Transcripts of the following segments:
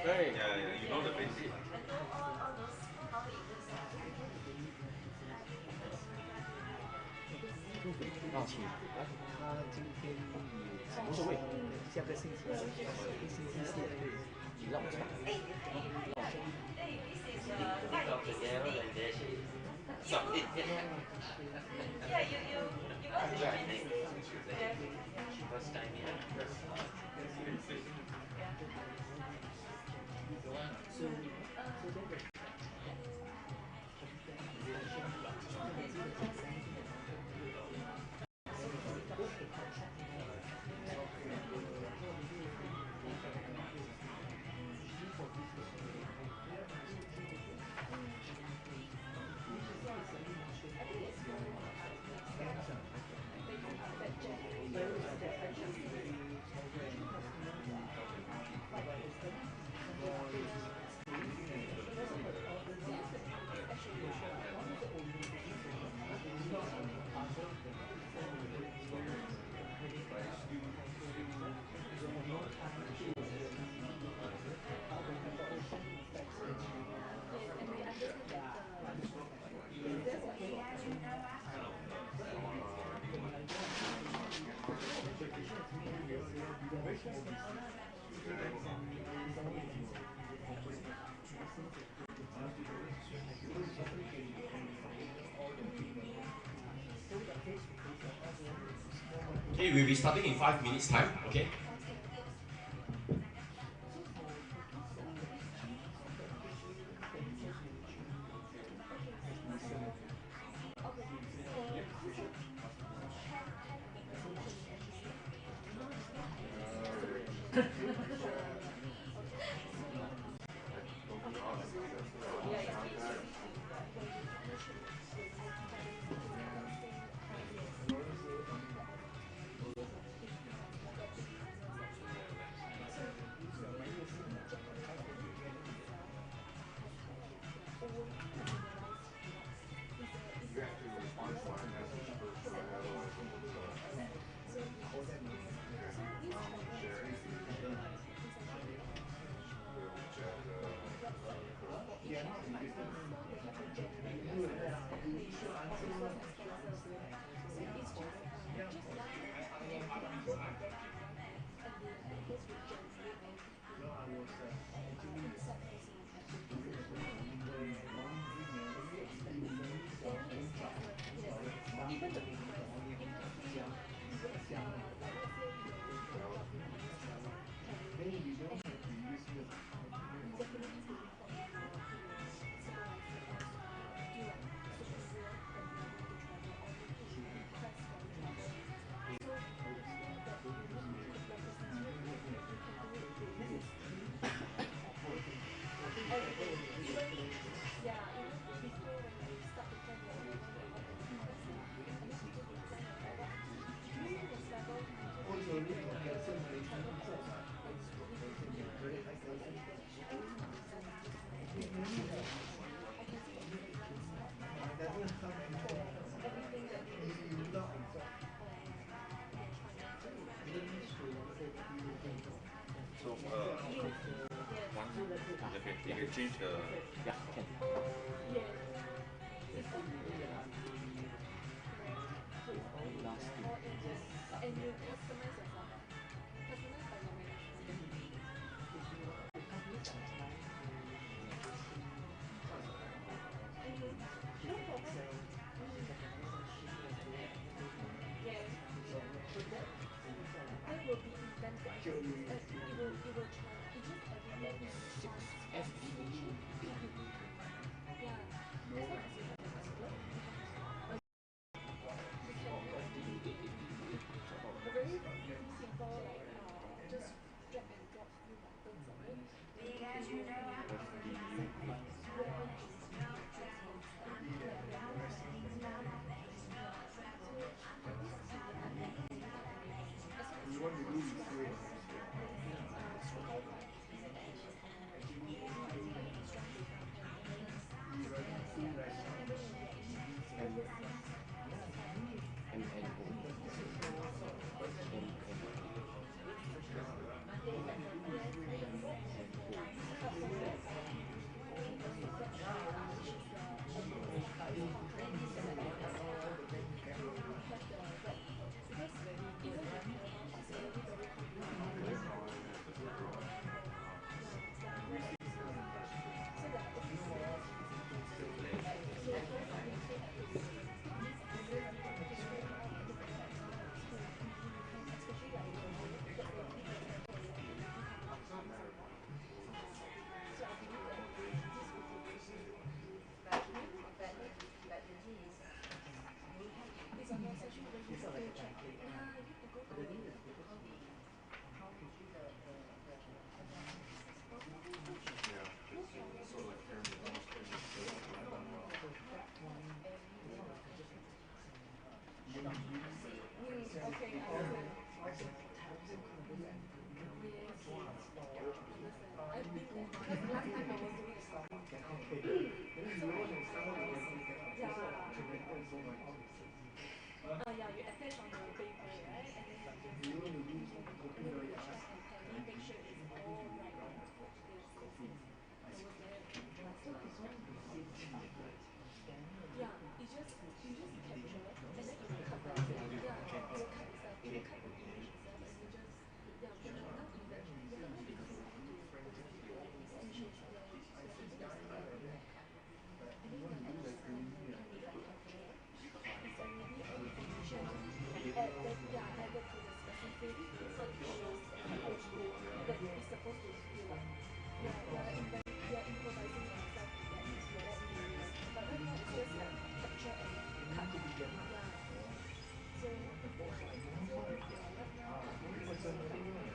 Right. Yeah, yeah, you know the basic. They come together and they actually submit. Right. First time here. Okay, we'll be starting in 5 minutes time. Okay. So, you can change the. Yeah, can. Last two. Yeah, you attach on the paper, right? And then you just and then you check and tally, make sure it's all right. Yes, yes, yes. I was there last time. Yeah, you just capture and then it will cut by itself. Yeah, it will cut itself. It will cut the image itself and you just yeah. But now even yeah now because you want to post it to like institutions, you're able to send it on their account. And then the last time when if I compare, it's already all information added yeah added to the specific post that is supposed to be like you're improvising yourself to get that area. But right now it's just like capture and then cut. Yeah. So right now it's just cut. Has been replaced by AI.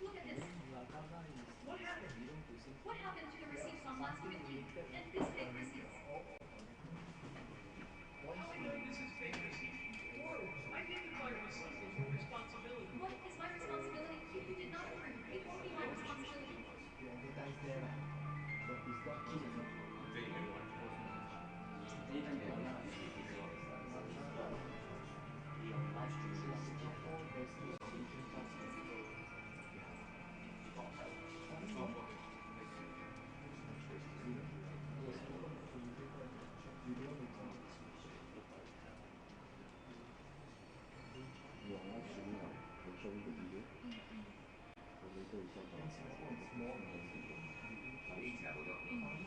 Look at this. What happened? What happened to the receipts on last 15 and this fake receipt? How I know this is fake receipt? I gave you my receipt. It's your responsibility. What is my responsibility? You did not approve. It won't be my responsibility. This looked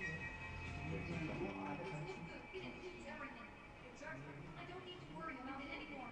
good. It includes everything. Exactly. I don't need to worry about it anymore.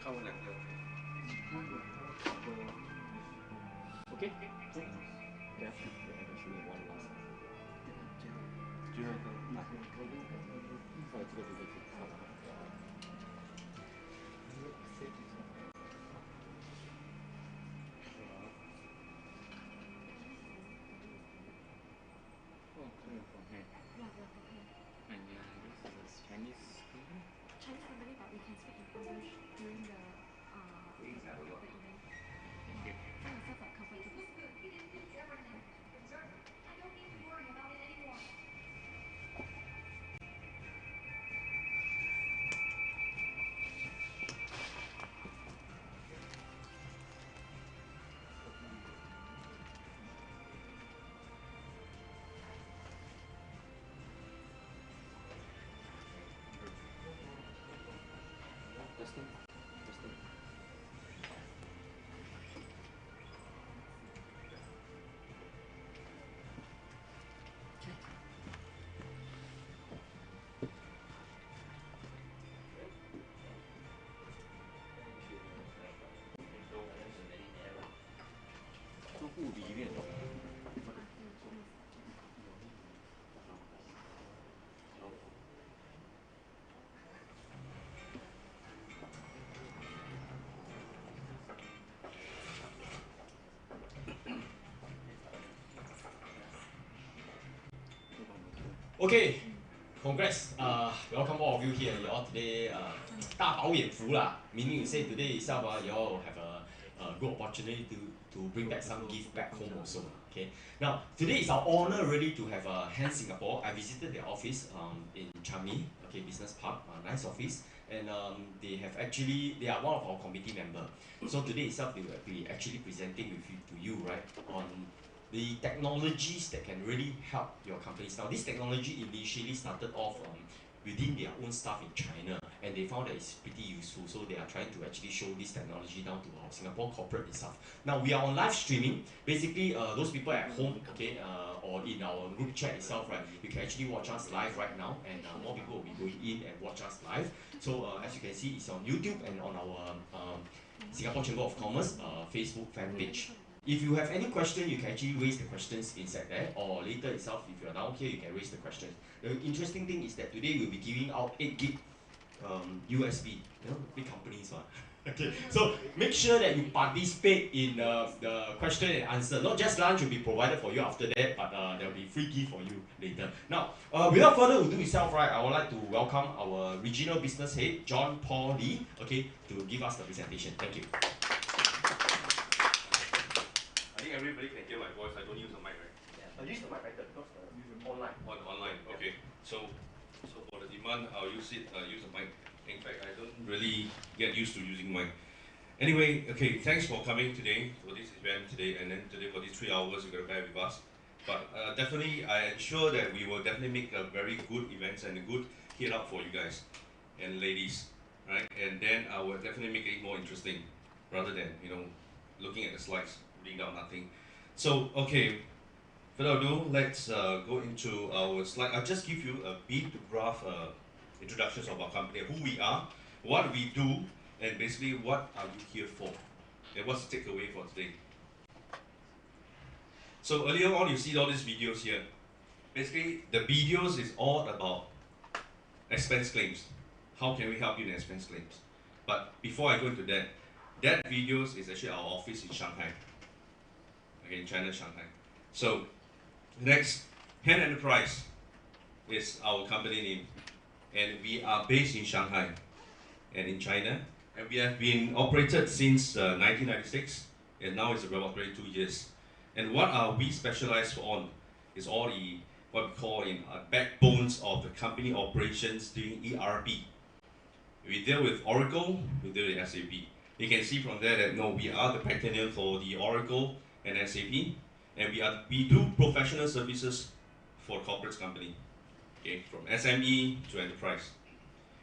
cover letter. Okay. So, then actually one last. 最后一个啊，这个就可以放了。Yeah, we're okay. And this is Chinese company. Chinese company, but we can speak in English during the event. Thank you. Find yourself like comfortable. It looks good. It includes everything. Exactly. I don't need to worry about it anymore. Testing. Testing. Okay, congrats. Welcome all of you here. You all today 大饱眼福 lah. Meaning you say today itself, you all have a good opportunity to bring back some gift back home also. Okay. Now today is our honor really to have Hand Singapore. I visited their office in Changi, okay, Business Park, nice office, and they are one of our committee member. So today itself they will be actually presenting to you right on the technologies that can really help your companies. Now, this technology initially started off within their own staff in China, and they found that it's pretty useful. So they are trying to actually show this technology down to our Singapore corporate itself. Now, we are on live streaming. Basically, those people at home, okay, or in our group chat itself, right, you can actually watch us live right now, and more people will be going in and watch us live. So as you can see, it's on YouTube and on our Singapore Chamber of Commerce Facebook fan page. If you have any question, you can actually raise the questions inside there, or later itself, if you're down here, you can raise the questions. The interesting thing is that today we'll be giving out 8 gig USB, big companies one. Okay, so make sure that you participate in the question and answer. Not just lunch will be provided for you after that, but there will be free gift for you later. Now, without further ado itself, right, I would like to welcome our regional business head, John Paul Lee, okay, to give us the presentation. Thank you. I think everybody can hear my voice. I don't use the mic, right? Yeah. Use the mic right there because online. Online. Okay. So for the demand, I'll use the mic. In fact, I don't really get used to using mic. Anyway, okay. Thanks for coming today for this event today, and then today for these 3 hours you're gonna bear with us. But definitely, I ensure that we will definitely make a very good events and a good hit up for you guys and ladies, right? And then I will definitely make it more interesting, rather than looking at the slides, reading out nothing. So okay, without ado, let's go into our slide. I'll just give you a bit rough introductions of our company, who we are, what we do, and basically what are you here for, and what's the takeaway for today. So earlier on, you see all these videos here. Basically, the videos is all about expense claims. How can we help you in expense claims? But before I go into that, that videos is actually our office in Shanghai. Okay, in China, Shanghai. So next, Hand Enterprise is our company name, and we are based in Shanghai and in China, and we have been operated since 1996, and now it's about 22 years. And what are we specialized on is all the what we call in backbones of the company operations doing ERP. We deal with Oracle, we deal with SAP. You can see from there that no, we are the practitioner for the Oracle and SAP, and we do professional services for corporate company, okay, from SME to enterprise.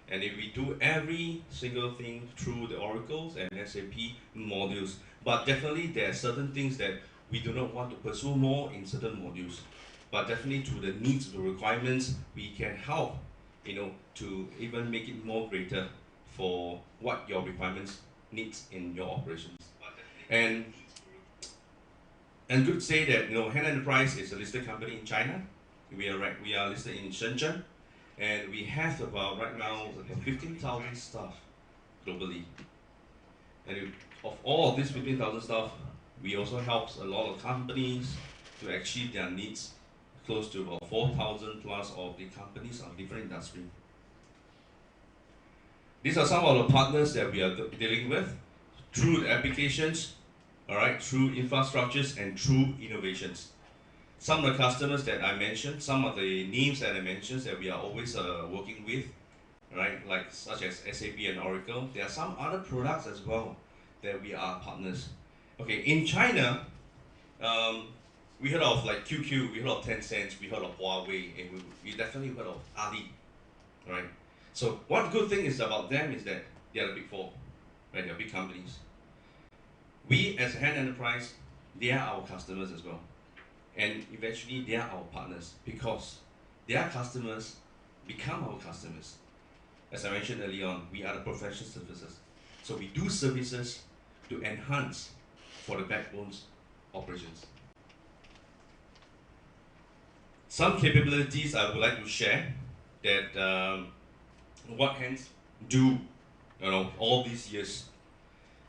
And if we do every single thing through the Oracles and SAP modules, but definitely there are certain things that we do not want to pursue more in certain modules. But definitely to the needs, the requirements, we can help, to even make it more greater for what your requirements needs in your operations. And good to say that Han Enterprise is a listed company in China. We are listed in Shenzhen, and we have about right now about 15,000 staff globally. And of all of these 15,000 staff, we also help a lot of companies to achieve their needs. Close to about 4,000 plus of the companies of different industry. These are some of the partners that we are dealing with through the applications, all right, through infrastructures and through innovations. Some of the customers that I mentioned, some of the names that I mentioned that we are always working with, right, like such as SAP and Oracle. There are some other products as well that we are partners. Okay, in China, we heard of like QQ, we heard of Tencent, we heard of Huawei, and we definitely heard of Ali, right? So one good thing is about them is that they are the big four, right? They are big companies. We as a Han Enterprise, they are our customers as well. And eventually they are our partners because their customers become our customers. As I mentioned earlier on, we are the professional services. So we do services to enhance for the backbones operations. Some capabilities I would like to share that what hands do all these years.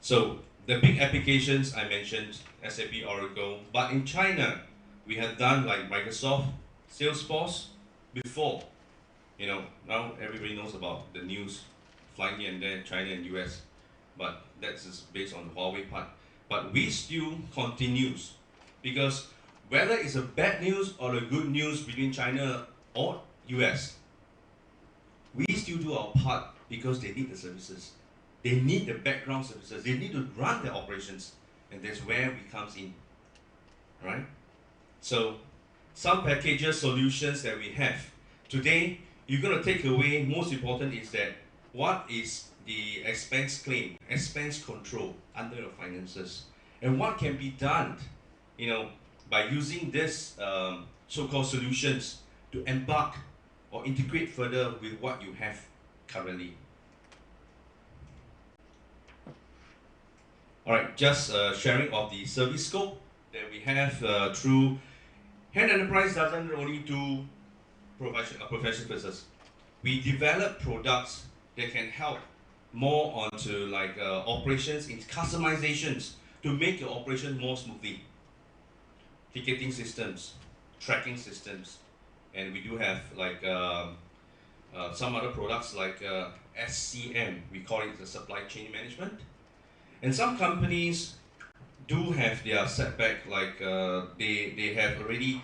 So the big applications I mentioned, SAP, Oracle, but in China, we have done like Microsoft, Salesforce before. Now everybody knows about the news flying here and there, China and US, but that's just based on the Huawei part. But we still continues because whether it's a bad news or the good news between China or US, we still do our part because they need the services. They need the background services. They need to run their operations, and that's where we comes in, right? So, some packages, solutions that we have. Today, you're going to take away, most important is that what is the expense claim, expense control under your finances, and what can be done, by using this so-called solutions to embark or integrate further with what you have currently. All right, just sharing of the service scope that we have through Han Enterprise doesn't only do professional business. We develop products that can help more onto like operations in customizations to make your operation more smoothly. Ticketing systems, tracking systems, and we do have like some other products like SCM, we call it the supply chain management. And some companies do have their setback, like they have already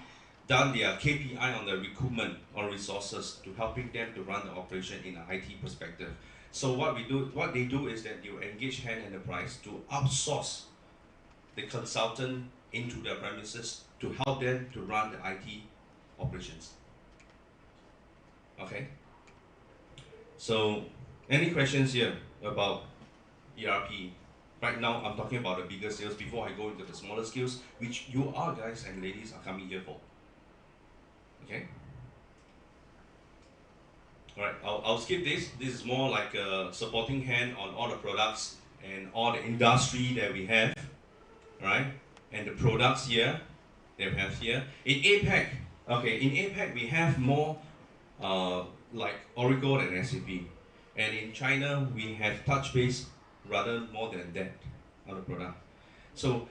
done their KPI on the recruitment or resources to helping them to run the operation in an IT perspective. So what they do is that you engage Han Enterprise to outsource the consultant into their premises to help them to run the IT operations. Okay. So, any questions here about ERP? Right now, I'm talking about the bigger sales before I go into the smaller skills, which you are guys and ladies are coming here for. Okay. All right. I'll skip this. This is more like a supporting hand on all the products and all the industry that we have. Right. And the products here that we have here. In APAC, we have more like Oracle and SAP. And in China, we have touch base rather more than that on the product. So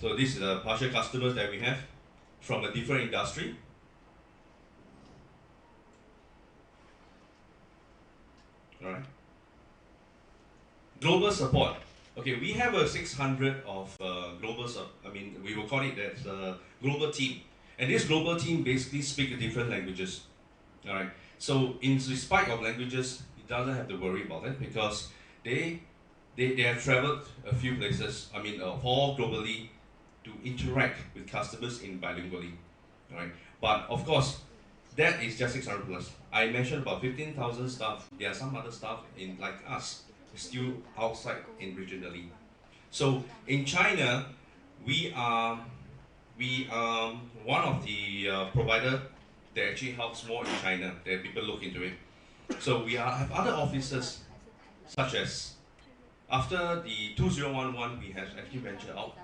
this is the partial customers that we have from a different industry. All right. Global support. Okay, we have a 600 of we will call it as a global team. And this global team basically speak different languages. All right. So in spite of languages, it doesn't have to worry about that because they have traveled a few places, all globally to interact with customers in bilingually. All right. But of course, that is just 600 plus. I mentioned about 15,000 staff. There are some other staff in like us, still outside in regionally. So in China, we are one of the provider that actually helps more in China. That people look into it. So we have other offices such as after the 2011, we have actually ventured out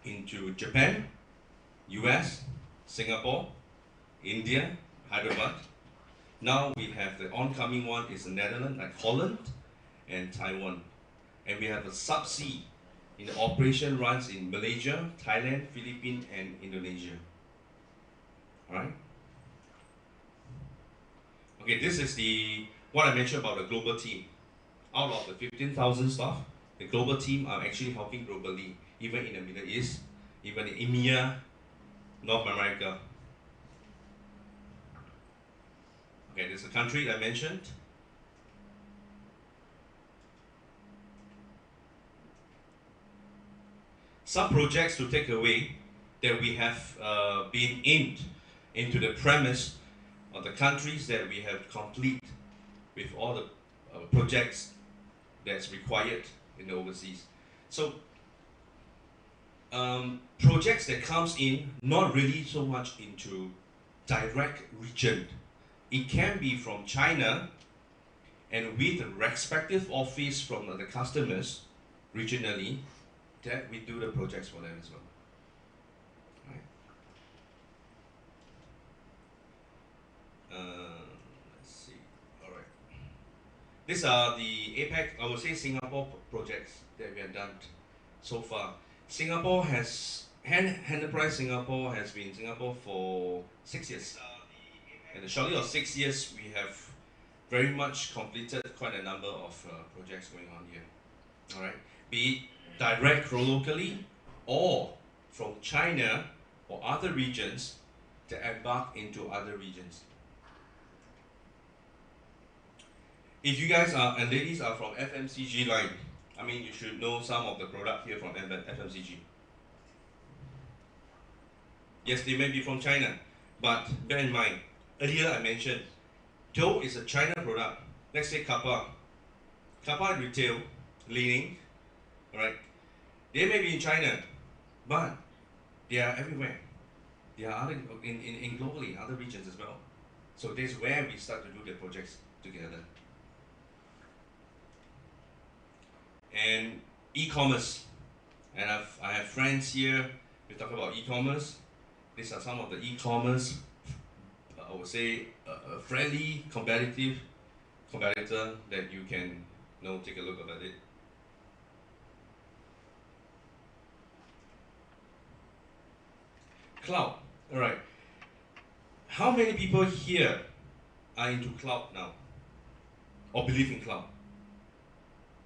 into Japan, US, Singapore, India, Hyderabad. Now we have the oncoming one is the Netherlands, like Holland and Taiwan. And we have a subsea in the operation runs in Malaysia, Thailand, Philippines, and Indonesia. Alright? Okay, this is the what I mentioned about the global team. Out of the 15,000 staff, the global team are actually helping globally, even in the Middle East, even in EMEA, North America. Okay, there's a country I mentioned. Some projects to take away that we have been into the premise of the countries that we have complete with all the projects that's required in the overseas. So projects that comes in not really so much into direct region. It can be from China and with the respective office from the customers regionally that we do the projects for them as well. Right. Let's see. All right. These are the APEC, I would say Singapore projects that we have done so far. Singapore has, Enterprise Singapore has been in Singapore for 6 years. And shortly of 6 years, we have very much completed quite a number of projects going on here. All right, be it direct locally or from China or other regions to embark into other regions. If you guys are and ladies are from FMCG line, I mean you should know some of the product here from FMCG. Yes, they may be from China, but bear in mind, earlier I mentioned, though it's a China product, let's say Kappa retail, Li-Ning, right? They may be in China, but they are everywhere. They are other, in globally, other regions as well. So this is where we start to do the projects together. And e-commerce, and I have friends here, we talk about e-commerce. These are some of the e-commerce, I would say, a friendly, competitor that you can take a look at it. Cloud, all right. How many people here are into cloud now, or believe in cloud?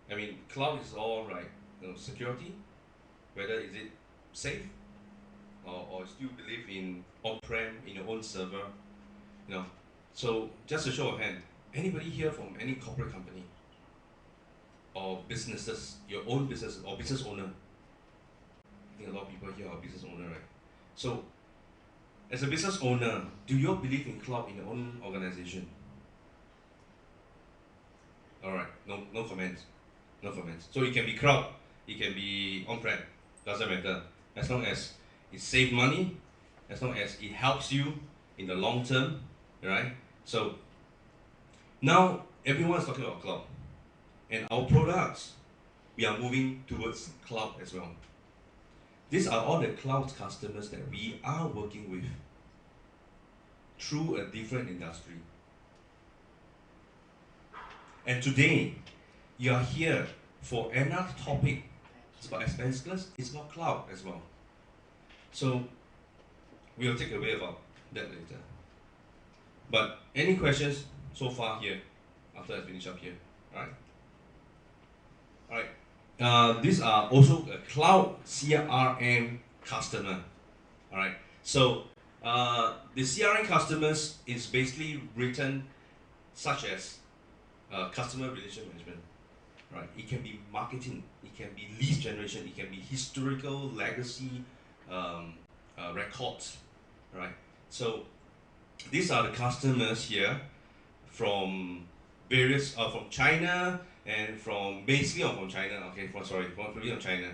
I mean, cloud is all right. Security, whether is it safe, or still believe in on-prem in your own server, So just a show of hand, anybody here from any corporate company or businesses, your own business or business owner? I think a lot of people here are business owner, right? So, as a business owner, do you believe in cloud in your own organization? All right, no comments. No comments. So it can be cloud, it can be on-prem, doesn't matter. As long as it saves money, as long as it helps you in the long term, right? So now everyone's talking about cloud. And our products, we are moving towards cloud as well. These are all the cloud customers that we are working with through a different industry. And today, you are here for another topic. It's about expenseless, it's about cloud as well. So we'll take away about that later. But any questions so far here after I finish up here? Alright. These are also a cloud CRM customer. Alright. So the CRM customers is basically written such as customer relation management. Right? It can be marketing, it can be lead generation, it can be historical legacy records, right? So these are the customers here from various from China and from China. Okay, from China,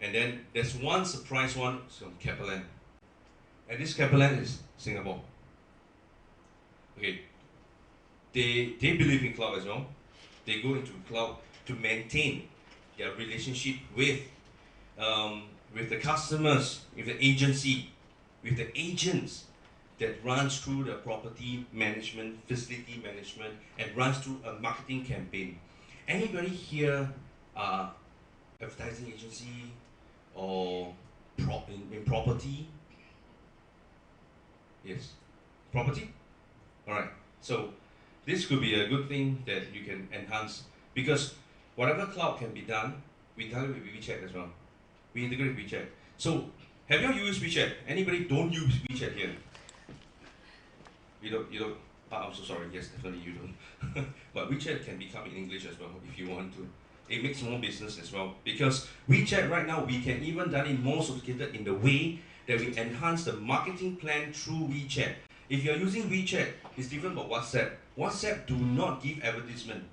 and then there's one surprise one from Kaplan, and this Kaplan is Singapore. Okay, they believe in cloud as well. They go into cloud to maintain their relationship with the customers, with the agency, with the agents that runs through the property management, facility management, and runs through a marketing campaign. Anybody here advertising agency or in property? Yes. Property? Alright. So this could be a good thing that you can enhance, because whatever cloud can be done, we done it with WeChat as well. We integrate WeChat. So have you used WeChat? Anybody don't use WeChat here? You don't. I'm so sorry. Yes, definitely you don't. But WeChat can become in English as well if you want to. It makes more business as well, because WeChat right now we can even done it more sophisticated in the way that we enhance the marketing plan through WeChat. If you are using WeChat, it's different from WhatsApp. WhatsApp do not give advertisement.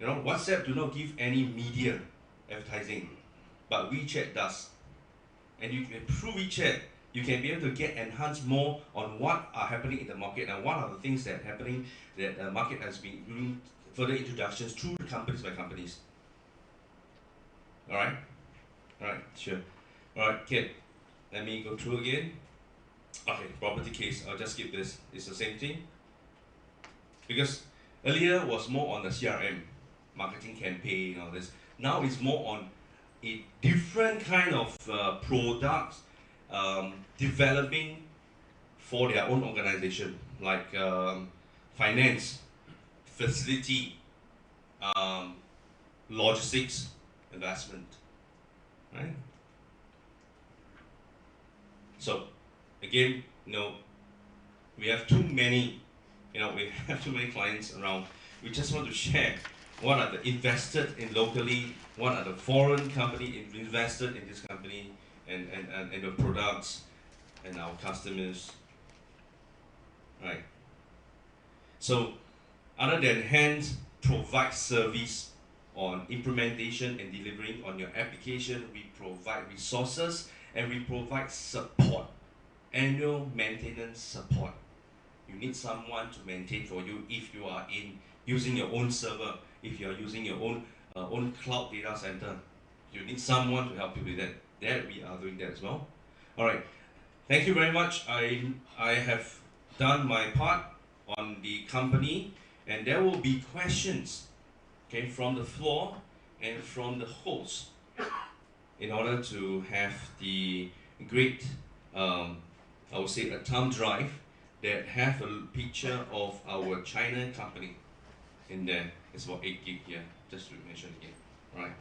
You know, WhatsApp do not give any media advertising, but WeChat does. And you can, through WeChat, you can be able to get enhanced more on what are happening in the market and what are the things that are happening that the market has been doing further introductions through the companies by companies. Alright? Alright, sure. Alright, Kate, let me go through again. Okay, property case, I'll just skip this. It's the same thing. Because earlier was more on the CRM, marketing campaign, all this. Now it's more on a different kind of products developing for their own organization, like finance, facility, logistics, investment, right? So again, we have too many, we have too many clients around. We just want to share what are the invested in locally, what are the foreign company invested in this company, and the products and our customers, right? So other than hands provide service on implementation and delivering on your application, we provide resources and we provide support, annual maintenance support. You need someone to maintain for you if you are using your own server, if you are using your own cloud data center. You need someone to help you with that. That we are doing that as well. All right. Thank you very much. I have done my part on the company, and there will be questions, okay, from the floor and from the host, in order to have the great, I would say, a thumb drive that have a picture of our China company in there. It's about 8 gig here, just to mention again. All right.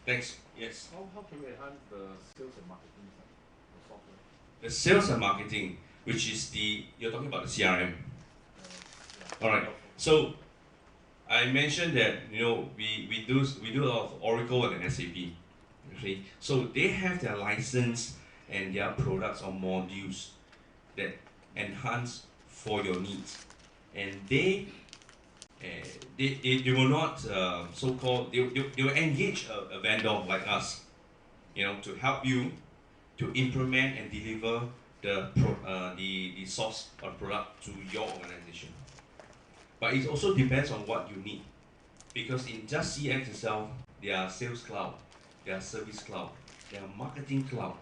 Thanks. Yes. How can we enhance the sales and marketing side, the software? The sales and marketing, which is you're talking about the CRM. All right. So I mentioned that we do a lot of Oracle and SAP. Okay. So they have their license and their products or modules that enhance for your needs, and they will not so-called, they will engage a vendor like us, to help you to implement and deliver the source or product to your organization. But it also depends on what you need, because in just CX itself, there are sales cloud, there are service cloud, there are marketing cloud,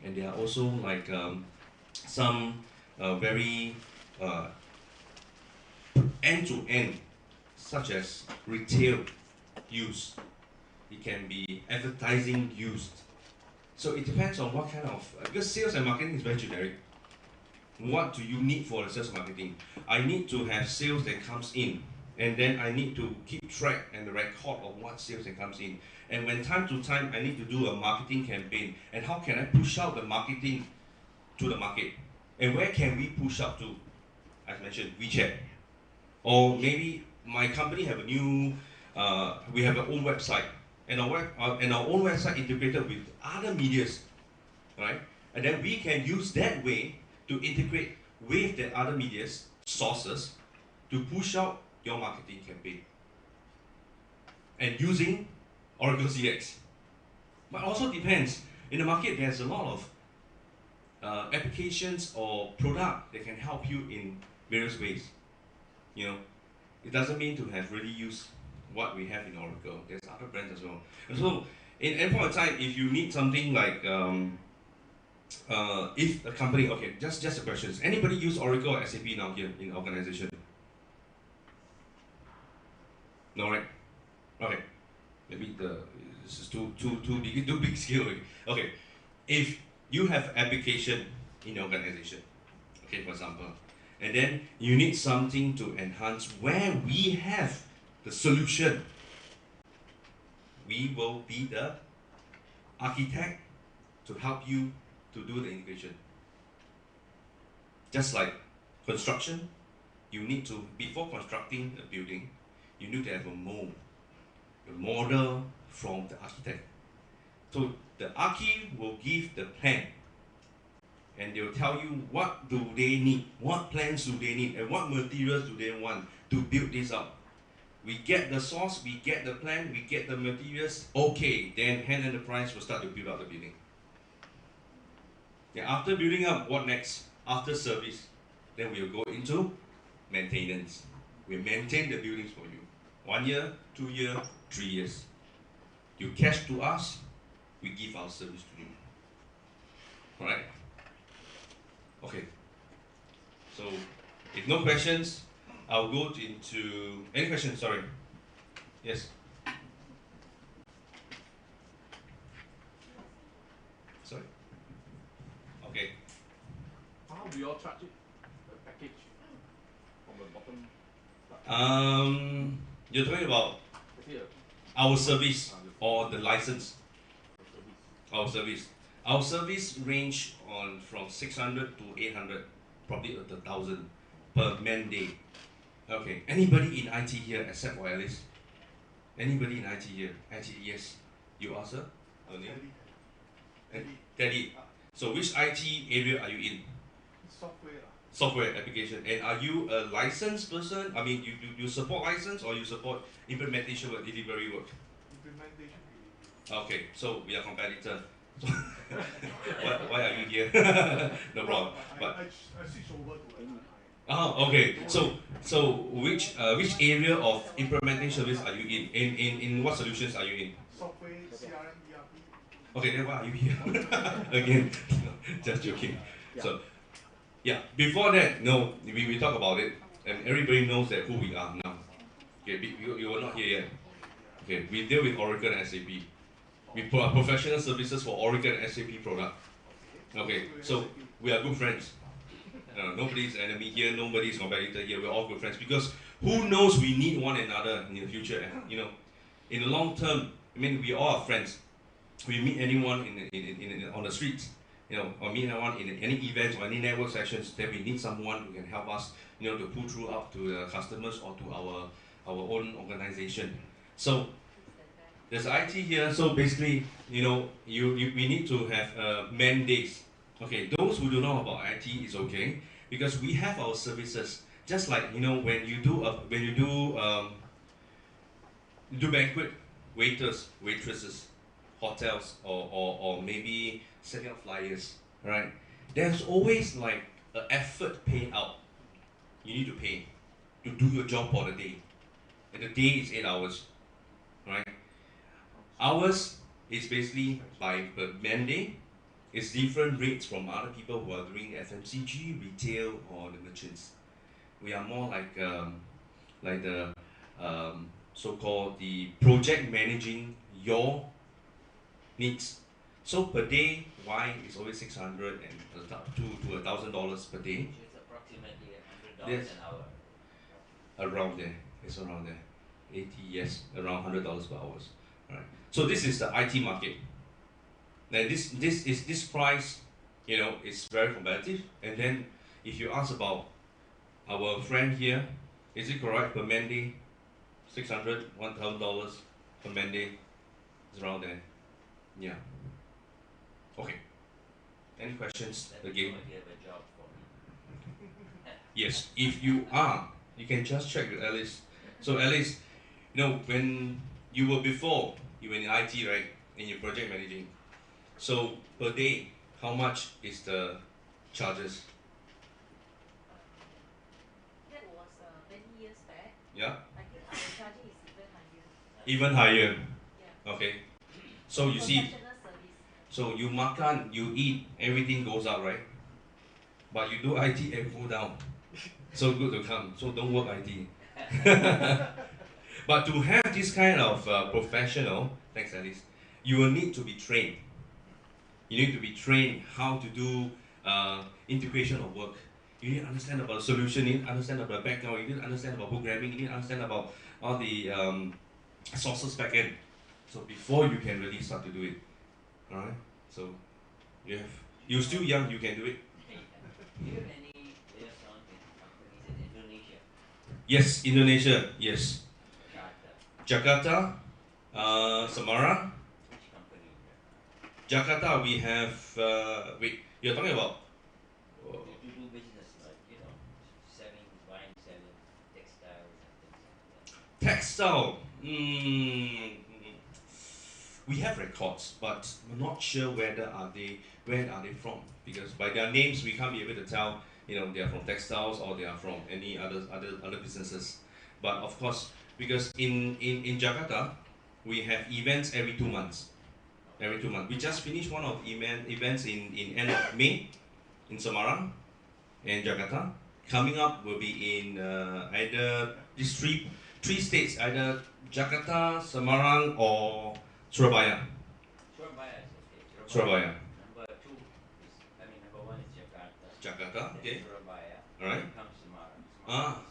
and there are also like some very end-to-end, such as retail use. It can be advertising used. So it depends on what kind of, because sales and marketing is very generic. What do you need for the sales and marketing? I need to have sales that comes in, and then I need to keep track and the record of what sales that comes in. And when time to time I need to do a marketing campaign, and how can I push out the marketing to the market? And where can we push out to? As mentioned, WeChat. Or maybe my company have a new, we have our own website, and our own website integrated with other medias, right? And then we can use that way to integrate with the other media's sources to push out your marketing campaign. And using Oracle CX. But also depends. In the market, there's a lot of applications or product that can help you in various ways. It doesn't mean to have really used what we have in Oracle. There's other brands as well. And so, in any point of time, if you need something like, if a company, okay, just a question. Anybody use Oracle or SAP now here in organization? No, right? Okay. Maybe this is too big scale. Okay. If you have application in your organization, okay, for example, and then you need something to enhance where we have the solution, we will be the architect to help you to do the integration. Just like construction, you need to, before constructing a building, you need to have a mold, a model from the architect. So the architect will give the plan, and they will tell you what do they need, what plans do they need, and what materials do they want to build this up. We get the source, we get the plan, we get the materials, okay, then Hand Enterprise will start to build up the building. Yeah, after building up, what next? After service, then we'll go into maintenance. We maintain the buildings for you. 1 year, 2 years, 3 years. You cash to us, we give our service to you. Alright? Okay. So, if no questions, I'll go into any questions. Sorry. Yes. Sorry. Okay. How do you all charge it? The package from the bottom. You're talking about Here. our service or the license. The Our service. Our service range on from 600 to 800, probably 1,000 per man day. Okay. Anybody in IT here except for Alice? Anybody in IT here? IT, yes. You are, sir? Your name? Teddy. So which IT area are you in? Software. Software application. And are you a licensed person? I mean, you support license or you support implementation work, delivery work? Implementation. Okay, so we are competitor. So why are you here? No problem. But I switch over to okay. So which area of implementation service are you in what solutions are you in? software, CRM, ERP. Okay, then why are you here? Again, just joking. So yeah, before that, no, we talk about it, and everybody knows that who we are now. Okay, you were not here yet. Okay, we deal with Oracle and SAP. We provide professional services for Oracle and SAP product. Okay, so we are good friends. Nobody's enemy here, nobody's competitor here. We're all good friends because who knows we need one another in the future. And in the long term, I mean, we all are friends. We meet anyone on the streets, or meet anyone in any events or any network sessions. Then we need someone who can help us, to pull through up to the customers or to our own organization. So there's IT here. So basically, we need to have mandates. Okay, those who don't know about IT is okay because we have our services. Just like when you do banquet, waiters, waitresses, hotels, or maybe setting up flyers, right? There's always like an effort payout. You need to pay to do your job for the day, and the day is 8 hours, right? Ours is basically by per man day. It's different rates from other people who are doing FMCG, retail, or the merchants. We are more like the so-called the project managing your needs. So per day, wine is always 600 and to $1,000 per day. Which is approximately $100 Yes. an hour. Around there, it's around there. 80, yes, around $100 per hour. Right. So this is the IT market. Now this price, is very competitive. And then if you ask about our friend here, is it correct per man day? $600, $1,000 per man day. It's around there. Yeah. Okay. Any questions Let me again? know if you have a job for me. Yes, if you are, you can just check with Alice. So Alice, when you were in IT, right, in your project managing. So per day, how much is the charges? That was many years back. Yeah. I think our charging is 700 even higher. Yeah. Okay, so you see, Professional service. so you makan, you eat, everything goes up, right? But you do IT and go down. So good to come. So don't work IT. But to have this kind of professional, thanks Alice, you will need to be trained. You need to be trained how to do integration of work. You need to understand about solution, you need to understand about background, you need to understand about programming, you need to understand about all the sources backend. So before you can really start to do it. Alright? So you're still young, you can do it. Do you have any liaison with companies in Indonesia? Yes, Indonesia, yes. Jakarta. Jakarta, Semarang. Which company in Jakarta, we have, wait, you're talking about Jakarta? To do business like, you know, buying, selling textiles and things like that. textile. We have records, but we're not sure where are they from, because by their names we can't be able to tell, they are from textiles or they are from any other businesses. But of course, because in Jakarta, we have events every 2 months. Every 2 months. We just finished one of events in end of May in Semarang and Jakarta. Coming up will be in either these three states, either Jakarta, Semarang, or Surabaya. Surabaya is okay. Surabaya. Number number one is Jakarta. Jakarta, Then okay. Surabaya. Alright. Then comes Semarang. Ah.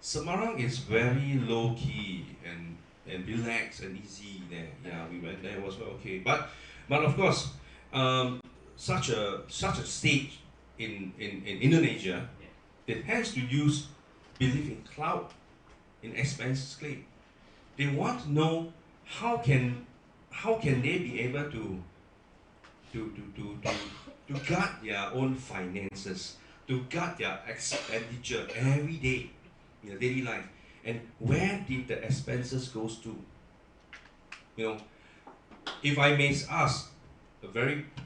Semarang is slow. Semarang is very low key and relaxed and easy there. Yeah, we went there. It was okay. But of course, such a state in Indonesia, Yeah. it has to believe in cloud, in expense claim. They want to know how can they be able to guard their own finances, to guard their expenditure every day in their daily life, and where did the expenses goes to. If I may ask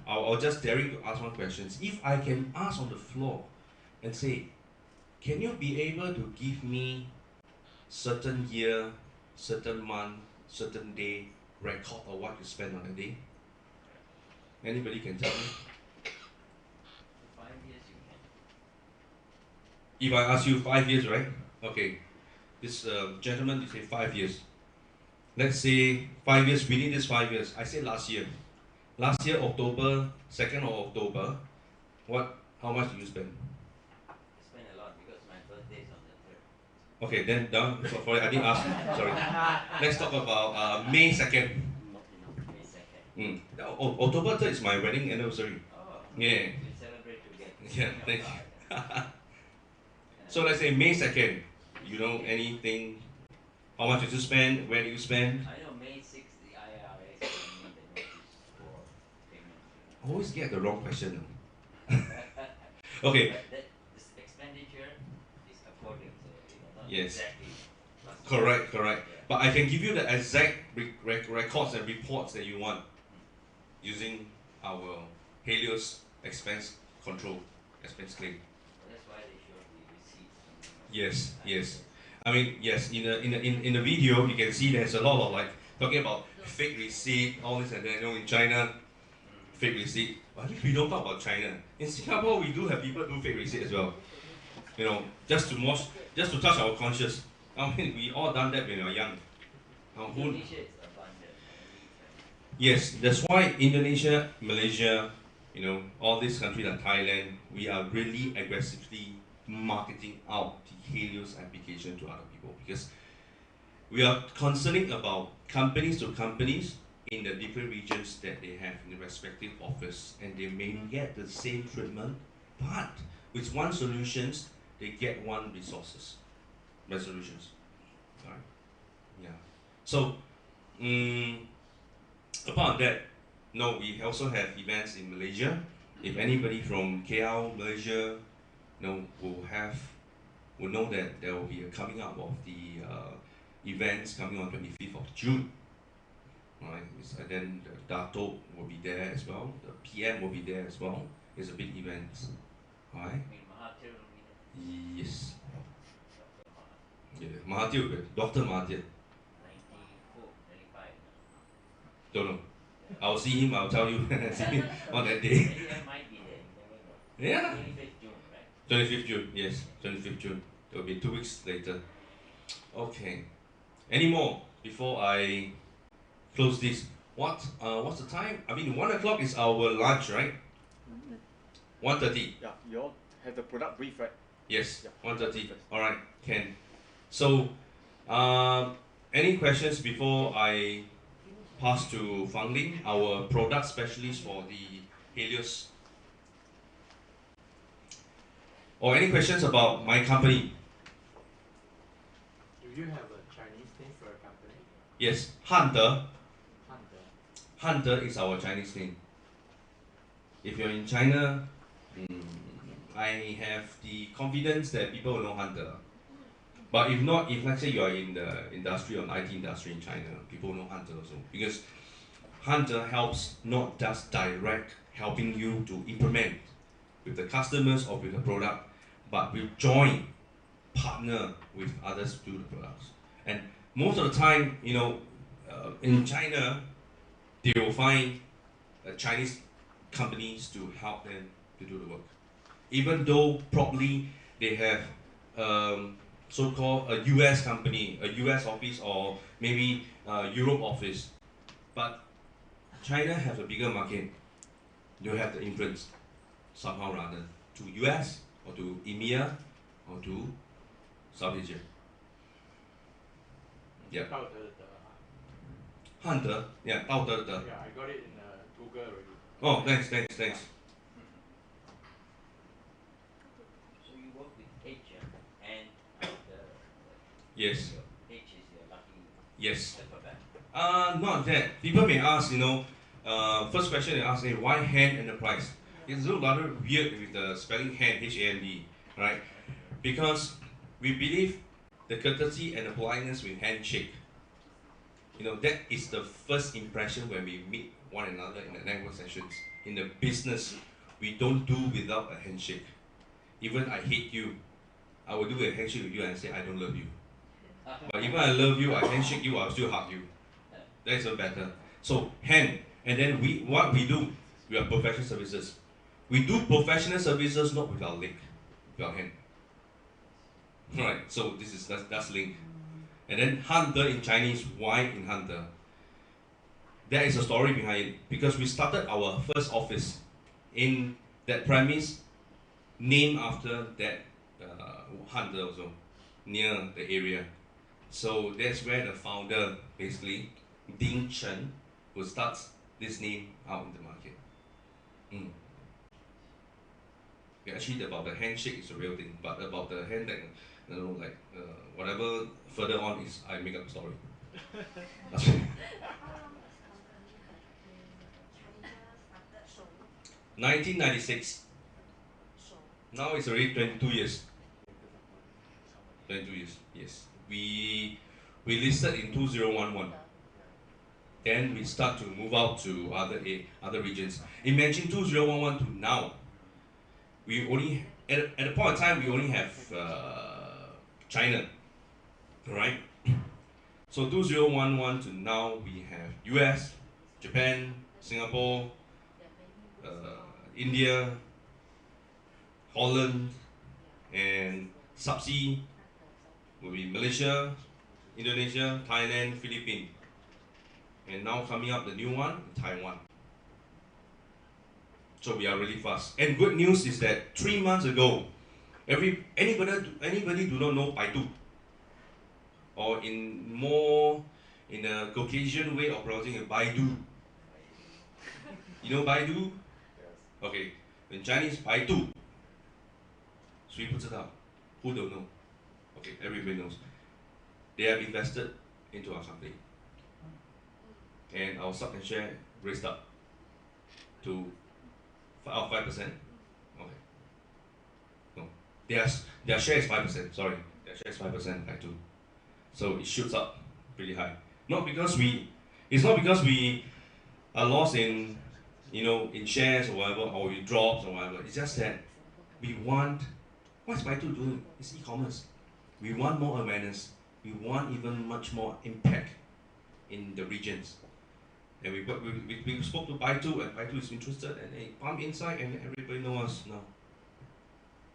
I'll just daring to ask one question. If I can ask on the floor and say, can you be able to give me certain year, certain month, certain day record of what you spend on a day? Anybody can tell me? 5 years you can. If I ask you 5 years, right? Okay. This gentleman, you say 5 years. Let's say 5 years, within this 5 years, I say last year. Last year, October, 2nd of October, how much did you spend? I spend a lot because my birthday is on the 3rd. Okay, then down. Sorry, I didn't ask. Sorry. Let's talk about May 2nd. May 2nd. October 3rd is my wedding anniversary. Oh. Yeah. We celebrate together. Yeah, thank you. So let's say May 2nd. You know anything? How much did you spend? Where did you spend? I know May 6th, the IRS sent me the notice for payment. I always get the wrong question. Okay. But this expenditure is according to, not Yes. exactly. Correct. Yeah. But I can give you the exact records and reports that you want using our Helios expense control, expense claim. That's why they show the receipts. Yes. I mean, yes. In the video, you can see there's a lot of talking about fake receipt, all this and that. In China, fake receipt. But at least we don't talk about China. In Singapore, we do have people do fake receipt as well. Just to touch our conscience. I mean, we all done that when we were young. Indonesia is abundant. Yes, that's why Indonesia, Malaysia, all these countries like Thailand, we are really aggressively marketing out the Helios application to other people, because we are concerning about companies to companies in the different regions that they have in the respective office, and they may get the same treatment, but with one solutions, they get one resolutions. Alright? Yeah. So, apart from that, no, we also have events in Malaysia. If anybody from KL, Malaysia, will know that there will be a coming up of the events coming on 25th of June. Right? And then the Dato will be there as well. The PM will be there as well. It's a big event. Alright? Mahathir will be there. Yes. Dr. Mahathir. Yeah. Mahathir, Dr. Mahathir. 94 Don't know. I'll see him. I'll tell you see him on that day. AEM might be there, you never know. Yeah. 25th June, right? 25th June. Yes, 25th June. It will be 2 weeks later. Okay. Any more before I close this? What's the time? I mean, 1 o'clock is our lunch, right? 1:30. Yeah, you all have the product brief, right? Yes, Yeah. 1:30. All right, can. So, any questions before I pass to Fang Ling, our product specialist for the Helios? Or any questions about my company? Do you have a Chinese name for your company? Yes, Hunter. Hunter. Hunter is our Chinese name. If you're in China, I have the confidence that people will know Hunter. But if not, if let's say you are in the industry or IT industry in China, people know Hunter also. Because Hunter helps not just direct helping you to implement with the customers or with the product, but we join, partner with others to do the products. And most of the time, in China, they will find Chinese companies to help them to do the work. Even though probably they have so-called a US company, a US office, or maybe a Europe office, but China has a bigger market. You have the influence somehow rather to US or to EMEA or to South Asia. Yeah. 道德的德啊。 Hunter, yeah, 道德的. Yeah, I got it in Google already. Oh, thanks. So you work with H, and the Yes. H is your lucky Yes. alphabet. Not that. People may ask, first question they ask, hey, why hand enterprise? It's a little rather weird with the spelling hand, H-A-N-D, right? Because we believe the courtesy and the politeness with handshake. That is the first impression when we meet one another in the network sessions. In the business, we don't do without a handshake. Even I hate you, I will do a handshake with you and say I don't love you. But even I love you, I handshake you, I'll still hug you. That is better. So hand, and then what we do, we are professional services. We do professional services not with our leg, with our hand. Right. So that's link. And then Hunter in Chinese, why in Hunter? There is a story behind it because we started our first office in that premise, named after that Hunter also, near the area. So that's where the founder, basically, Ding Chen, who starts this name out in the market. Yeah, actually, about the handshake is a real thing, but about the hand, whatever further on is I make up a story. That's it. 1996. Now it's already 22 years. 22 years, yes. We listed in 2011. Then we start to move out to other regions. Imagine 2011 to now. We only at the point of time we only have China, right? So 2011 to now we have US, Japan, Singapore, India, Holland, and sub-sea will be Malaysia, Indonesia, Thailand, Philippines, and now coming up the new one, Taiwan. So we are really fast. And good news is that 3 months ago, anybody do not know Baidu, or in a Caucasian way of pronouncing it, Baidu. You know Baidu? Okay, in Chinese, Baidu. 谁不知道? Who don't know? Okay, everybody knows. They have invested into our company. And our stock and share raised up to 5%. Okay. No. Their share is 5%, sorry. Their share is 5%, I do. So it shoots up pretty high. It's not because we are lost in shares or whatever, or we drops or whatever. It's just that we want, what's Baidu doing? It's e-commerce. We want more awareness. We want even much more impact in the regions. And we spoke to Baitu, and Baitu is interested, and they pump inside, and everybody knows us now.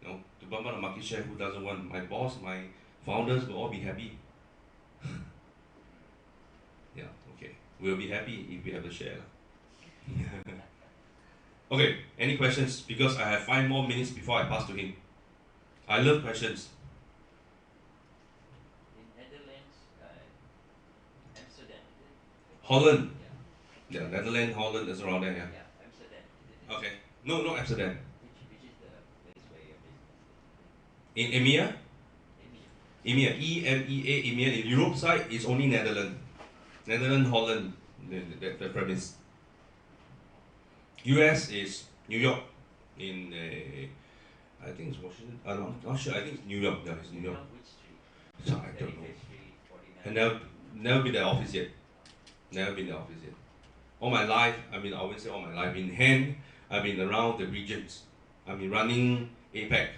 You know, to bump up the market share, who doesn't want? My boss, my founders will all be happy. Yeah, okay. We'll be happy if we have the share. Okay, any questions? Because I have 5 more minutes before I pass to him. I love questions. In Netherlands, Amsterdam, is it? Holland. Yeah. Yeah, Netherlands, Holland is around there, yeah. Yeah, Amsterdam, is it? Okay. No, not Amsterdam. Which is the place where your business In EMEA, is? EMEA. EMEA, EMEA, in Europe side, it's only Netherlands. Netherlands, Holland, the premise. US is New York, in I think it's Washington. I'm not sure. I think it's New York. Yeah, it's New York. Which street? So I don't know. 35th Street, 49. And never been to the office yet. Never been to the office yet. All my life, I mean, I wouldn't say all my life. In hand, I've been around the regions. I've been running APAC.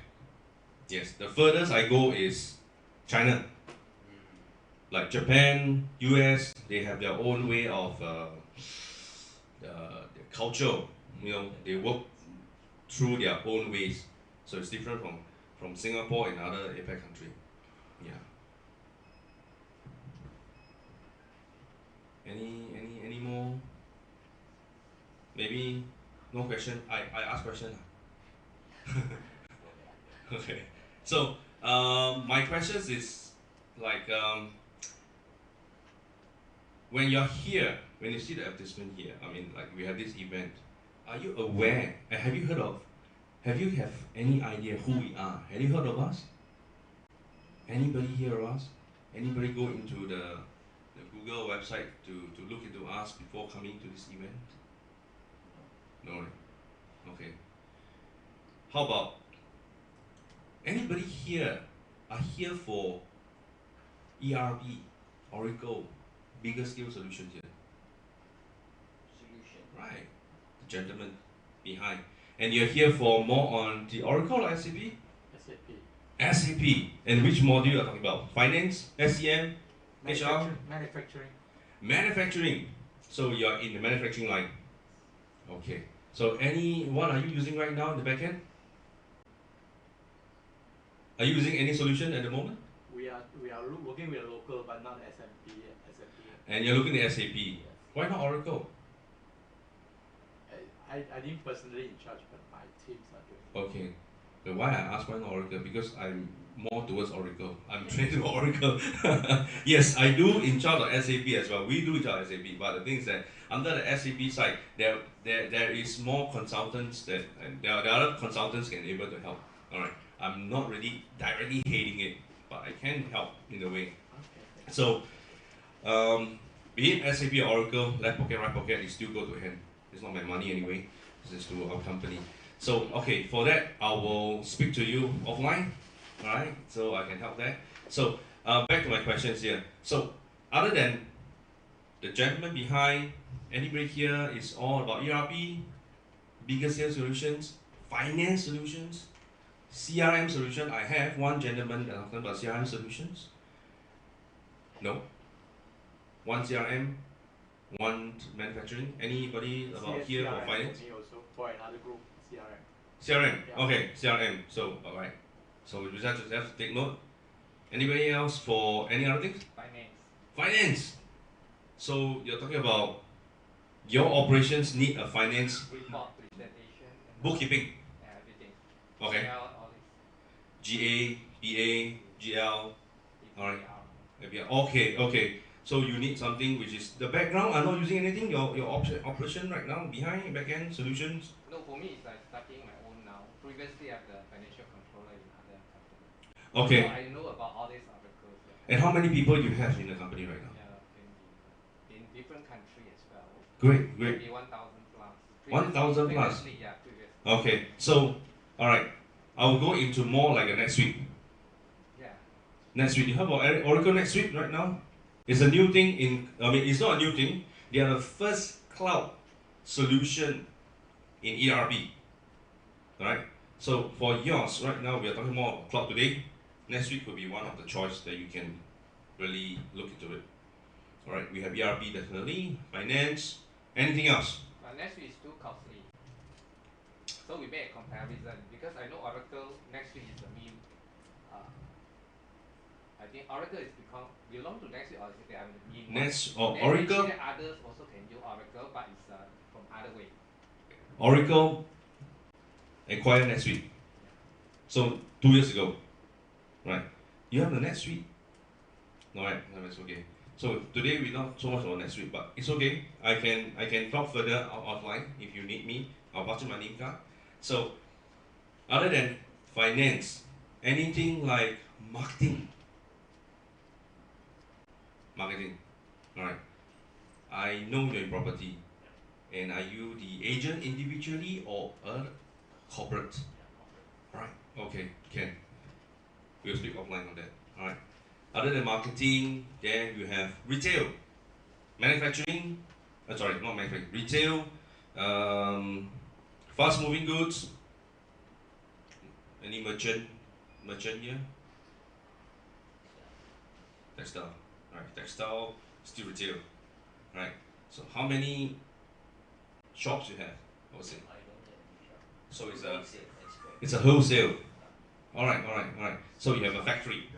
Yes, the furthest I go is China. Like Japan, US, they have their own way of their culture. You know, they work through their own ways. So it's different from Singapore and other APAC country. Yeah. Any more? Maybe no question. I ask question. Okay. So my questions is like when you're here, when you see the advertisement here, I mean, like we have this event, are you aware? Have you heard of? Have you have any idea who we are? Have you heard of us? Anybody hear of us? Anybody go into the Google website to look into us before coming to this event? No, right? Okay. How about anybody here are here for ERP, Oracle, bigger scale solutions here? Solution. Right. The gentleman behind. And you're here for more on the Oracle or SAP? SAP. SAP. And which module are you talking about? Finance, SCM, HR? Manufacturing. Manufacturing. So you're in the manufacturing line. Okay. So any one are you using right now in the back end? Are you using any solution at the moment? We are working with a local, but not SAP. And you're looking at SAP. Yes. Why not Oracle? I didn't personally in charge, but my teams are doing. Okay. But why I ask why not Oracle? Because I'm more towards Oracle. I'm trained to Oracle. Yes, I do in charge of SAP as well. We do in charge of SAP. But the thing is that under the SAP side, there is more consultants that and there are other consultants can able to help. Alright. I'm not really directly hating it, but I can help in a way. Okay. So be it SAP or Oracle, left pocket, right pocket, it still go to hand. It's not my money anyway. It's to our company. So okay, for that I will speak to you offline. Alright, so I can help that. So back to my questions here. So other than the gentleman behind, anybody here is all about ERP, bigger sales solutions, finance solutions, CRM solution. I have one gentleman that talking about CRM solutions. No. One CRM, one manufacturing. Anybody about here for finance? For me also, for another group, CRM. CRM. Yeah. Okay, CRM. So alright. So we just have to take note. Anybody else for any other things? Finance. Finance. So you're talking about your operations need a finance Report, presentation. And bookkeeping. everything. Okay. GL, all this. GA, BA, GL. Alright. EPR. Okay. So you need something which is the background. I'm not using anything. Your operation right now behind backend solutions. No, for me it's like starting my own now. Previously I'm the financial controller in other company. Okay. So I know about all these articles. And how many people you have in the company right now? In different country as well. Great. Maybe 1,000 plus. 1,000 plus. Previously, yeah, previously. Okay. So alright. I'll go into more like a NetSuite. Yeah. NetSuite. You heard about Oracle NetSuite right now? It's a new thing it's not a new thing. They are the first cloud solution in ERP. Alright? So for yours, right now we are talking more about cloud today. NetSuite could be one of the choice that you can really look into it. Alright, we have ERP definitely, finance, Anything else? NetSuite is too costly. So we made a comparison because I know Oracle NetSuite is the new. I think Oracle is belong to NetSuite or they are the new one. Then Oracle. actually others also can use Oracle, but it's from other way. Oracle acquired NetSuite. So 2 years ago, right? You have the NetSuite. No, right? No, it's okay. So today we not so much on NetSuite, but it's okay. I can talk further offline if you need me. I'll pass you my name card. So other than finance, anything like marketing. Alright. I know you're in property. And are you the agent individually or a corporate? Alright, okay, can. We'll speak offline on that. Alright. Other than marketing, then you have retail, manufacturing, sorry, not manufacturing, retail, fast moving goods. Any merchant here? Textile. Alright, textile, still retail. Right. So how many shops you have? I would say. I don't have any shop. So it's Wholesale, that's correct. it's a wholesale. Alright. So you have a factory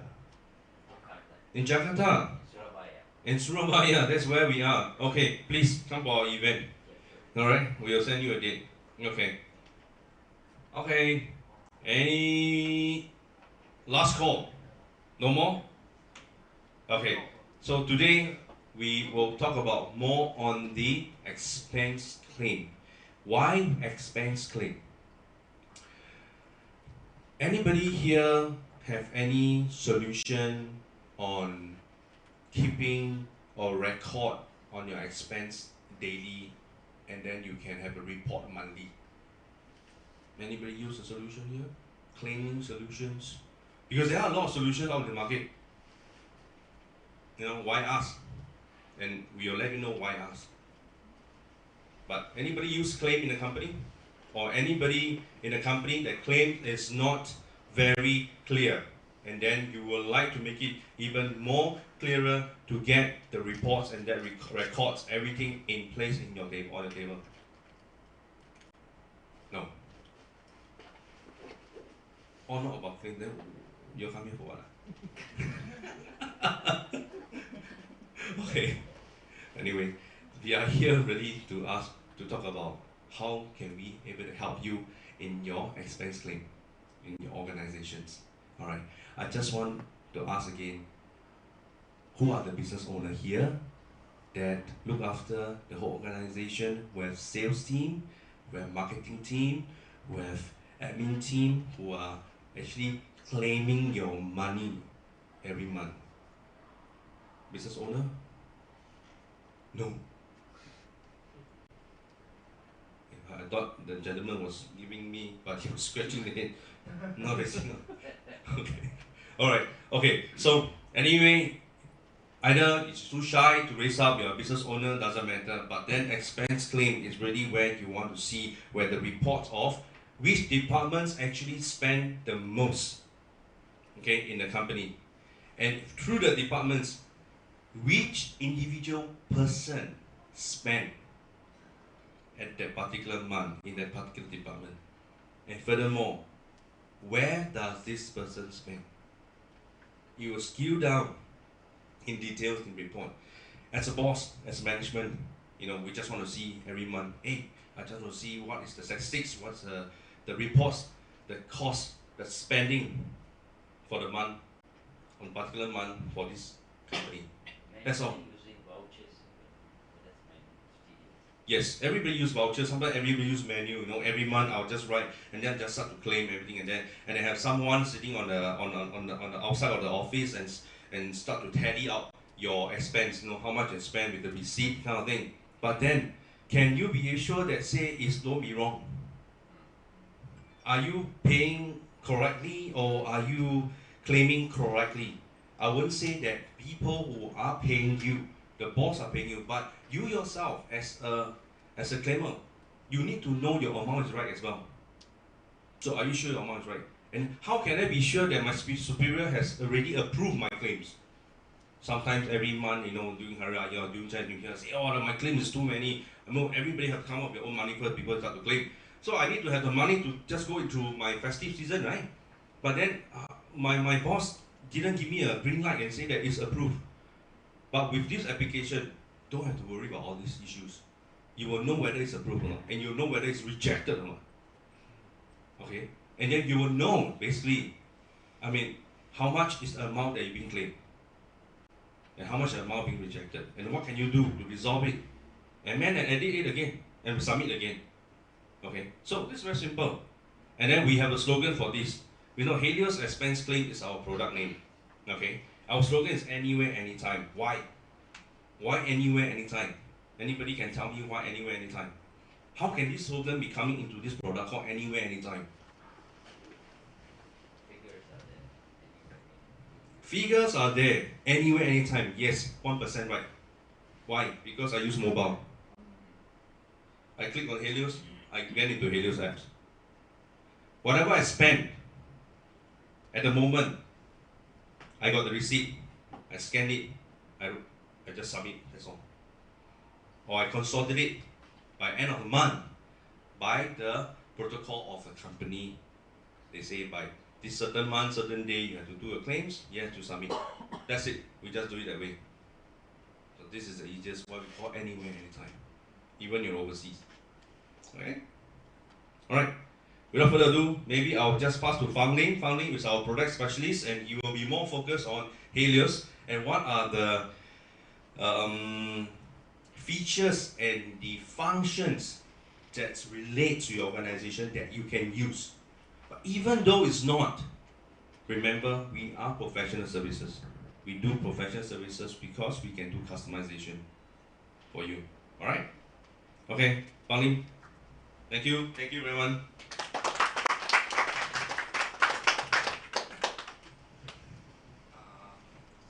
Jakarta, in Jakarta, Surabaya. in Surabaya. That's where we are. Okay, please come for our event. Yeah, sure. Alright, we'll send you a date. Okay. Okay. Any last call? No more? Okay. So today we will talk about more on the expense claim. Why expense claim? Anybody here have any solution on keeping or record on your expense daily and then you can have a report monthly? Anybody use a solution here? Claiming solutions? Because there are a lot of solutions out in the market. You know, why us? And we'll let you know why us. But anybody use claim in the company? Or anybody in a company that claim is not very clear, and then you would like to make it even more clearer to get the reports and that records everything in place in your table, on your table? No. Or not about claim, then you'll come here for what? Okay. Anyway, we are here really to talk about how can we able to help you in your expense claim in your organizations. Alright. I just want to ask again, who are the business owner here that look after the whole organization? We have sales team, we have marketing team, we have admin team who are actually claiming your money every month. Business owner? No. I thought the gentleman was giving me, but he was scratching the head. Not raising up. Okay. Alright. Okay. So anyway, either it's too shy to raise up, you're a business owner, doesn't matter. But then expense claim is really where you want to see where the reports of which departments actually spend the most, okay, in the company. And through the departments, which individual person spent at that particular month in that particular department. And furthermore, where does this person spend? You will skew down in details in report. As a boss, as management, you know, we just want to see every month, hey, I just want to see what is the statistics, what's the reports, the cost, the spending for the month, on particular month for this company. That's all. Using vouchers, that's my experience. Yes, everybody use vouchers, sometimes everybody use menu, you know, every month I'll just write and then just start to claim everything and then have someone sitting on the outside of the office and start to tally out your expense, you know, how much you spend with the receipt kind of thing. But then, can you be sure that say don't be wrong? Are you paying correctly or are you claiming correctly? I wouldn't say that people who are paying you, the boss are paying you, but you yourself as a claimer, you need to know your amount is right as well. So are you sure your amount is right? And how can I be sure that my superior has already approved my claims? Sometimes every month, you know, during Hari Raya or during Chinese New Year, I say, oh, my claim is too many. No, everybody have to come up with their own money first before they start to claim. So I need to have the money to just go into my festive season, right? But then my boss didn't give me a green light and say that it's approved. But with this application, don't have to worry about all these issues. You will know whether it's approved or not, and you'll know whether it's rejected or not. Okay? And then you will know, basically, I mean, how much is the amount that you're being claimed, and how much the amount being rejected, and what can you do to resolve it, and then edit it again, and submit again. Okay? So this is very simple. And then we have a slogan for this. We know Helios Expense Claim is our product name. Okay? Our slogan is anywhere, anytime. Why? Why anywhere, anytime? Anybody can tell me why anywhere, anytime? How can this slogan be coming into this product called anywhere, anytime? Figures are there Figures are there, anywhere, anywhere. anytime. Yes, 1% right. Why? Because I use mobile. I click on Helios, I get into Helios apps. Whatever I spend at the moment, I got the receipt, I scan it, I just submit, that's all. Or I consolidate by end of the month by the protocol of the company. They say by this certain month, certain day, you have to do your claims, you have to submit. That's it. We just do it that way. So this is the easiest, what we call anywhere, anytime. Even you're overseas. Okay? Alright. Without further ado, maybe I'll just pass to Fang Ling. Fang Ling is our product specialist, and he will be more focused on Helios and what are the features and the functions that relate to your organization that you can use. But even though it's not, remember, we are professional services. We do professional services because we can do customization for you. Alright? Okay, Fang Ling. Thank you. Thank you, everyone.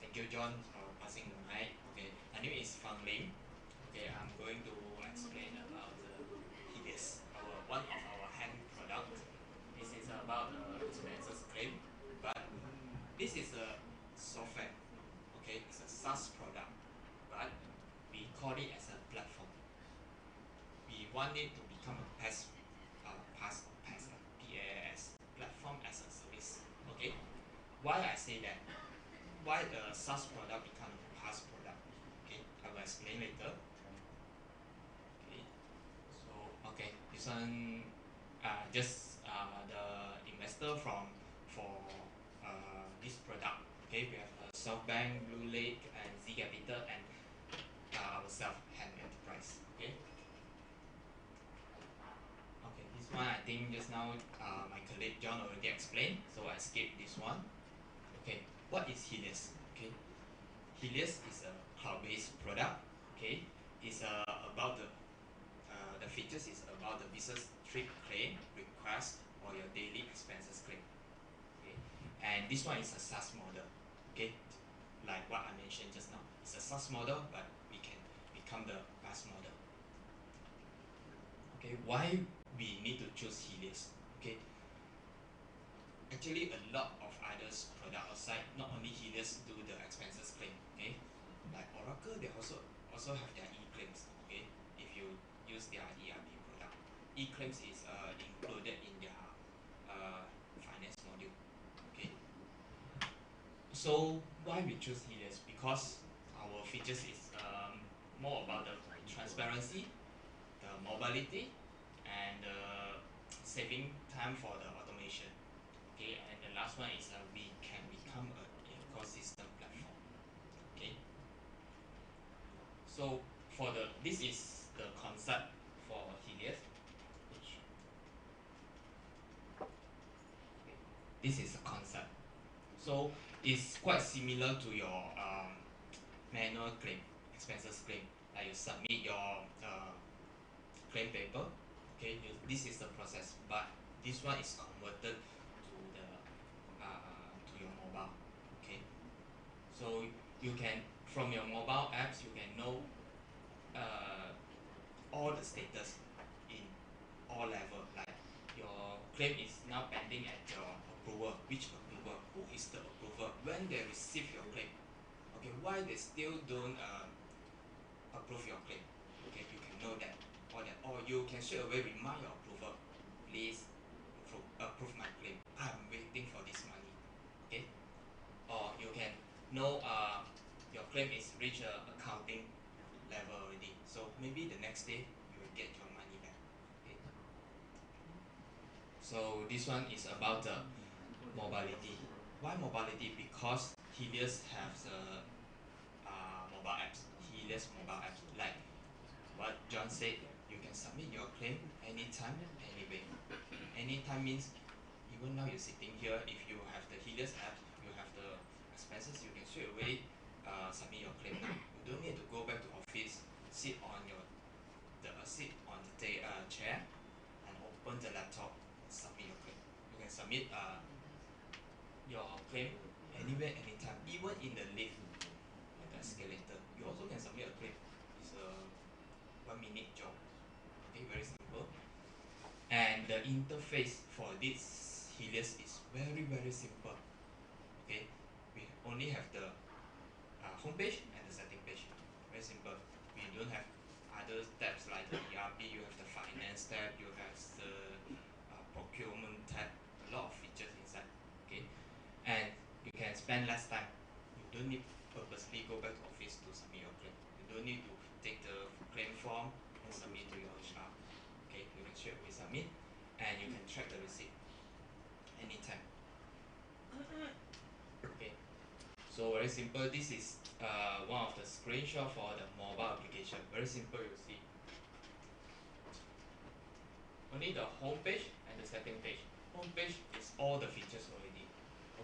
Thank you, John, for passing the mic. Okay, my name is Fang Ling. Okay, I'm going to explain about Helios, one of our hand product. This is about expenses claim, but this is a software. Okay, it's a SaaS product, but we call it as a platform. We want it to become a PaaS, PaaS, platform as a service. Okay, why I say that? Why a SaaS product become a PaaS product? Okay, I will explain later. Okay, so this one just the investor for this product. Okay, we have SoftBank, Blue Lake, and Z Capital, and ourselves, Hand Enterprise. Okay. Okay, this one I think just now my colleague John already explained, so I skip this one. Okay, what is Helios? Okay, Helios is a cloud-based product. Okay, it's about the features is about the business trip claim, request, or your daily expenses claim. Okay, and this one is a SaaS model. Okay, like what I mentioned just now, it's a SaaS model, but we can become the PaaS model. Okay, why we need to choose Helios? Okay, actually a lot of others product outside, not only Helios do the expenses claim. Okay, like Oracle, they also have their e-claims. Okay, if you use their ERP product, e-claims is included in their finance module. Okay, so why we choose Helios? Because our features is more about the transparency, the mobility, and saving time for the automation. Okay, and the last one is we can become an ecosystem platform. Okay, so this is the concept for Helios. This is the concept. So it's quite similar to your manual claim, expenses claim. Like you submit your claim paper. Okay, this is the process, but this one is converted to the to your mobile. Okay, so you can from your mobile apps you can know all the status in all level. Like your claim is now pending at your approval. Which approval? Who is the approver? When they receive your claim? Okay, why they still don't approve your claim? Okay, you can know that. all that. Or you can straight away remind your approver, please approve my claim. I'm waiting for this money. Okay? Or you can know your claim is reached accounting level already. So maybe the next day you will get your money back. Okay? So this one is about the mobility. Why mobility? Because Helios has mobile apps. Helios mobile apps. Like what John said, you can submit your claim anytime, anywhere. Anytime means even now you're sitting here, if you have the Helios app, you have the expenses, you can straight away submit your claim now. You don't need to go back to office, sit on the chair and open the laptop and submit your claim. You can submit your claim anywhere, anytime, even in the lift, like the escalator. You also can submit a claim. It's a 1 minute job. Okay, very simple. And the interface for this Helios is very very simple. Okay, we only have the home page and the setting page. Very simple. We don't have other tabs like the ERP. You have the finance tab. You have the procurement tab. A lot of features inside. Okay, and you can spend less time. You don't need purposely go back to office to submit your claim. You don't need to take the claim form and submit to your HR. Okay, you can straight away submit, and you can track the receipt anytime. Okay, so very simple. This is one of the screenshot for the mobile application. Very simple, you see. Only the home page and the setting page. Home page is all the features already.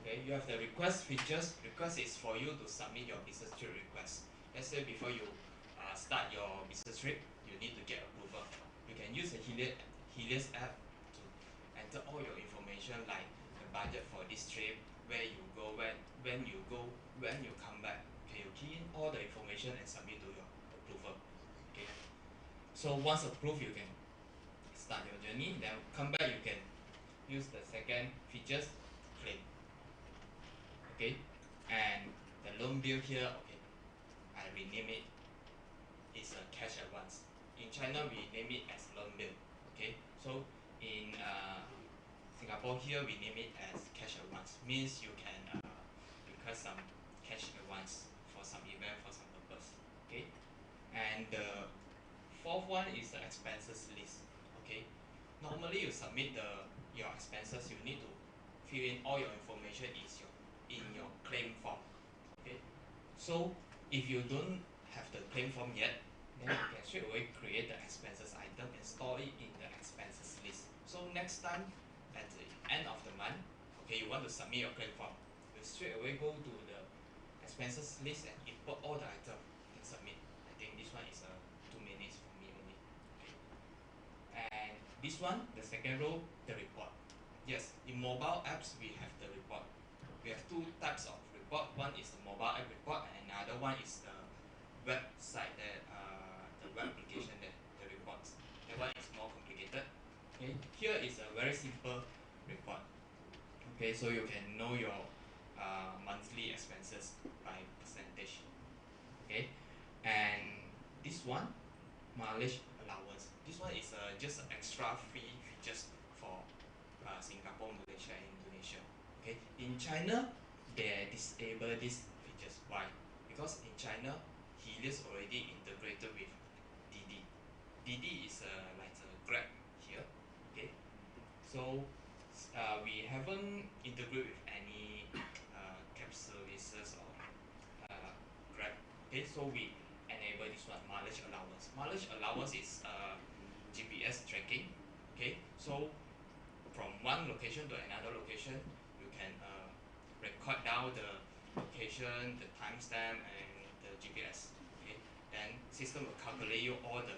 Okay, you have the request features. Request is for you to submit your business trip request. Let's say before you start your business trip, you need to get approval. You can use the Helios app to enter all your information like the budget for this trip, where you go, when you go, when you come back. Okay, you key in all the information and submit to your approval. Okay, so once approved, you can start your journey. Then come back, you can use the second features, claim. Okay, and the loan bill here, okay, I rename it. It's a cash advance. In China, we name it as loan bill. Okay, so in Singapore here, we name it as cash advance. Means you can request some cash advance for some event, for some purpose. Okay, and the fourth one is the expenses list. Okay, normally you submit your expenses, you need to fill in all your information in your claim form. Okay, so if you don't have the claim form yet, then you can straight away create the expenses item and store it in the expenses list. So next time at the end of the month, okay, you want to submit your claim form, you straight away go to the expenses list and import all the item and submit. I think this one is 2 minutes for me only. Okay. And this one, the second row, the report. Yes, in mobile apps we have the report. We have two types of report. One is the mobile app report, and another one is the website the web application that the reports. That one is more complicated. Okay, here is a very simple report. Okay, so you can know your monthly expenses by percentage. Okay, and this one, mileage allowance. This one is just an extra free features for Singapore, Malaysia, and Indonesia. Okay, in China, they disable these features. Why? Because in China, Helios already integrated with Didi. Didi is like a Grab here. Okay, so we haven't integrated with any cab services or Grab. Okay, so we enable this one, mileage allowance. Mileage allowance is GPS tracking. Okay, so from one location to another location, you can record down the location, the timestamp, and the GPS. Okay, then system will calculate you all the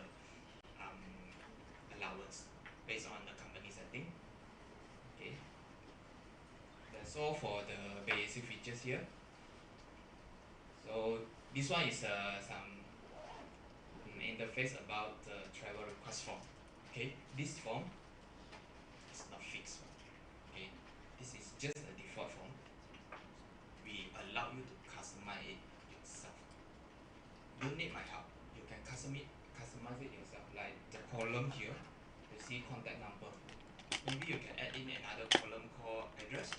allowance based on the company setting. Okay, that's all for the basic features here. So this one is some interface about the travel request form. Okay, this form is not fixed one. Okay, this is just a default form. We allow you to customize it yourself. Don't need my help. You can customize it yourself. Like the column here, you see contact number. Maybe you can add in another column called address,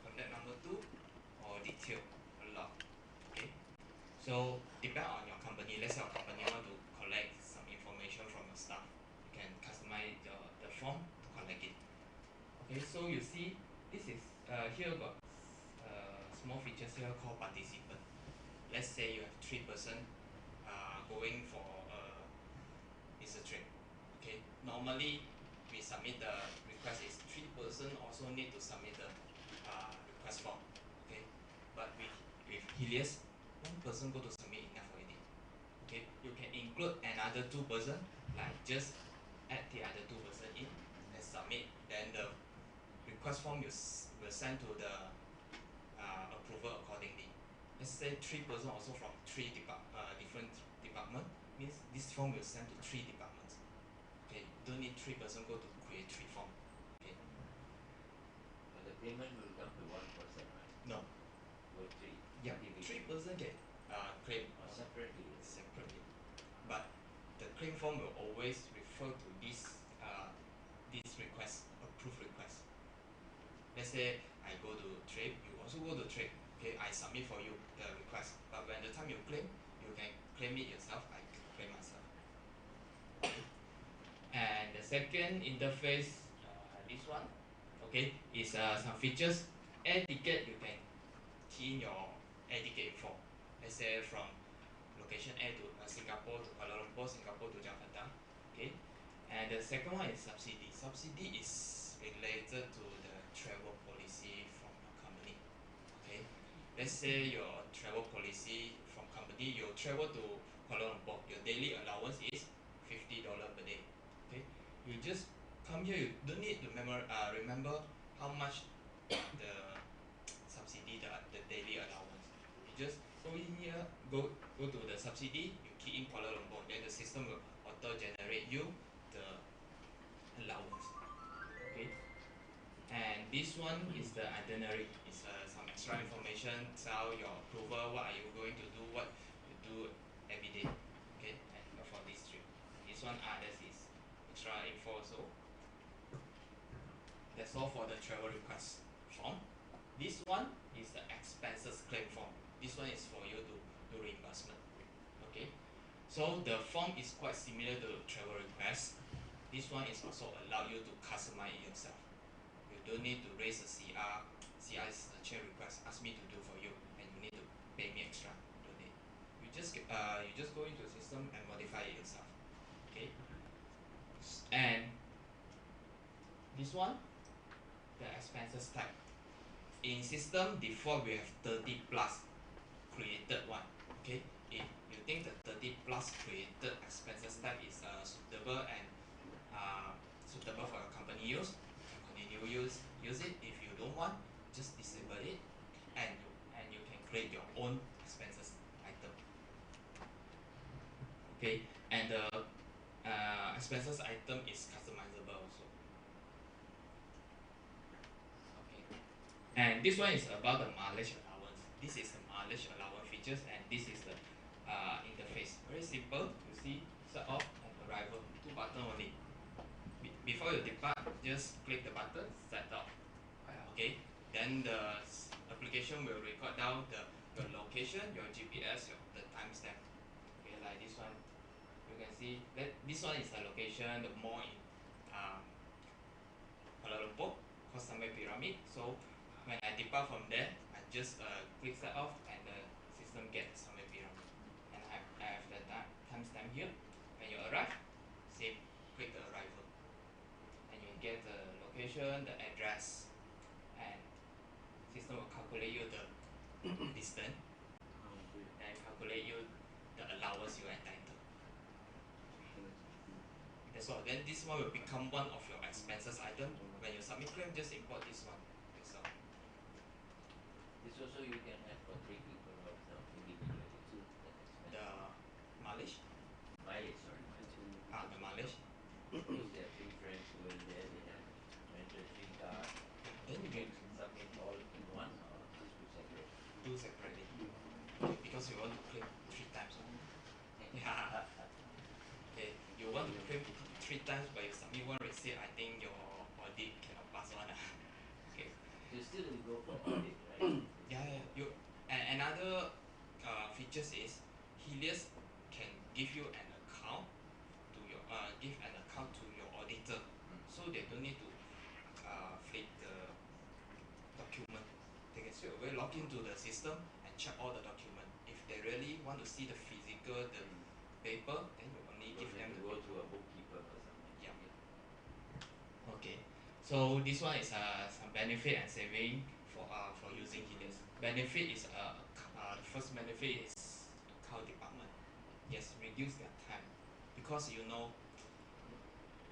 contact number 2, or detail, a lot. Okay. So depend on your company. Let's say your company want to collect some information from your staff. You can customize the form to collect it. Okay, so you see this is here got small features here called participant. Let's say you have 3 person going for business trip. Okay, normally we submit the request is 3 person also need to submit the request form. Okay, but with Helios, 1 person go to submit enough already. Okay, you can include another 2 person, like just add the other 2 person in and submit. Then the request form will send to the approval accordingly. Let's say 3 person also from different department, means this form will send to 3 departments. Okay, don't need 3 person go to create 3 form. Okay. But the payment will come to 1 person, right? No. Go three. Yeah, individually. 3 person can claim Or separately. separately, but the claim form will always refer to this request, approved request. Let's say I go to trade, you also go to trade. Okay, I submit for you the request, but when the time you claim, you can claim it yourself. I claim myself. And the second interface, this one, okay, is some features. Air ticket, you can key in your air ticket info. Let's say from location A to Singapore to Kuala Lumpur, Singapore to Jakarta. Okay, and the second one is subsidy. Subsidy is related to the travel policy from your company. Okay, let's say your travel policy from company, you travel to Kuala Lumpur, your daily allowance is $50 per day. Okay, you just come here, you don't need to remember how much the subsidy, the daily allowance. You just go in here, go to the subsidy, you key in Kuala Lumpur, then the system will auto generate you the allowance. Okay, and this one is the itinerary. It's some extra information, tell your approval, what are you going to do, what you do every day. Okay, and for this trip. This one others is extra info also. That's all for the travel request form. This one is the expenses claim form. This one is for you to do reimbursement. Okay, so the form is quite similar to travel request. This one is also allow you to customize it yourself. You don't need to raise a CR is a change request, ask me to do for you, and you need to pay me extra. Don't need. You just go into the system and modify it yourself. Okay, and this one, the expenses type. In system default we have 30 plus created one. Okay, if you think the 30 plus created expenses type is suitable and suitable for your company use, you can continue use it. If you don't want, just disable it, and you can create your own expenses item. Okay, and the expenses item is customizable also. Okay, and this one is about the mileage allowance. This is the mileage allowance features, and this is the interface. Very simple. You see, start off and arrival. 2 button only. Before you depart, just click the button, set off. Okay. Then the application will record down your location, your GPS, the timestamp. Okay, like this one. You can see that this one is the location, the mall in Kuala Lumpur, called Sampai Pyramid. So when I depart from there, I just click set off and the system gets Sampai Pyramid. And I have the timestamp here. When you arrive, same, click the arrival. And you get the location, the address, and system will calculate you the distance and calculate you the allowance you are entitled. That's all. Then this one will become one of your expenses item. When you submit claim, just import this one. That's all. This also you can have for 3 people, right? No, individually. That expense. The mileage, Mileage, sorry, mileage. the mileage. Suppose they have 3 friends going there, they have rented 3 cars. Then you Can can submit all in one or just do separate? do separately. Okay, because you want to claim 3 times. Yeah. Okay, you want to claim 3 times but you submit 1 receipt, I think your audit cannot pass one. Okay. You still will go for audit, right? Yeah, yeah. You and another features is Helios can give you an account to your give an account to your auditor, so they don't need to flip the document. They can straight away log into the system and check all the document. If they really want to see the physical, the paper, then you only Don't give have them to the go paper. to a bookkeeper or something. Yeah. Okay, so this one is some benefit and saving for using Helios. Benefit is the first benefit is account department. Yes, reduce their time because you know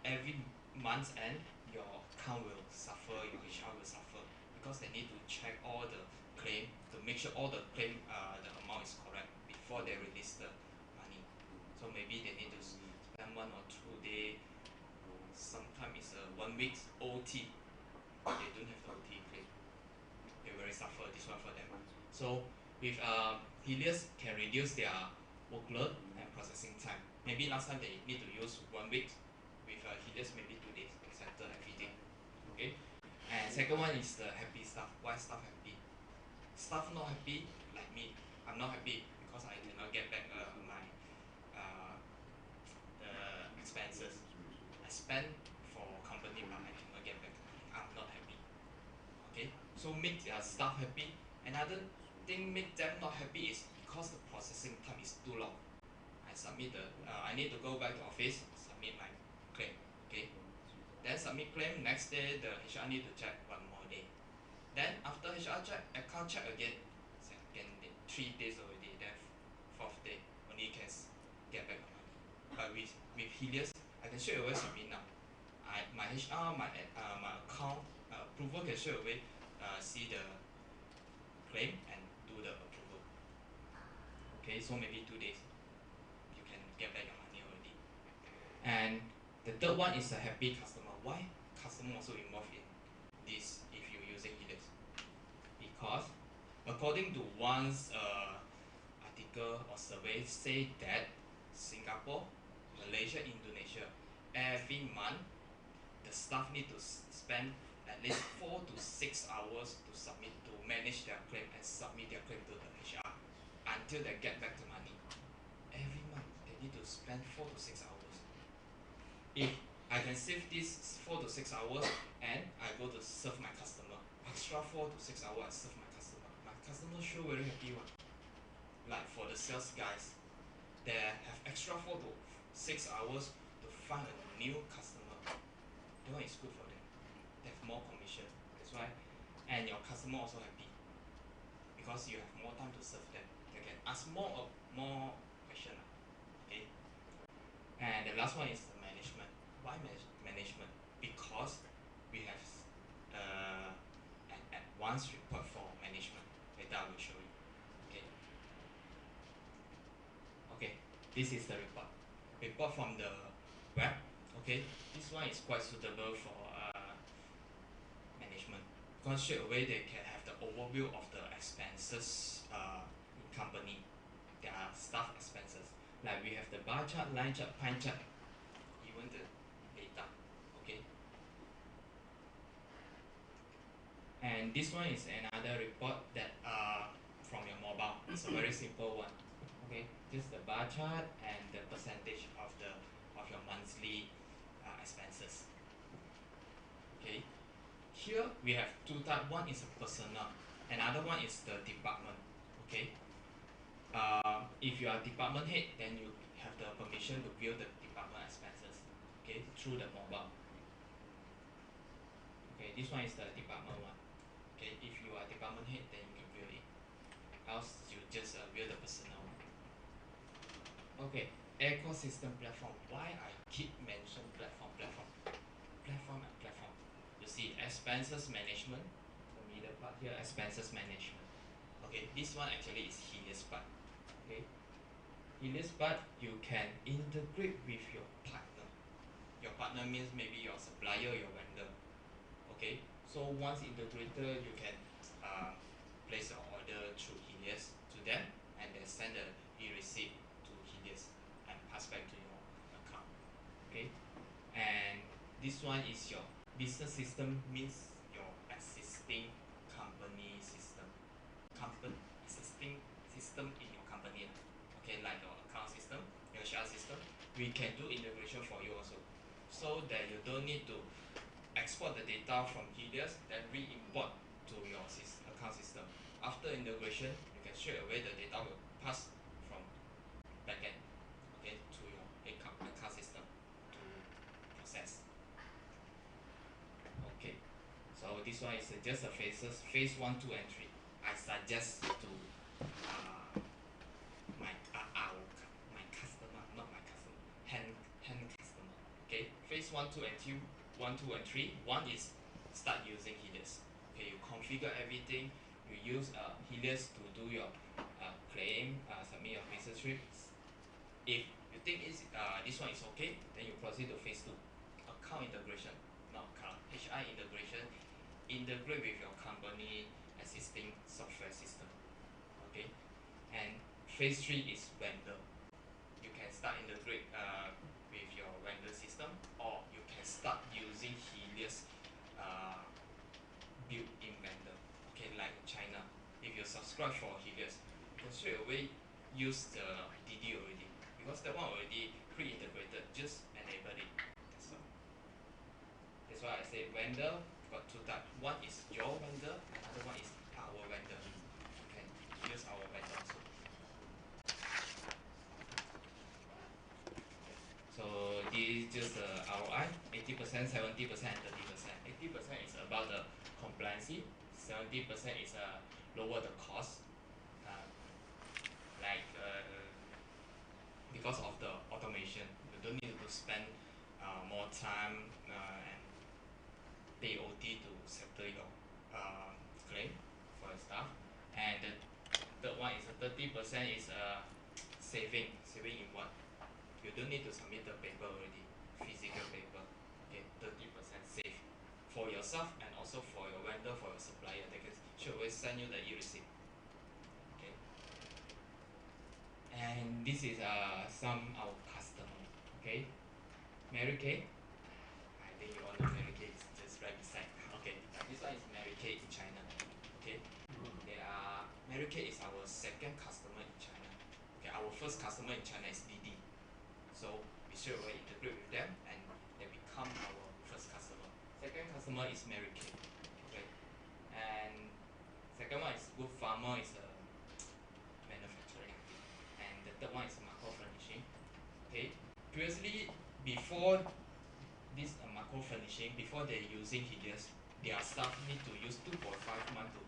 every month's end your account will suffer, your HR will suffer because they need to check all the claim to make sure all the claim the amount is correct before they release the money. So maybe they need to spend 1 or 2 day. Sometimes it's 1 week's OT. They don't have the OT claim. They very suffer this one for them. So with Helios can reduce their workload and processing time. Maybe last time they need to use 1 week. With Helios maybe 2 days settle everything. Okay. And second one is the happy staff. Why staff happy? Staff not happy like me. I'm not happy because I cannot get back my the expenses. I spend for company but I cannot get back the money. I'm not happy. Okay, so make their staff happy. Another thing make them not happy is because the processing time is too long. I submit the I need to go back to office, submit my claim. Okay, then submit claim, next day the HR need to check 1 more day. Then after HR check, account check again, second day, 3 days already, then 4th day only can get back the money. But with Helios I can straight away submit now. My HR my account approval can straight away see the claim and do the approval. Okay, so maybe 2 days you can get back your money already. And the third one is a happy customer. Why customer also involved in this if you using Helios? Because according to one's article or survey say that Singapore, Malaysia, Indonesia every month the staff need to spend at least 4 to 6 hours to submit to manage their claim and submit their claim to the HR until they get back the money. Every month they need to spend 4 to 6 hours. If I can save this 4 to 6 hours and I go to serve my customer, extra 4 to 6 hours I serve my customer sure very happy one. Like for the sales guys, they have extra 4 to 6 hours to find a new customer. That one is good for them. They have more commission. That's why, and your customer also happy because you have more time to serve them. They can ask more question. Okay. And the last one is the management. Why management? Because we have an advanced report for management. Later I will show you. Okay. Okay. This is the report. Report from the web. Okay. This one is quite suitable for management because straight away they can have the overview of the expenses in company, their staff expenses. Like we have the bar chart, line chart, pie chart, even the data. Okay. And this one is another report that from your mobile. It's a very simple one. Okay, just the bar chart and the percentage of your monthly expenses. Okay, here we have two type. One is a personal, another one is the department. Okay, if you are department head, then you have the permission to view the department expenses. Okay, through the mobile. Okay, this one is the department one. Okay, if you are department head, then you can view it. Else you just view the personal one. Okay, ecosystem platform. Why I keep mention platform? You see expenses management, the middle part here, expenses management. Okay, this one actually is Helios part. Okay, Helios part you can integrate with your partner. Your partner means maybe your supplier, your vendor. Okay, so once integrated you can place your order through Helios to them and then send the e-receipt to Helios and pass back to your account. Okay, this one is your business system, means your existing company system. Existing system in your company. Okay, like your account system, your HR system. We can do integration for you also. So that you don't need to export the data from Helios, then re-import to your account system. After integration, you can straight away the data will pass from backend, okay, to your account system to process. Okay, so this one is just a phases, phase 1, 2, and 3. I suggest to my customer, not my customer, hand customer. Okay, phase 1, 2, and 2, 1, 2, and 3. One is start using Helios. Okay, you configure everything. You use Helios to do your claim, submit your business trips. If you think this one is okay, then you proceed to phase 2, account integration, not account, HI integration, integrate with your company existing software system. Okay, and phase 3 is vendor. You can start integrate with your vendor system, or you can start using Helios built-in vendor. Okay, like in China, if you subscribe for Helios, you can straight away use the DD already, because that one already pre-integrated, just enable it. That's all. That's why I say vendor got two types. One is your vendor, another one is our vendor. You can use our vendor also. So this is just the ROI, 80%, 70%, and 30%. 80% is about the compliancy, 70% is lower the cost. Like because of the automation, you don't need to spend more time and pay OT to settle your claim for your staff. And the third one is 30% is saving in what? You don't need to submit the paper already, physical paper. Okay, 30% save for yourself and also for your vendor, for your supplier. They can should always send you the e-receipt. Okay, and this is some our customer. Okay, Mary Kay. I think you all know Mary Kay is just right beside. Okay, this one is Mary Kay in China. Okay, Mary Kay is our second customer in China. Okay, our first customer in China is DD. So we straight away integrate with them, and they become our first customer. Second customer is Mary Kay. Okay, and second one is Good Farmer, is a manufacturing, and the third one is Macro Furnishing. Okay, previously before this Macro Furnishing, before they using Helios, their staff need to use 2.5 months to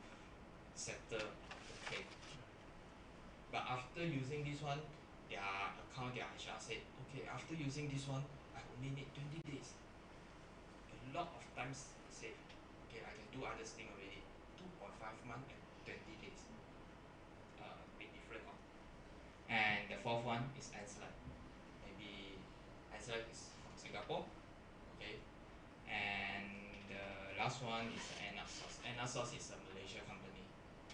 settle the claim. But after using this one, their account, their HR said, okay, after using this one, I only need 20 days. A lot of times save. Okay, I can do other thing already. 2.5 months and 20 days. Big different. And the fourth one is Anslet. Maybe Anslet is from Singapore. Okay. And the last one is Anasos. Anasos is a Malaysia company.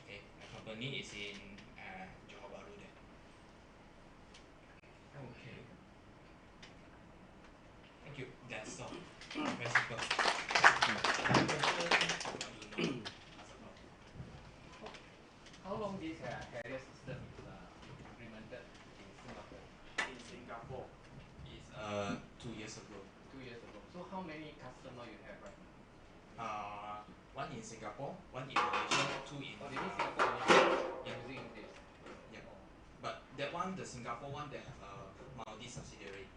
Okay, the company is in Johor Bahru there. Okay. Thank you. That's all. Very simple. Any question you want to know? Ask about. How long this carrier system is implemented in Singapore? In Singapore, It's 2 years ago. 2 years ago. So how many customer you have right now? One in Singapore, one in Malaysia, two in. Oh, they mean Singapore only Yeah. using this. Yeah. Oh. But that one, the Singapore one, they have a multi subsidiary,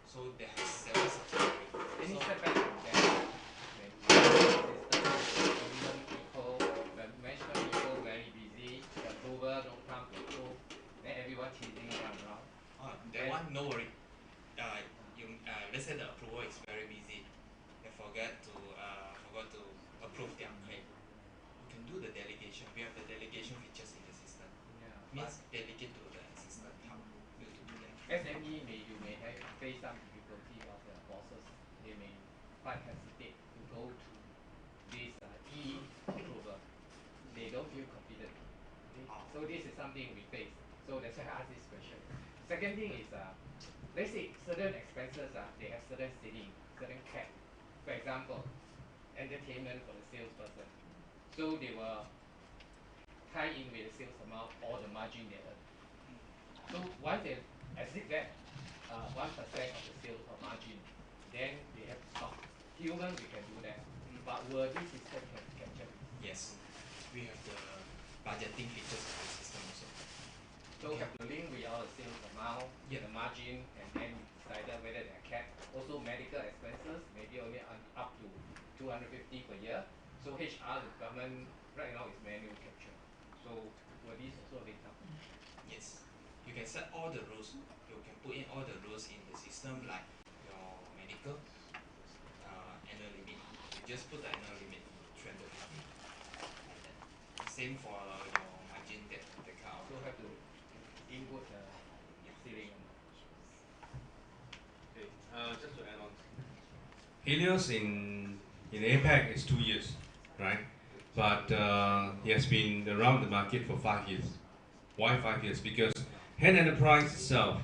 so they have 7 subsidiary. Any So setback from them when system management people, when management people very busy, the approval no time to approve, then everyone chasing them around. that one no worry. Let's say the approval is very busy, they forgot to approve their claim. You can do the delegation. We have the delegation features in the system. Yeah. Means delegate to the assistant help you to do that. SME you may have face some difficulty of the bosses. They may quite hesitate to go to this e-approval. They don't feel confident. Okay? So this is something we face. So that's why I ask this question. Second thing is, let's say certain expenses, they have certain ceiling, certain cap. For example, entertainment for the salesperson. So they will tie in with the sales amount or the margin they earn. So once they exceed that 1% of the sales or margin, then they have to stop. Human, we can do that, but will this system can capture it? Yes, we have the budgeting features of the system also. So have to link with all the sales amount, Yeah. the margin, and then decided whether they're capped. Also medical expenses, maybe only up to 250 per year. So HR department right now is manual capture. So will this also link up? Yes, you can set all the rules. You can put in all the rules in the system, like your medical annual limit. You just put the annual limit 350 like that. Same for your margin, that kind of. So have to input the ceiling amount. Okay, just to add on. Helios in APAC is 2 years, right? But he has been around the market for 5 years. Why 5 years? Because Hand Enterprise itself,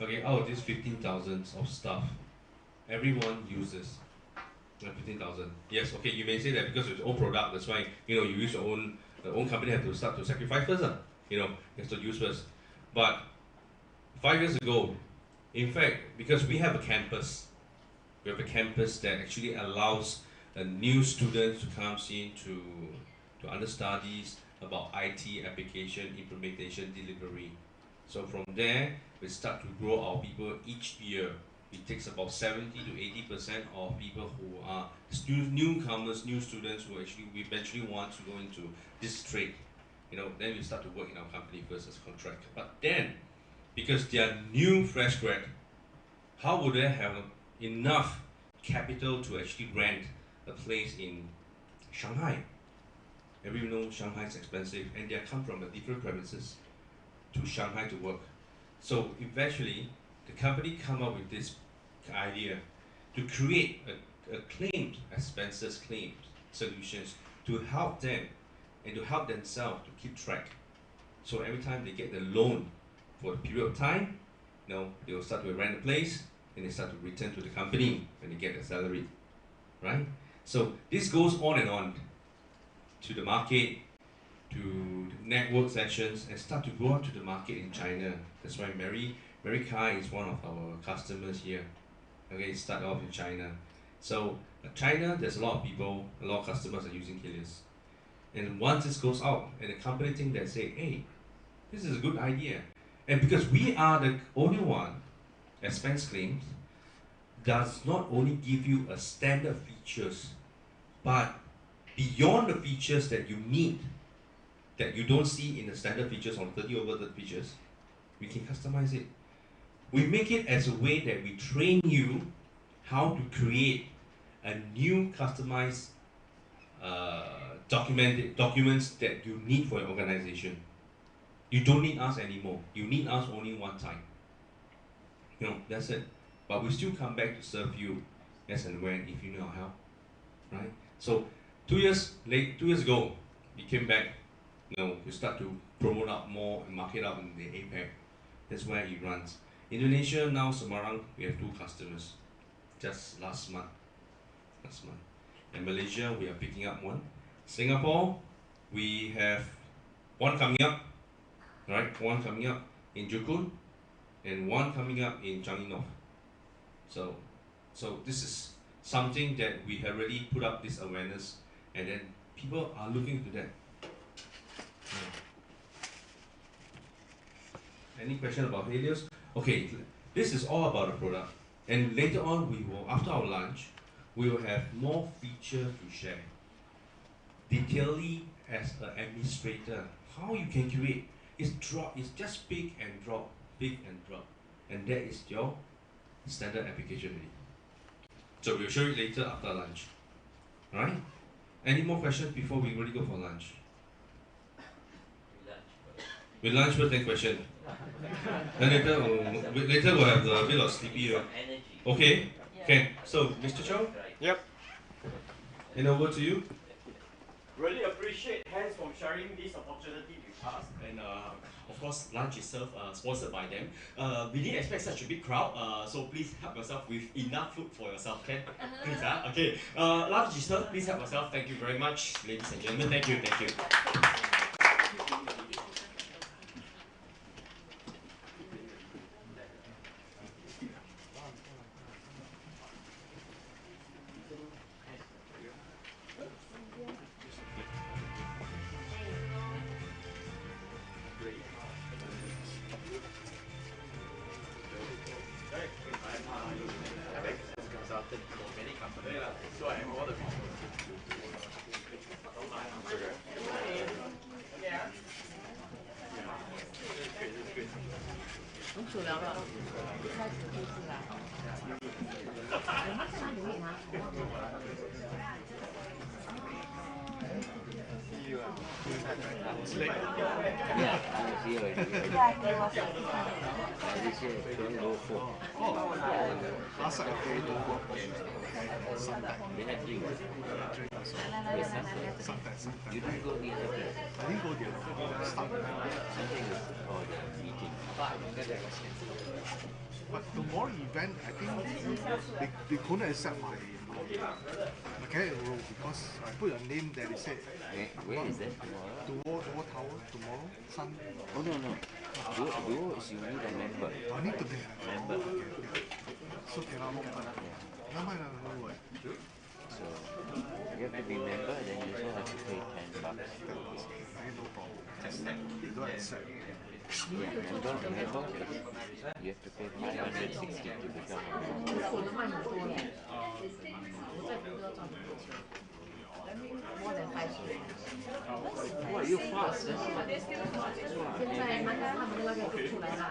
okay, out of these 15,000 of stuff, everyone uses 15,000. Yes, okay, you may say that because it's your own product, that's why you use your own company have to start to sacrifice first, you have to use first. But 5 years ago, in fact, because we have a campus that actually allows new students to come in to understudies about IT application implementation delivery. So from there, we start to grow our people each year. It takes about 70 to 80% of people who are newcomers, new students who actually we eventually want to go into this trade. Then we start to work in our company first as contract. But then, because they are new fresh grad, how would they have enough capital to actually rent a place in Shanghai? Everyone knows Shanghai is expensive, and they come from a different premises to Shanghai to work. So eventually, the company come up with this idea to create a claims expenses claims solutions to help them and to help themselves to keep track. So every time they get the loan for a period of time, they will start to rent a place and they start to return to the company when they get their salary, right? So this goes on and on to the market, to network sessions, and start to go out to the market in China. That's why Mary Kai is one of our customers here. Okay, start off in China. So China, there's a lot of people, a lot of customers are using Helios. And once this goes out, and the company think that say, hey, this is a good idea. And because we are the only one, expense claims, does not only give you a standard features, but beyond the features that you need, that you don't see in the standard features on 30 over 30 features, we can customize it. We make it as a way that we train you how to create a new customized documents that you need for your organization. You don't need us anymore. You need us only one time. That's it. But we still come back to serve you as and when if you need our help, right? So 2 years ago, we came back. We start to promote out more and market out in the APAC. That's where it runs. Indonesia now, Semarang, we have 2 customers. Just last month. And Malaysia, we are picking up 1. Singapore, we have 1 coming up, right? 1 coming up in Jukun, and 1 coming up in Changi North. So this is something that we have really put up this awareness, and then people are looking to that. Any question about Helios? Okay, this is all about the product. And later on, after our lunch, we will have more features to share. Detailedly as an administrator, how you can create. It's just pick and drop, and that is your standard application already. So we'll show you later after lunch. Alright? Any more questions before we really go for lunch? We lunch first, then question. Then later we'll have a bit of sleepy. Okay? Okay. So, Mr. Chow? Yep. And over to you. Really appreciate Hans for sharing this opportunity with us, and of course lunch is served sponsored by them. We didn't expect such a big crowd, so please help yourself with enough food for yourself, can? Please, okay. Lunch is served. Please help yourself. Thank you very much, ladies and gentlemen. Thank you, thank you. Consultant for many companies, so I have all the yeah. 很久了吧？一开始就是啦。我们在哪里啊？Yeah, he was this year couldn't go for. Last night I don't work They had drinks. You didn't go the other place. I didn't go the other place. Something is for the meeting. But tomorrow event, I think they couldn't accept my candidate role because I put a name that they said. Where is that tomorrow? Duo Tower tomorrow. Sun. Oh no. Duo is you need a member. I need to be a member. So cannot. No mind. So you have to be member, then you also have to pay $10. No problem. They don't accept. Yeah, member, you have to pay 560 to become a member. 我的卖很多嘞，我在福州赚很多钱，more than 5 Wow, you fast. 现在那个他们那个出来啦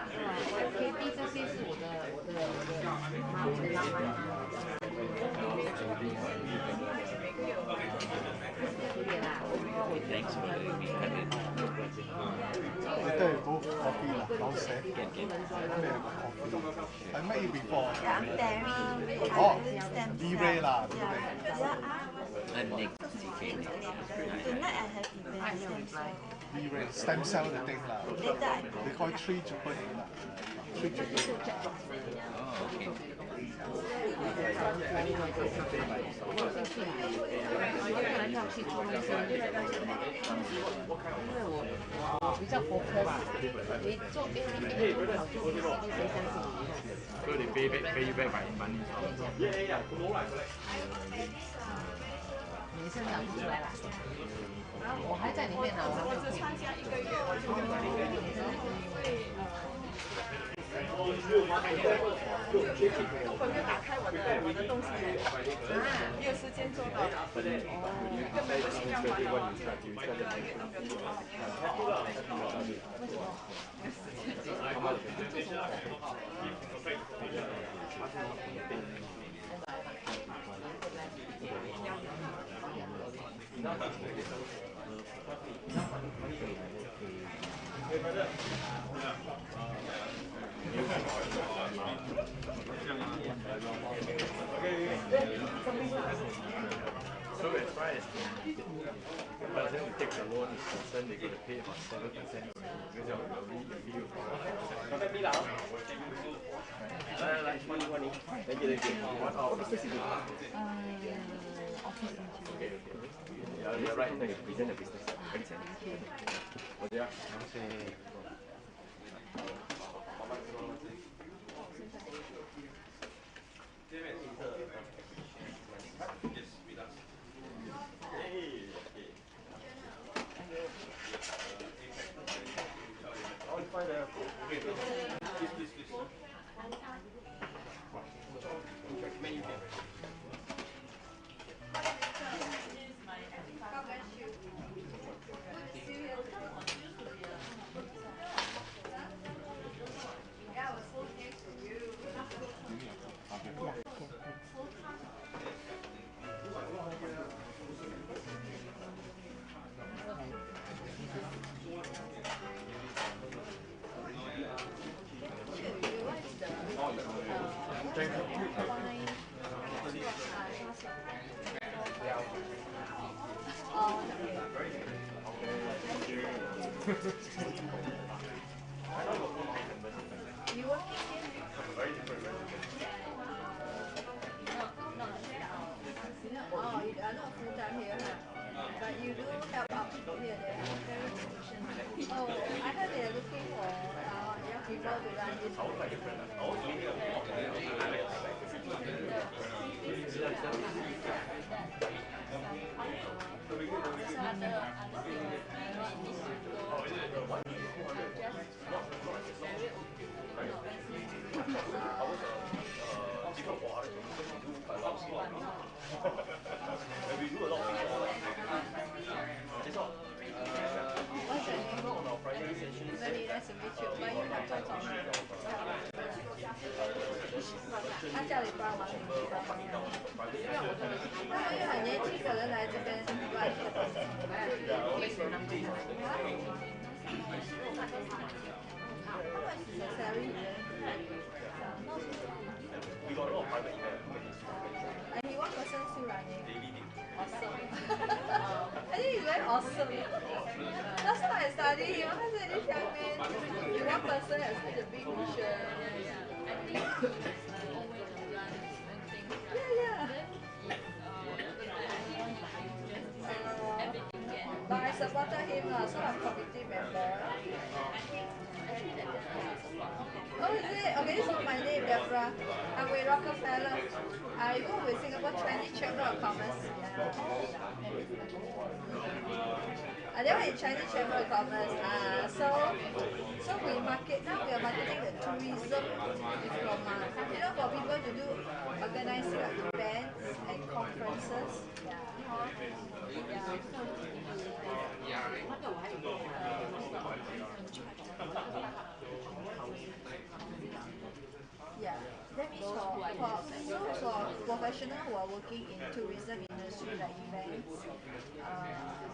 ，KP 这些是我的妈Thanks for letting me cut it. Later you go coffee lah, downstairs. Coffee. I met you before. Yeah, I'm Terry. Oh, D-Ray lah. I'm Nick. Tonight I have event. D-Ray, stem cell the thing lah. Later I They call it 3 triple A lah. 3 triple A. Oh, okay. 来跳去做那些，因为我比较 focus，你做 A 不好做 B 谁相信你？ So they pay you back by money. 你现在不出来啦？我还在里面呢，我只参加1个月，我就根本没有打开我的东西嘞，没有时间做到，根本不需要还我，给他们做好。为什么？做什么？So as far as by the time you take the loan is concerned, they're going to pay about 7% because they'll review. Thank you. What office is it? Office. Okay. You're right. You present the business. Thanks. Oh, yeah. You working here? Very different, very different. Oh, you are not full time here, huh? But you do help out here and there. Oh, I heard they are looking for young people to run this place. And we do a lot of things for it's not What's your name? on our Friday session. Very nice to meet you. But you have 多种。他叫你帮忙，你去帮忙。他们有很年轻的人来这边乱这个东西。How much is the salary here? We got a lot of private events. And he one person still running. Awesome. I think he's very awesome. Last time I studied him, I said this young man, you one person has such a big mission. Yeah. But I supported him, so I'm a committee member. Oh, is it? Okay, so my name is Deborah. I'm with Rockefeller. I work with Singapore Chinese Chamber of Commerce. They were in Chinese Chamber of Commerce. So we market, now we are marketing the tourism diploma. You know, for people to do organizing events and conferences. Yeah, that means for professionals who are working in tourism industry like events,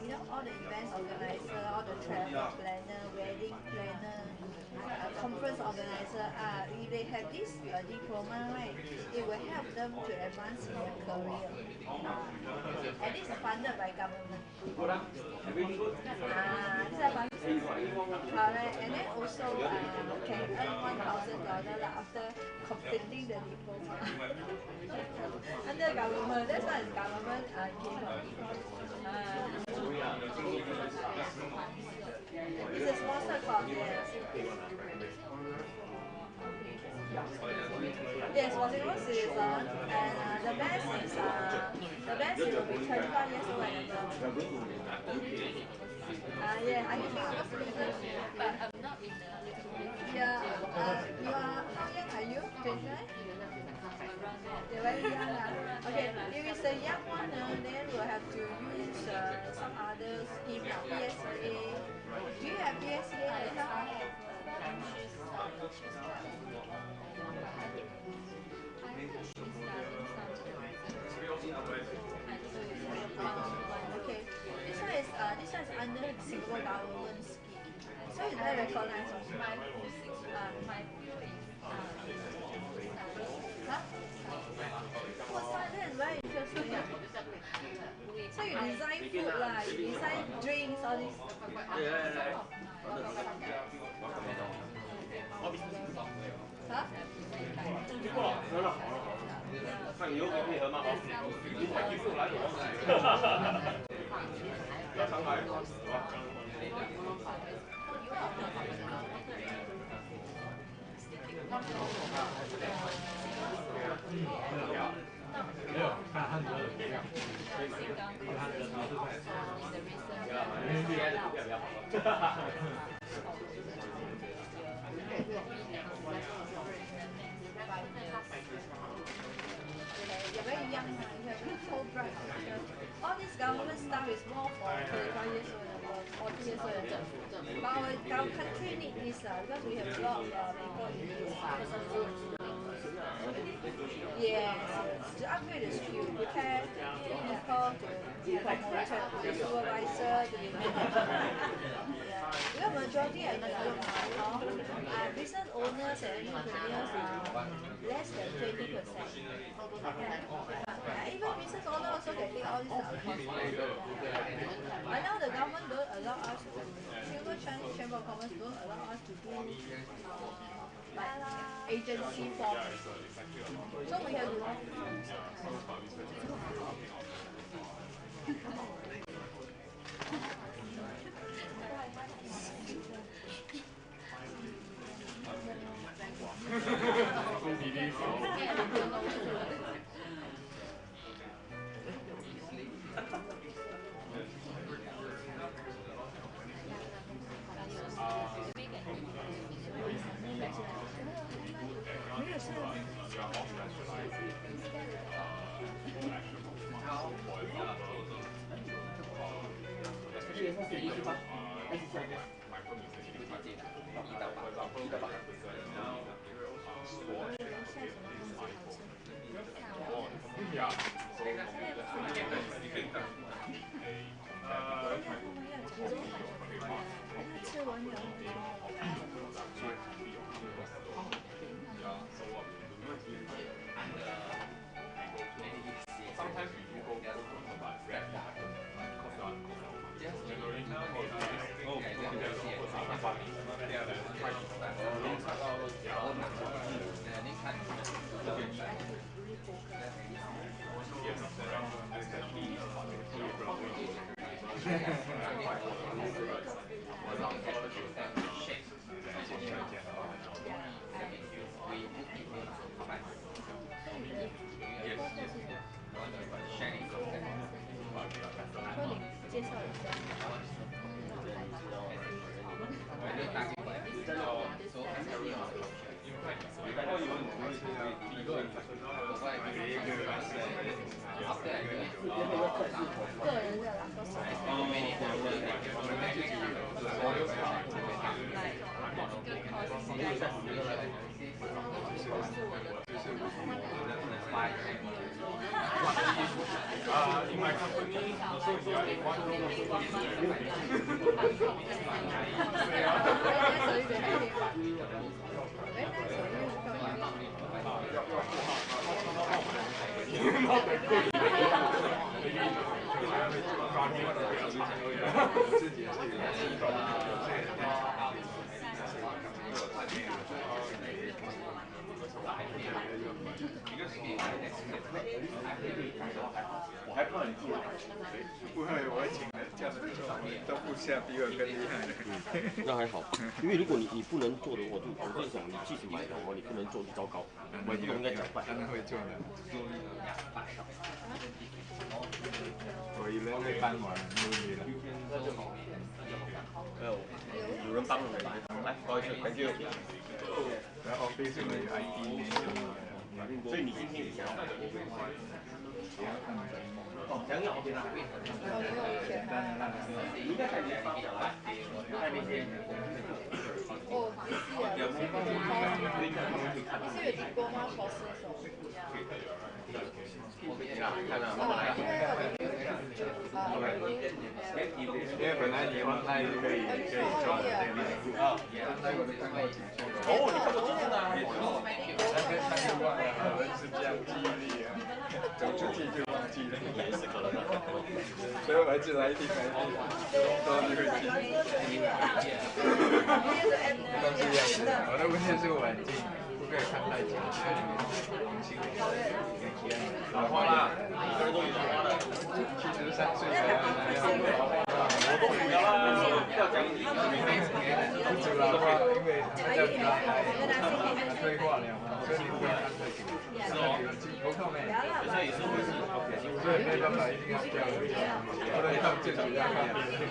you know, all the events organizer, all the travel planner, wedding planner, conference organizer, if they have this diploma, right, it will help them to advance in their career. And this is funded by government. These are funded. Correct. And then also can earn $1,000 after completing the diploma. Under government, that's why it's government it's a sponsored course, yes. Yes, for Singapore citizen, and the best is will be 25 years old and above. Yeah, are you Singapore citizen? But I'm not in the... Yeah, you are, how young are you? 29? You're very young. Okay, if it's a young one, then we'll have to use some other scheme like PSCA. Do you have PSCA? I have. Okay, this one is under Singapore government scheme, so it's very recognized. That is very interesting. So you design food lah, you design drinks, all this. Huh? 看你有没有配合嘛？你买衣服来我要常来，是吧？没有看汉德的股票，就汉德陶是You're very young, you have so bright future. All this government stuff is more for 35 years old and above, 40 years old and above. But our country needs this because we have a lot of people in this. Yes, to upgrade the skill, prepare people to be promoted, to be supervisor, to be manager. Yeah. Because majority at the group business owners and entrepreneurs are less than 20%. Even business owner also can take all these course. But now the government don't allow us to, Singapore Chamber of Commerce don't allow us to do like agency forms. So we have to In my company, so you are the one who not that good.我还怕你做，不会，我会请人这样的都不下比我更厉害的。那还好，因为如果你不能做的，我就想，你即使买的话，你不能做就糟糕。我不应该讲办。当然会做的。我一人会帮忙，没问题的。有人帮我们，来，不好意思 ，thank you。然后 office 有 IT 所以你今天也想要？想要。应该还没发表吧？还没见。Oh, this year. This year you diploma courses or? 看了。因为本来你 online 可以做的对吗？online 我都看过挺多的。哦，你看过真的啊？那个看就忘了，好像是这样记忆力啊，走出去就忘记了。也是可能的。所以我儿子来听，说你会记。都是这样子，我的文件是稳定，不可以看太久，因为你们辛苦。老花啦，一个人都有老花了，73岁了，我都有了，要讲你，不止老花，因为要他退化了嘛，所以你不可以看太久。是哦，头痛没？所以是不是？所以没办法，一定要这样，不能靠自己要看别人。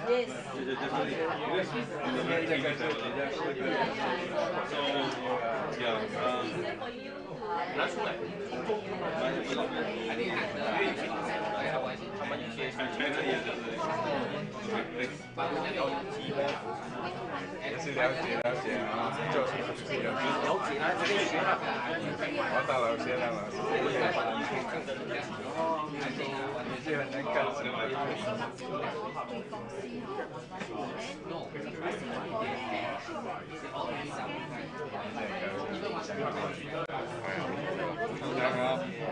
Yes. 今天这个是比较适合拿出来。他们有些也是了解了解啊，做什么就是了解啊，这边学了，我到了学了，你是很能干什么？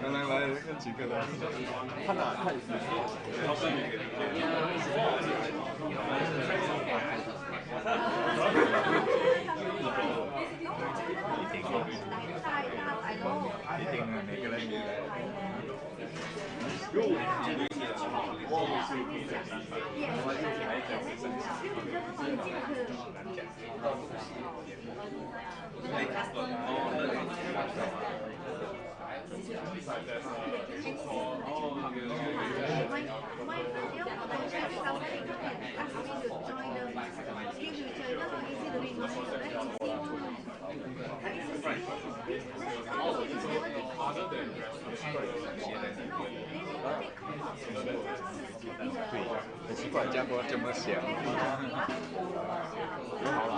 刚刚来看几个人，看哪看？一定啊，每个人也来。对，很奇怪，家伙这么小。好了。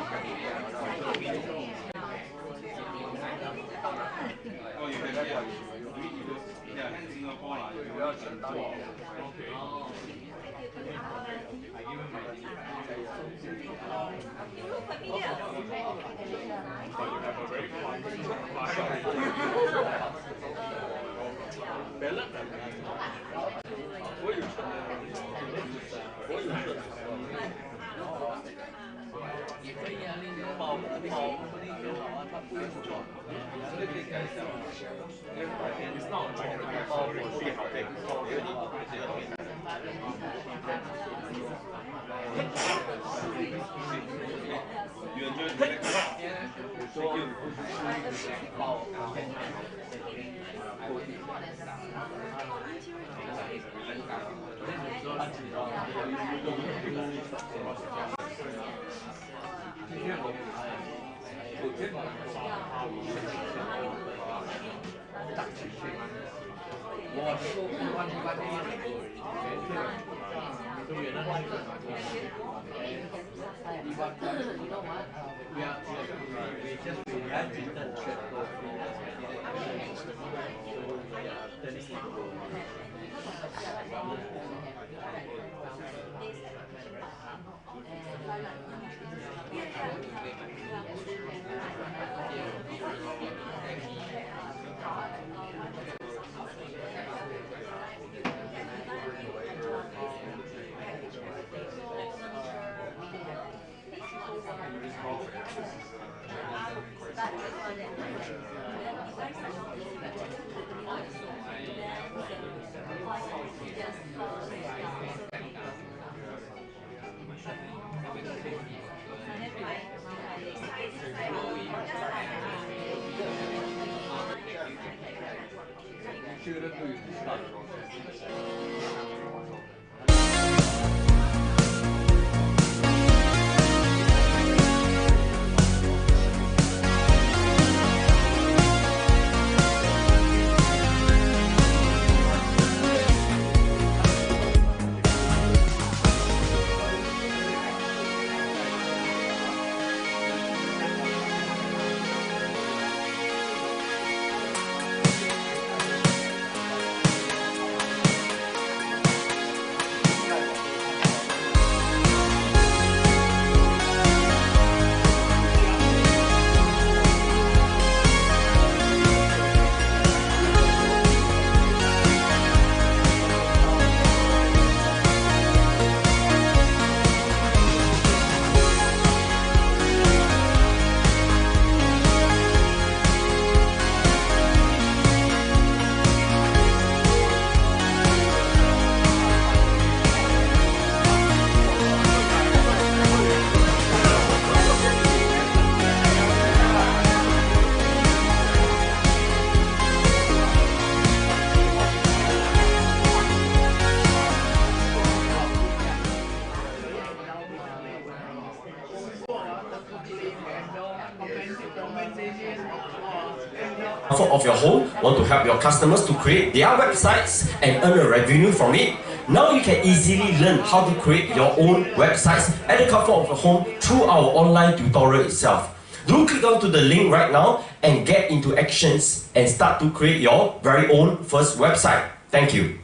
Of your home, want to help your customers to create their websites and earn a revenue from it? Now you can easily learn how to create your own websites at the comfort of your home through our online tutorial itself. Do click onto the link right now and get into actions and start to create your very own first website. Thank you.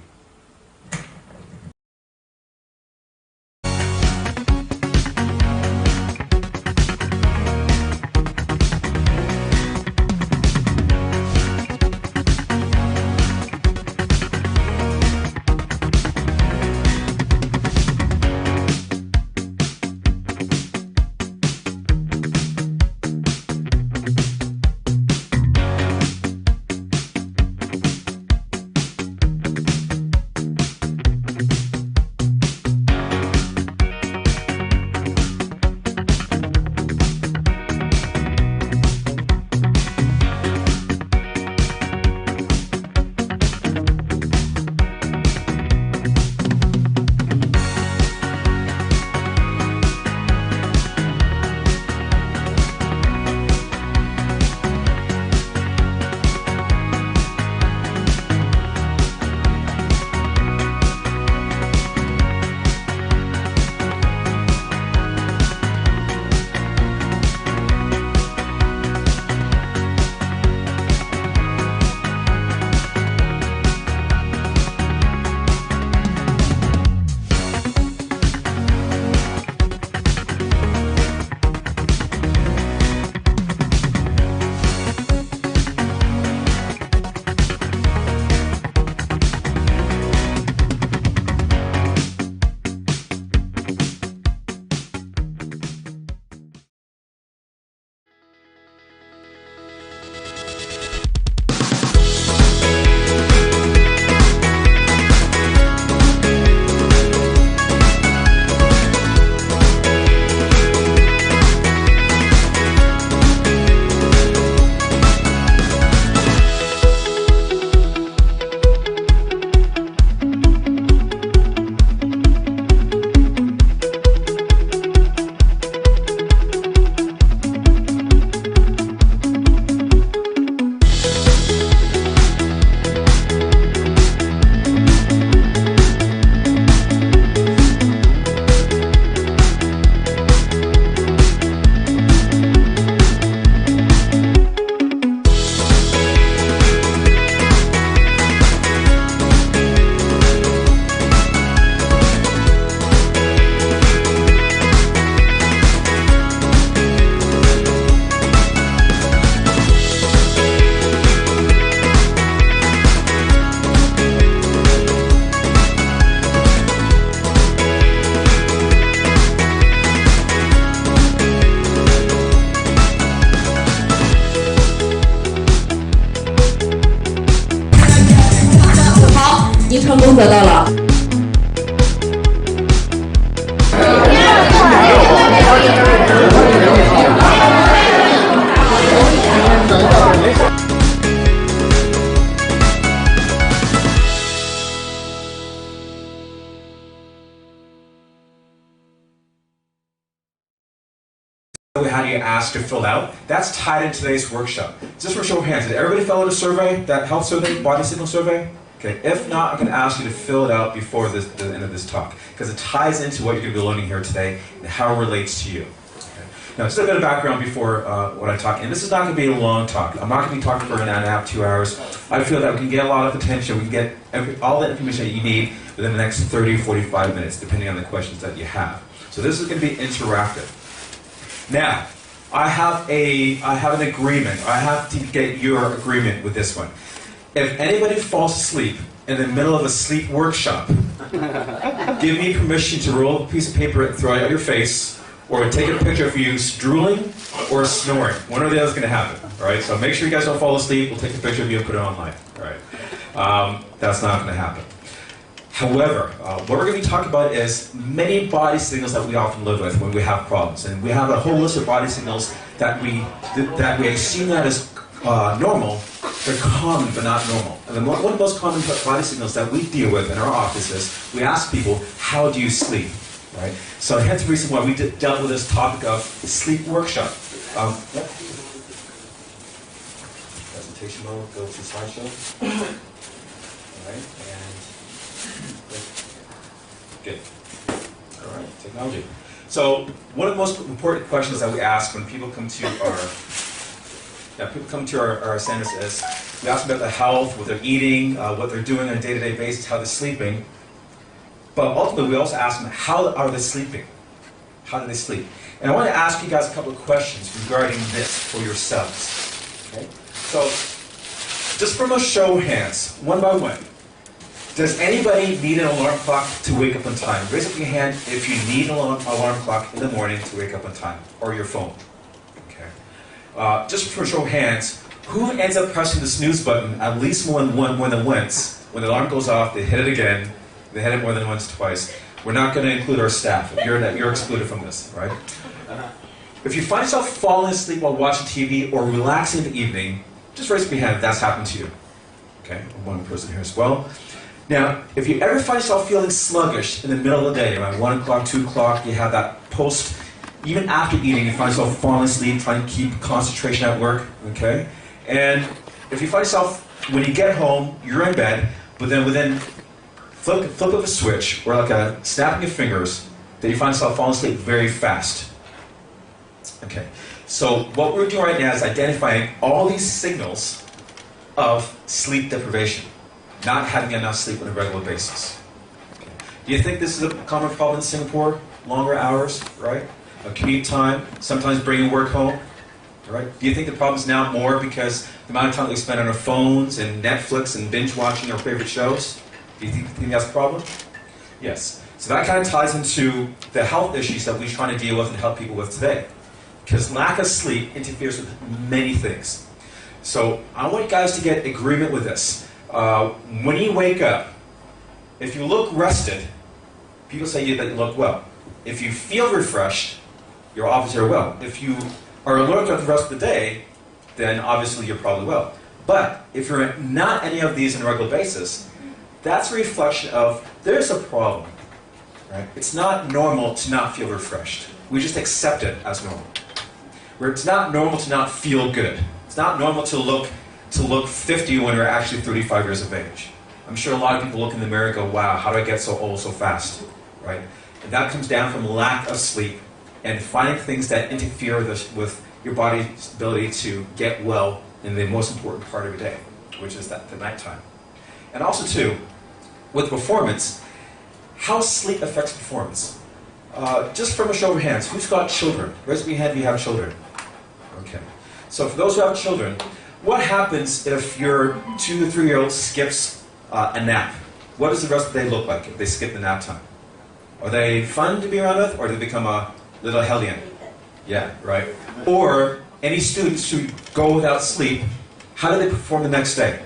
得到了。We had you asked to fill out. That's tied in today's workshop. Just for show of hands, did everybody fill out a survey, that health survey, body signal survey? Okay, if not, I'm going to ask you to fill it out before the end of this talk, because it ties into what you're going to be learning here today and how it relates to you. Okay. Now, just a bit of background before what I talk, and this is not going to be a long talk. I'm not going to be talking for an hour and a half, 2 hours. I feel that we can get a lot of attention, we can get all the information that you need within the next 30 or 45 minutes, depending on the questions that you have. So this is going to be interactive. Now, I have an agreement. I have to get your agreement with this one. If anybody falls asleep in the middle of a sleep workshop, give me permission to roll a piece of paper and throw it at your face, or take a picture of you drooling or snoring. One or the other is going to happen. All right. So make sure you guys don't fall asleep. We'll take a picture of you and put it online. All right. That's not going to happen. However, what we're going to be talking about is many body signals that we often live with when we have problems, and we have a whole list of body signals that we assume that is normal. They're common but not normal. And one of the most common body signals that we deal with in our offices, we ask people, "How do you sleep?" Right. So hence the reason why we dealt with this topic of sleep workshop. Presentation mode. Go to slideshow. All right. And Good. All right, technology. So one of the most important questions that we ask when people come to our centers is, we ask them about their health, what they're eating, what they're doing on a day-to-day basis, how they're sleeping. But ultimately, we also ask them, how are they sleeping? How do they sleep? And I want to ask you guys a couple of questions regarding this for yourselves. Okay? So, just from a show of hands, one by one, does anybody need an alarm clock to wake up on time? Raise up your hand if you need an alarm clock in the morning to wake up on time, or your phone. Okay. Just for a show of hands, who ends up pressing the snooze button at least more than once? When the alarm goes off, they hit it again. They hit it more than once, twice. We're not going to include our staff. If you're excluded from this, right? If you find yourself falling asleep while watching TV or relaxing in the evening, just raise up your hand if that's happened to you. Okay, one person here as well. Now, if you ever find yourself feeling sluggish in the middle of the day, around 1 o'clock, 2 o'clock, you have that post, even after eating, you find yourself falling asleep, trying to keep concentration at work, okay? And if you find yourself, when you get home, you're in bed, but then within flip of a switch, or like a snapping your fingers, that you find yourself falling asleep very fast. Okay, so what we're doing right now is identifying all these signals of sleep deprivation, not having enough sleep on a regular basis. Okay. Do you think this is a common problem in Singapore? Longer hours, right? A commute time, sometimes bringing work home, right? Do you think the problem is now more because the amount of time we spend on our phones and Netflix and binge watching our favorite shows? Do you think that's a problem? Yes. So that kind of ties into the health issues that we're trying to deal with and help people with today. Because lack of sleep interferes with many things. So I want you guys to get agreement with this. When you wake up, if you look rested, people say that you look well. If you feel refreshed, you're obviously well. If you are alert throughout the rest of the day, then obviously you're probably well. But if you're not any of these on a regular basis, that's a reflection of there's a problem. Right? It's not normal to not feel refreshed. We just accept it as normal. Where it's not normal to not feel good. It's not normal to look 50 when you're actually 35 years of age. I'm sure a lot of people look in the mirror and go, wow, how do I get so old so fast? Right? And that comes down from lack of sleep and finding things that interfere with your body's ability to get well in the most important part of your day, which is the nighttime. And also, too, with performance, how sleep affects performance. Just from a show of hands, who's got children? Raise up your hand if you have children. Okay. So for those who have children, what happens if your 2 to 3-year-old skips a nap? What does the rest of the day look like if they skip the nap time? Are they fun to be around with, or do they become a little hellion? Yeah, right. Or any students who go without sleep, how do they perform the next day?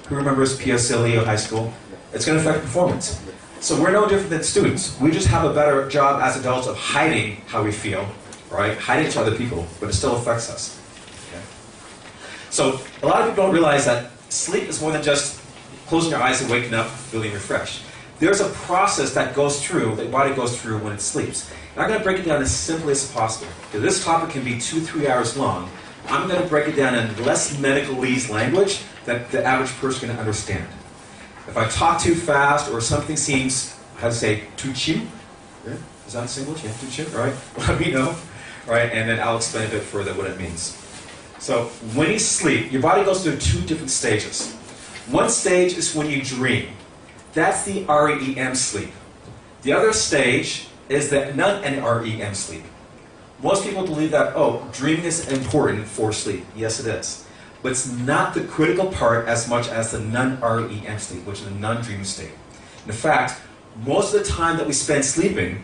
Who remembers PSLE or high school? It's going to affect performance. So we're no different than students. We just have a better job as adults of hiding how we feel, right? Hiding to other people, but it still affects us. Okay? So a lot of people don't realize that sleep is more than just closing your eyes and waking up feeling refreshed. There's a process that goes through, that your body goes through when it sleeps. And I'm going to break it down as simply as possible. Because this topic can be 2-3 hours long. I'm going to break it down in less medicalese language that the average person can understand. If I talk too fast or something seems, how to say, too chim, is that a English? Yeah, too chim, right? Let me know, right? And then I'll explain a bit further what it means. So when you sleep, your body goes through 2 different stages. One stage is when you dream. That's the REM sleep. The other stage is the non-REM sleep. Most people believe that, oh, dreaming is important for sleep. Yes, it is. But it's not the critical part as much as the non-REM sleep, which is the non-dreaming state. In fact, most of the time that we spend sleeping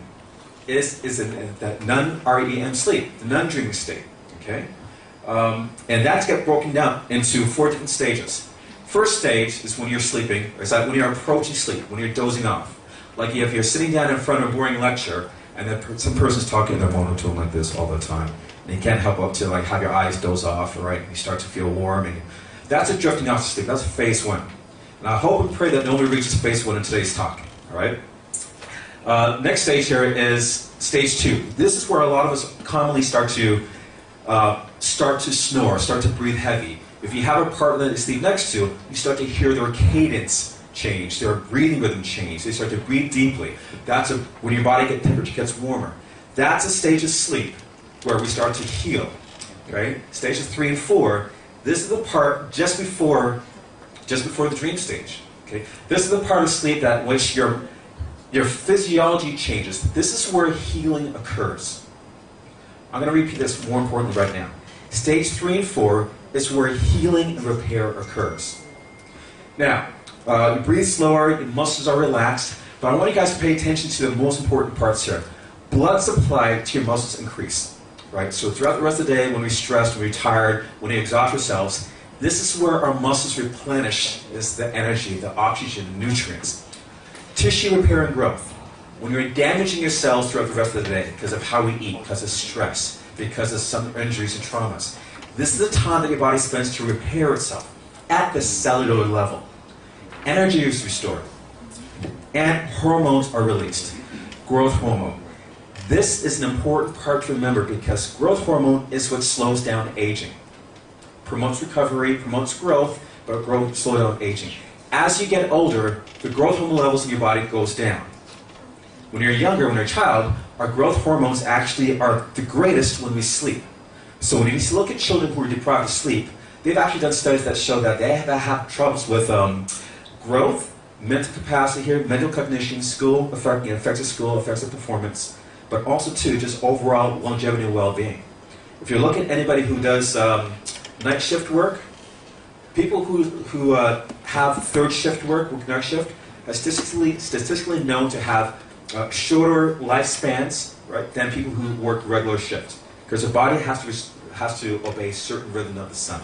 is in that non-REM sleep, the non-dreaming state. Okay? And that's get broken down into 4 different stages. First stage is when you're sleeping, or is that when you're approaching sleep, when you're dozing off. Like if you're sitting down in front of a boring lecture, and then some person's talking in their monotone like this all the time, and you can't help but to like have your eyes doze off, right? And you start to feel warm, and that's a drifting off to sleep. That's phase 1. And I hope and pray that nobody reaches phase 1 in today's talk. All right. Next stage here is stage 2. This is where a lot of us commonly start to snore, start to breathe heavy. If you have a partner that you sleep next to, you start to hear their cadence change, their breathing rhythm change, they start to breathe deeply. That's when your body temperature gets warmer. That's a stage of sleep where we start to heal. Okay? Stages 3 and 4, this is the part just before the dream stage. Okay? This is the part of sleep that which your physiology changes. This is where healing occurs. I'm going to repeat this more importantly right now. Stage 3 and 4 is where healing and repair occurs. Now, you breathe slower, your muscles are relaxed, but I want you guys to pay attention to the most important parts here. Blood supply to your muscles increase, right? So throughout the rest of the day, when we're stressed, when we're tired, when we exhaust ourselves, this is where our muscles replenish the energy, the oxygen, the nutrients. Tissue repair and growth. When you're damaging your cells throughout the rest of the day because of how we eat, because of stress, because of some injuries and traumas, this is the time that your body spends to repair itself at the cellular level. Energy is restored. And hormones are released. Growth hormone. This is an important part to remember because growth hormone is what slows down aging. Promotes recovery, promotes growth, but slows down aging. As you get older, the growth hormone levels in your body goes down. When you're younger, when you're a child, our growth hormones actually are the greatest when we sleep. So when you look at children who are deprived of sleep, they've actually done studies that show that they have troubles with growth, mental capacity here, mental cognition, school, effects of school, effects of performance, but also too, just overall longevity and well-being. If you look at anybody who does night shift work, people who have third shift work, work night shift, are statistically known to have shorter lifespans, right, than people who work regular shift, because the body has to obey certain rhythm of the sun.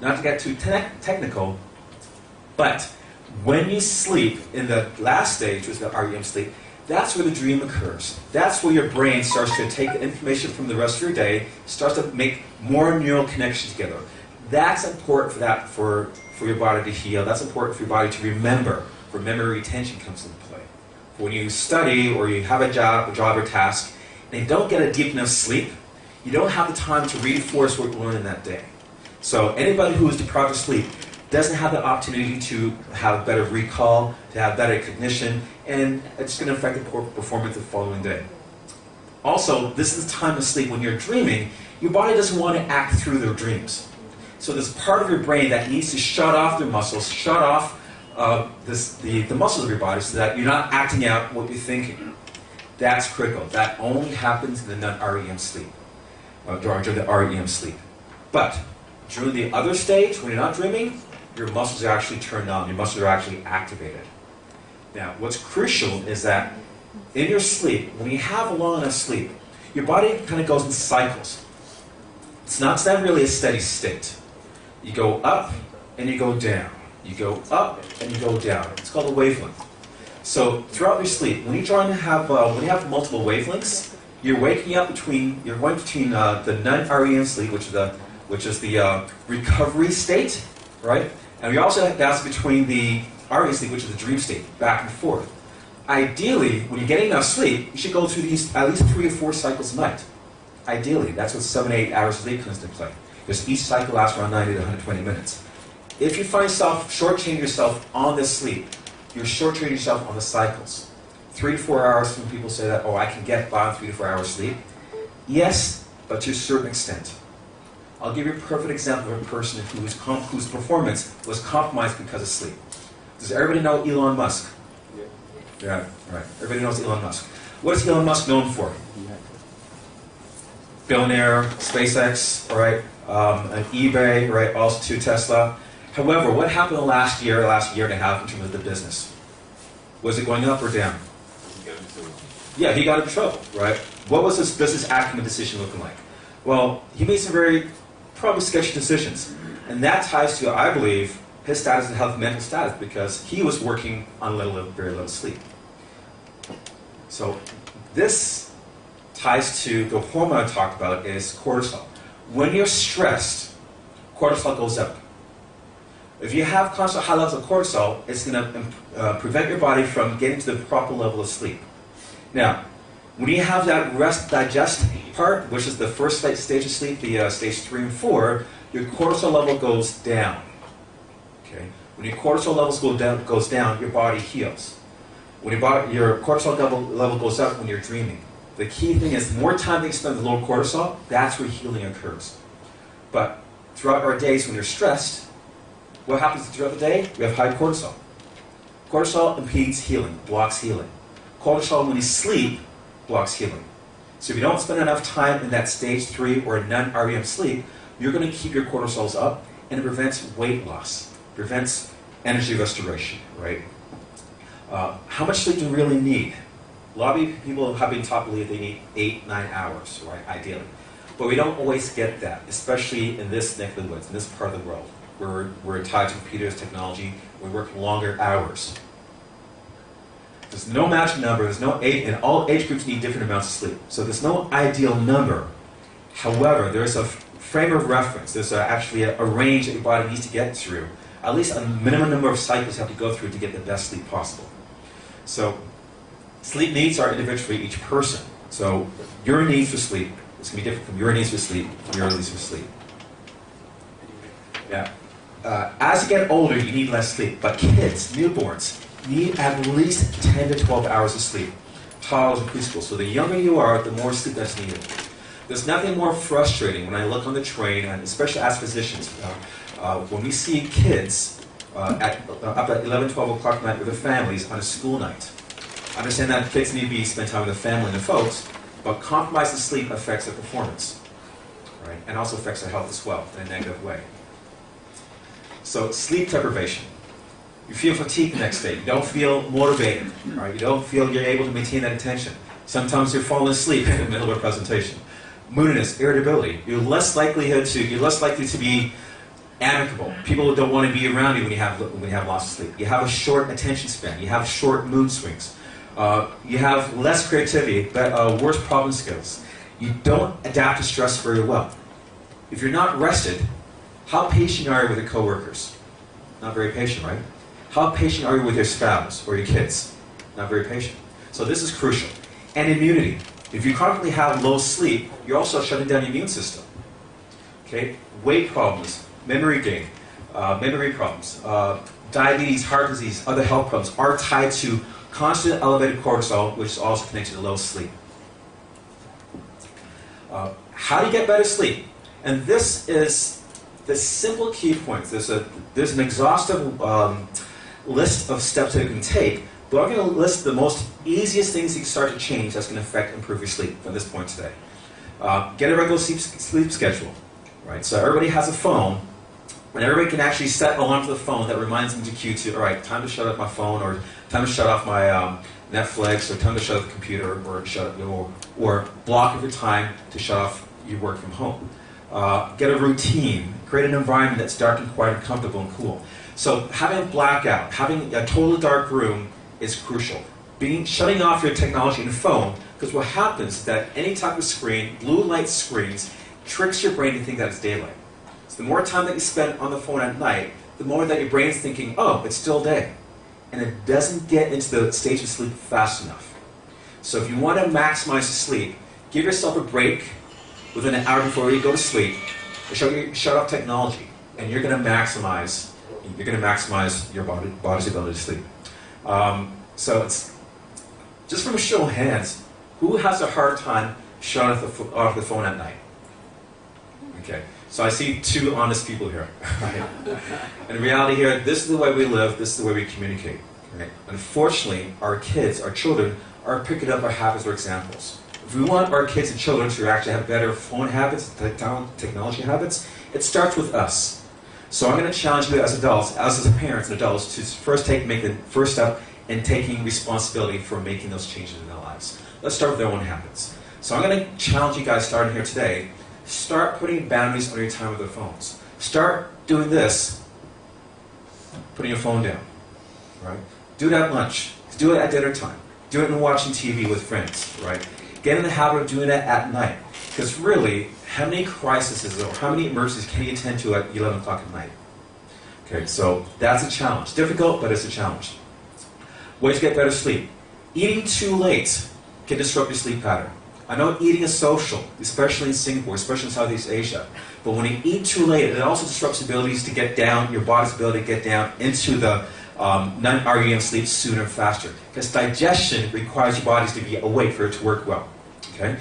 Not to get too technical, but when you sleep in the last stage, which is the REM sleep, that's where the dream occurs. That's where your brain starts to take the information from the rest of your day, starts to make more neural connections together. That's important for your body to heal. That's important for your body to remember, where memory retention comes into play. When you study or you have a job or task, and you don't get a deep enough sleep, you don't have the time to reinforce what you learned in that day. So anybody who is deprived of sleep doesn't have the opportunity to have better recall, to have better cognition, and it's going to affect the performance the following day. Also, this is the time of sleep when you're dreaming, your body doesn't want to act through their dreams. So there's part of your brain that needs to shut off their muscles, shut off the muscles of your body so that you're not acting out what you're thinking. That's critical. That only happens in the non-REM sleep, during the REM sleep. But during the other stage, when you're not dreaming, your muscles are actually turned on, your muscles are actually activated. Now, what's crucial is that in your sleep, when you have a long enough sleep, your body kind of goes in cycles. It's not really a steady state. You go up and you go down. You go up and you go down. It's called a wavelength. So throughout your sleep, when you're trying to have when you have multiple wavelengths, you're waking up between the non-REM sleep, which is the recovery state, right? And we also that's between the REM sleep, which is the dream state, back and forth. Ideally, when you're getting enough sleep, you should go through these at least 3 or 4 cycles a night. Ideally, that's what 7 to 8 hours of sleep comes into play. Because each cycle lasts around 90 to 120 minutes. If you find yourself shortchanging yourself on this sleep, you're shortchanging yourself on the cycles. 3 to 4 hours, some people say that, oh, I can get by on 3 to 4 hours sleep. Yes, but to a certain extent. I'll give you a perfect example of a person whose performance was compromised because of sleep. Does everybody know Elon Musk? Yeah, right. Everybody knows Elon Musk. What is Elon Musk known for? Billionaire, SpaceX, right? And eBay, right? Also to Tesla. However, what happened last year and a half in terms of the business? Was it going up or down? Yeah, he got in trouble, right? What was his business acumen decision looking like? Well, he made some very probably sketchy decisions. And that ties to, I believe, his status and health mental status because he was working on very little sleep. So this ties to the hormone I talked about is cortisol. When you're stressed, cortisol goes up. If you have constant high levels of cortisol, it's going to prevent your body from getting to the proper level of sleep. Now, when you have that rest digest part, which is the first stage of sleep, the stage 3 and 4, your cortisol level goes down. Okay? When your cortisol levels goes down, your body heals. When your cortisol level goes up when you're dreaming. The key thing is the more time that you spend with low cortisol, that's where healing occurs. But throughout our days when you're stressed, what happens throughout the day? We have high cortisol. Cortisol impedes healing, blocks healing. Cortisol when you sleep blocks healing. So if you don't spend enough time in that stage 3 or non-REM sleep, you're going to keep your cortisols up, and it prevents weight loss, prevents energy restoration, right? How much sleep do we really need? A lot of people have been taught to believe they need 8-9 hours, right, ideally. But we don't always get that, especially in this neck of the woods, in this part of the world, where we're tied to computers, technology, we work longer hours. There's no magic number, there's no age, and all age groups need different amounts of sleep. So there's no ideal number. However, there's a frame of reference, there's actually a range that your body needs to get through. At least a minimum number of cycles you have to go through to get the best sleep possible. So sleep needs are individual for each person. So your needs for sleep is going to be different from your needs for sleep, from your needs for sleep. Yeah. As you get older, you need less sleep. But kids, newborns, need at least 10 to 12 hours of sleep. Toddlers and preschool. So the younger you are, the more sleep that's needed. There's nothing more frustrating when I look on the train, and especially as physicians, when we see kids up at 11, 12 o'clock at night with their families on a school night. I understand that kids need to spend time with their family and their folks, but compromise in sleep affects their performance, right? And also affects their health as well in a negative way. So sleep deprivation. You feel fatigued the next day. You don't feel motivated, right? You don't feel you're able to maintain that attention. Sometimes you're falling asleep in the middle of a presentation. Moodiness, irritability. You're less likely to be amicable. People don't want to be around you when you have loss of sleep. You have a short attention span. You have short mood swings. You have less creativity, but worse problem skills. You don't adapt to stress very well. If you're not rested, how patient are you with your coworkers? Not very patient, right? How patient are you with your spouse or your kids? Not very patient. So this is crucial. And immunity. If you chronically have low sleep, you're also shutting down your immune system. Okay? Weight problems, memory gain, memory problems, diabetes, heart disease, other health problems are tied to constant elevated cortisol, which is also connected to low sleep. How do you get better sleep? And this is the simple key points. There's an exhaustive list of steps that you can take, but I'm going to list the most easiest things you can start to change that's going to affect and improve your sleep from this point today. Get a regular sleep schedule, right? So everybody has a phone, and everybody can actually set an alarm to the phone that reminds them to cue to, all right, time to shut off my phone, or time to shut off my Netflix, or time to shut off the computer, or block your time to shut off your work from home. Get a routine. Create an environment that's dark and quiet and comfortable and cool. So having a blackout, having a total dark room is crucial. Shutting off your technology and phone, because what happens is that any type of screen, blue light screens, tricks your brain to think that it's daylight. So the more time that you spend on the phone at night, the more that your brain's thinking, oh, it's still day. And it doesn't get into the stage of sleep fast enough. So if you want to maximize your sleep, give yourself a break within an hour before you go to sleep. Shut off technology, and you're going to maximize your body's ability to sleep. So it's just from a show of hands, who has a hard time shutting off the phone at night? Okay, so I see two honest people here. Right? In reality here, this is the way we live, this is the way we communicate. Right? Unfortunately, our kids, our children, are picking up our habits or examples. If we want our kids and children to actually have better phone habits, technology habits, it starts with us. So I'm going to challenge you as adults, as parents and adults, to first make the first step in taking responsibility for making those changes in their lives. Let's start with their own habits. So I'm going to challenge you guys starting here today, start putting boundaries on your time with their phones. Start doing this, putting your phone down. Right? Do it at lunch. Do it at dinner time. Do it when watching TV with friends. Right? Get in the habit of doing that at night. Because really, how many crises or how many emergencies can you attend to at 11 o'clock at night? Okay, so that's a challenge. Difficult, but it's a challenge. Ways to get better sleep. Eating too late can disrupt your sleep pattern. I know eating is social, especially in Singapore, especially in Southeast Asia. But when you eat too late, it also disrupts abilities to get down, your body's ability to get down into the non-REM sleep sooner and faster. Because digestion requires your bodies to be awake for it to work well. Okay?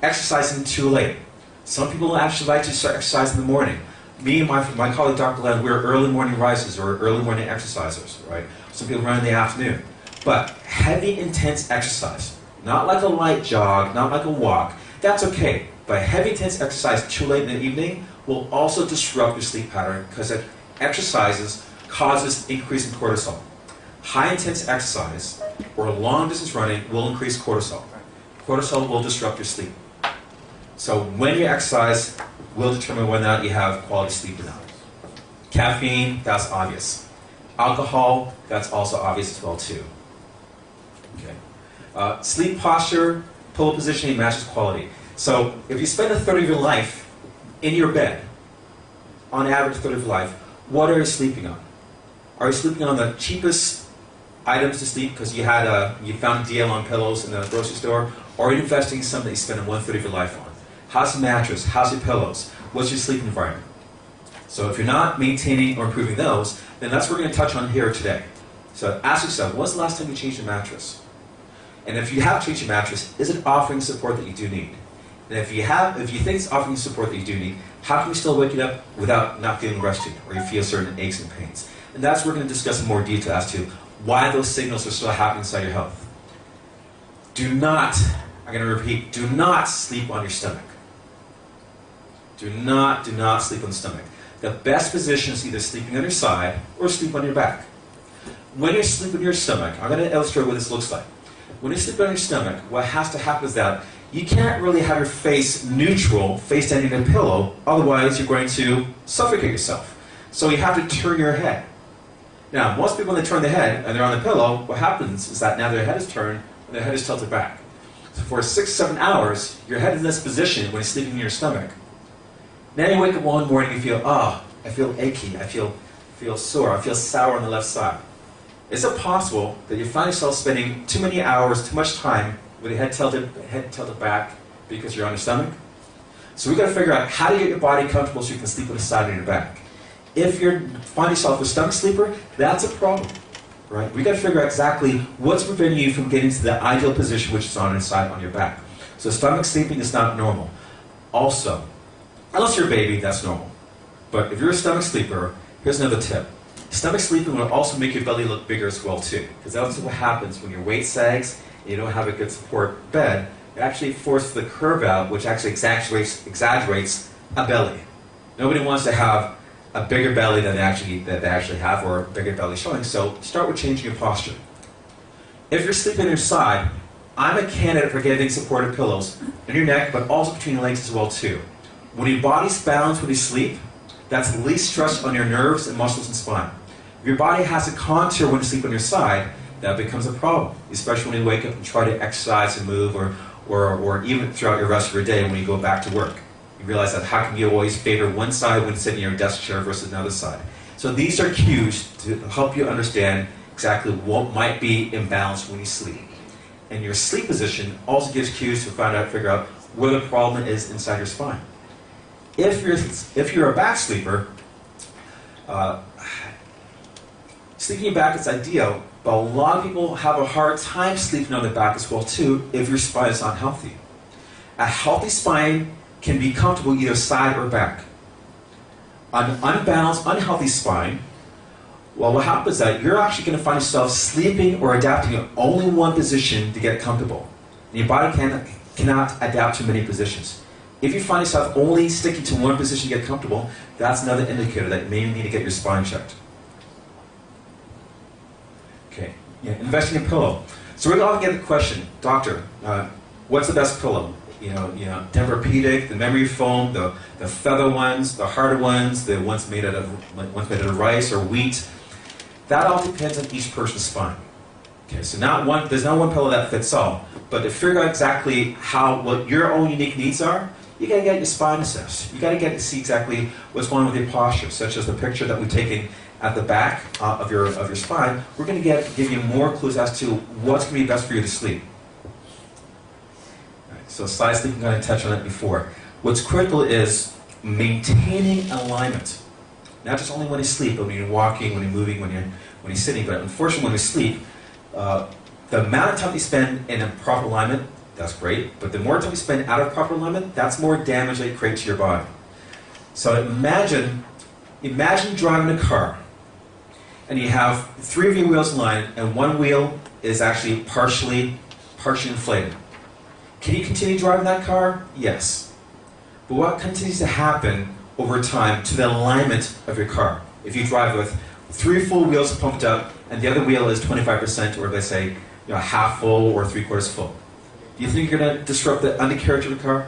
Exercising too late. Some people actually like to start exercising in the morning. Me and my colleague Dr. Len, we're early morning risers or early morning exercisers, right? Some people run in the afternoon. But heavy, intense exercise, not like a light jog, not like a walk, that's okay. But heavy, intense exercise too late in the evening will also disrupt your sleep pattern because it exercises causes increase in cortisol. High intense exercise or long distance running will increase cortisol. Cortisol will disrupt your sleep. So when you exercise will determine whether or not you have quality sleep or not. Caffeine, that's obvious. Alcohol, that's also obvious as well too. Okay. Sleep posture, pillow positioning matches quality. So if you spend a third of your life in your bed, on average a third of your life, what are you sleeping on? Are you sleeping on the cheapest items to sleep because you found a deal on pillows in the grocery store, or are you investing in something you spend 1/3 of your life on? How's your mattress? How's your pillows? What's your sleep environment? So if you're not maintaining or improving those, then that's what we're going to touch on here today. So ask yourself, when's the last time you changed your mattress? And if you have changed your mattress, is it offering support that you do need? And if you think it's offering support that you do need, how can you still wake it up without not feeling rested or you feel certain aches and pains? And that's what we're going to discuss in more detail as to why those signals are still happening inside your health. Do not, I'm going to repeat, do not sleep on your stomach. Do not sleep on the stomach. The best position is either sleeping on your side or sleep on your back. When you're sleeping on your stomach, I'm going to illustrate what this looks like. When you're sleeping on your stomach, what has to happen is that you can't really have your face neutral, face down in a pillow, otherwise you're going to suffocate yourself. So you have to turn your head. Now, most people when they turn their head and they're on the pillow, what happens is that now their head is turned and their head is tilted back. So for 6-7 hours, your head is in this position when you're sleeping in your stomach. Now you wake up one morning and you feel, I feel achy, I feel sore, I feel sour on the left side. Is it possible that you find yourself spending too many hours, too much time with your head tilted back because you're on your stomach? So we've got to figure out how to get your body comfortable so you can sleep on the side of your back. If you find yourself a stomach sleeper, that's a problem, right? We've got to figure out exactly what's preventing you from getting to the ideal position, which is on the side on your back. So stomach sleeping is not normal. Also, unless you're a baby, that's normal. But if you're a stomach sleeper, here's another tip. Stomach sleeping will also make your belly look bigger as well too, because that's what happens when your weight sags and you don't have a good support bed. It actually forces the curve out, which actually exaggerates a belly. Nobody wants to have a bigger belly than they actually have, or a bigger belly showing. So start with changing your posture. If you're sleeping on your side, I'm a candidate for getting supportive pillows in your neck, but also between your legs as well too. When your body's balanced when you sleep, that's least stress on your nerves and muscles and spine. If your body has a contour when you sleep on your side, that becomes a problem, especially when you wake up and try to exercise and move, or even throughout your rest of your day when you go back to work. You realize that how can you always favor one side when sitting in your desk chair versus another side. So these are cues to help you understand exactly what might be imbalanced when you sleep. And your sleep position also gives cues to figure out where the problem is inside your spine. If you're a back sleeper, sleeping your back is ideal, but a lot of people have a hard time sleeping on their back as well too if your spine is not healthy. A healthy spine can be comfortable either side or back. An unbalanced, unhealthy spine, well, what happens is that you're actually going to find yourself sleeping or adapting in only one position to get comfortable. And your body cannot adapt to many positions. If you find yourself only sticking to one position to get comfortable, that's another indicator that maybe you need to get your spine checked. Okay, yeah, investing in pillow. So we're going to get the question, doctor, what's the best pillow? You know, Tempur-Pedic, the memory foam, the feather ones, the harder ones, the ones made out of rice or wheat. That all depends on each person's spine. Okay, so there's not one pillow that fits all. But to figure out exactly what your own unique needs are, you got to get your spine assessed. You got to get to see exactly what's going on with your posture, such as the picture that we've taken at the back of your spine. We're going to give you more clues as to what's going to be best for you to sleep. Right, So side sleep, I'm going to touch on it before. What's critical is maintaining alignment. Not just only when you sleep, but when you're walking, when you're moving, when you're sitting. But unfortunately, when you sleep, the amount of time you spend in a proper alignment, that's great. But the more time you spend out of proper alignment, that's more damage that you create to your body. So imagine driving a car, and you have 3 of your wheels aligned, and 1 wheel is actually partially inflated. Can you continue driving that car? Yes. But what continues to happen over time to the alignment of your car? If you drive with 3 full wheels pumped up, and the other wheel is 25%, or let's say half full or 3/4 full, do you think you're going to disrupt the undercarriage of the car?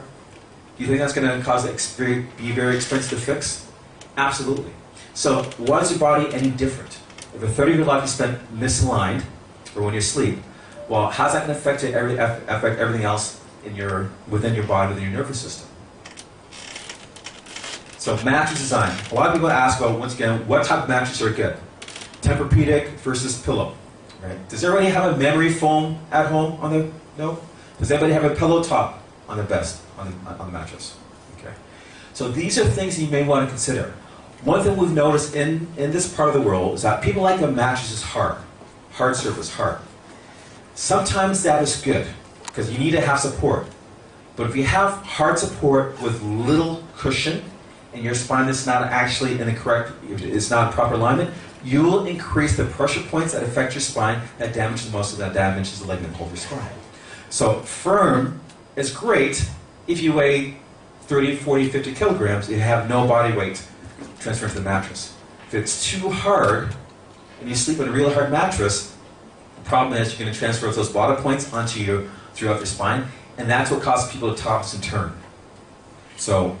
Do you think that's going to cause it to be very expensive to fix? Absolutely. So why is your body any different? If a third of your life is spent misaligned, or when you sleep, well, how's that going to affect everything else within your body, within your nervous system? So mattress design. A lot of people ask about, once again, what type of mattresses are good? Tempur-Pedic versus pillow. Right? Does everybody have a memory foam at home on the, no? Does anybody have a pillow top on the mattress? Okay. So these are things you may want to consider. One thing we've noticed in this part of the world is that people like the mattresses hard surface, hard. Sometimes that is good, because you need to have support. But if you have hard support with little cushion, and your spine is not actually in the correct, it's not in proper alignment, you will increase the pressure points that affect your spine, that damages most of that damages the ligament of your spine. So firm is great if you weigh 30, 40, 50 kilograms, you have no body weight transferred to the mattress. If it's too hard, and you sleep on a real hard mattress, the problem is you're going to transfer those bottom points onto throughout your spine, and that's what causes people to toss and turn. So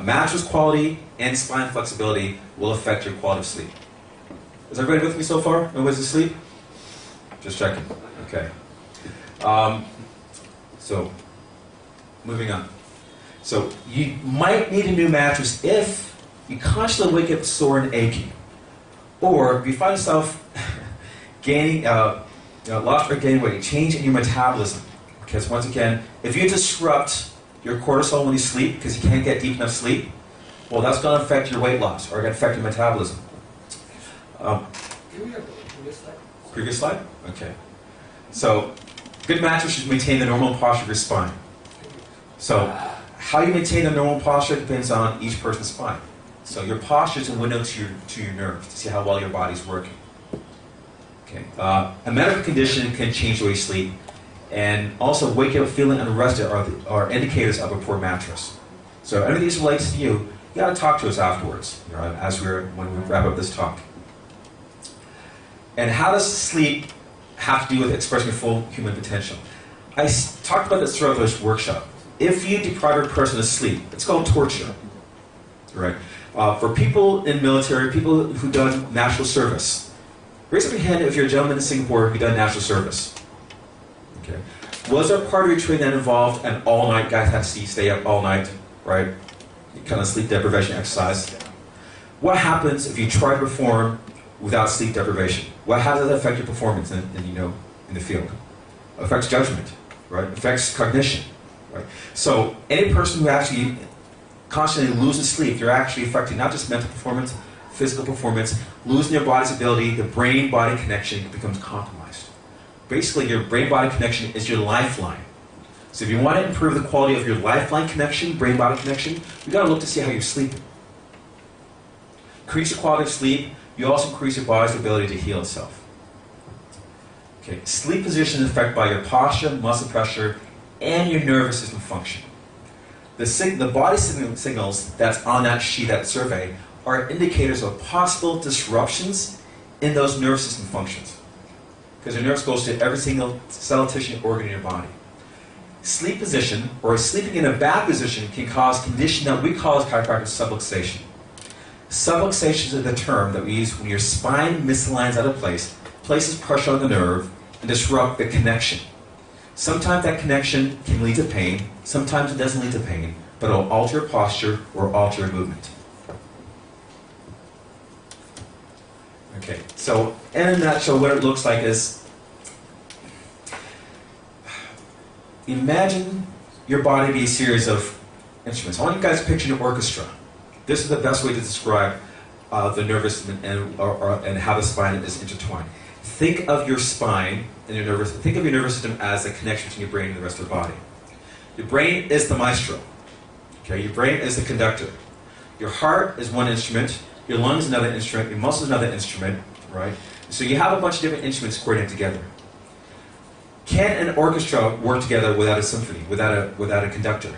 mattress quality and spine flexibility will affect your quality of sleep. Is everybody with me so far? Nobody's asleep? Just checking. Okay. So, moving on. So, you might need a new mattress if you constantly wake up sore and achy. Or if you find yourself gaining, lost or gaining weight, change in your metabolism. Because once again, if you disrupt your cortisol when you sleep because you can't get deep enough sleep, well, that's going to affect your weight loss or going to affect your metabolism. Can we have the previous slide? Previous slide? Okay. So, good mattress should maintain the normal posture of your spine. So, how you maintain the normal posture depends on each person's spine. So, your posture is a window to your nerves to see how well your body's working. Okay. A medical condition can change the way you sleep, and also wake up feeling unrested are indicators of a poor mattress. So, if any of these relates to you, you got to talk to us afterwards, when we wrap up this talk. And how does sleep have to do with expressing your full human potential? I talked about this throughout this workshop. If you deprive a person of sleep, it's called torture. Right? For people in military, people who've done national service, raise up your hand if you're a gentleman in Singapore who've done national service. Okay. Was there part of your training that involved an all-night, guys have to stay up all night, right? Kind of sleep deprivation exercise. What happens if you try to perform without sleep deprivation? How does that affect your performance in the field? It affects judgment, right? It affects cognition, right? So any person who actually constantly loses sleep, they're actually affecting not just mental performance, physical performance, losing your body's ability, the brain-body connection becomes compromised. Basically, your brain-body connection is your lifeline. So if you want to improve the quality of your lifeline connection, brain-body connection, you've got to look to see how you're sleeping. Increase your quality of sleep, you also increase your body's ability to heal itself. Okay, sleep position is affected by your posture, muscle pressure, and your nervous system function. The body signals that's on that sheet, that survey, are indicators of possible disruptions in those nervous system functions. Because your nerves goes to every single cell, tissue, and organ in your body. Sleep position, or sleeping in a bad position, can cause a condition that we call as chiropractic subluxation. Subluxation is the term that we use when your spine misaligns out of place, places pressure on the nerve, and disrupt the connection. Sometimes that connection can lead to pain, sometimes it doesn't lead to pain, but it will alter your posture or alter your movement. Okay, so in a nutshell, what it looks like is, imagine your body be a series of instruments. I want you guys to picture an orchestra. This is the best way to describe the nervous system and how the spine is intertwined. Think of your spine and your nervous. Think of your nervous system as a connection between your brain and the rest of the body. Your brain is the maestro. Okay, your brain is the conductor. Your heart is one instrument. Your lungs is another instrument. Your muscles is another instrument. Right. So you have a bunch of different instruments coordinated together. Can an orchestra work together without a symphony, without a conductor?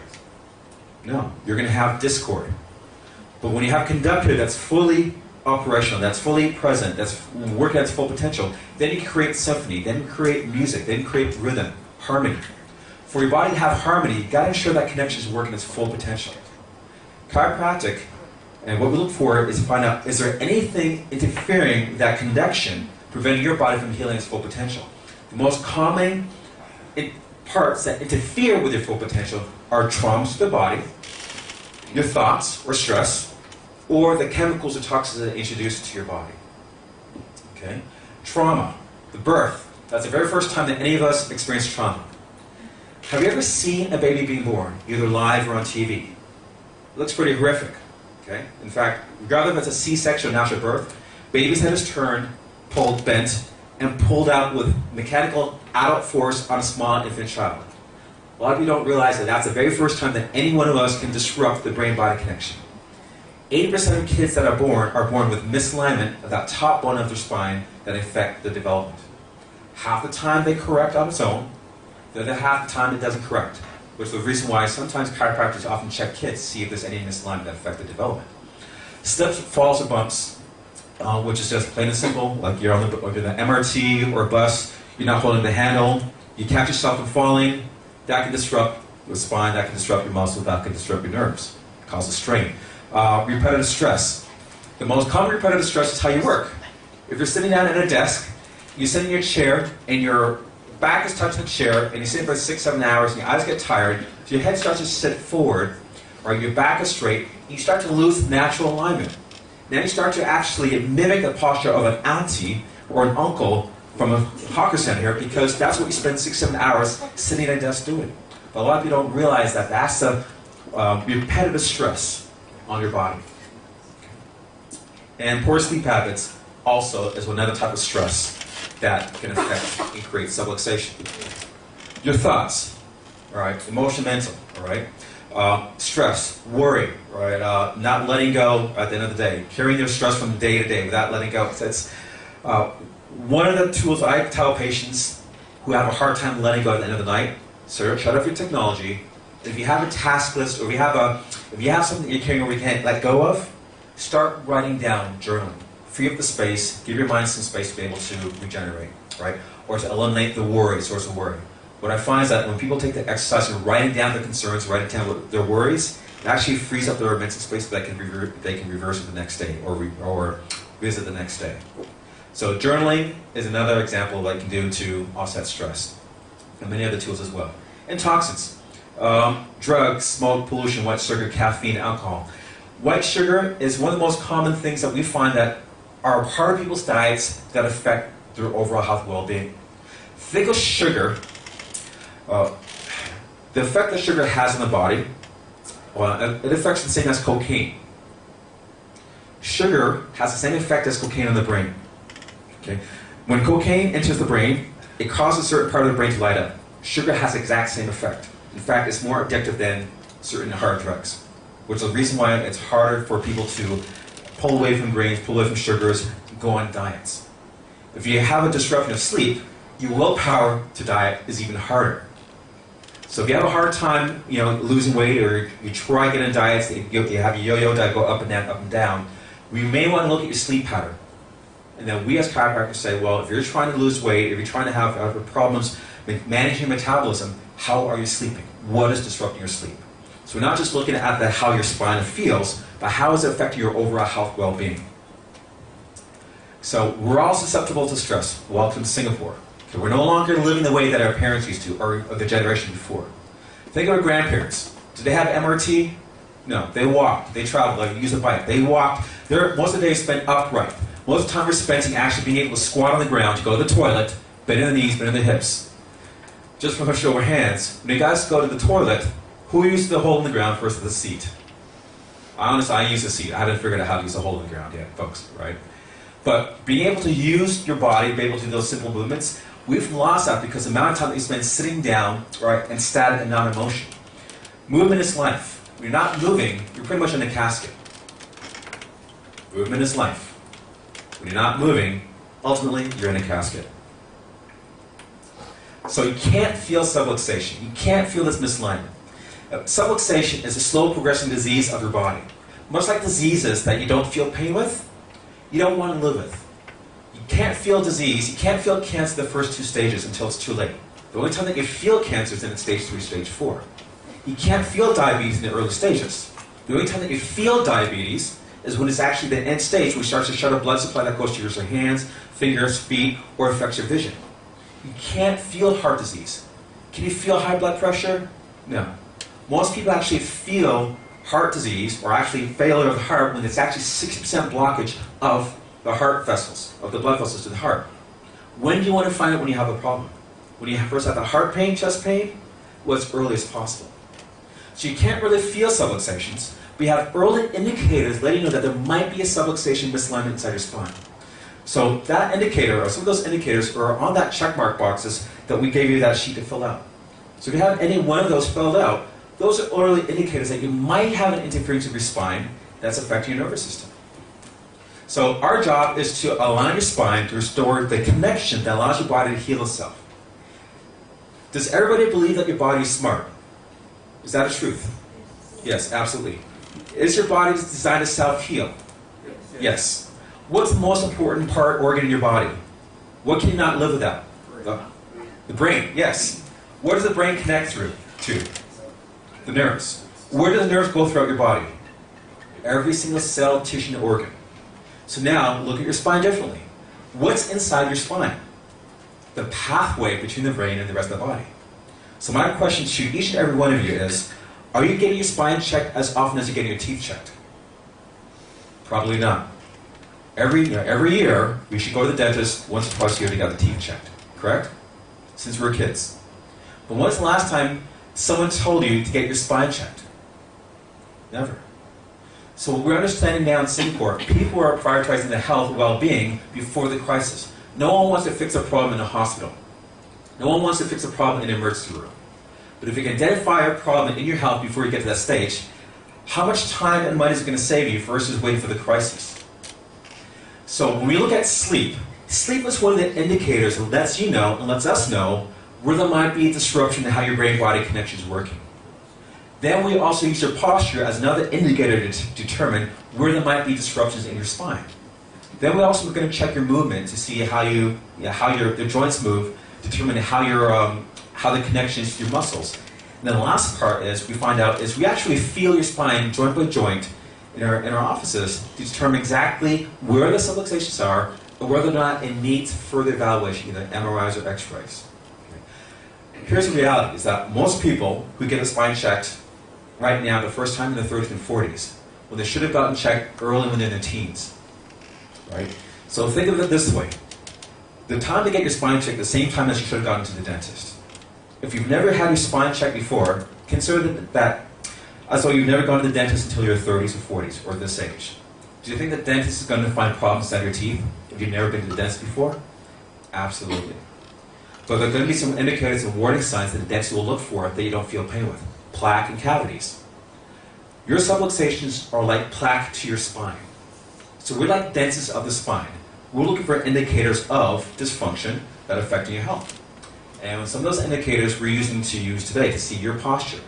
No. You're going to have discord. But when you have a conductor that's fully operational, that's fully present, that's working at its full potential, then you can create symphony, then you create music, then you create rhythm, harmony. For your body to have harmony, you've got to ensure that connection is working at its full potential. Chiropractic, and what we look for is to find out, is there anything interfering with that connection, preventing your body from healing its full potential? The most common parts that interfere with your full potential are traumas to the body, your thoughts or stress, or the chemicals or toxins that are introduced to your body. Okay? Trauma, the birth. That's the very first time that any of us experience trauma. Have you ever seen a baby being born, either live or on TV? It looks pretty horrific. Okay? In fact, regardless if it's a C-section or natural birth, baby's head is turned, pulled, bent, and pulled out with mechanical adult force on a small infant child. A lot of you don't realize that that's the very first time that any one of us can disrupt the brain-body connection. 80% of kids that are born with misalignment of that top bone of their spine that affect the development. Half the time they correct on its own, the other half the time it doesn't correct, which is the reason why sometimes chiropractors often check kids to see if there's any misalignment that affect the development. Slips, falls, or bumps, which is just plain and simple, like you're on the MRT or bus, you're not holding the handle, you catch yourself from falling, that can disrupt the spine, that can disrupt your muscle, that can disrupt your nerves, cause a strain. Repetitive stress. The most common repetitive stress is how you work. If you're sitting down at a desk, you sit in your chair, and your back is touching the chair, and you sit for 6-7 hours, and your eyes get tired, so your head starts to sit forward, or your back is straight, you start to lose natural alignment. Then you start to actually mimic the posture of an auntie or an uncle from a hawker center here, because that's what you spend 6-7 hours sitting at a desk doing. But a lot of you don't realize that that's the repetitive stress on your body. And poor sleep habits also is another type of stress that can affect and create subluxation. Your thoughts, all right, emotion, mental, all right, stress, worry, all right, not letting go at the end of the day, carrying your stress from day to day without letting go. That's one of the tools I tell patients who have a hard time letting go at the end of the night. Sir, shut off your technology. If you have a task list, or if you have something that you're carrying over you can't let go of, start writing down, journaling. Free up the space, give your mind some space to be able to regenerate, right? Or to eliminate the worry, source of worry. What I find is that when people take the exercise of writing down their concerns, writing down their worries, it actually frees up their mental space so that they can reverse it the next day or visit the next day. So journaling is another example that you can do to offset stress, and many other tools as well. And toxins. Drugs, smoke, pollution, white sugar, caffeine, alcohol. White sugar is one of the most common things that we find that are part of people's diets that affect their overall health and well-being. Think of sugar, the effect that sugar has on the body, it affects the same as cocaine. Sugar has the same effect as cocaine on the brain. Okay? When cocaine enters the brain, it causes a certain part of the brain to light up. Sugar has the exact same effect. In fact, it's more addictive than certain hard drugs, which is the reason why it's harder for people to pull away from grains, pull away from sugars, go on diets. If you have a disruption of sleep, your willpower to diet is even harder. So if you have a hard time, losing weight, or you try to get on diets, you have a yo-yo diet, go up and down, we may want to look at your sleep pattern. And then we as chiropractors say, well, if you're trying to lose weight, if you're trying to have problems with managing metabolism, how are you sleeping? What is disrupting your sleep? So we're not just looking at how your spine feels, but how is it affecting your overall health well-being? So we're all susceptible to stress. Welcome to Singapore. Okay, we're no longer living the way that our parents used to, or the generation before. Think of our grandparents. Did they have MRT? No, they walked, they traveled, like use a bike. They walked. Most of the day spent upright. Most of the time we're spending actually being able to squat on the ground, to go to the toilet, bend in the knees, bend in the hips. Just from a show of hands, when you guys go to the toilet, Who used the hole in the ground versus the seat? Honestly, I use the seat. I haven't figured out how to use the hole in the ground yet, folks, right? But being able to use your body, be able to do those simple movements, we've lost that because the amount of time that you spend sitting down, right, and static and not in motion. Movement is life. When you're not moving, you're pretty much in a casket. Movement is life. When you're not moving, ultimately, you're in a casket. So you can't feel subluxation. You can't feel this misalignment. Subluxation is a slow progressing disease of your body. Much like diseases that you don't feel pain with, you don't want to live with. You can't feel disease, you can't feel cancer the first 2 stages until it's too late. The only time that you feel cancer is in stage 3, stage 4. You can't feel diabetes in the early stages. The only time that you feel diabetes is when it's actually the end stage, which starts to shut a blood supply that goes to your hands, fingers, feet, or affects your vision. You can't feel heart disease. Can you feel high blood pressure? No. Most people actually feel heart disease, or actually failure of the heart, when it's actually 60% blockage of the heart vessels, of the blood vessels to the heart. When do you want to find out when you have a problem? When you first have the heart pain, chest pain? Well, as early as possible. So you can't really feel subluxations, but you have early indicators letting you know that there might be a subluxation misalignment inside your spine. So that indicator, or some of those indicators, are on that checkmark boxes that we gave you that sheet to fill out. So if you have any one of those filled out, those are early indicators that you might have an interference of your spine that's affecting your nervous system. So our job is to align your spine to restore the connection that allows your body to heal itself. Does everybody believe that your body is smart? Is that a truth? Yes, absolutely. Is your body designed to self-heal? Yes. What's the most important organ in your body? What can you not live without? The brain, yes. What does the brain connect through to? The nerves. Where do the nerves go throughout your body? Every single cell, tissue, and organ. So now, look at your spine differently. What's inside your spine? The pathway between the brain and the rest of the body. So my question to each and every one of you is, are you getting your spine checked as often as you're getting your teeth checked? Probably not. Every year, we should go to the dentist once or twice a year to get the teeth checked. Correct? Since we're kids. But when's the last time someone told you to get your spine checked? Never. So what we're understanding now in Singapore, people are prioritizing their health and well-being before the crisis. No one wants to fix a problem in a hospital. No one wants to fix a problem in an emergency room. But if you can identify a problem in your health before you get to that stage, how much time and money is it going to save you versus waiting for the crisis? So when we look at sleep, sleep is one of the indicators that lets you know and lets us know where there might be a disruption in how your brain-body connection is working. Then we also use your posture as another indicator to determine where there might be disruptions in your spine. Then we also are going to check your movement to see how your joints move, determine how the connection is to your muscles. And then the last part is we find out is we actually feel your spine joint by joint in our offices to determine exactly where the subluxations are or whether or not it needs further evaluation, either MRIs or X-rays. Okay. Here's the reality, is that most people who get a spine checked right now the first time in their 30s and 40s, when they should have gotten checked early when they're in their teens. Right? So think of it this way. The time to get your spine checked the same time as you should have gotten to the dentist. If you've never had your spine checked before, consider that as though you've never gone to the dentist until your 30s or 40s, or this age. Do you think the dentist is going to find problems inside your teeth if you've never been to the dentist before? Absolutely. But there are going to be some indicators and warning signs that the dentist will look for that you don't feel pain with. Plaque and cavities. Your subluxations are like plaque to your spine. So we're like dentists of the spine. We're looking for indicators of dysfunction that are affecting your health. And some of those indicators we're using to use today to see your posture.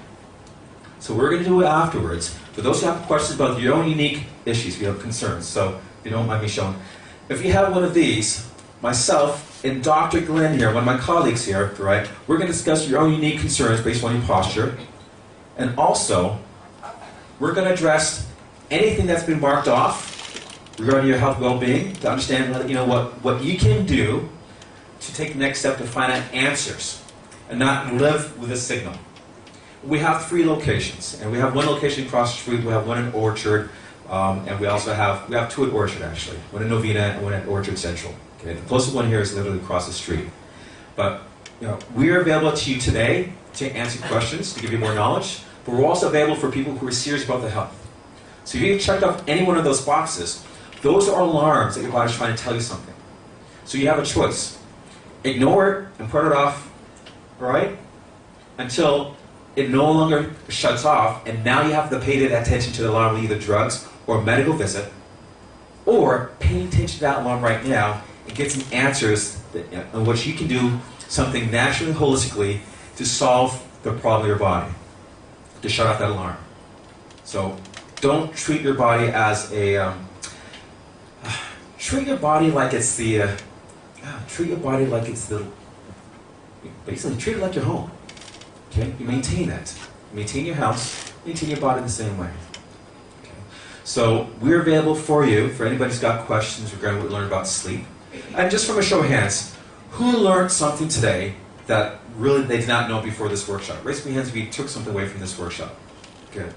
So we're going to do it afterwards. For those who have questions about your own unique issues, if you have concerns, so if you don't mind me showing. If you have one of these, myself and Dr. Glenn here, one of my colleagues here, right, we're going to discuss your own unique concerns based on your posture. And also, we're going to address anything that's been marked off regarding your health well-being to understand what you can do to take the next step to find out answers and not live with a signal. We have 3 locations, and we have one location across the street, we have one in Orchard, and we have 2 at Orchard actually, one in Novena and one at Orchard Central. Okay? The closest one here is literally across the street. But we are available to you today to answer questions, to give you more knowledge. but we're also available for people who are serious about their health. So if you checked off any one of those boxes, those are alarms that your body's trying to tell you something. So you have a choice. Ignore it and put it off, right? Until it no longer shuts off, and now you have to pay attention to the alarm with either drugs or a medical visit, or pay attention to that alarm right now and get some answers on what you can do, something naturally, holistically, to solve the problem of your body, to shut off that alarm. So don't treat your body as a, treat your body like it's the, basically treat it like your home. Okay, you maintain that. Maintain your house, maintain your body the same way. Okay. So we're available for you, for anybody who's got questions regarding what we learned about sleep. And just from a show of hands, who learned something today that really they did not know before this workshop? Raise up your hands if you took something away from this workshop. Good.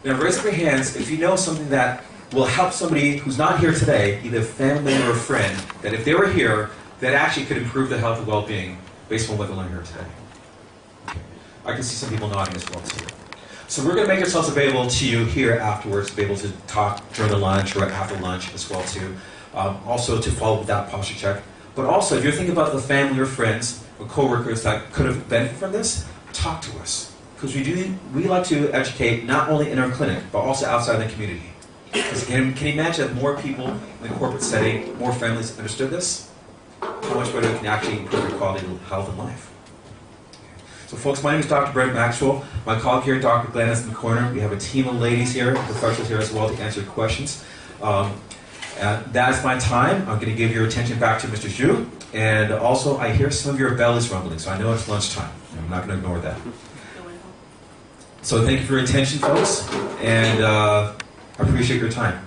Now raise up your hands if you know something that will help somebody who's not here today, either a family member or a friend, that if they were here, that actually could improve their health and well-being based on what they learned here today. I can see some people nodding as well too. So we're going to make ourselves available to you here afterwards to be able to talk during the lunch or after lunch as well too. Also to follow with that posture check. But also if you're thinking about the family or friends or co-workers that could have benefited from this, talk to us. Because we like to educate not only in our clinic, but also outside the community. Because can you imagine if more people in the corporate setting, more families understood this? How much better it can actually improve your quality of health and life. So folks, my name is Dr. Brent Maxwell. My colleague here, Dr. Glennis in the corner. We have a team of ladies here, professionals here as well to answer your questions. That is my time. I'm going to give your attention back to Mr. Zhu. And also, I hear some of your bellies rumbling, so I know it's lunchtime. I'm not going to ignore that. So thank you for your attention, folks, and I appreciate your time.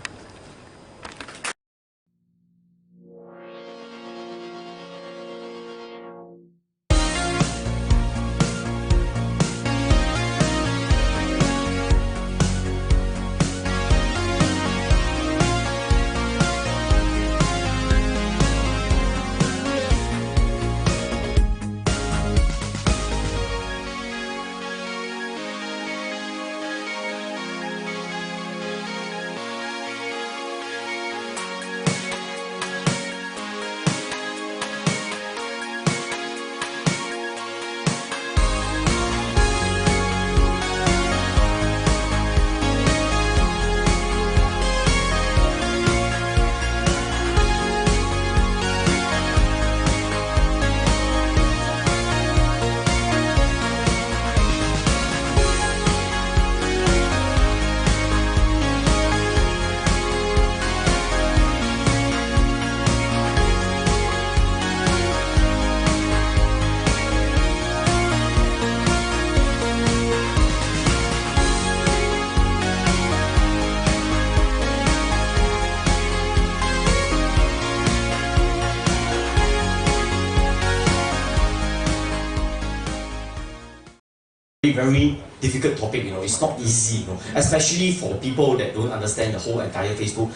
Very difficult topic, it's not easy, especially for people that don't understand the whole entire Facebook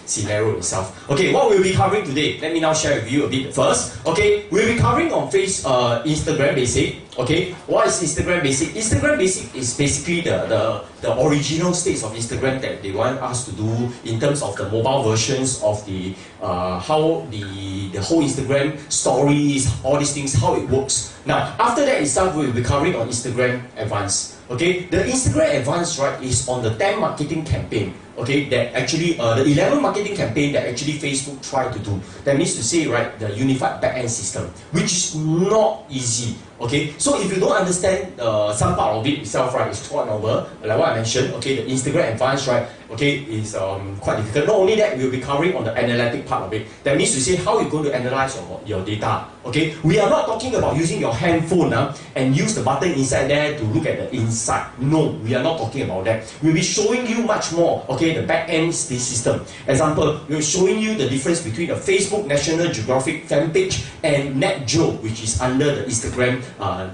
scenario itself. Okay, what we'll be covering today, let me now share with you a bit first. Okay, we'll be covering on Instagram Basic. Okay, what is Instagram Basic? Instagram Basic is basically the original states of Instagram that they want us to do in terms of the mobile versions of the how the whole Instagram stories, all these things, how it works. Now, after that itself, we'll be covering on Instagram Advanced. Okay, the Instagram Advanced, right, is on the 10 marketing campaign. Okay, that actually the 11 marketing campaign that actually Facebook tried to do. That means to say, right, the unified backend system, which is not easy. Okay, so if you don't understand some part of it itself, right, it's quite normal. Like what I mentioned, okay, the Instagram Advanced, right, okay, is quite difficult. Not only that, we'll be covering on the analytic part of it. That means to say how you're going to analyze your data. Okay, we are not talking about using your handphone and use the button inside there to look at the inside. No, we are not talking about that. We'll be showing you much more. Okay, the back end system. Example, we're showing you the difference between a Facebook National Geographic fan page and NetGeo, which is under the Instagram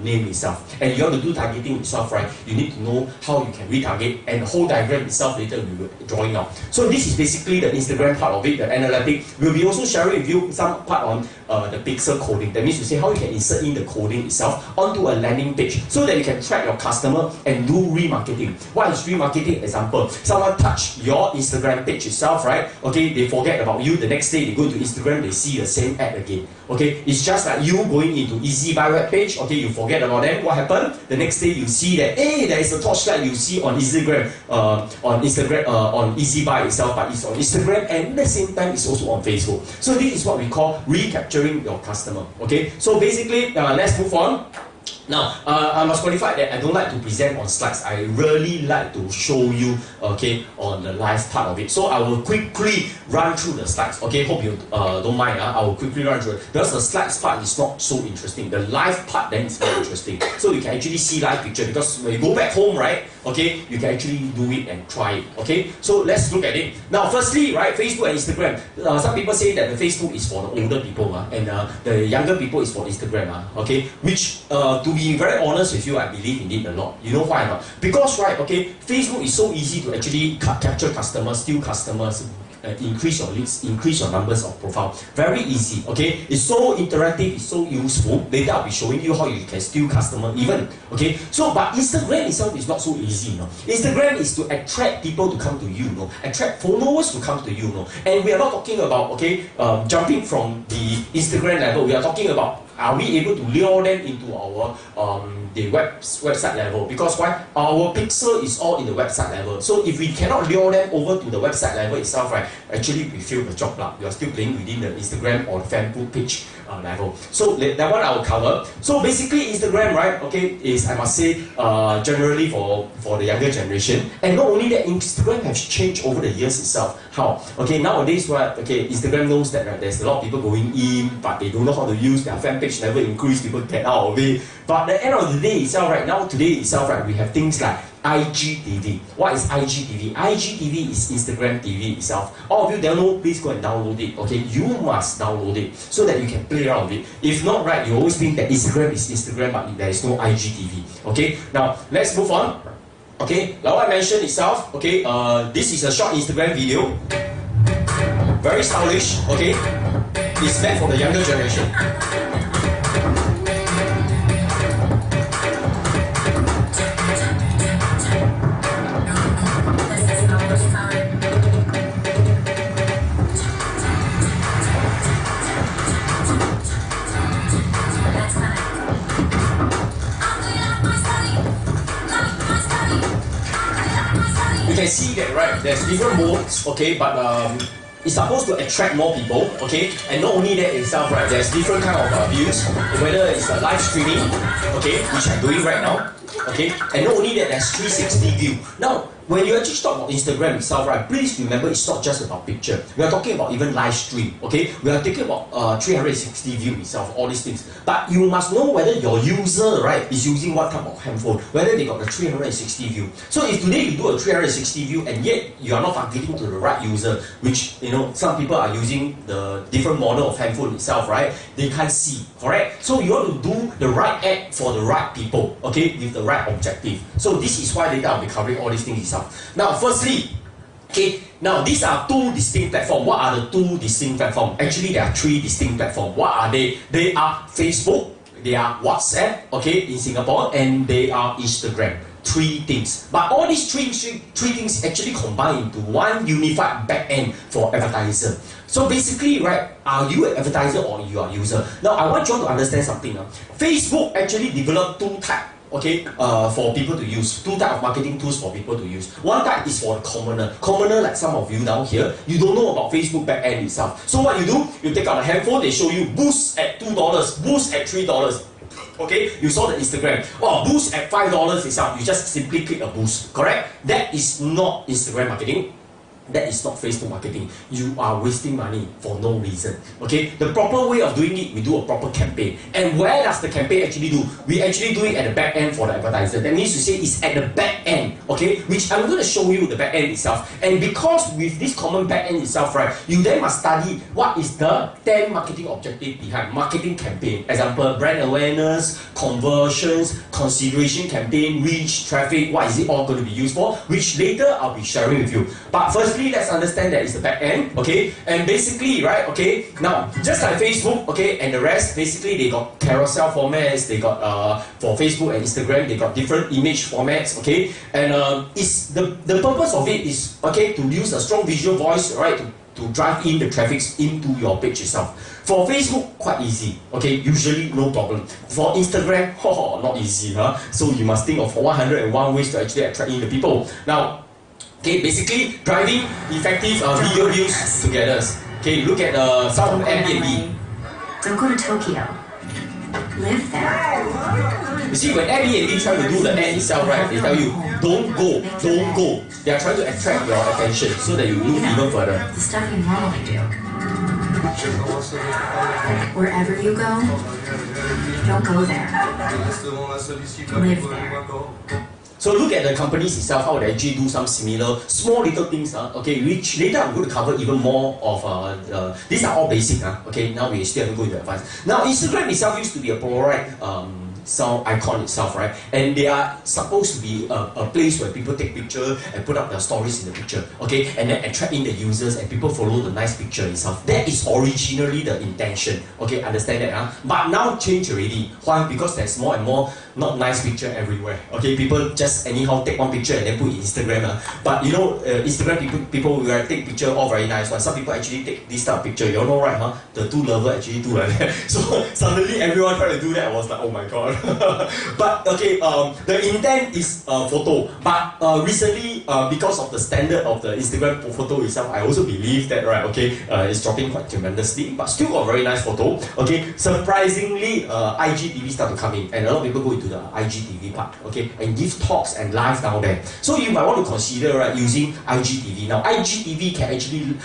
name itself. And you have to do targeting itself, right? You need to know how you can retarget, and the whole diagram itself later we will drawing out. So this is basically the Instagram part of it, the analytic. We'll be also sharing with you some part on the pixel coding. That means to say how you can insert in the coding itself onto a landing page so that you can track your customer and do remarketing. What is remarketing? Example, someone touch your Instagram page itself, right? Okay, they forget about you. The next day they go to Instagram, they see the same ad again. Okay, it's just like you going into Easy Buy web page. Okay, you forget about them. What happened? The next day you see that hey, there is a torchlight you see on Instagram, on Easy Buy itself, but it's on Instagram and at the same time it's also on Facebook. So this is what we call recapturing your customer. Okay, so basically let's move on. Now, I must qualify that I don't like to present on slides. I really like to show you, okay, on the live part of it. So I will quickly run through the slides. Okay, hope you don't mind. I will quickly run through it because the slides part is not so interesting. The live part then is very interesting. So you can actually see live picture because when you go back home, right? Okay, you can actually do it and try it. Okay, so let's look at it. Now, firstly, right, Facebook and Instagram. Some people say that the Facebook is for the older people, and the younger people is for Instagram. Okay, which to be very honest with you, I believe in it a lot. You know why not? Because right, okay, Facebook is so easy to actually capture customers, steal customers, increase your leads, increase your numbers of profile. Very easy, okay? It's so interactive, it's so useful. Later I'll be showing you how you can steal customer even, okay? So, but Instagram itself is not so easy, you know. Instagram is to attract people to come to you, you know, attract followers to come to you, you know. And we are not talking about, okay, jumping from the Instagram level. We are talking about, are we able to lure them into our the website level? Because why? Our pixel is all in the website level. So if we cannot lure them over to the website level itself, right? Actually, we fail the job lah. We are still playing within the Instagram or Facebook page level. So that one I will cover. So basically, Instagram, right? Okay, is I must say generally for the younger generation. And not only that, Instagram has changed over the years itself. How? Okay, nowadays, right? Okay, Instagram knows that right, there's a lot of people going in, but they don't know how to use their fan page. Never increase, people get out of it. But at the end of the day itself, right now, today itself, right, we have things like IGTV. What is IGTV? IGTV is Instagram TV itself. All of you don't know, please go and download it. Okay, you must download it so that you can play around with it. If not, right, you always think that Instagram is Instagram, but there is no IGTV. Okay, now let's move on. Okay, like what I mentioned itself. Okay, this is a short Instagram video. Very stylish. Okay, it's meant for the younger generation. You can see that, right, there's different modes, okay, but it's supposed to attract more people, okay, and not only that itself, right, there's different kind of views, whether it's a live streaming, okay, which I'm doing right now, okay, and not only that, there's 360 view. Now, when you actually talk about Instagram itself, right, please remember it's not just about picture. We are talking about even live stream, okay? We are talking about 360 view itself, all these things. But you must know whether your user, right, is using what type of handphone, whether they got the 360 view. So if today you do a 360 view and yet you are not targeting to the right user, which, you know, some people are using the different model of handphone itself, right, they can't see, correct? So you want to do the right ad for the right people, okay, with the right objective. So this is why later I'll be covering all these things itself. Now, firstly, okay, now these are two distinct platforms. What are the two distinct platforms? Actually, there are three distinct platforms. What are they? They are Facebook, they are WhatsApp, okay, in Singapore, and they are Instagram. Three things. But all these three things actually combine into one unified back-end for advertiser. So basically, right, are you an advertiser or you are a user? Now, I want you all to understand something. Facebook actually developed two types. Okay, for people to use. Two types of marketing tools for people to use. One type is for the commoner. Commoner, like some of you down here, you don't know about Facebook backend itself. So what you do, you take out a handphone, they show you boost at $2, boost at $3. Okay, you saw the Instagram. Oh, boost at $5 itself. You just simply click a boost, correct? That is not Instagram marketing. that is not Facebook marketing. You are wasting money for no reason. Okay, the proper way of doing it, we do a proper campaign. And where does the campaign actually do? We actually do it at the back end for the advertiser. That means to say it's at the back end. Okay, which I'm going to show you the back end itself. And because with this common back end itself, right, you then must study what is the 10 marketing objective behind marketing campaign. Example, brand awareness, conversions, consideration campaign, reach, traffic. What is it all going to be used for? Which later I'll be sharing with you. But firstly, let's understand that it's the back end, okay? And basically, right, okay, now, just like Facebook, okay, and the rest, basically they got carousel formats, they got, for Facebook and Instagram, they got different image formats, okay? And it's the purpose of it is, okay, to use a strong visual voice, right, to drive in the traffic into your page itself. For Facebook, quite easy, okay, usually no problem. For Instagram, not easy, huh? So you must think of 101 ways to actually attract in the people. Now, okay, basically driving effective video views together. Okay, look at some Airbnb. Don't go to Tokyo. Live there. You see, when Airbnb try to do the ad itself, right, they tell you, don't go, don't go. They are trying to attract your attention so that you move even further. The stuff you normally do. Like wherever you go, don't go there. Live there. So look at the companies itself, how they actually do some similar small little things, okay, which later I'm going to cover even more of, these are all basic, okay, now we still haven't go into advanced. Now Instagram itself used to be a Polaroid sound icon itself, right? And they are supposed to be a place where people take picture and put up their stories in the picture, okay? And then attract in the users and people follow the nice picture itself. That is originally the intention, okay? Understand that, But now change already. Why? Because there's more and more not nice picture everywhere, okay? People just anyhow take one picture and then put it in Instagram, But you know, Instagram people will take picture all very nice, but some people actually take this type of picture. You all know, right, The two lovers actually do like that. So suddenly everyone trying to do that. I was like, oh my god. But okay, the intent is photo. But recently, because of the standard of the Instagram photo itself, I also believe that, right, okay, it's dropping quite tremendously, but still got very nice photo. Okay, surprisingly, IGTV start to come in, and a lot of people go into the IGTV part, okay, and give talks and live down there. So you might want to consider, right, using IGTV. Now, IGTV can actually,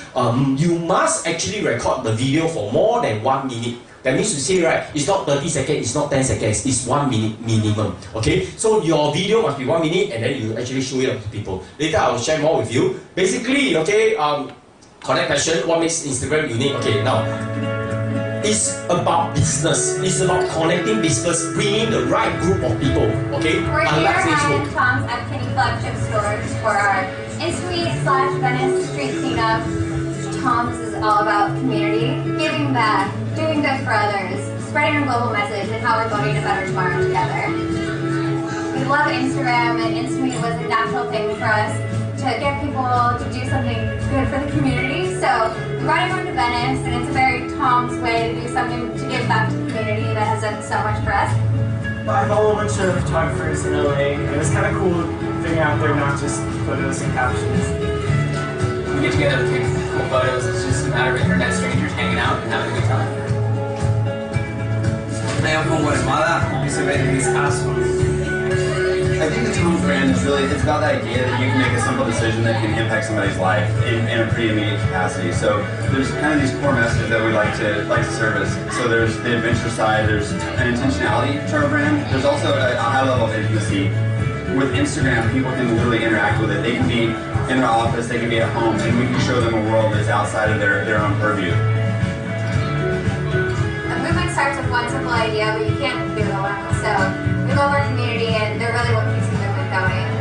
you must actually record the video for more than 1 minute. That means to say, right, it's not 30 seconds, it's not 10 seconds, it's 1 minute minimum, okay? So your video must be 1 minute and then you actually show it to people. Later I will share more with you. Basically, okay, connect passion, what makes Instagram unique? Okay, now, it's about business. It's about connecting business, bringing the right group of people, okay? We're Unlike here Facebook. at Tom's Epicany Flagship Stores for our In-Suite/Venice Street Cleanup. Tom's is all about community, giving back, doing good for others, spreading our global message, and how we're building a better tomorrow together. We love Instagram, and In-Suite was a natural thing for us to get people to do something good for the community. So we brought everyone to Venice, and it's a very Tom's way to do something to give back to the community that has done so much for us. I follow a bunch of photographers in LA, and it was kind of cool being out there, not just photos and captions. We get together to take cool photos. It's just a matter of internet strangers hanging out and having a good time. I'm from Guatemala. We surveyed these assholes. I think the Tom's brand is really, it's about the idea that you can make a simple decision that can impact somebody's life in a pretty immediate capacity. So there's kind of these core messages that we like to service. So there's the adventure side, there's an intentionality to our brand. There's also a high level of intimacy. With Instagram, people can literally interact with it. They can be in their office, they can be at home, and we can show them a world that's outside of their own purview. A movement starts with one simple idea, but you can't do it alone. So we love our community, and they're really what keeps the movement going.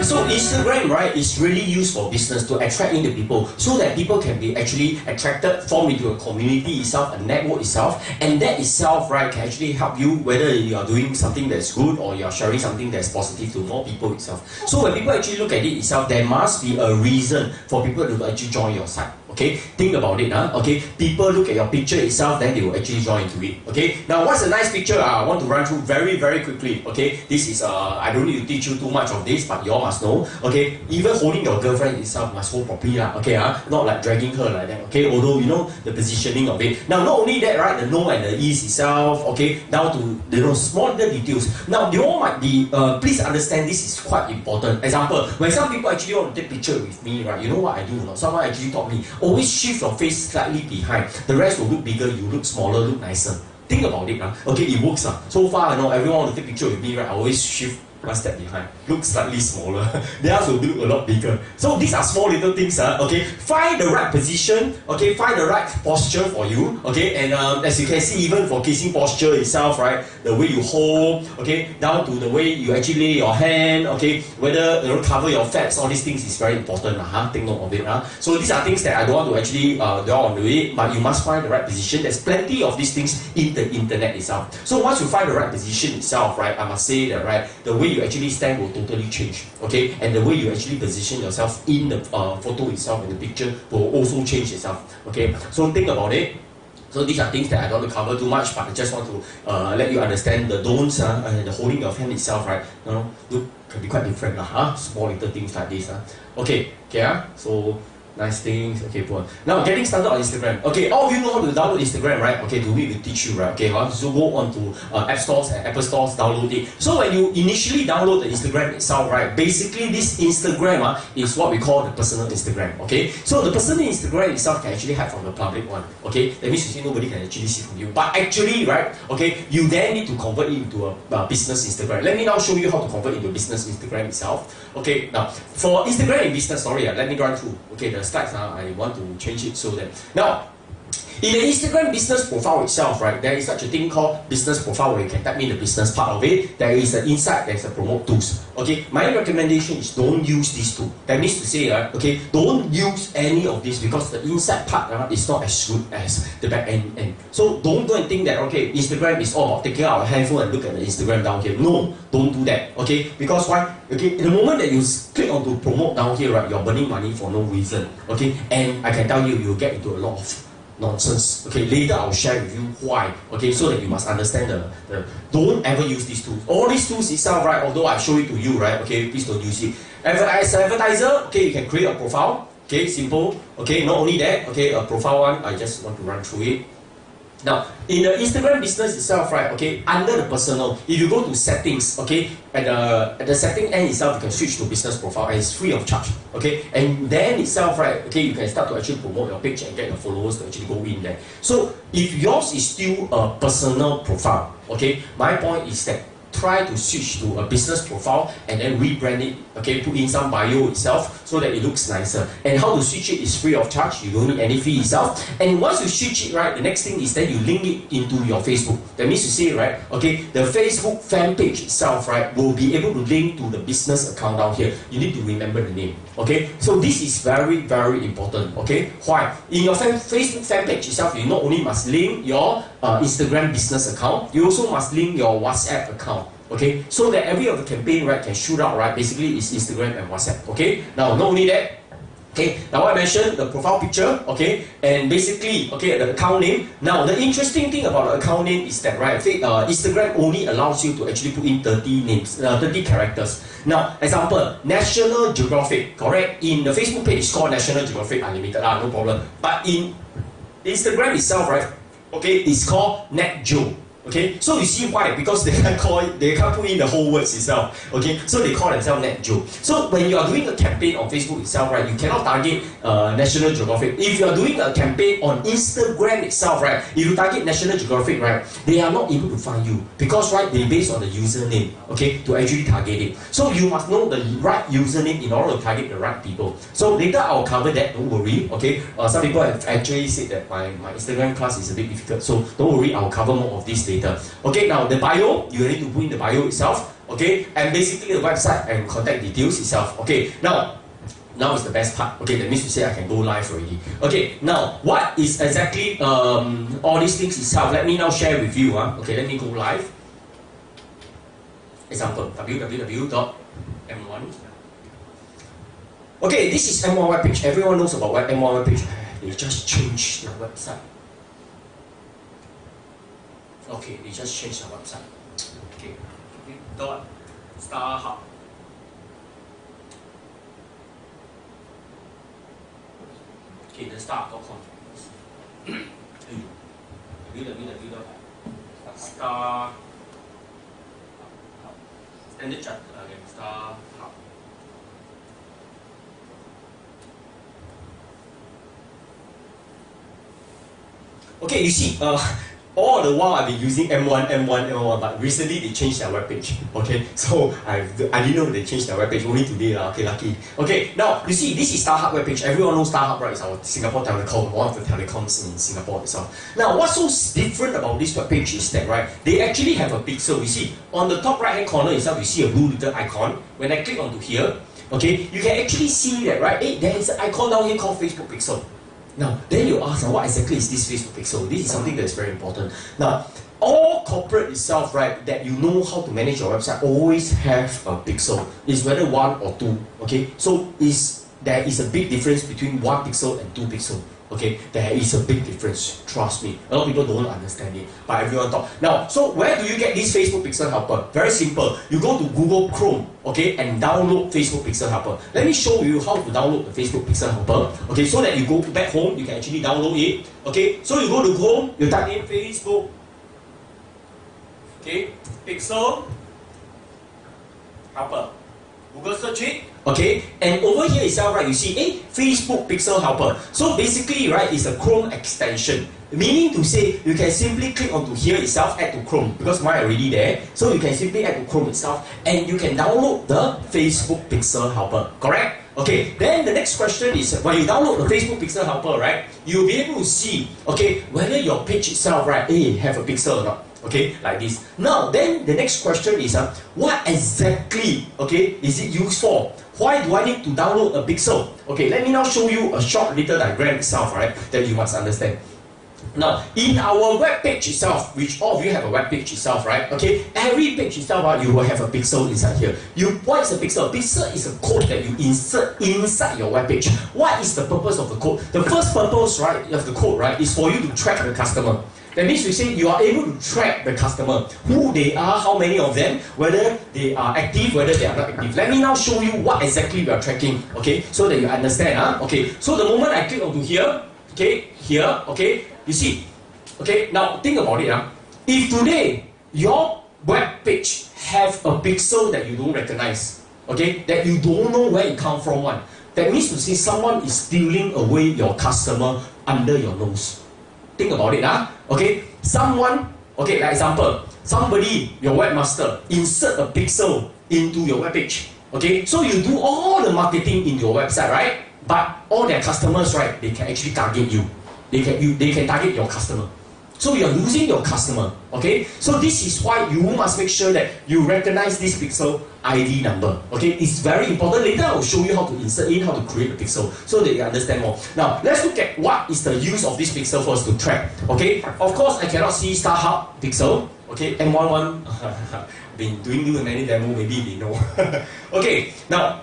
So Instagram, right, is really used for business to attract in the people so that people can be actually attracted, form into a community itself, a network itself, and that itself, right, can actually help you whether you are doing something that's good or you are sharing something that's positive to more people itself. So when people actually look at it itself, there must be a reason for people to actually join your site. Okay, think about it. Okay, people look at your picture itself, then they will actually join into it. Okay, now what's a nice picture? I want to run through very quickly. Okay, this is I don't need to teach you too much of this, but you all must know. Okay, even holding your girlfriend itself must hold properly. Okay, not like dragging her like that. Okay, although you know the positioning of it. Now, not only that, right? The no and the is itself. Okay, down to small little details. Now, you all might be please understand this is quite important. Example, when some people actually want to take picture with me, right? You know what I do? Someone actually taught me always shift your face slightly behind. The rest will look bigger. You look smaller, look nicer. Think about it. Okay, it works. So far, everyone want to take picture with me, right? I always shift one step behind, look slightly smaller. Theirs will look a lot bigger. So these are small little things. Okay, find the right position. Okay, find the right posture for you. Okay, and as you can see, even for kissing posture itself, right, the way you hold, okay, down to the way you actually lay your hand. Okay, whether cover your fats, all these things is very important. Take note of it. So these are things that I don't want to actually dwell on it, but you must find the right position. There's plenty of these things in the internet itself. So once you find the right position itself, right, I must say that, right, the way you actually stand will totally change, okay, and the way you actually position yourself in the photo itself, in the picture, will also change itself, okay. So think about it. So these are things that I don't want to cover too much, but I just want to let you understand the don'ts and the holding your hand itself, right? Look, can be quite different, small little things like this, okay. So nice things. Okay, poor. Now getting started on Instagram. Okay, all of you know how to download Instagram, right? Okay, do we will teach you, right? Okay, so go on to App Stores and Apple Stores, download it. So when you initially download the Instagram itself, right? Basically, this Instagram is what we call the personal Instagram. Okay, so the personal Instagram itself can actually hide from the public one. Okay, that means you see nobody can actually see from you. But actually, right? Okay, you then need to convert it into a business Instagram. Let me now show you how to convert into business Instagram itself. Okay, now for Instagram and business, sorry, let me run through. Okay, the slides, I want to change it so that now in the Instagram business profile itself, right, there is such a thing called business profile where you can type in the business part of it. There is an inside, there's a promote tools. Okay, my recommendation is don't use these two. That means to say, okay, don't use any of this because the inside part is not as good as the back end. So don't go and think that, okay, Instagram is all about taking out a handphone and look at the Instagram down here. No, don't do that. Okay, because why? Okay, the moment that you click on to promote down here, right, you're burning money for no reason. Okay, and I can tell you, you'll get into a lot of nonsense. Okay, later I'll share with you why. Okay, so that you must understand the don't ever use these tools. All these tools itself, right, although I show it to you, right, okay, please don't use it. As an advertiser, okay, you can create a profile. Okay, simple. Okay, not only that, okay, a profile one, I just want to run through it. Now, in the Instagram business itself, right, okay, under the personal, if you go to settings, okay, at the setting end itself, you can switch to business profile and it's free of charge, okay, and then itself, right, okay, you can start to actually promote your page and get your followers to actually go in there. So, if yours is still a personal profile, okay, my point is that try to switch to a business profile and then rebrand it, okay, put in some bio itself so that it looks nicer. And how to switch it is free of charge, you don't need any fee itself. And once you switch it, right, the next thing is then you link it into your Facebook. That means to say, right, okay, the Facebook fan page itself, right, will be able to link to the business account down here. You need to remember the name, okay? So this is very important, okay? Why? In your Facebook fan page itself, you not only must link your Instagram business account, you also must link your WhatsApp account. Okay, so that every other campaign, right, can shoot out, right, basically is Instagram and WhatsApp. Okay, now not only that, okay, now I mentioned the profile picture, okay, and basically, okay, the account name. Now the interesting thing about the account name is that, right, Instagram only allows you to actually put in 30 names, 30 characters. Now, example, National Geographic, correct? In the Facebook page, it's called National Geographic Unlimited, no problem. But in Instagram itself, right, okay, it's called NetGeo. Okay, so you see why? Because they can't put in the whole words itself. Okay, so they call themselves NetGeo. So when you are doing a campaign on Facebook itself, right, you cannot target National Geographic. If you are doing a campaign on Instagram itself, right, if you target National Geographic, right, they are not able to find you because, right, they based on the username, okay, to actually target it. So you must know the right username in order to target the right people. So later I'll cover that. Don't worry. Okay, some people have actually said that my Instagram class is a bit difficult. So don't worry. I'll cover more of this later. Okay, now the bio, you need to put in the bio itself, okay, and basically the website and contact details itself. Okay, now is the best part. Okay, that means to say I can go live already. Okay, now what is exactly all these things itself? Let me now share with you. Okay, let me go live. Example, www.m1. Okay, this is M1 web page. Everyone knows about M1 web page. they just change their website. Okay, they just change their website. Okay, dot StarHub. Okay, the star.com. Star Standard Chartered again, StarHub. Okay, you see, all the while I've been using M1, but recently they changed their webpage. Okay, so I didn't know they changed their webpage only today. Okay, lucky. Okay, now you see, this is StarHub webpage. Everyone knows StarHub, right? It's our Singapore Telecom, one of the telecoms in Singapore itself. Now, what's so different about this webpage is that, right, they actually have a pixel. You see, on the top right hand corner itself, you see a blue little icon. When I click onto here, okay, you can actually see that, right? Hey, there is an icon down here called Facebook Pixel. Now, then you ask, what exactly is this Facebook Pixel? This is something that is very important. Now, all corporate itself, right, that you know how to manage your website always have a pixel. It's whether 1 or 2, okay? So, there is a big difference between 1 pixel and 2 pixel. Okay, there is a big difference, trust me. A lot of people don't understand it, but everyone talk. Now, so where do you get this Facebook Pixel Helper? Very simple. You go to Google Chrome, okay, and download Facebook Pixel Helper. Let me show you how to download the Facebook Pixel Helper. Okay, so that you go back home, you can actually download it. Okay, so you go to Chrome, you type in Facebook, okay, Pixel Helper. Google search it, okay, and over here itself, right, you see, Facebook Pixel Helper. So basically, right, it's a Chrome extension. Meaning to say, you can simply click onto here itself, add to Chrome, because mine already there. So you can simply add to Chrome itself, and you can download the Facebook Pixel Helper, correct? Okay, then the next question is, when you download the Facebook Pixel Helper, right, you'll be able to see, okay, whether your page itself, right, have a pixel or not. Okay, like this. Now, then the next question is, what exactly, okay, is it used for? Why do I need to download a pixel? Okay, let me now show you a short little diagram itself, right, that you must understand. Now, in our web page itself, which all of you have a web page itself, right? Okay, every page itself, you will have a pixel inside here. What is a pixel? Pixel is a code that you insert inside your web page. What is the purpose of the code? The first purpose, right, of the code, right, is for you to track the customer. That means we say you are able to track the customer, who they are, how many of them, whether they are active, whether they are not active. Let me now show you what exactly we are tracking, okay, so that you understand. Okay, so the moment I click onto here, okay, okay, you see, okay, now think about it. If today your web page have a pixel that you don't recognize, okay, that you don't know where it come from, that means to say someone is stealing away your customer under your nose. Think about it, okay? Someone, okay, like example, somebody, your webmaster, insert a pixel into your web page, okay? So you do all the marketing in your website, right? But all their customers, right, they can actually target you. They can target your customer. So you're losing your customer, okay? So this is why you must make sure that you recognize this pixel ID number, okay? It's very important. Later I will show you how to insert in, how to create a pixel, so that you understand more. Now, let's look at what is the use of this pixel for us to track, okay? Of course, I cannot see StarHub pixel, okay? M11, been doing many demo, maybe they know. Okay, now,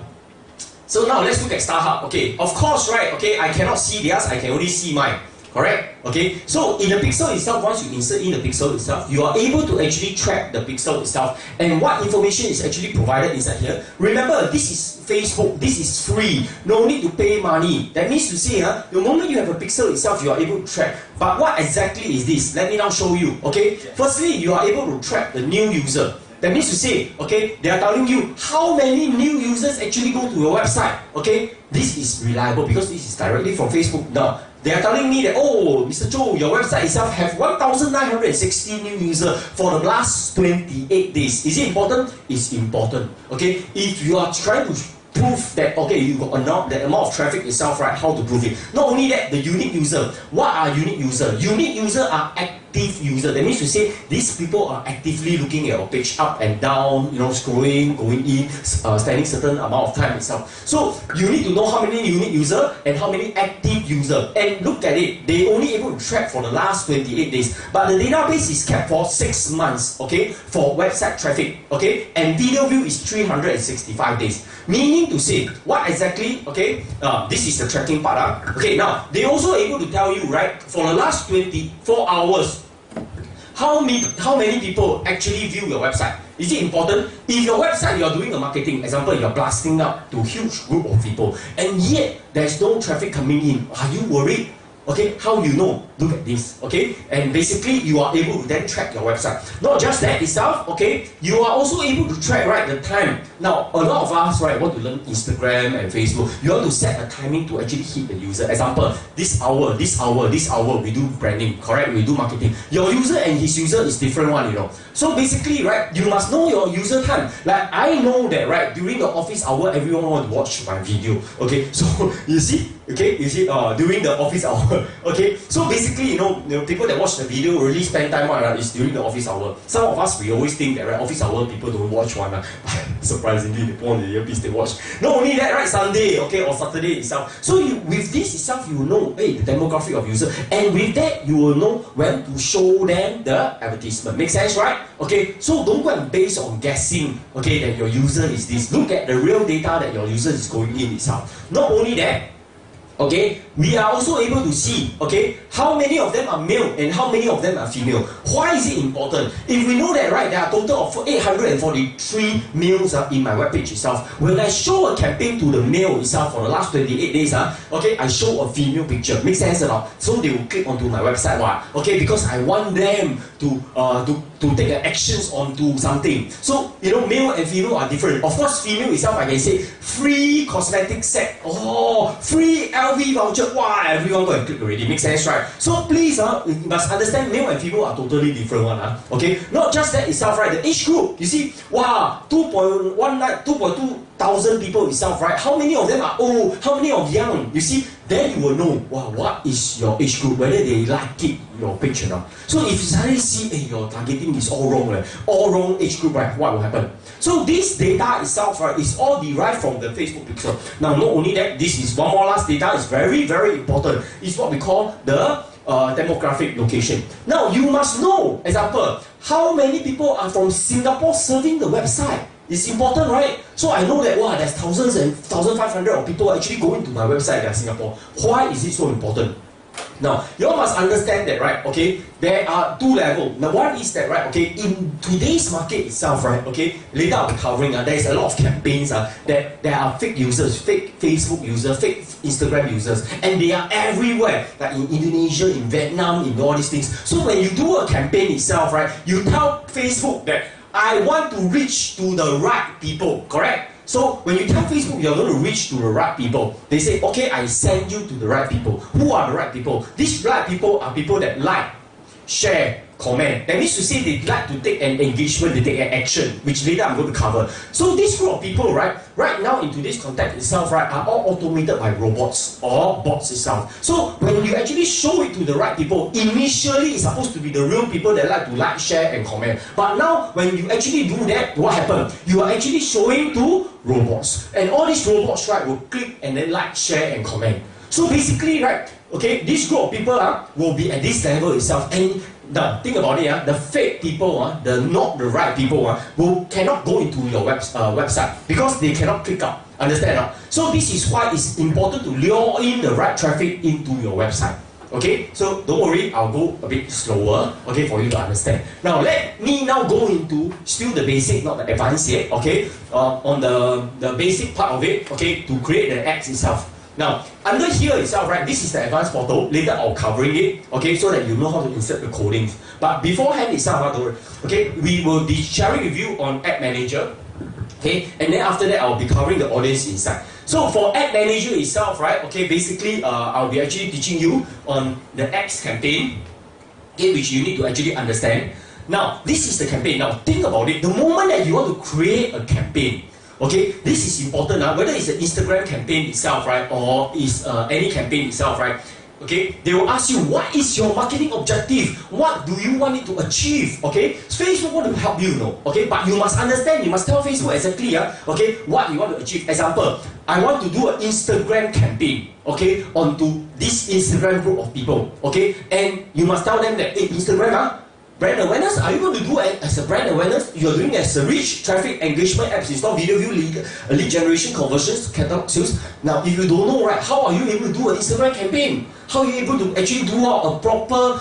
so now let's look at StarHub, okay? Of course, right, okay, I cannot see theirs, I can only see mine. Correct? Okay, so in the pixel itself, once you insert in the pixel itself, you are able to actually track the pixel itself and what information is actually provided inside here. Remember, this is Facebook, this is free, no need to pay money. That means to say, the moment you have a pixel itself, you are able to track. But what exactly is this? Let me now show you, okay? Firstly, you are able to track the new user. That means to say, okay, they are telling you how many new users actually go to your website, okay? This is reliable because this is directly from Facebook. Now, they are telling me that, oh, Mr. Joe, your website itself have 1,960 new users for the last 28 days. Is it important? It's important, okay? If you are trying to prove that, okay, you got the amount of traffic itself, right, how to prove it? Not only that, the unique user. What are unique users? Unique users are active user. That means to say these people are actively looking at your page up and down, scrolling, going in, spending certain amount of time itself. So you need to know how many unique user and how many active user. And look at it, they only able to track for the last 28 days. But the database is kept for 6 months, okay, for website traffic, okay, and video view is 365 days. Meaning to say, what exactly, okay, this is the tracking part. Okay, now, they also able to tell you, right, for the last 24 hours, how many people actually view your website. Is it important? If your website, you are doing a marketing, example, you are blasting up to a huge group of people, and yet there's no traffic coming in, are you worried? Okay, how you know? Look at this, okay? And basically, you are able to then track your website. Not just that itself, okay? You are also able to track, right, the time. Now, a lot of us, right, want to learn Instagram and Facebook. You want to set a timing to actually hit the user. Example, this hour, we do branding, correct? We do marketing. Your user and his user is different one, So basically, right, you must know your user time. Like, I know that, right, during the office hour, everyone want to watch my video, okay? So, you see, during the office hour, okay? So basically, people that watch the video really spend time on is during the office hour. Some of us, we always think that, right, office hour, people don't watch one. Surprisingly, they put on the earpiece, they watch. Not only that, right, Sunday, okay, or Saturday itself. So with this itself, you will know, hey, the demographic of user. And with that, you will know when to show them the advertisement. Make sense, right? Okay, so don't go and base on guessing, okay, that your user is this. Look at the real data that your user is going in itself. Not only that, okay, we are also able to see, okay, how many of them are male and how many of them are female. Why is it important? If we know that, right, there are a total of 843 males in my webpage itself. When I show a campaign to the male itself for the last 28 days, okay, I show a female picture. Makes sense or not? So they will click onto my website, okay, because I want them to take actions onto something. So, male and female are different. Of course, female itself, I can say, free cosmetic set, free LV voucher, everyone go and click already. Makes sense, right? So please, you must understand male and female are totally different one. Okay? Not just that itself, right? The age group, you see, 2.2 thousand people itself, right? How many of them are old? How many of young? You see, then you will know, what is your age group, whether they like it, your page or not. So if you suddenly see, your targeting is all wrong, all wrong age group, right? What will happen? So this data itself, right, is all derived from the Facebook pixel. Now, not only that, this is one more last data, is very, very important. It's what we call the demographic location. Now, you must know, example, how many people are from Singapore serving the website. It's important, right? So I know that, there's thousands and 1,500 of people actually going to my website in Singapore. Why is it so important? Now, you all must understand that, right, okay, there are two levels. Now, one is that, right, okay, in today's market itself, right, okay, later I'll be covering, there is a lot of campaigns that there are fake users, fake Facebook users, fake Instagram users, and they are everywhere, like in Indonesia, in Vietnam, in all these things. So when you do a campaign itself, right, you tell Facebook that, I want to reach to the right people, correct? So when you tell Facebook you're going to reach to the right people, they say, okay, I send you to the right people. Who are the right people? These right people are people that like, share, comment. That means to say they like to take an engagement, they take an action, which later I'm going to cover. So this group of people, right now in today's context itself, right, are all automated by robots or bots itself. So when you actually show it to the right people, initially it's supposed to be the real people that like, share, and comment. But now when you actually do that, what happens? You are actually showing to robots. And all these robots, right, will click and then like, share, and comment. So basically, right, okay, this group of people will be at this level itself. And now, think about it, the fake people, not the right people, cannot go into your website because they cannot click up. Understand? So this is why it's important to lure in the right traffic into your website. Okay, so don't worry, I'll go a bit slower, okay, for you to understand. Now, let me now go into still the basic, not the advanced yet, okay, on the basic part of it, okay, to create the ads itself. Now, under here itself, right, this is the advanced portal. Later I'll covering it, okay, so that you know how to insert the codings. But beforehand itself, don't worry, okay, we will be sharing with you on Ad Manager, okay, and then after that I'll be covering the audience inside. So for Ad Manager itself, right, okay, basically I'll be actually teaching you on the ads campaign, okay, which you need to actually understand. Now, this is the campaign. Now, think about it. The moment that you want to create a campaign, okay, this is important, whether it's an Instagram campaign itself, right, or is any campaign itself, right, okay, they will ask you, what is your marketing objective? What do you want it to achieve? Okay, Facebook want to help you, okay, but you must understand, you must tell Facebook exactly, okay, what you want to achieve. Example, I want to do an Instagram campaign, okay, onto this Instagram group of people, okay, and you must tell them that, hey, Instagram, brand awareness, are you going to do it as a brand awareness? You're doing as a reach, traffic, engagement, apps, install, video view, lead generation, conversions, catalog sales. Now, if you don't know, right, how are you able to do an Instagram campaign? How are you able to actually do out a proper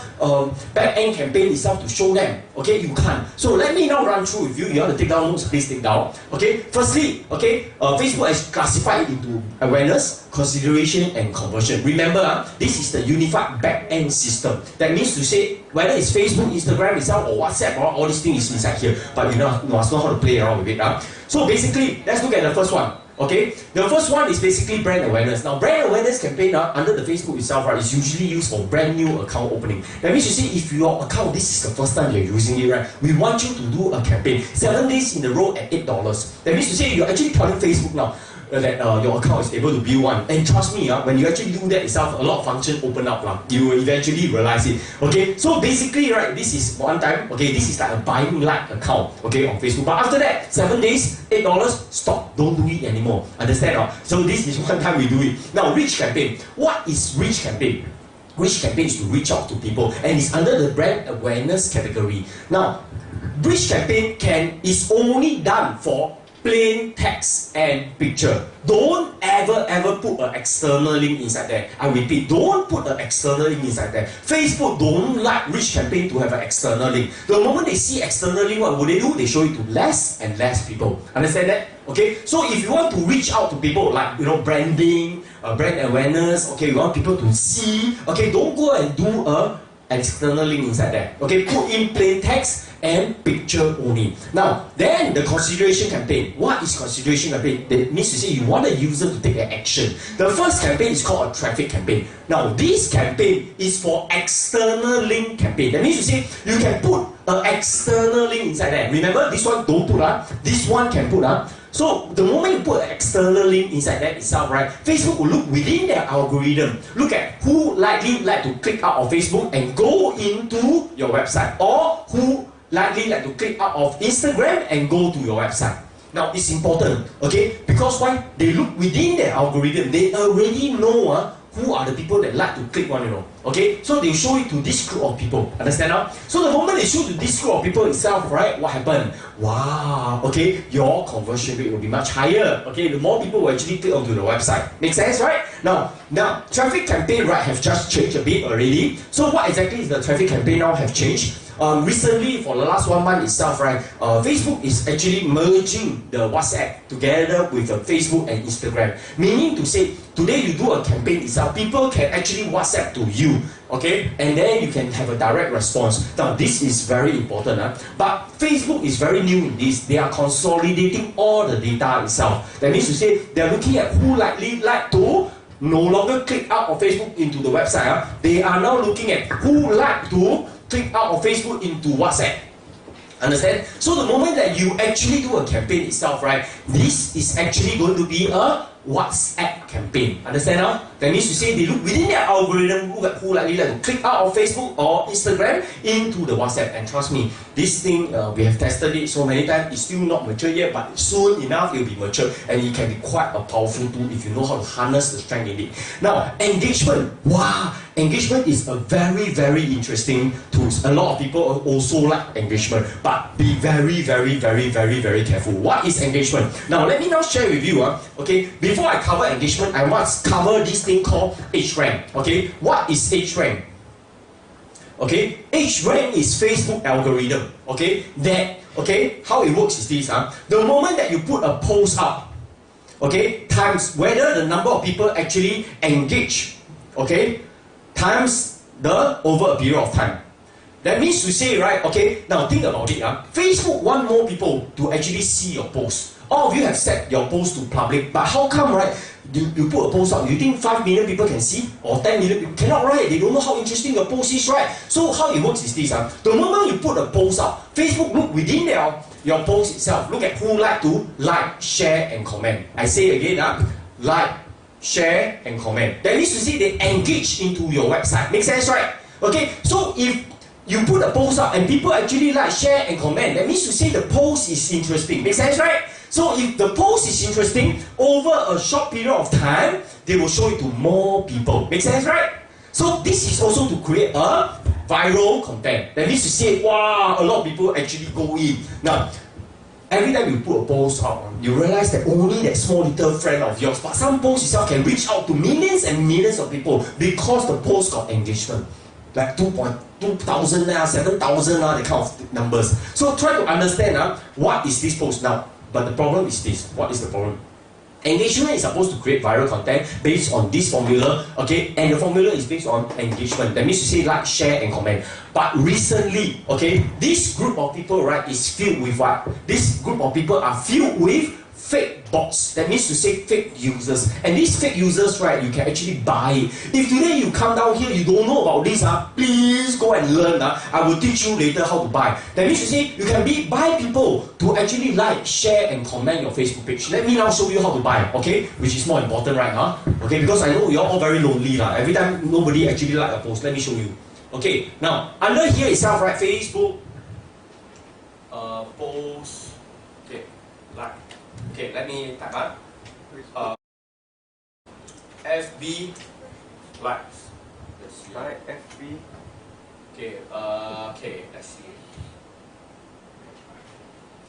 back-end campaign itself to show them? Okay, you can't. So let me now run through with you. You want to take down notes, please take down. Okay, firstly, okay, Facebook has classified it into awareness, consideration, and conversion. Remember, this is the unified back-end system. That means to say, whether it's Facebook, Instagram itself, or WhatsApp, or all these things is inside here. But you must know how to play around with it. So basically, let's look at the first one. Okay, the first one is basically brand awareness. Now, brand awareness campaign under the Facebook itself, right, is usually used for brand new account opening. That means you see, if your account, this is the first time you're using it, right, we want you to do a campaign 7 days in a row at $8. That means to say you're actually telling Facebook now that your account is able to build one. And trust me, when you actually do that itself, a lot of functions open up. You will eventually realize it. Okay, so basically, right, this is one time. Okay, this is like a buying like account. Okay, on Facebook. But after that, 7 days, $8, stop. Don't do it anymore. Understand? So this is one time we do it. Now, reach campaign. What is reach campaign? Reach campaign is to reach out to people, and it's under the brand awareness category. Now, reach campaign is only done for plain text and picture. Don't ever put an external link inside there. I repeat, don't put an external link inside there. Facebook don't like reach campaign to have an external link. The moment they see external link, what would they do? They show it to less and less people. Understand that? Okay, so if you want to reach out to people like branding, brand awareness, okay, you want people to see, okay, don't go and do an external link inside there. Okay, put in plain text and picture only. Now, then the consideration campaign. What is consideration campaign? That means to say you want the user to take an action. The first campaign is called a traffic campaign. Now, this campaign is for external link campaign. That means to say you can put an external link inside there. Remember, this one don't put, this one can put. So the moment you put an external link inside that itself, right, Facebook will look within their algorithm, look at who likely like to click out of Facebook and go into your website, or who likely like to click out of Instagram and go to your website. Now, it's important, okay, because why? They look within their algorithm. They already know who are the people that like to click one, okay? So they show it to this group of people, understand now? So the moment they show to this group of people itself, right, what happened? Wow, okay, your conversion rate will be much higher, okay? The more people will actually click onto the website. Make sense, right? Now, traffic campaign, right, have just changed a bit already. So what exactly is the traffic campaign now have changed? Recently, for the last 1 month itself, right, Facebook is actually merging the WhatsApp together with Facebook and Instagram. Meaning to say, today you do a campaign itself, people can actually WhatsApp to you, okay, and then you can have a direct response. Now, this is very important, but Facebook is very new in this. They are consolidating all the data itself. That means to say, they are looking at who likely like to no longer click out of Facebook into the website. They are now looking at who like to click out of Facebook into WhatsApp. Understand? So the moment that you actually do a campaign itself, right, this is actually going to be a WhatsApp campaign. Understand now? That means to say they look within their algorithm who likely like to click out of Facebook or Instagram into the WhatsApp. And trust me, this thing, we have tested it so many times, it's still not mature yet, but soon enough it will be mature, and it can be quite a powerful tool if you know how to harness the strength in it. Now, engagement. Wow! Engagement is a very, very interesting tool. A lot of people also like engagement, but be very, very, very, very, very careful. What is engagement? Now, let me now share with you, okay, before I cover engagement, I must cover this thing called HRank. Okay, what is HRank? Okay, HRank is Facebook algorithm. Okay, how it works is this. The moment that you put a post up, okay, times whether the number of people actually engage, okay, times the over a period of time. That means to say, right, okay, now think about it. Facebook want more people to actually see your post. All of you have set your post to public, but how come, right, you put a post out, you think 5 million people can see, or 10 million people? Cannot, right? They don't know how interesting your post is, right? So how it works is this. The moment you put a post out, Facebook look within your post itself, look at who like to like, share, and comment. I say again, like, share, and comment. That means to say they engage into your website. Make sense, right? Okay, so if you put a post up and people actually like, share, and comment, that means to say the post is interesting. Make sense, right? So if the post is interesting, over a short period of time, they will show it to more people. Make sense, right? So this is also to create a viral content. That means to say, wow, a lot of people actually go in. Now, every time you put a post out, you realize that only that small little friend of yours, but some posts itself can reach out to millions and millions of people because the post got engagement. Like 2,000, 7,000, that kind of numbers. So try to understand what is this post now. But the problem is this. What is the problem? Engagement is supposed to create viral content based on this formula, okay? And the formula is based on engagement. That means to say like, share, and comment. But recently, okay, this group of people, right, is filled with what? This group of people are filled with fake bots. That means to say fake users. And these fake users, right, you can actually buy it. If today you come down here, you don't know about this, please go and learn. I will teach you later how to buy. That means to say you can buy people to actually like, share, and comment your Facebook page. Let me now show you how to buy, okay? Which is more important, right? Okay, because I know you're all very lonely. Every time nobody actually like a post. Let me show you. Okay, now under here itself, right, Facebook, post, okay, like. Okay, let me type FB likes. Let's see. Right, FB. Okay, okay, let's see.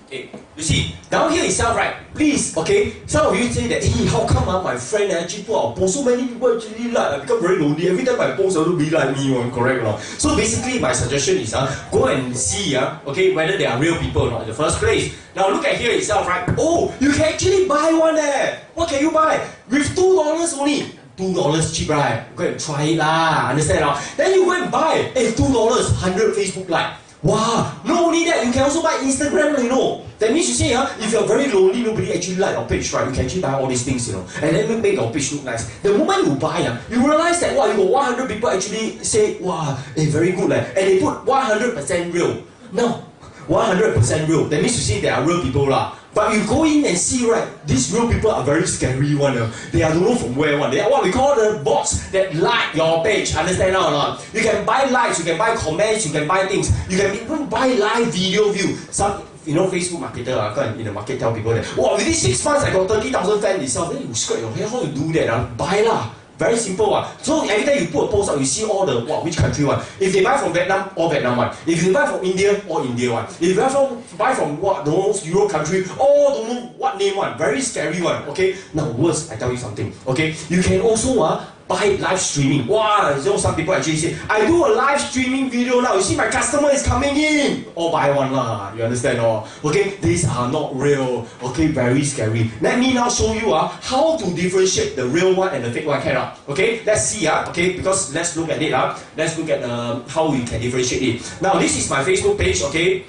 Okay, you see, down here itself, right? Please, okay, some of you say that, hey, how come my friend actually put out post, so many people actually like, I become very lonely. Every time I post, everybody like me, correct or not? So basically, my suggestion is, go and see, okay, whether they are real people or not in the first place. Now look at here itself, right? Oh, you can actually buy one there. What can you buy? With $2 only. $2 cheap, right? Go and try it lah, understand or not? Then you go and buy, hey, $2, 100 Facebook like. Wow, not only that, you can also buy Instagram, you know. That means you say, if you're very lonely, nobody actually like your page, right? You can actually buy all these things, you know, and then make your page look nice. The moment you buy, you realize that, wow, you got 100 people actually say, wow, very good, and they put 100% real. No, 100% real. That means you say they are real people, lah. But you go in and see, right, these real people are very scary one. They are don't know from where one. They are what we call the bots that like your page. Understand or not? You can buy likes, you can buy comments, you can buy things. You can even buy live video view. Some, you know, Facebook marketer in the market tell people that, wow, within 6 months I got 30,000 fans itself. Then you scratch your head, how you do that? Buy lah. Very simple one. So every time you put a post out, you see all the which country one. If they buy from Vietnam, all Vietnam one. If they buy from India, all India one. If they buy from what the most Euro country, all don't know what name one. Very scary one. Okay. Now worse, I tell you something. Okay. You can also buy live streaming. Wow, you know, some people actually say, I do a live streaming video now. You see my customer is coming in. Or buy one lah. You understand or? Okay, these are not real. Okay, very scary. Let me now show you how to differentiate the real one and the fake one. Cannot. Okay, let's see okay, because let's look at it Let's look at how we can differentiate it. Now this is my Facebook page. Okay,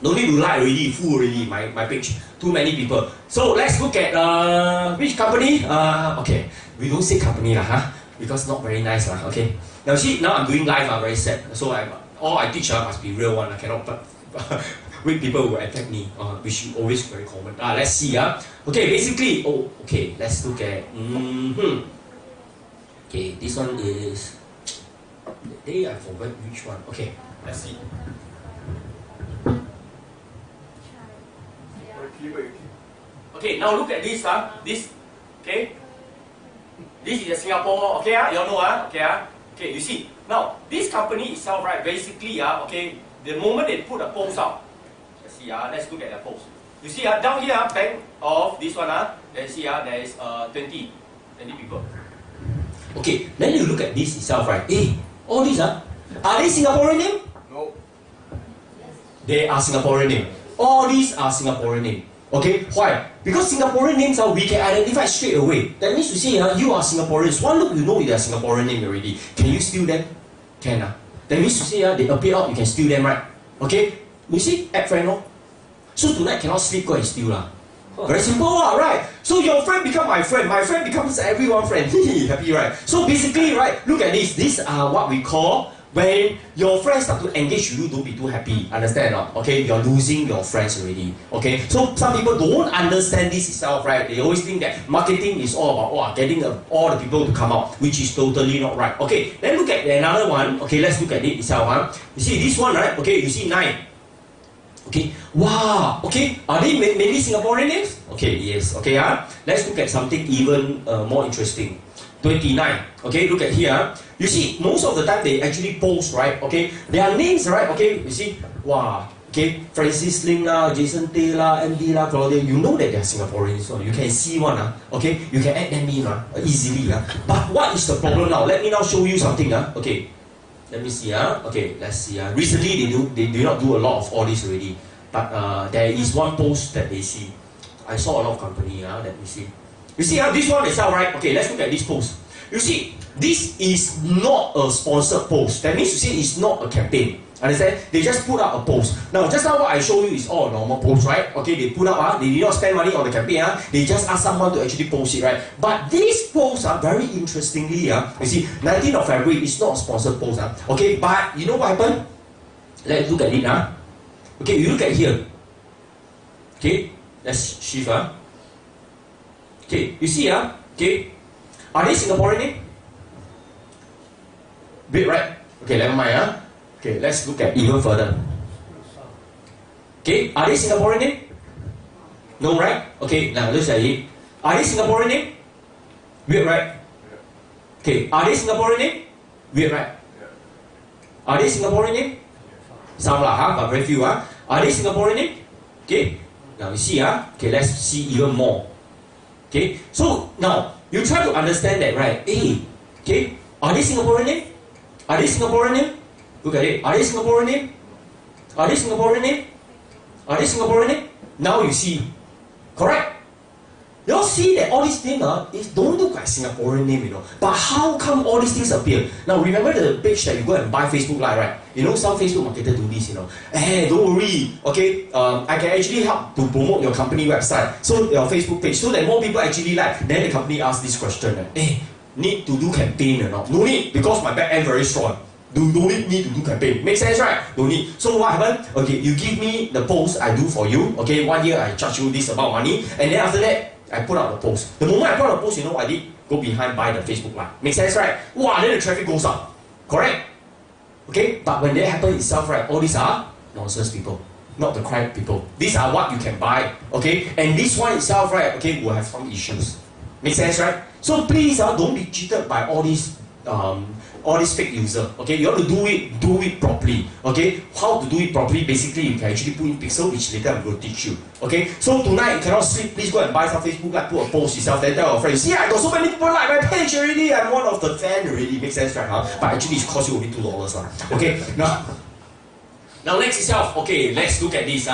no need to like already, full already. My page, too many people. So let's look at which company. Okay. We don't say company because not very nice okay. Now see, now I'm doing live very sad. So all I teach must be real one. I cannot weak people will attack me, which is always very common. Let's see Okay, basically, okay, let's look at okay, this one is I forgot which one. Okay, let's see. Okay, now look at this this okay. This is Singapore, okay, you all know, okay, okay, you see, now, this company itself, right, basically, okay, the moment they put a post out, let's see, let's look at the post. You see, down here, bank of this one, let's see, there is 20 people. Okay, then you look at this itself, right, hey, all these, are they Singaporean name? No. They are Singaporean name. All these are Singaporean name. Okay, why? Because Singaporean names we can identify straight away. That means to say you are Singaporeans. One look you know they are Singaporean name already. Can you steal them? Can That means to say they appear out, you can steal them, right? Okay? You see, add friend So tonight cannot sleep, go and steal Very simple right? So your friend become my friend becomes everyone's friend. Happy, right? So basically, right, look at this. These are what we call when your friends start to engage you, don't be too happy. Understand or not? Okay, you're losing your friends already. Okay, so some people don't understand this itself, right? They always think that marketing is all about getting all the people to come out, which is totally not right. Okay, then look at another one. Okay, let's look at it itself. You see this one, right? Okay, you see 9. Okay, wow. Okay, are they mainly Singaporean names? Okay, yes. Okay, let's look at something even more interesting. 29. Okay, look at here. You see, most of the time they actually post, right? Okay, their names, right? Okay, you see, wow. Okay, Francis Lim lah, Jason Tay lah, MD lah, Claudia. You know that they're Singaporeans, so you can see one. Okay, you can add them in easily. But what is the problem now? Let me now show you something. Okay, let me see. Okay, let's see. Recently they do not do a lot of all this already. But there is one post that they see. I saw a lot of company that we see. You see this one itself, right? Okay, let's look at this post. You see, this is not a sponsored post. That means you see it's not a campaign. Understand? They just put out a post. Now, just now what I show you is all normal posts, right? Okay, they put out, they did not spend money on the campaign, they just ask someone to actually post it, right? But these posts are very interestingly, you see, 19th of February is not a sponsored post, okay? But you know what happened? Let's look at it, Okay, you look at here. Okay, let's shift, Okay, you see, okay, are they Singaporean name? Bit, right? Okay, never mind, Okay, let's look at even further. Okay, are they Singaporean name? No, right? Okay, now let's say it. Are they Singaporean name? Weird, right? Okay, are they Singaporean name? Weird, right? Are they Singaporean name? Some lah, but very few, Are they Singaporean name? Okay, now you see, Okay, let's see even more. Okay, so now you try to understand that, right? Okay, are they Singaporean name? Are they Singaporean name? Look at it. Are they Singaporean name? Are they Singaporean name? Are they Singaporean name? Now you see, correct? You all see that all these names don't look like Singaporean name, you know. But how come all these things appear? Now remember the page that you go and buy Facebook Live, right? You know some Facebook marketer do this, you know. Hey, don't worry, okay? I can actually help to promote your company website, so your Facebook page, so that more people actually like. Then the company asks this question, hey, need to do campaign or not? No need, because my back end very strong. Don't need me to do campaign. Make sense, right? Don't need. So what happened? Okay, you give me the post I do for you. Okay, 1 year I charge you this amount of money, and then after that I put out the post. The moment I put out the post, you know what I did? Go behind, buy the Facebook Live. Make sense, right? Wow, then the traffic goes up. Correct? Okay, but when that happens itself, right, all these are nonsense people, not the correct people. These are what you can buy. Okay, and this one itself, right, okay, will have some issues. Make sense, right? So please, don't be cheated by all these fake user. Okay, you have to do it properly. Okay, how to do it properly? Basically, you can actually put in pixel, which later I'm going to teach you. Okay, so tonight you cannot sleep. Please go and buy some Facebook Live, put a post yourself, then tell your friends, see, I got so many people like my page already. I'm one of the fan already. Makes sense, right? But actually, it costs you only $2. Okay, now next itself. Okay, let's look at this.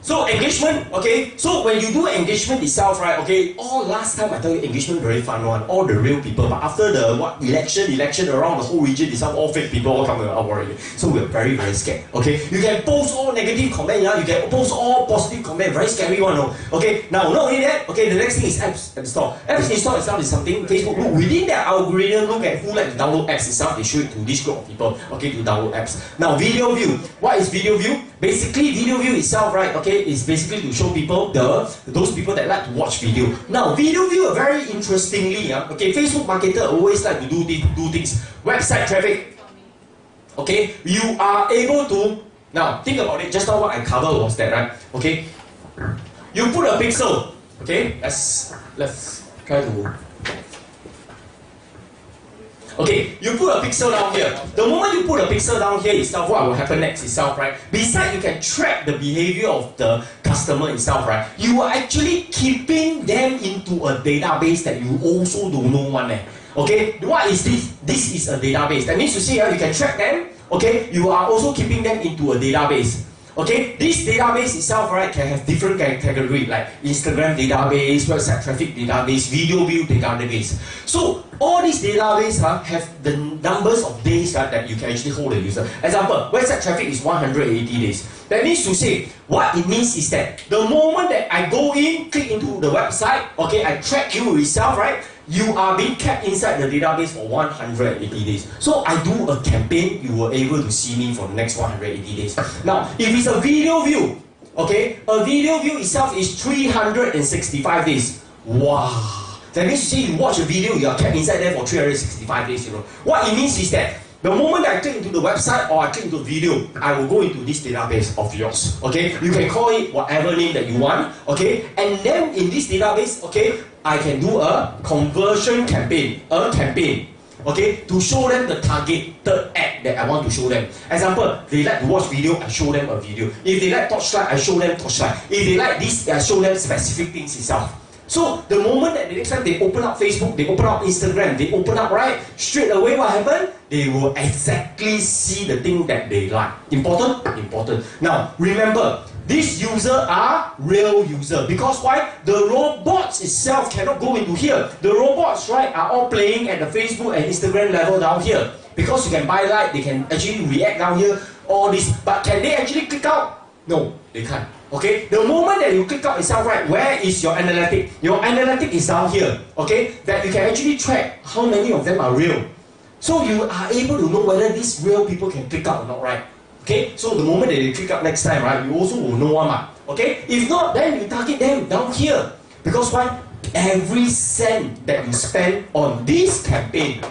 So engagement, okay. So when you do engagement itself, right? Okay. All last time I tell you engagement very fun one. All the real people, but after the election around the whole region, itself all fake people all come out already. So we're very scared. Okay. You can post all negative comment, you can post all positive comment. Very scary one. Okay. Now not only that. Okay. The next thing is apps install. Apps install itself is something Facebook look within their algorithm. Look at who like to download apps itself. They show it to this group of people. Okay, to download apps. Now video view. What is video view? Basically, video view itself, right? Okay. Is basically to show people those people that like to watch video. Now, video view very interestingly, okay, Facebook marketer always like to do things. Website traffic. Okay, you are able to now think about it. Just now what I covered was that, right? Okay, you put a pixel. Okay, let's try to. Okay, you put a pixel down here. The moment you put a pixel down here itself, what will happen next itself, right? Besides, you can track the behavior of the customer itself, right? You are actually keeping them into a database that you also don't know one. Okay, what is this? This is a database. That means you see, you can track them. Okay, you are also keeping them into a database. Okay, this database itself, right, can have different categories like Instagram database, website traffic database, video view database. So all these database have the numbers of days that you can actually hold a user. Example, website traffic is 180 days. That means to say, what it means is that the moment that I go in, click into the website, okay, I track you yourself, right? You are being kept inside the database for 180 days. So I do a campaign, you were able to see me for the next 180 days. Now, if it's a video view, okay, a video view itself is 365 days. Wow. That means to say you watch a video, you are kept inside there for 365 days, you know. What it means is that the moment I click into the website or I click into the video, I will go into this database of yours. Okay, you can call it whatever name that you want. Okay, and then in this database, okay, I can do a conversion campaign, okay, to show them the targeted ad that I want to show them. Example, they like to watch video, I show them a video. If they like torchlight, I show them torchlight. If they like this, I show them specific things itself. So the moment that the next time they open up Facebook, they open up Instagram, they open up, right, straight away what happened? They will exactly see the thing that they like. Important? Important. Now, remember, these users are real users. Because why? The robots itself cannot go into here. The robots, right, are all playing at the Facebook and Instagram level down here. Because you can buy like, they can actually react down here, all this. But can they actually click out? No, they can't. Okay, the moment that you click out itself, right, where is your analytic? Your analytic is down here, okay, that you can actually track how many of them are real. So you are able to know whether these real people can click out or not, right? Okay, so the moment that they click out next time, right, you also will know, okay? If not, then you target them down here. Because why? Every cent that you spend on this campaign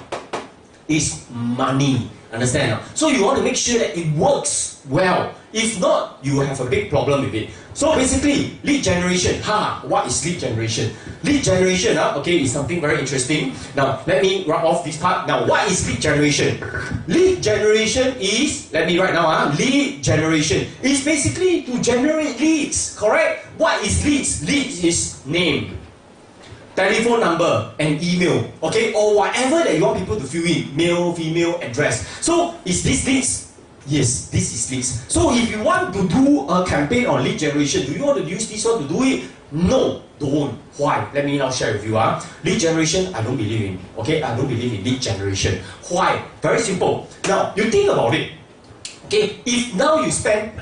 is money. Understand? So you want to make sure that it works well. If not, you will have a big problem with it. So basically, lead generation. What is lead generation? Lead generation, okay, is something very interesting. Now, let me wrap off this part. Now, what is lead generation? Lead generation is, let me write now, lead generation is basically to generate leads, correct? What is leads? Leads is name, telephone number, and email, okay, or whatever that you want people to fill in, male, female, address. So, is this leads? Yes, this is leads. So if you want to do a campaign on lead generation, do you want to use this one to do it? No, don't. Why? Let me now share with you. Lead generation, I don't believe in. Okay, I don't believe in lead generation. Why? Very simple. Now, you think about it. Okay, if now you spend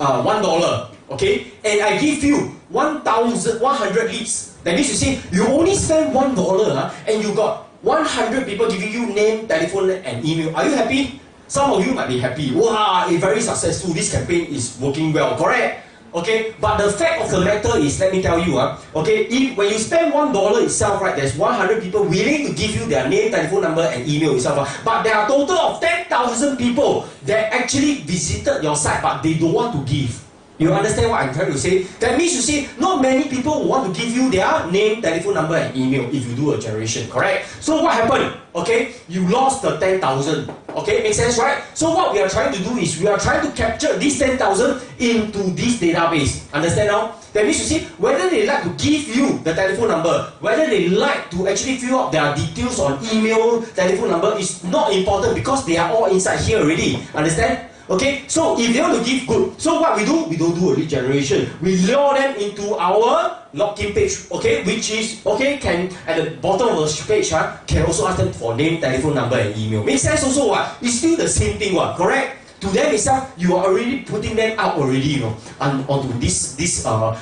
$1, okay, and I give you 100 leads, that means you say you only spend $1 and you got 100 people giving you name, telephone, and email. Are you happy? Some of you might be happy. Wow, it's very successful. This campaign is working well, correct? Okay, but the fact of the matter is, let me tell you, okay, if when you spend $1 itself, right, there's 100 people willing to give you their name, telephone number, and email itself. But there are a total of 10,000 people that actually visited your site, but they don't want to give. You understand what I'm trying to say? That means you see, not many people want to give you their name, telephone number, and email if you do a generation, correct? So what happened? Okay, you lost the 10,000. Okay, makes sense, right? So what we are trying to do is, we are trying to capture these 10,000 into this database. Understand now? That means you see, whether they like to give you the telephone number, whether they like to actually fill up their details on email, telephone number, is not important because they are all inside here already. Understand? Okay, so if they want to give, good. So what we do? We don't do a lead generation. We lure them into our login page, okay, which is, okay, can, at the bottom of the page, can also ask them for name, telephone number, and email. Makes sense also, what? It's still the same thing, what? Correct? To them itself, you are already putting them out already, you know, onto this pixel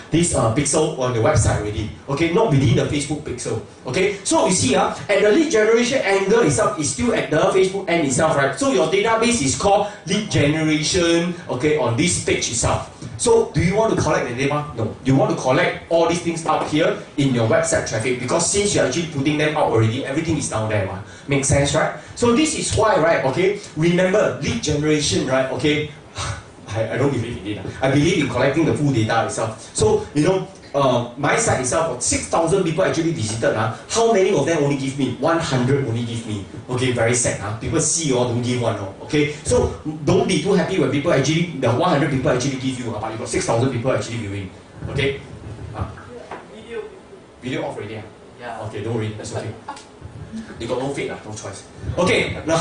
on the website already. Okay, not within the Facebook pixel. Okay, so you see, at the lead generation angle itself is still at the Facebook end itself, right? So your database is called lead generation, okay, on this page itself. So do you want to collect the data? No. You want to collect all these things out here in your website traffic, because since you're actually putting them out already, everything is down there. Makes sense, right? So this is why, right, okay, remember lead generation, right, okay, I don't believe in it. I believe in collecting the full data itself. So, you know, my site itself, 6,000 people actually visited. How many of them only give me? 100 only give me. Okay, very sad. People see or don't give one. Okay, so don't be too happy when people actually, the 100 people actually give you, but you got 6,000 people actually viewing. Okay? Video off already. Yeah. Okay, don't worry, that's okay. You got no fate, no choice. Okay, now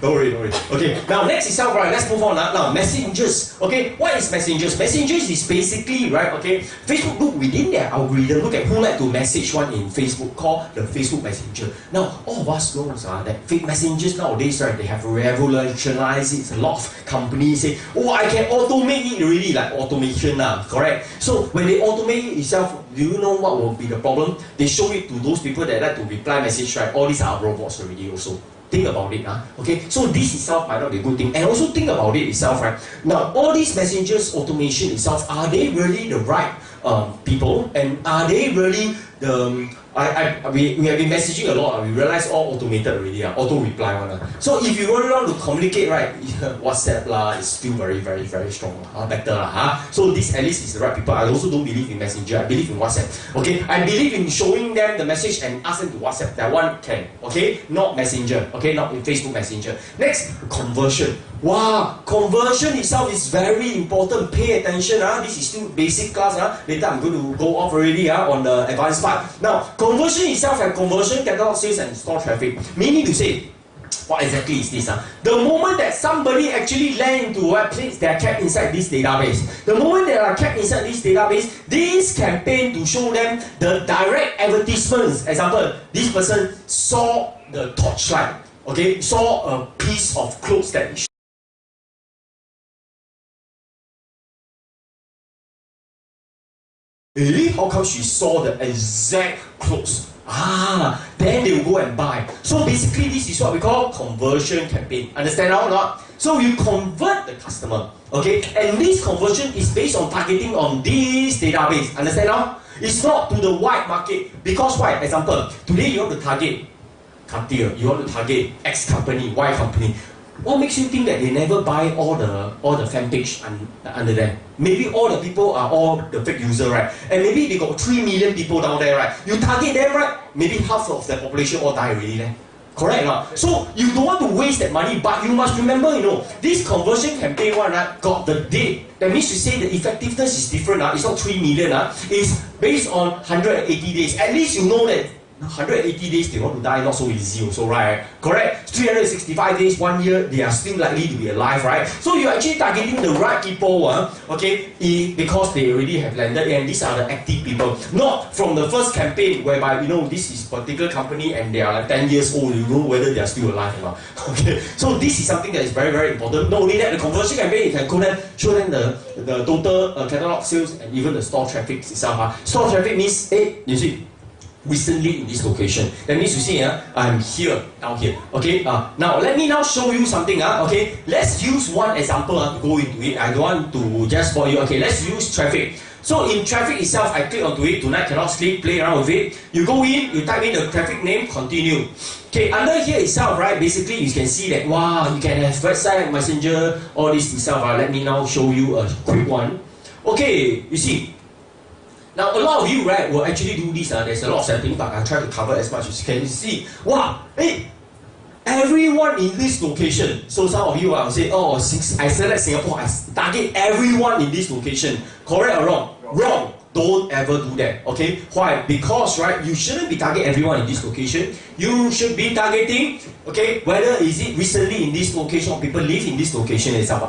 Don't worry, don't worry. Okay, now next itself, right, let's move on. Now, messengers. Okay, what is messengers? Messengers is basically, right, okay, Facebook look within their algorithm, look at who like to message one in Facebook, called the Facebook Messenger. Now, all of us know that fake messengers nowadays, right, they have revolutionized it. A lot of companies say, oh, I can automate it already, like automation, correct? So, when they automate it itself, do you know what will be the problem? They show it to those people that like to reply message, right? All these are robots already also. Think about it, okay? So this itself might not be a good thing. And also think about it itself, right? Now, all these messengers automation itself, are they really the right people? And are they really the... we have been messaging a lot, we realize all automated already, auto reply one. So if you really want to communicate, right, WhatsApp is still very, very, very strong, better. So this at least is the right people. I also don't believe in Messenger, I believe in WhatsApp. Okay, I believe in showing them the message and ask them to WhatsApp. That one can, okay, not Messenger, okay, not in Facebook Messenger. Next, conversion. Wow, conversion itself is very important. Pay attention. This is still basic class. Later I'm going to go off already on the advanced part. Now, conversion itself and conversion catalog sales and store traffic. Meaning to say, what exactly is this? The moment that somebody actually land into a web page, they are kept inside this database. The moment they are kept inside this database, this campaign to show them the direct advertisements. Example, this person saw the torchlight, okay, saw a piece of clothes that how come she saw the exact clothes? Then they will go and buy. So basically this is what we call conversion campaign. Understand now or not? So you convert the customer, okay? And this conversion is based on targeting on this database. Understand now? It's not to the wide market. Because why? Example, today you want to target Cartier, you want to target X company, Y company. What makes you think that they never buy all the fan page under them? Maybe all the people are all the fake user, right? And maybe they got 3 million people down there, right? You target them, right? Maybe half of the population all die already, right? Correct or not? So you don't want to waste that money, but you must remember, this conversion campaign one got the date. That means to say the effectiveness is different. It's not 3 million. It's based on 180 days. At least you know that 180 days they want to die, not so easy also, right? Correct? 365 days, 1 year, they are still likely to be alive, right? So you're actually targeting the right people, okay, because they already have landed, and these are the active people. Not from the first campaign whereby, this is particular company and they are like 10 years old, you know whether they are still alive or not. Okay, so this is something that is very, very important. Not only that, the conversion campaign, you can show them the total catalog sales and even the store traffic itself. Store traffic means, you see, recently in this location. That means you see, I'm here, down here. Okay, now let me now show you something. Okay, let's use one example to go into it. I don't want to just for you. Okay, let's use traffic. So in traffic itself, I click onto it. Tonight cannot sleep, play around with it. You go in, you type in the traffic name, continue. Okay, under here itself, right, basically you can see that, wow, you can have website, messenger, all this itself. Let me now show you a quick one. Okay, you see. Now, a lot of you, right, will actually do this. There's a lot of settings, but I try to cover as much as you can. You see, wow, everyone in this location. So some of you will say, oh, since I select Singapore, I target everyone in this location. Correct or wrong? Wrong. Don't ever do that. Okay? Why? Because, right, you shouldn't be targeting everyone in this location. You should be targeting, okay, whether is it recently in this location or people live in this location. Example,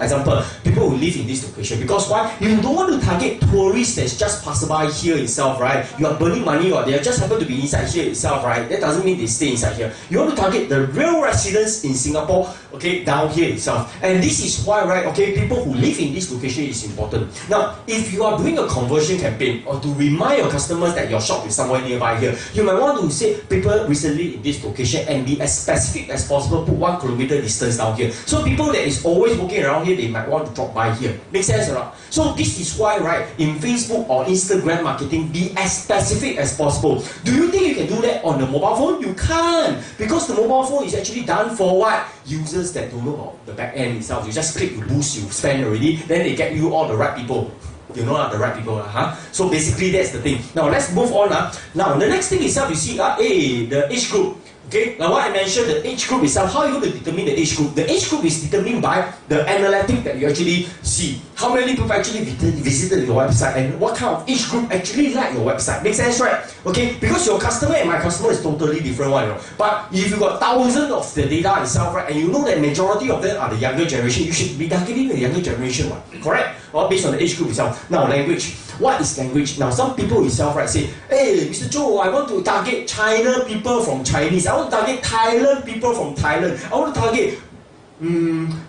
people who live in this location. Because why? You don't want to target tourists that's just pass by here itself, right? You are burning money or they just happen to be inside here itself, right? That doesn't mean they stay inside here. You want to target the real residents in Singapore, okay, down here itself. And this is why, right, okay, people who live in this location is important. Now, if you are doing a conversion campaign or to remind your customers that your shop is somewhere nearby here, you might want to say people recently in this location and be as specific as possible, put 1 kilometer distance down here. So people that is always walking around here, they might want to drop by here. Make sense or not? So this is why, right, in Facebook or Instagram marketing, be as specific as possible. Do you think you can do that on the mobile phone? You can't, because the mobile phone is actually done for what? Users that don't know about the back end itself. You just click, you boost, you spend already, then they get you all the right people. You know the right people, So basically that's the thing. Now let's move on. Now the next thing itself, you see, the age group. Okay, now what I mentioned, the age group itself, how are you going to determine the age group? The age group is determined by the analytic that you actually see. how many people actually visited your website, and what kind of each group actually like your website. Make sense, right? Okay, because your customer and my customer is totally different one, you know. But if you got thousands of the data itself, right, and you know that majority of them are the younger generation, you should be targeting the younger generation one, correct? Or based on the age group itself. Now, language. What is language? Now, some people itself, right, say, hey, Mr. Joe, I want to target China people from Chinese. I want to target Thailand people from Thailand. I want to target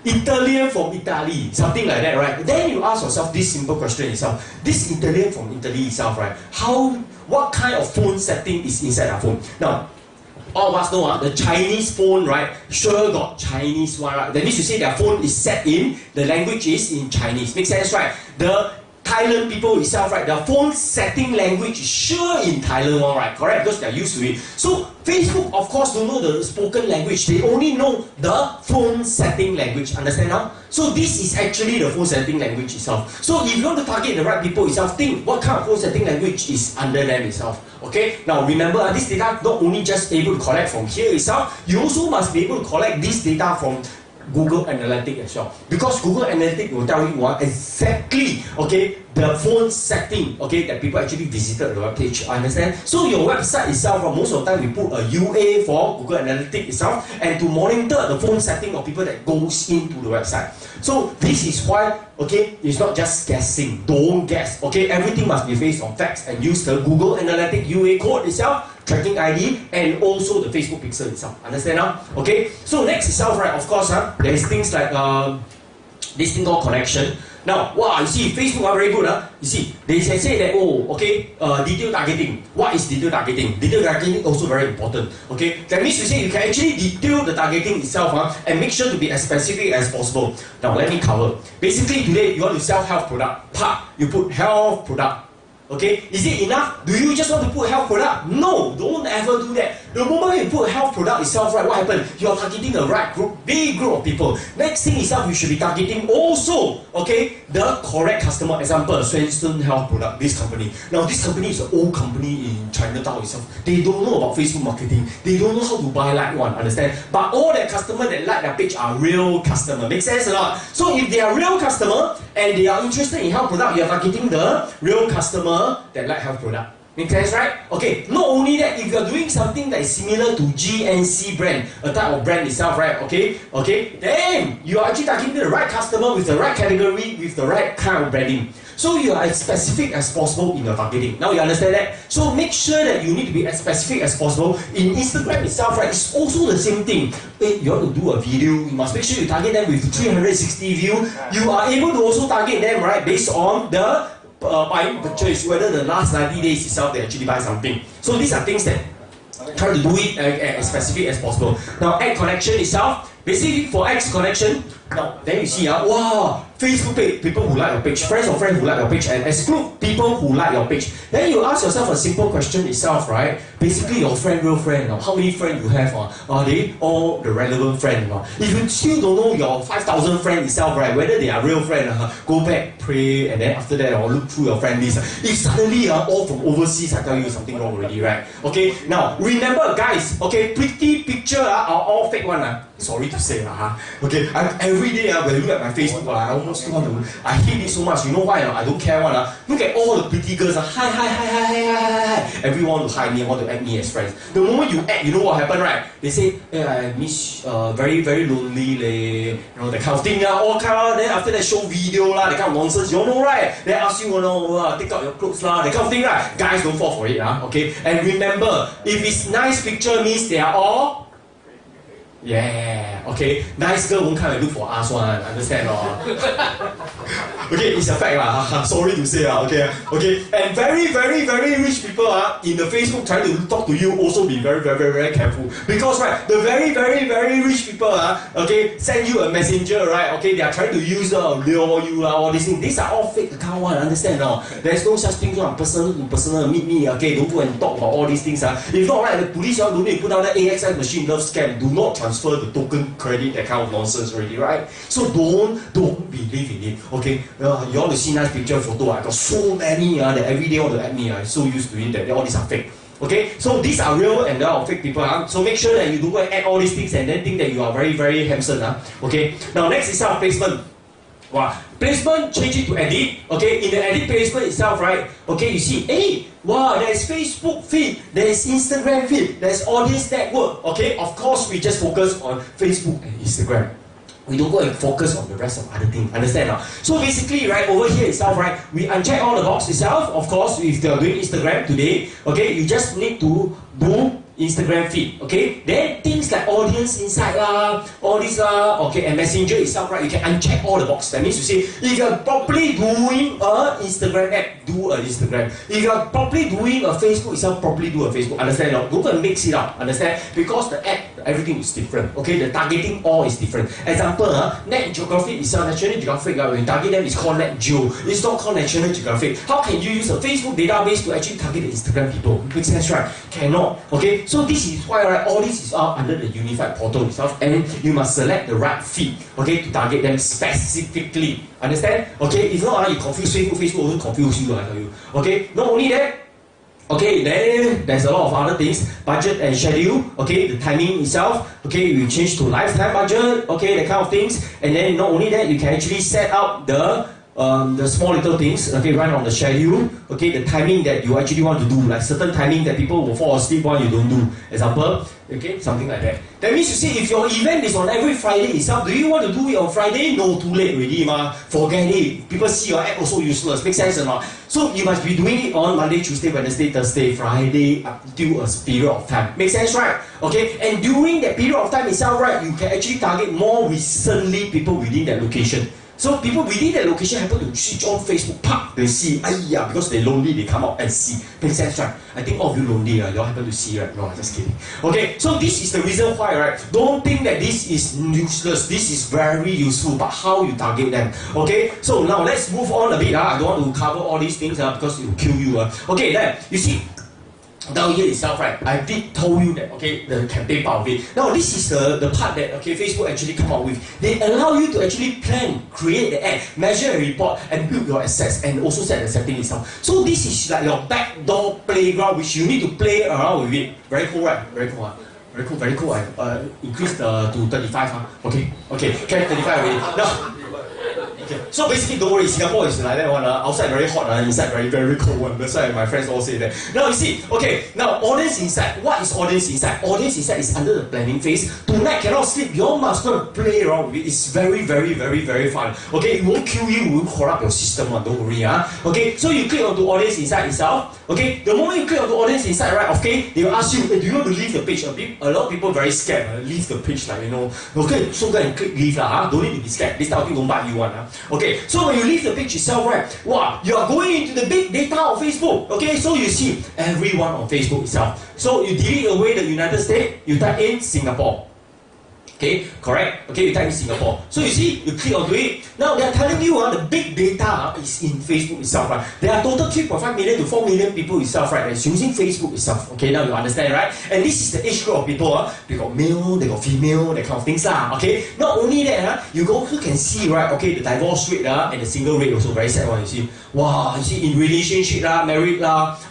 Italian from Italy, something like that, right? Then you ask yourself this simple question itself. This Italian from Italy itself, right? What kind of phone setting is inside our phone? Now, all of us know the Chinese phone, right? Sure got Chinese one, right? That means to say their phone is set in, the language is in Chinese. Make sense, right? The Thailand people itself, right? The phone setting language is sure in Thailand one, right? Correct? Because they're used to it. So Facebook, of course, don't know the spoken language. They only know the phone setting language. Understand now? So this is actually the phone setting language itself. So if you want to target the right people itself, think what kind of phone setting language is under them itself. Okay? Now remember, this data not only just able to collect from here itself, you also must be able to collect this data from Google Analytics as well, because Google Analytics will tell you exactly, okay, the phone setting, okay, that people actually visited the web page. Understand? So your website itself, most of the time we put a UA for Google Analytics itself, and to monitor the phone setting of people that goes into the website. So this is why, okay, it's not just guessing. Don't guess. Okay, everything must be based on facts and use the Google Analytics UA code itself, tracking ID, and also the Facebook pixel itself. Understand now? Okay. So next itself, right? Of course, there is things like this thing called connection. Now, wow, you see, Facebook are very good. You see, they can say that, oh, okay, detailed targeting. What is detailed targeting? Detailed targeting also very important. Okay, that means to say you can actually detail the targeting itself and make sure to be as specific as possible. Now, let me cover. Basically, today you want to sell health product. You put health product. Okay, is it enough? Do you just want to put health product? No, don't ever do that. The moment you put health product itself, right, what happens? You are targeting the right group, big group of people. Next thing itself, you should be targeting also, okay, the correct customer. Example, Swenson Health Product, this company. Now, this company is an old company in Chinatown itself. They don't know about Facebook marketing. They don't know how to buy like one, understand? But all the customers that like their page are real customers. Make sense or not? So if they are real customer and they are interested in health product, you are targeting the real customer that like health product. Make sense, right? Okay, not only that, if you're doing something that is similar to GNC brand, a type of brand itself, right? Okay, then you are actually targeting the right customer with the right category, with the right kind of branding. So you are as specific as possible in your targeting. Now you understand that? So make sure that you need to be as specific as possible. In Instagram itself, right, it's also the same thing. If you want to do a video, you must make sure you target them with 360 views. You are able to also target them, right, based on the buying purchase, whether the last 90 days itself they actually buy something. So these are things that try to do it as specific as possible. Now, ad connection itself, basically for ads connection, now then you see, wow, Facebook page, people who like your page, friends of friends who like your page, and exclude people who like your page. Then you ask yourself a simple question itself, right? Basically, your friend, real friend, how many friends you have? Are they all the relevant friends? If you still don't know your 5,000 friends itself, right, whether they are real friends, go back, pray, and then after that, look through your friend list. If suddenly all from overseas, I tell you something wrong already, right? Okay, now remember, guys, okay, pretty picture are all fake one. Sorry to say, okay, every day when I look at my Facebook, I almost want to, I hate it so much. You know why? I don't care one. Look at all the pretty girls. Hi. Everyone to hide me, want to add me as friends. The moment you add, you know what happened, right? They say, I miss, very, very lonely, you know, that kind of thing. All kind of, then after that show video, that kind of nonsense, you know, right? They ask you, take out your clothes, that kind of thing, right? Guys, don't fall for it, okay? And remember, if it's nice picture, means they are all okay. Nice girl won't come and look for us one, understand? Okay, it's a fact sorry to say okay. And very, very, very rich people in the Facebook trying to talk to you, also be very, very, very, very careful. Because right, the very, very, very rich people okay, send you a messenger, right? Okay, they are trying to use lure you all these things. These are all fake account one, understand? There's no such thing personal, meet me, okay, don't go and talk about all these things. If not, right, the police don't need to put down the AXS machine love scam. Do not transfer the token credit, that kind of nonsense already, right? So don't believe in it, okay? You want to see nice picture, photo, I got so many that every day want to add me, I'm so used to it that all these are fake. Okay, so these are real and they are fake people. So make sure that you don't add all these things and then think that you are very, very handsome. Okay, now next is self-placement. Wow. Placement, change it to edit. Okay, in the edit placement itself, right? Okay, you see, hey, wow, there's Facebook feed, there's Instagram feed, there's audience network. Okay, of course, we just focus on Facebook and Instagram. We don't go and focus on the rest of other things. Understand now? So basically, right, over here itself, right, we uncheck all the box itself. Of course, if you're doing Instagram today, okay, you just need to do Instagram feed, okay? Then things like audience insight lah, all this lah, okay, and messenger itself, right, you can uncheck all the box. That means you see, if you're properly doing a Instagram app, do a Instagram. If you're properly doing a Facebook itself, properly do a Facebook. Understand now? Don't go and mix it up, understand? Because the app, everything is different, okay? The targeting all is different. Example, Net Geographic itself, National Geographic, when you target them, it's called Net Geo. It's not called National Geographic. How can you use a Facebook database to actually target the Instagram people? Makes sense, right? Cannot, okay? So this is why, right, all this is all under the unified portal itself, and you must select the right feed, okay, to target them specifically. Understand? Okay, if not, you confuse Facebook will confuse you, I tell you. Okay, not only that, okay, then there's a lot of other things, budget and schedule, okay, the timing itself, okay, you change to lifetime budget, okay, that kind of things, and then not only that, you can actually set up the small little things, okay, run on the schedule, okay, the timing that you actually want to do, like certain timing that people will fall asleep while you don't do. Example, okay, something like that. That means you see, if your event is on every Friday itself, do you want to do it on Friday? No, too late already, ma. Forget it. People see your app also useless. Make sense or not? So you must be doing it on Monday, Tuesday, Wednesday, Thursday, Friday, up to a period of time. Make sense, right? Okay, and during that period of time itself, right, you can actually target more recently people within that location. So people within that location happen to switch on Facebook, pop, they see, yeah, because they're lonely, they come out and see. Makes sense, right? I think all of you lonely, you all happen to see, right? No, I'm just kidding. Okay, so this is the reason why, right? Don't think that this is useless. This is very useful, but how you target them. Okay, so now let's move on a bit. I don't want to cover all these things because it will kill you. Okay, then, you see, down here itself, right, I did told you that, okay, the campaign part of it. Now this is the part that, okay, Facebook actually come up with. They allow you to actually plan, create the ad, measure and report, and build your assets, and also set the setting itself. So this is like your backdoor playground, which you need to play around with it. Very cool, right? Very cool, very cool, very cool. Increase to 35, okay, can 35 already. Now, okay. So basically, don't worry, Singapore is like that one. Outside very hot, inside very, very cold one. That's why my friends all say that. Now you see, okay, now audience insight. What is audience insight? Audience insight is under the planning phase. Tonight cannot sleep. You all must go and play around with it. It's very, very, very, very fun. Okay, it won't kill you, it won't corrupt your system. Don't worry. Okay, so you click onto audience insight itself. Okay, the moment you click onto audience insight, right? Okay, they will ask you, hey, do you want to leave the page? A lot of people very scared. Leave the page, like, you know. Okay, so go and click leave lah. Don't need to be scared. This type of thing don't bite you one. Okay, so when you leave the page itself, right, wow, you are going into the big data of Facebook. Okay, so you see everyone on Facebook itself. So you delete away the United States, you type in Singapore. Okay, correct? Okay, you type in Singapore. So you see, you click onto it. Now they are telling you the big data is in Facebook itself, right? There are total 3.5 million to 4 million people itself, right? That's using Facebook itself. Okay, now you understand, right? And this is the age group of people. They got male, they got female, that kind of things lah. Okay, not only that, you also can see, right? Okay, the divorce rate and the single rate also very sad one. You see, wow, you see in relationship married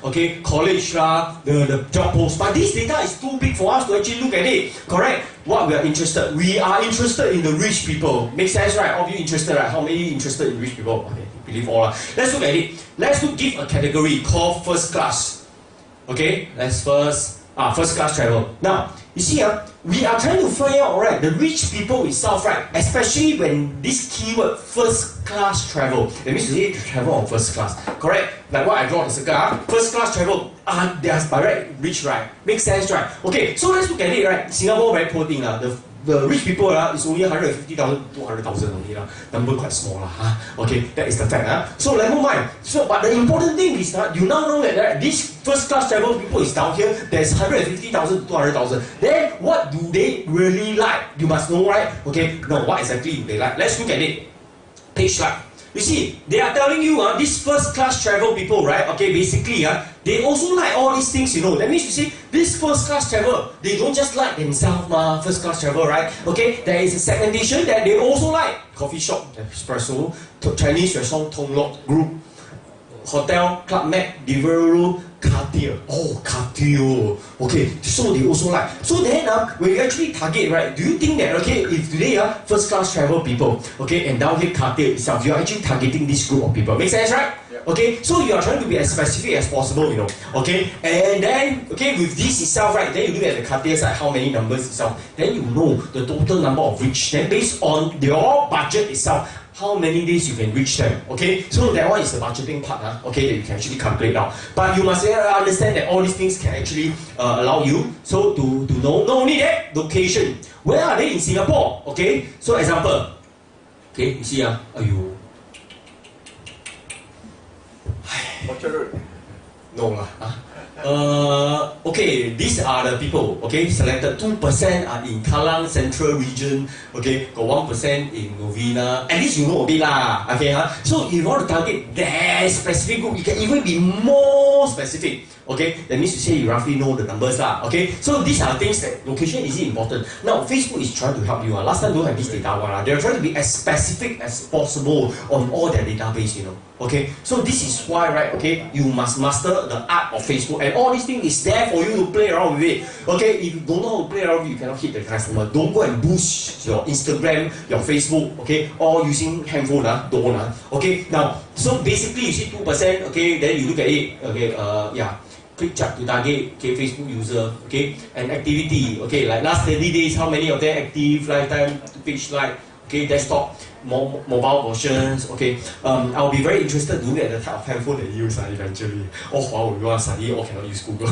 okay, college the job post. But this data is too big for us to actually look at it. Correct? What we are interested in the rich people. Makes sense, right? All of you interested, right? How many interested in rich people? Okay, believe all. Let's look at it. Let's give a category called first class. Okay, let's first class travel. Now, you see, we are trying to find out, right, the rich people itself, right? Especially when this keyword first class travel. That means you need to travel on first class. Correct? Like what I draw on the circle. First class travel. They are by right rich, right? Makes sense, right? Okay, so let's look at it, right? Singapore very poor thing. The rich people is only 150,000 to 200,000 only. Number quite small. Okay, that is the fact. So never mind. So, but the important thing is that you now know that this first class travel people is down here. There's 150,000 to 200,000. Then what do they really like? You must know, right? Okay, now what exactly do they like? Let's look at it. Page like. You see, they are telling you, these first class travel people, right? Okay, basically, they also like all these things, you know. That means you see, this first class travel, they don't just like themselves, first class travel, right? Okay, there is a segmentation that they also like. Coffee shop, espresso, Chinese restaurant, Tonglot Group, hotel, Club Med, Deliveroo, Cartier. Oh, Cartier. Okay, so they also like. So then when you actually target, right, do you think that, okay, if today first class travel people, okay, and down here Cartier itself, you're actually targeting this group of people. Make sense, right? Yep. Okay, so you are trying to be as specific as possible, you know. Okay, and then, okay, with this itself, right, then you look at the Cartier side, how many numbers itself, then you know the total number of reach. Then based on your budget itself, how many days you can reach them, okay? So that one is the budgeting part, okay, that you can actually calculate out. But you must understand that all these things can actually allow you so to know, not only that, location. Where are they in Singapore, okay? So example, okay, you see, no lah. Okay, these are the people, okay, selected. 2% are in Kallang Central Region, okay, got 1% in Novena. At least you know a bit lah, okay, So if you want to target that specific group, you can even be more specific, okay. That means to say you roughly know the numbers lah, okay. So these are things that location is important. Now Facebook is trying to help you. Last time don't have this data one. They're trying to be as specific as possible on all their database, you know. Okay, so this is why, right, okay, you must master the art of Facebook, and all these things is there for you to play around with it. Okay, if you don't know how to play around with it, you cannot hit the customer. Don't go and boost your Instagram, your Facebook, okay, all using handphone, don't. Okay, now, so basically you see 2%, okay, then you look at it, okay, click chart to target, okay, Facebook user, okay, and activity, okay, like last 30 days, how many of them active, lifetime, page like, okay, desktop, mobile versions, okay. I'll be very interested to look at the type of handphone they use eventually. Oh wow, you want to study or cannot use Google.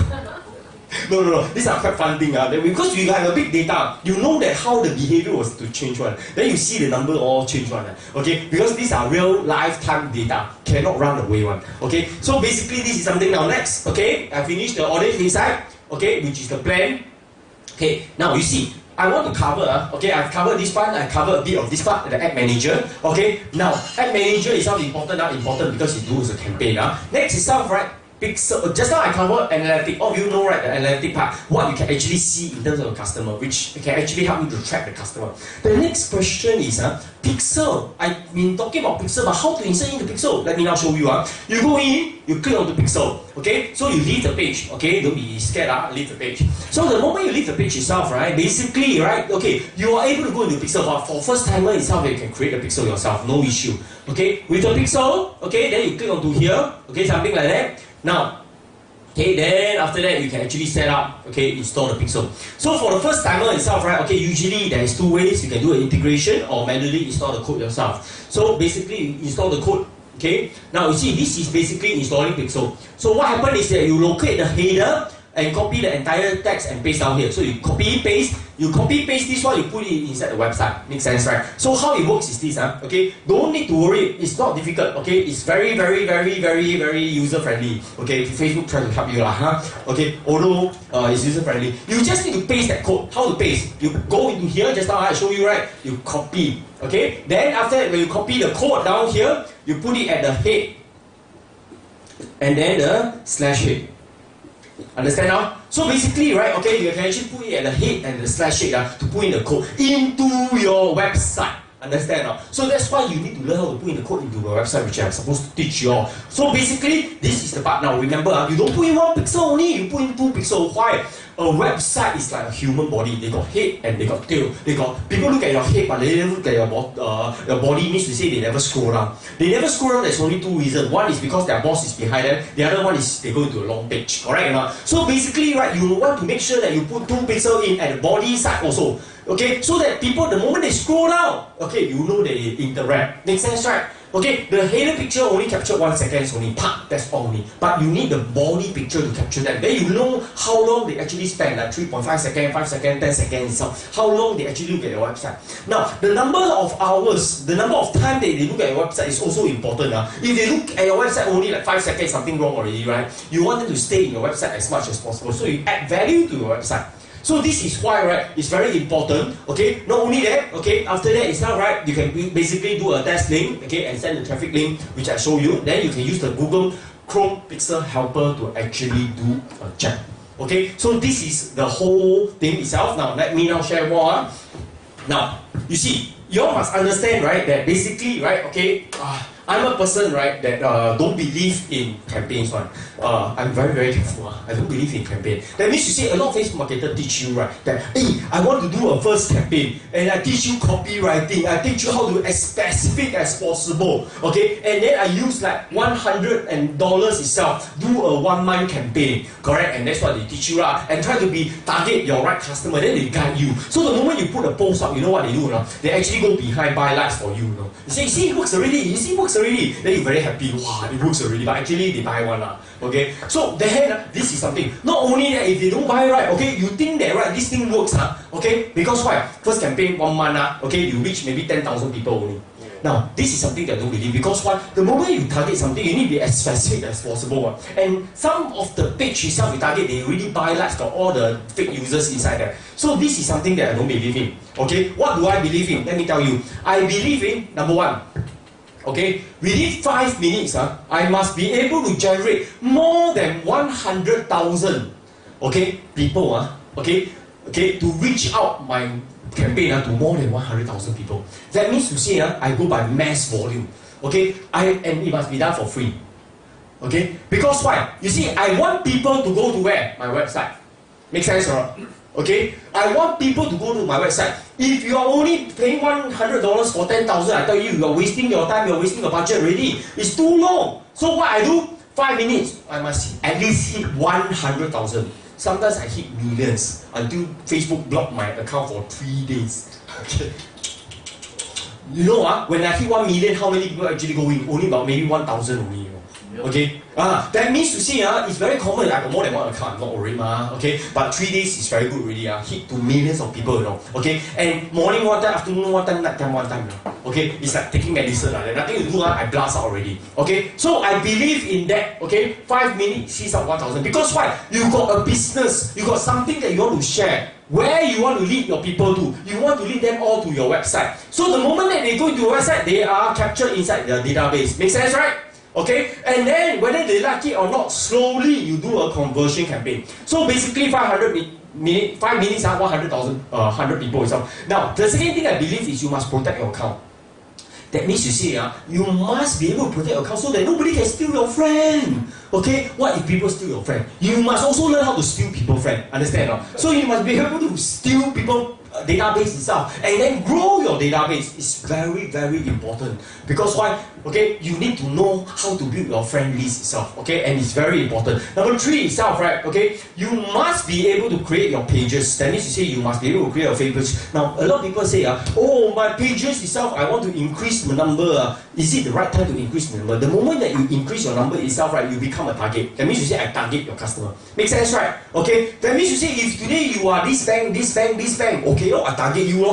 No, these are quite fun things. Because you have a big data, you know that how the behavior was to change one. Then you see the number all change one. Okay, because these are real lifetime data, cannot run away one. Okay, so basically this is something now next. Okay, I finished the audience inside, okay, which is the plan. Okay, now you see, I want to cover, okay, I've covered this part, I covered a bit of this part, the ad manager, okay. Now, ad manager is not important because it does a campaign. Next itself, right, pixel, just now I covered analytic. All of you know, right, the analytic part, what you can actually see in terms of the customer, which can actually help you to track the customer. The next question is, pixel. I've been talking about pixel, but how to insert in the pixel? Let me now show you. You go in, you click on the pixel, okay? So you leave the page, okay? Don't be scared, leave the page. So the moment you leave the page itself, right, basically, right, okay, you are able to go into pixel, but for first timer itself, you can create a pixel yourself, no issue, okay? With the pixel, okay, then you click onto here, okay, something like that. Now, okay, then after that you can actually set up, okay, install the pixel. So for the first timer itself, right, okay, usually there is two ways. You can do an integration or manually install the code yourself. So basically you install the code, okay. Now you see, this is basically installing pixel. So what happens is that you locate the header and copy the entire text and paste down here. So you copy paste this one, you put it inside the website. Makes sense, right? So how it works is this, okay? Don't need to worry, it's not difficult, okay? It's very user friendly, okay? Facebook tries to help you okay? Although it's user friendly, you just need to paste that code. How to paste? You go into here, just now I show you, right? You copy, okay? Then after that, when you copy the code down here, you put it at the head, and then the slash head. Understand now? So basically, right, okay, you can actually put it at the head and the slash head to put in the code into your website. Understand now? So that's why you need to learn how to put in the code into your website, which I'm supposed to teach you all. So basically, this is the part now. Remember, you don't put in one pixel only, you put in 2 pixels. Why? A website is like a human body. They got head and they got tail. They got people look at your head, but they never look at your body. Means to say they never scroll down. They never scroll down. There's only 2 reasons. One is because their boss is behind them. The other one is they go into a long page. Correct or not? So basically, right, you want to make sure that you put 2 pixels in at the body side also. Okay, so that people, the moment they scroll down, okay, you know they interact. Makes sense, right? Okay, the header picture only captured 1 second only, that's all only. But you need the body picture to capture that. Then you know how long they actually spend, like 3.5 seconds, 5 seconds, 10 seconds, so how long they actually look at your website. Now, the number of hours, the number of time that they look at your website is also important. If they look at your website only like 5 seconds, something wrong already, right? You want them to stay in your website as much as possible, so you add value to your website. So this is why, right, it's very important, okay? Not only that, okay, after that it's not right, you can basically do a test link, okay, and send the traffic link, which I show you. Then you can use the Google Chrome Pixel Helper to actually do a check. Okay, so this is the whole thing itself. Now, let me now share more. Now, you see, you all must understand, right, that basically, right, okay, I'm a person, right, that don't believe in campaigns one. I'm very, very careful. I don't believe in campaign. That means you see a lot of Facebook marketers teach you, right, that, hey, I want to do a first campaign, and I teach you copywriting, I teach you how to be as specific as possible, okay, and then I use like $100 itself, do a 1 month campaign, correct, and that's what they teach you, and try to be target your right customer, then they guide you. So the moment you put a post up, you know what they do, they actually go behind, buy likes for you, They say, see, it works already, you see, it works already. Then you're very happy, wow, it works already, but actually they buy one, okay. So then this is something. Not only that, if they don't buy, right, okay, you think that, right, this thing works, okay, because why? First campaign 1 month, okay, you reach maybe 10,000 people only. Now, this is something that I don't believe, because what? The moment you target something, you need to be as specific as possible. And some of the page itself you target, they really buy likes for all the fake users inside there. So this is something that I don't believe in. Okay, what do I believe in? Let me tell you. I believe in, number one, okay, within 5 minutes, I must be able to generate more than 100,000, okay, people, okay, to reach out my campaign to more than 100,000 people. That means to say, I go by mass volume, okay, and it must be done for free, okay, because why? You see, I want people to go to where? My website. Make sense or not? Okay, I want people to go to my website. If you are only paying $100 for 10,000, I tell you, you are wasting your time, you are wasting your budget already. It's too long. So what I do? 5 minutes, I must at least hit 100,000. Sometimes I hit millions until Facebook blocked my account for 3 days. Okay. You know, when I hit 1 million, how many people actually go in? Only about maybe 1,000 only. Okay, that means to see, it's very common. I got more than one account, I'm not worried, okay. But 3 days is very good already, hit to millions of people, okay. And morning one time, afternoon one time, night time one time, okay. It's like taking medicine, there's nothing to do, I blast out already, okay. So I believe in that, okay. 5 minutes, sees up 1,000. Because why? You got a business, you got something that you want to share. Where you want to lead your people to, you want to lead them all to your website. So the moment that they go to your website, they are captured inside the database. Make sense, right? Okay, and then whether they like it or not, slowly you do a conversion campaign. So basically 5 minutes, 100,000, 100 people itself. Now, the second thing I believe is you must protect your account. That means you see, you must be able to protect your account so that nobody can steal your friend. Okay, what if people steal your friend? You must also learn how to steal people's friend. Understand? So you must be able to steal people database itself and then grow your database. Is very, very important. Because why? Okay, you need to know how to build your friend list itself. Okay, and it's very important. Number 3 itself, right? Okay, you must be able to create your pages. That means to say you must be able to create your pages. Now, a lot of people say, oh, my pages itself, I want to increase the number. Is it the right time to increase the number? The moment that you increase your number itself, right, you become a target. That means you say, I target your customer. Make sense, right? Okay, that means you say, if today you are this bank, this bank, this bank, okay, I target you,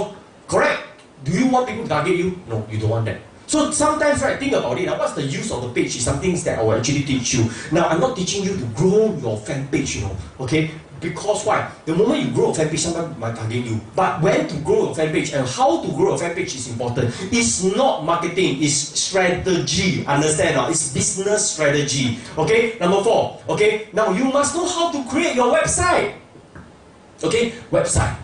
correct? Do you want people to target you? No, you don't want that. So sometimes, right, think about it. Now, what's the use of the page? Is some things that I will actually teach you. Now, I'm not teaching you to grow your fan page, okay? Because why? The moment you grow a fan page, somebody might target you. But when to grow your fan page and how to grow a fan page is important. It's not marketing, it's strategy. Understand? It's business strategy. Okay? Number 4. Okay? Now, you must know how to create your website. Okay? Website.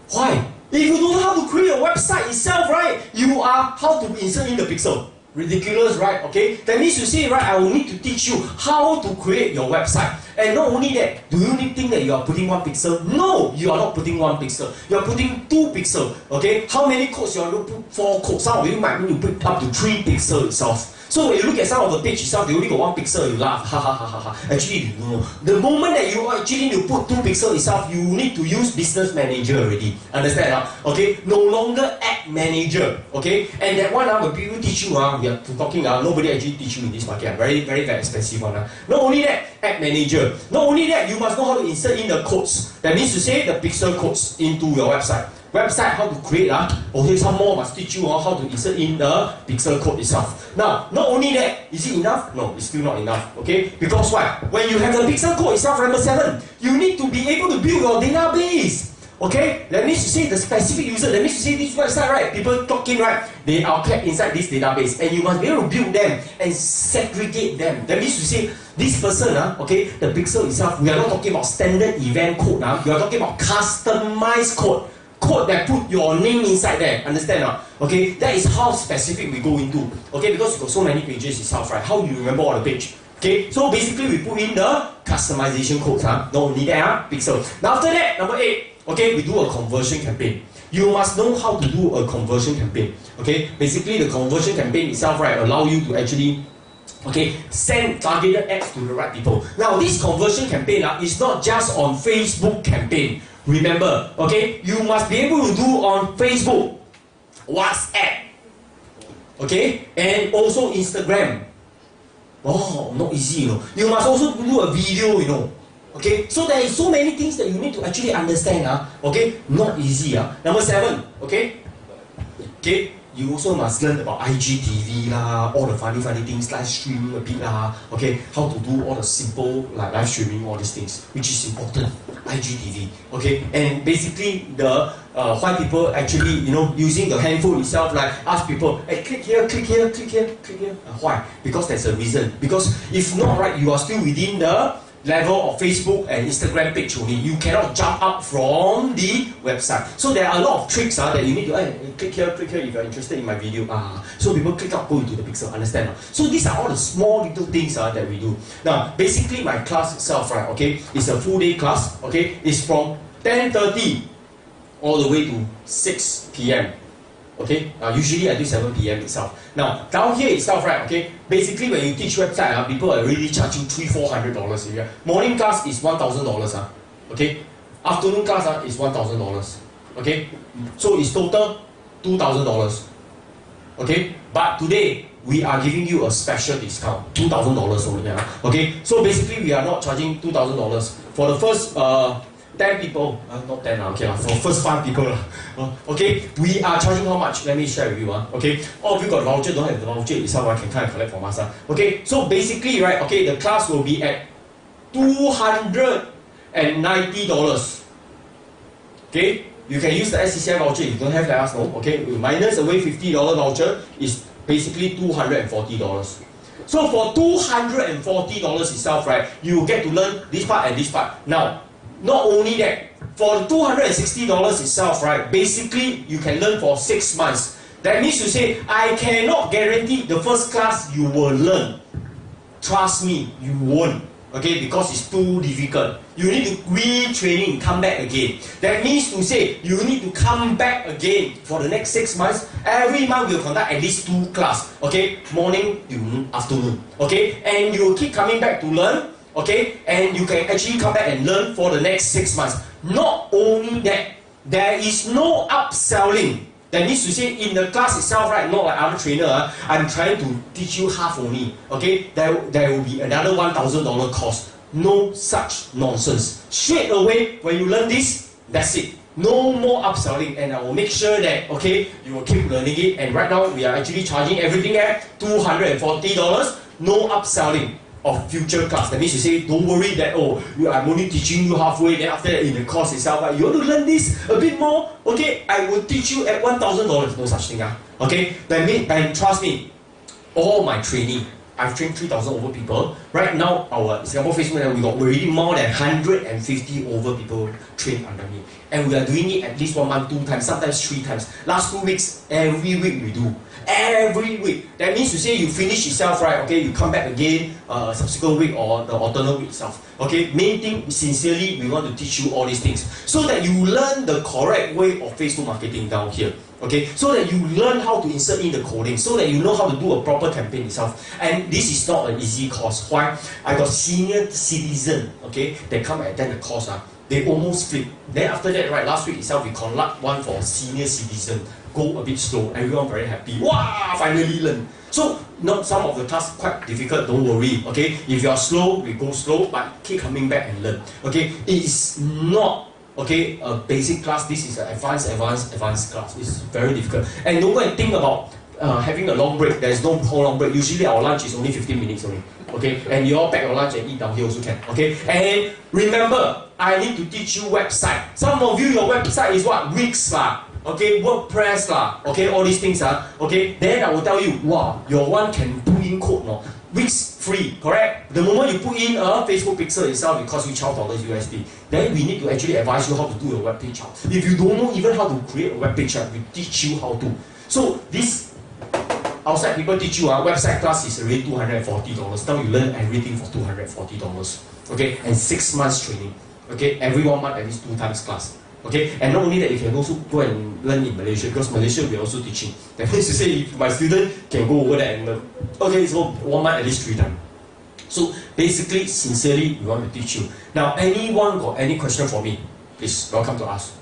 Why? If you don't know how to create a website itself, right, you are how to insert in the pixel. Ridiculous, right? Okay, that means you see, right, I will need to teach you how to create your website. And not only that, do you think that you are putting 1 pixel? No, you are not putting 1 pixel. You are putting 2 pixel. Okay, how many codes you are going to put? 4 codes. Some of you might need to put up to 3 pixel itself. So when you look at some of the page itself, they only got 1 pixel, you laugh, ha ha ha ha ha. Actually, you know, the moment that you actually need to put 2 pixel itself, you need to use business manager already. Understand? Okay, no longer ad manager. Okay, and that one, when people teach you, we are talking, nobody actually teach you in this market. Very, very, very expensive one. Not only that, ad manager. Not only that, you must know how to insert in the codes. That means to say the pixel codes into your website. Website, how to create, okay, some more must teach you how to insert in the pixel code itself. Now, not only that, is it enough? No, it's still not enough, okay? Because why? When you have the pixel code itself, number 7, you need to be able to build your database. Okay, that means to say the specific user, that means to say this website, right, people talking, right, they are kept inside this database and you must be able to build them and segregate them. That means to say this person, okay, the pixel itself, we are not talking about standard event code, we are talking about customized code. code that put your name inside there. Understand or not? Okay, that is how specific we go into. Okay, because you got so many pages itself, right? How you remember all the page? Okay, so basically we put in the customization codes. Not only that, pixel. Now after that, number 8. Okay, we do a conversion campaign. You must know how to do a conversion campaign. Okay, basically the conversion campaign itself, right, allow you to actually, okay, send targeted ads to the right people. Now this conversion campaign is not just on Facebook campaign. Remember, okay, you must be able to do on Facebook, WhatsApp, okay, and also Instagram. Oh, not easy, you know. You must also do a video, you know. Okay, so there is so many things that you need to actually understand. Okay, not easy. Number 7, okay. Okay, you also must learn about IGTV lah, all the funny things, live streaming a bit lah. Okay, how to do all the simple like live streaming, all these things, which is important. IGTV. Okay, and basically the why people actually, you know, using the handphone itself, like ask people, hey, click here, click here, click here, click here. Why? Because there's a reason. Because if not, right, you are still within the level of Facebook and Instagram page only. You cannot jump up from the website. So there are a lot of tricks that you need to click here if you're interested in my video. So people click up, go into the pixel, understand? So these are all the small little things that we do. Now, basically my class itself, right, okay, is a full day class, okay, it's from 10:30 all the way to 6 p.m. Okay, usually I do 7 p.m. itself. Now, down here itself, right, okay, basically when you teach website, people are really charging $300-400 a year. Morning class is $1,000, okay, afternoon class is $1,000, okay, so it's total $2,000, okay, but today we are giving you a special discount, $2,000 only, okay, so basically we are not charging $2,000 for the first 10 people, not 10 okay, for first 5 people, okay, we are charging how much? Let me share with you, okay, all of you got voucher, don't have the voucher itself, I can kind of collect from us, okay, so basically, right, okay, the class will be at $290, okay, you can use the SCCI voucher, if you don't have, let us know, okay, minus away $50 voucher is basically $240. So for $240 itself, right, you get to learn this part and this part. Now, not only that, for the $260 itself, right, basically you can learn for 6 months. That means to say, I cannot guarantee the first class you will learn. Trust me, you won't. Okay, because it's too difficult. You need to retraining, come back again. That means to say, you need to come back again for the next 6 months. Every month we'll conduct at least 2 classes. Okay, morning, afternoon. Okay, and you will keep coming back to learn. Okay, and you can actually come back and learn for the next 6 months. Not only that, there is no upselling. That means to say, in the class itself, right, not like other trainer, I'm trying to teach you half only. Okay, there will be another $1,000 cost. No such nonsense. Straight away, when you learn this, that's it. No more upselling, and I will make sure that, okay, you will keep learning it. And right now, we are actually charging everything at $240. No upselling of future class. That means you say, don't worry that, oh, I'm only teaching you halfway, then after that in the course itself, you want to learn this a bit more, okay, I will teach you at $1,000. No such thing. Okay, and trust me, all my training, I've trained 3,000 over people. Right now, our Singapore Facebook, we got already more than 150 over people trained under me. And we are doing it at least 1 month, 2 times, sometimes 3 times. Last 2 weeks, every week we do. Every week. That means to say you finish itself, right? Okay, you come back again subsequent week or the alternate week itself. Okay, main thing, sincerely, we want to teach you all these things so that you learn the correct way of Facebook marketing down here. Okay, so that you learn how to insert in the coding, so that you know how to do a proper campaign itself. And this is not an easy course. Why? I got senior citizen, okay, they come and attend the course. They almost flip. Then after that, right, last week itself, we conduct one for senior citizen. Go a bit slow, everyone very happy. Wow, finally learn. So, not some of the tasks quite difficult, don't worry. Okay, if you are slow, we go slow, but keep coming back and learn. Okay, it is not, okay, a basic class. This is an advanced class. It's very difficult. And don't go and think about having a long break. There is no whole long break. Usually our lunch is only 15 minutes only. Okay, and you all pack your lunch and eat down here also can. Okay, and remember, I need to teach you website. Some of you, your website is what? Wix lah. Okay, WordPress lah. Okay, all these things okay. Then I will tell you, wow, your one can put in code, no? weeks free, correct? The moment you put in a Facebook pixel itself, it costs you $12 USD. Then we need to actually advise you how to do a web page. If you don't know even how to create a web page, we teach you how to. So this outside people teach you website class is already $240. Now you learn everything for $240. Okay, and 6 months training. Okay, every 1 month at least 2 times class. Okay, and not only that, you can also go and learn in Malaysia, because Malaysia we are also teaching. That means to say, if my student can go over there and learn. Okay, so 1 month at least 3 times. So basically, sincerely, we want to teach you. Now, anyone got any question for me? Please, welcome to ask.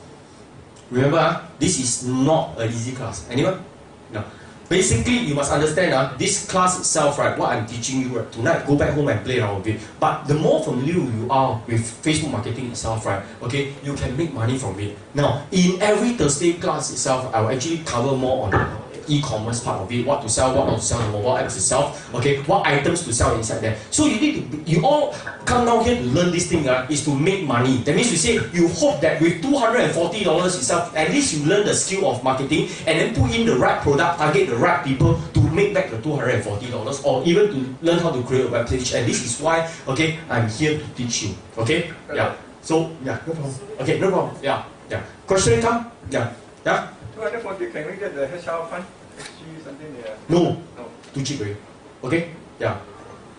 Remember, this is not an easy class. Anyone? No. Basically, you must understand this class itself, right? What I'm teaching you right, tonight, go back home and play around with it. But the more familiar you are with Facebook marketing itself, right? Okay, you can make money from it. Now, in every Thursday class itself, I will actually cover more on e-commerce part of it, what to sell, what not to sell, the mobile apps itself, okay, what items to sell inside there. So you need to, you all come down here to learn this thing is to make money. That means you say, you hope that with $240 itself, at least you learn the skill of marketing and then put in the right product, target the right people to make back the $240 or even to learn how to create a web page. And this is why, okay, I'm here to teach you, okay? Yeah. So, yeah, no problem. Okay, no problem. Yeah, yeah. Question come? Yeah, yeah. 240, can we get the HR fund? XG something there? No. No. Too cheap already. Okay? Yeah.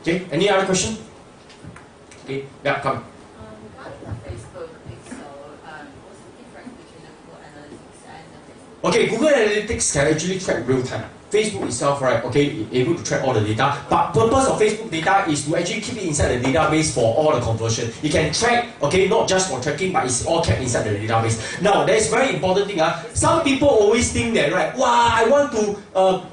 Okay, any other question? Okay, yeah, come. Regarding the Facebook pixel, what's the difference between the Google Analytics and the Facebook? Okay, Google Analytics can actually track real time. Facebook itself, right, okay, able to track all the data, but purpose of Facebook data is to actually keep it inside the database for all the conversion. It can track, okay, not just for tracking, but it's all kept inside the database. Now, there's very important thing, some people always think that, right, wow, I want to,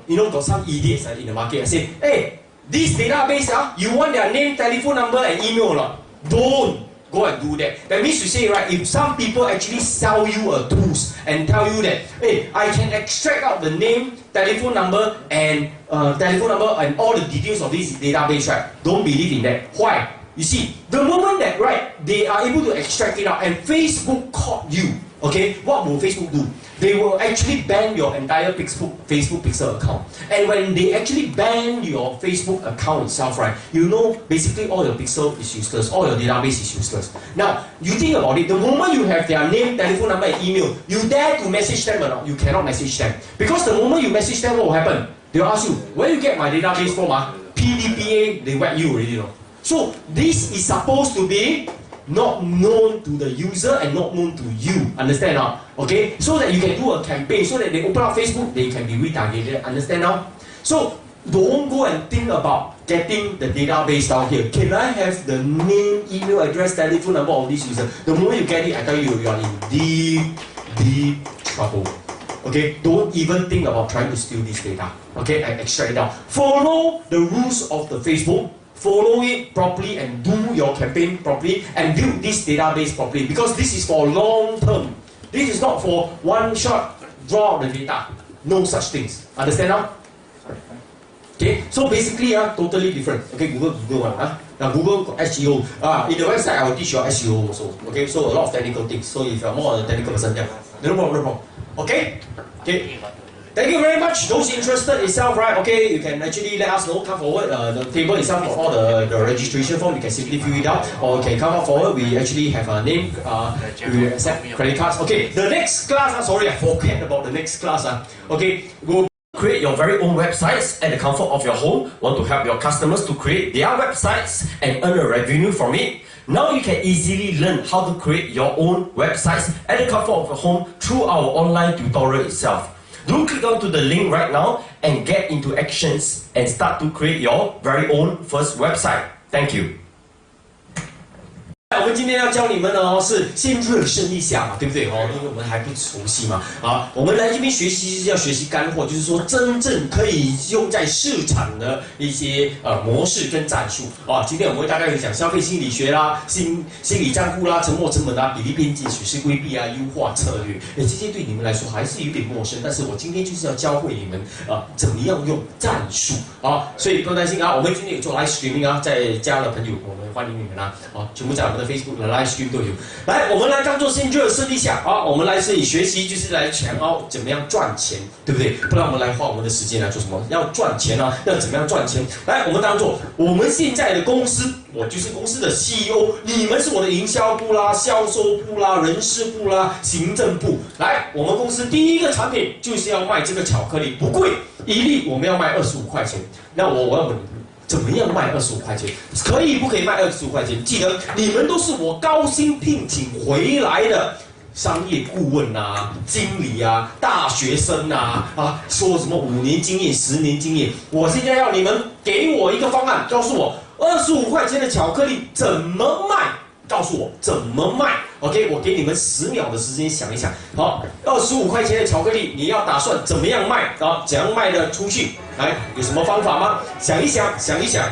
you know, got some idiots in the market and say, hey, this database, you want their name, telephone number, and email or not? Don't go and do that. That means to say, right, if some people actually sell you a tools and tell you that, hey, I can extract out the name, telephone number, and all the details of this database, right? Don't believe in that. Why? You see, the moment that, right, they are able to extract it out and Facebook caught you, okay, what will Facebook do? They will actually ban your entire Facebook Pixel account. And when they actually ban your Facebook account itself, right, you know basically all your pixel is useless, all your database is useless. Now, you think about it, the moment you have their name, telephone number, and email, you dare to message them or not? You cannot message them. Because the moment you message them, what will happen? They'll ask you, where you get my database from? PDPA, they whack you already, you know. So, this is supposed to be not known to the user and not known to you. Understand now? Okay? So that you can do a campaign, so that they open up Facebook, they can be retargeted. Understand now? So don't go and think about getting the database down here. Can I have the name, email address, telephone number of this user? The moment you get it, I tell you, you are in deep trouble. Okay? Don't even think about trying to steal this data. Okay? And extract it out. Follow the rules of the Facebook. Follow it properly and do your campaign properly and build this database properly, because this is for long term. This is not for one shot draw the data. No such things. Understand now? Okay, so basically totally different. Okay, Google one. Now Google SEO. In the website I will teach you SEO also. Okay, so a lot of technical things. So if you're more of a technical person, yeah, no problem. Okay? Okay. Thank you very much. Those interested itself, right? Okay, you can actually let us know. Come forward. The table itself got all the registration form. You can simply fill it out, or you can come up forward. We actually have a name. We accept credit cards. Okay, the next class. Sorry, I forget about the next class. Okay, go create your very own websites at the comfort of your home. Want to help your customers to create their websites and earn a revenue from it. Now you can easily learn how to create your own websites at the comfort of your home through our online tutorial itself. Do click onto the link right now and get into actions and start to create your very own first website. Thank you. 我们今天要教你们的是先热身一下嘛，对不对因为我们还不熟悉嘛。我们来这边学习是要学习干货，就是说真正可以用在市场的一些模式跟战术今天我们会大概讲消费心理学啦、心理账户啦、沉没成本啦、比例边界、损失规避优化策略，这些对你们来说还是有点陌生，但是我今天就是要教会你们怎么样用战术所以不用担心我们今天有做 live streaming 在加了朋友，我们欢迎你们全部在我们的 Facebook Facebook 的 Live Stream 都有。来，我们来当做先热身一下啊，我们来这里学习就是来想要怎么样赚钱，对不对？不然我们来花我们的时间来做什么？要赚钱啊，要怎么样赚钱？来，我们当做我们现在的公司，我就是公司的 CEO， 你们是我的营销部啦、销售部啦、人事部啦、行政部。来，我们公司第一个产品就是要卖这个巧克力，不贵，一粒我们要卖25块钱。那我要问你。怎么样卖25块钱？可以不可以卖25块钱？记得你们都是我高薪聘请回来的商业顾问啊、经理啊、大学生啊，说什么5年经验、10年经验。我现在要你们给我一个方案，告诉我25块钱的巧克力怎么卖？告诉我怎么卖 ？OK， 我给你们10秒的时间想一想。好，25块钱的巧克力，你要打算怎么样卖？怎样卖得出去？来，有什么方法吗？想一想，想一想。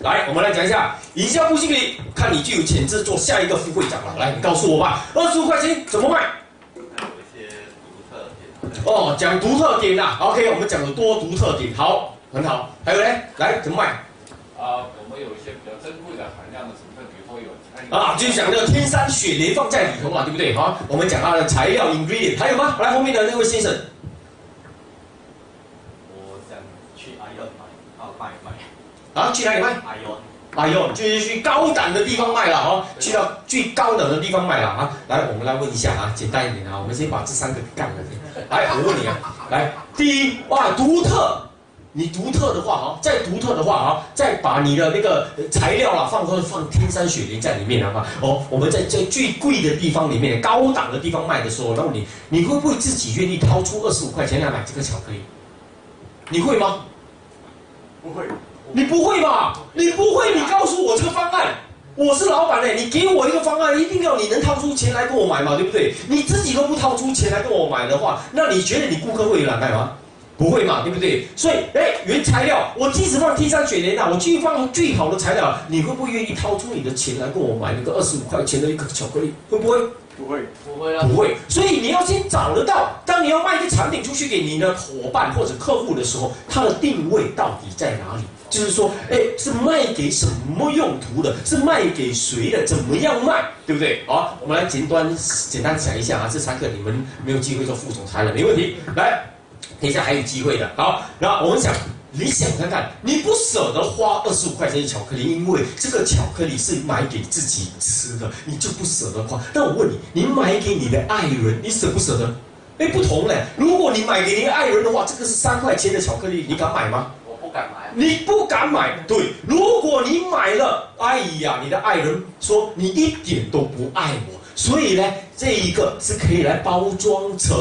来，我们来讲一下营销部经理，看你就有潜质做下一个副会长了。来，你告诉我吧，25块钱怎么卖？有一些独特点。哦，讲独特点啦。OK， 我们讲的多独特点，好，很好。还有呢，来怎么卖？我们有一些比较珍贵的含量的成分，比如说有就是讲这个天山雪莲放在里头嘛，对不对？好，我们讲它的材料 ingredient， 还有吗？来，后面的那位先生。我想去 Ion 卖。去哪里卖 ？Ion，就是去高档的地方卖了去到最高档的地方卖了来，我们来问一下简单一点我们先把这3个干了。来，我问你来，第一，哇，独特。你独特的话再独特的话再把你的那个材料放天山雪莲在里面我们在最贵的地方里面高档的地方卖的时候，然后你会不会自己愿意掏出25块钱来买这个巧克力？你会吗？不会。你不会吧？你不会，你告诉我这个方案。我是老板你给我一个方案，一定要你能掏出钱来跟我买嘛，对不对？你自己都不掏出钱来跟我买的话，那你觉得你顾客会来买吗？不会嘛，对不对？所以，原材料我即使放天山雪莲我去放最好的材料，你会不会愿意掏出你的钱来跟我买那个25块钱的一个巧克力？会不会？不会，不会啊，不会。所以你要先找得到，当你要卖一个产品出去给你的伙伴或者客户的时候，它的定位到底在哪里？就是说，是卖给什么用途的？是卖给谁的？怎么样卖？对不对？好，我们来简单想一下这3个你们没有机会做副总裁了，没问题。来。等一下还有机会的。好，那我们你想看看，你不舍得花25块钱的巧克力，因为这个巧克力是买给自己吃的，你就不舍得花。但我问你，你买给你的爱人，你舍不舍得？不同嘞。如果你买给你的爱人的话，这个是3块钱的巧克力，你敢买吗？我不敢买。你不敢买，对。如果你买了，哎呀，你的爱人说你一点都不爱我，所以呢，这一个是可以来包装成。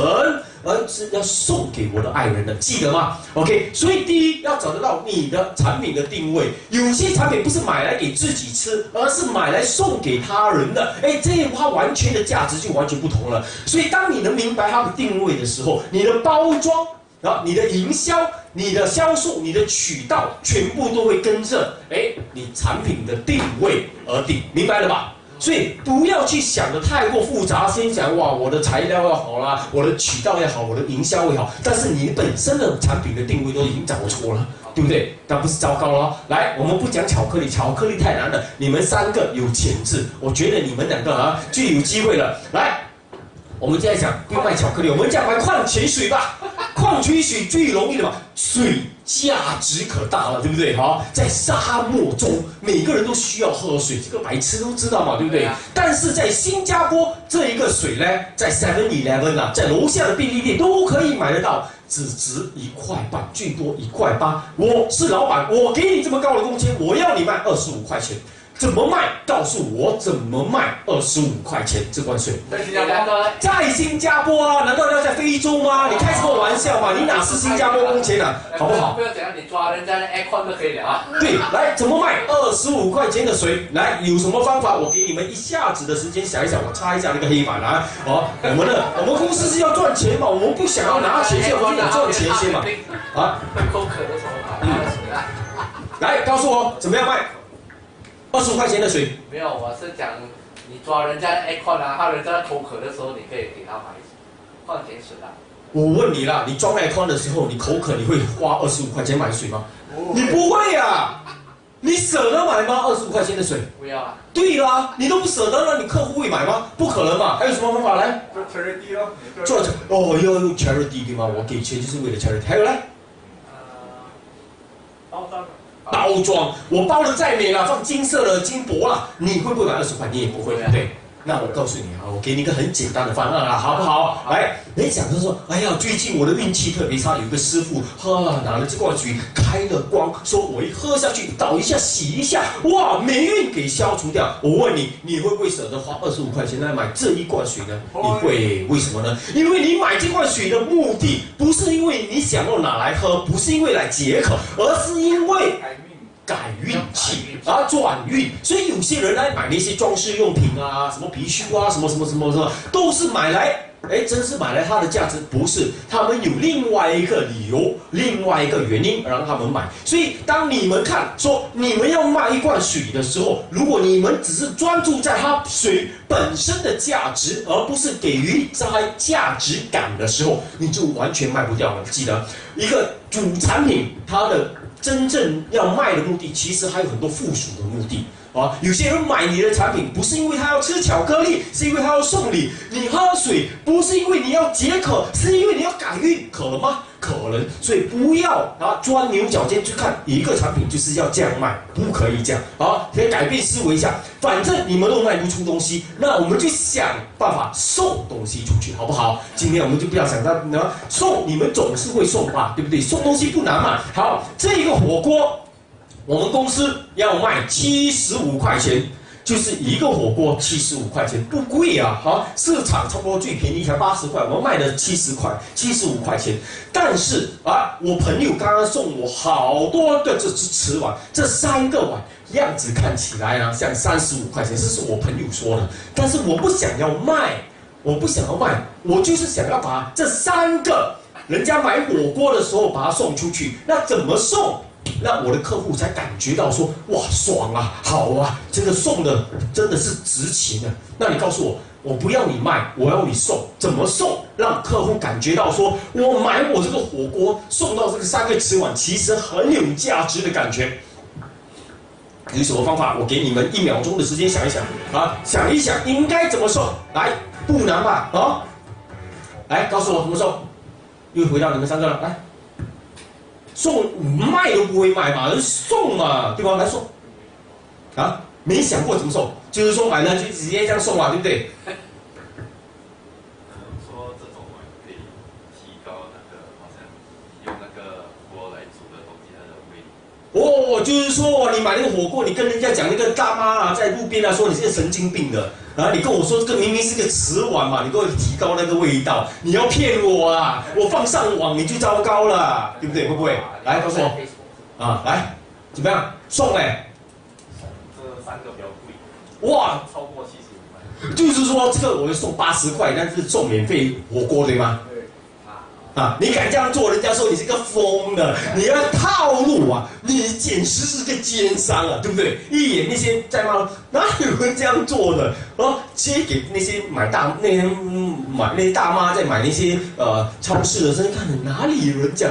而是要送给我的爱人的，记得吗 ？OK， 所以第一要找得到你的产品的定位。有些产品不是买来给自己吃，而是买来送给他人的。这它完全的价值就完全不同了。所以当你能明白它的定位的时候，你的包装你的营销、你的销售、你的渠道，全部都会跟着你产品的定位而定，明白了吧？所以不要去想的太过复杂，先想哇，我的材料要好啦，我的渠道要好，我的营销也好，但是你本身的产品的定位都已经找错了，对不对？那不是糟糕了。来，我们不讲巧克力，巧克力太难了。你们3个有潜质，我觉得你们2个最有机会了。来，我们现在讲不卖巧克力，我们讲买矿泉水吧。矿泉水最容易的嘛，水价值可大了，对不对？在沙漠中，每个人都需要喝水，这个白痴都知道嘛，对不对？但是在新加坡，这一个水呢，在 7-Eleven 在楼下的便利店都可以买得到，只值1块半，最多1块8。我是老板，我给你这么高的工钱，我要你卖25块钱。怎么卖？告诉我怎么卖25块钱这罐水。在新加坡吗？在新加坡啊，难道要在非洲吗？你开什么玩笑嘛？你哪是新加坡工钱好不好？不要怎样，你抓人家的 aircon 都可以了对，来怎么卖25块钱的水？来，有什么方法？我给你们一下子的时间想一想，我擦一下那个黑板我们公司是要赚钱嘛，我们不想要拿钱，我们赚钱先嘛。会口渴的时候把它的水来告诉我怎么样卖25块钱的水？没有，我是讲你抓人家的 aircon 他人家口渴的时候，你可以给他买矿泉水我问你啦，你装 aircon 的时候，你口渴，你会花25块钱买水吗？你不会呀。你舍得买吗？25块钱的水？不要啊。对啦，你都不舍得了，你客户会买吗？不可能嘛！还有什么方法来？做 charity 咯。做哦，要用 charity 对吗？我给钱就是为了 charity。还有呢？包装，我包的再美了，放金色的、金箔了，你会不会买20块？你也不会，对不对？那我告诉你啊，我给你一个很简单的方案啊，好不好？来，你讲他说，哎呀，最近我的运气特别差，有一个师傅拿了这罐水开了光，说我一喝下去，倒一下洗一下，哇，霉运给消除掉。我问你，你会不会舍得花25块钱来买这一罐水呢？你会，为什么呢？因为你买这罐水的目的不是因为你想要拿来喝，不是因为来解渴，而是因为改运气啊，转运，所以有些人来买那些装饰用品啊，什么貔貅啊，什么，都是买来，真是买来它的价值，不是，他们有另外一个理由，另外一个原因让他们买。所以当你们看说你们要卖一罐水的时候，如果你们只是专注在它水本身的价值，而不是给予它价值感的时候，你就完全卖不掉了。记得一个主产品，它的真正要卖的目的，其实还有很多附属的目的啊。有些人买你的产品，不是因为他要吃巧克力，是因为他要送礼。你喝水，不是因为你要解渴，是因为你要改运，可能吗？可能。所以不要钻牛角尖去看一个产品就是要这样卖，不可以这样啊！可以改变思维一下。反正你们都卖不出东西，那我们就想办法送东西出去，好不好？今天我们就不要想到送，你们总是会送吧，对不对？送东西不难嘛。好，这个火锅，我们公司要卖75块钱，就是一个火锅75块钱，不贵啊！哈，市场差不多最便宜才80块，我们卖的75块钱。但是啊，我朋友刚刚送我好多的这瓷碗，这3个碗样子看起来啊像35块钱，这是我朋友说的。但是我不想要卖，我就是想要把这3个人家买火锅的时候把它送出去。那怎么送？那我的客户才感觉到说，哇，爽啊，好啊，这个送的真的是值钱的。那你告诉我，我不要你卖，我要你送，怎么送让客户感觉到说，我买我这个火锅送到这个3个瓷碗，其实很有价值的感觉。有什么方法？我给你们1秒钟的时间想一想啊，想一想应该怎么送。来，不难吧？啊，来告诉我怎么送。又回到你们3个了，来。送卖都不会卖嘛，送嘛，对吧？来送，啊，没想过怎么送，就是说买了就直接这样送嘛，对不对？说这种碗可以提高那个，好像用那个锅来煮的东西它的味。哦，就是说你买那个火锅，你跟人家讲那个大妈在路边说你是神经病的。你跟我说这个明明是个瓷碗嘛，你给我提高那个味道，你要骗我啊！我放上网你就糟糕了，对不对？会不会？来告诉我，来，怎么样？送这3个比较贵，哇，超过75块。就是说这个我会送80块，但是送免费火锅，对吗？你敢这样做，人家说你是个疯的，你要套路啊！你简直是个奸商啊，对不对？一眼那些在骂，哪有人这样做的？接给那些买那些大妈在买那些超市的时候，看哪里有人讲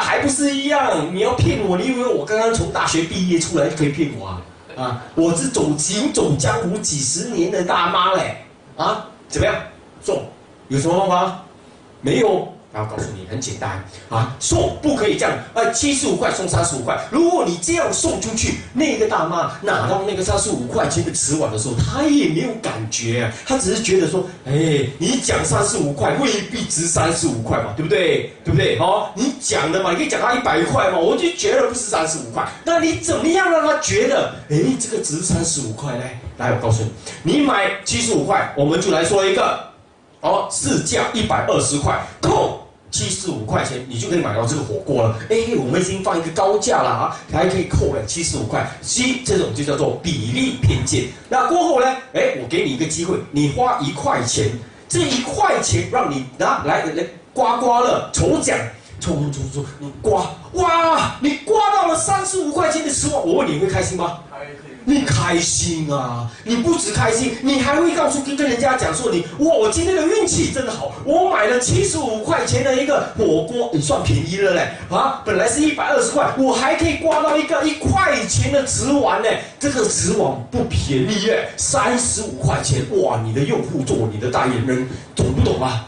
还不是一样？你要骗我，你以为我刚刚从大学毕业出来就可以骗我啊？我是走江湖几10年的大妈嘞！怎么样？送有什么方法？没有。然后告诉你很简单送不可以这样，75块送35块。如果你这样送出去，那个大妈拿到那个35块钱的瓷碗的时候，她也没有感觉，她只是觉得说，你讲35块未必值35块嘛，对不对？对不对？你讲的嘛，你可以讲他100块嘛，我就觉得不是35块。那你怎么样让他觉得，这个值35块呢？来，我告诉你，你买75块，我们就来说一个，市价120块，扣75块钱，你就可以买到这个火锅了。我们已经放一个高价了还可以扣了75块。这种就叫做比例偏见。那过后呢，我给你一个机会，你花1块钱，这1块钱让你拿来刮刮乐抽奖，抽，你刮，哇，你刮到了35块钱的瓷碗，我问你会开心吗？开心。你开心啊！你不止开心，你还会告诉跟人家讲说哇，我今天的运气真好，我买了75块钱的一个火锅，也算便宜了嘞啊！本来是120块，我还可以刮到一个1块钱的纸碗呢。这个纸碗不便宜耶，35块钱。哇，你的用户做你的代言人，懂不懂啊？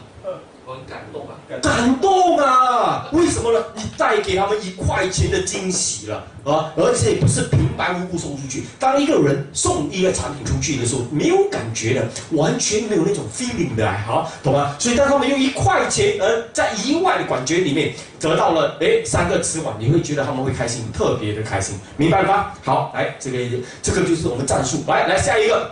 我很感动啊！感动啊！为什么呢？你带给他们1块钱的惊喜了啊！而且不是平白无故送出去。当一个人送一个产品出去的时候，没有感觉的，完全没有那种 feeling 的啊，懂吗？所以当他们用1块钱，在1万的感觉里面得到了3个纸碗，你会觉得他们会开心，特别的开心，明白了吧？好，来这个就是我们战术。来下一个。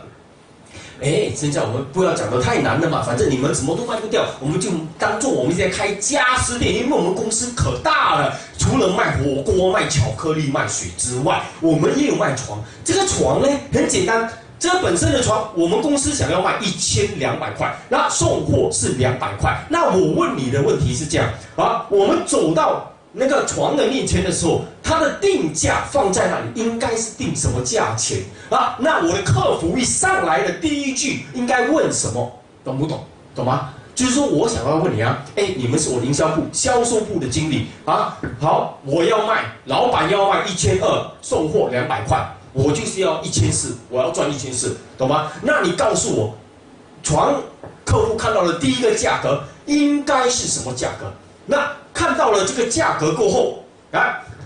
现在我们不要讲得太难了嘛，反正你们什么都卖不掉，我们就当做我们现在开家私店，因为我们公司可大了，除了卖火锅、卖巧克力、卖水之外，我们也有卖床。这个床呢，很简单，这本身的床，我们公司想要卖1200块，那送货是200块。那我问你的问题是这样啊，我们走到那个床的面前的时候，它的定价放在那里，应该是定什么价钱啊？那我的客服一上来的第一句应该问什么？懂不懂？懂吗？就是说我想要问你啊，你们是我营销部、销售部的经理啊，好，我要卖，老板要卖1200，送货200块，我就是要1400，我要赚1400，懂吗？那你告诉我，床客户看到的第一个价格应该是什么价格？那看到了这个价格过后，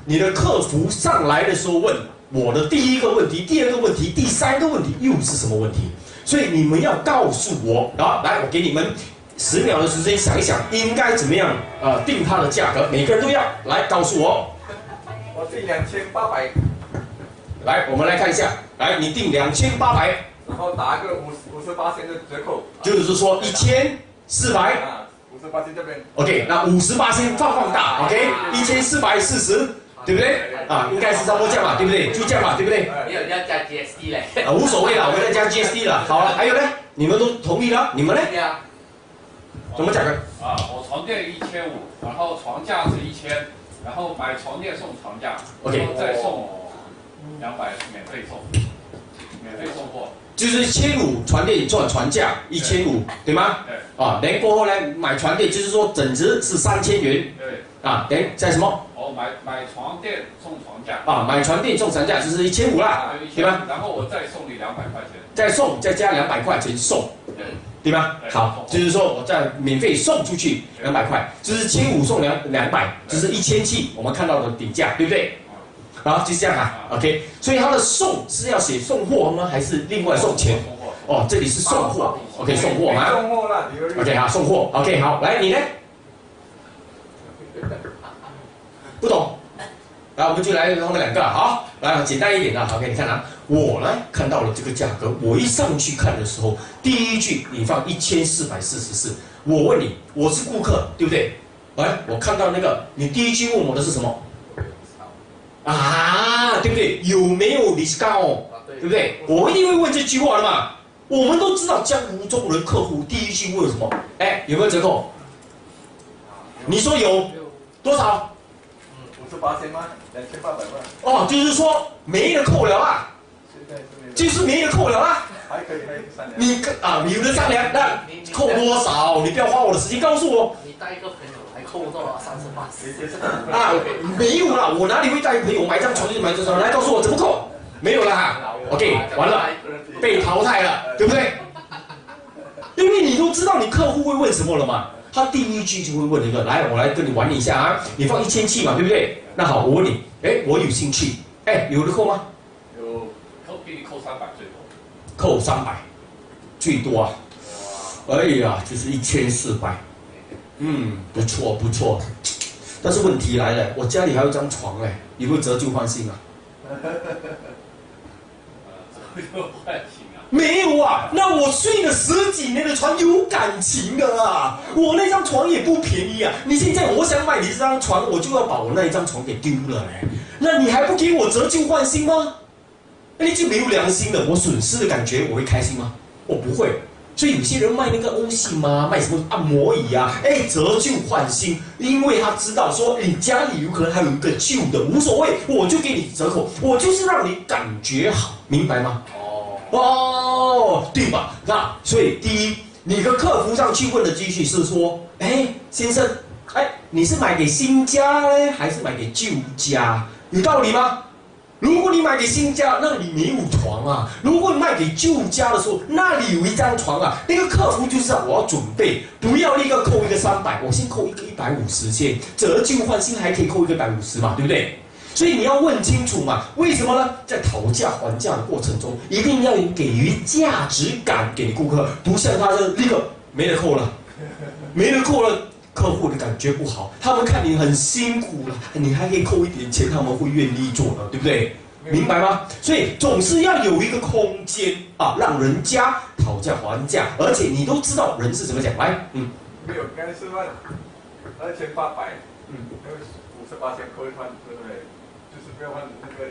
你的客服上来的时候问我的第一个问题、第2个问题、第3个问题又是什么问题？所以你们要告诉我啊！来，我给你们10秒的时间想一想，应该怎么样定它的价格？每个人都要来告诉我。我定2800。来，我们来看一下，来，你定2800，然后打个58%的折扣，就是说1400。58%这边 OK， 那58%放大 ，OK，1440，对不对？啊，应该是差不多这样嘛，对不对？就这样嘛，对不对？没有，你要加 GST 嘞。无所谓了，我们再加 GST 了。好了，还有呢？你们都同意了？你们呢？怎么讲呢？我床垫1500，然后床架是1000，然后买床垫送床架， OK， 然后再送200免费送货。就是1500床垫赚床架1500，对吗？对。啊，然后过后呢，买床垫就是说整值是3000元。对。啊，再什么？买床垫送床架。啊，买床垫送床架就是1500啦，对吧？然后我再送你200块钱。再加200块钱送，对吗？好，就是说我再免费送出去200块，就是1500送200，就是1700，我们看到的底价，对不对？好，就是这样啊 ，OK。所以它的送是要写送货吗？还是另外送钱？哦，这里是送货 ，OK， 送货吗？送货了 ，OK， 好，送货 ，OK， 好，来你呢？不懂？来，我们就来他们2个，好，来简单一点的 ，OK， 你看啊，我呢看到了这个价格，我一上去看的时候，第一句你放1444，我问你，我是顾客，对不对？来，我看到那个，你第一句问我的是什么？啊，对不对？有没有 discount？ 对不对？我一定会问这句话的嘛。我们都知道江湖中人客户第一句问什么？有没有折扣？你说有，多少？58%吗？2800万。哦，就是说没得扣了啊。就是没得扣了啊。还可以商量。你有的商量，那扣多少？你不要花我的时间告诉我。你带一个朋友还扣多少？38%。没有啦，我哪里会带朋友买张床就买张床？来告诉我怎么扣？没有了哈 ，OK， 完了，被淘汰了，对不对？因为你都知道你客户会问什么了嘛，他第一句就会问一个，来，我来跟你玩一下啊，你放1700嘛，对不对？那好，我问你，我有兴趣，有的扣吗？有，给你扣300最多。扣300，最多啊！哎呀，就是1400，不错不错，但是问题来了，我家里还有张床嘞，有没有折旧换新啊？没有啊，那我睡了10几年的床有感情的啊，我那张床也不便宜啊。你现在我想买你这张床，我就要把我那一张床给丢了嘞，那你还不给我折旧换新吗？那你就没有良心了，我损失的感觉我会开心吗？我不会，所以有些人卖那个欧信嘛，卖什么按摩椅啊，哎，折旧换新，因为他知道说你家里有可能还有一个旧的，无所谓，我就给你折扣，我就是让你感觉好，明白吗？哦，对吧？那所以第一，你跟客服上去问的继续是说，哎，先生，哎，你是买给新家呢，还是买给旧家？有道理吗？如果你买给新家，那里没有床啊；如果你卖给旧家的时候，那里有一张床啊。那个客服就是我要准备，不要立刻扣一个300，我先扣一个150先，折旧换新还可以扣一个150嘛，对不对？所以你要问清楚嘛，为什么呢？在讨价还价的过程中，一定要给予价值感给你顾客，不像他就立刻没得扣了，没得扣了。客户的感觉不好，他们看你很辛苦了，你还可以扣一点钱，他们会愿意做的，对不对？明白吗？所以总是要有一个空间啊，让人家讨价还价，而且你都知道人是怎么讲。来，没有，刚才是问2800，那个58先扣一换，对不对？就是不要换那个1400。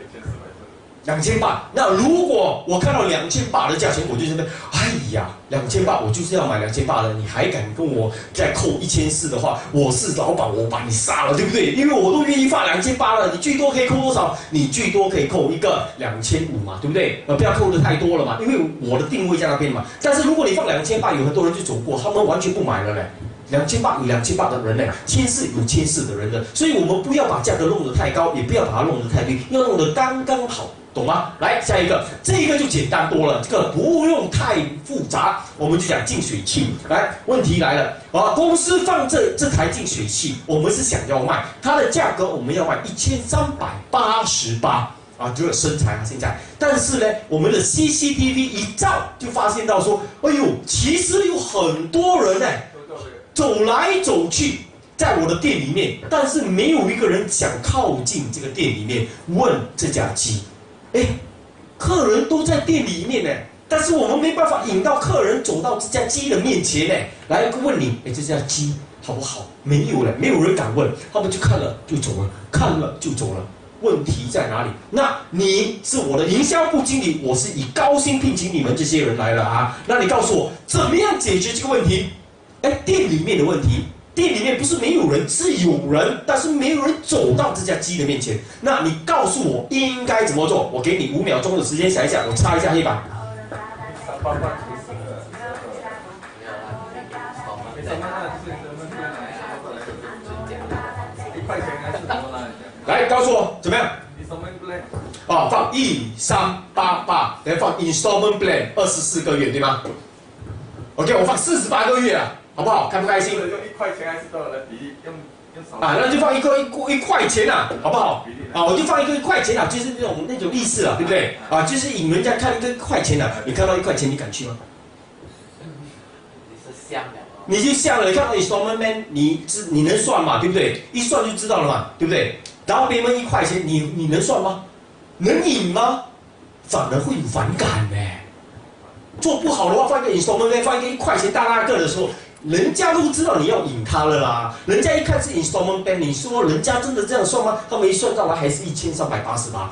2800，那如果我看到2800的价钱，我就觉得，哎呀，2800我就是要买2800的，你还敢跟我再扣1400的话，我是老板，我把你杀了，对不对？因为我都愿意发2800了，你最多可以扣多少？你最多可以扣一个2500嘛，对不对？不要扣的太多了嘛，因为我的定位在那边嘛。但是如果你放2800，有很多人就走过，他们完全不买了嘞。2800有2800的人呢，1400有1400的人的，所以我们不要把价格弄得太高，也不要把它弄得太低，要弄得刚刚好，懂吗？来，下一个，这一个就简单多了，这个不用太复杂，我们就讲净水器。来，问题来了啊，公司放这台净水器，我们是想要卖，它的价格我们要卖1388啊，这个身材啊，现在，但是呢，我们的 CCTV 一照就发现到说，哎呦，其实有很多人呢。走来走去，在我的店里面，但是没有一个人想靠近这个店里面问这家鸡。哎，客人都在店里面呢，但是我们没办法引到客人走到这家鸡的面前呢，来问你，哎，这家鸡好不好？没有了，没有人敢问，他们就看了就走了，看了就走了。问题在哪里？那你是我的营销部经理，我是以高薪聘请你们这些人来了啊，那你告诉我怎么样解决这个问题？哎，店里面的问题，店里面不是没有人，是有人，但是没有人走到这家鸡的面前。那你告诉我应该怎么做？我给你5秒钟的时间想一下，我擦一下黑板。来告诉我怎么样？啊，放1388，等下放 installment plan 24个月，对吗 ？OK， 我放48个月啊。好不好？开不开心？用1块钱还是多少的比例？用少啊，那就放一块钱啊，好不好？啊，我就放1块钱啊，就是那种意思啊，对不对？啊，就是引人家看1块钱啊，你看到1块钱，你敢去吗？你是香的。你就像了，你看到 installment man， 你能算嘛？对不对？一算就知道了嘛，对不对？然后别人1块钱，你能算吗？能引吗？反而会有反感呢。做不好的话，放一个 installment man， 放一个1块钱大那个的时候。人家都知道你要引他了啦，人家一看是 installment plan， 你说人家真的这样算吗？他们一算到来还是1388，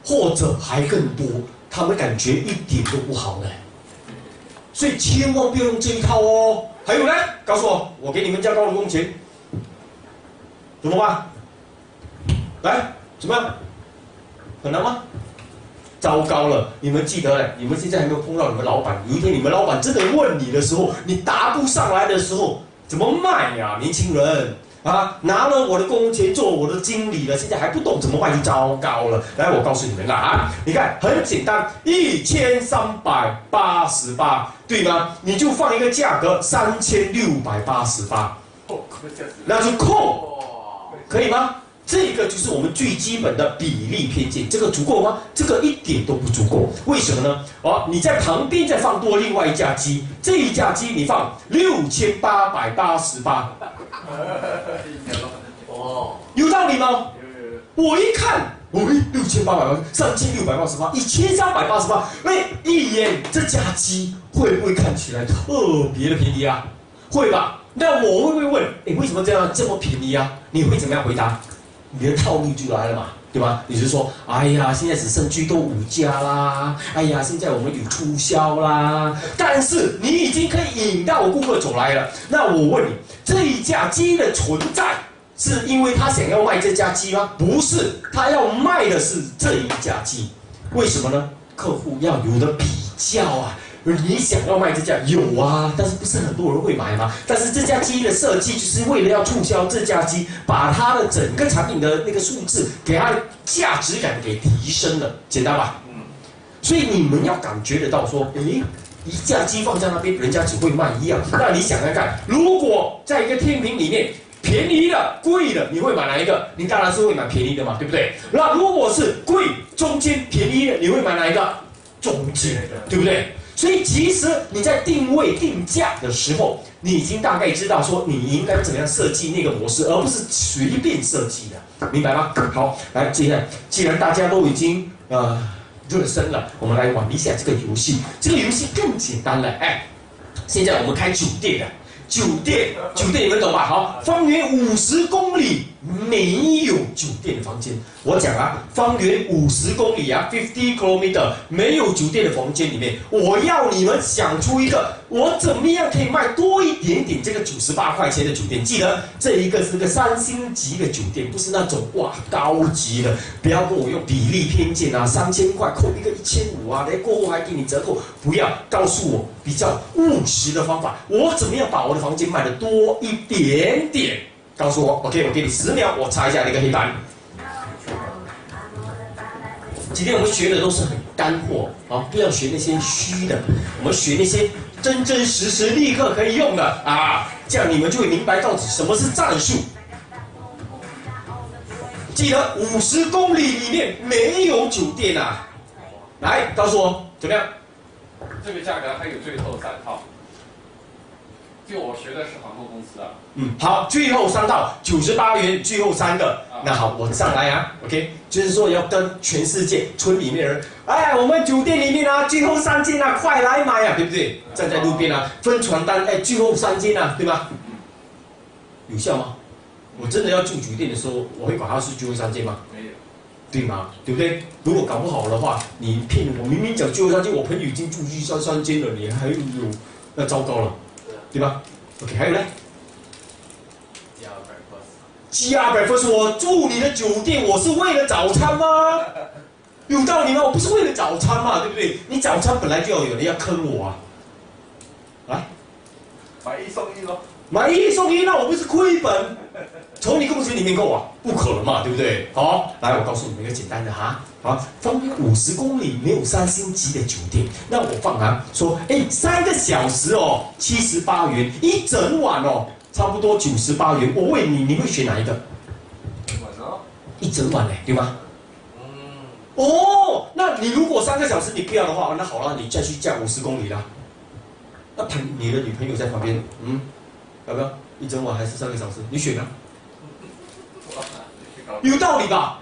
或者还更多，他们感觉一点都不好嘞。所以千万不要用这一套哦。还有呢，告诉我，我给你们加高的工钱，怎么办？来，怎么样？很难吗？糟糕了！你们记得嘞，你们现在还没有碰到你们老板。有一天你们老板真的问你的时候，你答不上来的时候，怎么卖呀？年轻人啊，拿了我的工钱做我的经理了，现在还不懂怎么卖，就糟糕了。来，我告诉你们啦啊，你看很简单，1388，对吗？你就放一个价格3688，那就扣，可以吗？这个就是我们最基本的比例偏见，这个足够吗？这个一点都不足够，为什么呢？哦，你在旁边再放多另外一架机，这一架机你放6888，哦，有道理吗？我一看，喂，6888，3688，1388，哎，一眼这架机会不会看起来特别的便宜啊？会吧？那我会不会问，哎，为什么这样这么便宜啊？你会怎么样回答？你的套路就来了嘛，对吧？你就说，哎呀，现在只剩最多5家啦，哎呀，现在我们有促销啦。但但是你已经可以引到顾客走来了。那我问你，这一架机的存在是因为他想要卖这架机吗？不是，他要卖的是这一架机。为什么呢？客户要有的比较啊。你想要卖这架有啊，但是不是很多人会买吗？但是这架机的设计就是为了要促销这架机，把它的整个产品的那个数字给它的价值感给提升了，简单吧？所以你们要感觉得到说，诶，一架机放在那边，人家只会卖一样。那你想想看，如果在一个天平里面，便宜的、贵的，你会买哪一个？你当然是会买便宜的嘛，对不对？那如果是贵、中间、便宜的，你会买哪一个？中间的，对不对？所以其实你在定位定价的时候，你已经大概知道说你应该怎么样设计那个模式，而不是随便设计的，明白吗？好，来，接下来既然大家都已经热身了，我们来玩一下这个游戏。这个游戏更简单了，哎，现在我们开酒店了。酒店你们懂吧？好，方圆50公里没有酒店的房间。我讲啊，方圆50公里啊 ，50 kilometer 没有酒店的房间里面，我要你们想出一个，我怎么样可以卖多一点点这个98块钱的酒店？记得这一个是个3星级的酒店，不是那种哇高级的。不要跟我用比例偏见啊，3000块扣一个1500啊，过后还给你折扣。不要告诉我比较务实的方法，我怎么样把我的房间卖得多一点点？告诉我 ，OK， 我给你10秒，我擦一下那个黑板。今天我们学的都是很干货啊，不要学那些虚的，我们学那些真真实实立刻可以用的啊，这样你们就会明白到底什么是战术。记得50公里里面没有酒店啊！来，告诉我怎么样？这个价格还有最后3套。就我学的是航空公司啊。好，最后3套98元，最后3个。那好，我上来啊 ，OK， 就是说要跟全世界村里面的人，哎，我们酒店里面啊，最后3间啊，快来买啊，对不对？站在路边啊，分传单，哎，最后3间啊，对吧？有效吗？我真的要住酒店的时候，我会管它是最后3间吗？没有。对吗？对不对？如果搞不好的话，你骗我，明明讲最后3间，我朋友已经住去3间了，你还有，那糟糕了，对吧 ？OK， 还有呢？加 breakfast， 我住你的酒店，我是为了早餐吗？有道理吗？我不是为了早餐嘛，对不对？你早餐本来就要有人要坑我啊！来，买1送1咯。买1送1，那我不是亏本？从你公司里面扣啊？不可能嘛，对不对？好，来，我告诉你们一个简单的哈，好，方圆50公里没有3星级的酒店，那我放啊说，哎，3个小时哦，78元，一整晚哦。差不多98元，我问你，你会选哪一个？一整晚嘞，对吗？哦，那你如果3个小时你不要的话，那好了，你再去加50公里啦。那你的女朋友在旁边，要不要一整晚还是3个小时？你选啊？有道理吧？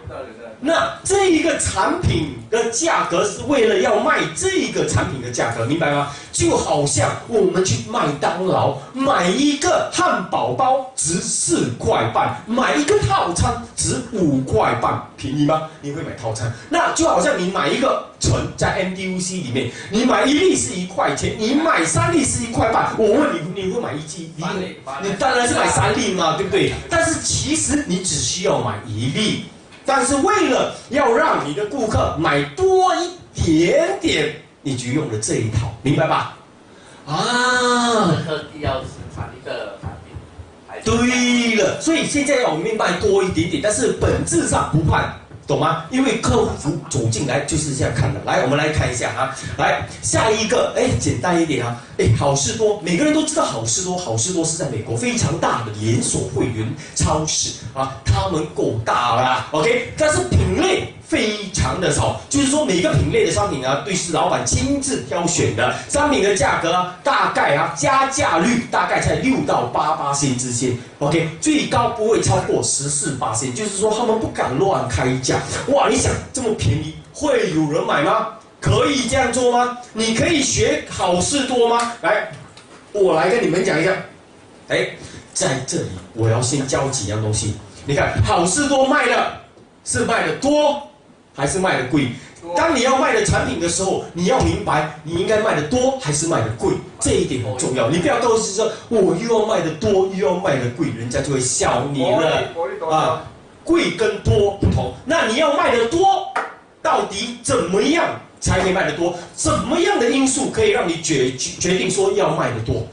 那这一个产品的价格是为了要卖这个产品的价格，明白吗？就好像我们去麦当劳买一个汉堡包值4块半，买一个套餐值5块半，便宜吗？你会买套餐？那就好像你买一个橙在 MDUC 里面，你买1粒是1块钱，你买3粒是1块半。我问你，你会买你当然是买3粒嘛，对不对？但是其实你只需要买1粒。但是为了要让你的顾客买多一点点，你就用了这一套，明白吧？啊，特地要生产一个产品。对了，所以现在要我们卖多一点点，但是本质上不判，懂吗？因为客服走进来就是这样看的。来，我们来看一下哈，来下一个，哎，简单一点啊，哎，好事多，每个人都知道好事多，好事多是在美国非常大的连锁会员超市啊，他们够大啦 ，OK， 但是品类非常的少，就是说每个品类的商品啊，对是老板亲自挑选的，商品的价格啊，大概啊加价率大概在6到8%之间 ，OK， 最高不会超过14%，就是说他们不敢乱开价。哇，你想这么便宜，会有人买吗？可以这样做吗？你可以学好事多吗？来，我来跟你们讲一下。哎，在这里我要先教几样东西。你看，好事多卖的是卖的多还是卖的贵？当你要卖的产品的时候，你要明白你应该卖的多还是卖的贵，这一点很重要。你不要告诉说我又要卖的多又要卖的贵，人家就会笑你了啊。贵跟多不同，那你要卖的多，到底怎么样才可以卖得多？什么样的因素可以让你决定说要卖得多？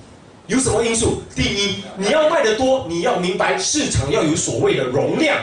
有什么因素？第一，你要卖得多，你要明白市场要有所谓的容量。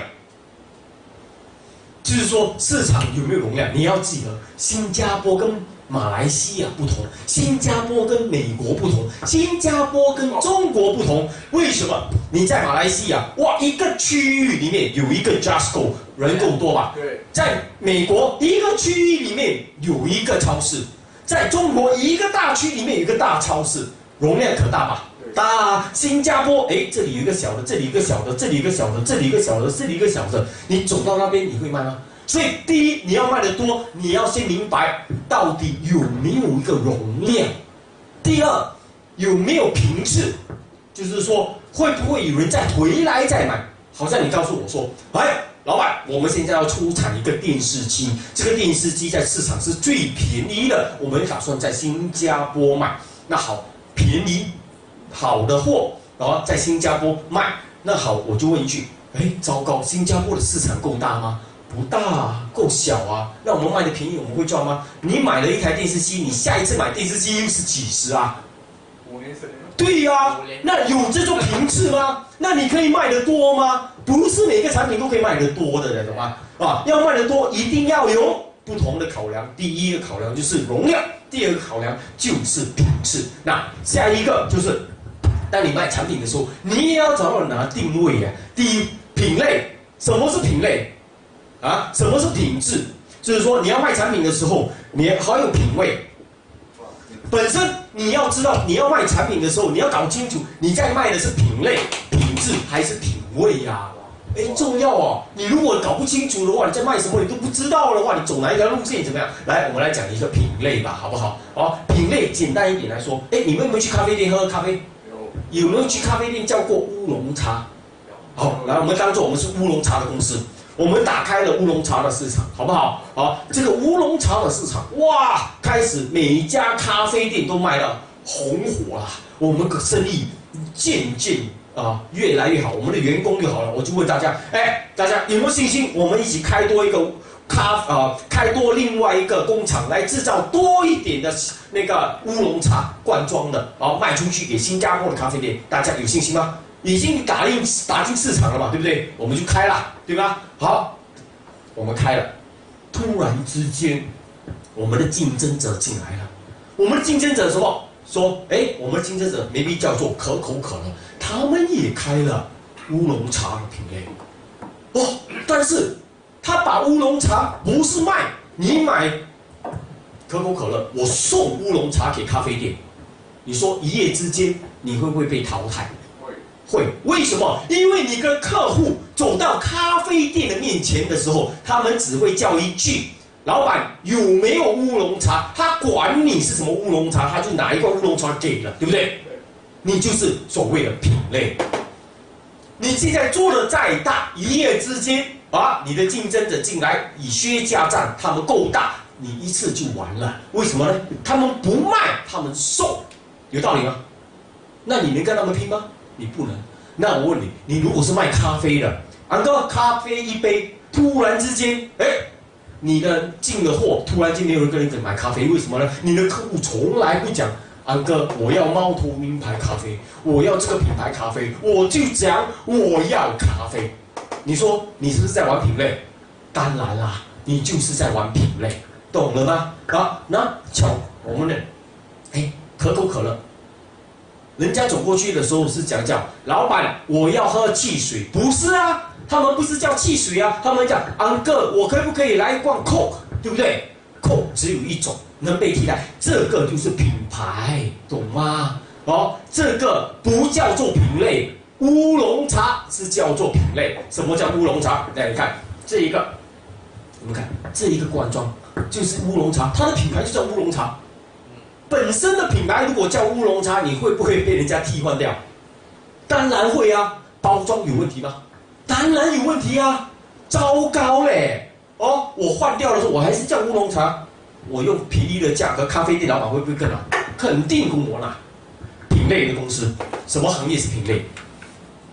就是说市场有没有容量，你要记得，新加坡跟马来西亚不同，新加坡跟美国不同，新加坡跟中国不同。为什么？你在马来西亚，哇，一个区域里面有一个 Justco， 人够多吧？对。在美国，一个区域里面有一个超市；在中国，一个大区里面有一个大超市，容量可大吧？大。新加坡，哎，这里有一个小的，这里有一个小的，这里有一个小的，这里有一个小的，这里有一个小的，你走到那边你会卖吗？所以第一，你要卖得多，你要先明白到底有没有一个容量。第二，有没有频次，就是说会不会有人再回来再买？好像你告诉我说，哎，老板，我们现在要出产一个电视机，这个电视机在市场是最便宜的，我们打算在新加坡卖。那好，便宜好的货，然后在新加坡卖。那好，我就问一句，哎，糟糕，新加坡的市场够大吗？不大啊，够小啊。那我们卖的便宜，我们会赚吗？你买了一台电视机，你下一次买电视机又是几十啊？5年10年。对呀，那有这种频次吗？那你可以卖得多吗？不是每个产品都可以卖得多的，懂吗？啊，要卖得多，一定要有不同的考量。第一个考量就是容量，第二个考量就是频次。那下一个就是，当你卖产品的时候，你也要找到哪定位呀？第一，品类，什么是品类？啊，什么是品质？就是说你要卖产品的时候，你好有品味。本身你要知道，你要卖产品的时候，你要搞清楚你在卖的是品类、品质还是品味呀？哎，重要哦。你如果搞不清楚的话，你在卖什么你都不知道的话，你走哪一条路线怎么样？来，我们来讲一个品类吧，好不好？好，品类简单一点来说，哎，你们有没有去咖啡店喝咖啡？有没有去咖啡店叫过乌龙茶？好，来，我们当做我们是乌龙茶的公司。我们打开了乌龙茶的市场，好不好？好，这个乌龙茶的市场，哇，开始每一家咖啡店都卖到红火了，我们的生意渐渐越来越好，我们的员工就好了。我就问大家，哎，大家有没有信心？我们一起开多一个开多另外一个工厂来制造多一点的那个乌龙茶罐装的，然后卖出去给新加坡的咖啡店，大家有信心吗？已经打进市场了嘛，对不对？我们就开了，对吧？好，我们开了，突然之间，我们的竞争者进来了。我们的竞争者什么？说，哎，我们的竞争者 maybe 叫做可口可乐，他们也开了乌龙茶的品类。哦，但是他把乌龙茶不是卖，你买可口可乐，我送乌龙茶给咖啡店。你说一夜之间你会不会被淘汰？会，为什么？因为你跟客户走到咖啡店的面前的时候，他们只会叫一句：“老板有没有乌龙茶？”他管你是什么乌龙茶，他就拿一罐乌龙茶给了，对不对？你就是所谓的品类。你现在做的再大，一夜之间你的竞争者进来以削价战，他们够大，你一次就完了。为什么呢？他们不卖，他们送，有道理吗？那你能跟他们拼吗？你不能。那我问你，你如果是卖咖啡的，安哥咖啡一杯，突然之间，哎，你的进了货，突然间没有人跟你买咖啡，为什么呢？你的客户从来不讲，安哥我要猫头鹰牌咖啡，我要这个品牌咖啡，我就讲我要咖啡。你说你是不是在玩品类？当然啦，你就是在玩品类，懂了吗？好，那瞧我们的，哎，可口可乐。人家走过去的时候是讲老板我要喝汽水，不是啊，他们不是叫汽水啊，他们讲安哥我可不可以来一罐 Coke， 对不对？ Coke 只有一种能被替代，这个就是品牌，懂吗？这个不叫做品类，乌龙茶是叫做品类。什么叫乌龙茶？来，你看这一个，你们看这一个罐装就是乌龙茶，它的品牌就叫乌龙茶。本身的品牌如果叫乌龙茶，你会不会被人家替换掉？当然会啊。包装有问题吗？当然有问题啊。糟糕嘞！哦，我换掉的时候，我还是叫乌龙茶，我用便宜的价格，咖啡店老板会不会跟拿？肯定跟我拿。品类的公司，什么行业是品类？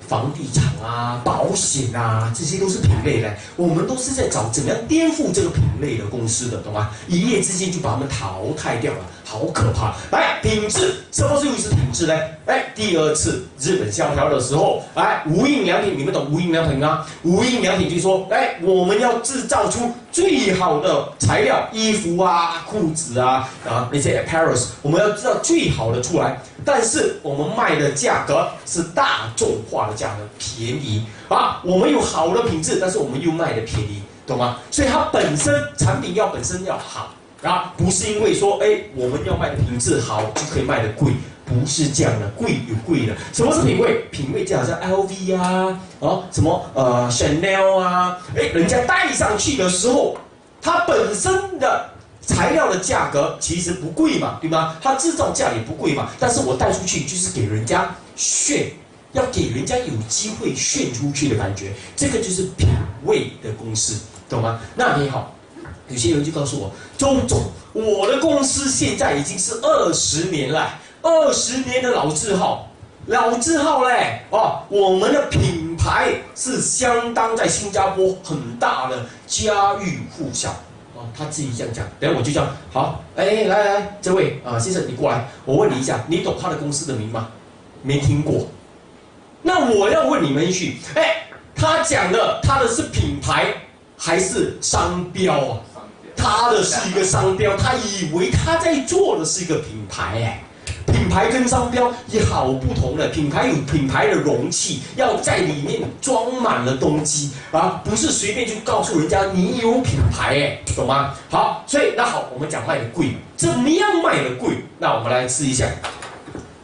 房地产啊、保险啊，这些都是品类嘞。我们都是在找怎么样颠覆这个品类的公司的，懂吗？一夜之间就把他们淘汰掉了，好可怕！来，品质，什么又是品质呢？哎，第二次日本萧条的时候，哎，无印良品，你们懂无印良品吗？无印良品就说，哎，我们要制造出最好的材料，衣服啊、裤子啊那些 apparels， 我们要制造最好的出来。但是我们卖的价格是大众化的价格，便宜啊！我们有好的品质，但是我们又卖的便宜，懂吗？所以它本身产品本身要好啊，不是因为说我们要卖的品质好就可以卖的贵，不是这样的，贵有贵的。什么是品味？品味就好像 LV 啊，什么Chanel 啊，人家戴上去的时候，它本身的材料的价格其实不贵嘛，对吗？它制造价也不贵嘛，但是我带出去就是给人家炫，要给人家有机会炫出去的感觉，这个就是品味的公司，懂吗？那你好，有些人就告诉我，周总，我的公司现在已经是20年了，20年的老字号嘞，我们的品牌是相当在新加坡很大的家喻户晓。他自己这样讲，然后我就讲好，来，这位先生你过来，我问你一下，你懂他的公司的名吗？没听过。那我要问你们一句，他讲的他的是品牌还是商标啊？他的是一个商标，他以为他在做的是一个品牌品牌跟商标也好不同的，品牌有品牌的容器，要在里面装满了东西不是随便就告诉人家你有品牌懂吗？好，所以那好，我们讲卖的贵，怎么样卖的贵？那我们来试一下，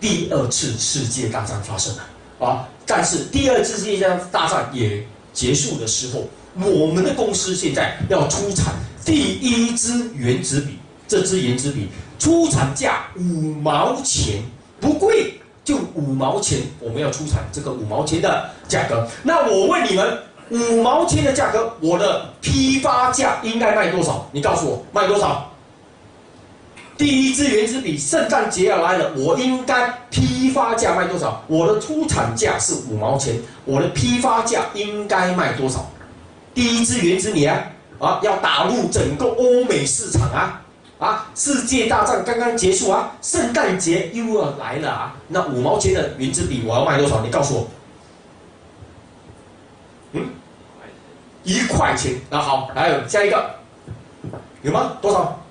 第二次世界大战发生了但是第二次世界大战也结束的时候，我们的公司现在要出产第一支原子笔，这支原子笔出产价5毛钱，不贵，就5毛钱，我们要出产这个5毛钱的价格。那我问你们，5毛钱的价格，我的批发价应该卖多少？你告诉我，卖多少？第一支原子笔，圣诞节要来了，我应该批发价卖多少？我的出产价是5毛钱，我的批发价应该卖多少？第一支原子笔要打入整个欧美市场世界大战刚刚结束圣诞节又要来了那5毛钱的原子笔我要卖多少？你告诉我。1块钱。那好，还有下一个，有吗？多少？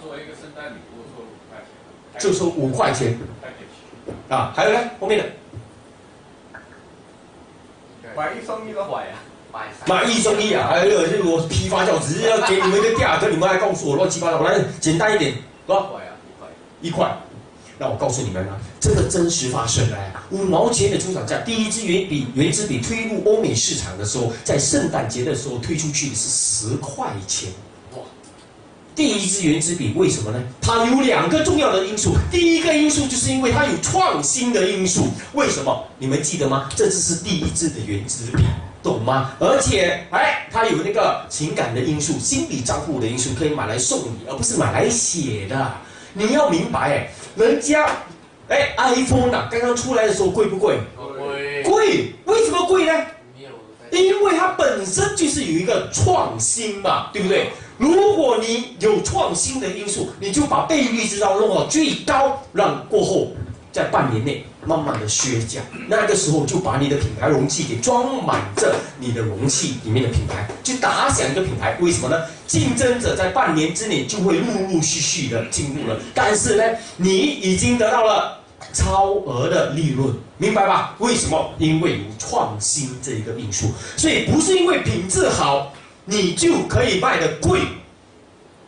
作为一个圣诞礼物，收5块钱。就收5块钱。还有呢？后面的。买1送1的坏买1送1还有这个我批发价，我只是要给你们一个价格，你们还告诉我乱七八糟。来，简单一点，多少？1块。那我告诉你们这个真实发生的5毛钱的出厂价，第一支原子笔推入欧美市场的时候，在圣诞节的时候推出去的是10块钱。第一支原子笔为什么呢？它有2个重要的因素。第一个因素就是因为它有创新的因素。为什么？你们记得吗？这只是第一支的原子笔，懂吗？而且它有那个情感的因素、心理账户的因素，可以买来送你，而不是买来写的。你要明白人家iPhone 刚刚出来的时候贵不贵？贵。为什么贵呢？因为它本身就是有一个创新嘛，对不对？如果你有创新的因素，你就把倍率制造弄到最高，让过后在半年内慢慢的削价，那个时候就把你的品牌容器给装满着你的容器里面的品牌，就打响一个品牌。为什么呢？竞争者在半年之内就会陆续的进入了，但是呢，你已经得到了超额的利润，明白吧？为什么？因为有创新这一个因素，所以不是因为品质好你就可以卖得贵，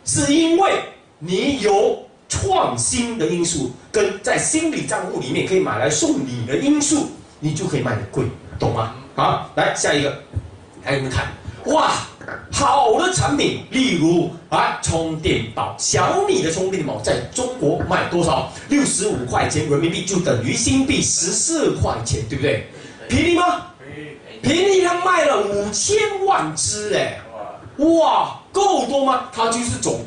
是因为你有创新的因素，跟在心理账户里面可以买来送你的因素，你就可以卖得贵，懂吗？好，来下一个，来你们看，哇，好的产品，例如充电宝，小米的充电宝在中国卖多少？65块钱人民币，就等于新币14块钱，对不对？便宜吗？便宜，它卖了5000万只哇，够多吗？他就是走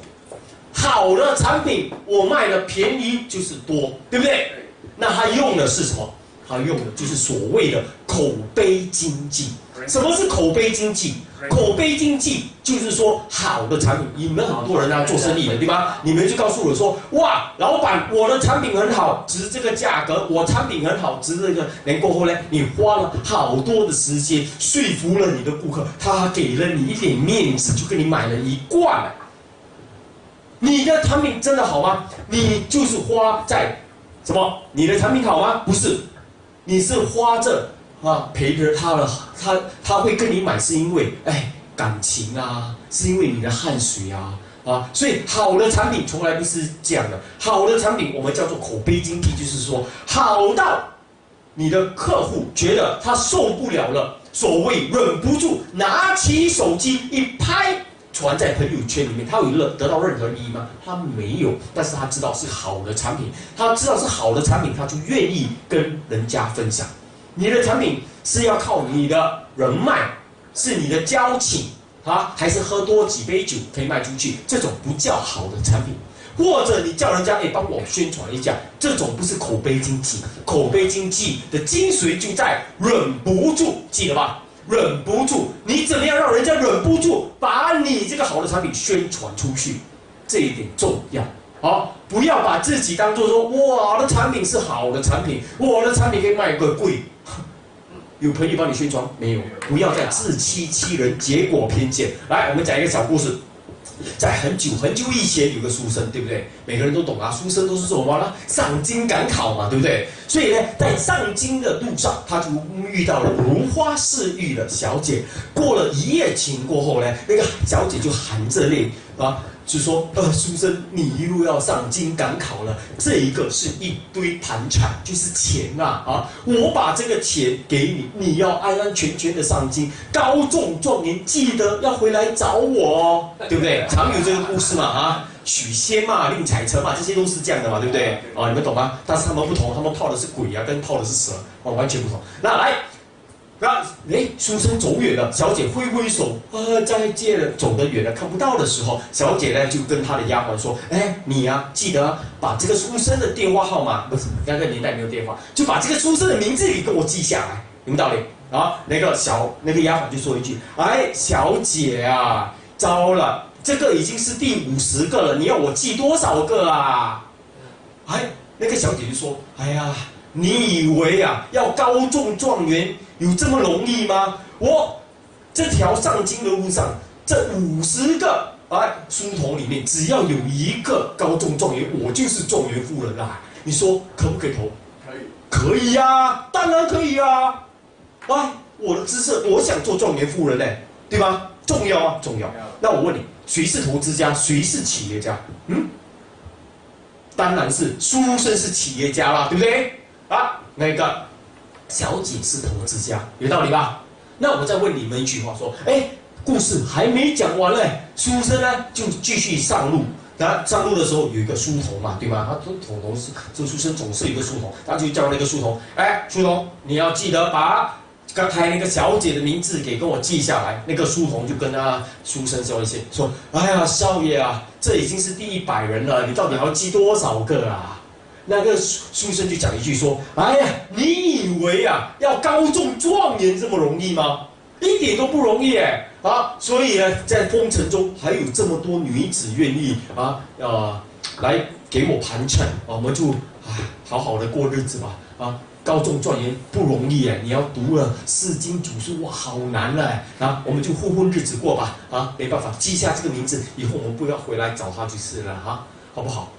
好的产品，我卖的便宜就是多，对不对？那他用的是什么？他用的就是所谓的口碑经济。什么是口碑经济？口碑经济就是说好的产品，你们很多人啊做生意的，对吧？你们就告诉我说，哇，老板，我的产品很好，值这个价格，我产品很好，值这个。然过后呢，你花了好多的时间说服了你的顾客，他给了你一点面子，就跟你买了一罐。你的产品真的好吗？你就是花在什么？你的产品好吗？不是，你是花着陪着他了，他会跟你买是因为感情啊，是因为你的汗水啊，所以好的产品从来不是这样的。好的产品我们叫做口碑经济，就是说好到你的客户觉得他受不了了，所谓忍不住拿起手机一拍，传在朋友圈里面，他有得到任何利益吗？他没有，但是他知道是好的产品，他知道是好的产品，他就愿意跟人家分享。你的产品是要靠你的人脉，是你的交情还是喝多几杯酒可以卖出去？这种不叫好的产品。或者你叫人家帮我宣传一下，这种不是口碑经济。口碑经济的精髓就在忍不住，记得吧？忍不住，你怎么样让人家忍不住把你这个好的产品宣传出去？这一点重要。不要把自己当作说我的产品是好的产品，我的产品可以卖个贵。有朋友帮你宣传没有？不要再自欺欺人，结果偏见。来，我们讲一个小故事。在很久很久以前，有个书生，对不对？每个人都懂啊，书生都是做什么呢？上京赶考嘛，对不对？所以呢，在上京的路上，他就遇到了如花似玉的小姐。过了一夜情过后呢，那个小姐就含着泪就说书生，你一路要上京赶考了，这一个是一堆盘缠，就是钱我把这个钱给你，你要安安全全的上京，高中状元，记得要回来找我哦，对不对？常有这个故事嘛许仙嘛，令彩臣嘛，这些都是这样的嘛，对不对？你们懂吗？但是他们不同，他们泡的是鬼跟泡的是蛇完全不同。那来。书生走远了，小姐挥挥手，再见了。走得远了，看不到的时候，小姐呢就跟她的丫鬟说：“你记得把这个书生的电话号码，不是那个年代没有电话，就把这个书生的名字给跟我记下来，有没有道理？”那个丫鬟就说一句：“小姐啊，糟了，这个已经是第50个了，你要我记多少个啊？”那个小姐就说：“你以为要高中状元有这么容易吗？我这条上京的路上，这50个书童里面，只要有一个高中状元，我就是状元夫人啦。你说可不可以投？可以呀，当然可以呀。我的姿色，我想做状元夫人嘞，对吧？重要啊，重要。那我问你，谁是投资家，谁是企业家？当然是书生是企业家啦，对不对？那个小姐是投资家，有道理吧？那我再问你们一句话，说，故事还没讲完嘞，书生呢就继续上路。上路的时候有一个书童嘛，对吗？他总是这书生总是有一个书童，他就叫那个书童，书童，你要记得把刚才那个小姐的名字给跟我记下来。那个书童就跟书生说一些，说，少爷这已经是第100人了，你到底还要记多少个啊？那个书生就讲一句说：“你以为要高中状元这么容易吗？一点都不容易所以呢，在风尘中还有这么多女子愿意来给我盘缠，我们就好好的过日子吧高中状元不容易你要读了4经9书，哇，好难了我们就混混日子过吧没办法，记下这个名字，以后我们不要回来找他就是了好不好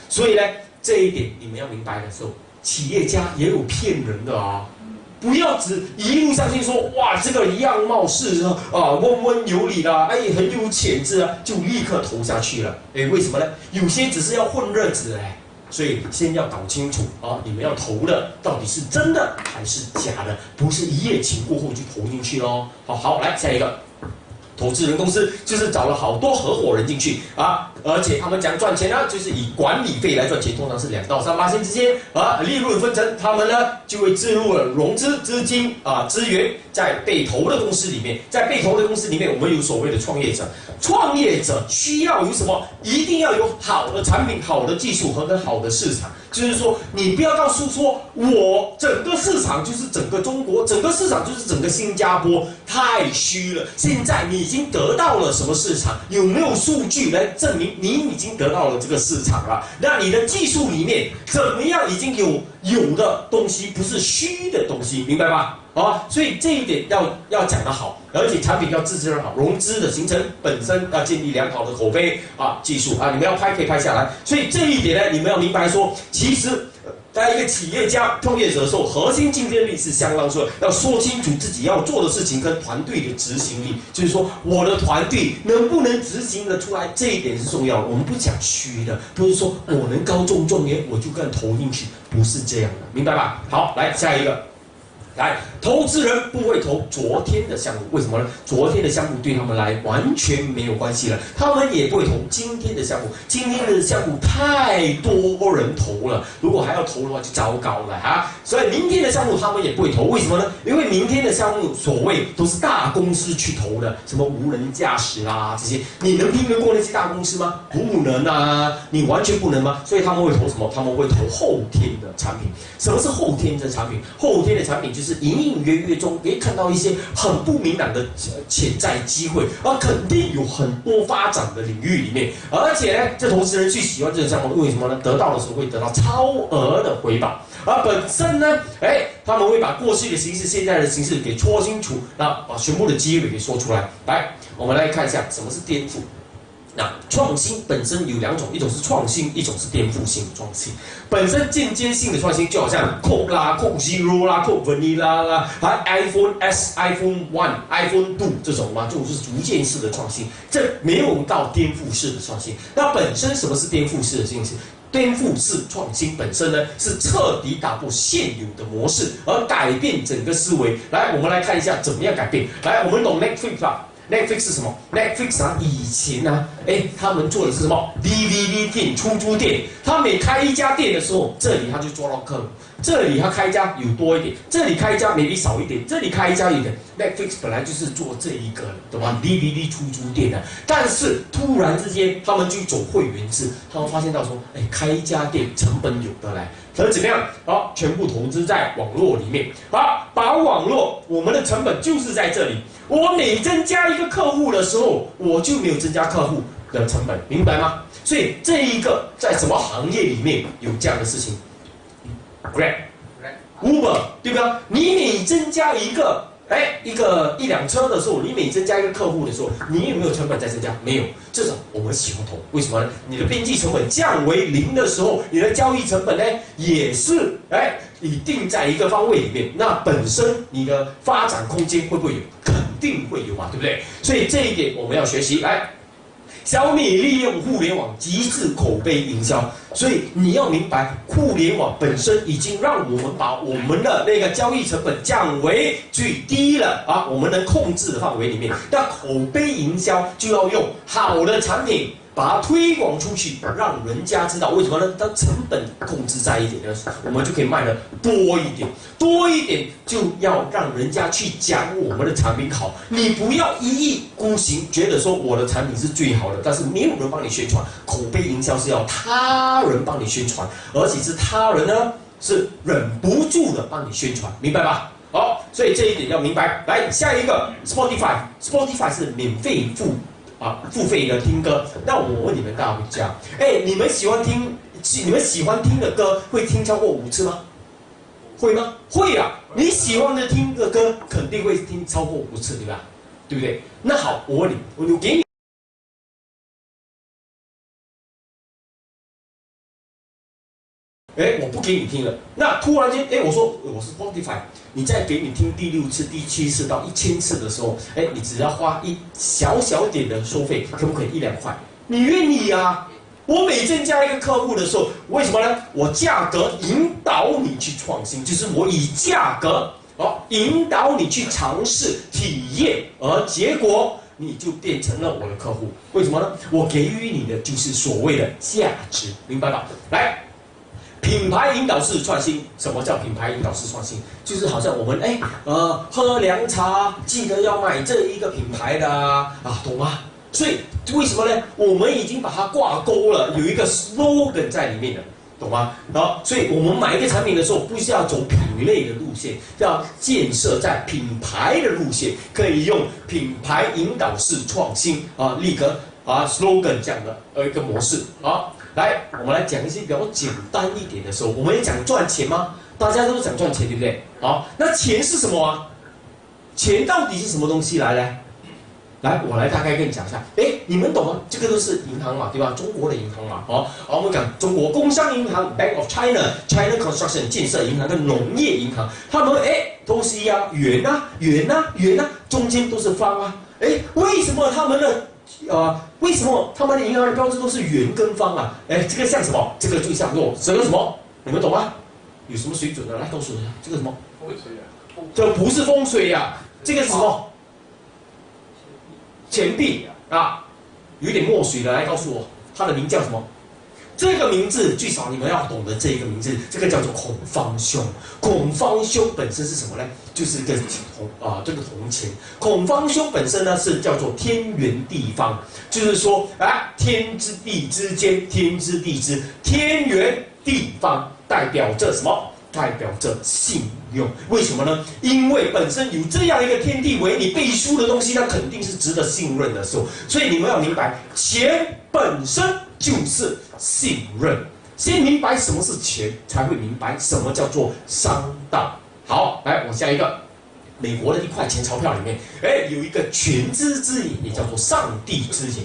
所以呢。”这一点你们要明白的时候，企业家也有骗人的不要只一路上去说哇，这个样貌是温温有礼啦，很有潜质就立刻投下去了。为什么呢？有些只是要混日子所以先要搞清楚你们要投的到底是真的还是假的，不是一夜情过后就投进去咯。好，来下一个。投资人公司就是找了好多合伙人进去啊，而且他们讲赚钱呢，就是以管理费来赚钱，通常是2到3%之间啊，利润分成，他们呢就会置入了融资资金啊资源在被投的公司里面，在被投的公司里面，我们有所谓的创业者，创业者需要有什么？一定要有好的产品、好的技术和很好的市场。就是说，你不要告诉说我整个市场就是整个中国，整个市场就是整个新加坡，太虚了。现在你已经得到了什么市场？有没有数据来证明你已经得到了这个市场了？那你的技术里面怎么样已经有的东西不是虚的东西，明白吧？啊，所以这一点要讲得好，而且产品要自制得好，融资的形成本身要建立良好的口碑啊，技术啊，你们要拍可以拍下来。所以这一点呢，你们要明白说，其实在一个企业家、创业者的时候，核心竞争力是相当说，要说清楚自己要做的事情跟团队的执行力，就是说我的团队能不能执行得出来，这一点是重要的。我们不讲虚的，不是说我能高中状元我就敢投进去，不是这样的，明白吧？好，来下一个。来，投资人不会投昨天的项目，为什么呢？昨天的项目对他们来完全没有关系了，他们也不会投今天的项目。今天的项目太多人投了，如果还要投的话就糟糕了哈。所以明天的项目他们也不会投，为什么呢？因为明天的项目所谓都是大公司去投的，什么无人驾驶啦这些，你能拼得过那些大公司吗？不能啊，你完全不能吗？所以他们会投什么？他们会投后天的产品。什么是后天的产品？后天的产品就是隐隐约约中可以看到一些很不明朗的潜在机会，而肯定有很多发展的领域里面，而且呢，这投资人去喜欢这个项目，为什么呢？得到的时候会得到超额的回报，而本身呢，他们会把过去的形式、现在的形式给说清楚，那把全部的机会给说出来。来，我们来看一下什么是颠覆。那创新本身有2种，一种是创新，一种是颠覆性的创新。本身间接性的创新，就好像 Coke 啦、Coke Zero 啦、Coke Vanilla 啦，还 iPhone S、iPhone One、iPhone 2这种嘛，这种是逐渐式的创新，这没有到颠覆式的创新。那本身什么是颠覆式的创新？颠覆式创新本身呢，是彻底打破现有的模式，而改变整个思维。来，我们来看一下怎么样改变。来，我们懂 Netflix 吧？Netflix 是什么 ？Netflix 啊，以前啊，他们做的是什么 ？DVD 店、出租店。他每开一家店的时候，这里他就做到客，这里他开一家有多一点，这里开一家 maybe 少一点，这里开一家一点。Netflix 本来就是做这一个的，懂吗 ？DVD 出租店的，但是突然之间他们就走会员制，他们发现到说，开一家店成本有得来。可是怎么样？好，全部投资在网络里面。好，把网络，我们的成本就是在这里。我每增加一个客户的时候，我就没有增加客户的成本，明白吗？所以这一个在什么行业里面有这样的事情 ？Grab、Uber， 对不对？你每增加一辆车的时候，你每增加一个客户的时候，你有没有成本在增加？没有，这种我们喜欢投，为什么呢？你的边际成本降为0的时候，你的交易成本呢也是你定在一个方位里面，那本身你的发展空间会不会有？肯定会有嘛，对不对？所以这一点我们要学习。来，小米利用互联网极致口碑营销，所以你要明白，互联网本身已经让我们把我们的那个交易成本降为最低了啊，我们能控制的范围里面。那口碑营销就要用好的产品，把它推广出去，让人家知道。为什么呢？当成本控制在一点呢，我们就可以卖的多一点，多一点就要让人家去讲我们的产品好。你不要一意孤行，觉得说我的产品是最好的，但是没有人帮你宣传。口碑营销是要他人帮你宣传，而且是他人呢是忍不住的帮你宣传，明白吧？好，所以这一点要明白。来，下一个 Spotify 是免费付费的听歌。那我问你们大家，你们喜欢听的歌会听超过5次吗？会吗？会啊！你喜欢的听的歌肯定会听超过5次，对吧？对不对？那好，我问你，我给你。我不给你听了。那突然间，我说我是 Spotify， 你再给你听第6次、第7次到1000次的时候，你只要花一小点的收费，可不可以1-2块？你愿意啊？我每增加一个客户的时候，为什么呢？我价格引导你去创新，就是我以价格引导你去尝试体验，而结果你就变成了我的客户。为什么呢？我给予你的就是所谓的价值，明白吧？来。品牌引导式创新，什么叫品牌引导式创新？就是好像我们喝凉茶，记得要买这一个品牌的懂吗？所以为什么呢？我们已经把它挂钩了，有一个 slogan 在里面的，懂吗？所以我们买一个产品的时候，不是要走品类的路线，要建设在品牌的路线，可以用品牌引导式创新立刻slogan 这样的一个模式来，我们来讲一些比较简单一点的时候，我们也讲赚钱吗？大家都讲赚钱，对不对？好，那钱是什么啊？钱到底是什么东西？来，我来大概跟你讲一下。你们懂吗？这个都是银行嘛，对吧？中国的银行嘛，好，我们讲中国工商银行 （Bank of China）、China Construction 建设银行跟农业银行，他们都是一样，圆啊，中间都是方啊。为什么他们的？为什么他们的银行的标志都是圆跟方啊？这个像什么？这个就像什么？你们懂吗？有什么水准的？来告诉我一下，这个什么？风水啊？这不是风水呀，这个是什么？钱币有一点墨水的，来告诉我，它的名叫什么？这个名字最少你们要懂得这一个名字，这个叫做孔方兄。孔方兄本身是什么呢？就是这个铜钱。孔方兄本身呢是叫做天圆地方，就是说天之地之间，天之地之天圆地方，代表着什么？代表着信用。为什么呢？因为本身有这样一个天地为你背书的东西，那肯定是值得信任的时候。所以你们要明白，钱本身就是信任。先明白什么是钱，才会明白什么叫做商道。好，来，我下一个。美国的1块钱钞票里面，有一个全知之言，也叫做上帝之言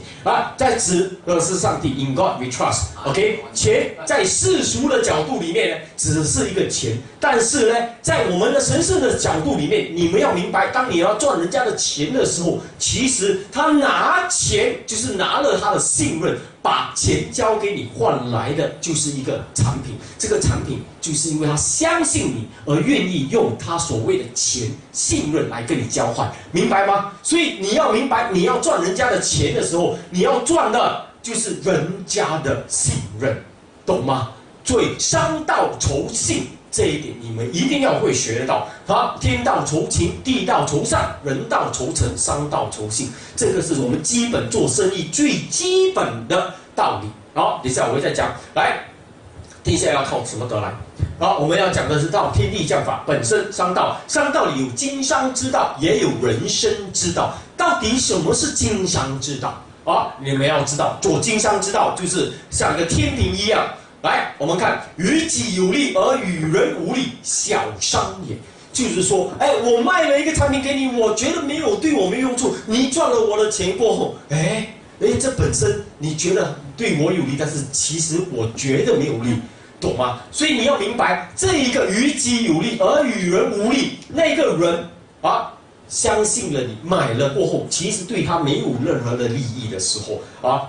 在指的是上帝 ，In God we trust。OK， 钱在世俗的角度里面呢，只是一个钱，但是呢，在我们的神圣的角度里面，你们要明白，当你要赚人家的钱的时候，其实他拿钱就是拿了他的信任。把钱交给你换来的就是一个产品，这个产品就是因为他相信你而愿意用他所谓的钱信任来跟你交换，明白吗？所以你要明白，你要赚人家的钱的时候，你要赚的就是人家的信任，懂吗？所以商道酬信这一点你们一定要会学得到。天道酬勤，地道酬善，人道酬诚，商道酬信，这个是我们基本做生意最基本的道理。好，等一下我会再讲。来，天下要靠什么得来？好，我们要讲的是到天地将法本身商道。商道里有经商之道，也有人生之道。到底什么是经商之道？你们要知道，做经商之道就是像一个天平一样。来，我们看，于己有利而与人无利，小商也。就是说，我卖了一个产品给你，我觉得对我没有用处，你赚了我的钱过后，这本身你觉得对我有利，但是其实我觉得没有利，懂吗？所以你要明白，这一个于己有利而与人无利，那个人相信了你，买了过后，其实对他没有任何的利益的时候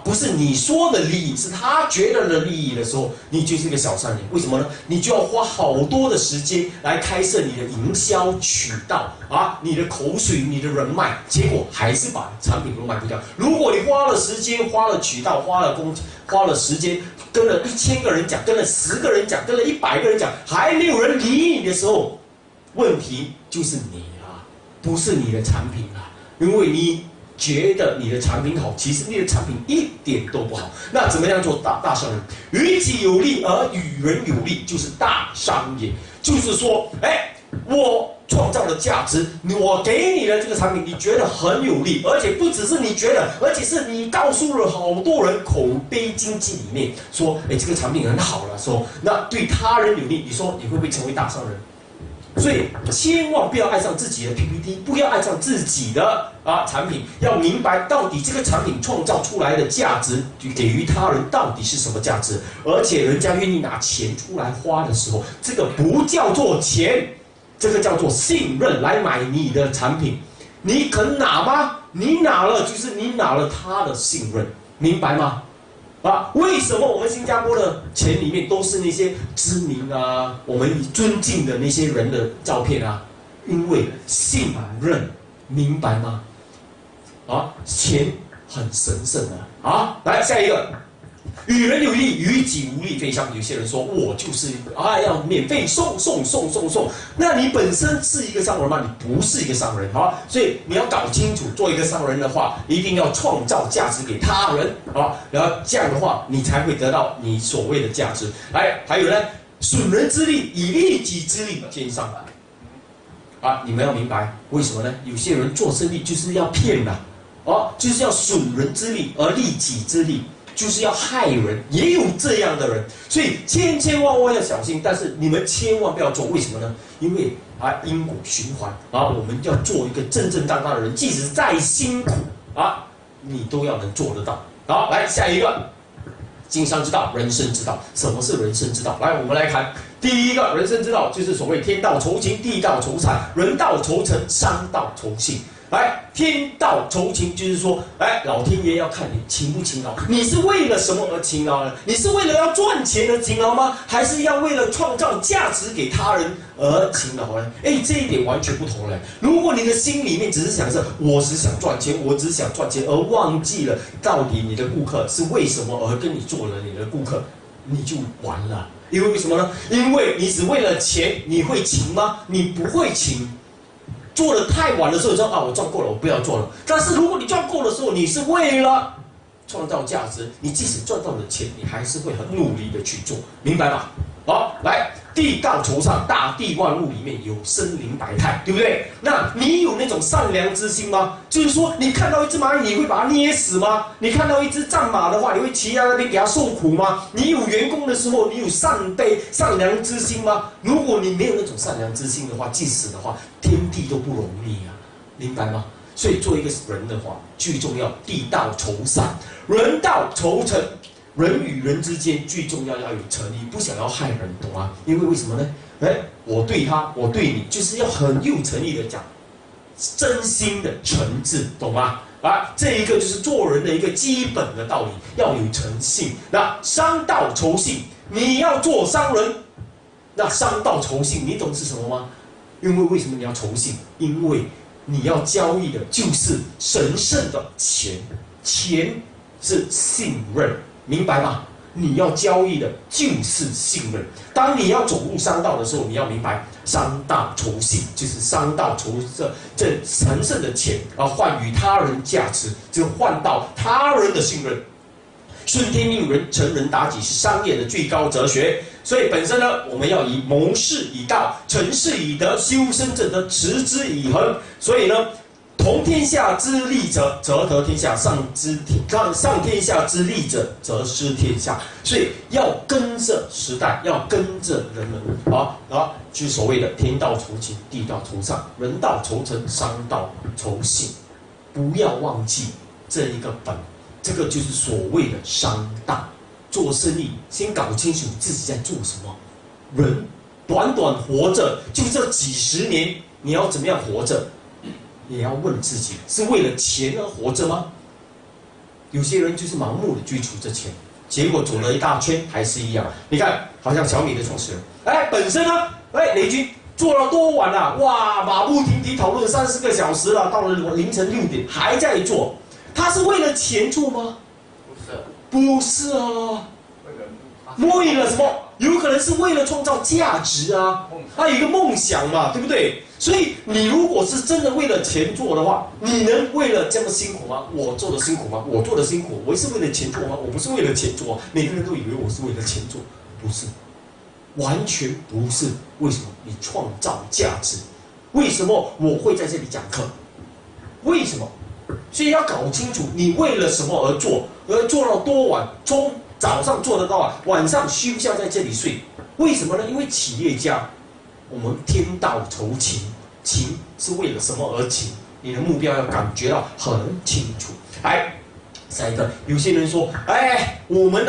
不是你说的利益，是他觉得的利益的时候，你就是一个小商人。为什么呢？你就要花好多的时间来开设你的营销渠道你的口水，你的人脉，结果还是把产品都卖不掉。如果你花了时间，花了渠道，花了时间，跟了1000个人讲，跟了10个人讲，跟了100个人讲，还没有人理你的时候，问题就是你。不是你的产品因为你觉得你的产品好，其实你的产品一点都不好。那怎么样做大商人？于己有利而与人有利，就是大商也。就是说，我创造的价值，我给你的这个产品，你觉得很有利，而且不只是你觉得，而且是你告诉了好多人，口碑经济里面说，这个产品很好了，说那对他人有利，你说你会不会成为大商人？所以千万不要爱上自己的 PPT， 不要爱上自己的产品，要明白到底这个产品创造出来的价值，给予他人到底是什么价值，而且人家愿意拿钱出来花的时候，这个不叫做钱，这个叫做信任来买你的产品。你肯拿吗？你拿了就是你拿了他的信任，明白吗？为什么我们新加坡的钱里面都是那些知名我们尊敬的那些人的照片因为信任，明白吗？啊，钱很神圣的啊。来下一个，与人有利，于己无利，非香。有些人说我就是要免费送，那你本身是一个商人吗？你不是一个商人啊，所以你要搞清楚，做一个商人的话，一定要创造价值给他人啊，然后这样的话，你才会得到你所谓的价值。来，还有呢，损人之利，以利己之力兼商。啊，你们要明白为什么呢？有些人做生意就是要骗的，就是要损人之利而利己之力，就是要害人，也有这样的人，所以千万要小心。但是你们千万不要做，为什么呢？因为因果循环啊，我们要做一个正当的人，即使再辛苦啊，你都要能做得到。好，来下一个，经商之道，人生之道。什么是人生之道？来，我们来看。第一个人生之道就是所谓天道酬勤，地道酬产，人道酬诚，商道酬信。来，天道酬勤就是说，老天爷要看你勤不勤劳，你是为了什么而勤劳呢？你是为了要赚钱而勤劳吗？还是要为了创造价值给他人而勤劳呢？这一点完全不同了。如果你的心里面只是想着我只想赚钱，我只想赚钱，而忘记了到底你的顾客是为什么而跟你做了你的顾客，你就完了。因为什么呢？因为你只为了钱，你会勤吗？你不会勤。做得太晚的时候，你说我赚够了，我不要做了。但是如果你赚够的时候，你是为了创造价值，你即使赚到了钱，你还是会很努力的去做，明白吗？好，来，地道酬善，大地万物里面有生灵百态，对不对？那你有那种善良之心吗？就是说，你看到一只蚂蚁，你会把它捏死吗？你看到一只战马的话，你会骑在那边给它受苦吗？你有员工的时候，你有善良之心吗？如果你没有那种善良之心的话，即使的话，天地都不容易啊，明白吗？所以做一个人的话，最重要地道酬善，人道酬诚。人与人之间最重要要有诚意，不想要害人，懂吗？因为为什么呢？我对他，我对你，就是要很有诚意的讲，真心的诚挚，懂吗？这一个就是做人的一个基本的道理，要有诚信。那商道酬信，你要做商人，那商道酬信，你懂是什么吗？因为为什么你要酬信？因为你要交易的就是神圣的钱，钱是信任。明白吗？你要交易的就是信任。当你要走入商道的时候，你要明白商道酬信，就是商道酬这神圣的钱换与他人价值，就换到他人的信任。顺天命人，成人达己是商业的最高哲学。所以本身呢，我们要以谋事以道，成事以德，修身正德，持之以恒。所以呢，同天下之利者，则得天下；上天下之利者，则失天下。所以要跟着时代，要跟着人们就是所谓的天道酬勤，地道酬善，人道酬诚，商道酬信。不要忘记这一个本，这个就是所谓的商道。做生意，先搞清楚自己在做什么。人短活着，就这几十年，你要怎么样活着？也要问自己，是为了钱而活着吗？有些人就是盲目的追逐着钱，结果走了一大圈还是一样。你看，好像小米的创始人，本身呢，雷军做了多晚啊？哇，马不停蹄讨论30个小时了，到了凌晨6点还在做，他是为了钱做吗？不是啊，为了什么？有可能是为了创造价值啊，他有一个梦想嘛，对不对？所以你如果是真的为了钱做的话，你能为了这么辛苦吗？我做的辛苦吗？我做的辛苦，我是为了钱做吗？我不是为了钱做啊。每个人都以为我是为了钱做，不是，完全不是。为什么？你创造价值。为什么我会在这里讲课？为什么？所以要搞清楚你为了什么而做，而做到多晚，从早上做得到啊，晚上休假在这里睡。为什么呢？因为企业家，我们天道酬勤，勤是为了什么而勤？你的目标要感觉到很清楚。下一个，有些人说，我们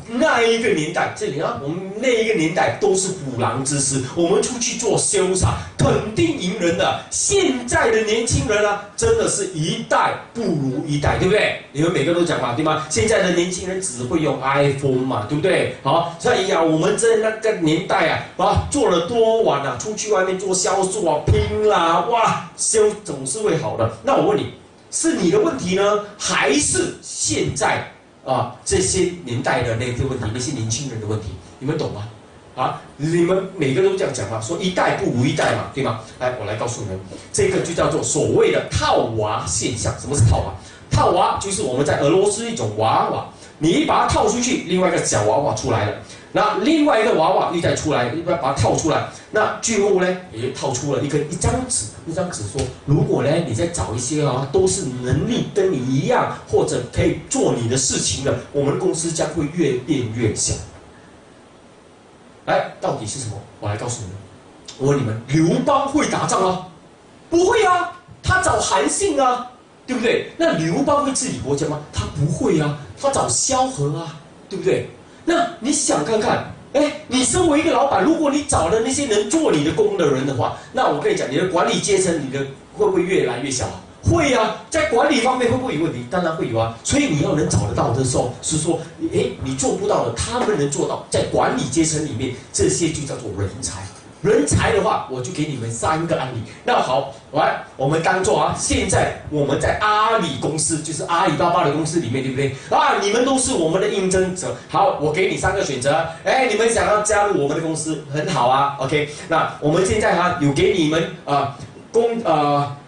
那一个年代，这里我们那一个年代都是虎狼之师，我们出去做潇洒，肯定赢人的。现在的年轻人真的是一代不如一代，对不对？你们每个都讲嘛，对吗？现在的年轻人只会用 iPhone 嘛，对不对？所以我们在那个年代做了多晚出去外面做销售拼啦，哇，销总是会好的。那我问你，是你的问题呢，还是现在这些年代的那些问题，那些年轻人的问题？你们懂吗？你们每个都这样讲嘛，说一代不如一代嘛，对吗？来，我来告诉你们，这个就叫做所谓的套娃现象。什么是套娃？套娃就是我们在俄罗斯一种娃娃，你一把它套出去，另外一个小娃娃出来了，那另外一个娃娃又再出来，又把它套出来，那最后呢，也套出了一张纸，一张纸说，如果呢你再找一些都是能力跟你一样，或者可以做你的事情的，我们公司将会越变越小。来，到底是什么？我来告诉你们。我问你们，刘邦会打仗吗？不会啊，他找韩信啊，对不对？那刘邦会治理国家吗？他不会啊，他找萧何啊，对不对？那你想看看，你身为一个老板，如果你找了那些能做你的工的人的话，那我跟你讲，你的管理阶层，你的会不会越来越小啊？会啊，在管理方面会不会有问题？当然会有啊。所以你要能找得到的时候，是说，你做不到的，他们能做到，在管理阶层里面，这些就叫做人才。人才的话，我就给你们3个案例。那好，来，我们当做现在我们在阿里公司，就是阿里巴巴的公司里面，对不对？你们都是我们的应征者。好，我给你3个选择。你们想要加入我们的公司，很好啊。OK， 那我们现在有给你们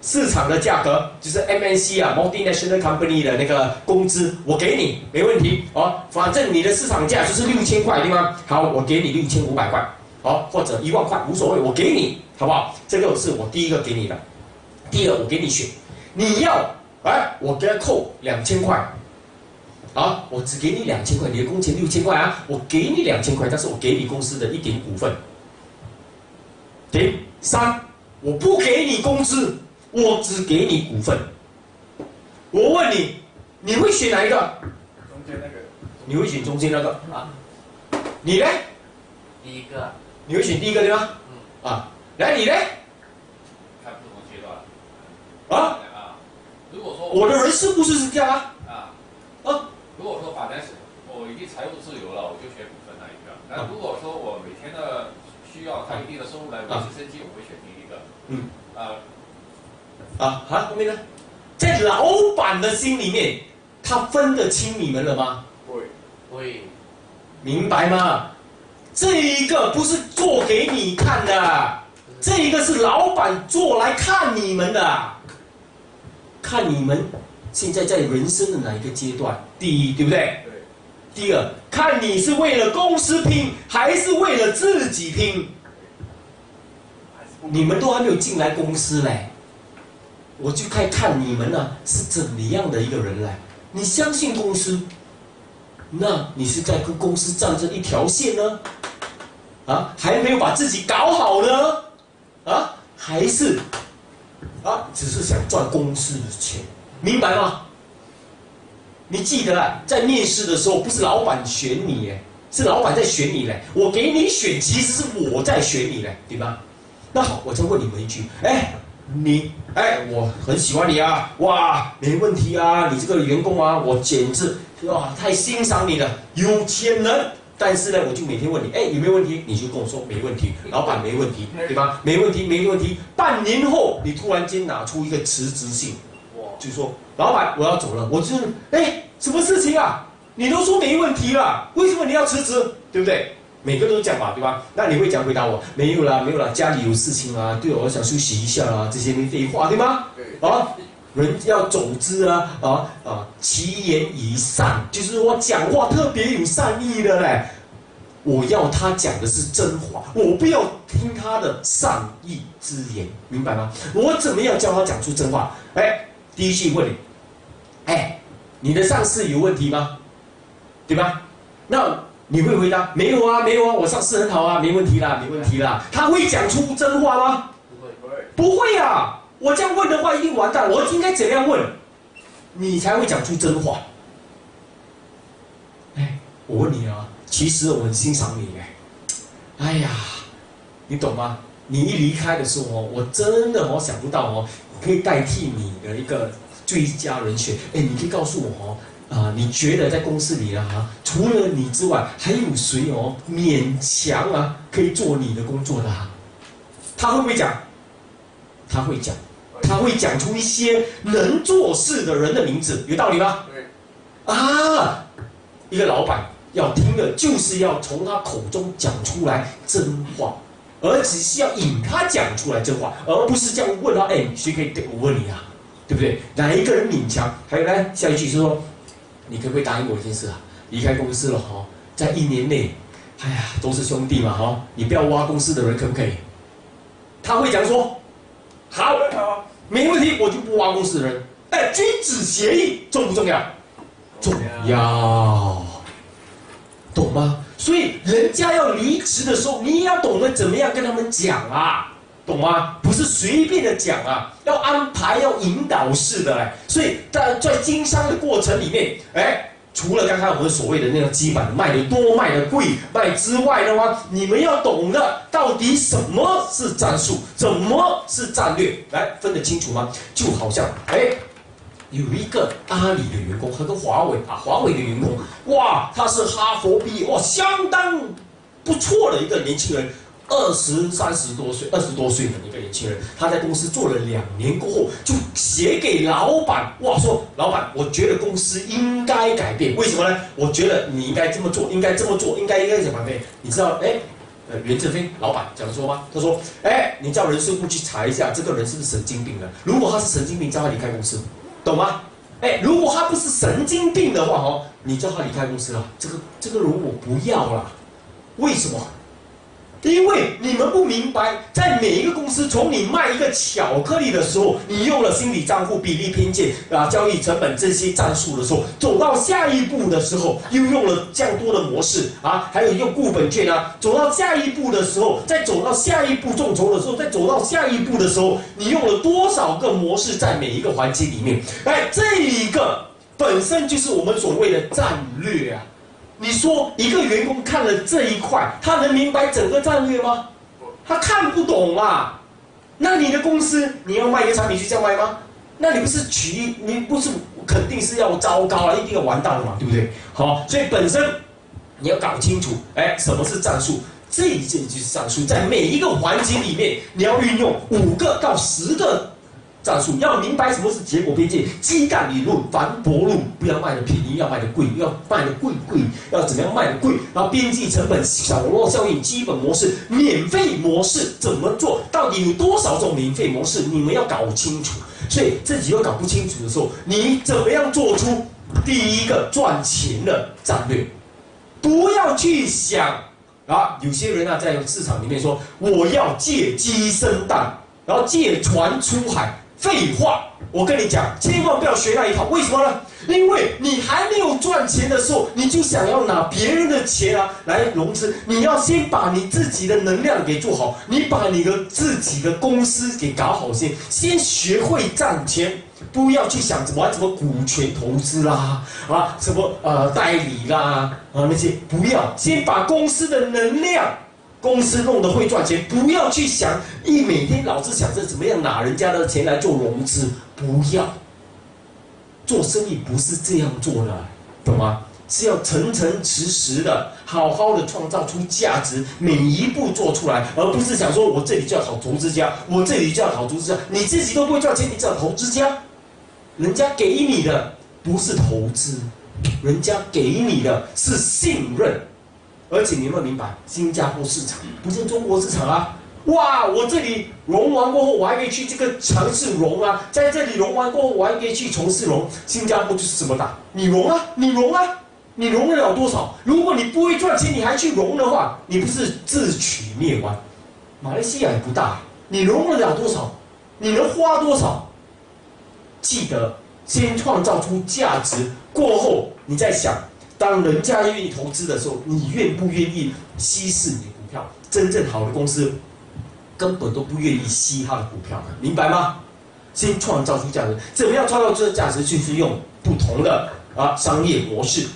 市场的价格，就是 MNC multinational company 的那个工资，我给你没问题反正你的市场价就是6000块，对吗？好，我给你6500块，或者1万块无所谓，我给你，好不好？这个是我第一个给你的。第二，我给你选，你要我给他扣2000块，我只给你2000块，你的工钱6000块我给你2000块，但是我给你公司的1点股份。3，我不给你工资，我只给你股份。我问你，你会选哪一个？中间那个。你会选中间那个你呢？第一个。你会选第一个对吗？来你呢？看不同阶段。如果说我的人事不是这样如果说finance，我已经财务自由了，我就选股份那一个。那如果说我每天的需要他一定的收入来维持生计，我会选第一个。后面呢？在老板的心里面，他分得清你们了吗？会。明白吗？这一个不是做给你看的，这一个是老板做来看你们的，看你们现在在人生的哪一个阶段。第一，对不对？第二，看你是为了公司拼，还是为了自己拼。你们都还没有进来公司嘞，我就看你们是怎么样的一个人嘞？你相信公司，那你是在跟公司站着一条线呢？还没有把自己搞好呢？还是只是想赚公司的钱，明白吗？你记得在面试的时候，不是老板选你是老板在选你嘞。我给你选，其实是我在选你嘞，对吧？那好，我再问你们一句，我很喜欢你哇，没问题你这个员工我简直太欣赏你了，有潜能。但是呢，我就每天问你，有没有问题？你就跟我说没问题，老板没问题，对吧？没问题，没问题。半年后，你突然间拿出一个辞职信，就说老板我要走了，我就是什么事情你都说没问题了，为什么你要辞职？对不对？每个都这样吧，对吧？那你会讲回答我，没有啦，家里有事情对，我想休息一下这些没废话，对吗？人要总之其言以善，就是我讲话特别有善意的嘞。我要他讲的是真话，我不要听他的善意之言，明白吗？我怎么样叫他讲出真话？第一句问你，你的上司有问题吗？对吧？那你会回答没有我上司很好没问题啦。他会讲出真话吗？不会我这样问的话一定完蛋。我应该怎样问，你才会讲出真话？我问你其实我很欣赏你你懂吗？你一离开的时候我真的想不到可以代替你的一个最佳人选。你可以告诉我你觉得在公司里除了你之外，还有谁勉强可以做你的工作的他会不会讲？他会讲。他会讲出一些能做事的人的名字，有道理吗？对。啊，一个老板要听的就是要从他口中讲出来真话，而只是要引他讲出来真话，而不是这样问他，哎，谁可以对我问你啊？对不对？哪一个人勉强？还有呢，下一句是说，你可不可以答应我一件事啊？离开公司了哈，在1年内，哎呀，都是兄弟嘛哈，你不要挖公司的人，可不可以？他会讲说，好，没问题，我就不挖公司的人。哎，君子协议重不重要？重要，懂吗？所以人家要离职的时候，你也要懂得怎么样跟他们讲啊。懂吗？不是随便的讲啊，要安排，要引导式的哎。所以在经商的过程里面，哎，除了刚才我们所谓的那个基本的卖的多、卖的贵卖之外的话，你们要懂得到底什么是战术，什么是战略，来分得清楚吗？就好像哎，有一个阿里的员工和个华为的员工，哇，他是哈佛毕业，哇，相当不错的一个年轻人。30多岁的一个年轻人，他在公司做了2年过后，就写给老板，哇，说老板，我觉得公司应该改变，为什么呢？我觉得你应该这么做，应该这么做，应该怎么改变？你知道，哎，袁振飞老板讲说吗？他说，哎，你叫人事部去查一下，这个人是不是神经病了？如果他是神经病，叫他离开公司，懂吗？哎，如果他不是神经病的话，哦，你叫他离开公司了，这个人我不要了，为什么？因为你们不明白，在每一个公司，从你卖一个巧克力的时候，你用了心理账户、比例偏见啊、交易成本这些战术的时候，走到下一步的时候，又用了这样多的模式啊，还有用固本券啊，走到下一步的时候，再走到下一步众筹的时候，再走到下一步的时候，你用了多少个模式在每一个环节里面？哎，这一个本身就是我们所谓的战略啊。你说一个员工看了这一块，他能明白整个战略吗？他看不懂啊。那你的公司你要卖一个产品去这样卖吗？那你不是肯定是要糟糕了，一定要完蛋了嘛，对不对？好，所以本身你要搞清楚，哎，什么是战术？这一件就是战术，在每一个环节里面，你要运用5个到10个。战术要明白什么是结果边界、基干理论、凡伯路，不要卖的便宜，要卖的贵，要卖的贵，要怎么样卖的贵？然后边际成本、小落效应、基本模式、免费模式怎么做？到底有多少种免费模式？你们要搞清楚。所以自己又搞不清楚的时候，你怎么样做出第一个赚钱的战略？不要去想啊，有些人啊在市场里面说我要借鸡生蛋，然后借船出海。废话，我跟你讲，千万不要学那一套。为什么呢？因为你还没有赚钱的时候，你就想要拿别人的钱啊来融资。你要先把你自己的能量给做好，你把你的自己的公司给搞好先学会赚钱。不要去想怎么股权投资啦，啊，什么代理啦，啊那些，不要，先把公司的能量。公司弄得会赚钱，不要去想每天老是想着怎么样拿人家的钱来做融资，不要。做生意不是这样做的，懂吗？是要诚实的，好好的创造出价值，每一步做出来，而不是想说我这里就要找投资家，我这里就要找投资家，你自己都不会赚钱，你找投资家，人家给你的不是投资，人家给你的是信任。而且你有没有明白，新加坡市场不是中国市场啊！哇，我这里融完过后，我还可以去这个城市融啊，在这里融完过后，我还可以去从事融。新加坡就是这么大，你融啊，你融得了多少？如果你不会赚钱，你还去融的话，你不是自取灭亡？马来西亚也不大，你融得了多少？你能花多少？记得先创造出价值，过后你再想。当人家愿意投资的时候，你愿不愿意稀释你的股票？真正好的公司根本都不愿意吸他的股票，明白吗？先创造出价值，怎么样创造这个价值？就是用不同的商业模式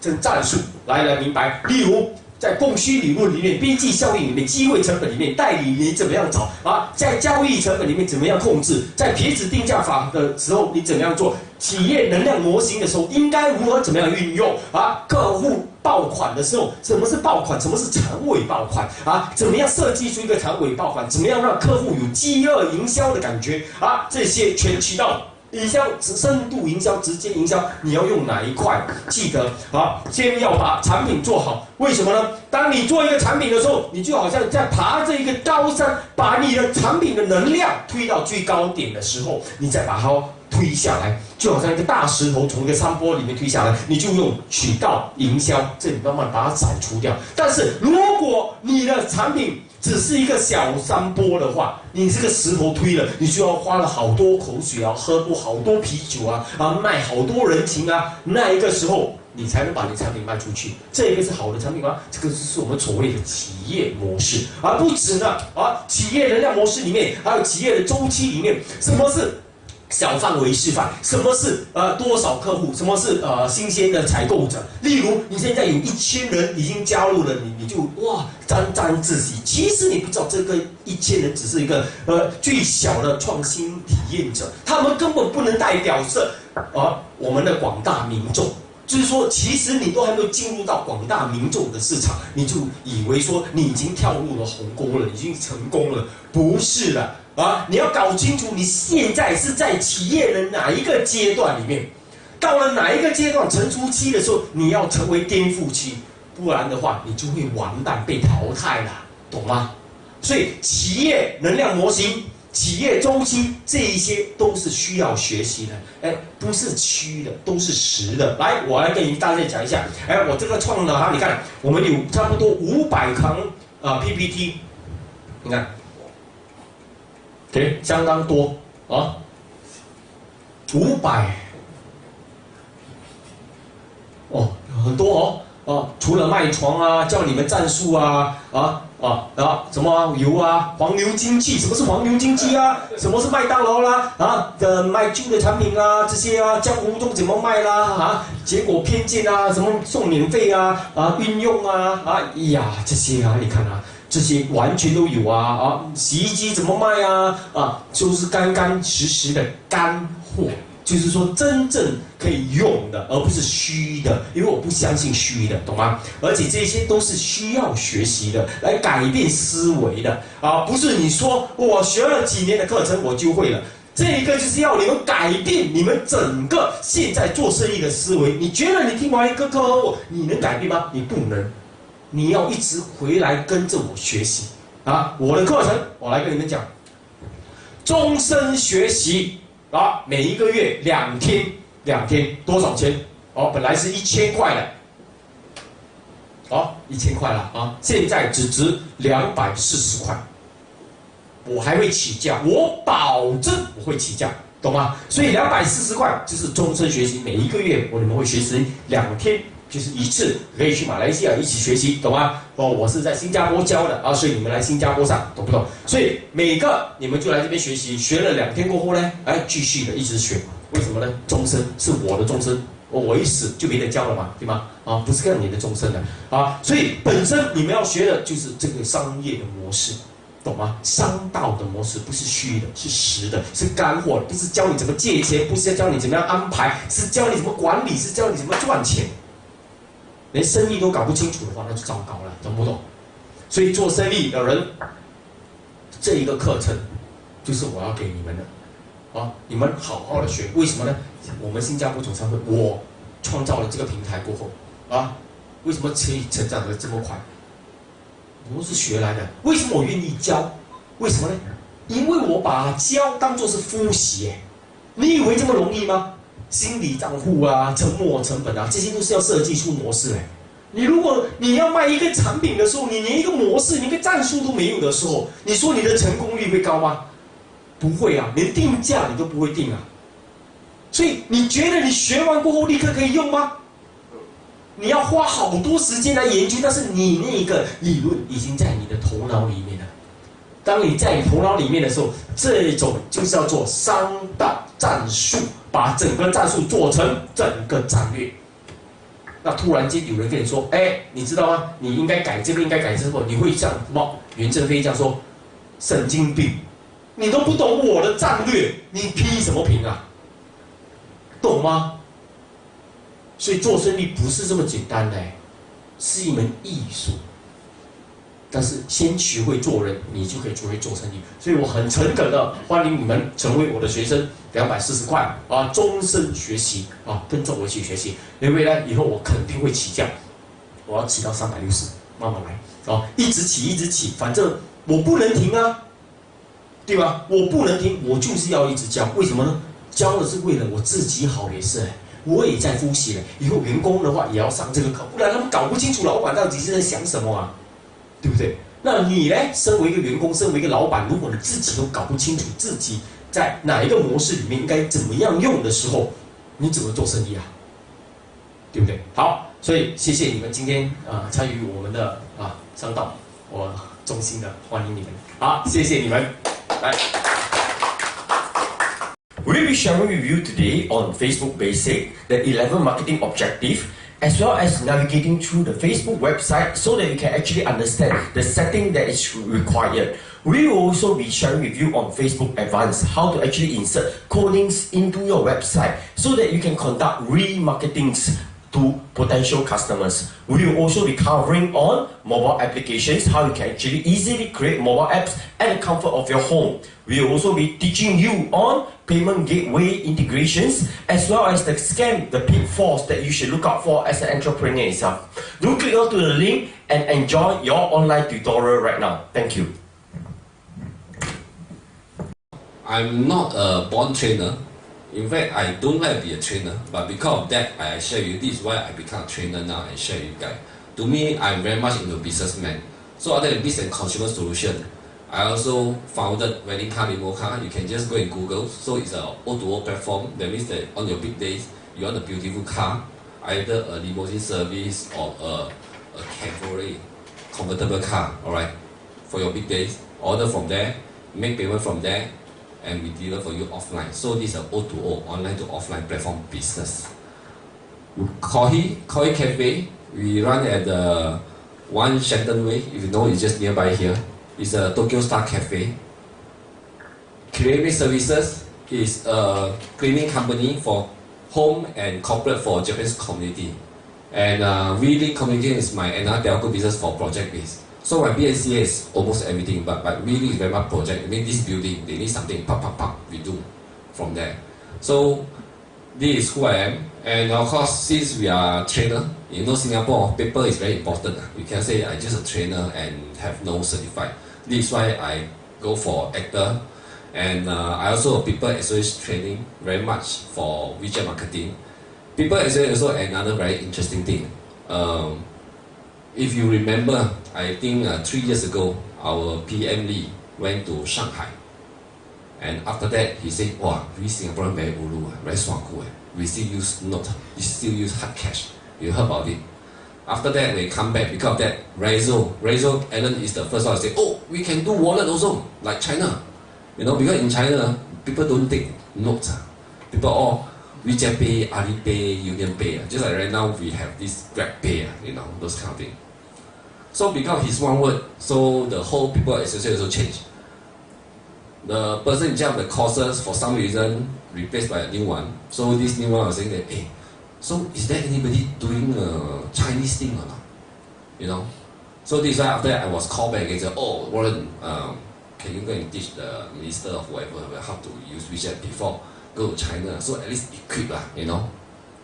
这个战术来明白。例如在供需理论里面、边际效应里面、机会成本里面、代理你怎么样找在交易成本里面怎么样控制？在撇子定价法的时候你怎么样做？企业能量模型的时候应该如何怎么样运用客户爆款的时候，什么是爆款？什么是长尾爆款啊？怎么样设计出一个长尾爆款？怎么样让客户有饥饿营销的感觉啊？这些全渠道营销、深度营销、直接营销，你要用哪一块？记得啊，先要把产品做好。为什么呢？当你做一个产品的时候，你就好像在爬这一个高山，把你的产品的能量推到最高点的时候，你再把它推下来，就好像一个大石头从一个山坡里面推下来，你就用渠道营销，这里慢慢把它斩除掉。但是如果你的产品只是一个小山坡的话，你这个石头推了，你就要花了好多口水啊，喝过好多啤酒啊，卖好多人情啊，那一个时候你才能把你产品卖出去。这个是好的产品吗？这个是我们所谓的企业模式，而不止呢企业能量模式里面，还有企业的周期里面，什么是小范围示范，什么是多少客户，什么是新鲜的采购者。例如你现在有1000人已经加入了你就哇沾沾自喜，其实你不知道这个1000人只是一个最小的创新体验者，他们根本不能代表是我们的广大民众。就是说，其实你都还没有进入到广大民众的市场，你就以为说你已经跳入了鸿沟了，已经成功了，不是的。你要搞清楚你现在是在企业的哪一个阶段里面，到了哪一个阶段成熟期的时候，你要成为颠覆期，不然的话你就会完蛋被淘汰了，懂吗？所以企业能量模型、企业周期这一些都是需要学习的，不是虚的，都是实的。来，我来跟你大家讲一下，我这个创了你看，我们有差不多500行PPT， 你看。OK， 相当多500很多除了卖床啊，教你们战术什么油黄牛经济，什么是黄牛经济啊？什么是麦当劳啦卖旧的产品啊，这些江湖中怎么卖啦结果偏见什么送免费运用这些你看这些完全都有洗衣机怎么卖就是干干实实的干货，就是说真正可以用的，而不是虚的，因为我不相信虚的，懂吗？而且这些都是需要学习的，来改变思维的不是你说我学了几年的课程我就会了。这一个就是要你们改变你们整个现在做生意的思维。你觉得你听完一个课后你能改变吗？你不能。你要一直回来跟着我学习我的课程我来跟你们讲，终身学习每一个月2天多少钱？本来是1000块的，1000块了现在只值240块，我还会起价，我保证我会起价，懂吗？所以240块就是终身学习，每一个月你们会学习2天。就是一次可以去马来西亚一起学习，懂吗？我是在新加坡教的所以你们来新加坡上，懂不懂？所以每个你们就来这边学习，学了2天过后呢，继续的一直学，为什么呢？终身是我的终身，我一死就没得教了嘛，对吗？不是看你的终身的所以本身你们要学的就是这个商业的模式，懂吗？商道的模式不是虚的，是实的，是干货的，不是教你怎么借钱，不是教你怎么样安排，是教你怎么管理，是教你怎么赚钱。连生意都搞不清楚的话，那就糟糕了，懂不懂？所以做生意的人，这一个课程就是我要给你们的你们好好的学。为什么呢？我们新加坡总商会，我创造了这个平台过后为什么可以成长得这么快？都是学来的。为什么我愿意教？为什么呢？因为我把教当作是复习你以为这么容易吗？心理账户沉没成本这些都是要设计出模式如果你要卖一个产品的时候，你连一个模式、连一个战术都没有的时候，你说你的成功率会高吗？不会连定价你都不会定所以你觉得你学完过后立刻可以用吗？你要花好多时间来研究，但是你那个理论已经在你的头脑里面了。当你在你头脑里面的时候，这种就是要做商道战术，把整个战术做成整个战略。那突然间有人跟你说，你知道吗？你应该改这个，应该改这个，你会像什么？袁振飞这样说，神经病，你都不懂我的战略，你批什么评懂吗？所以做生意不是这么简单的是一门艺术。但是先学会做人，你就可以学会做生意。所以我很诚恳的欢迎你们成为我的学生，240块啊，终身学习啊，跟着我一起学习。因为呢，以后我肯定会起价，我要起到360，慢慢来啊，一直起，反正我不能停啊，对吧？我不能停，我就是要一直教。为什么呢？教的是为了我自己好也是。我也在复习了，以后员工的话也要上这个课，不然他们搞不清楚老板到底是在想什么啊。对不对？那你呢？身为一个员工，身为一个老板，如果你自己都搞不清楚自己在哪一个模式里面应该怎么样用的时候，你怎么做生意啊？对不对？好，所以谢谢你们今天参与我们的商道，我衷心的欢迎你们。好，谢谢你们，来。We'll be sharing with you today on Facebook Basic the 11 marketing objective, as well as navigating through the Facebook website so that you can actually understand the setting that is required. We will also be sharing with you on Facebook Advanced how to actually insert codings into your website so that you can conduct remarketings to potential customers. We will also be covering on mobile applications, how you can actually easily create mobile apps at the comfort of your home. We will also be teaching you on payment gateway integrations, as well as the scam, the pitfalls that you should look out for as an entrepreneur itself. Do click onto the link and enjoy your online tutorial right now. Thank you. I'm not a born trainer. In fact, I don't like to be a trainer, but because of that, I share with you. This is why I become a trainer now and share with you guys. To me, I'm very much into businessman. So other than business and consumer solution, I also founded Wedding Car Limo Car. You can just go and Google. So it's a O2O platform. That means that on your big days, you want a beautiful car, either a limousine service or a Cabriolet, comfortable car. Alright, for your big days, order from there, make payment from there, and we deliver for you offline. So this is a O2O, online to offline platform business. Koi Cafe, we run at the 1 Shenton Way. If you know, it's just nearby here. It's a Tokyo Star Cafe. Cleaning Services is a cleaning company for home and corporate for Japanese community. And really communication is my another telco business for project base. So my BNCA is almost everything, but really is very much project. I mean, this building, they need something, we do from there. So this is who I am. And of course, since we are trainer, you know Singapore, paper is very important. You can say I'm just a trainer and have no certified. This is why I go for actor. And I also people association training very much for WeChat marketing. People association also another very interesting thing. If you remember, I think 3 years ago, our PM Lee went to Shanghai. And after that, he said, wow, we Singaporean very ulu, very swaku. We still use note, we still use hard cash. You heard about it. After that, they come back because of that, Rizzo Allen is the first one to say, oh, we can do wallet also, like China. You know, because in China, people don't take notes. People all WeChat Pay, Alipay, Union Pay. Just like right now, we have this Grab Pay, you know, those kind of things. So because his one word, so the whole people association also changed. The person in charge of the courses, for some reason, replaced by a new one. So this new one was saying that, hey, so is there anybody doing a Chinese thing or not? You know? So this is why after that, I was called back and said, oh, Warren, can you go and teach the minister of whatever how to use WeChat before go to China? So at least equip, you know?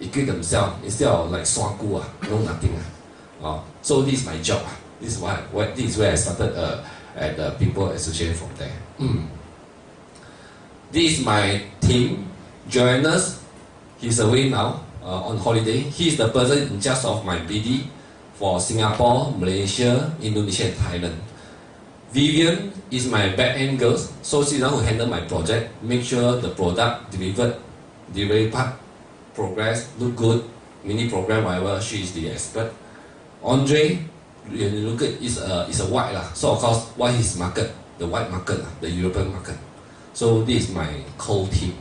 Equip themselves instead of like swaku, no nothing. So this is my job. This is where I started at the People Association from there. This is my team. Joannes, he's away now on holiday. He's the person in charge of my BD for Singapore, Malaysia, Indonesia, and Thailand. Vivian is my back-end girl, so she's the one who handle my project, make sure the product delivery part, progress, look good, mini program, whatever. She is the expert. Andre, you look at is a white lah. So of course, what is market? The white market, the European market. So this is my core team.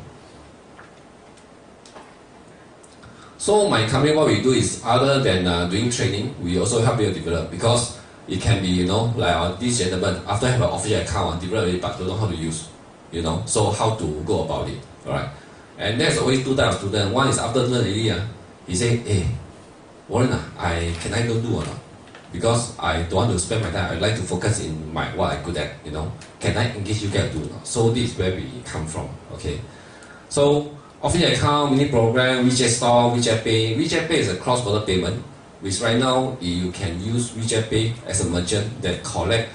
So my company, what we do is other than doing training, we also help you develop because it can be, you know, like this gentleman after have an official account, develop it but don't know how to use, you know. So how to go about it, alright? And there's always two types of students. One is after learning already, he say, hey, Warren, can I don't do or not? because I don't want to spend my time. I like to focus in what I'm good at. You know, can I engage you guys to do? So this is where we come from. Okay, so office account, mini program, WeChat Store, WeChat Pay. WeChat Pay is a cross-border payment, which right now you can use WeChat Pay as a merchant that collect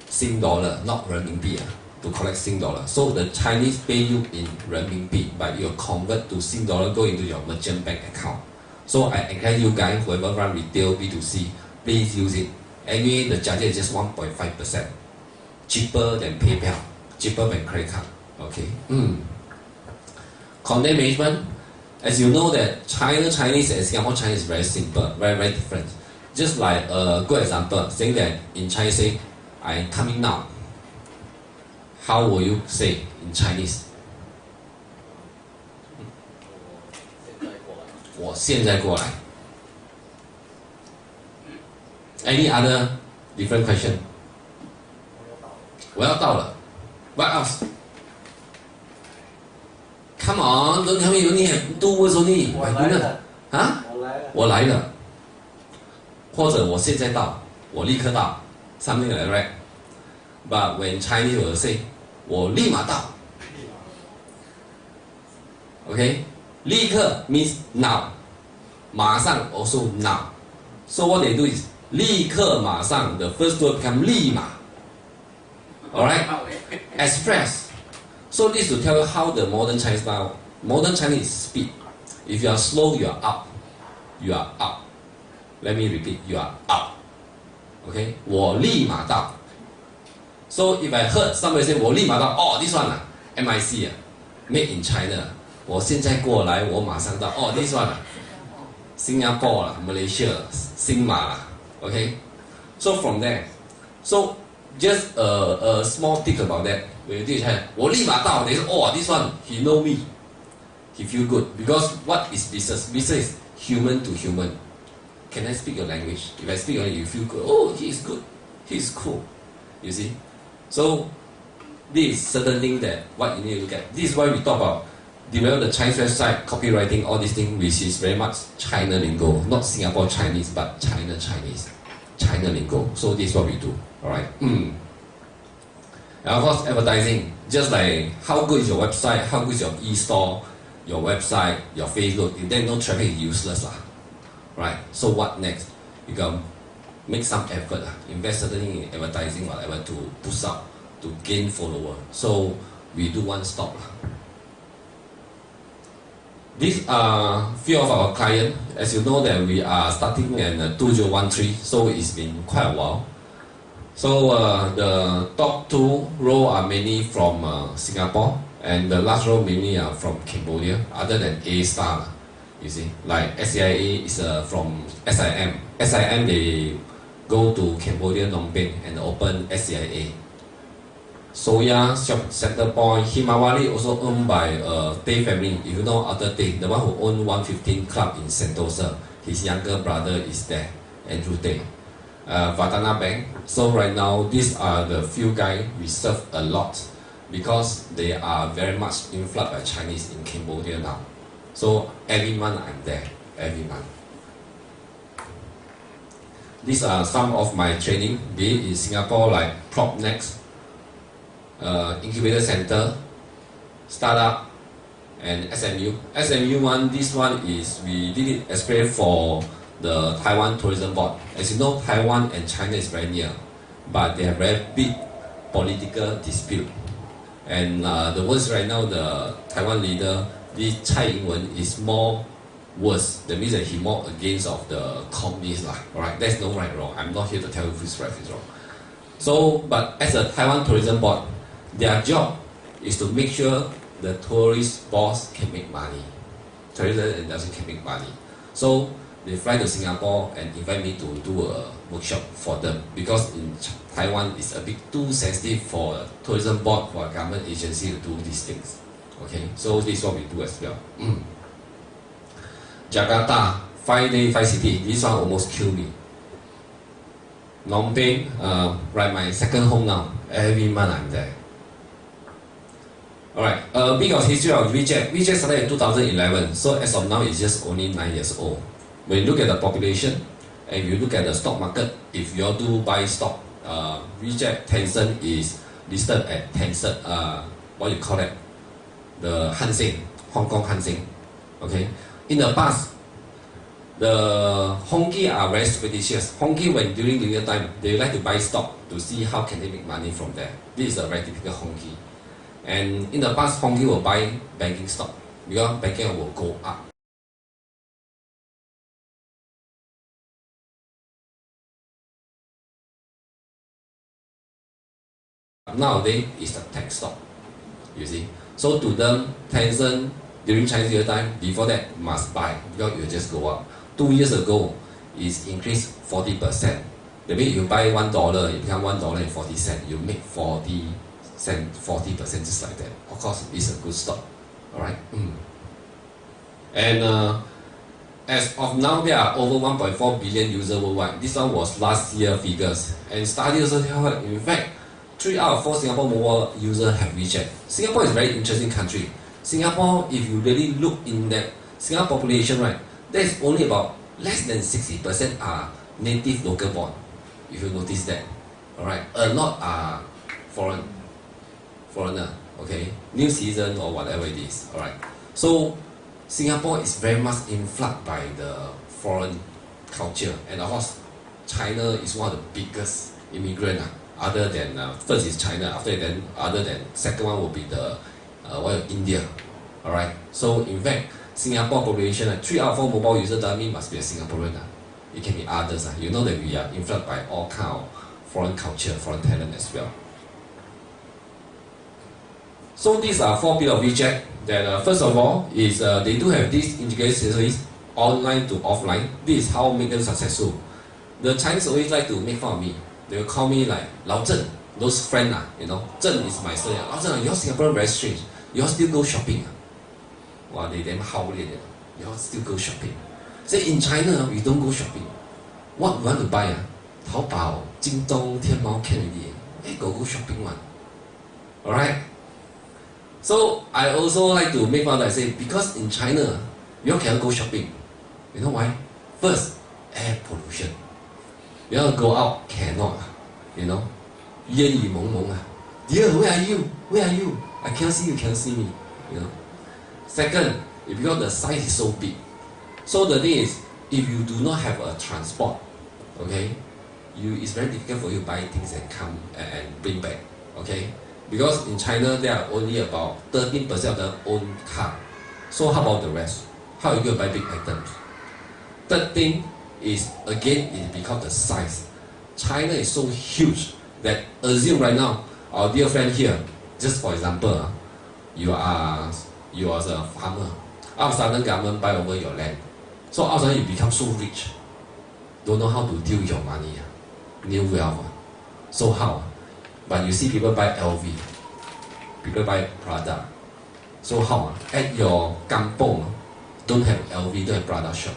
Sing dollar, not renminbi, to collect Sing dollar. So the Chinese pay you in renminbi, but you convert to Sing dollar, go into your merchant bank account. So I encourage you guys, whoever run retail B2C, please use it. Anyway, the charge is just 1.5%, cheaper than PayPal, cheaper than credit card. Okay. Content management, as you know that China Chinese and Singapore Chinese is very simple, very different. Just like a good example, saying that in Chinese say, I'm coming now. How will you say in Chinese? 我现在过来. Any other different question? 我要到了. What else? Come on, don't tell me you only have 2 words only. 我来了. Huh? 我来了. 或者我现在到, 我立刻到. Something like that. But when Chinese will say, 我立马到. Okay? 立刻 means now. 马上 also now. So what they do is 立刻马上, the first word become 立马. Alright? Express. So this to tell you how the modern Chinese style, modern Chinese speed. If you are slow, you are up. You are up. Let me repeat, you are up. Okay? 我立马到. So if I heard somebody say 我立马到, oh, this one MIC made in China. 我现在过来, 我马上到. Oh, this one Singapore Malaysia, 新马 Okay? So from there, so just a small tip about that. When you teach China, 我立马到, they say, oh, this one, he know me. He feel good. Because what is business? Business is human to human. Can I speak your language? If I speak your language, you feel good. Oh, he is good. He is cool. You see? So, this is certain thing that what you need to look at. This is why we talk about develop the Chinese website, copywriting, all these things, which is very much China lingo. Not Singapore Chinese, but China Chinese. China lingo. So this is what we do. Alright? And of course, advertising. Just like how good is your website, how good is your e-store, your website, your Facebook. If there's no traffic, it's useless. Right? So what next? You can make some effort, invest certainly in advertising, whatever, to push up, to gain follower. So we do one stop. These are few of our clients. As you know that we are starting in 2013, so it's been quite a while. So the top 2 row are mainly from Singapore, and the last row mainly are from Cambodia, other than A-Star. You see, like SCCI is from SIM. SIM, they go to Cambodia, Phnom Penh and open SCCI. Soya, Center Point, Himawari also owned by Tay family. If you know Arthur Tay, the one who owned 115 Club in Sentosa, his younger brother is there, Andrew Tay. Vatana Bank. So right now, these are the few guys we serve a lot because they are very much influenced by Chinese in Cambodia now. So every month I'm there, every month. These are some of my training, be it in Singapore like PropNext, Incubator Center, Startup, and SMU. SMU one, this one is, we did it especially for the Taiwan Tourism Board. As you know, Taiwan and China is very near, but they have very big political dispute. And the worst right now, the Taiwan leader, this Tsai Ing-wen, is more worse. That means that he more against of the communists. Alright, there's no right or wrong. I'm not here to tell you who's right, who's wrong. So, but as a Taiwan Tourism Board, their job is to make sure the tourist boss can make money. Tourism industry can make money. So they fly to Singapore and invite me to do a workshop for them because in Taiwan it's a bit too sensitive for a tourism board, for a government agency to do these things. Okay, so this is what we do as well. Jakarta, 5 day, 5 city. This one almost killed me. Phnom Penh, right, my second home now. Every month I'm there. Alright, a bit of history of WeChat. WeChat started in 2011, so as of now it's just only 9 years old. When you look at the population, And you look at the stock market, if you all do buy stock, WeChat Tencent is listed at Tencent, what you call it, the Hansing, Hong Kong Hansing. Okay. In the past, the Hongki are very superstitious. Hongki, when during New Year time, they like to buy stock to see how can they make money from there. This is a very typical Hongki. And in the past, Hongki will buy banking stock because banking will go up. Nowadays, it's the tech stock, you see. So to them, Tencent, during Chinese New Year time, before that, must buy because it will just go up. 2 years ago, it's increased 40%. That means you buy $1, it becomes $1.40. You make 40% just like that. Of course, it's a good stock. Alright? And as of now, there are over 1.4 billion users worldwide. This one was last year figures. And study also tell us, in fact, 3 out of 4 Singapore mobile users have WeChat. Singapore is a very interesting country. Singapore, if you really look in that Singapore population, right, there's only about less than 60% are native local born. If you notice that, alright, a lot are foreigner, okay, new citizen or whatever it is, alright. So Singapore is very much influenced by the foreign culture, and of course, China is one of the biggest immigrant. Other than first is China, after then other than second one will be the India, alright. So in fact, Singapore population, 3 out of 4 mobile users doesn't mean must be a Singaporean. It can be others. You know that we are influenced by all kind of foreign culture, foreign talent as well. So these are 4 pillars of WeChat. That first of all is they do have this integrated service, online to offline. This is how make them successful. The Chinese always like to make fun of me. They will call me like Lao Zheng, those friends, you know. Zheng is my surname. Lao Zheng, your Singaporean very strange. You all still go shopping. Wow, they damn howling. You all still go shopping. Say in China, we don't go shopping. What we want to buy? Taobao, Jingdong, Tianmao can already. Hey, go shopping one. Alright? So I also like to make fun that I say, because in China, you all cannot go shopping. You know why? First, air pollution. You all go out, cannot. You know? 烟雨蒙蒙. Dear, where are you? Where are you? I can't see you, can't see me. You know? Second, because the size is so big. So the thing is, if you do not have a transport, okay, it's very difficult for you to buy things and come and bring back, okay? Because in China, there are only about 13% of them own car. So how about the rest? How are you going to buy big items? Third thing is, again, is because of the size. China is so huge that assume right now, our dear friend here, just for example, you are a farmer. All of a sudden, government buy over your land. So all of a sudden, you become so rich. Don't know how to deal with your money. New wealth. So how? But you see people buy LV. People buy Prada. So how? At your kampong, don't have LV, don't have Prada shop.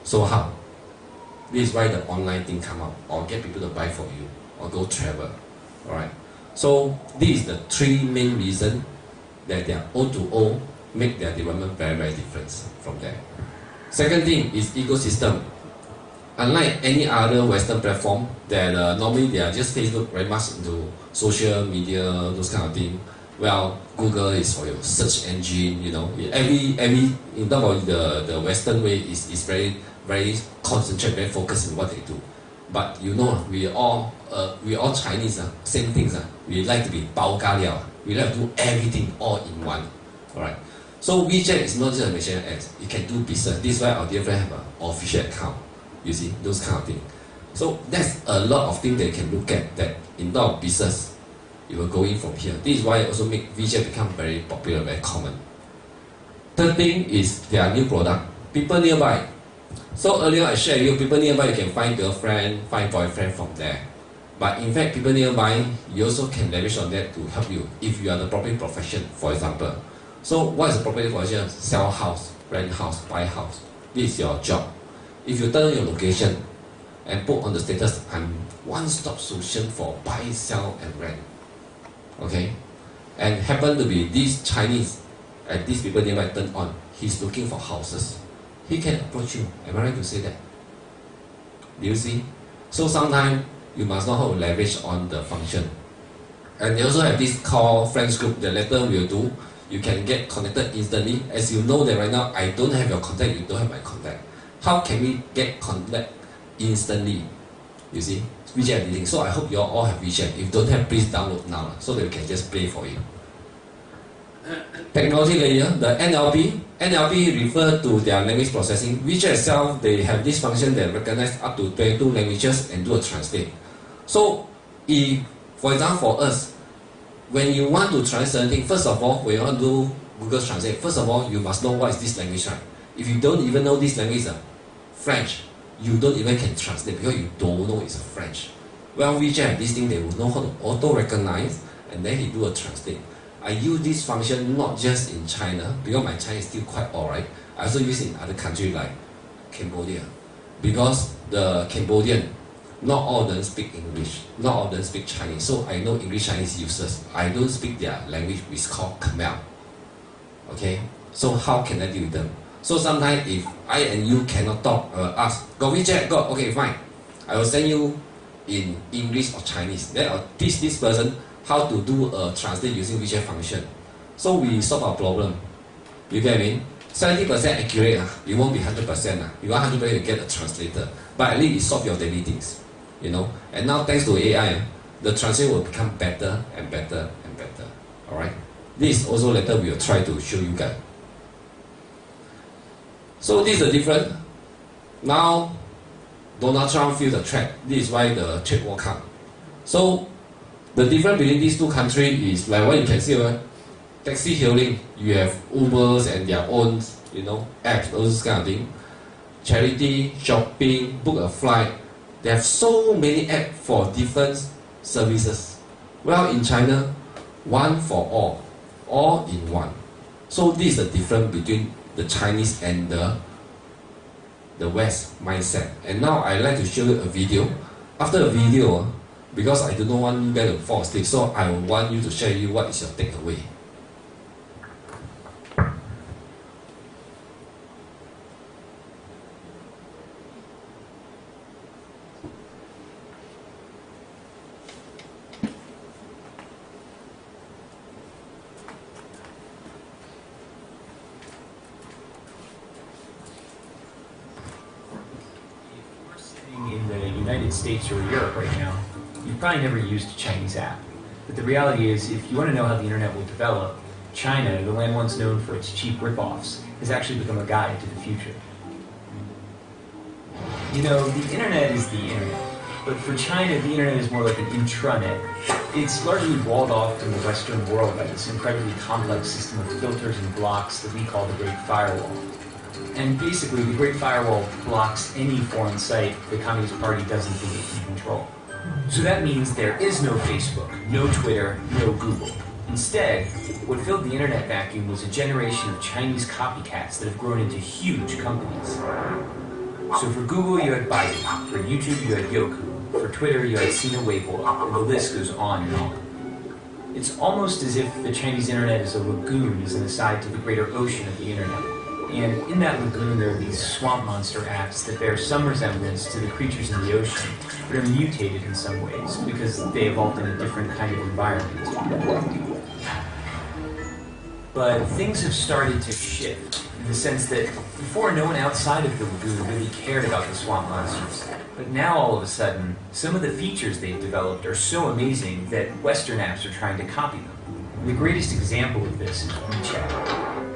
So how? This is why the online thing come out. Or get people to buy for you. Or go travel. Alright. So this is the 3 main reasons that they are O2O make their development very, very different from there. Second thing is ecosystem. Unlike any other Western platform that normally they are just Facebook very much into social media, those kind of thing. Well, Google is for your search engine, you know. Every in terms of the Western way is very, very concentrated, very focused on what they do. But you know, we all Chinese, same things. We like to be bao ga liao. We like to do everything all in one. Alright. So WeChat is not just a machine ads. You can do business. This is why our dear friend have an official account. You see, those kind of things. So that's a lot of things they can look at that in terms of business. You will go in from here. This is why it also make WeChat become very popular, very common. Third thing is their new product. People nearby. So earlier I shared with you, people nearby you can find girlfriend, find boyfriend from there. But in fact, people nearby, you also can leverage on that to help you if you are the property profession, for example. So what is the property profession? Sell house, rent house, buy house. This is your job. If you turn your location and put on the status, I'm one-stop solution for buy, sell, and rent. Okay? And happen to be these Chinese and these people nearby turn on, he's looking for houses. He can approach you. Am I right to say that? Do you see? So sometimes you must know how to leverage on the function. And they also have this call friends group that later we'll do. You can get connected instantly. As you know that right now, I don't have your contact, you don't have my contact. How can we get contact instantly? You see? WeChat editing. So I hope you all have WeChat. If you don't have, please download now so that we can just play for you. Technology layer, the NLP refer to their language processing. WeChat itself, they have this function that recognize up to 22 languages and do a translate. So, if, for example, for us, when you want to translate something, first of all, when you want to do Google Translate, first of all, you must know what is this language, right? If you don't even know this language, French, you don't even can translate because you don't know it's a French. Well, WeChat have this thing, they will know how to auto-recognize and then he do a translate. I use this function not just in China, because my Chinese is still quite alright. I also use it in other countries like Cambodia. Because the Cambodian, not all of them speak English, not all of them speak Chinese. So I know English Chinese users. I don't speak their language, which is called Khmer. Okay? So how can I deal with them? So sometimes if I and you cannot talk, ask, got WeChat? Got, okay, fine. I will send you in English or Chinese. Then I'll teach this person how to do a translate using WeChat function. So we solve our problem. You get what I mean? 70% accurate, you won't be 100%. You want 100% to get a translator. But at least it solve your daily things. You know? And now thanks to AI, the translate will become better and better and better. Alright? This also later we will try to show you guys. So this is the difference. Now Donald Trump feels the threat. This is why the trade war come. So the difference between these two countries is like what you can see, right? Taxi hailing, you have Ubers and their own, you know, apps, all this kind of thing. Charity, shopping, book a flight. They have so many apps for different services. Well, in China, one for all in one. So this is the difference between the Chinese and the West mindset. And now I like to show you a video. After the video, because I don't want you guys to fall asleep, so I want you to share with you what is your takeaway. In the United States or Europe right now, you've probably never used a Chinese app. But the reality is, if you want to know how the internet will develop, China, the land once known for its cheap rip-offs, has actually become a guide to the future. You know, the internet is the internet, but for China, the internet is more like an intranet. It's largely walled off from the Western world by this incredibly complex system of filters and blocks that we call the Great Firewall. And basically, the Great Firewall blocks any foreign site the Communist Party doesn't think it can control. So that means there is no Facebook, no Twitter, no Google. Instead, what filled the internet vacuum was a generation of Chinese copycats that have grown into huge companies. So for Google, you had Baidu. For YouTube, you had Youku. For Twitter, you had Sina Weibo, and the list goes on and on. It's almost as if the Chinese internet is a lagoon as an aside to the greater ocean of the internet. And in that lagoon, there are these swamp monster apps that bear some resemblance to the creatures in the ocean, but are mutated in some ways because they evolved in a different kind of environment. But things have started to shift in the sense that before, no one outside of the lagoon really cared about the swamp monsters. But now, all of a sudden, some of the features they've developed are so amazing that Western apps are trying to copy them. And the greatest example of this is WeChat.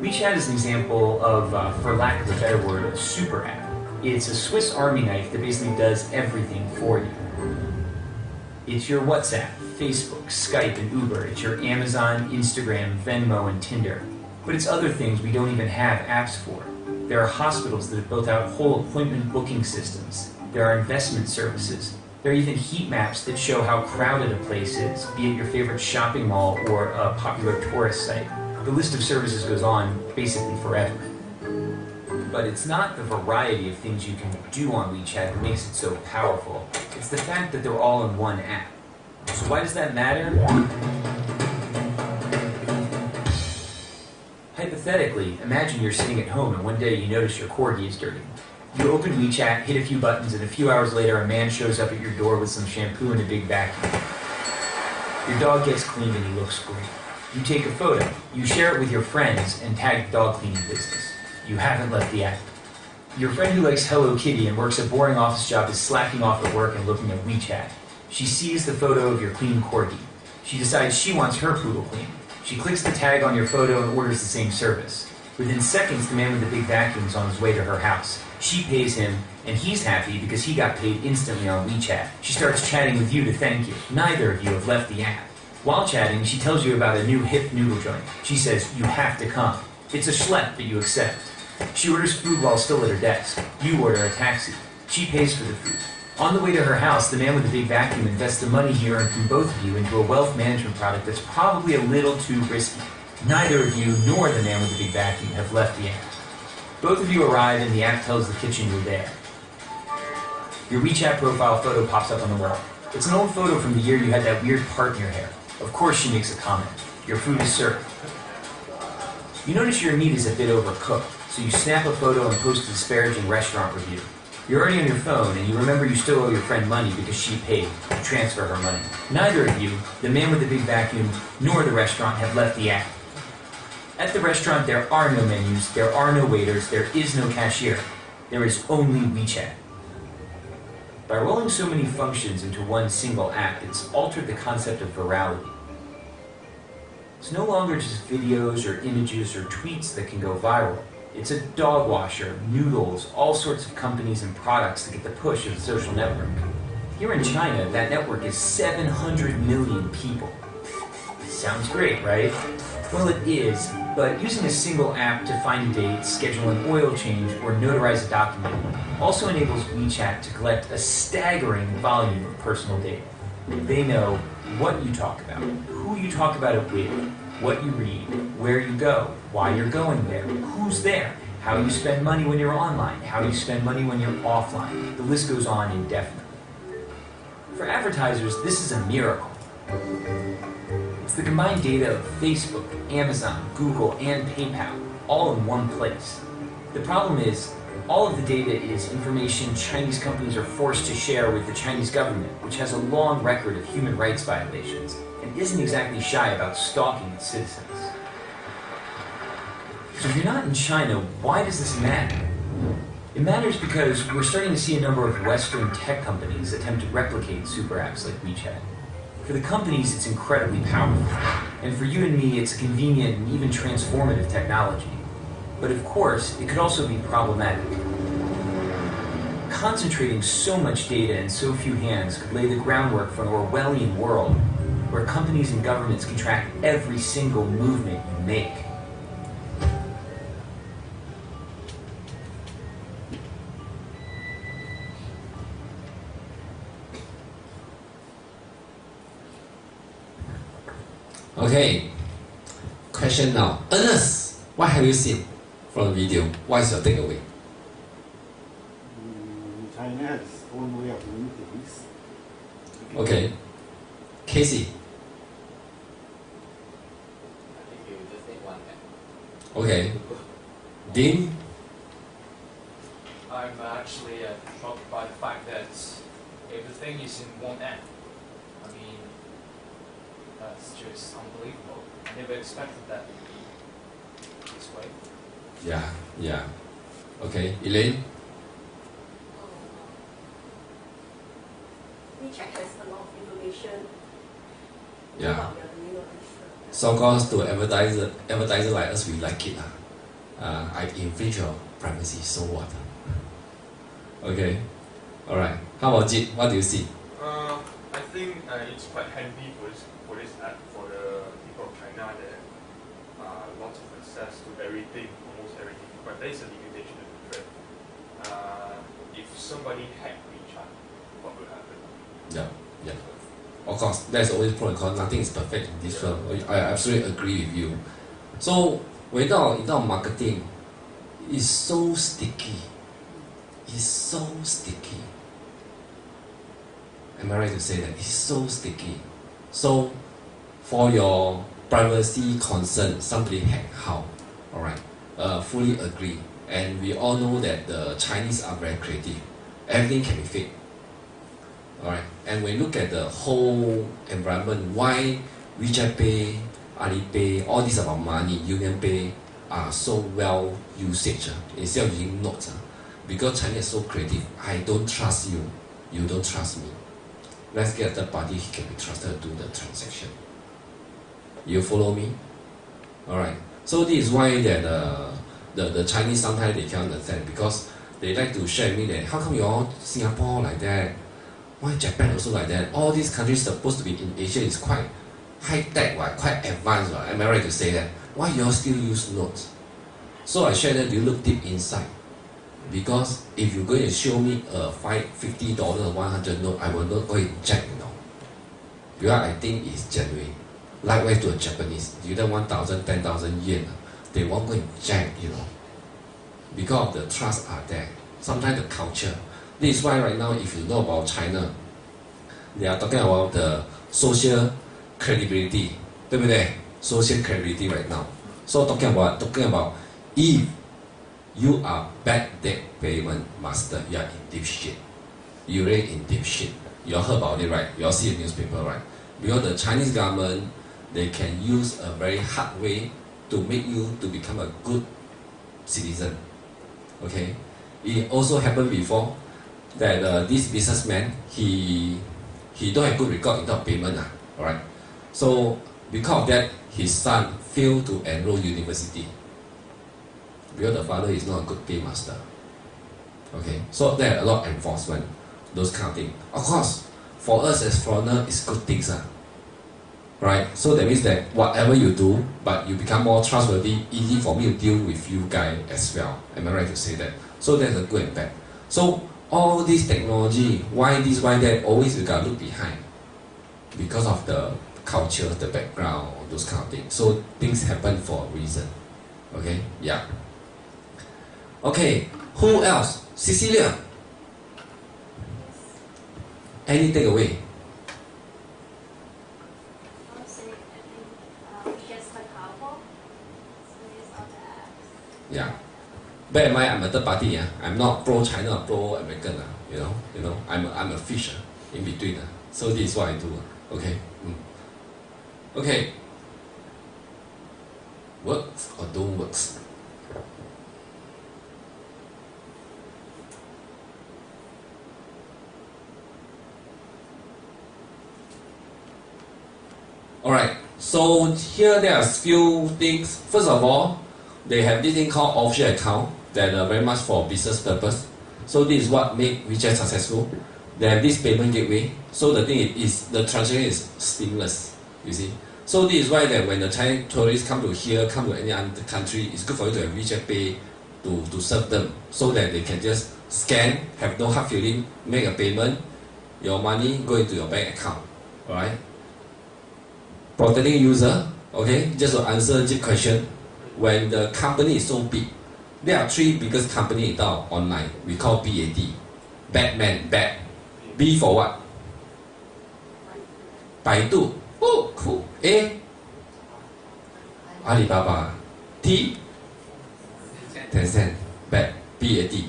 WeChat is an example of, for lack of a better word, a super app. It's a Swiss Army knife that basically does everything for you. It's your WhatsApp, Facebook, Skype, and Uber. It's your Amazon, Instagram, Venmo, and Tinder. But it's other things we don't even have apps for. There are hospitals that have built out whole appointment booking systems. There are investment services. There are even heat maps that show how crowded a place is, be it your favorite shopping mall or a popular tourist site. The list of services goes on basically forever. But it's not the variety of things you can do on WeChat that makes it so powerful. It's the fact that they're all in one app. So why does that matter? Hypothetically, imagine you're sitting at home and one day you notice your corgi is dirty. You open WeChat, hit a few buttons, and a few hours later a man shows up at your door with some shampoo and a big vacuum. Your dog gets cleaned and he looks great. You take a photo, you share it with your friends, and tag the dog cleaning business. You haven't left the app. Your friend who likes Hello Kitty and works a boring office job is slacking off at work and looking at WeChat. She sees the photo of your clean corgi. She decides she wants her poodle cleaned. She clicks the tag on your photo and orders the same service. Within seconds, the man with the big vacuum is on his way to her house. She pays him, and he's happy because he got paid instantly on WeChat. She starts chatting with you to thank you. Neither of you have left the app. While chatting, she tells you about a new hip noodle joint. She says, you have to come. It's a schlep, but you accept. She orders food while still at her desk. You order a taxi. She pays for the food. On the way to her house, the man with the big vacuum invests the money he earned from both of you into a wealth management product that's probably a little too risky. Neither of you nor the man with the big vacuum have left the app. Both of you arrive and the app tells the kitchen you're there. Your WeChat profile photo pops up on the wall. It's an old photo from the year you had that weird part in your hair. Of course she makes a comment. Your food is served. You notice your meat is a bit overcooked, so you snap a photo and post a disparaging restaurant review. You're already on your phone, and you remember you still owe your friend money because she paid. You transfer her money. Neither of you, the man with the big vacuum, nor the restaurant, have left the app. At the restaurant, there are no menus, there are no waiters, there is no cashier. There is only WeChat. By rolling so many functions into one single app, it's altered the concept of virality. It's no longer just videos or images or tweets that can go viral. It's a dog washer, noodles, all sorts of companies and products that get the push of the social network. Here in China, that network is 700 million people. Sounds great, right? Well, it is, but using a single app to find a date, schedule an oil change, or notarize a document also enables WeChat to collect a staggering volume of personal data. They know what you talk about, who you talk about it with, what you read, where you go, why you're going there, who's there, how you spend money when you're online, how you spend money when you're offline. The list goes on indefinitely. For advertisers, this is a miracle. It's the combined data of Facebook, Amazon, Google, and PayPal, all in one place. The problem is, all of the data is information Chinese companies are forced to share with the Chinese government, which has a long record of human rights violations, and isn't exactly shy about stalking its citizens. So if you're not in China, why does this matter? It matters because we're starting to see a number of Western tech companies attempt to replicate super apps like WeChat. For the companies, it's incredibly powerful. And for you and me, it's a convenient and even transformative technology. But of course, it could also be problematic. Concentrating so much data in so few hands could lay the groundwork for an Orwellian world where companies and governments can track every single movement you make. Okay, question now. Ernest, what have you seen from the video? What is your takeaway? China has its own way of doing things. Okay. Casey. I think you just need one app. Okay. Dean? I'm actually shocked by the fact that everything is in one app. I mean, that's just unbelievable. I never expected that this way. Yeah, yeah. Okay, Elaine? WeChat has a lot of information Yeah. about your So of course, to advertiser like us, we like it. I infringe your privacy, so what? Okay. Alright. How about Jit? What do you see? I think it's quite handy for this app for the people of China that lots of access to everything, almost everything. But there is a limitation to it. If somebody hacked WeChat, what will happen? Yeah, yeah. Of course, there's always pro and con. Nothing is perfect in this world. I absolutely agree with you. So, without marketing, it's so sticky. It's so sticky. Am I right to say that? It's so sticky. So, for your privacy concern, somebody hack how? Alright, fully agree. And we all know that the Chinese are very creative. Everything can be fake. Alright, and when you look at the whole environment, why WeChat Pay, Alipay, all these about money, Union Pay are so well usage instead of using notes. Because China is so creative. I don't trust you, you don't trust me. Let's get a third party who can be trusted to do the transaction. You follow me? Alright. So this is why that the Chinese sometimes they can't understand, because they like to share with me that how come you all Singapore like that? Why Japan also like that? All these countries supposed to be in Asia is quite high tech, quite advanced. Am I right to say that? Why you all still use notes? So I share that you look deep inside. Because if you're going to show me a $50 or 100 note, I will not go and check, you know. Because I think it's genuine. Likewise to a Japanese, either 1,000, 10,000 yen, they won't go and check, you know. Because of the trust are there. Sometimes the culture. This is why right now, if you know about China, they are talking about the social credibility, 对不对? Social credibility right now. So talking about if you are bad debt payment master, you are in deep shit. You really in deep shit. You all heard about it, right? You all see the newspaper, right? Because the Chinese government, they can use a very hard way to make you to become a good citizen. Okay? It also happened before that this businessman, he don't have good record in terms of payment. Alright? So because of that, his son failed to enroll university. Because the father is not a good paymaster. Okay? So there are a lot of enforcement, those kind of things. Of course, for us as foreigners, it's good things. Right? So that means that whatever you do, but you become more trustworthy, easy for me to deal with you guys as well. Am I right to say that? So there's a good and bad. So all this technology, why this, why that, always we gotta look behind. Because of the culture, the background, those kind of things. So things happen for a reason. Okay? Yeah. Okay, who else? Cecilia. Any takeaway? Yeah. Bear in mind, I'm a third party. I'm not pro-China or pro-American. You know, I'm a fish in between. So this is what I do. Okay. Okay. Works or don't works? Alright, so here there are few things. First of all, they have this thing called offshore account that are very much for business purpose. So this is what make WeChat successful. They have this payment gateway. So the thing is the transaction is seamless. You see. So this is why that when the Chinese tourists come to here, come to any other country, it's good for you to have WeChat Pay to serve them, so that they can just scan, have no hard feeling, make a payment, your money go into your bank account. Alright? Protecting user, okay, just to answer the question, when the company is so big, there are three biggest companies now online. We call BAD. Batman, Bat. B for what? Baidu. Oh, cool. A? Alibaba. T? Tencent. Bat. BAD.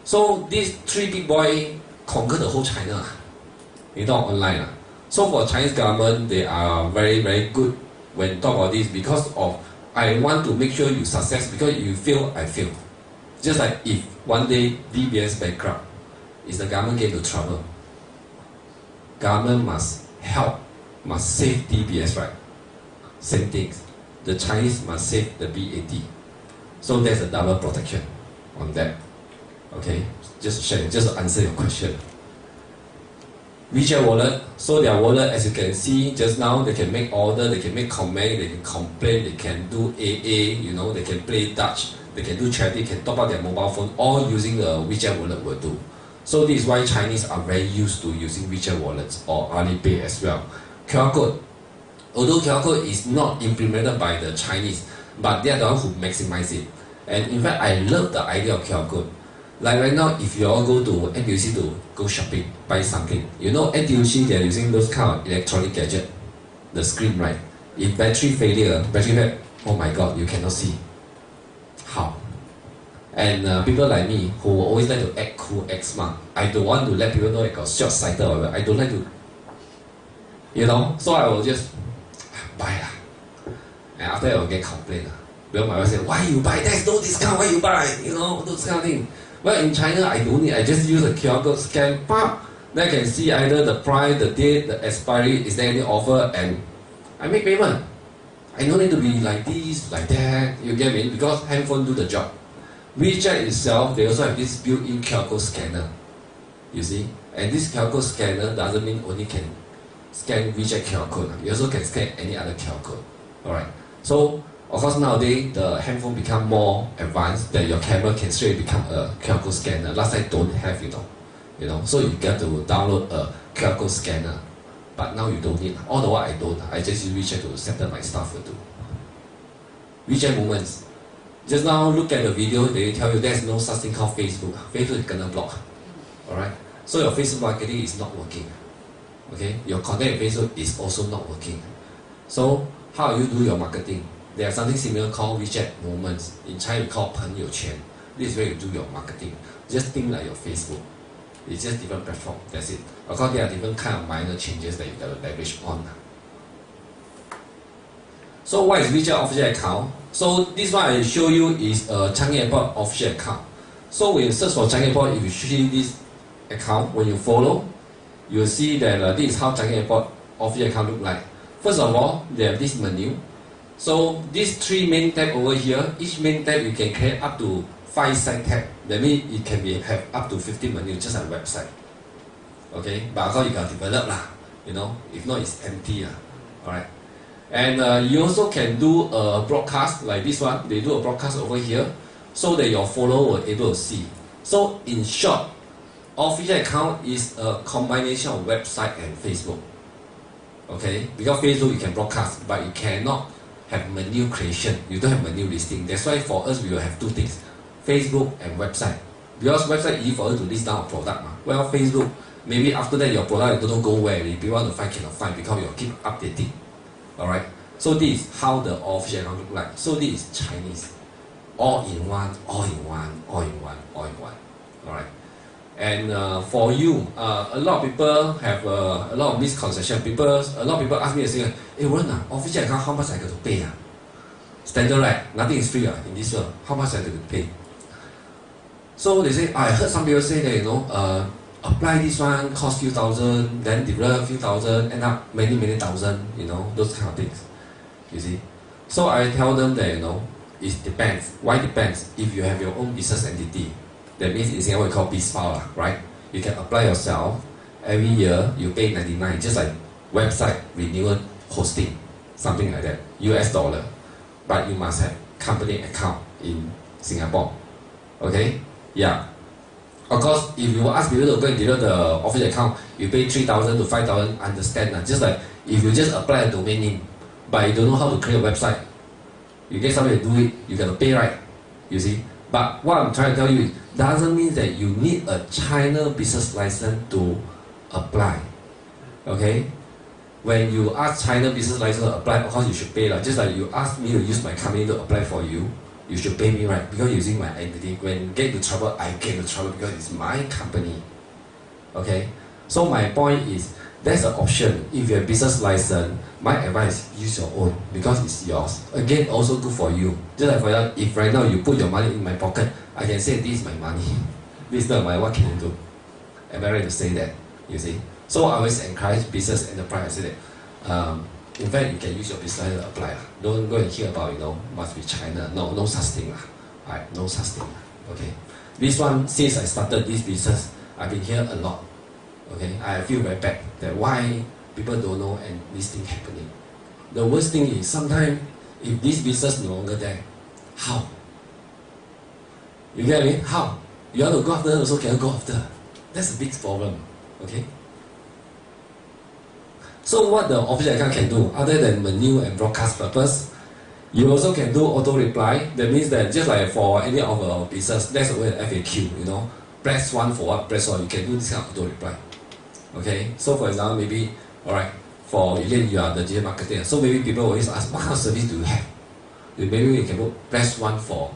So these three big boys conquer the whole China. You know, online. So for Chinese government, they are very, very good when talk about this, because of I want to make sure you success, because if you fail, I fail. Just like if one day DBS bankrupt, is the government get into trouble? Government must help, must save DBS, right? Same things. The Chinese must save the BAD. So there's a double protection on that. Okay, just share, just to answer your question. WeChat wallet, so their wallet, as you can see just now, they can make order, they can make comment, they can complain, they can do AA, you know, they can play Dutch, they can do charity, can top up their mobile phone, all using the WeChat wallet will do. So this is why Chinese are very used to using WeChat wallets or Alipay as well. QR code, although QR code is not implemented by the Chinese, but they are the ones who maximize it. And in fact, I love the idea of QR code. Like right now, if you all go to NTUC to go shopping, buy something, you know NTUC, they are using those kind of electronic gadget, the screen, right? If battery failure, oh my god, you cannot see. How? And people like me who always like to act cool, act smart, I don't want to let people know I got short-sighted or whatever. I don't like to, you know. So I will just buy lah. And after I will get complaint lah. Well, my wife said, "Why you buy? There's no discount. Why you buy? You know, those kind of thing." Well, in China, I don't need. I just use a QR code scan, pop. Then I can see either the price, the date, the expiry, is there any offer, and I make payment. I don't need to be like this, like that. You get me? Because handphone do the job. WeChat itself, they also have this built-in QR code scanner. You see? And this QR code scanner doesn't mean only can scan WeChat QR code. You also can scan any other QR code. Alright. So, of course, nowadays the handphone become more advanced that your camera can straight become a QR code scanner. Last time don't have, you know. So you get to download a QR code scanner. But now you don't need. All the while I don't. I just use WeChat to settle my stuff to do. WeChat Moments. Just now look at the video, they tell you there's no such thing called Facebook. Facebook is gonna block. Alright? So your Facebook marketing is not working. Okay? Your content in Facebook is also not working. So how you do your marketing? There's something similar called WeChat Moments. In China we call 朋友圈. This is where you do your marketing. Just think like your Facebook. It's just different platform. That's it. Of course, there are different kind of minor changes that you gotta leverage on. So what is WeChat official account? So this one I show you is a Changi Airport official account. So when you search for Changi Airport, if you see this account, when you follow, you will see that this is how Changi Airport official account look like. First of all, they have this menu. So these three main tab over here, each main tab you can create up to 5 side tab. That means it can be have up to 50 menus just like a website. Okay, but of course you can develop lah. You know, if not it's empty lah. Alright. And you also can do a broadcast like this one. They do a broadcast over here so that your follower will able to see. So in short, official account is a combination of website and Facebook. Okay, because Facebook you can broadcast, but you cannot have menu creation. You don't have menu listing. That's why for us we will have two things: Facebook and website. Because website is easy for you to list down a product. Well, Facebook, maybe after that your product don't go where if you want to find cannot find because you keep updating. Alright, so this is how the official account look like. So this is Chinese, all in one, all in one, all in one, all in one. Alright, and for you, a lot of people have a lot of misconception. A lot of people ask me and say, "Hey, Ron, official account, how much I got to pay?" Standard, right? Nothing is free in this world. How much I got to pay? So they say, I heard some people say that apply this one, cost few thousand, then develop few thousand, end up many thousand, those kind of things. You see? So I tell them that, it depends. Why depends? If you have your own business entity, that means in Singapore we call BizFile, right? You can apply yourself. Every year you pay 99, just like website renewal hosting, something like that, US dollar. But you must have company account in Singapore. Okay? Yeah. Of course, if you ask people to go and develop the official account, you pay 3,000 to 5,000, understand. Just like if you just apply a domain name, but you don't know how to create a website, you get somebody to do it, you got to pay, right? You see? But what I'm trying to tell you is, doesn't mean that you need a China business license to apply. Okay? When you ask China business license to apply, of course you should pay. Just like you ask me to use my company to apply for you, you should pay me, right? Because using my identity. When you get into trouble, I get into trouble because it's my company. Okay? So my point is, that's an option. If you have business license, my advice, use your own because it's yours. Again, also good for you. Just like for example, if right now you put your money in my pocket, I can say this is my money. This is not mine, what can you do? Am I right to say that? You see? So I always encourage business enterprise. I say that, in fact, you can use your business to apply. Don't go and hear about, must be China. No such thing. Alright, no such thing. Okay. This one, since I started this business, I've been here a lot. Okay. I feel very bad that why people don't know and this thing happening. The worst thing is sometimes if this business no longer there, how? You get me? How? You want to go after also cannot go after. That's a big problem. Okay. So what the official account can do, other than menu and broadcast purpose, you also can do auto reply. That means that just like for any of our business, that's the way FAQ, press 1 for what, press 1, you can do this kind of auto reply. Okay, so for example, maybe, alright, for again you are the digital marketing, so maybe people always ask, what kind of service do you have? Maybe we can put press 1 for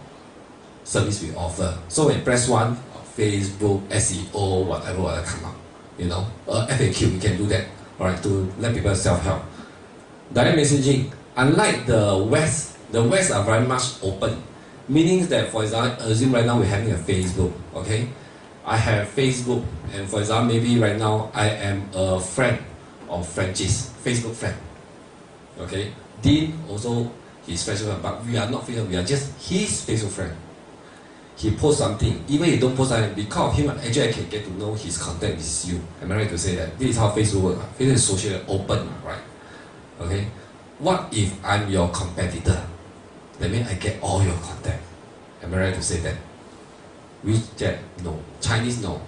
service we offer. So when press 1, Facebook, SEO, whatever come up, you know, FAQ, we can do that, alright, to let people self-help. Direct messaging, unlike the West are very much open, meaning that, for example, assume right now we're having a Facebook, okay? I have Facebook, and for example, maybe right now I am a friend of Frenchie's, Facebook friend, okay? Dean also his Facebook friend, but we are not Facebook, we are just his Facebook friend. He posts something, even if he don't post something, because of him, actually I can get to know his content is you. Am I right to say that? This is how Facebook works. Facebook is socially open, right? Okay? What if I'm your competitor? That means I get all your content. Am I right to say that? WeChat, no. Chinese, no.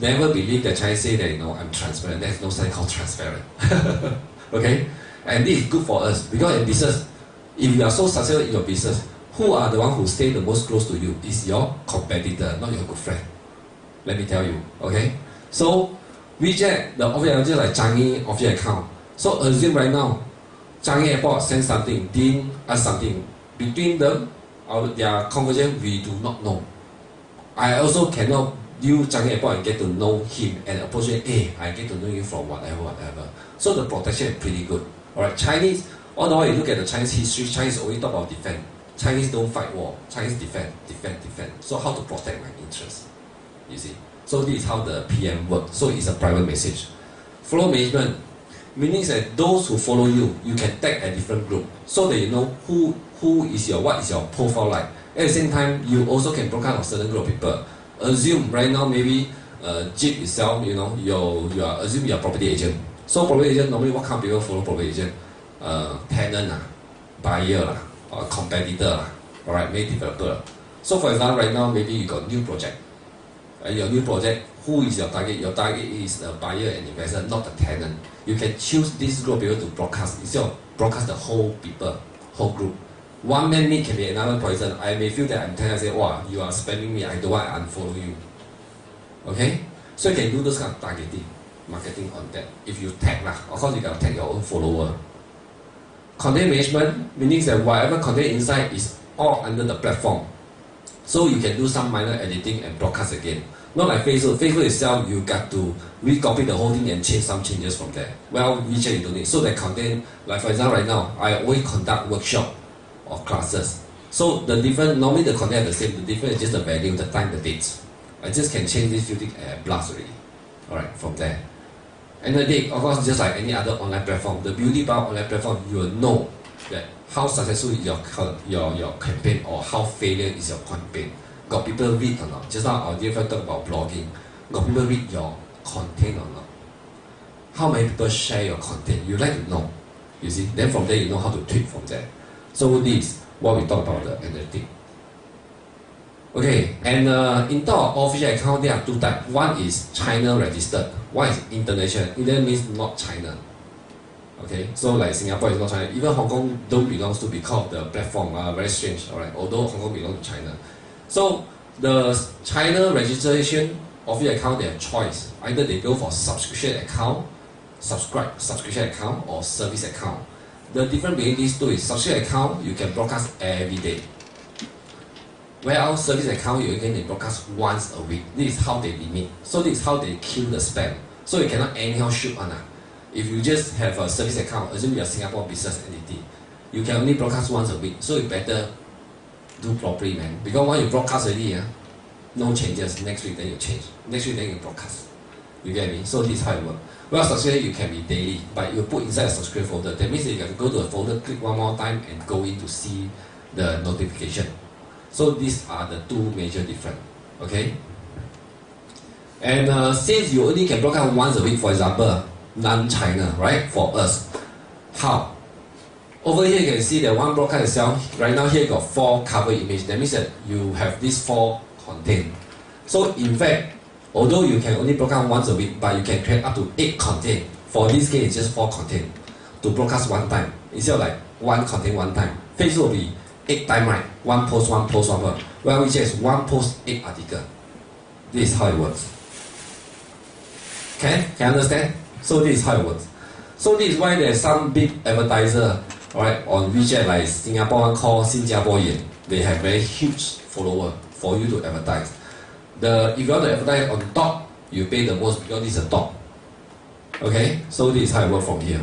Never believe that Chinese say that, you know, I'm transparent. There's no sign called transparent. Okay? And this is good for us, because in business, if you are so successful in your business, who are the one who stay the most close to you is your competitor, not your good friend. Let me tell you, okay? So, WeChat, the official account, just like Changi official account. So assume right now, Changi Airport sends something, Dean ask something. Between them, their conversation, we do not know. I also cannot use Changi Airport and get to know him and approach him, hey, I get to know you from whatever. So the protection is pretty good. Alright, Chinese, all the while you look at the Chinese history, Chinese always talk about defense. Chinese don't fight war, Chinese defend. So how to protect my interests, you see? So this is how the PM works. So it's a private message. Follow management, meaning that those who follow you, you can tag a different group, so that you know who is what is your profile like. At the same time, you also can broadcast on certain group of people. Assume right now maybe Jeep itself, you know, you are assume you're a property agent. So property agent, normally what kind of people follow property agent? Tenant, buyer, or competitor, alright, maybe developer. So for example, right now maybe you got new project. Your new project, who is your target? Your target is the buyer and investor, not the tenant. You can choose this group of people to broadcast instead of broadcast the whole people, whole group. One man meat can be another poison. I may feel that I'm tenant, say, wow, you are spamming me, I don't want to unfollow you. Okay? So you can do those kind of targeting, marketing on that. If you tag lah, of course you can tag your own follower. Content management, meaning that whatever content inside is all under the platform. So you can do some minor editing and broadcast again. Not like Facebook. Facebook itself, you got to recopy the whole thing and change some changes from there. Well, WeChat you don't need. So the content, like for example right now, I always conduct workshop or classes. So the different, normally the content is the same, the difference is just the value, the time, the dates. I just can change this few things and blast already. Alright, from there. And the day, of course, just like any other online platform, the beauty about online platform, you will know that how successful is your campaign or how failure is your campaign. Got people read or not? Just now our dear friend talked about blogging. Got people read your content or not? How many people share your content? You like to know. You see? Then from there you know how to tweak from there. So this is what we talk about the analytics. Okay, and in terms of official account, there are two types. One is China registered, one is international. International means not China. Okay, so like Singapore is not China. Even Hong Kong don't belong to because of the platform. Very strange. Alright, although Hong Kong belongs to China. So the China registration official account, they have choice. Either they go for subscription account, subscription account, or service account. The difference between these two is subscription account you can broadcast every day. Whereas service account you can broadcast once a week. This is how they limit. So this is how they kill the spam. So you cannot anyhow shoot on. If you just have a service account, assume you're a Singapore business entity, you can only broadcast once a week. So you better do properly, man. Because once you broadcast already, no changes. Next week then you change. Next week then you broadcast. You get me? So this is how it works. Well, subscription you can be daily, but you put inside a subscription folder. That means that you have to go to a folder, click one more time, and go in to see the notification. So these are the two major difference. Okay? And since you only can broadcast once a week, for example, non-China, right? For us, how? Over here you can see that one broadcast itself. Right now here you got 4 cover images. That means that you have these 4 content. So in fact, although you can only broadcast once a week, but you can create up to 8 content. For this case, it's just 4 content to broadcast one time. Instead of like 1 content one time. Facebook will be 8 times, right? 1 post, 1 post, 1 post. Well, which is 1 post, 8 article. This is how it works. Can you understand? So this is how it works. So this is why there's some big advertiser, alright, on WeChat like Singapore one called 新加坡眼. They have very huge follower, for you to advertise. If you want to advertise on top, you pay the most because this is a top. Okay, so this is how it works from here.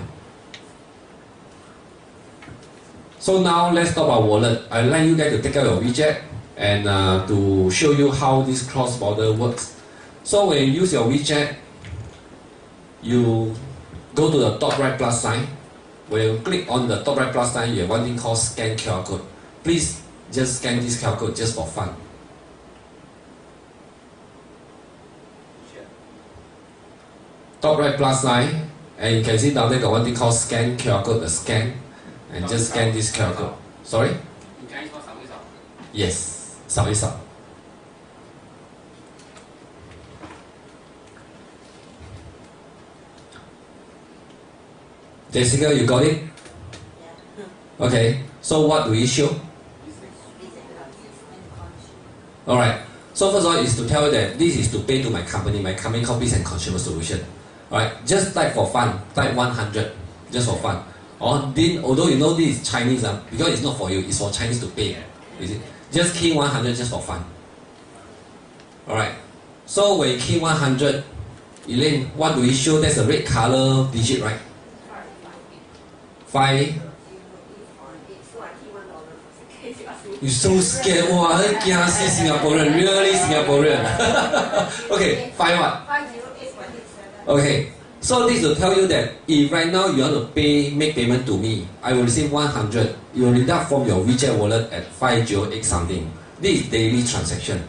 So now let's talk about wallet. I'd like you guys to take out your WeChat and to show you how this cross-border works. So when you use your WeChat, you go to the top right plus sign. When you click on the top right plus sign, you have one thing called scan QR code. Please just scan this QR code just for fun. Top right plus sign, and you can see down there got one thing called scan QR code, the scan, and just scan this QR code. Sorry? Yes, 扫一扫. Jessica, you got it? Okay, so what do we show? Alright, so first of all is to tell you that this is to pay to my company called Business and Consumer Solution. Alright, just type for fun, type 100, just for fun. Although you know this is Chinese, because it's not for you, it's for Chinese to pay. Is it? Just key 100 just for fun. Alright, so when you key 100, Elaine, what do we show? That's a red color digit, right? 5. You so scared, wow, Singaporean, really Singaporean. Okay, 5 what? Okay, so this will tell you that if right now you want to make payment to me, I will receive 100. You will deduct from your WeChat wallet at 508 something. This is daily transaction.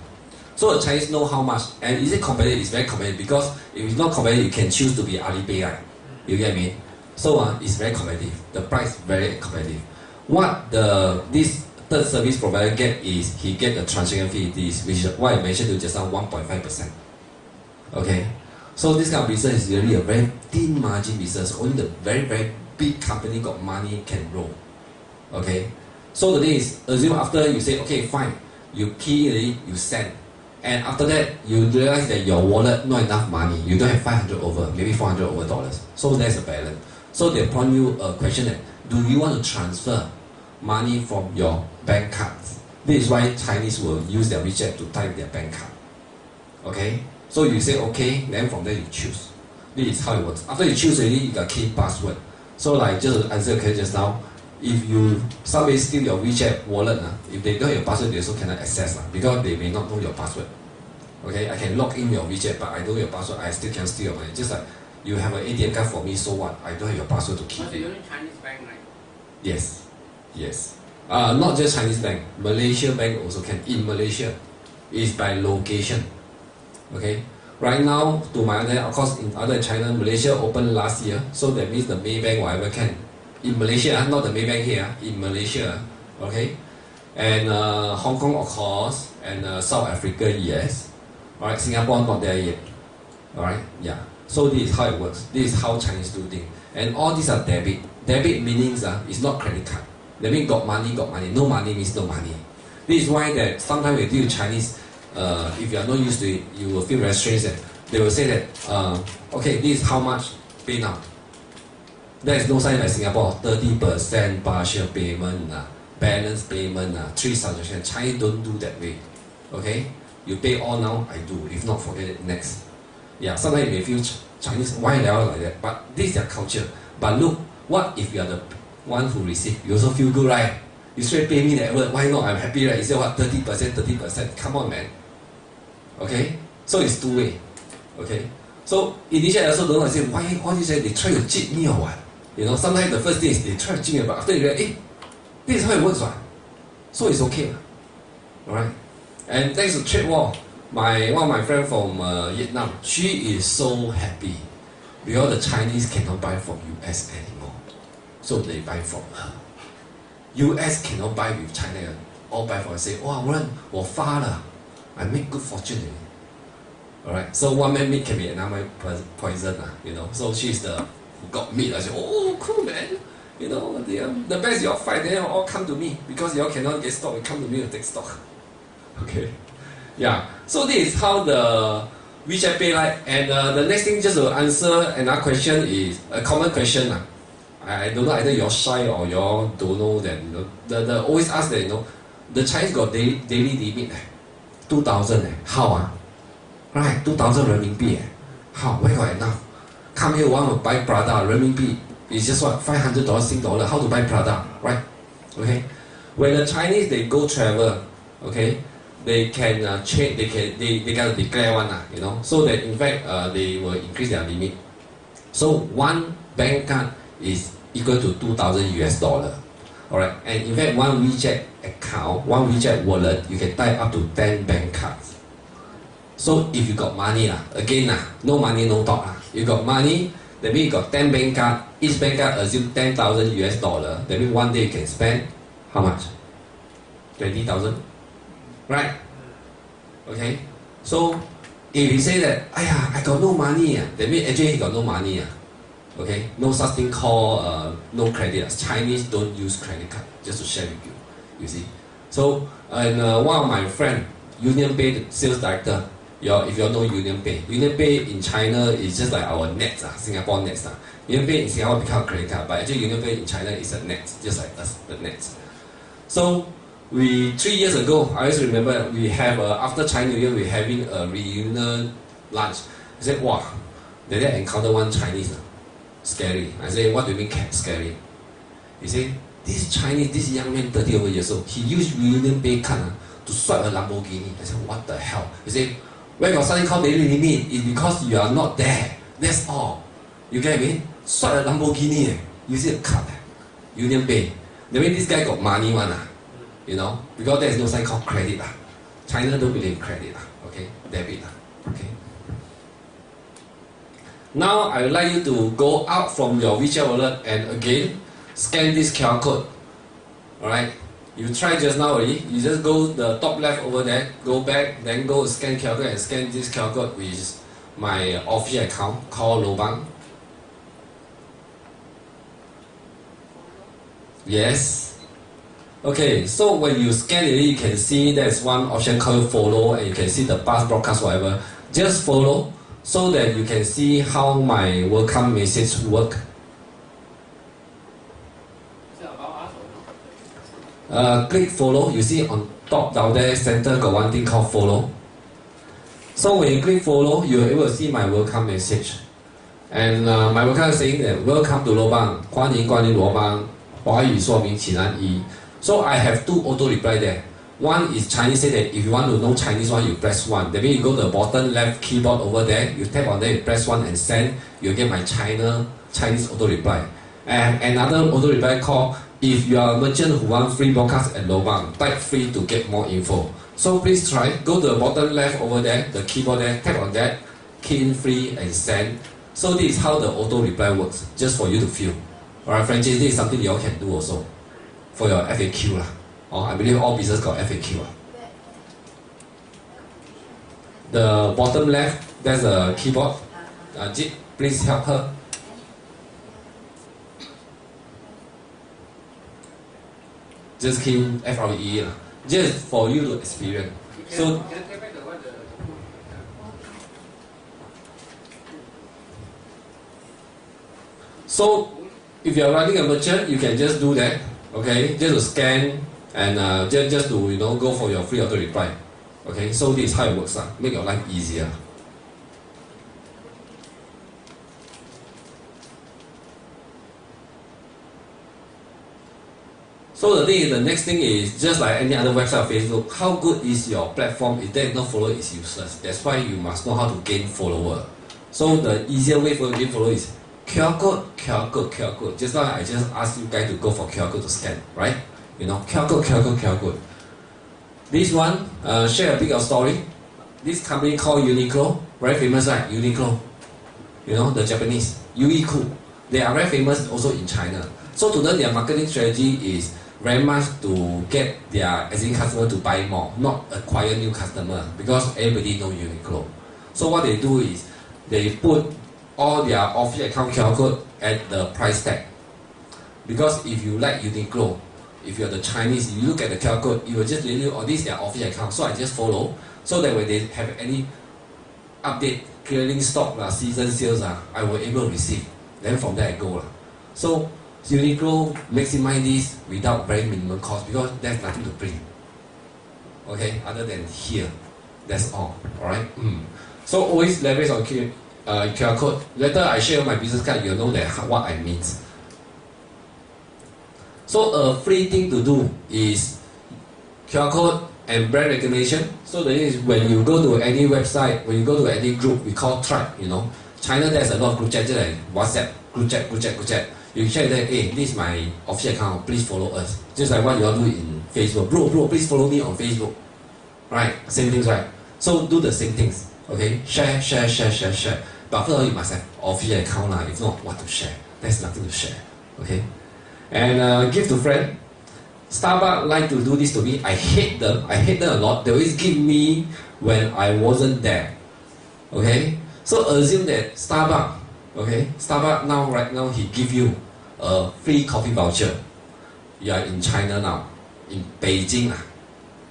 So the Chinese know how much, and is it competitive? It's very competitive because if it's not competitive, you can choose to be Alipay, right? You get me? So it's very competitive. The price very competitive. What this third service provider get is he get the transaction fee, which is what I mentioned to just now, 1.5%. Okay, so this kind of business is really a very thin margin business. Only the very big company got money can roll. Okay, so the thing is, assume after you say okay fine, you key it, you send, and after that you realize that your wallet not enough money. You don't have 500 over, maybe 400 over dollars. So there's a balance. So they prompt you a question that, do you want to transfer money from your bank cards? This is why Chinese will use their WeChat to type their bank card. Okay? So you say okay, then from there you choose. This is how it works. After you choose already, you got key password. So like just to answer the question just now, if somebody steal your WeChat wallet, if they don't have your password, they also cannot access because they may not know your password. Okay? I can log in your WeChat, but I don't know your password, I still can steal your money. Just like you have an ATM card for me, so what? I don't have your password to keep. But you're only Chinese bank, right? Yes, yes. Not just Chinese bank, Malaysia bank also can. In Malaysia, it's by location. Okay. Right now, to my understanding, of course, in other China, Malaysia opened last year, so that means the Maybank whatever can. In Malaysia, not the Maybank here. In Malaysia, okay. And Hong Kong, of course, and South Africa, yes. All right, Singapore not there yet. All right, yeah. So this is how it works. This is how Chinese do things. And all these are debit. Debit meanings it's not credit card. That means got money. No money means no money. This is why that sometimes we deal with Chinese, if you are not used to it, you will feel very strange that they will say that, okay, this is how much, pay now. There is no sign like Singapore, 30% partial payment, balance payment, 3 transactions. Chinese don't do that way. Okay? You pay all now, I do. If not, forget it, next. Yeah, sometimes you may feel Chinese, why they are like that? But this is their culture. But look, what if you are the one who receive? You also feel good, right? You straight pay me that word, why not? I'm happy, right? You say what, 30%? Come on, man. Okay? So it's two-way. Okay? So initially I also don't know, I say, why all these they try to cheat me or what? You know, sometimes the first thing is they try to cheat me, but after you realize, this is how it works, right? So it's okay. Alright? And thanks to trade war, one of my friends from Vietnam, she is so happy because the Chinese cannot buy from US anymore. So they buy from her. US cannot buy with China, all buy from her. Say, wow, 我发了, I make good fortune. Alright, so one man meat can be another poison, you know. So she's the who got meat. I say, oh, cool, man. You know, the best you all fight, they all come to me because you all cannot get stock. You come to me to take stock. Okay. Yeah, so this is how the WeChat Pay like. And the next thing, just to answer another question, is a common question. I don't know either you're shy or you all don't know that, you know, the always ask that, you know, the Chinese got daily limit. 2,000 how right 2,000 renminbi how where got enough come here want to buy Prada renminbi is just what $500 Sing dollar how to buy Prada right okay when the Chinese they go travel okay they can change they gotta declare one you know so that in fact they will increase their limit so one bank card is equal to $2,000 alright and in fact one WeChat account one WeChat wallet you can type up to 10 bank cards so if you got money again no money no talk you got money that means you got 10 bank card each bank card assume $10,000 that means one day you can spend how much 20,000 right okay so if you say that I got no money that means actually he got no money okay no such thing called no credit Chinese don't use credit card just to share with you see so and one of my friend Union Pay sales director if you know Union Pay in China is just like our Nets Singapore Nets Union Pay in Singapore become a credit card but actually Union Pay in China is a Nets just like us the Nets so 3 years ago, I always remember we have after Chinese New Year we having a reunion lunch. I said, wow, did I encounter one Chinese? Scary. I said, what do you mean scary? He said, this Chinese, this young man 30 over years old, he used Union Pay card to swipe a Lamborghini. I said, what the hell? He said, where got something called daily limit? It's because you are not there. That's all. You get me? Swipe a Lamborghini. You see a card. Union Pay. That means this guy got money one. You know, because there is no sign called credit. China don't believe in credit. Okay, debit. Okay. Now I would like you to go out from your WeChat wallet and again scan this QR code. Alright, you tried just now already. You just go the top left over there, go back, then go scan QR code and scan this QR code which is my official account called Lobang. Yes. Okay, so when you scan it, you can see there's one option called follow and you can see the past broadcast whatever. Just follow so that you can see how my welcome message work. Click follow, you see on top down there center got one thing called follow. So when you click follow, you're able to see my welcome message. And my welcome is saying that welcome to Lobang, 欢迎光临罗邦，华语说明请按一。So I have two auto reply there. One is Chinese say that if you want to know Chinese one, you press 1. That means you go to the bottom left keyboard over there, you tap on there, you press 1 and send, you'll get my Chinese auto reply. And another auto reply called, if you are a merchant who want free broadcast at Lobang, type free to get more info. So please try, go to the bottom left over there, the keyboard there, tap on that, key in free and send. So this is how the auto reply works, just for you to feel. Alright friends, this is something you all can do also. For your FAQ I believe all business got FAQ The bottom left, there's a keyboard. Jit, please help her. Just key FRE just for you to experience. So if you are running a merchant, you can just do that. Okay, just to scan and just to go for your free auto reply. Okay, so this is how it works. Make your life easier. So the next thing is just like any other website, Facebook. How good is your platform? If there is no follower, it's useless. That's why you must know how to gain follower. So the easier way for you to gain follower is QR code, QR code, QR code. Just now I just asked you guys to go for QR code to scan, right? QR code, QR code, QR code. This one, share a bit of story. This company called Uniqlo, very famous, right? Uniqlo. The Japanese, Yuiku. They are very famous also in China. So to them, their marketing strategy is very much to get their existing customer to buy more, not acquire new customer, because everybody know Uniqlo. So what they do is they put all their official account QR code at the price tag. Because if you like Uniqlo, if you're the Chinese, you look at the QR code, you will just tell you, oh, this is their official account. So I just follow, so that when they have any update, clearing stock, season sales, I will able to receive. Then from there I go. So Uniqlo maximize this without very minimum cost because there's nothing to print. Okay, other than here. That's all. Alright? So always leverage on QR code. Later I share my business card, you'll know that what I mean. So a free thing to do is QR code and brand recognition. So that is when you go to any website, when you go to any group, we call tribe, you know. China there's a lot of group chat, just like WhatsApp, group chat. You check that, hey, this is my official account, please follow us. Just like what you all do in Facebook. Bro, please follow me on Facebook. Right? Same things, right? So do the same things. Okay? Share. But first of all, you must have official account now. If not, what to share? There's nothing to share. Okay? And give to friend. Starbucks like to do this to me. I hate them a lot. They always give me when I wasn't there. Okay? So assume that Starbucks, okay? Starbucks now, right now, he give you a free coffee voucher. You are in China now, in Beijing,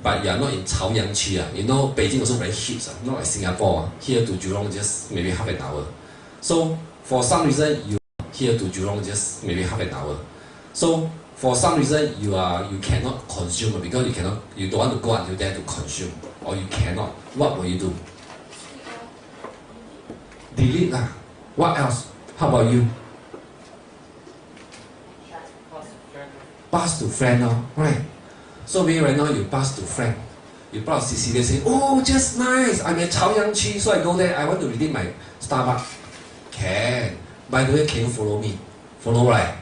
but you are not in Chaoyangqi. You know, Beijing also very huge, not like Singapore. Here to Jurong just maybe half an hour. So for some reason, you are here to Jurong just maybe half an hour. So for some reason, you cannot consume because you don't want to go until there to consume, or you cannot. What will you do? Delete lah. What else? How about you? Pass to friend, right? So maybe right now you pass to friend. You pass to CCI say, oh, just nice. I'm at Chaoyangqi, so I go there. I want to redeem my Starbucks. Can. By the way, can you follow me? Follow, right?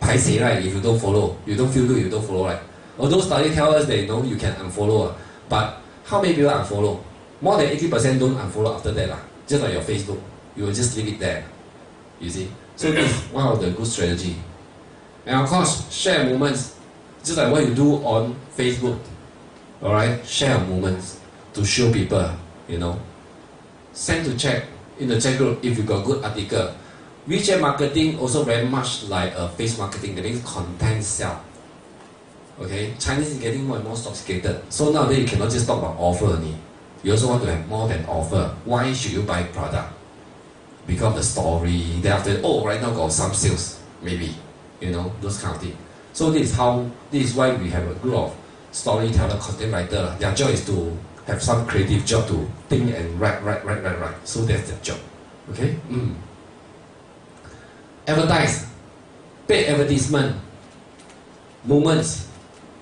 Paiseh, right? If you don't follow, you don't feel good, you don't follow, right? Although study tell us that you can unfollow, but how many people unfollow? More than 80% don't unfollow after that. Just like your Facebook, you will just leave it there. You see? So this is one of the good strategy. And of course, share moments, just like what you do on Facebook. Alright? Share moments to show people, you know. Send to check in the chat group if you got good article. WeChat marketing also very much like a face marketing, that means content sell. Okay? Chinese is getting more and more sophisticated. So nowadays you cannot just talk about offer only. You also want to have more than offer. Why should you buy product? Because of the story. Then after, right now got some sales, maybe. You know, those kind of things. So this is why we have a group of storyteller, content writer. Their job is to have some creative job to think and write. So that's their job. Okay? Advertise. Paid advertisement. Moments.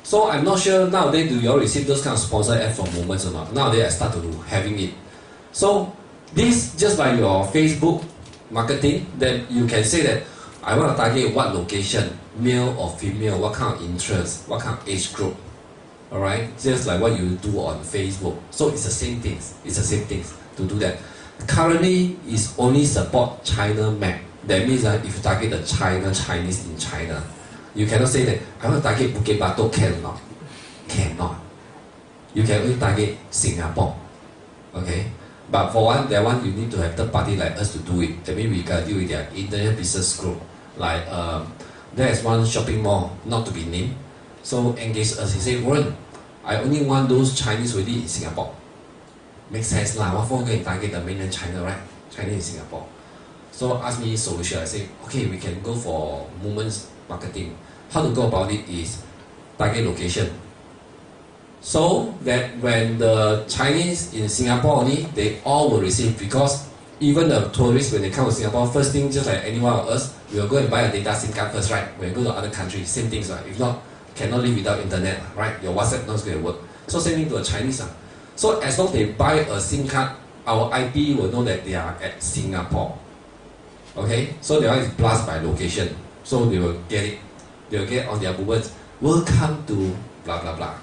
So I'm not sure nowadays do you all receive those kind of sponsor ads from Moments or not. Nowadays I start to having it. So this just like your Facebook marketing, then you can say that I want to target what location, male or female, what kind of interest, what kind of age group. Alright? Just like what you do on Facebook. So it's the same things. It's the same things to do that. Currently is only support China map. That means that if you target the Chinese in China, you cannot say that I want to target Bukit Batok, cannot. Cannot. You can only target Singapore. Okay? But for that one you need to have third party like us to do it. That means we gotta deal with their internet business group. Like there's one shopping mall, not to be named. So engage us. He said, Warren, I only want those Chinese already in Singapore. Makes sense lah. What for going to target the mainland China, right? China in Singapore. So ask me solution. I say, okay, we can go for Moments marketing. How to go about it is target location. So that when the Chinese in Singapore only, they all will receive, because even the tourists when they come to Singapore, first thing just like anyone of us, we will go and buy a data SIM card first, right? When you go to other countries, same things, right? If not, cannot live without internet, right? Your WhatsApp not going to work. So same thing to the Chinese. So as long as they buy a SIM card, our IP will know that they are at Singapore. Okay? So they are plus by location. So they will get it. They will get on their words, welcome to blah blah blah.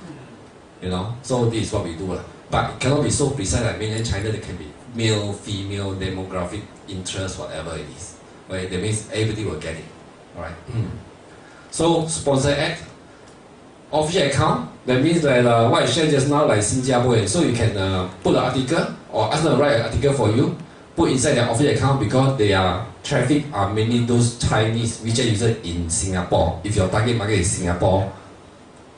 You know? So this is what we do. But it cannot be so precise like mainland China. There can be male, female, demographic, interest, whatever it is. Okay? That means everybody will get it. Alright? So sponsor ad, official account, that means that what I shared just now like Singapore, so you can put an article or ask them to write an article for you, put inside their official account, because their traffic are mainly those Chinese WeChat users in Singapore. If your target market is Singapore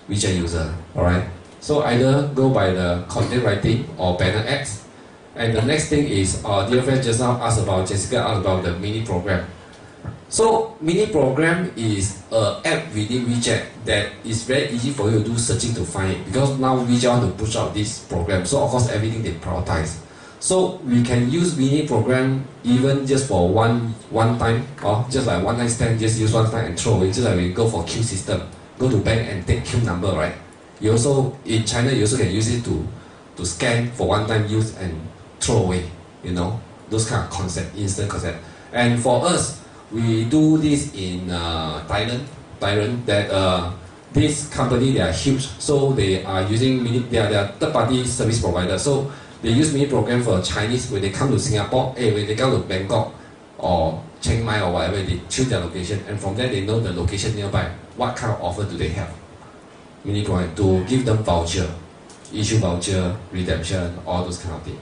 WeChat user, alright? So either go by the content writing or banner ads. And the next thing is, dear friend just now asked about, Jessica asked about the mini program. So mini program is an app within WeChat that is very easy for you to do searching to find it, because now WeChat want to push out this program. So of course everything they prioritize. So we can use mini program even just for one time, or just like one night stand, just use one time and throw away. Just like we go for queue system, go to bank and take queue number, right? You also in China you also can use it to scan for one time use and throw away. You know, those kind of concept, instant concept. And for us, we do this in Thailand. That this company, they are huge, so they are using they are third-party service provider. So they use mini program for Chinese when they come to Singapore. When they come to Bangkok or Chiang Mai or whatever, they choose their location, and from there they know the location nearby. What kind of offer do they have? Mini program to give them voucher, issue voucher, redemption, all those kind of things.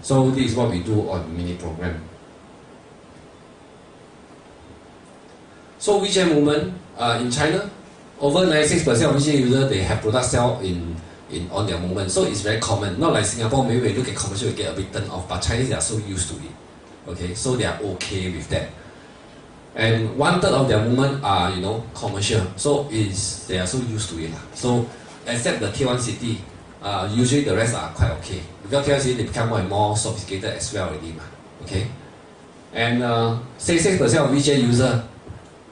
So this is what we do on mini program. So WeChat movement in China, over 96% of WeChat users, they have product sell on their movement. So it's very common. Not like Singapore, maybe when you look at commercial, you get a bit turned off, but Chinese, they are so used to it. Okay, so they are okay with that. And 1/3 of their movement are, commercial. So they are so used to it. So except the Tier 1 city, usually the rest are quite okay. Because Tier 1 city, they become more and more sophisticated as well already. Okay? And 66% of WeChat user,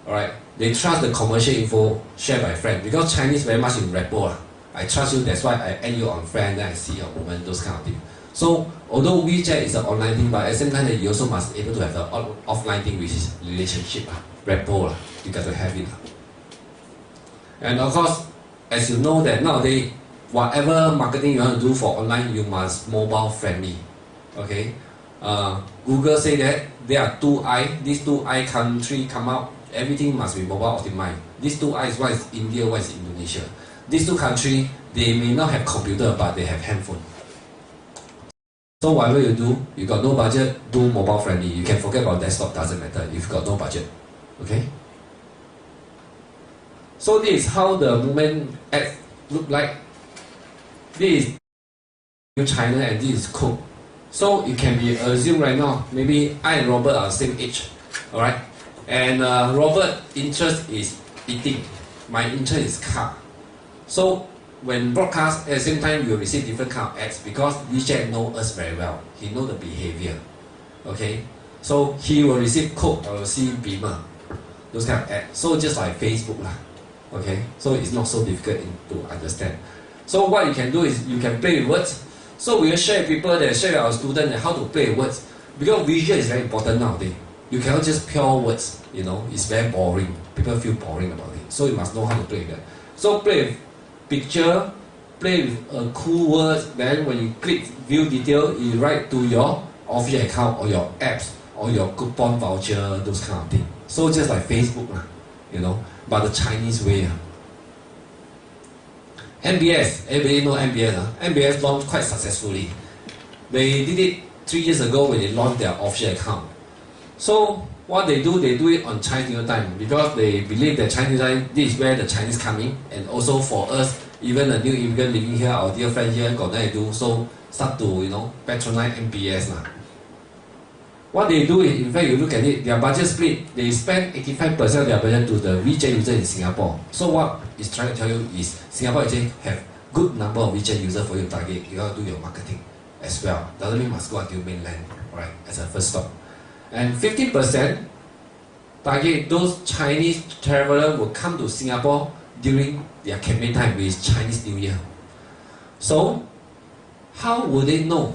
alright, they trust the commercial info shared by friends. Because Chinese very much in rapport. I trust you, that's why I add you on friend, then I see your movement, those kind of things. So although WeChat is an online thing, but at the same time you also must be able to have the offline thing, which is relationship, rapport. You got to have it. And of course, as you know that nowadays, whatever marketing you want to do for online, you must mobile friendly. Okay? Google say that there are 2I, these 2I country come out, everything must be mobile optimized. These 2Is, one is India, one is Indonesia. These two countries, they may not have computer, but they have handphone. So whatever you do, you got no budget, do mobile friendly. You can forget about desktop, doesn't matter if you got no budget. Okay? So this is how the movement ads look like. This is China and this is Coke. So it can be assumed right now, maybe I and Robert are the same age. Alright? And Robert's interest is eating. My interest is car. So when broadcast, at the same time you will receive different kind of ads because WeChat knows us very well. He knows the behavior. Okay? So he will receive Coke or will see Beamer. Those kind of ads. So just like Facebook lah. Okay? So it's not so difficult to understand. So what you can do is you can play with words. So we will share with people that share with our students how to play with words. Because visual is very important nowadays. You cannot just pure words, it's very boring. People feel boring about it. So you must know how to play with that. So play with picture, play with cool words, then when you click view detail, you write to your official account or your apps or your coupon voucher, those kind of things. So just like Facebook, but the Chinese way. MBS, everybody know MBS. MBS launched quite successfully. They did it 3 years ago when they launched their official account. So what they do it on Chinese New Year time because they believe that Chinese New Year time, this is where the Chinese coming, and also for us, even the new immigrant living here, our dear friend here, got nothing to do, so start to patronize MBS lah. What they do is, in fact, you look at it, their budget split, they spend 85% of their budget to the WeChat user in Singapore. So what it's trying to tell you is, Singapore actually have good number of WeChat users for you to target. You got to do your marketing as well. Doesn't mean must go until mainland, right? As a first stop. And 50% target those Chinese travelers will come to Singapore during their campaign time, which is Chinese New Year. So, how would they know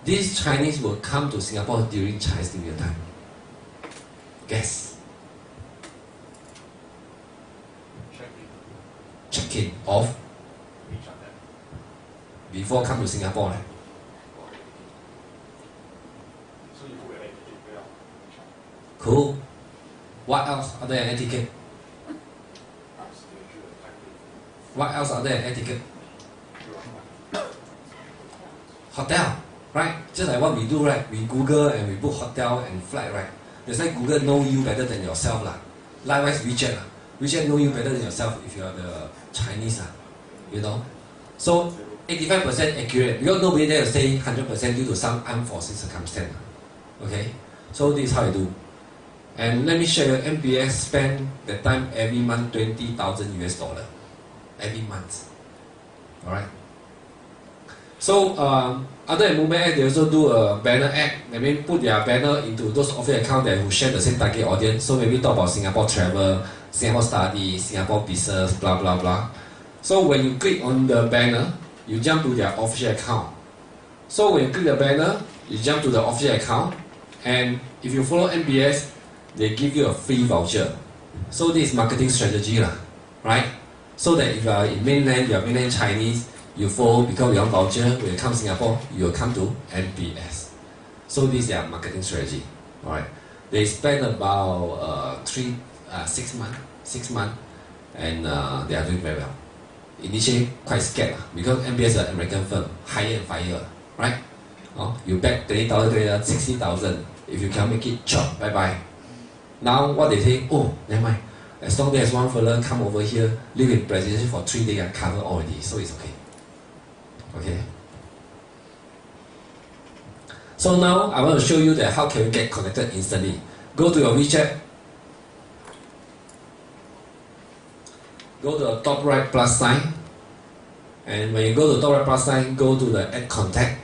these Chinese will come to Singapore during Chinese New Year time? Guess. Check-in of before come to Singapore. Cool. What else other than etiquette? What else other than etiquette? Hotel, right? Just like what we do, right? We Google and we book hotel and flight, right? That's why Google know you better than yourself lah. Likewise WeChat lah. WeChat know you better than yourself if you are the Chinese lah. So 85% accurate because nobody there will say 100% due to some unforeseen circumstance. Okay? So this is how I do. And let me share you, MBS spend that time every month $20,000 US every month. Alright. So other than movement ad, they also do a banner ad. I mean, put their banner into those official accounts that who share the same target audience. So maybe talk about Singapore travel, Singapore study, Singapore business, blah blah blah. So when you click on the banner, you jump to their official account. So when you click the banner, you jump to the official account, and if you follow MBS, they give you a free voucher. So this is marketing strategy lah, right? So that if you are in mainland, you are mainland Chinese, you follow because you want voucher, when you come to Singapore, you will come to MBS. So this is their marketing strategy. Alright. They spend about 6 months, and they are doing very well. Initially quite scared because MBS is an American firm, hire and fire, right? You bet 20,000, 60,000. If you can't make it, chop, bye bye. Now what they say, oh, never mind. As long as one fella come over here, live in presentation for 3 days and cover already, so it's okay. Okay. So now I want to show you that how can we get connected instantly. Go to your WeChat. Go to the top right plus sign. And when you go to the top right plus sign, go to the add contact.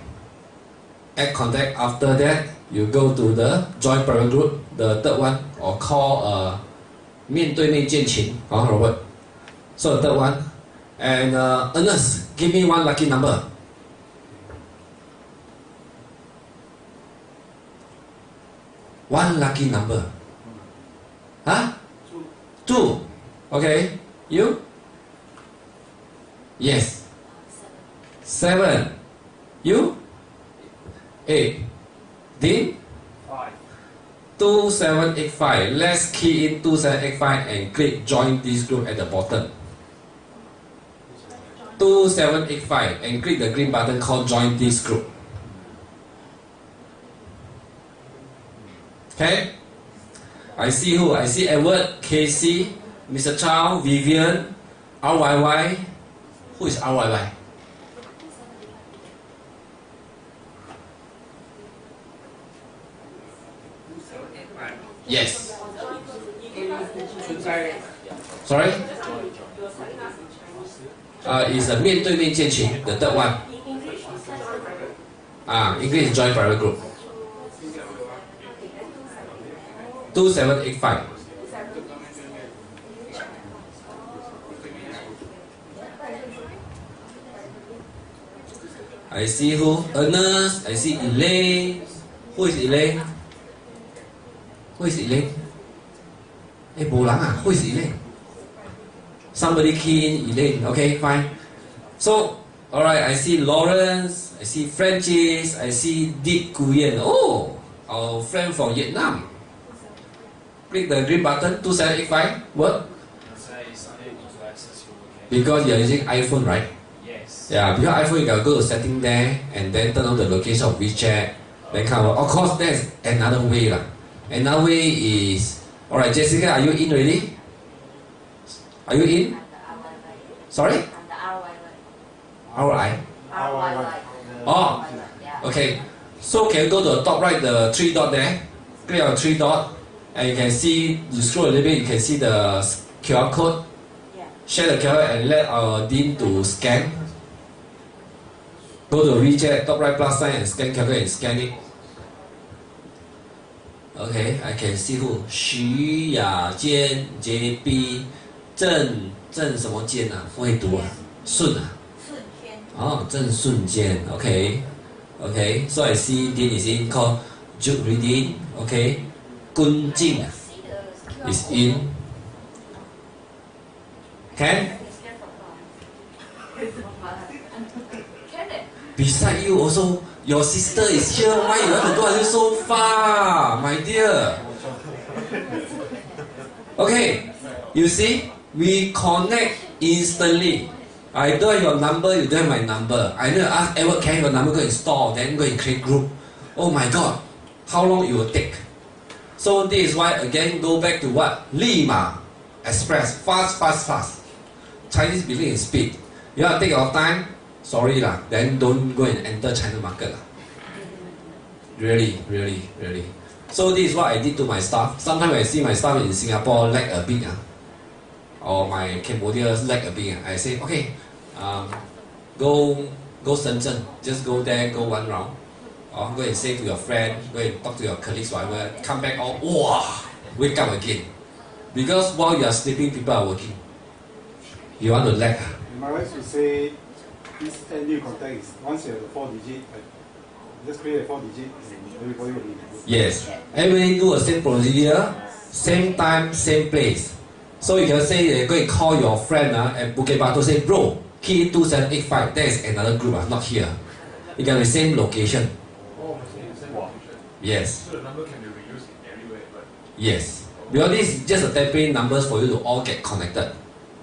Add contact. After that, you go to the join private group, the third one, or call 面对面见情, Robert. So the third one. And Ernest, give me one lucky number. One lucky number. Huh? 2. Okay. You? Yes. 7. You? 8. Dean? 5. 2785. Let's key in 2785 and click join this group at the bottom. 2785 and click the green button called join this group. Okay? I see who? I see Edward, Casey, Mr. Chow, Vivian, RYY. Who is RYY? Yes. Sorry? Is a 面对面见情, the third one. English is join private group. 2785. I see who? Ernest. I see Elaine. Who is Elaine? Who is Elaine? Hey, who is Elaine? Somebody key in Elaine. Okay, fine. So, alright, I see Lawrence. I see Francis. I see Dick Nguyen. Oh, our friend from Vietnam. Click the green button. 2785. What? Because you are using iPhone, right? Yes. Yeah, because iPhone you can go to setting there and then turn on the location of WeChat. Then come out. Of course, there's another way lah. Another way is, alright, Jessica, are you in already? Are you in? Sorry? RI? Oh, okay. So can you go to the top right, the 3 dot there? Click on 3 dot, and you can see, you scroll a little bit, you can see the QR code. Share the QR and let our Dean to scan. Go to WeChat, top right plus sign and scan QR and scan it. Okay, I can see who. 徐雅坚 JB 郑什么坚啊？不会读啊，顺啊。哦，郑顺坚。Okay, okay. So I see Dean is in. Called Jude Reading. Okay, 君静 is in. Can? Beside you also, your sister is here. Why you have to go until so far, my dear? Okay, you see, we connect instantly. I don't have your number, you don't have my number. I need to ask Edward, can I have your number, go install, then go and create group. Oh my god, how long it will take? So this is why, again, go back to what? 立马 express, fast, fast, fast. Chinese believe in speed. You have to take your time, sorry lah, then don't go and enter China market lah. Really, really, really. So this is what I did to my staff. Sometimes when I see my staff in Singapore lag a bit, or my Cambodia lag a bit, I say, okay, go Shenzhen, just go there, go one round. Or go and say to your friend, go and talk to your colleagues, whatever, come back, wake up again. Because while you are sleeping, people are working. You want to lag. My wife would say, this new contact is once you have the 4 digit, just create a 4 digit and everybody will be. Yes. Everybody do the same procedure, same time, same place. So you can say, go and call your friend at Bukit Batu, say, bro, key 2785, that is another group, not here. You can have the same location. Yes. So the number can be reused everywhere, but yes. Because this is just a temporary numbers for you to all get connected.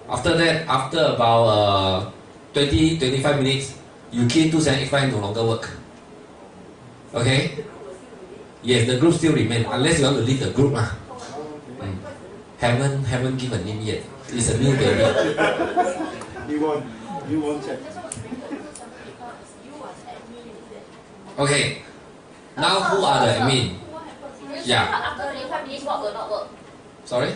After that, after about 20-25 minutes, you key 2785 no longer work. Okay? Yes, the group still remain unless you want to leave the group. Haven't given name yet. It's a new baby. You won't check. Okay. Now who are the admin? Yeah. After 25 minutes, what will not work? Sorry?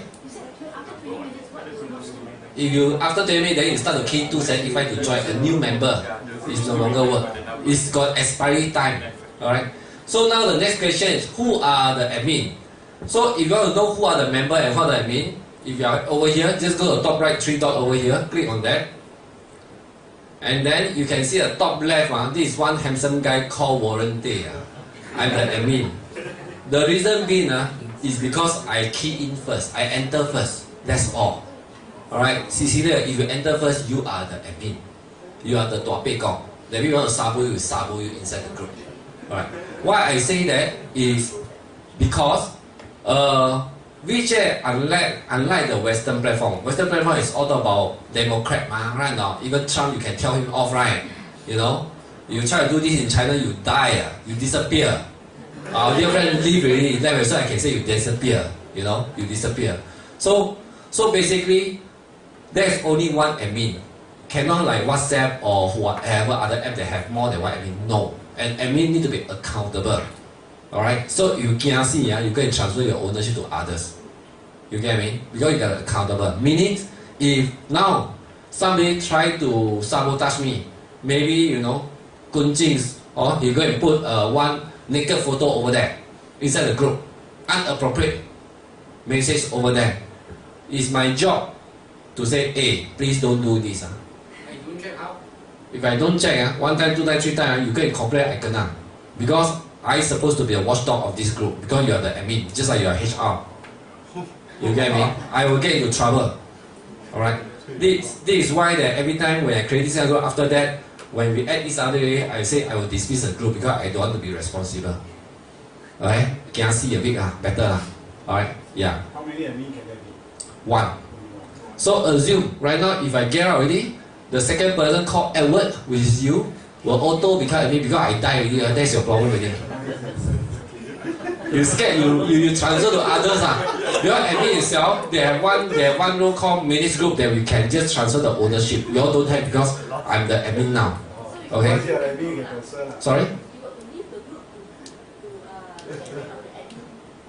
If you after 20 minutes, then you start to key 2785 to join a new member. It's no longer work. It's got expiry time. Alright? So now the next question is, who are the admin? So if you want to know who are the member and who are the admin, if you are over here, just go to the top right 3 dot over here, click on that. And then you can see the top left, this is one handsome guy called Warren Day. I'm the admin. The reason being is because I key in first, I enter first, that's all. Alright, Cecilia, if you enter first, you are the admin. You are the tua pei gong. That means you want to sabo you inside the group. Alright. Why I say that is because WeChat, unlike the Western platform is all about Democrat, right now. Even Trump, you can tell him off, right? You know, you try to do this in China, you die, you disappear. Our dear friend leave already, left, so I can say you disappear. You know, you disappear. So basically, there's only one admin. Cannot like WhatsApp or whatever other app that have more than one admin. No, and admin need to be accountable. Alright, so you can see, you go and transfer your ownership to others. You get me? Because you got accountable. Meaning, if now somebody try to sabotage me, maybe Kunjing's, or you go and put one naked photo over there inside the group, inappropriate message over there. It's my job to say, hey, please don't do this. I don't check out. If I don't check, 1 time, 2 time, 3 time, you go and complain, I cannot. Because I'm supposed to be a watchdog of this group because you are the admin, just like you are HR. You get me? I will get into trouble. Alright? This is why that every time when I create this group, after that, when we add this other way, I say I will dismiss the group because I don't want to be responsible. Alright? Can see a bit better. Alright? Yeah. How many admin can there be? 1. So assume right now if I get out already, the second person called Edward, which is you, will auto become admin because I die already. That's your problem already. You scared you transfer to others. Because admin itself, they have one role called manage group that we can just transfer the ownership. You all don't have because I'm the admin now. Okay? Sorry?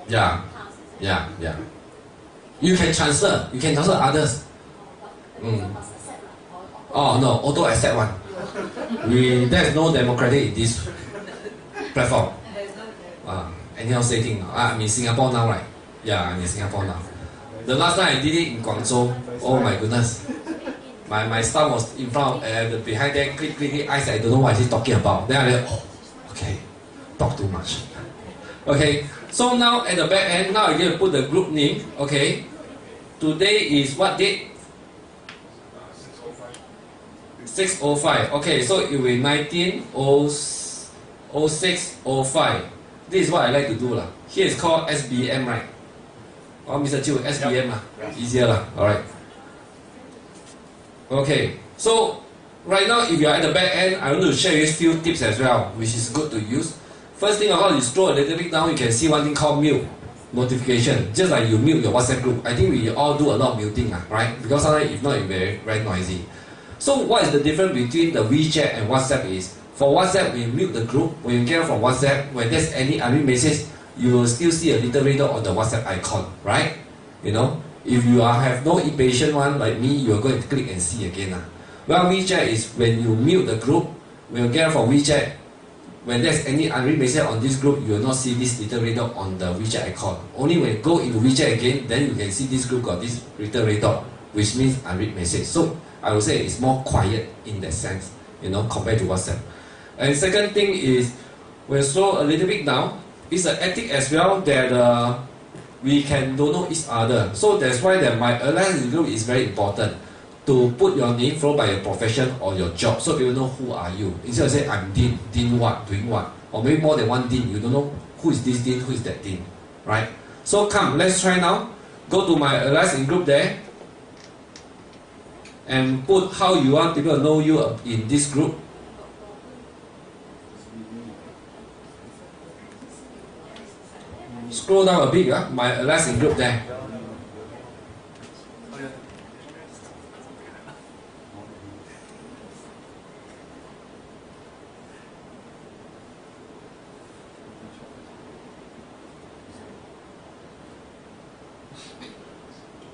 Yeah. You can transfer others. Oh no, auto accept one. There's no democratic in this platform. Anyhow say thing. I'm in Singapore now, right? Yeah, I'm in Singapore now. The last time I did it in Guangzhou, oh my goodness. My staff was in front, behind there, click, eyes, I don't know what he's talking about. Then I like, okay, talk too much. Okay, so now at the back end, now I'm going to put the group name, okay. Today is what date? 6:05. Okay, so it will be 19:06:05. This is what I like to do. Here is called SBM, right? Oh, Mr. Chiu, SBM, easier. Alright. Okay, so right now, if you are at the back end, I want to share with you a few tips as well, which is good to use. First thing of all, you scroll a little bit down, you can see one thing called mute notification. Just like you mute your WhatsApp group. I think we all do a lot of muting, right? Because sometimes if not, it's very, very noisy. So what is the difference between the WeChat and WhatsApp is, for WhatsApp, we mute the group. When you get from WhatsApp, when there's any message, you will still see a little red dot on the WhatsApp icon, right? You know, if you have no impatient one like me, you are going to click and see again. Well, WeChat is when you mute the group, when you get from WeChat, when there's any unread message on this group, you will not see this little red dot on the WeChat icon. Only when you go into WeChat again, then you can see this group got this little red dot, which means unread message. So I would say it's more quiet in that sense, you know, compared to WhatsApp. And second thing is, when you slow a little bit down, it's an ethic as well that we can don't know each other. So that's why that my alliance group is very important. To put your name followed by your profession or your job, so people know who are you. Instead of saying I'm Dean, Dean what, doing what, or maybe more than one Dean, you don't know who is this Dean, who is that Dean, right? So come, let's try now. Go to my alliance group there, and put how you want people to know you in this group. Scroll down a bit, my alliance group there.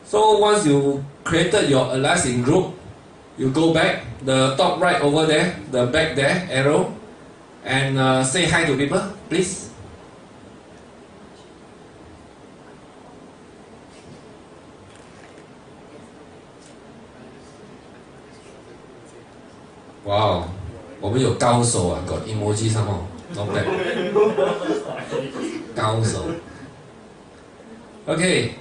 So once you created your alliance group, you go back, the top right over there, the back there, arrow, and say hi to people, please. Wow, 我们有高手啊 ，got emoji somehow, not bad. 高手。Okay.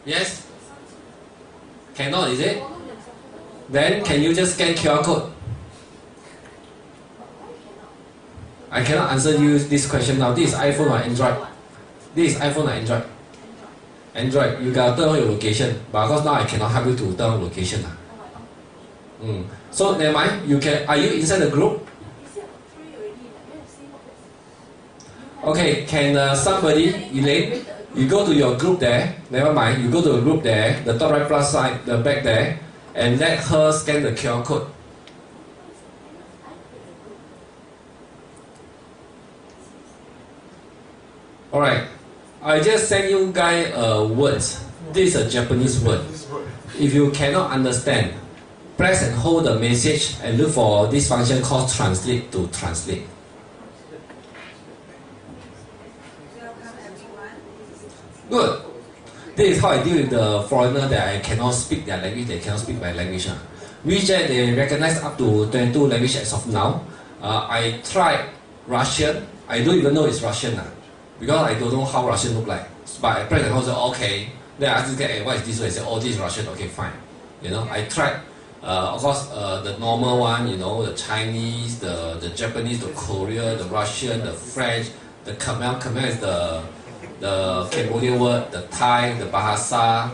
Yes? Cannot, is it? Then can you just scan QR code? I cannot answer you this question now. This is iPhone or Android? This is iPhone or Android? Android, you gotta turn on your location. But of course now I cannot help you to turn on location. So never mind, you can, are you inside the group? Okay, can somebody, Elaine, you go to your group there, never mind, you go to the group there, the top right plus side, the back there, and let her scan the QR code. Alright, I just send you guys words. This is a Japanese word. If you cannot understand, press and hold the message and look for this function called translate to translate. Good. This is how I deal with the foreigner that I cannot speak their language, they cannot speak my language. WeChat, they recognize up to 22 languages as of now. I tried Russian. I don't even know it's Russian because I don't know how Russian look like. But I press and hold, okay. Then I ask hey, what is this one? I say, oh, this is Russian. Okay, fine. You know, I tried, of course, the normal one, you know, the Chinese, the Japanese, the Korean, the Russian, the French, the Khmer. Khmer is the Cambodian word, the Thai, the Bahasa,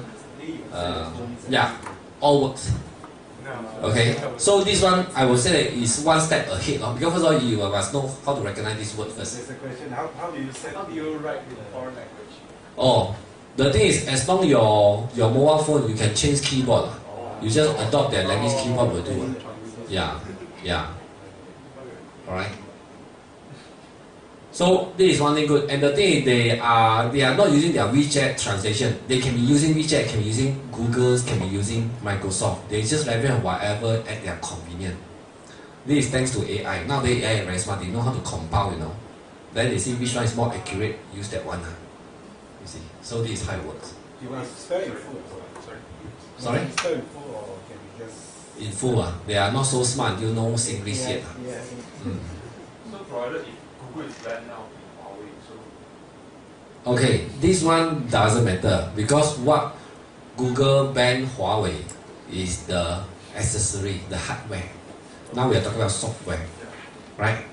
yeah, all works. Okay, so this one I would say that is one step ahead, because first of all you must know how to recognize this word first. There's a question, how do you write in a foreign language? Oh, the thing is, as long your mobile phone you can change keyboard, you just adopt their language keyboard will do. Yeah, yeah. Alright. So this is one thing good, and the thing is they are not using their WeChat translation. They can be using WeChat, can be using Google's, can be using Microsoft. They just leverage on whatever at their convenience. This is thanks to AI. Now the AI is very smart. They know how to compile, you know. Then they see which one is more accurate. Use that one. You see. So this is how it works. You want to spell in full? Sorry. Spell in full or can we just? In full, they are not so smart until no English yet. Yes. So provided if Google is banned now in Huawei, so. Okay, this one doesn't matter because what Google banned Huawei is the accessory, the hardware. Now we are talking about software, right?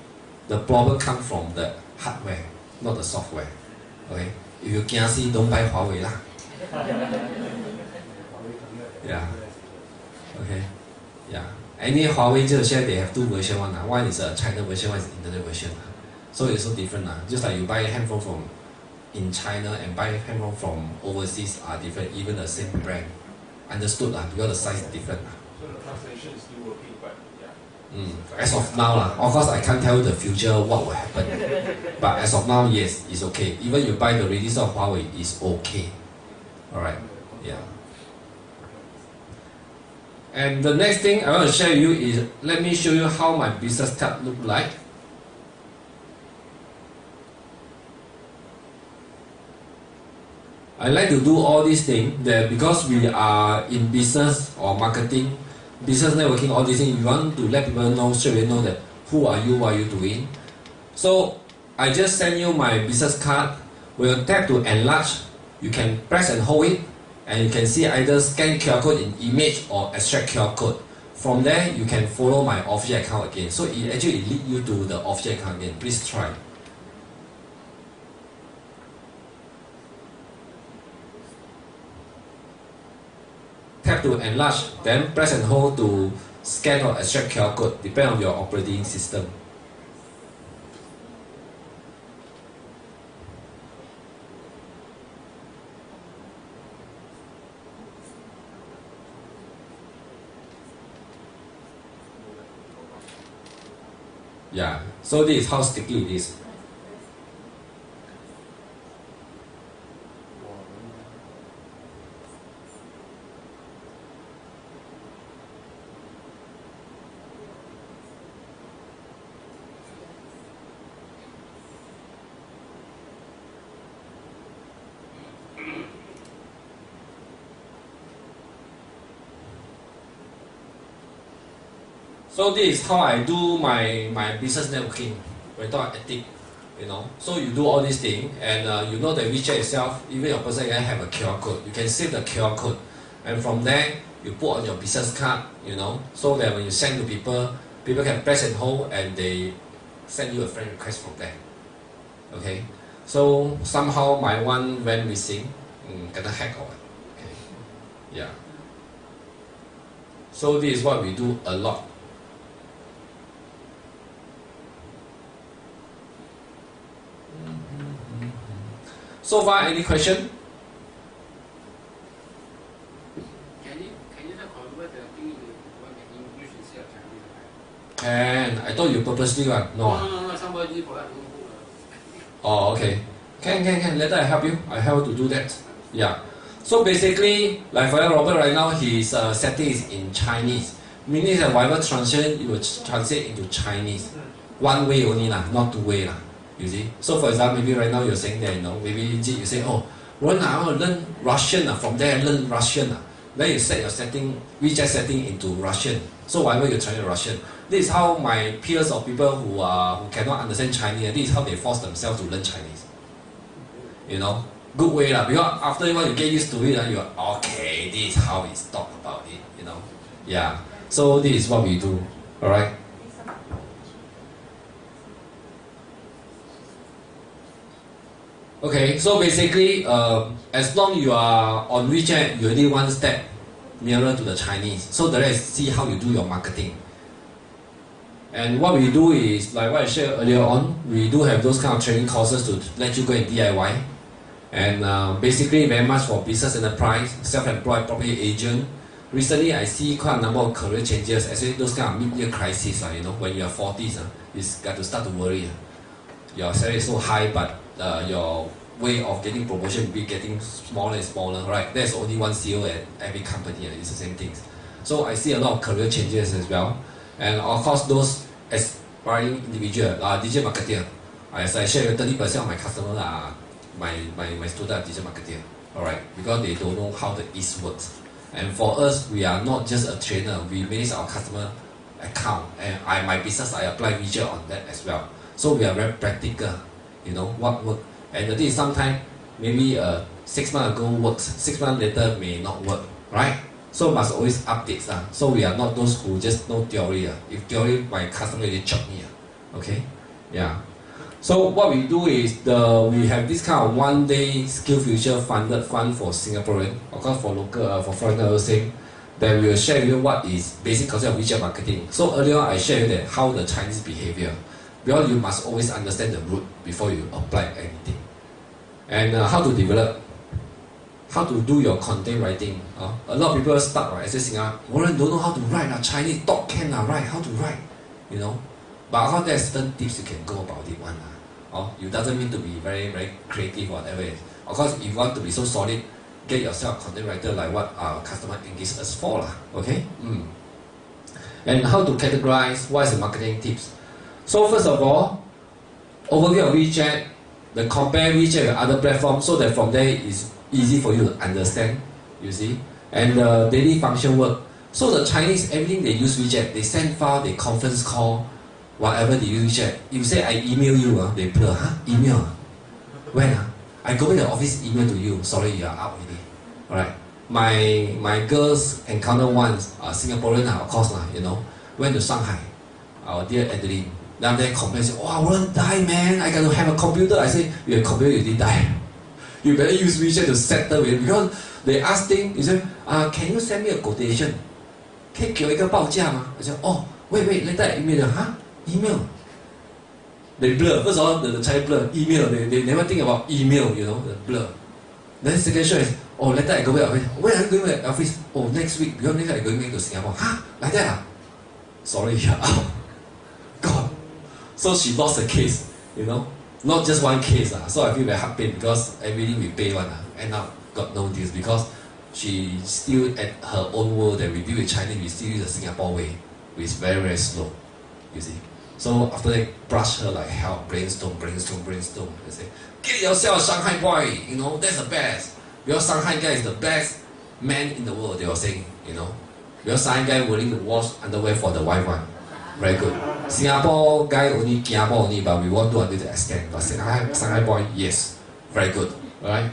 The problem comes from the hardware, not the software. Okay, if you can't see, don't buy Huawei lah. Yeah. Okay. Yeah. Any Huawei share they have two versions one. One is a China version, one is internet version. So it's so different. Just like you buy a handphone from in China and buy a handphone from overseas are different, even the same brand. Understood because the size is different. So the translation is still working, but yeah. As of now, of course I can't tell the future what will happen. But as of now, yes, it's okay. Even you buy the release of Huawei, it's okay. Alright, yeah. And the next thing I want to share with you is, let me show you how my business card look like. I like to do all these things that because we are in business or marketing, business networking, all these things, you want to let people know, straight away know that who are you, what are you doing. So I just send you my business card. When you tap to enlarge, you can press and hold it, and you can see either scan QR code in image or extract QR code. From there, you can follow my official account again. So it actually lead you to the official account again. Please try. Tap to enlarge, then press and hold to scan or extract QR code, depending on your operating system. Yeah, so this is how sticky it is. So this is how I do my business networking without ethic, you know. So you do all these things, and you know that WeChat itself, even your person can have a QR code. You can save the QR code, and from there you put on your business card, you know, so that when you send to people, people can press and hold, and they send you a friend request from there. Okay. So somehow my one went missing, got a hack or what. Okay. Yeah. So this is what we do a lot. So far, any question? Can you convert the thing into English instead of Chinese? Can. I thought you purposely what? No. No. Somebody forgot to put. Oh, okay. Can. Later I help you. I help to do that. Yeah. So basically, like for Robert right now, his setting is in Chinese. Meaning that whatever translation, it will translate into Chinese. One way only lah, not two way lah. You see? So for example, maybe right now you're saying that, you know, maybe you say, oh, Ron, I want to learn Russian, from there I learn Russian. Then you set your setting, WeChat setting into Russian. So whatever you're trying to Russian. This is how my peers or people who cannot understand Chinese, this is how they force themselves to learn Chinese. You know? Good way lah, because after you get used to it, you're okay, this is how it's talk about it, you know? Yeah. So this is what we do. Alright? Okay, so basically, as long you are on WeChat, you're only one step nearer to the Chinese. So the rest, see how you do your marketing. And what we do is, like what I shared earlier on, we do have those kind of training courses to let you go and DIY. And basically, very much for business enterprise, self-employed property agent. Recently, I see quite a number of career changes, especially those kind of mid-year crises, you know, when you're 40s, you got to start to worry. Your salary is so high, but your way of getting promotion will be getting smaller and smaller, right? There's only one CEO at every company, it's the same things. So I see a lot of career changes as well. And of course, those aspiring individual, digital marketer, as I share, 30% of my customers are my student digital marketer, alright? Because they don't know how the East works. And for us, we are not just a trainer, we manage our customer account. And my business, I apply WeChat on that as well. So we are very practical, you know, what works. And the thing is, sometimes maybe 6 months ago works, 6 months later may not work, right? So must always update. So we are not those who just know theory. If theory, my customer really chop me. Okay? Yeah. So what we do is, we have this kind of one-day skill future funded fund for Singaporean, of course for local, for foreigners, same. Then we will share with you what is basic concept of WeChat marketing. So earlier I shared with you that how the Chinese behavior. Because you must always understand the root before you apply anything. And how to develop, how to do your content writing. A lot of people stuck, right? I say, Warren don't know how to write, Chinese talk can, right? How to write? you know. But of course, there's certain tips you can go about it one. You doesn't mean to be very, very creative, whatever it is. Of course, if you want to be so solid, get yourself a content writer like what our customer engage us for, okay? And how to categorize, what is the marketing tips? So first of all, overview of WeChat, then compare WeChat with other platforms so that from there it's easy for you to understand, you see? And daily function work. So the Chinese, everything they use WeChat, they send file, they conference call, whatever they use WeChat. If you say I email you, they blur, email? When? I go back to the office, email to you, sorry, you are out already. Alright. My girls encountered once, Singaporean of course you know, went to Shanghai, our dear Adeline. Then they complain, say, oh, I won't die, man, I got to have a computer. I say, you have a computer, you didn't die. You better use WeChat to settle it, because they ask things, you say, can you send me a quotation? Can you give me a quotation? I say, oh, wait, later I email, email. They blur, first of all, the Chinese blur, email, they never think about email, you know, the blur. Then second show is, oh, later I go back office. When are you going back office? Oh, next week, because next week I'm going back to Singapore. Like that? Sorry, you're out. God. So she lost a case, you know. Not just one case. So I feel very heart pain because everything we pay one, end up got no deals because she still at her own world that we deal with Chinese, we still use the Singapore way, which is very, very slow, you see. So after they brush her like hell, brainstorm. They say, get yourself a Shanghai boy, you know, that's the best. Your Shanghai guy is the best man in the world, they were saying, you know. Your Shanghai guy willing to wash underwear for the wife one. Very good. Singapore guy only kiabo only, but we won't do until the extent. But Shanghai boy, yes. Very good. Alright?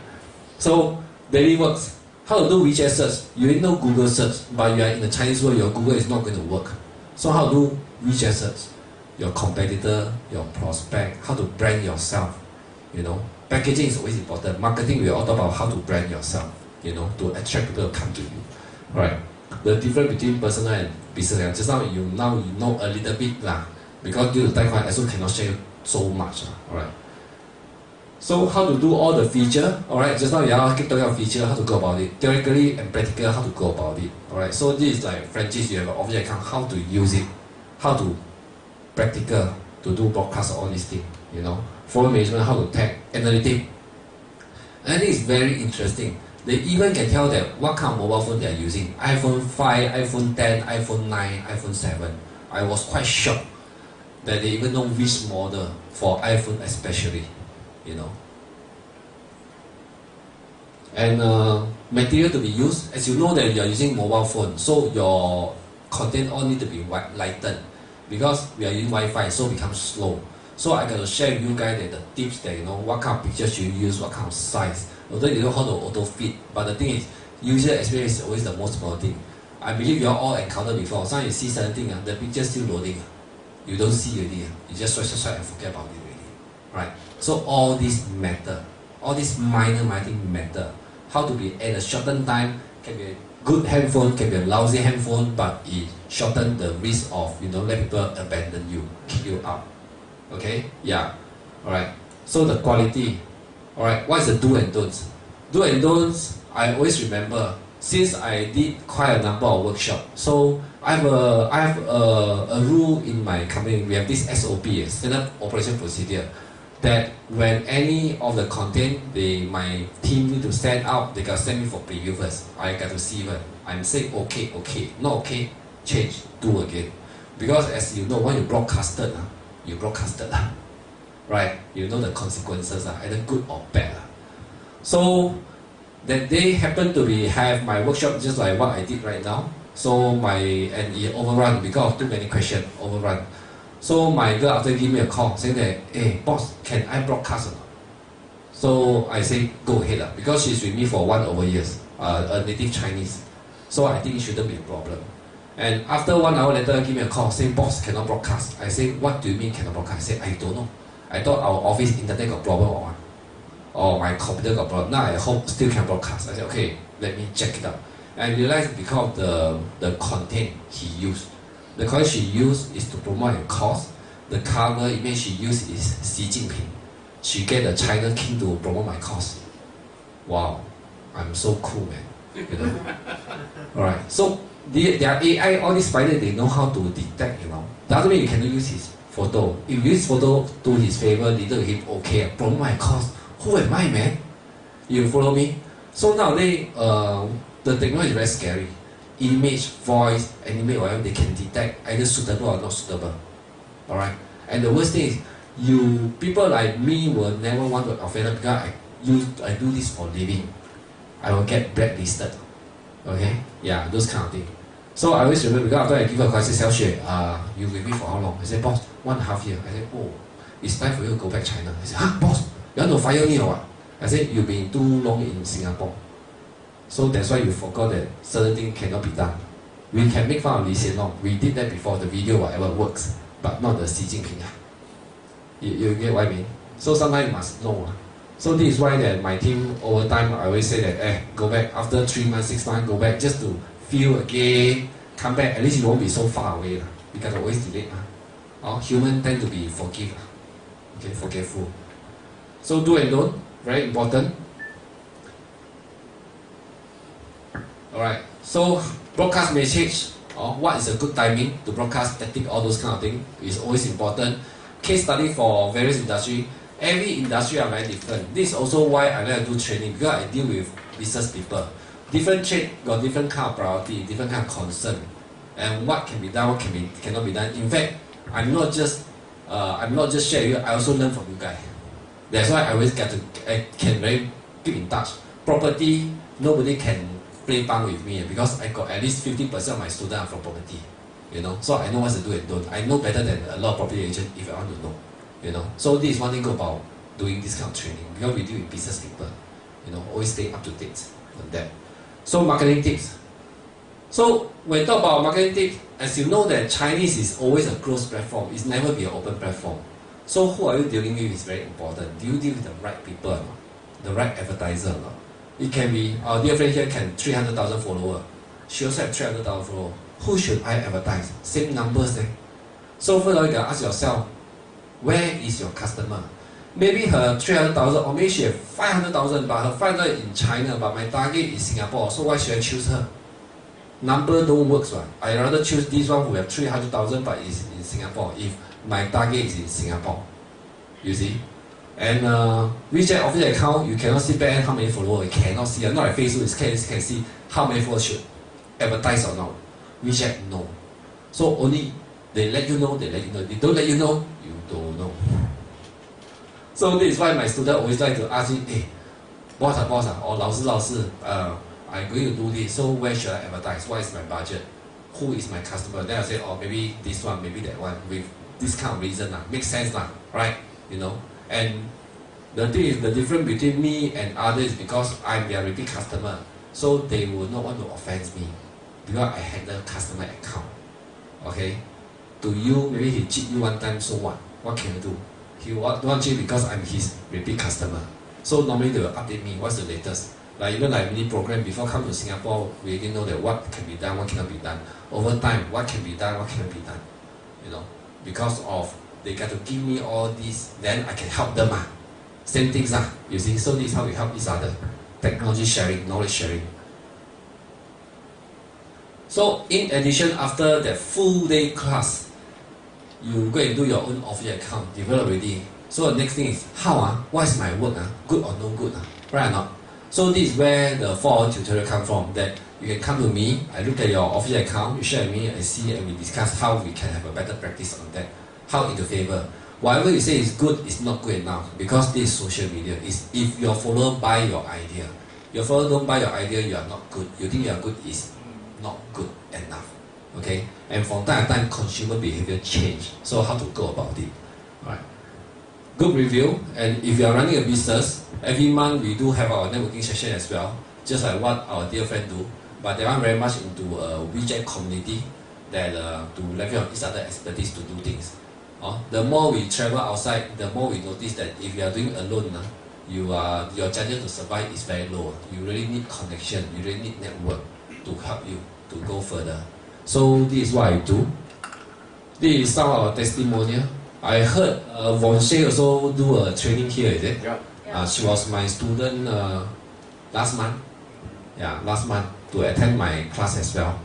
So daily works. How to do WeChat search? You ain't no Google search, but you are in the Chinese world, your Google is not going to work. So how to do WeChat search? Your competitor, your prospect, how to brand yourself, you know. Packaging is always important. Marketing, we all talk about how to brand yourself, you know, to attract people to come to you. Right. The difference between personal and business, just now you know a little bit lah, because due to time I also cannot share so much. Alright. So how to do all the feature, alright, just now you keep talking about feature, how to go about it. Theoretically and practical, how to go about it. Alright, so this is like franchise, you have an object account, how to use it, how to practical to do broadcast all these things, you know. Phone management, how to tag, analytic. And it's very interesting. They even can tell that what kind of mobile phone they are using. iPhone 5, iPhone 10, iPhone 9, iPhone 7. I was quite shocked that they even know which model for iPhone especially, you know. And material to be used, as you know that you are using mobile phone, so your content all need to be lightened. Because we are using Wi-Fi, so it becomes slow. So I got to share with you guys that the tips that, you know, what kind of pictures you use, what kind of size. Although you know how to auto fit, but the thing is, user experience is always the most important thing. I believe you all encountered before. Sometimes you see certain thing, the picture still loading. You don't see already. You just swipe and forget about it already. Right? So all this matter. All these minor things matter. How to be at a shortened time can be a good handphone, can be a lousy handphone, but it shorten the risk of, you know, let people abandon you, kick you out. Okay? Yeah. Alright. So the quality. Alright, what is the do and don'ts? Do and don'ts, I always remember, since I did quite a number of workshops. So I have a rule in my company. We have this SOP, Standard Operation Procedure, that when any of the content my team need to send out, they got to send me for preview first. I got to see it. I'm saying okay, not okay, change, do again. Because as you know, when you broadcasted, right? You know the consequences, either good or bad. So that day happened to have my workshop just like what I did right now. So and it overrun because of too many questions, overrun. So my girl after give me a call saying that, hey boss, can I broadcast or not? So I say go ahead because she's with me for 1 over years, a native Chinese. So I think it shouldn't be a problem. And after 1 hour later, give me a call saying boss cannot broadcast. I say what do you mean cannot broadcast? I say I don't know. I thought our office internet got problem or what? Or my computer got problem. Now I hope still can broadcast. I said okay, let me check it out. And I realized because of the content he used. The content she used is to promote a cause. The cover image she used is Xi Jinping. She get the China king to promote my cause. Wow, I'm so cool, man. You know? Alright, so their AI, all these spider, they know how to detect, you know. The other way you cannot use his photo. If you use photo to his favor, little him, okay, promote my cause. Who am I, man? You follow me? So nowadays, the technology is very scary. Image, voice, animate, whatever, they can detect either suitable or not suitable. Alright? And the worst thing is, people like me will never want to offend because I do this for living. I will get blacklisted. Okay? Yeah, those kind of things. So I always remember, because after I give a question, I say, Xiao Xue, you with me for how long? I said, boss, 1.5 years. I said, oh, it's time for you to go back China. I said, huh, boss, you want to fire me or what? I said, you've been too long in Singapore. So that's why you forgot that certain things cannot be done. We can make fun of Lee Hsien Loong. We did that before, the video, whatever works, but not the Xi Jinping. You get what I mean? So sometimes you must know. So this is why that my team, over time, I always say that, go back, after 3 months, 6 months, go back, just to feel again, come back, at least you won't be so far away. You can always delay. Humans tend to be forgetful. So do and don't, very important. Alright, so broadcast message, what is a good timing to broadcast static, all those kind of things is always important. Case study for various industry. Every industry are very different. This is also why I like to do training, because I deal with business people. Different trade got different kind of priority, different kind of concern, and what can be done, what cannot be done. In fact, I'm not just sharing you. I also learn from you guys. That's why I always can very keep in touch. Property, nobody can play punk with me because I got at least 50% of my students are from property. You know, so I know what to do and don't. I know better than a lot of property agents if I want to know. You know, so this is one thing about doing this kind of training because we deal with business people. You know, always stay up to date on that. So marketing tips. So when we talk about marketing tips, as you know that Chinese is always a closed platform. It's never be an open platform. So who are you dealing with is very important. Do you deal with the right people or not? The right advertiser or not? It can be, our dear friend here can 300,000 followers. She also have 300,000 followers. Who should I advertise? Same numbers then. So first of all, you can ask yourself, where is your customer? Maybe her 300,000 or maybe she have 500,000, but her 500 in China, but my target is Singapore. So why should I choose her? Number don't work, right? I rather choose this one who have 300,000 but is in Singapore if my target is in Singapore. You see? And WeChat official account, you cannot see back how many followers. You cannot see. Not like Facebook, you can see how many followers should advertise or not. WeChat, no. So only they let you know, they They don't let you know, you don't know. So this is why my students always like to ask me, hey, boss, or 老师, I'm going to do this, so where should I advertise? What is my budget? Who is my customer? Then I say, oh, maybe this one, maybe that one, with this kind of reason, makes sense, right? You know? And the thing is, the difference between me and others is because I'm their repeat customer, so they will not want to offend me, because I handle customer account. Okay? To you, maybe he cheat you one time, so what? What can you do? He wants you because I'm his repeat customer. So normally they will update me, what's the latest? Like even like mini program, before come to Singapore, we already know that what can be done, what cannot be done. Over time, what can be done, what cannot be done. You know, because of they got to give me all this, then I can help them. Same things, you see. So this is how we help each other. Technology sharing, knowledge sharing. So in addition, after the full day class, you go and do your own official account, develop already. So the next thing is, how, what is my work, good or no good, right or not? So this is where the 4-hour tutorial come from, that you can come to me, I look at your official account, you share with me, I see, and we discuss how we can have a better practice on that, how into favor. Whatever you say is good is not good enough, because this is social media. Is if your follower buy your idea, your follower don't buy your idea, you are not good. You think you are good is not good enough. Okay? And from time to time, consumer behavior change. So how to go about it? Alright. Good review, and if you are running a business, every month we do have our networking session as well, just like what our dear friend do. But they are very much into a WeChat community that to leverage on each other expertise to do things. The more we travel outside, the more we notice that if you are doing alone, your chances to survive is very low. You really need connection, you really need network to help you to go further. So this is what I do. This is some of our testimonial. I heard Von Shea also do a training here, is it? Yeah. She was my student last month. Yeah, last month to attend my class as well.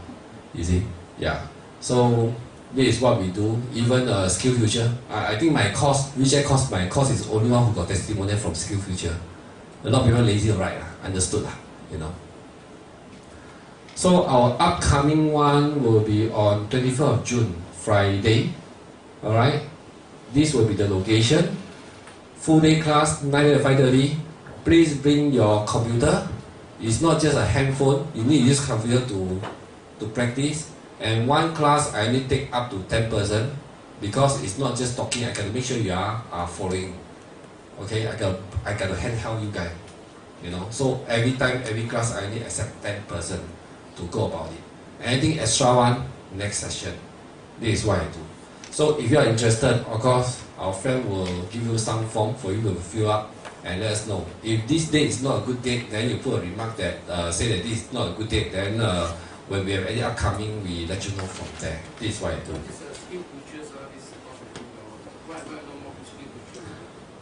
You see? Yeah. So this is what we do. Even SkillsFuture. I think my course, my course is only one who got testimonial from SkillsFuture. A lot of people lazy to write, understood, you know. So our upcoming one will be on 24th of June, Friday. Alright? This will be the location. Full day class, 9 to 5:30. Please bring your computer. It's not just a handphone. You need to use computer to practice. And one class I only take up to 10 person because it's not just talking. I got to make sure you are following. Okay, I got to handheld you guys. You know, so every time, every class I only accept 10 person to go about it. Anything extra one, next session. This is what I do. So if you are interested, of course, our friend will give you some form for you to fill up and let us know. If this date is not a good date, then you put a remark that say that this is not a good date. Then when we have any upcoming, we let you know from there. This is what I do.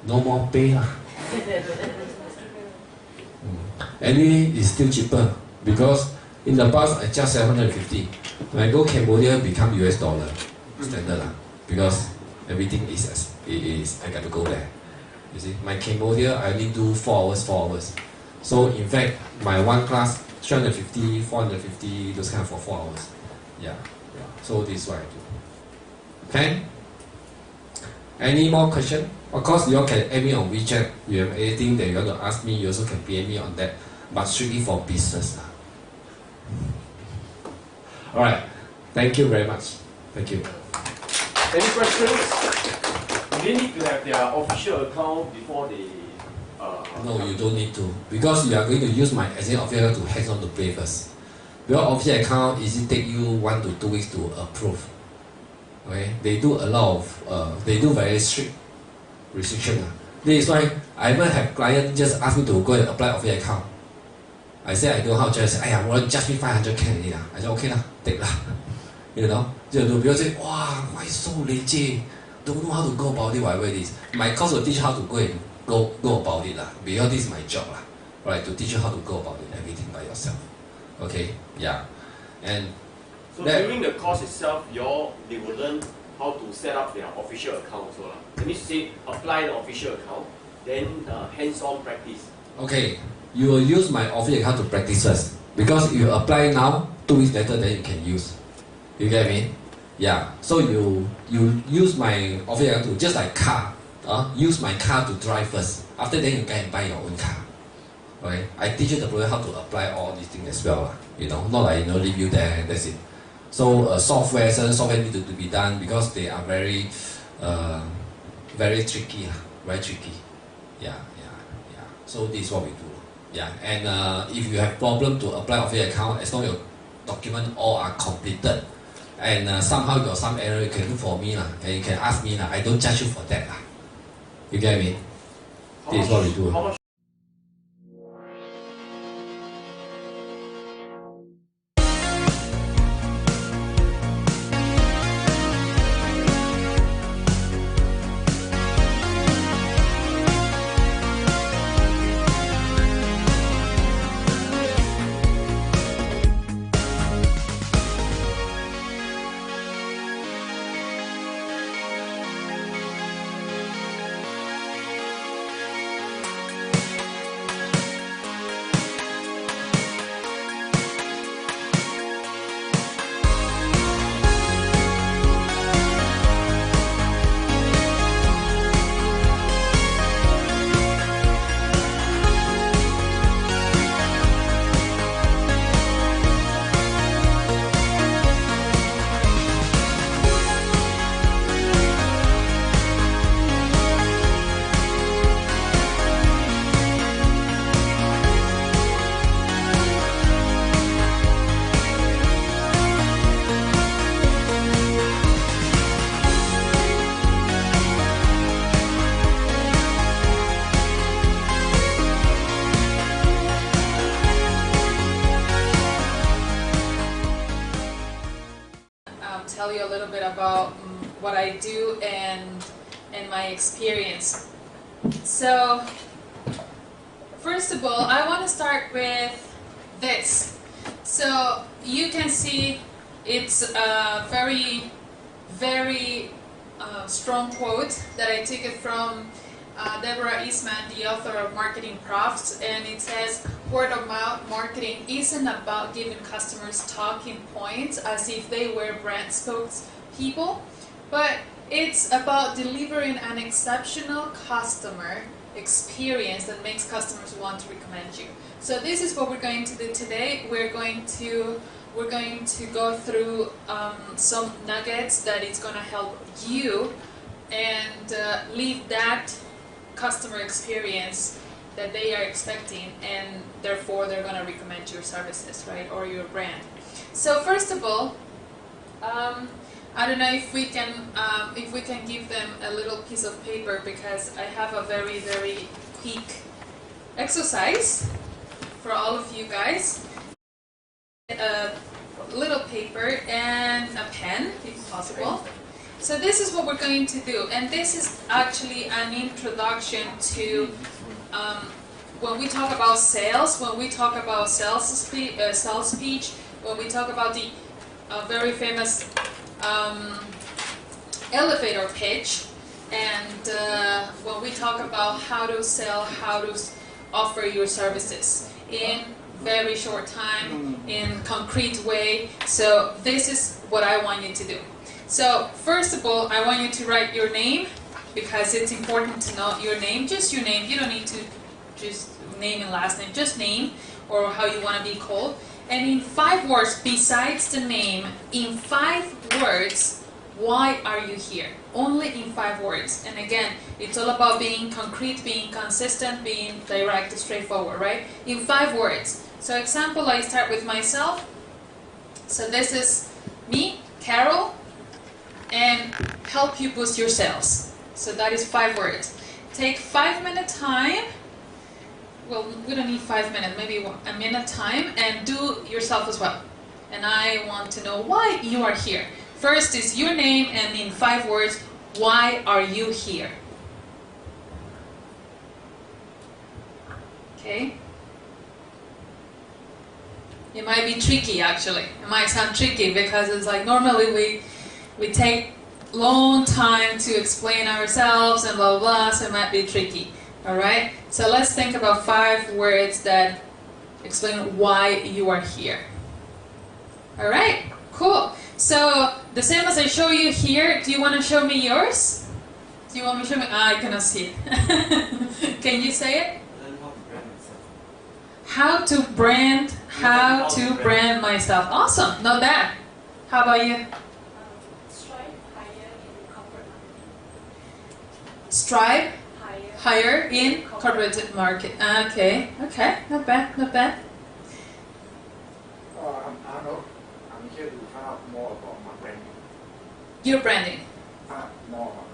No more pay lah. Anyway, it's still cheaper because in the past I charge 750. When I go Cambodia, become US dollar standard lah. Because everything is I got to go there. You see, my Cambodia I only do 4 hours. So in fact, my one class 350, 450, those kind for 4 hours. Yeah. So this is what I do. Okay. Any more question? Of course, you all can add me on WeChat. You have anything that you want to ask me, you also can PM me on that. But strictly for business. Alright. Thank you very much. Thank you. Any questions? Do they need to have their official account before they... No, you don't need to. Because you are going to use my official account to hands-on to play first. Your official account easily take you 1 to 2 weeks to approve. Okay? They do a lot of... they do very strict restriction. This is why I even have clients just ask me to go and apply official account. I say I don't know how to just say, just me 500K. I say, okay lah, take lah. You know? People say, wow, why so lazy? Don't know how to go about it, whatever it is. My course will teach you how to go about it lah. Because this is my job lah. Right, to teach you how to go about it, everything by yourself. Okay? Yeah. And so during the course itself, they will learn how to set up their official account also lah. That means say apply the official account, then hands-on practice. Okay. You will use my official account to practice first. Because if you apply now, 2 weeks later, then you can use. You get me? Yeah. So you use my official account to, just like car, use my car to drive first. After then you can buy your own car. Okay? I teach you the program how to apply all these things as well. You know, not like leave you there and that's it. So software, certain software need to be done because they are very tricky. Very tricky. Yeah. So this is what we do. Yeah, and if you have problem to apply official account, as long as your documents all are completed, and somehow you got some error, you can look for me and you can ask me I don't charge you for that You get me? This is what we do. Tell you a little bit about what I do and my experience. So, first of all, I want to start with this. So, you can see It's a very, very strong quote that I took it from Deborah Eastman, the author of Marketing Profs, and it says, word of mouth marketing isn't about giving customers talking points as if they were brand spokespeople, but it's about delivering an exceptional customer experience that makes customers want to recommend you. So this is what we're going to do today. We're going to go through some nuggets that is going to help you and leave that customer experience that they are expecting, and therefore they're going to recommend your services, right, or your brand. So first of all, I don't know if we can give them a little piece of paper, because I have a very, very quick exercise for all of you guys. A little paper and a pen, if possible. So this is what we're going to do, and this is actually an introduction to when we talk about sales, when we talk about sales speech, when we talk about the very famous elevator pitch, and when we talk about how to sell, how to offer your services in very short time, in concrete way. So this is what I want you to do. So first of all, I want you to write your name, because it's important to know your name, just your name. You don't need to just name and last name, just name or how you want to be called. And in 5 words, besides the name, in 5 words, why are you here? Only in 5 words. And again, it's all about being concrete, being consistent, being direct, straightforward, right? In 5 words. So example, I start with myself. So this is me, Carol, and help you boost your sales. So that is 5 words. Take 5-minute time. Well, we don't need 5 minutes, maybe a minute time, and do yourself as well. And I want to know why you are here. First is your name, and in 5 words, why are you here? Okay? It might be tricky, actually. It might sound tricky, because it's like normally we take long time to explain ourselves and blah, blah, blah, so it might be tricky. Alright? So let's think about 5 words that explain why you are here. Alright? Cool. So, the same as I show you here, do you want to show me yours? Do you want me to show me? I cannot see it. Can you say it? How to brand myself. Awesome. Know that. How about you? Strive higher in corporate market. Okay, not bad, not bad. Arnold, I'm here to find out more about my branding. Your branding. More about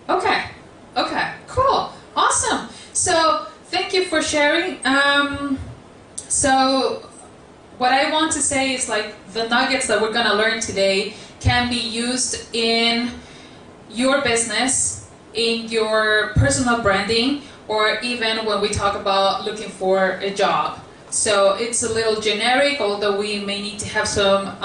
branding. Okay, cool, awesome. So thank you for sharing. So what I want to say is, like, the nuggets that we're gonna learn today can be used in your business, in your personal branding, or even when we talk about looking for a job. So it's a little generic, although we may need to have some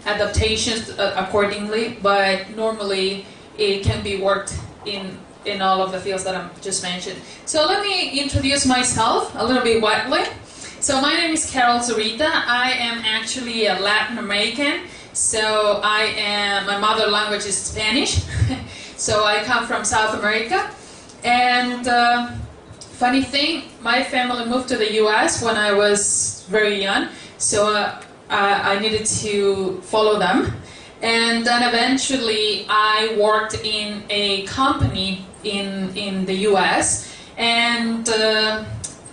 adaptations accordingly, but normally it can be worked in all of the fields that I just mentioned. So let me introduce myself a little bit widely. So my name is Carol Zurita. I am actually a Latin American. So my mother language is Spanish. So I come from South America, and funny thing, my family moved to the US when I was very young, so I needed to follow them. And then eventually I worked in a company in the US, and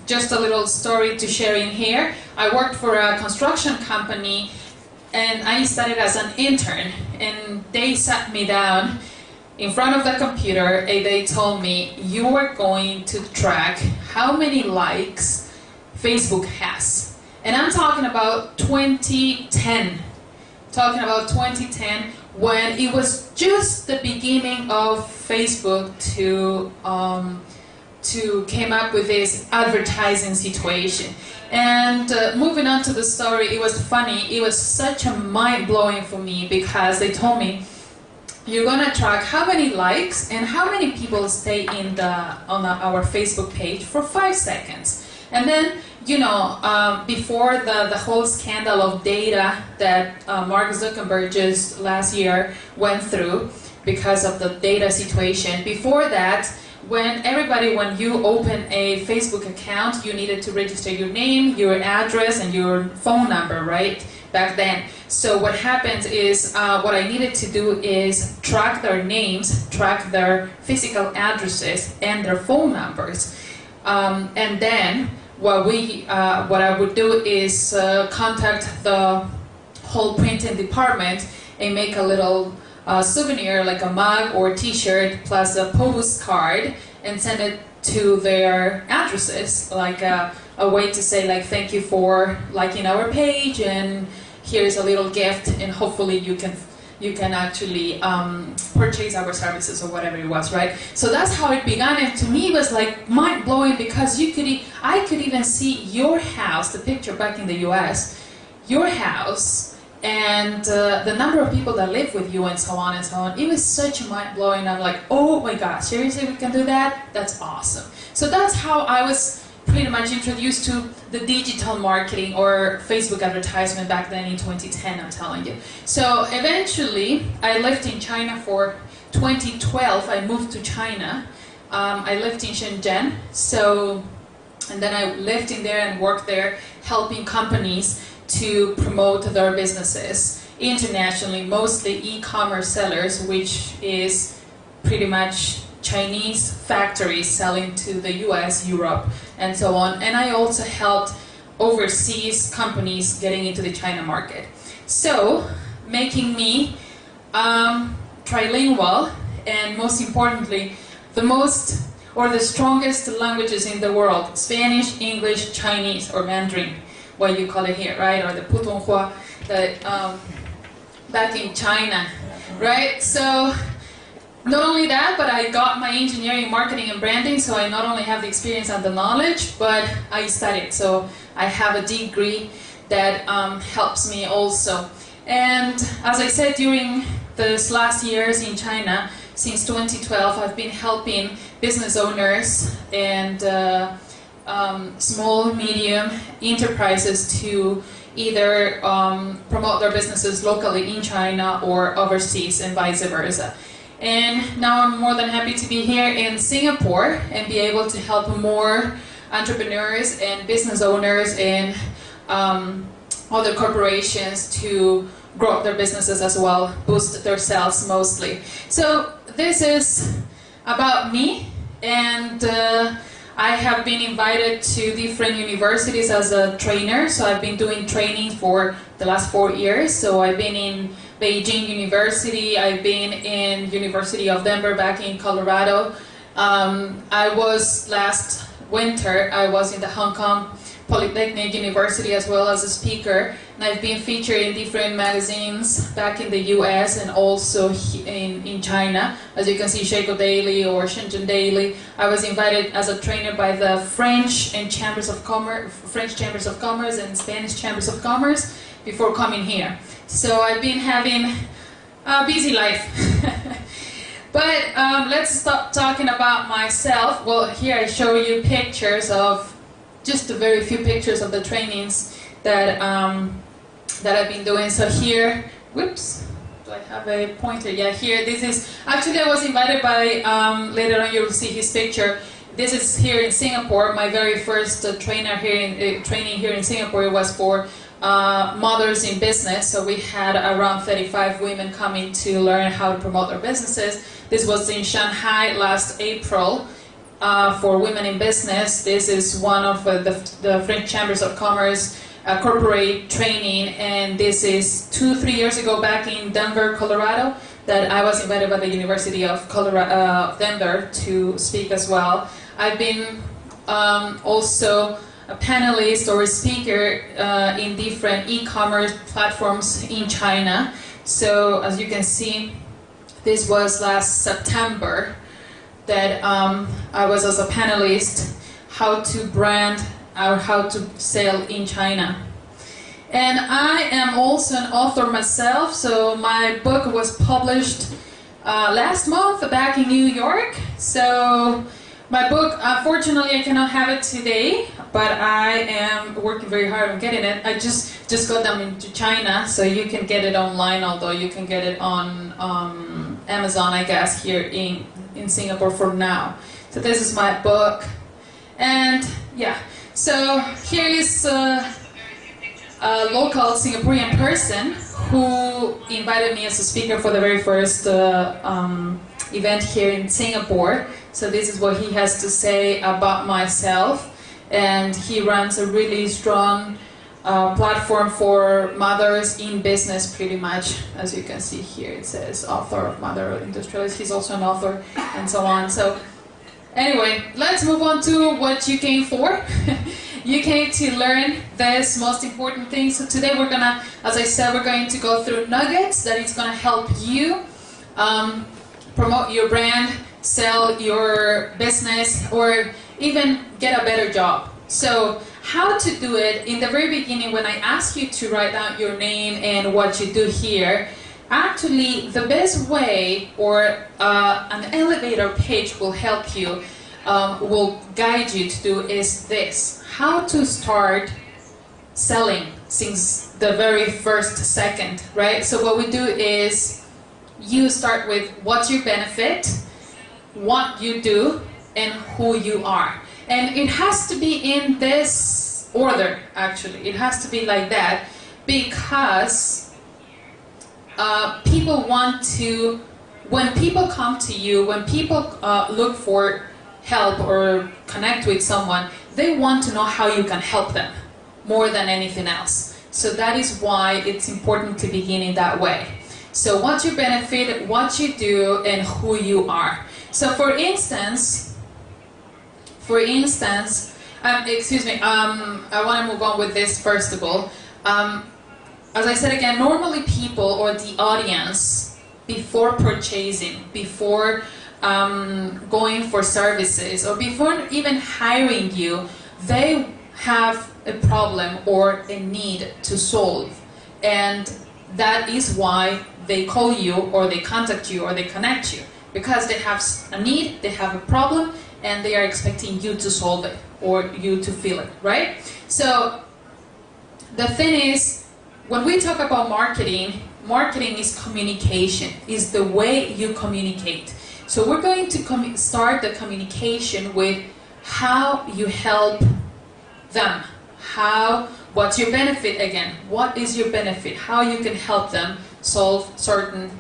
just a little story to share in here. I worked for a construction company, and I started as an intern, and they sat me down in front of the computer, and they told me, you are going to track how many likes Facebook has. And I'm talking about 2010. Talking about 2010, when it was just the beginning of Facebook to to came up with this advertising situation. And moving on to the story, it was funny. It was such a mind-blowing for me because they told me, you're gonna track how many likes and how many people stay on our Facebook page for 5 seconds. And then, before the whole scandal of data that Mark Zuckerberg just last year went through because of the data situation, before that, when you open a Facebook account, you needed to register your name, your address, and your phone number, right? Back then. So what happens is, what I needed to do is track their names, track their physical addresses, and their phone numbers. And then what I would do is contact the whole printing department and make a little souvenir, like a mug or t-shirt, plus a postcard, and send it to their addresses, like a way to say, like, thank you for liking our page, and here's a little gift, and hopefully you can actually purchase our services or whatever it was, right? So that's how it began, and to me it was like mind-blowing because I could even see your house, the picture back in the US, your house, and the number of people that live with you, and so on and so on. It was such mind-blowing. I'm like, oh my God, seriously, we can do that? That's awesome. So that's how I was pretty much introduced to the digital marketing or Facebook advertisement back then in 2010, I'm telling you. So eventually, I lived in China for 2012. I moved to China. I lived in Shenzhen. And then I lived in there and worked there, helping companies to promote their businesses internationally, mostly e-commerce sellers, which is pretty much Chinese factories selling to the US, Europe, and so on. And I also helped overseas companies getting into the China market. So, making me trilingual, and most importantly, the strongest languages in the world: Spanish, English, Chinese, or Mandarin, what you call it here, right? Or the Putonghua, back in China, right? So not only that, but I got my engineering, marketing, and branding, so I not only have the experience and the knowledge, but I studied. So I have a degree that helps me also. And as I said, during this last years in China, since 2012, I've been helping business owners and small, medium enterprises to either promote their businesses locally in China or overseas, and vice versa. And now I'm more than happy to be here in Singapore and be able to help more entrepreneurs and business owners and other corporations to grow their businesses as well, boost their sales mostly. So this is about me, and I have been invited to different universities as a trainer, so I've been doing training for the last 4 years. So I've been in Beijing University, I've been in University of Denver back in Colorado. I was last winter, I was in the Hong Kong Polytechnic University as well as a speaker, and I've been featured in different magazines back in the US and also in China. As you can see, Sheiko Daily or Shenzhen Daily. I was invited as a trainer by the French Chambers of Commerce and Spanish Chambers of Commerce before coming here. So I've been having a busy life. But let's stop talking about myself. Well, here I show you pictures of just a very few pictures of the trainings that I've been doing. So here, whoops, do I have a pointer? Yeah, here, this is, actually I was invited by, later on you'll see his picture. This is here in Singapore. My very first training here in Singapore. It was for mothers in business. So we had around 35 women coming to learn how to promote their businesses. This was in Shanghai last April. For women in business. This is one of the French Chambers of Commerce corporate training, and this is 2-3 years ago back in Denver, Colorado, that I was invited by the University of Denver to speak as well. I've been also a panelist or a speaker in different e-commerce platforms in China. So as you can see, this was last September that I was as a panelist, how to brand or how to sell in China. And I am also an author myself, so my book was published last month back in New York. So my book, unfortunately, I cannot have it today, but I am working very hard on getting it. I just got them into China, so you can get it online, although you can get it on Amazon, I guess, here in Singapore for now. So this is my book. And yeah, so here is a local Singaporean person who invited me as a speaker for the very first event here in Singapore. So this is what he has to say about myself. And he runs a really strong platform for mothers in business, pretty much. As you can see here, it says author of Mother Industrialist. He's also an author and so on. So anyway, let's move on to what you came for. You came to learn this most important thing. So today we're gonna, as I said, we're going to go through nuggets that is gonna help you promote your brand, sell your business, or even get a better job. So how to do it, in the very beginning when I ask you to write down your name and what you do here, actually the best way, or an elevator page will help you, will guide you to do is this: how to start selling since the very first second, right? So what we do is you start with what's your benefit, what you do, and who you are. And it has to be in this order, actually. It has to be like that, because people want to, when people come to you, when people look for help or connect with someone, they want to know how you can help them more than anything else. So that is why it's important to begin in that way. So what's your benefit, what you do, and who you are. So for instance, excuse me, I want to move on with this first of all. As I said again, normally people or the audience, before purchasing, before going for services, or before even hiring you, they have a problem or a need to solve. And that is why they call you, or they contact you, or they connect you. Because they have a need, they have a problem, and they are expecting you to solve it, or you to feel it, right? So the thing is, when we talk about marketing, marketing is communication, is the way you communicate. So we're going to start the communication with how you help them. What's your benefit again? What is your benefit? How you can help them solve certain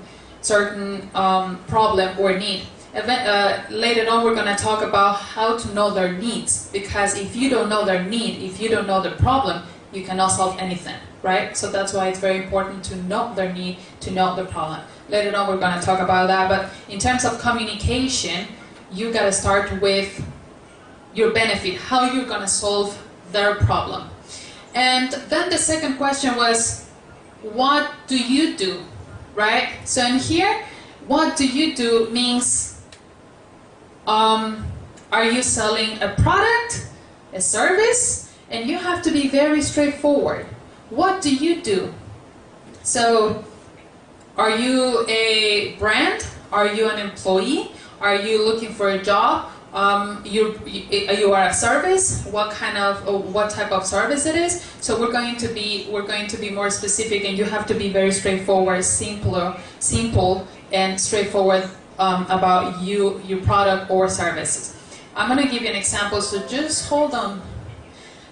problem or need. Later on we're going to talk about how to know their needs, because if you don't know their need, if you don't know the problem, you cannot solve anything, right? So that's why it's very important to know their need, to know the problem. Later on we're going to talk about that, but in terms of communication, you got to start with your benefit, how you're going to solve their problem. And then the second question was, what do you do, right? So in here, what do you do means, are you selling a product, a service? And you have to be very straightforward. What do you do? So, are you a brand? Are you an employee? Are you looking for a job? You are a service. What type of service it is? So we're going to be more specific, and you have to be very straightforward, simple, and straightforward about your product or services. I'm going to give you an example. So just hold on.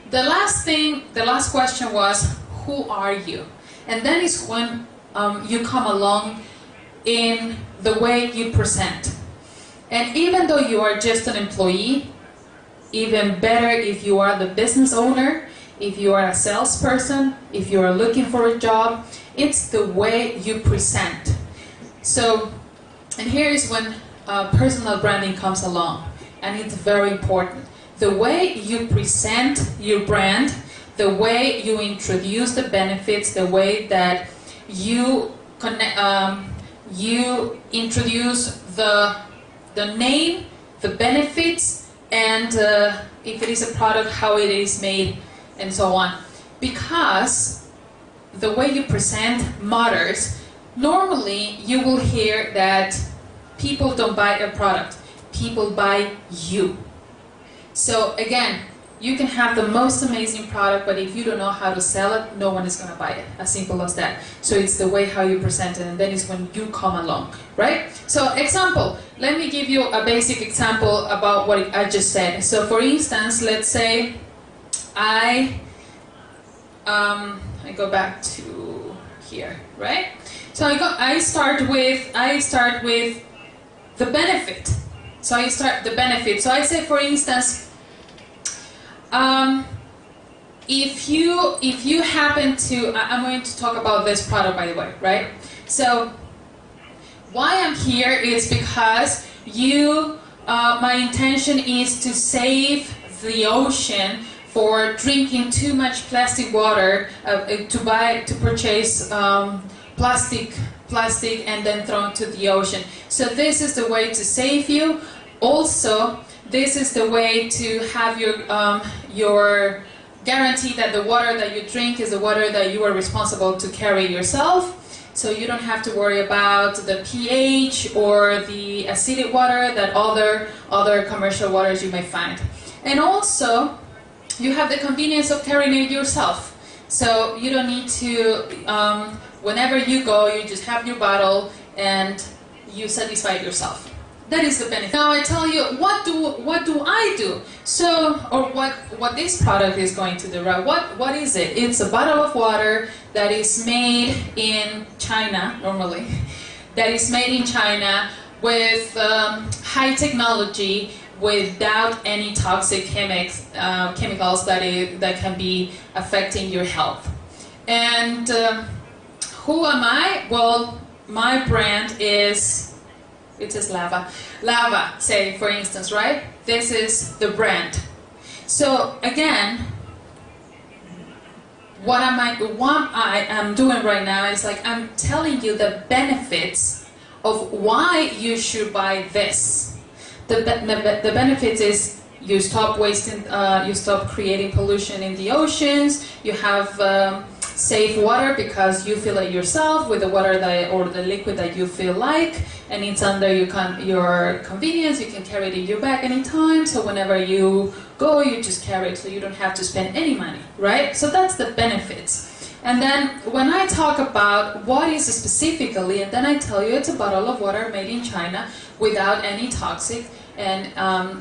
The last question was, who are you? And then is when you come along in the way you present. And even though you are just an employee, even better if you are the business owner, if you are a salesperson, if you are looking for a job, it's the way you present. So, and here is when personal branding comes along, and it's very important. The way you present your brand, the way you introduce the benefits, the way that you introduce the name the benefits, and if it is a product, how it is made, and so on. Because the way you present matters. Normally, you will hear that people don't buy a product, people buy you. So again, you can have the most amazing product, but if you don't know how to sell it, no one is going to buy it. As simple as that. So it's the way how you present it, and then it's when you come along, right? So example, let me give you a basic example about what I just said. So for instance, let's say I go back to here, right? So I start with the benefit. So I start the benefit. So I say, for instance, if you happen to, I'm going to talk about this product, by the way, right? So why I'm here is because my intention is to save the ocean for drinking too much plastic water, to purchase plastic and then thrown to the ocean. So this is the way to save you. Also, this is the way to have your guarantee that the water that you drink is the water that you are responsible to carry yourself. So you don't have to worry about the pH or the acidic water that other commercial waters you may find. And also, you have the convenience of carrying it yourself. So you don't need to, whenever you go, you just have your bottle and you satisfy yourself. That is the benefit. Now I tell you, what do I do? So, or what this product is going to do, right? What is it? It's a bottle of water that is made in China, normally, that is made in China with high technology, without any toxic chemicals that can be affecting your health. And who am I? Well, my brand is, it says Lava. Lava, say, for instance, right? This is the brand. So again, what I am doing right now is like I'm telling you the benefits of why you should buy this. The benefits is you stop wasting, you stop creating pollution in the oceans. You have safe water because you fill it yourself with the water or the liquid that you feel like, and it's under your convenience. You can carry it in your bag anytime. So whenever you go, you just carry it, so you don't have to spend any money, right? So that's the benefits. And then when I talk about what is specifically, and then I tell you it's a bottle of water made in China without any toxic and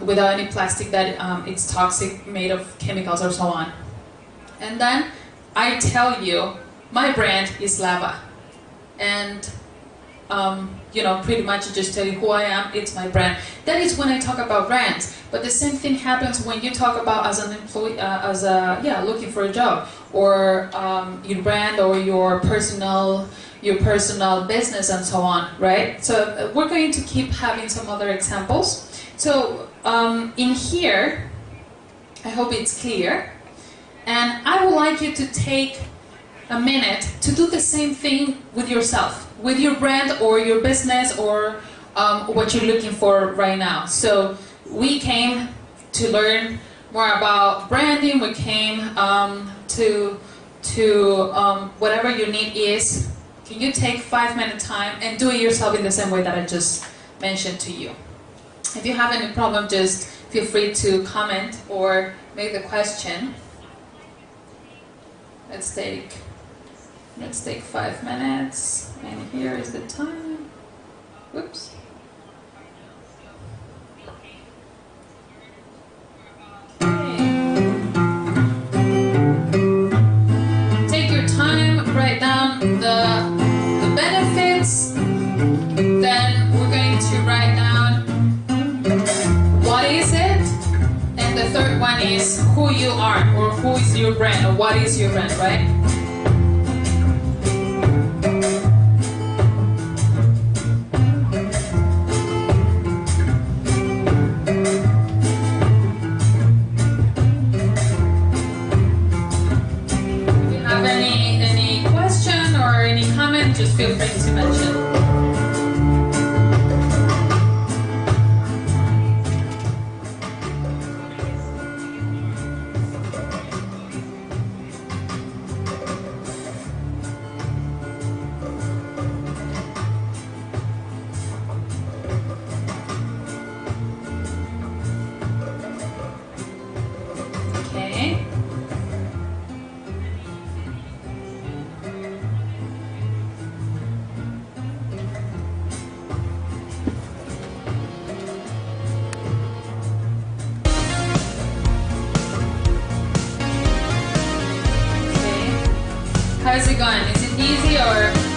without any plastic that it's toxic, made of chemicals or so on. And then I tell you my brand is Lava. And pretty much just tell you who I am, it's my brand. That is when I talk about brands. But the same thing happens when you talk about as an employee, looking for a job, or your brand or your personal business and so on, right? So we're going to keep having some other examples. So in here, I hope it's clear, and I would like you to take a minute to do the same thing with yourself, with your brand or your business or what you're looking for right now. So we came to learn more about branding. We came to whatever your need is. Can you take 5 minute time and do it yourself in the same way that I just mentioned to you? If you have any problem, just feel free to comment or make the question. Let's take 5 minutes, and here is the time. Whoops. Take your time, write down the benefits. Then we're going to write down what is it, and the third one is who you are, or who is your brand, or what is your brand, right? Just feel free to mention. How's it going? Is it easy or?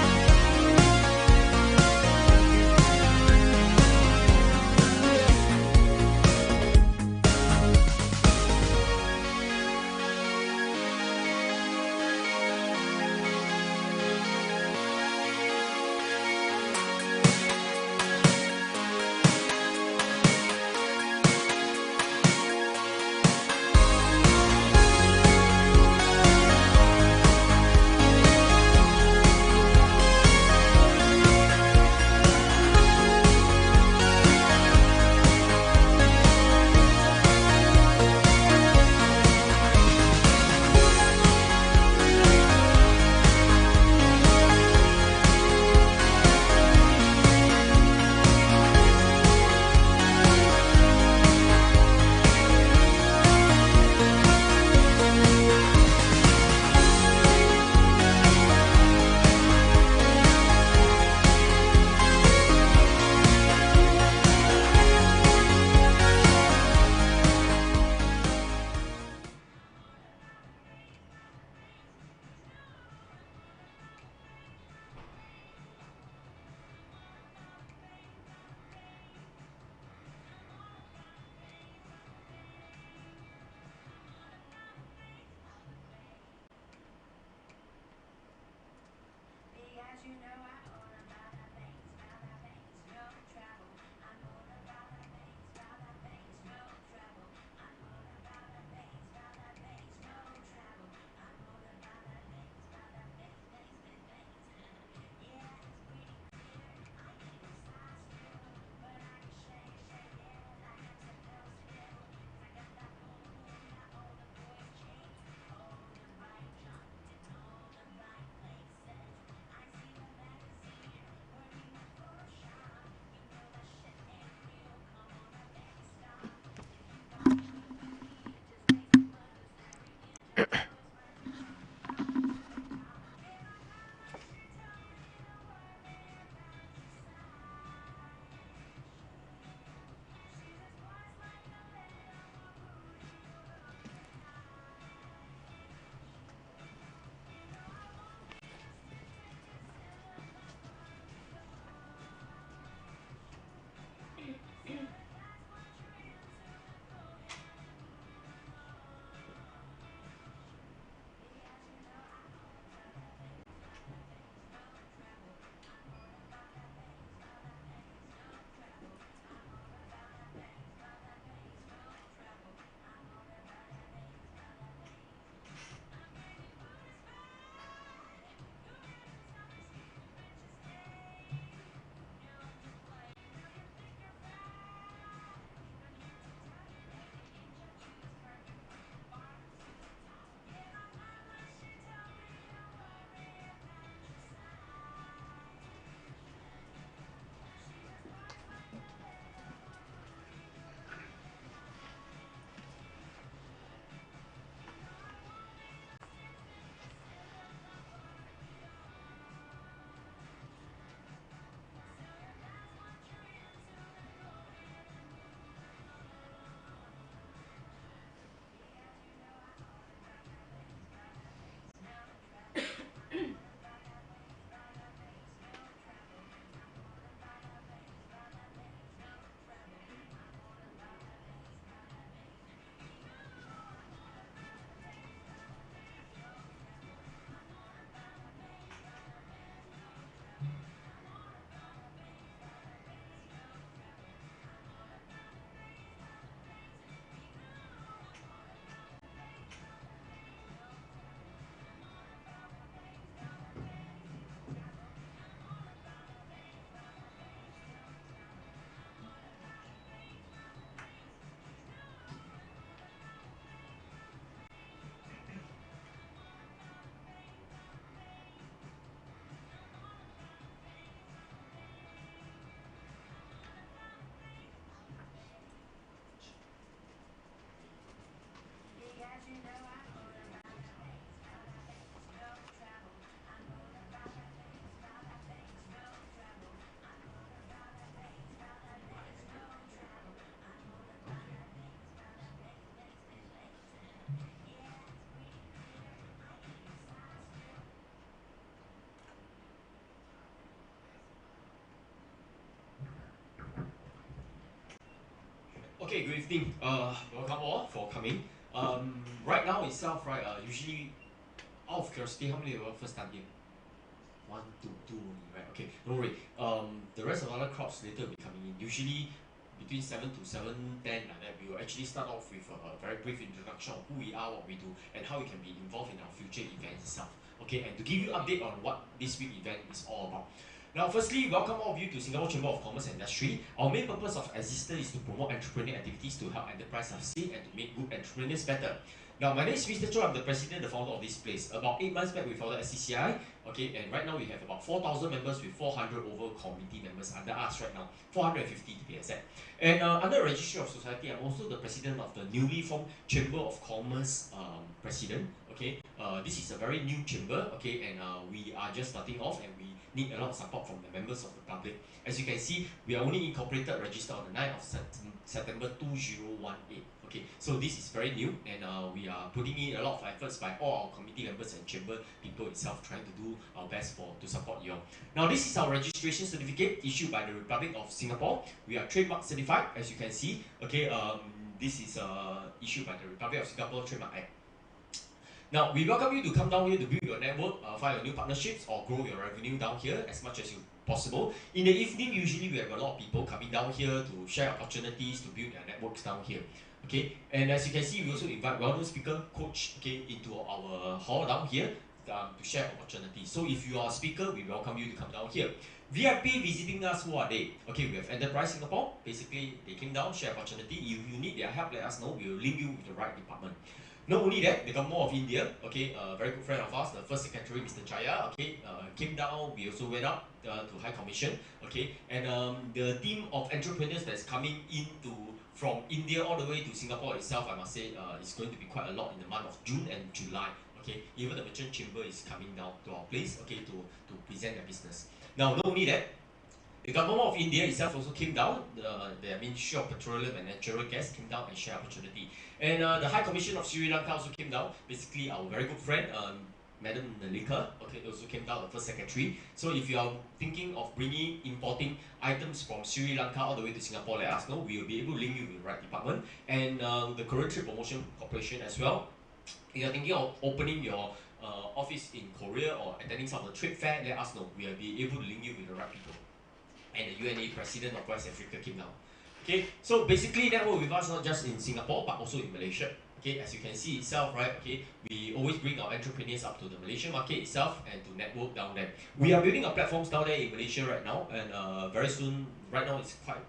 Okay, good evening. Welcome all for coming. Right now itself, right, usually, out of curiosity, how many of you first time here? 1, 2, 2 only, right? Okay, don't worry. The rest of other crowds later will be coming in. Usually, between 7 to 7:10 like that, we will actually start off with a very brief introduction of who we are, what we do, and how we can be involved in our future events itself. Okay, and to give you update on what this week event is all about. Now, firstly, welcome all of you to Singapore Chamber of Commerce and Industry. Our main purpose of existence is to promote entrepreneurial activities to help enterprise succeed and to make good entrepreneurs better. Now, my name is Mr. Cho. I'm the president, the founder of this place. About 8 months back, we founded SCCI. Okay, and right now we have about 4,000 members with 400 over committee members under us right now, 450 to be exact. And under Registry of Society, I'm also the president of the newly formed Chamber of Commerce president. Okay, this is a very new chamber. Okay, and we are just starting off, and we need a lot of support from the members of the public. As you can see, we are only incorporated, registered on the 9th of September 2018. Okay, so this is very new, and we are putting in a lot of efforts by all our committee members and chamber people itself, trying to do our best to support you all. Now, this is our registration certificate issued by the Republic of Singapore. We are trademark certified, as you can see. Okay, this is issued by the Republic of Singapore Trademark Act. Now, we welcome you to come down here to build your network, find your new partnerships, or grow your revenue down here as much as possible. In the evening, usually we have a lot of people coming down here to share opportunities to build their networks down here. Okay, and as you can see, we also invite well-known speaker, coach, okay, into our hall down here to share opportunities. So if you are a speaker, we welcome you to come down here. VIP visiting us, who are they? Okay, we have Enterprise Singapore. Basically, they came down, share opportunity. If you need their help, let us know. We will link you with the right department. Not only that, they come more of India. Okay, a very good friend of ours, the first secretary, Mr. Jaya. Okay, came down. We also went up to High Commission. Okay, and the team of entrepreneurs that's coming from India all the way to Singapore itself, I must say, is going to be quite a lot in the month of June and July. Okay, even the merchant chamber is coming down to our place. Okay, to present their business. Now, not only that, the government of India itself also came down. The Ministry of Petroleum and Natural Gas came down and shared opportunity. And the High Commission of Sri Lanka also came down. Basically, our very good friend, Madam Nalika, okay, also came down, the first secretary. So if you are thinking of importing items from Sri Lanka all the way to Singapore, let us know. We will be able to link you with the right department. And the Korean Trade Promotion Corporation as well. If you are thinking of opening your office in Korea or attending some of the trade fair, let us know. We will be able to link you with the right people. And the UNA president of West Africa came down. Okay, so basically that work with us not just in Singapore but also in Malaysia. Okay, as you can see itself, right? Okay, we always bring our entrepreneurs up to the Malaysian market itself and to network down there. We are building our platforms down there in Malaysia right now, and very soon. Right now, it's quite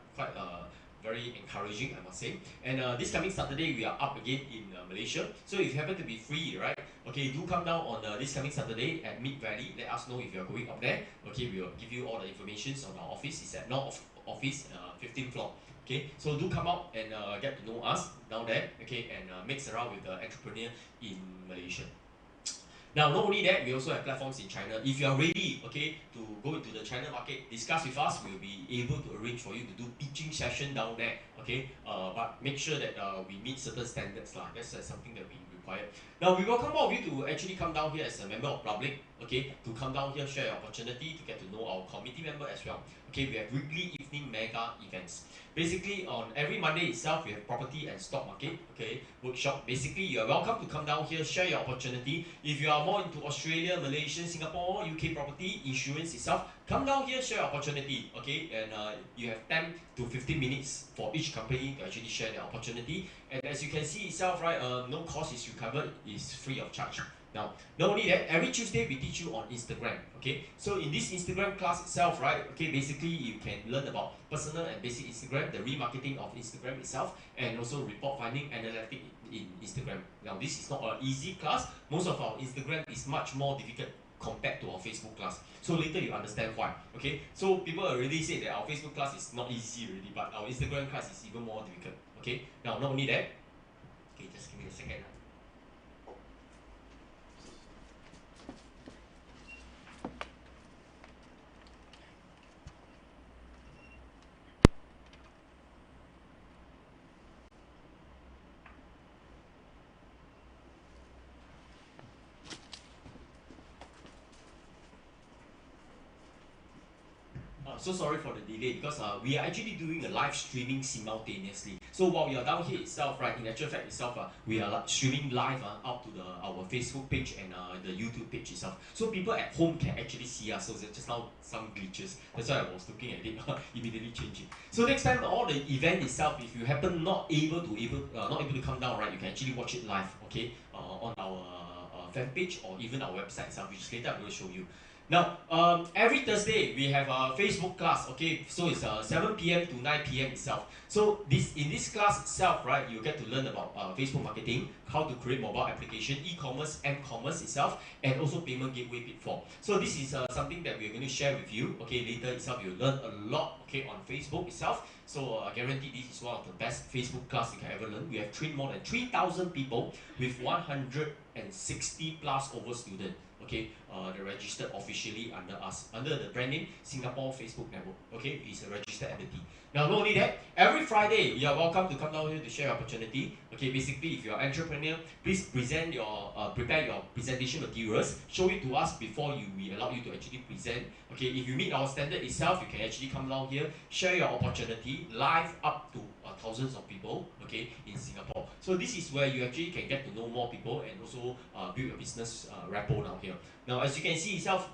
very encouraging, I must say. And this coming Saturday, we are up again in Malaysia. So if you happen to be free, right? Okay, do come down on this coming Saturday at Mid Valley. Let us know if you are going up there. Okay, we will give you all the information on our office. It's at North Office, 15th floor. Okay, so do come out and get to know us down there. Okay, and mix around with the entrepreneur in Malaysia. Now, not only that, we also have platforms in China. If you are ready, okay, to go into the China market, discuss with us. We'll be able to arrange for you to do pitching session down there, okay. But make sure that we meet certain standards lah. That's something that we require. Now, we welcome all of you to actually come down here as a member of public, okay, to come down here, share your opportunity to get to know our committee member as well. Okay, we have weekly evening mega events. Basically, on every Monday itself, we have property and stock market, okay, workshop. Basically, you are welcome to come down here, share your opportunity. If you are more into Australia, Malaysia, Singapore, UK property, insurance itself, come down here, share opportunity, okay, and you have 10 to 15 minutes for each company to actually share their opportunity. And as you can see itself, right, no cost is recovered, is free of charge. Now, not only that, every Tuesday we teach you on Instagram, okay? So in this Instagram class itself, right, okay, basically you can learn about personal and basic Instagram, the remarketing of Instagram itself, and also report finding analytics in Instagram. Now, this is not an easy class. Most of our Instagram is much more difficult compared to our Facebook class. So later you understand why, okay? So people already say that our Facebook class is not easy already, but our Instagram class is even more difficult, okay? Now, not only that, okay, just give me a second. So sorry for the delay because we are actually doing a live streaming simultaneously. So while we are down here itself, right, in actual fact itself, we are streaming live out to our Facebook page and the YouTube page itself. So people at home can actually see us. So just now some glitches. That's why I was looking at it, immediately changing. So next time, all the event itself, if you happen not able to come down, right, you can actually watch it live, okay, on our fan page or even our website itself, which later I'm going to show you. Now, every Thursday we have a Facebook class, okay, so it's 7 p.m. to 9 p.m. itself. So in this class itself, right, you get to learn about Facebook marketing, how to create mobile application, e-commerce, m-commerce itself, and also payment gateway pitfall. So this is something that we're going to share with you, okay, later itself you'll learn a lot, okay, on Facebook itself. So I guarantee this is one of the best Facebook class you can ever learn. We have trained more than 3,000 people with 160 plus over students. Okay, they're registered officially under us, under the brand name Singapore Facebook Network. Okay, it's a registered entity. Now, not only that, every Friday you are welcome to come down here to share your opportunity. Okay, basically, if you're an entrepreneur, please present your prepare your presentation materials, show it to us before we allow you to actually present. Okay, if you meet our standard itself, you can actually come down here, share your opportunity live up to thousands of people. Okay, in Singapore. So this is where you actually can get to know more people and also build your business rapport down here. Now, as you can see itself,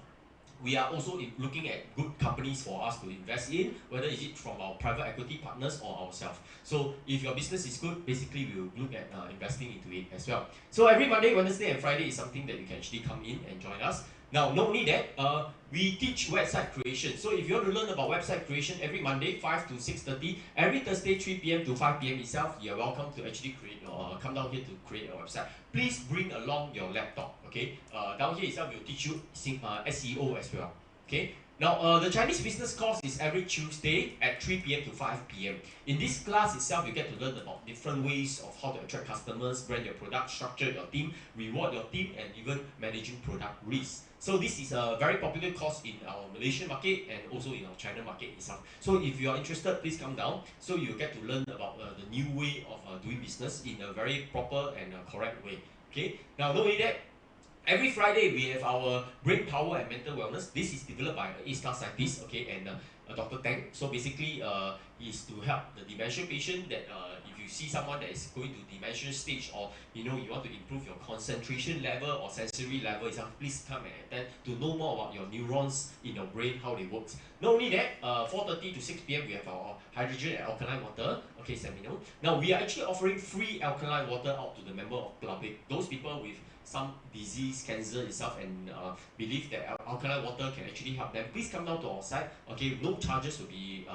we are also looking at good companies for us to invest in, whether is it from our private equity partners or ourselves. So if your business is good, basically we'll look at investing into it as well. So every Monday, Wednesday and Friday is something that you can actually come in and join us. Now, not only that, we teach website creation. So if you want to learn about website creation, every Monday 5 to 6:30, every Thursday 3 p.m. to 5 p.m. itself, you're welcome to actually come down here to create a website. Please bring along your laptop, okay? Down here itself, we'll teach you SEO as well, okay? Now, the Chinese business course is every Tuesday at 3 p.m. to 5 p.m. In this class itself, you get to learn about different ways of how to attract customers, brand your product, structure your team, reward your team, and even managing product risk. So this is a very popular course in our Malaysian market and also in our China market itself. So if you are interested, please come down. So you get to learn about the new way of doing business in a very proper and correct way. Okay. Now, not only that, every Friday we have our brain power and mental wellness. This is developed by an A-star scientist, okay, and Dr. Tang. So basically, is to help the dementia patient that if you see someone that is going to dementia stage, or you want to improve your concentration level or sensory level, please come and attend to know more about your neurons in your brain, how they work. Not only that, 4:30 to 6 p.m. we have our hydrogen and alkaline water, okay, seminar. Now we are actually offering free alkaline water out to the member of public, those people with some disease, cancer itself, and believe that alkaline water can actually help them. Please come down to our site. Okay, no charges will be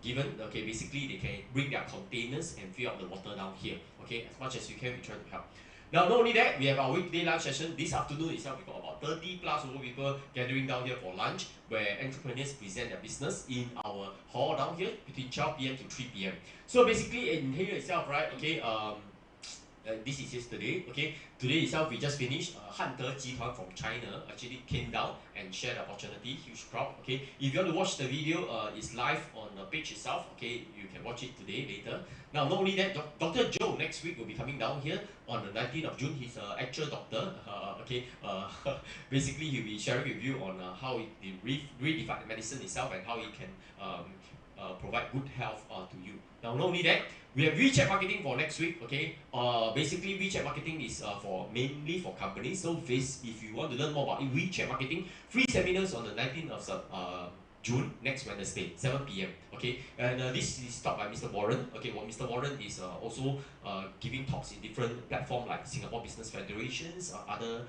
given. Okay, basically they can bring their containers and fill up the water down here. Okay, as much as you can, we try to help. Now, not only that, we have our weekday lunch session. This afternoon itself, we got about 30 plus over people gathering down here for lunch, where entrepreneurs present their business in our hall down here between 12 p.m. to 3 p.m. So basically, in here itself, right? Okay, this is yesterday, okay. Today itself, we just finished. Hante Jituan from China actually came down and shared the opportunity, huge crowd, okay. If you want to watch the video, it's live on the page itself, okay. You can watch it today, later. Now, not only that, Dr. Joe next week will be coming down here on the 19th of June. He's an actual doctor, okay. Basically, he'll be sharing with you on how he redefined medicine itself and how he can provide good health to you. Now, not only that, we have WeChat marketing for next week, okay. Basically, WeChat marketing is mainly for companies. So, if you want to learn more about WeChat marketing, free seminars on the 19th of June, next Wednesday, 7 p.m. Okay, and this is taught by Mr. Warren. Okay, well, Mr. Warren is also giving talks in different platforms like Singapore Business Federations, other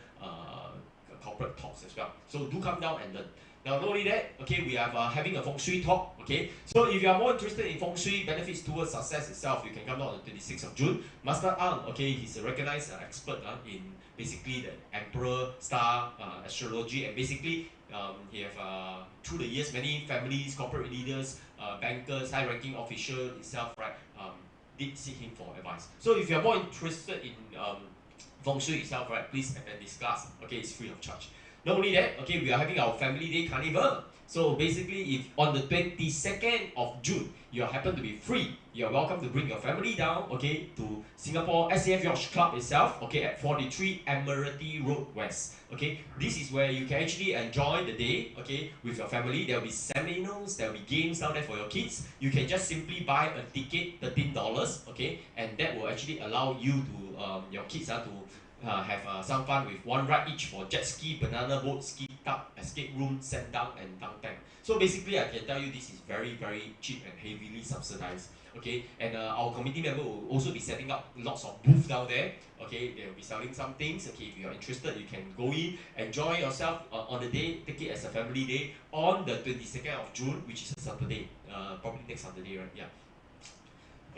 corporate talks as well. So do come down and learn. Now, not only that, okay, we are having a Feng Shui talk, okay. So if you are more interested in Feng Shui benefits towards success itself, you can come down on the 26th of June. Master Ang, okay, he's a recognized expert in basically the Emperor Star astrology, and basically he have through the years many families, corporate leaders, bankers, high-ranking official itself, right, did seek him for advice. So if you are more interested in Feng Shui itself, right, please attend this class. Okay, it's free of charge. Not only that, okay, we are having our family day carnival. So basically, if on the 22nd of June, you happen to be free, you are welcome to bring your family down, okay, to Singapore SAF Yacht Club itself, okay, at 43 Admiralty Road West. Okay, this is where you can actually enjoy the day, okay, with your family. There will be seminars, there will be games down there for your kids. You can just simply buy a ticket, $13, okay, and that will actually allow you to your kids to have some fun with one ride each for jet ski, banana boat, ski tub, escape room, sand down, and dunk tank. So basically, I can tell you this is very, very cheap and heavily subsidized. Okay, and our committee member will also be setting up lots of booths down there. Okay, they will be selling some things. Okay, if you are interested, you can go in, enjoy yourself on the day, take it as a family day on the 22nd of June, which is a Saturday, probably next Saturday, right? Yeah.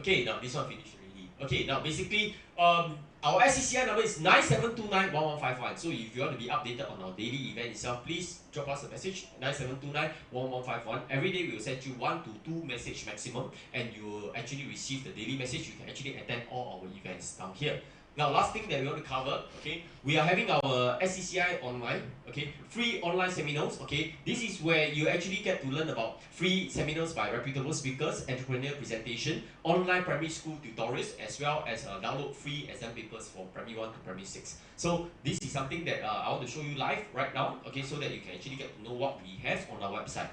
Okay, now this one finished already. Okay, now basically, our SCCI number is 97291151. So if you want to be updated on our daily event itself, please drop us a message 97291151. Every day we will send you 1 to 2 message maximum, and you will actually receive the daily message. You can actually attend all our events down here. Now, last thing that we want to cover, okay, we are having our SCCI online, okay, free online seminars, okay. This is where you actually get to learn about free seminars by reputable speakers, entrepreneur presentation, online primary school tutorials, as well as download free exam papers for primary 1 to primary 6. So this is something that I want to show you live right now, okay, so that you can actually get to know what we have on our website.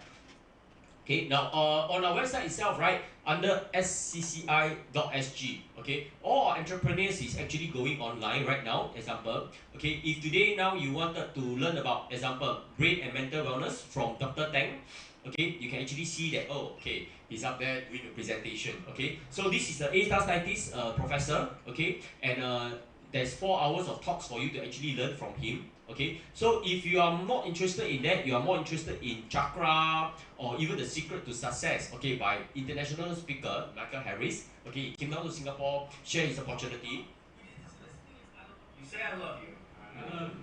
Okay, now on our website itself, right, under scci.sg, okay, all our entrepreneurs is actually going online right now. Example, okay, if today now you wanted to learn about, example, brain and mental wellness from Dr. Tang, okay, you can actually see that, oh, okay, he's up there doing a presentation, okay. So this is the A-star scientist professor, okay, and there's 4 hours of talks for you to actually learn from him. Okay, so if you are not interested in that, you are more interested in chakra or even the secret to success, okay, by international speaker Michael Harris. Okay, he came down to Singapore, share his opportunity. You say I love you.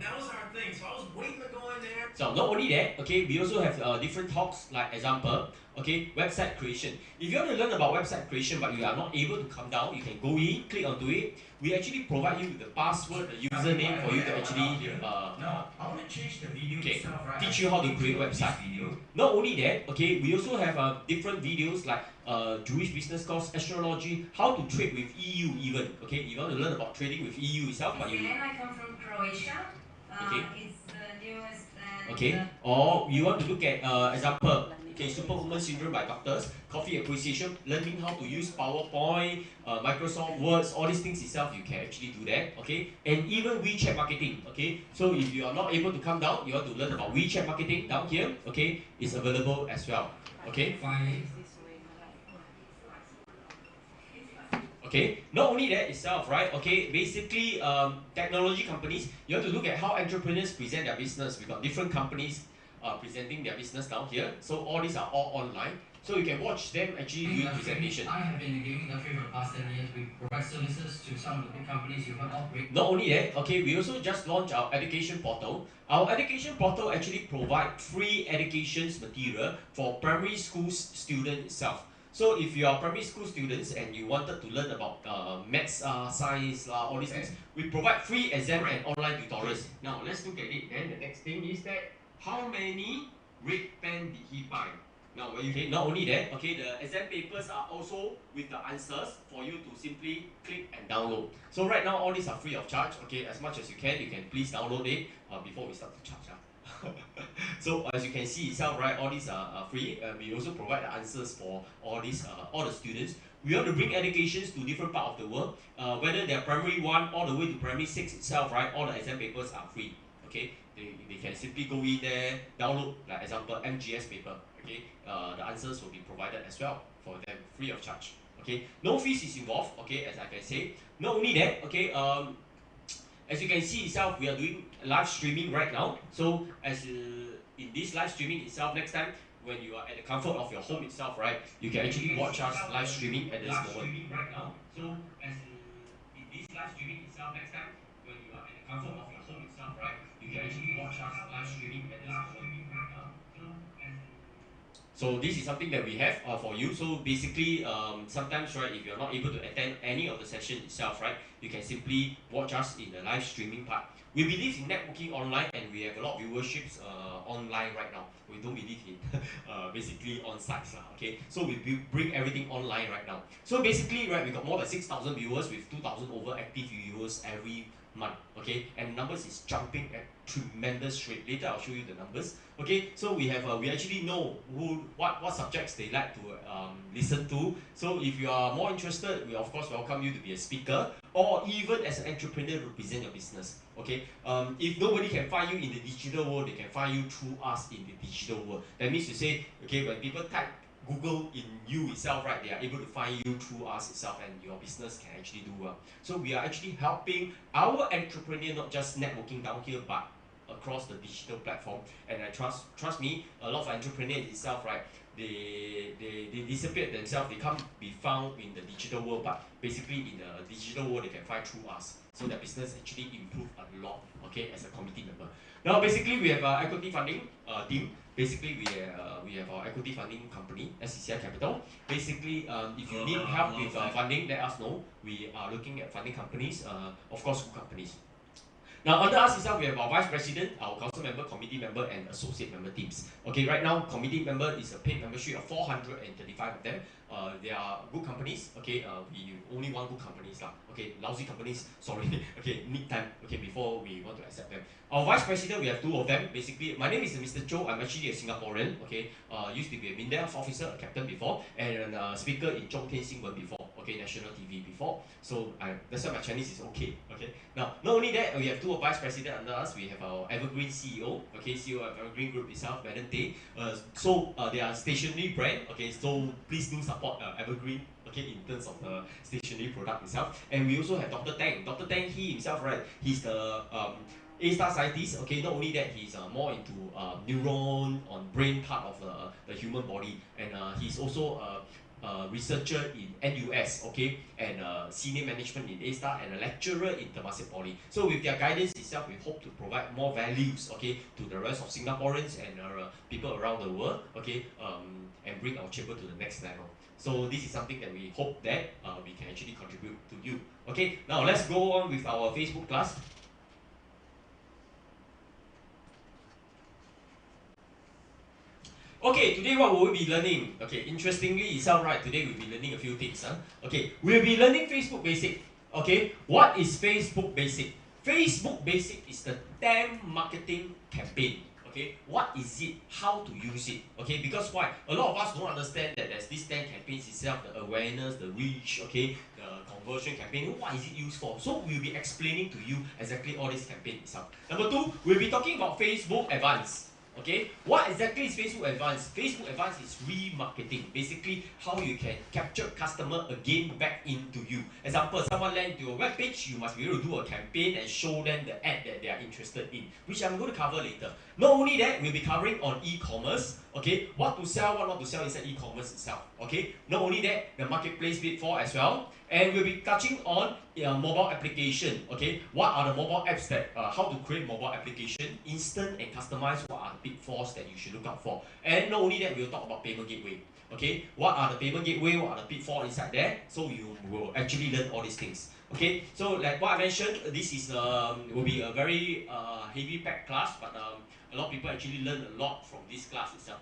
That was our thing, so I was waiting to go in there. So not only that, okay, we also have different talks, like example, okay, website creation. If you want to learn about website creation but you are not able to come down, you can go in, click onto it. We actually provide you with the password, the username for you to actually No, I want to change the video okay, itself, right? teach you how to create website. Not only that, okay, we also have different videos like Jewish business course, astrology, how to trade with EU even. Okay, you want to learn about trading with EU itself, but you And I come from Croatia. okay. It's the newest and Okay, or you want to look at example, okay, Superwoman Syndrome by doctors, coffee appreciation, learning how to use PowerPoint, Microsoft Words, all these things itself, you can actually do that, okay, and even WeChat marketing, okay, so if you are not able to come down, you want to learn about WeChat marketing down here, okay, it's available as well, okay. Okay, not only that itself, right? Okay, basically, technology companies, you have to look at how entrepreneurs present their business. We've got different companies presenting their business down here. So all these are all online. So you can watch them actually doing presentation. I have been in the gaming industry for the past 10 years. We provide services to some of the big companies you've heard of. Not only that, okay, we also just launched our education portal. Our education portal actually provides free education material for primary school students itself. So if you are primary school students and you wanted to learn about maths, science, all these things, we provide free exam and online tutorials. Now let's look at it. Then the next thing is that how many red pen did he buy? Now, okay, not only that, okay, the exam papers are also with the answers for you to simply click and download. So right now, all these are free of charge. Okay, as much as you can please download it before we start to charge. So as you can see itself, right, all these are free. We also provide the answers for all these, all the students. We want to bring educations to different part of the world, whether they're primary 1 all the way to primary 6 itself, right, all the exam papers are free. Okay, they can simply go in there, download, like example, MGS paper. Okay, the answers will be provided as well for them, free of charge. Okay, no fees is involved. Okay, as I can say. Not only that, okay, as you can see itself, we are doing live streaming right now. So as in this live streaming itself, next time when you are at the comfort of your home itself, right, you can actually watch us live streaming at this moment. Right now. So as in this live streaming itself, next time when you are at the comfort of your home itself, right, you can actually watch us live streaming at this moment. Right now. So as So this is something that we have for you. So basically, sometimes, right, if you're not able to attend any of the session itself, right, you can simply watch us in the live streaming part. We believe in networking online, and we have a lot of viewerships online right now. We don't believe in basically on sites, okay? So we bring everything online right now. So basically, right, we got more than 6,000 viewers with 2,000 over active viewers every month, okay? And numbers is jumping at tremendous rate. Later I'll show you the numbers, okay? So we have we actually know what subjects they like to listen to. So if you are more interested, we of course welcome you to be a speaker, or even as an entrepreneur represent your business, okay? If nobody can find you in the digital world, they can find you through us in the digital world. That means to say, okay, when people type Google in you itself, right, they are able to find you through us itself, and your business can actually do well. So we are actually helping our entrepreneur, not just networking down here, but across the digital platform. And I trust me, a lot of entrepreneurs itself, right, they disappeared themselves, they can't be found in the digital world, but basically in the digital world they can find through us. So their business actually improved a lot, okay, as a committee member. Now basically we have equity funding team. Basically we have our equity funding company, SCCI Capital. Basically if you need help with funding, let us know. We are looking at funding companies, of course good companies. Now under us itself, we have our vice president, our council member, committee member, and associate member teams. Okay, right now committee member is a paid membership of 435 of them. They are good companies. Okay, we only want good companies lah. Okay, lousy companies, sorry. Okay, need time. Okay, before we want to accept them. Our vice president, we have 2 of them. Basically, my name is Mr. Cho. I'm actually a Singaporean. Okay, used to be a Mindef officer, a captain before, and a speaker in Zhongtian Xinwen before. Okay, national TV before. So that's why my Chinese is okay. Okay. Now, not only that, we have 2 vice president under us. We have our Evergreen CEO. Okay, CEO of Evergreen Group itself, Madam Tay. They are stationery brand. Okay, so please do support Evergreen. Okay, in terms of the stationery product itself. And we also have Dr. Tang. Dr. Tang, he himself, right, he's the A-star scientist. Okay, not only that, he's more into neuron on brain part of the human body, and he's also researcher in NUS, okay, and senior management in A-star, and a lecturer in Temasek Poly. So with their guidance itself, we hope to provide more values, okay, to the rest of Singaporeans and people around the world, okay, and bring our chamber to the next level. So this is something that we hope that we can actually contribute to you. Okay, now let's go on with our Facebook class. Okay, today what will we be learning? Okay, interestingly itself, right, today we'll be learning a few things. Okay, we'll be learning Facebook Basic. Okay, what is Facebook Basic? Facebook Basic is the 10 marketing campaign. Okay, what is it? How to use it? Okay, because why? A lot of us don't understand that there's these 10 campaigns itself, the awareness, the reach, okay, the conversion campaign. What is it used for? So we'll be explaining to you exactly all this campaign itself. Number 2, we'll be talking about Facebook Advanced. Okay, what exactly is Facebook Advanced? Facebook Advanced is remarketing. Basically, how you can capture customer again back into you. Example, someone land to your web page, you must be able to do a campaign and show them the ad that they are interested in, which I'm going to cover later. Not only that, we'll be covering on e-commerce. Okay, what to sell, what not to sell inside e-commerce itself. Okay, not only that, the marketplace pitfall as well. And we'll be touching on mobile application. Okay, what are the mobile apps that, how to create mobile application, instant and customized, what are the pitfalls that you should look out for. And not only that, we'll talk about payment gateway. Okay, what are the payment gateway, what are the pitfalls inside there, so you will actually learn all these things. Okay, so like what I mentioned, this is will be a very heavy packed class, but a lot of people actually learn a lot from this class itself.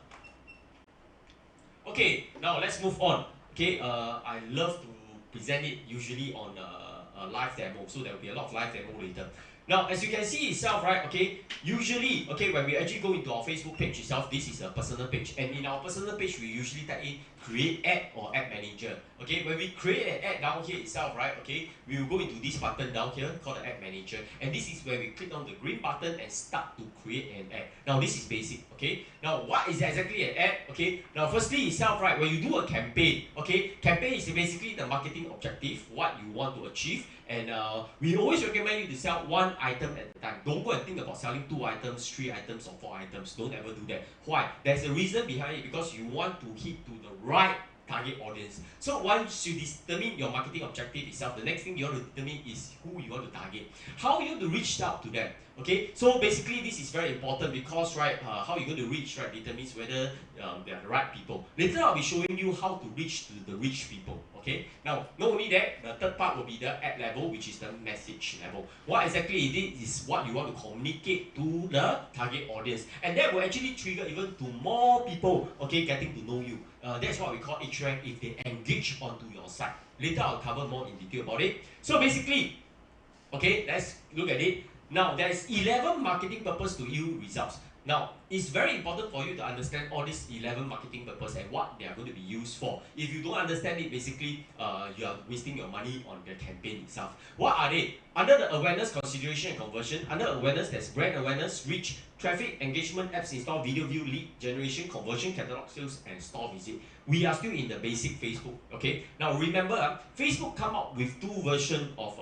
Okay, now let's move on. Okay, I love to present it usually on a live demo, so there will be a lot of live demo later. Now, as you can see itself, right, okay, usually, okay, when we actually go into our Facebook page itself, this is a personal page, and in our personal page, we usually type in create ad or ad manager. Okay, when we create an ad down here itself, right, okay, we will go into this button down here called the ad manager, and this is where we click on the green button and start to create an ad. Now, this is basic, okay. Now, what is exactly an ad? Okay, now firstly itself, right, when you do a campaign, okay, campaign is basically the marketing objective, what you want to achieve, and we always recommend you to sell 1 item at a time. Don't go and think about selling 2 items, 3 items, or 4 items. Don't ever do that. Why? There's a reason behind it, because you want to hit to the right target audience. So once you determine your marketing objective itself, the next thing you want to determine is who you want to target, how you want to reach out to them. Okay, so basically this is very important because right, how you're going to reach right determines whether they are the right people. Later I'll be showing you how to reach to the rich people. Okay, now not only that, the third part will be the ad level, which is the message level. What exactly it is what you want to communicate to the target audience, and that will actually trigger even to more people, okay, getting to know you. That's what we call H rank if they engage onto your site. Later I'll cover more in detail about it. So basically, okay, let's look at it. Now there's 11 marketing purpose to yield results. Now, it's very important for you to understand all these 11 marketing purpose and what they are going to be used for. If you don't understand it, basically, you are wasting your money on the campaign itself. What are they? Under the awareness, consideration, and conversion, under awareness, there's brand awareness, reach, traffic, engagement, apps install, video view, lead generation, conversion, catalog sales, and store visit. We are still in the basic Facebook, okay? Now, remember, Facebook come up with two versions of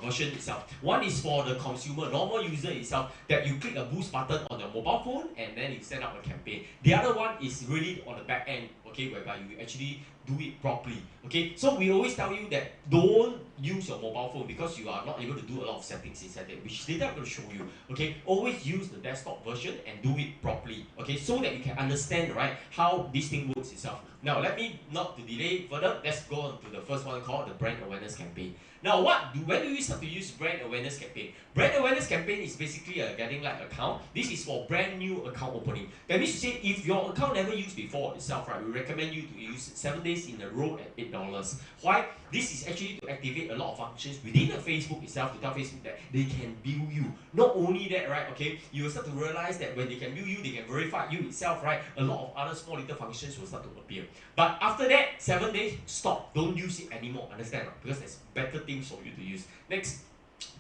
version itself. One is for the consumer, normal user itself, that you click a boost button on your mobile phone and then you set up a campaign. The other one is really on the back end, okay, whereby you actually do it properly. Okay, so we always tell you that don't use your mobile phone because you are not able to do a lot of settings inside there, which later I'm going to show you. Okay, always use the desktop version and do it properly. Okay, so that you can understand right how this thing works itself. Now let me not to delay further. Let's go on to the first one called the brand awareness campaign. Now when do you start to use brand awareness campaign? Brand awareness campaign is basically a getting like account. This is for brand new account opening. That means to say if your account never used before itself, right, we recommend you to use 7 days in a row at $8. Why? This is actually to activate a lot of functions within the Facebook itself to tell Facebook that they can view you. Not only that, right, okay, you will start to realize that when they can view you, they can verify you itself, right, a lot of other small little functions will start to appear. But after that, 7 days, stop, don't use it anymore, understand? Because there's better things for you to use. Next.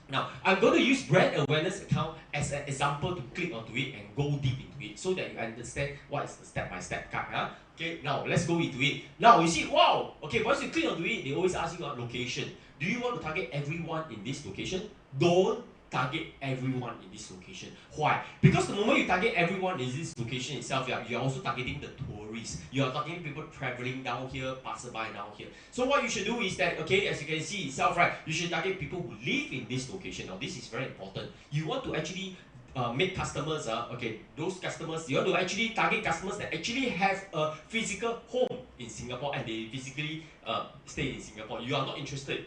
Now, I'm going to use brand awareness account as an example to click onto it and go deep into it so that you understand what is the step-by-step guide. Huh? Okay, now let's go into it. Now, you see, wow, okay, once you click onto it, they always ask you about location. Do you want to target everyone in this location? Don't target everyone in this location. Why? Because the moment you target everyone in this location itself, you're also targeting the tourists. You're targeting people traveling down here, passerby down here. So what you should do is that, okay, as you can see itself, right, you should target people who live in this location. Now, this is very important. You want to actually make customers, okay, those customers, you want to actually target customers that actually have a physical home in Singapore and they physically stay in Singapore. You are not interested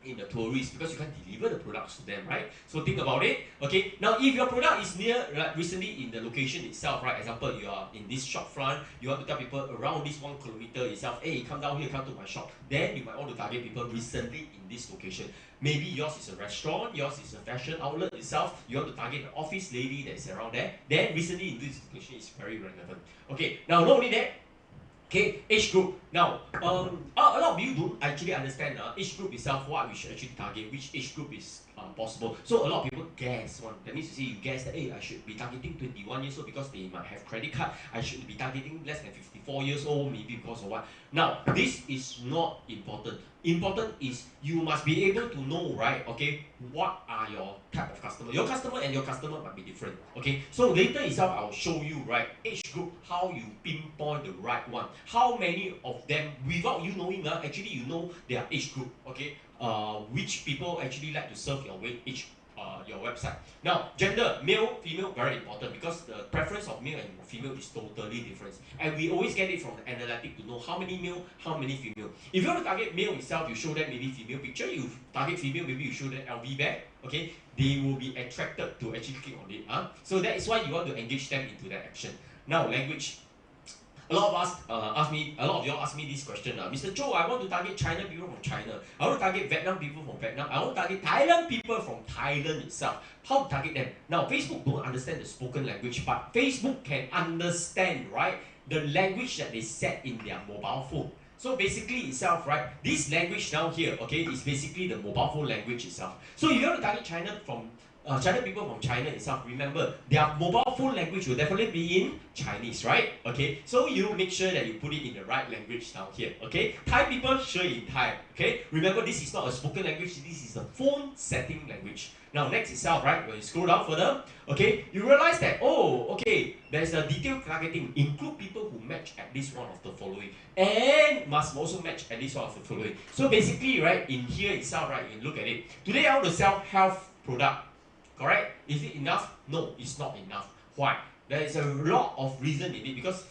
in the tourists because you can't deliver the products to them, right? So think about it. Okay, now if your product is near, like recently in the location itself, right? Example, you are in this shop front, you want to tell people around this 1 kilometer itself, hey, come down here, come to my shop. Then you might want to target people recently in this location. Maybe yours is a restaurant, yours is a fashion outlet itself, you want to target the office lady that's around there. Then recently in this location is very relevant. Okay, now not only that, okay, age group. Now, a lot of you don't actually understand age group itself, what we should actually target, which age group is possible. So a lot of people guess one. That means to say you guess that, hey, I should be targeting 21 years old because they might have credit card. I should be targeting less than 54 years old, maybe because of what. Now, this is not important. Important is you must be able to know, right, okay, what are your type of customer. Your customer and your customer might be different, okay. So later itself, I'll show you, right, age group, how you pinpoint the right one. How many of them, without you knowing, actually you know their age group, okay. Which people actually like to serve your age, your website. Now, gender, male, female, very important because the preference of male and female is totally different. And we always get it from the analytic to know how many male, how many female. If you want to target male itself, you show them maybe female picture. You target female, maybe you show them LV bag. Okay, they will be attracted to actually click on it. So that is why you want to engage them into that action. Now, language. A lot of us a lot of y'all ask me this question. Mr. Joe, I want to target China people from China. I want to target Vietnam people from Vietnam. I want to target Thailand people from Thailand itself. How to target them? Now, Facebook don't understand the spoken language, but Facebook can understand, right, the language that they set in their mobile phone. So basically itself, right, this language down here, okay, is basically the mobile phone language itself. So if you want to target China from China people from China itself, remember, their mobile phone language will definitely be in Chinese, right? Okay, so you make sure that you put it in the right language down here, okay? Thai people, sure in Thai, okay? Remember, this is not a spoken language, this is a phone setting language. Now, next itself, right, when you scroll down further, okay, you realize that, oh, okay, there's a detailed targeting, include people who match at least one of the following, and must also match at least one of the following. So basically, right, in here itself, right, you look at it. Today, I want to sell health product. Correct? Is it enough? No, it's not enough. Why? There is a lot of reason in it because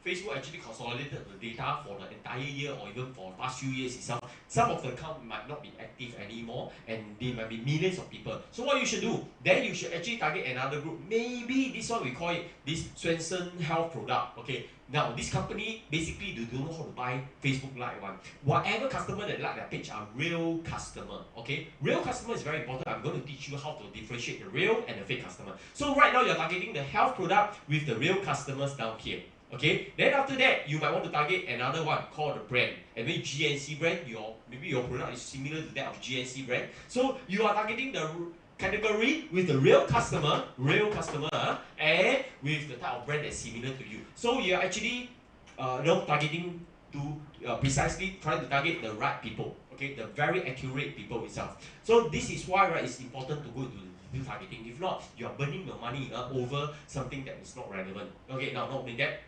Facebook actually consolidated the data for the entire year or even for the past few years itself. Some of the account might not be active anymore and there might be millions of people. So what you should do, then you should actually target another group. Maybe this one we call it this Swenson Health product. Okay. Now this company basically they don't know how to buy Facebook like one. Whatever customer that like their page are real customer. Okay. Real customer is very important. I'm going to teach you how to differentiate the real and the fake customer. So right now you're targeting the health product with the real customers down here. Okay, then after that, you might want to target another one called the brand. And maybe GNC brand, maybe your product is similar to that of GNC brand. So you are targeting the category with the real customer, and with the type of brand that's similar to you. So you are actually targeting to precisely trying to target the right people. Okay, the very accurate people itself. So this is why, right, it's important to go into do targeting. If not, you are burning your money over something that is not relevant. Okay, now not only that.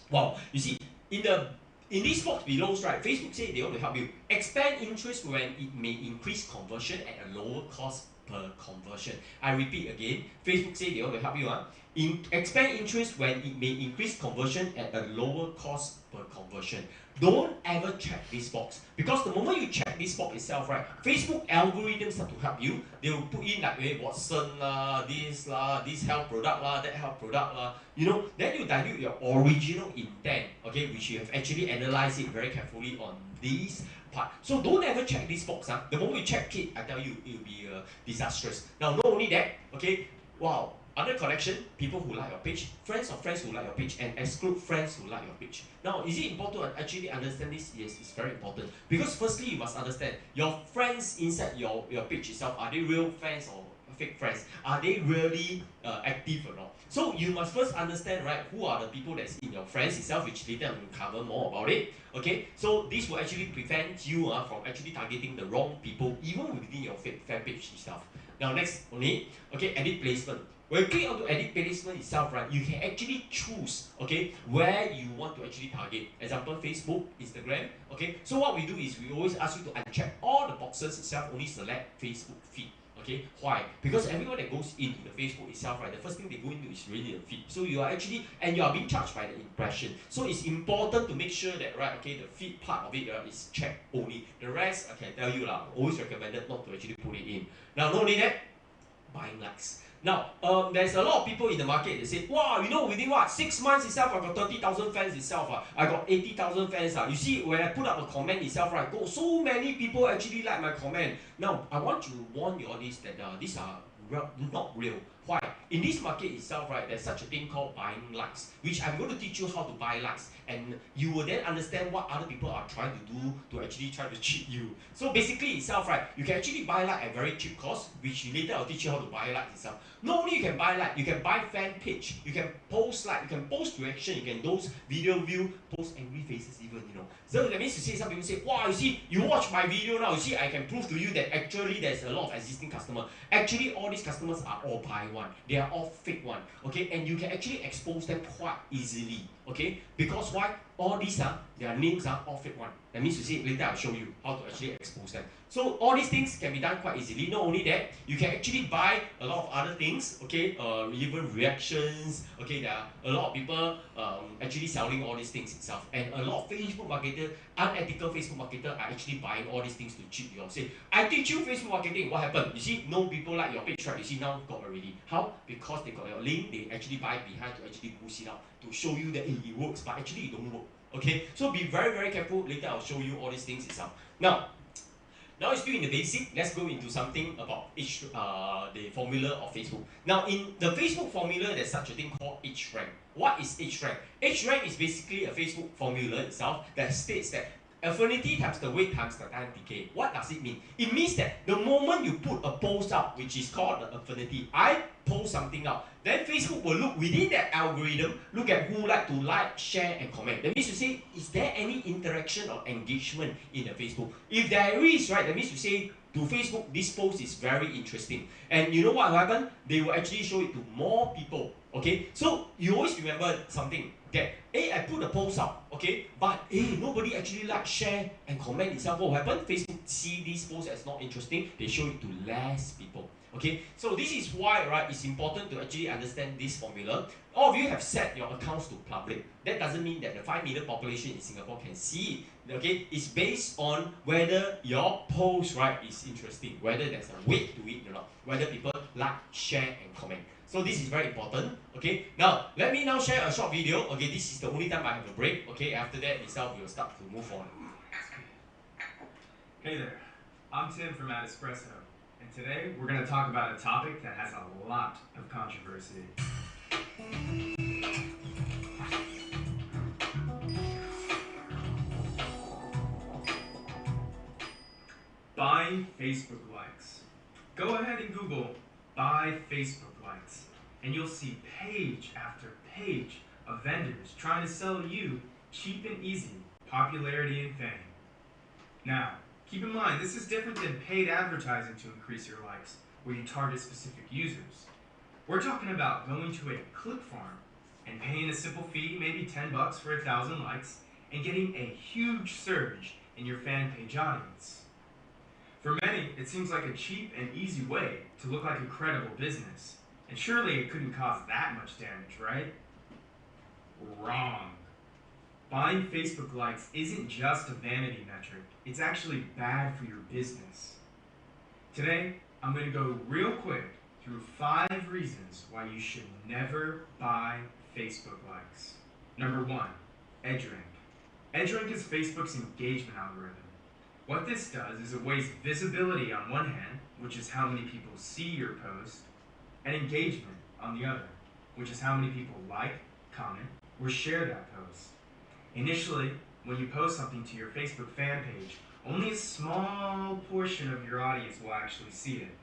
Wow, you see, in this box below, right, Facebook say they want to help you expand interest when it may increase conversion at a lower cost per conversion. I repeat again, Facebook say they want to help you expand interest when it may increase conversion at a lower cost per conversion. Don't ever check this box because the moment you check this box itself, right, Facebook algorithms start to help you. They will put in like Watson this health product that health product then you dilute your original intent, okay, which you have actually analyzed it very carefully on this part. So don't ever check this box. The moment you check it, I tell you, it will be disastrous. Now, not only that, okay, wow. Under connection, people who like your page, friends of friends who like your page, and exclude friends who like your page. Now, is it important to actually understand this? Yes, it's very important. Because firstly, you must understand, your friends inside your page itself, are they real friends or fake friends? Are they really active or not? So you must first understand, right, who are the people that's in your friends itself, which later I'm going to cover more about it. Okay, so this will actually prevent you from actually targeting the wrong people, even within your fan page itself. Now, next, okay, edit placement. When you click onto edit placement itself, right, you can actually choose, okay, where you want to actually target. Example, Facebook, Instagram, okay. So what we do is we always ask you to uncheck all the boxes itself, only select Facebook feed. Okay, why? Because everyone that goes into the Facebook itself, right, the first thing they go into is really the feed. So you are actually, and you are being charged by the impression. So it's important to make sure that, right, okay, the feed part of it is checked only. The rest, I can tell you, always recommended not to actually put it in. Now, not only that, buying likes. Now, there's a lot of people in the market that say, wow, within 6 months itself, I got 30,000 fans itself, I got 80,000 fans. You see, when I put up a comment itself, right, so many people actually like my comment. Now, I want to warn you all this, that these are not real. Why? In this market itself, right, there's such a thing called buying likes, which I'm going to teach you how to buy likes, and you will then understand what other people are trying to do to actually try to cheat you. So basically itself, right, you can actually buy like at very cheap cost, which later I'll teach you how to buy likes itself. Not only you can buy like, you can buy fan page, you can post like, you can post reaction, you can post video view, post angry faces even, So that means some people say, wow, you see, you watch my video now, you see, I can prove to you that actually there's a lot of existing customers. Actually, all these customers are all buy one. They are all fake one. Okay, and you can actually expose them quite easily. Okay, because why? All these their names are all fake one. That means you see, later I'll show you how to actually expose them. So all these things can be done quite easily. Not only that, you can actually buy a lot of other things. Okay, even reactions. Okay, there are a lot of people actually selling all these things itself, and a lot of Facebook marketer, unethical Facebook marketer are actually buying all these things to cheat you. Say, I teach you Facebook marketing. What happened? You see, no people like your page, right? You see now got already. How? Because they got your link. They actually buy behind to actually boost it up to show you that it works, but actually it don't work. Okay, so be very, very careful. Later I'll show you all these things itself. Now it's still in the basic. Let's go into something about the formula of Facebook. Now, in the Facebook formula, there's such a thing called H rank. What is H rank? H rank is basically a Facebook formula itself that states that Affinity times the weight times the time decay. What does it mean? It means that the moment you put a post up, which is called the affinity, I post something out, then Facebook will look within that algorithm, look at who like, share, and comment. That means to say, is there any interaction or engagement in the Facebook? If there is, right, that means to say, to Facebook, this post is very interesting. And you know what will happen? They will actually show it to more people. Okay, so you always remember something that, hey, I put a post up, okay, but hey, nobody actually like, share, and comment itself. What will happen? Facebook see this post as not interesting, they show it to less people. Okay, so this is why, right, it's important to actually understand this formula. All of you have set your accounts to public. That doesn't mean that the 5 million population in Singapore can see it. Okay, it's based on whether your post, right, is interesting, whether there's a weight to it or not, whether people like, share, and comment. So this is very important. Okay, now let me now share a short video. Okay, this is the only time I have a break. Okay, after that itself we will start to move on. Hey there, I'm Tim from Espresso, and today we're going to talk about a topic that has a lot of controversy. Buying Facebook likes. Go ahead and Google buy Facebook likes, and you'll see page after page of vendors trying to sell you cheap and easy popularity and fame. Now, keep in mind, this is different than paid advertising to increase your likes, where you target specific users. We're talking about going to a click farm and paying a simple fee, maybe 10 bucks for 1,000 likes, and getting a huge surge in your fan page audience. For many, it seems like a cheap and easy way to look like a credible business. And surely it couldn't cause that much damage, right? Wrong. Buying Facebook likes isn't just a vanity metric. It's actually bad for your business. Today, I'm going to go real quick through 5 reasons why you should never buy Facebook likes. Number 1, EdgeRank. EdgeRank is Facebook's engagement algorithm. What this does is it weighs visibility on one hand, which is how many people see your post, and engagement on the other, which is how many people like, comment, or share that post. Initially, when you post something to your Facebook fan page, only a small portion of your audience will actually see it.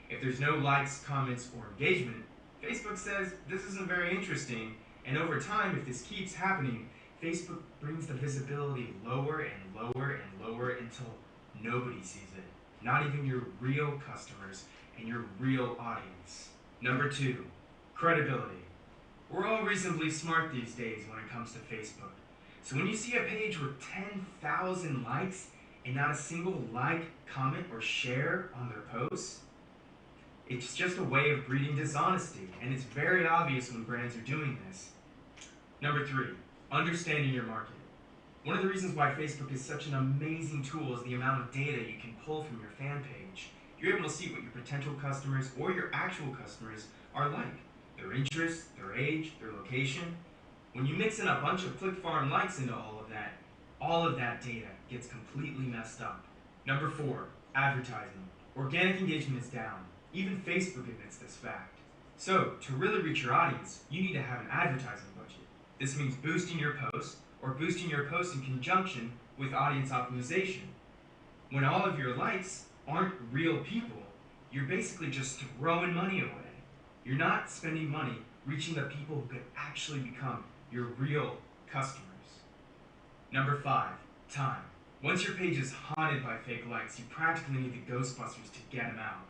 If there's no likes, comments, or engagement, Facebook says this isn't very interesting, and over time, if this keeps happening, Facebook brings the visibility lower and lower and lower until nobody sees it. Not even your real customers and your real audience. Number 2, credibility. We're all reasonably smart these days when it comes to Facebook. So when you see a page with 10,000 likes and not a single like, comment, or share on their posts, it's just a way of breeding dishonesty, and it's very obvious when brands are doing this. Number 3, understanding your market. One of the reasons why Facebook is such an amazing tool is the amount of data you can pull from your fan page. You're able to see what your potential customers or your actual customers are like, their interests, their age, their location. When you mix in a bunch of click farm likes into all of that data gets completely messed up. Number 4, advertising. Organic engagement is down. Even Facebook admits this fact. So, to really reach your audience, you need to have an advertising budget. This means boosting your posts, or boosting your posts in conjunction with audience optimization. When all of your likes aren't real people, you're basically just throwing money away. You're not spending money reaching the people who could actually become your real customers. Number 5, time. Once your page is haunted by fake likes, you practically need the Ghostbusters to get them out.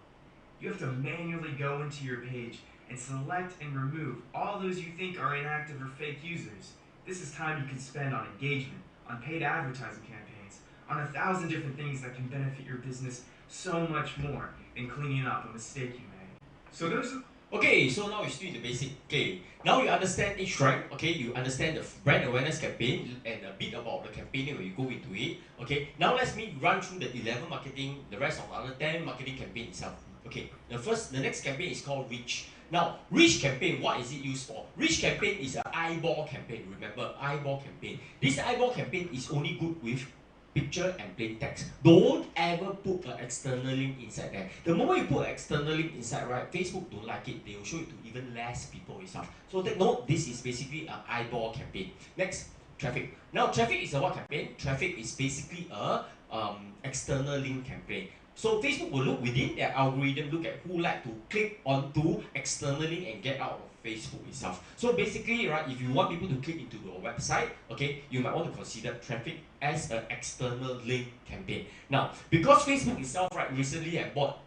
You have to manually go into your page and select and remove all those you think are inactive or fake users. This is time you can spend on engagement, on paid advertising campaigns, on 1,000 different things that can benefit your business so much more than cleaning up a mistake you made. So those are... Okay, so now we're still in the basic. Okay, now you understand each rank. Okay, you understand the brand awareness campaign and a bit about the campaigning when you go into it. Okay, now let's me run through the 11 marketing, the rest of the other 10 marketing campaign itself. Okay, the next campaign is called Reach. Now, Reach campaign, what is it used for? Reach campaign is an eyeball campaign. Remember, eyeball campaign. This eyeball campaign is only good with picture and plain text. Don't ever put an external link inside there. The moment you put an external link inside, right, Facebook don't like it. They will show it to even less people itself. So take note, this is basically an eyeball campaign. Next, traffic. Now traffic is a what campaign? Traffic is basically a external link campaign. So Facebook will look within their algorithm, look at who like to click onto external link and get out of Facebook itself. So basically, right, if you want people to click into your website, okay, you might want to consider traffic as an external link campaign. Now, because Facebook itself, right, recently have bought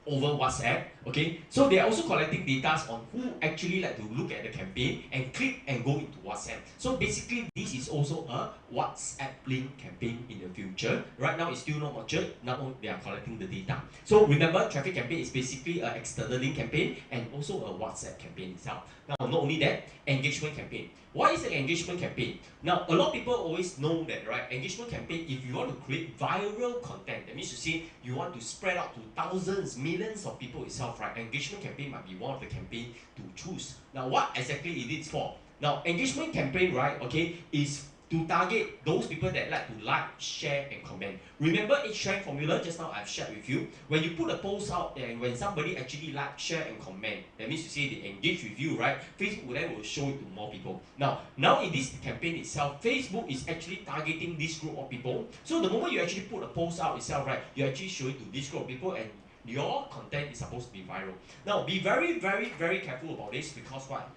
over WhatsApp, okay, so they are also collecting data on who actually like to look at the campaign and click and go into WhatsApp. So basically, this is also a WhatsApp link campaign in the future. Right now, it's still not matured. Now they are collecting the data. So remember, traffic campaign is basically an external link campaign and also a WhatsApp campaign itself. Now, not only that, engagement campaign. What is an engagement campaign? Now, a lot of people always know that, right? Engagement campaign, if you want to create viral content, that means to say you want to spread out to thousands, millions of people itself, right? Engagement campaign might be one of the campaign to choose. Now, what exactly it is for? Now, engagement campaign, right, okay, is to target those people that like to like, share, and comment. Remember each strength formula just now I've shared with you. When you put a post out and when somebody actually like, share, and comment, that means to say they engage with you, right? Facebook then will show it to more people. Now in this campaign itself, Facebook is actually targeting this group of people. So the moment you actually put a post out itself, right, you actually show it to this group of people and your content is supposed to be viral. Now be very, very, very careful about this because what?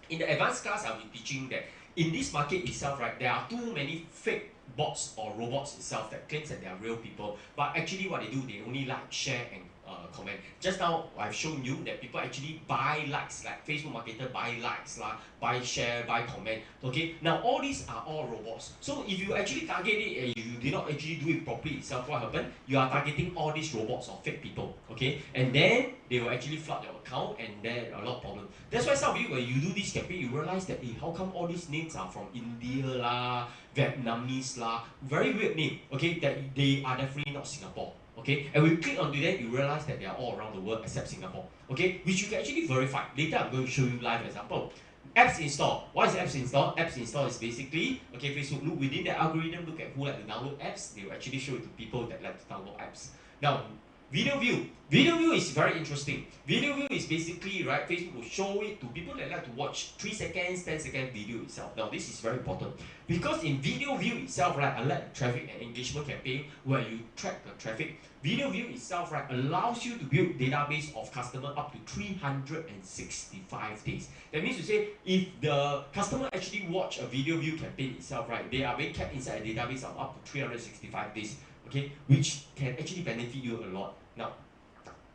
In the advanced class, I'll be teaching that in this market itself, right, there are too many fake bots or robots itself that claims that they are real people, but actually what they do, they only like, share, and comment. Just now, I've shown you that people actually buy likes, like Facebook marketer buy likes, buy share, buy comment. Okay, now all these are all robots. So if you actually target it and you did not actually do it properly itself, what happened? You are targeting all these robots or fake people. Okay, and then they will actually flood your account, and then a lot of problems. That's why some of you, when you do this campaign, you realize that, hey, how come all these names are from India lah, Vietnamese lah, very weird name. Okay, that they are definitely not Singapore. Okay, and when you click onto them, you realize that they are all around the world except Singapore. Okay, which you can actually verify. Later, I'm going to show you live example. Apps install. What is apps install? Apps install is basically, okay, Facebook look within the algorithm, look at who like to download apps. They will actually show it to people that like to download apps. Now, video view. Video view is very interesting. Video view is basically, right, Facebook will show it to people that like to watch 3 seconds, 10-second video itself. Now, this is very important because in video view itself, right, unlike traffic and engagement campaign where you track the traffic, video view itself, right, allows you to build database of customer up to 365 days. That means to say, if the customer actually watch a video view campaign itself, right, they are being kept inside a database of up to 365 days, okay, which can actually benefit you a lot. Now,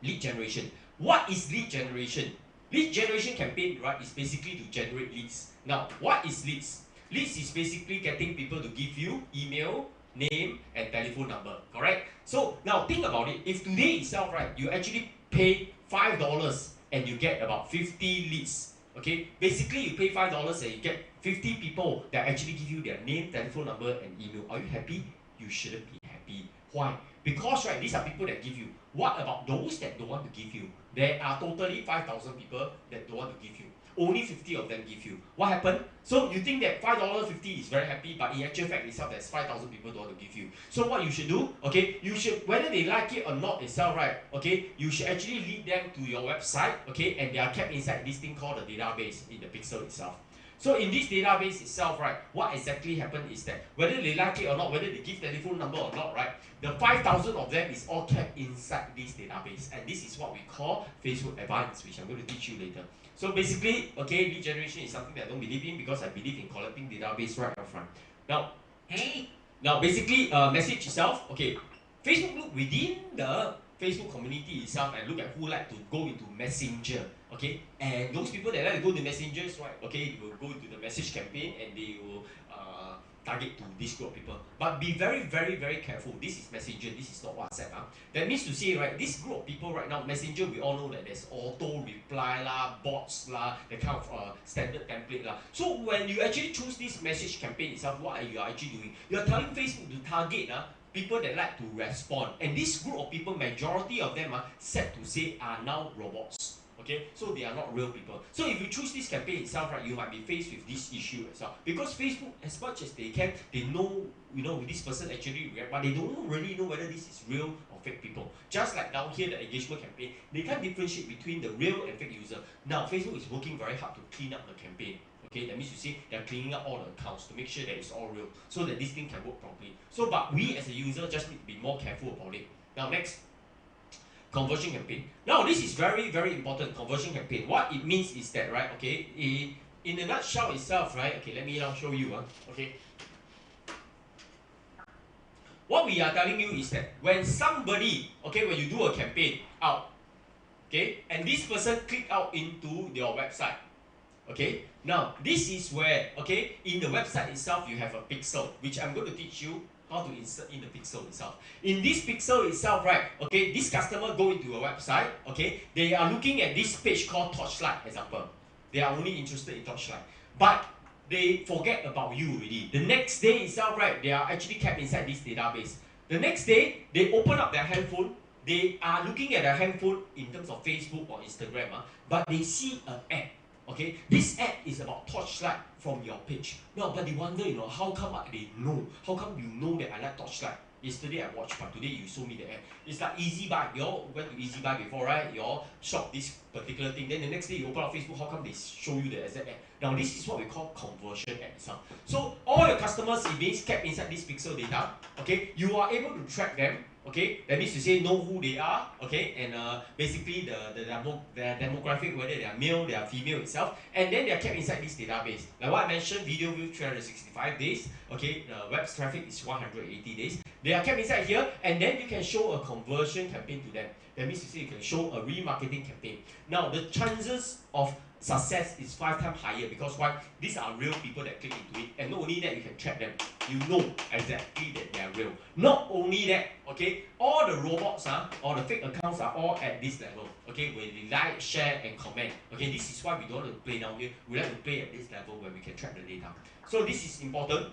lead generation. What is lead generation? Lead generation campaign, right, is basically to generate leads. Now, what is leads? Leads is basically getting people to give you email, name, and telephone number, correct? So now think about it. If today itself, right, you actually pay $5 and you get about 50 leads, okay? Basically, you pay $5 and you get 50 people that actually give you their name, telephone number, and email. Are you happy? You shouldn't be happy. Why? Because, right, these are people that give you. What about those that don't want to give you? There are totally 5,000 people that don't want to give you. Only 50 of them give you. What happened? So you think that $5.50 is very happy, but in actual fact itself, there's 5,000 people don't want to give you. So what you should do, okay, you should, whether they like it or not itself, right, okay, you should actually lead them to your website, okay, and they are kept inside this thing called the database in the pixel itself. So in this database itself, right, what exactly happened is that whether they like it or not, whether they give telephone number or not, right, the 5,000 of them is all kept inside this database. And this is what we call Facebook Advanced, which I'm going to teach you later. So basically, okay, lead generation is something that I don't believe in because I believe in collecting database right up front. Now, basically, message itself, okay, Facebook look within the Facebook community itself and look at who like to go into Messenger, okay? And those people that like to go to Messengers, right, okay, they will go into the message campaign and they will target to this group of people. But be very, very, very careful. This is Messenger, this is not WhatsApp. That means to say, right, this group of people right now, Messenger, we all know that there's auto reply lah, bots lah, the kind of standard template lah. So when you actually choose this message campaign itself, what are you actually doing? You're telling Facebook to target people that like to respond. And this group of people, majority of them set to say are now robots. Okay, so they are not real people. So if you choose this campaign itself, right, you might be faced with this issue as well. Because Facebook, as much as they can, they know, this person actually react, but they don't really know whether this is real or fake people. Just like down here, the engagement campaign, they can't differentiate between the real and fake user. Now, Facebook is working very hard to clean up the campaign. Okay, that means you see they're cleaning up all the accounts to make sure that it's all real, so that this thing can work properly. So, but we as a user just need to be more careful about it. Now, next, conversion campaign. Now, this is very, very important. Conversion campaign. What it means is that, right? Okay, in a nutshell itself, right? Okay, let me now show you. Okay. What we are telling you is that when somebody, okay, when you do a campaign out, okay, and this person click out into your website, okay, now this is where, okay, in the website itself you have a pixel, which I'm going to teach you how to insert in the pixel itself. In this pixel itself, right, okay, this customer go into a website, okay, they are looking at this page called Torchlight, example. They are only interested in Torchlight. But they forget about you already. The next day itself, right, they are actually kept inside this database. The next day, they open up their handphone, they are looking at their handphone in terms of Facebook or Instagram, but they see an ad. Okay, this ad is about Torchlight from your page. Now, but they wonder, how come they know? How come you know that I like Torchlight? Yesterday I watched, but today you show me the ad. It's like Easy Buy. You all went to Easy Buy before, right? You all shop this particular thing. Then the next day you open up Facebook, how come they show you the exact ad? Now this is what we call conversion ad itself. So all your customers, it means kept inside this pixel data. Okay, you are able to track them. Okay, that means you say know who they are. Okay, and basically the demographic, whether they are male, they are female itself, and then they are kept inside this database. Like what I mentioned, video view 365 days. Okay, the web traffic is 180 days. They are kept inside here, and then you can show a conversion campaign to them. That means you say you can show a remarketing campaign. Now the chances of success is 5 times higher because why? These are real people that click into it, and not only that, you can track them. You know exactly that they are real. Not only that, okay, all the robots or the fake accounts are all at this level. Okay, where they like, share, and comment. Okay, this is why we don't want to play down here. We like to play at this level where we can track the data. So this is important.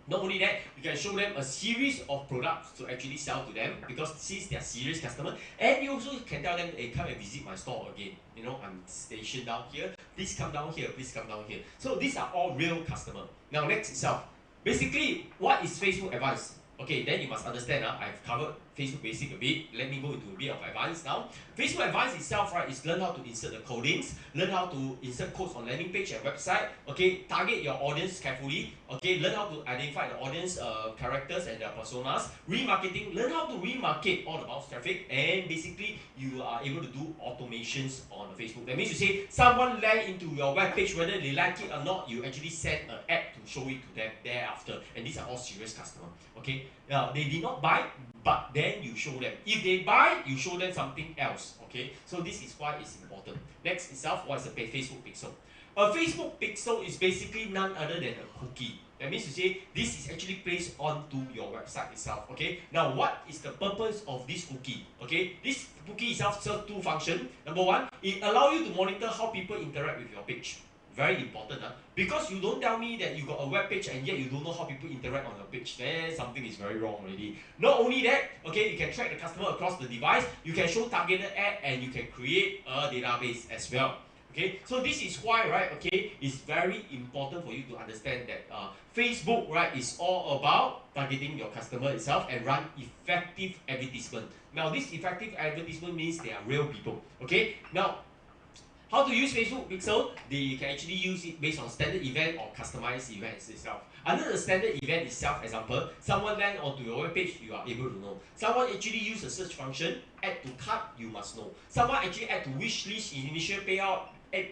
Not only that, you can show them a series of products to actually sell to them because since they are serious customers, and you also can tell them, hey, come and visit my store again. I'm stationed down here. Please come down here. Please come down here. So these are all real customers. Now next itself, basically, what is Facebook Advanced? Okay, then you must understand, I've covered Facebook Basic a bit. Let me go into a bit of Advanced now. Facebook Advanced itself, right, is learn how to insert the codings, learn how to insert codes on landing page and website, okay, target your audience carefully, okay, learn how to identify the audience characters and their personas, remarketing, learn how to remarket all the bounce traffic, and basically you are able to do automations on Facebook. That means you say someone land into your web page, whether they like it or not, you actually send an ad to show it to them thereafter, and these are all serious customers. Okay, now they did not buy, but then you show them. If they buy, you show them something else. Okay, so this is why it's important. Next itself, what is a Facebook pixel? A Facebook pixel is basically none other than a cookie. That means you say this is actually placed onto your website itself. Okay, now what is the purpose of this cookie? Okay, this cookie itself serves 2 functions. Number 1, it allows you to monitor how people interact with your page. Very important, because you don't tell me that you got a web page and yet you don't know how people interact on your page. Then something is very wrong already. Not only that, okay, you can track the customer across the device, you can show targeted ad, and you can create a database as well. Okay, so this is why, right, okay, it's very important for you to understand that Facebook, right, is all about targeting your customer itself and run effective advertisement. Now, this effective advertisement means they are real people. Okay, now, how to use Facebook Pixel? They can actually use it based on standard event or customized events itself. Under the standard event itself, example, someone land onto your web page, you are able to know. Someone actually use a search function, add to cart, you must know. Someone actually add to wish list, initial payout, add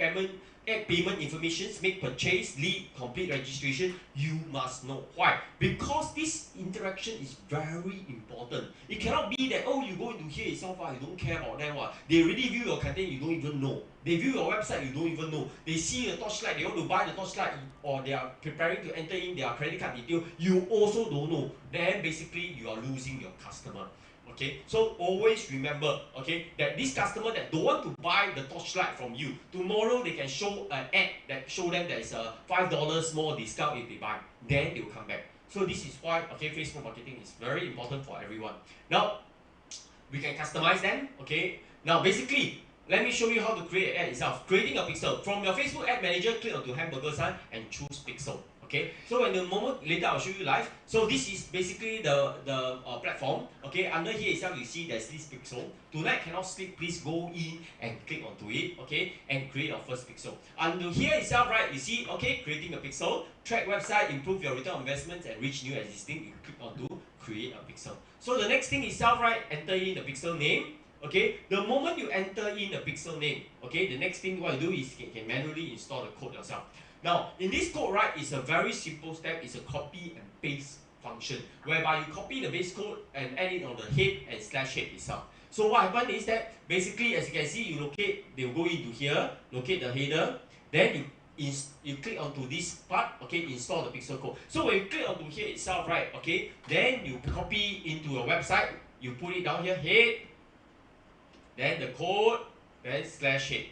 payment information, make purchase, lead, complete registration, you must know. Why? Because this interaction is very important. It cannot be that, oh, you go into here itself, you don't care about them. They already view your content, you don't even know. They view your website, you don't even know. They see a Torchlight, they want to buy the Torchlight, or they are preparing to enter in their credit card detail, you also don't know. Then basically you are losing your customer. Okay, so always remember, okay, that this customer that don't want to buy the Torchlight from you, tomorrow they can show an ad that show them there is a $5 more discount if they buy. Then they will come back. So this is why, okay, Facebook marketing is very important for everyone. Now, we can customize them, okay. Now, basically, let me show you how to create an ad itself. Creating a pixel. From your Facebook ad manager, click onto hamburger sign and choose pixel. Okay, so when the moment later I'll show you live. So this is basically the platform. Okay, under here itself you see there's this pixel. Tonight cannot sleep, please go in and click onto it. Okay, and create your first pixel. Under here itself, right? You see, okay, creating a pixel, track website, improve your return on investments, and reach new existing. You click onto create a pixel. So the next thing itself, right? Enter in the pixel name. Okay, the moment you enter in the pixel name, okay, the next thing what you do is you can manually install the code yourself. Now, in this code, right, it's a very simple step. It's a copy and paste function, whereby you copy the base code and add it on the head and slash head itself. So what happens is that, basically, as you can see, you locate, they'll go into here, locate the header, then you click onto this part, okay, install the pixel code. So when you click onto here itself, right, okay, then you copy into your website, you put it down here, head, then the code, then slash head.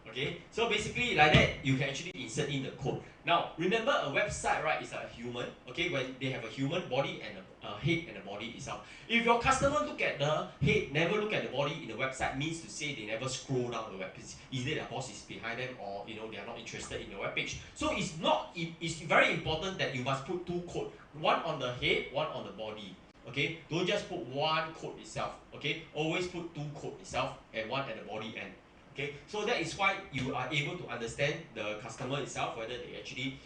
Okay, so basically like that, you can actually insert in the code. Now, remember a website, right, is a human, okay, when they have a human body and a head and a body itself. If your customer look at the head, never look at the body in the website, means to say they never scroll down the web page. Either their boss is behind them or, you know, they are not interested in the web page. So it's very important that you must put two code, one on the head, one on the body. Okay, don't just put one code itself. Okay, always put two code itself and one at the body end. Okay, so that is why you are able to understand the customer itself, whether they actually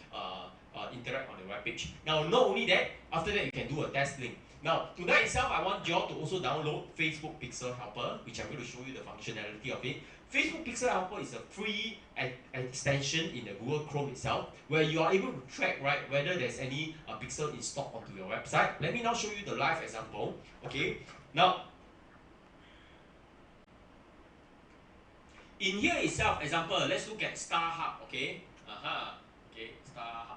interact on the web page. Now, not only that, after that you can do a test link. Now, tonight itself, I want you all to also download Facebook Pixel Helper, which I'm going to show you the functionality of it. Facebook Pixel Helper is a free extension in the Google Chrome itself, where you are able to track, right, whether there's any pixel installed onto your website. Let me now show you the live example. Okay, now, in here itself, example, let's look at StarHub, okay? Okay, StarHub.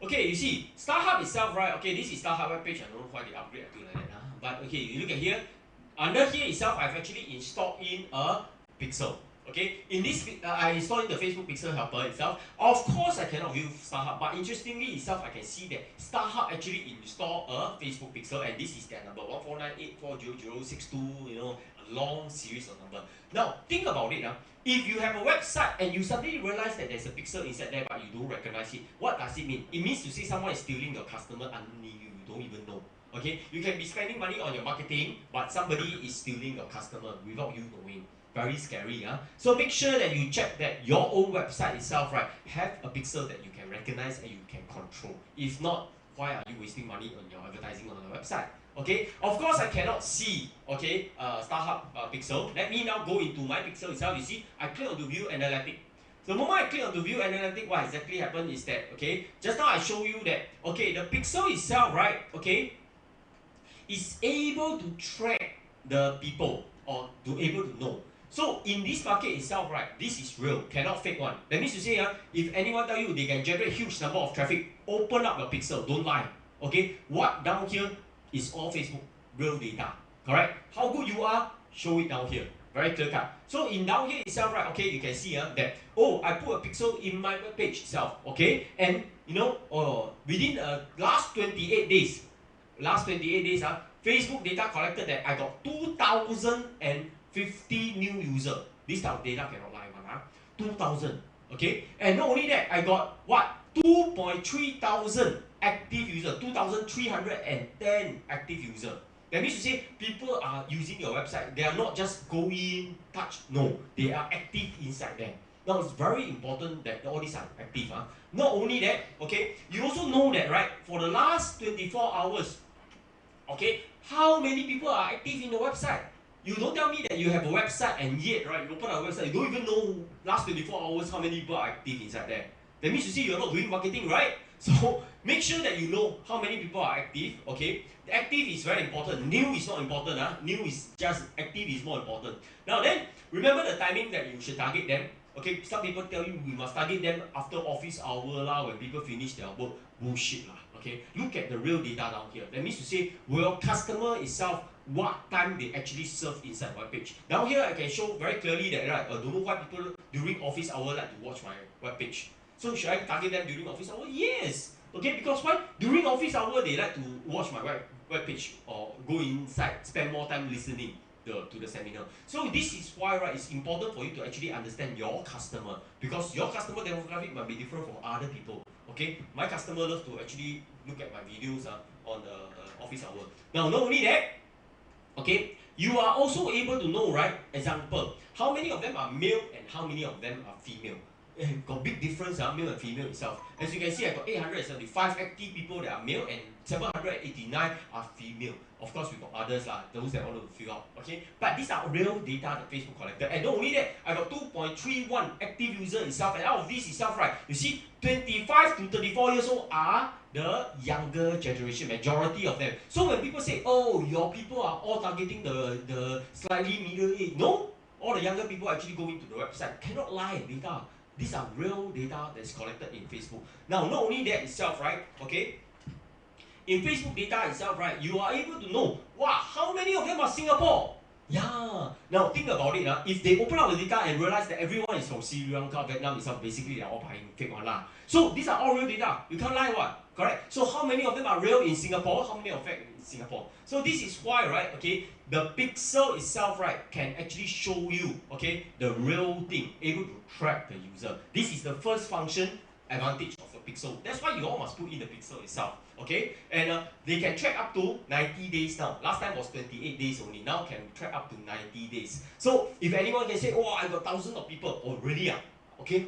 Okay, you see, StarHub itself, right? Okay, this is StarHub web page. I don't know why they upgrade to like that. But okay, you look at here. Under here itself, I've actually installed in a pixel. Okay, in this, I installed in the Facebook Pixel Helper itself. Of course, I cannot view StarHub, but interestingly itself, I can see that StarHub actually installed a Facebook Pixel, and this is their number 149840062. You know, a long series of number. Now, think about it. If you have a website and you suddenly realize that there's a pixel inside there, but you don't recognize it, what does it mean? It means to say someone is stealing your customer underneath you. You don't even know. Okay, you can be spending money on your marketing, but somebody is stealing your customer without you knowing. Very scary, huh? So make sure that you check that your own website itself, right, have a pixel that you can recognize and you can control. If not, why are you wasting money on your advertising on the website? Okay, of course I cannot see, okay, StarHub pixel. Let me now go into my pixel itself. You see, I click on to view analytic. The moment I click on to view analytic, what exactly happened is that, okay, just now I show you that, okay, the pixel itself, right, okay, is able to track the people or to able to know. So in this market itself, right, this is real, cannot fake one. That means to say, if anyone tell you they can generate huge number of traffic, open up your pixel, don't lie. Okay, what down here is all Facebook real data. Correct? How good you are, show it down here. Very clear cut. So in down here itself, right, okay, you can see that, oh, I put a pixel in my web page itself, okay, and you know, within last 28 days, Facebook data collected that I got 2,050 new users. This type of data cannot lie, man. 2,000. Okay? And not only that, I got what? 2,300 active users. 2,310 active users. That means to say people are using your website. They are not just go in, touch. No, they are active inside there. Now it's very important that all these are active. Not only that, okay, you also know that, right, for the last 24 hours, okay, how many people are active in the website? You don't tell me that you have a website and yet, right, you open a website, you don't even know last 24 hours how many people are active inside there. That means you see you're not doing marketing, right? So make sure that you know how many people are active, okay? The active is very important. New is not important. New is just active is more important. Now then, remember the timing that you should target them. Okay, some people tell you we must target them after office hour lah, when people finish their work. Bullshit lah. Okay, look at the real data down here. That means to say, will customer itself, what time they actually serve inside web page. Down here, I can show very clearly that, right, I don't know why people during office hour like to watch my web page. So should I target them during office hour? Yes. Okay, because why? During office hour, they like to watch my web page or go inside, spend more time listening. to the seminar. So this is why, right, it's important for you to actually understand your customer, because your customer demographic might be different from other people. Okay, my customer love to actually look at my videos on the office hour. Now, not only that, okay, you are also able to know, right, example, how many of them are male and how many of them are female. Got big difference, male and female itself. As you can see, I got 875 active people that are male and 789 are female. Of course, we got others, those that want to fill out. Okay, but these are real data that Facebook collected. And not only that, I got 2.31 active users itself, and out of this itself, right, you see, 25 to 34 years old are the younger generation, majority of them. So when people say, oh, your people are all targeting the slightly middle age, no, all the younger people actually go into the website. Cannot lie, data. These are real data that's collected in Facebook. Now, not only that itself, right, okay, in Facebook data itself, right, you are able to know, wow, how many of them are Singapore? Yeah. Now think about it. If they open up the data and realize that everyone is from Sri Lanka, Vietnam itself, basically they're all buying fake one lah. So these are all real data. You can't lie what? Correct? So how many of them are real in Singapore? How many are fake in Singapore? So this is why, right, okay, the pixel itself, right, can actually show you, okay, the real thing, able to track the user. This is the first function advantage of the pixel. That's why you all must put in the pixel itself. Okay, and they can track up to 90 days now. Last time was 28 days only. Now can track up to 90 days. So if anyone can say, oh, I got thousands of people, oh really? Okay,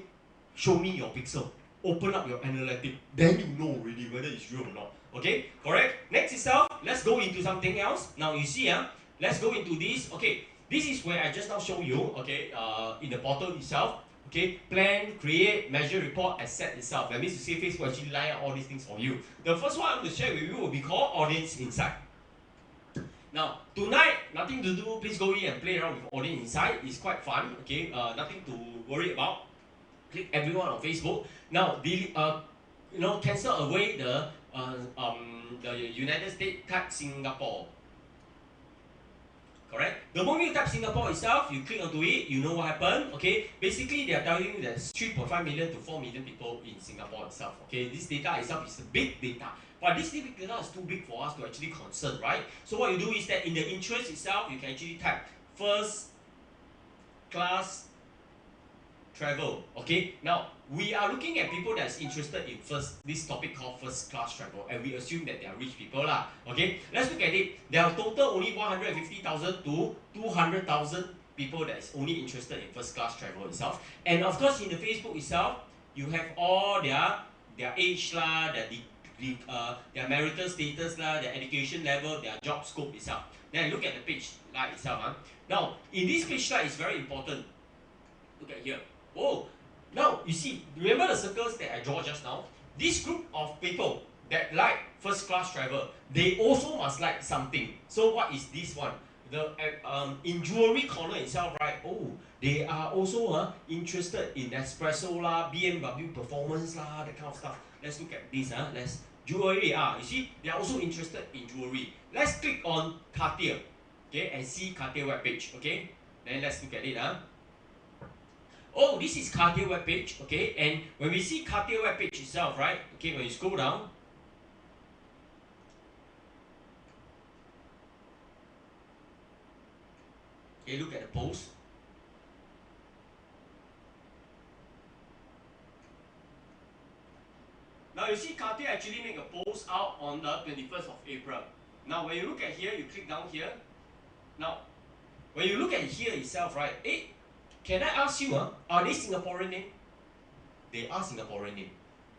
show me your pixel. Open up your analytic. Then you know already whether it's real or not. Okay, correct? Next itself, let's go into something else. Now you see, let's go into this. Okay, this is where I just now show you, okay, in the portal itself. Okay, plan, create, measure, report, asset itself. That means to say Facebook actually line up all these things for you. The first one I'm going to share with you will be called Audience Insight. Now, tonight, nothing to do. Please go in and play around with Audience Insight. It's quite fun. Okay, nothing to worry about. Click everyone on Facebook. Now, cancel away the United States, type Singapore. Correct? The moment you type Singapore itself, you click onto it, you know what happened. Okay, basically they are telling you there's 3.5 million to 4 million people in Singapore itself. Okay, this data itself is a big data, but this big data is too big for us to actually concern, right? So what you do is that in the interest itself, you can actually type first class travel. Okay, now we are looking at people that's interested in this topic called first class travel, and we assume that they are rich people lah. Okay, let's look at it. There are total only 150,000 to 200,000 people that is only interested in first class travel itself. And of course, in the Facebook itself, you have all their age lah, their marital status lah, their education level, their job scope itself. Then look at the page like itself. Now, in this page slide is very important. Look at here. Oh, now you see, remember the circles that I draw just now? This group of people that like first class travel, they also must like something. So what is this one? The in jewelry corner itself, right? Oh, they are also interested in espresso lah, BMW performance lah, that kind of stuff. Let's look at this. Let's jewelry. You see, they are also interested in jewelry. Let's click on Cartier, okay, and see Cartier webpage. Okay, then let's look at it. Oh, this is Cartier webpage, okay, and when we see Cartier webpage itself, right, okay, when you scroll down, okay, look at the post. Now you see Cartier actually make a post out on the 21st of April. Now when you look at here, you click down here. Now, when you look at here itself, right, can I ask you, are they Singaporean name? They are Singaporean name.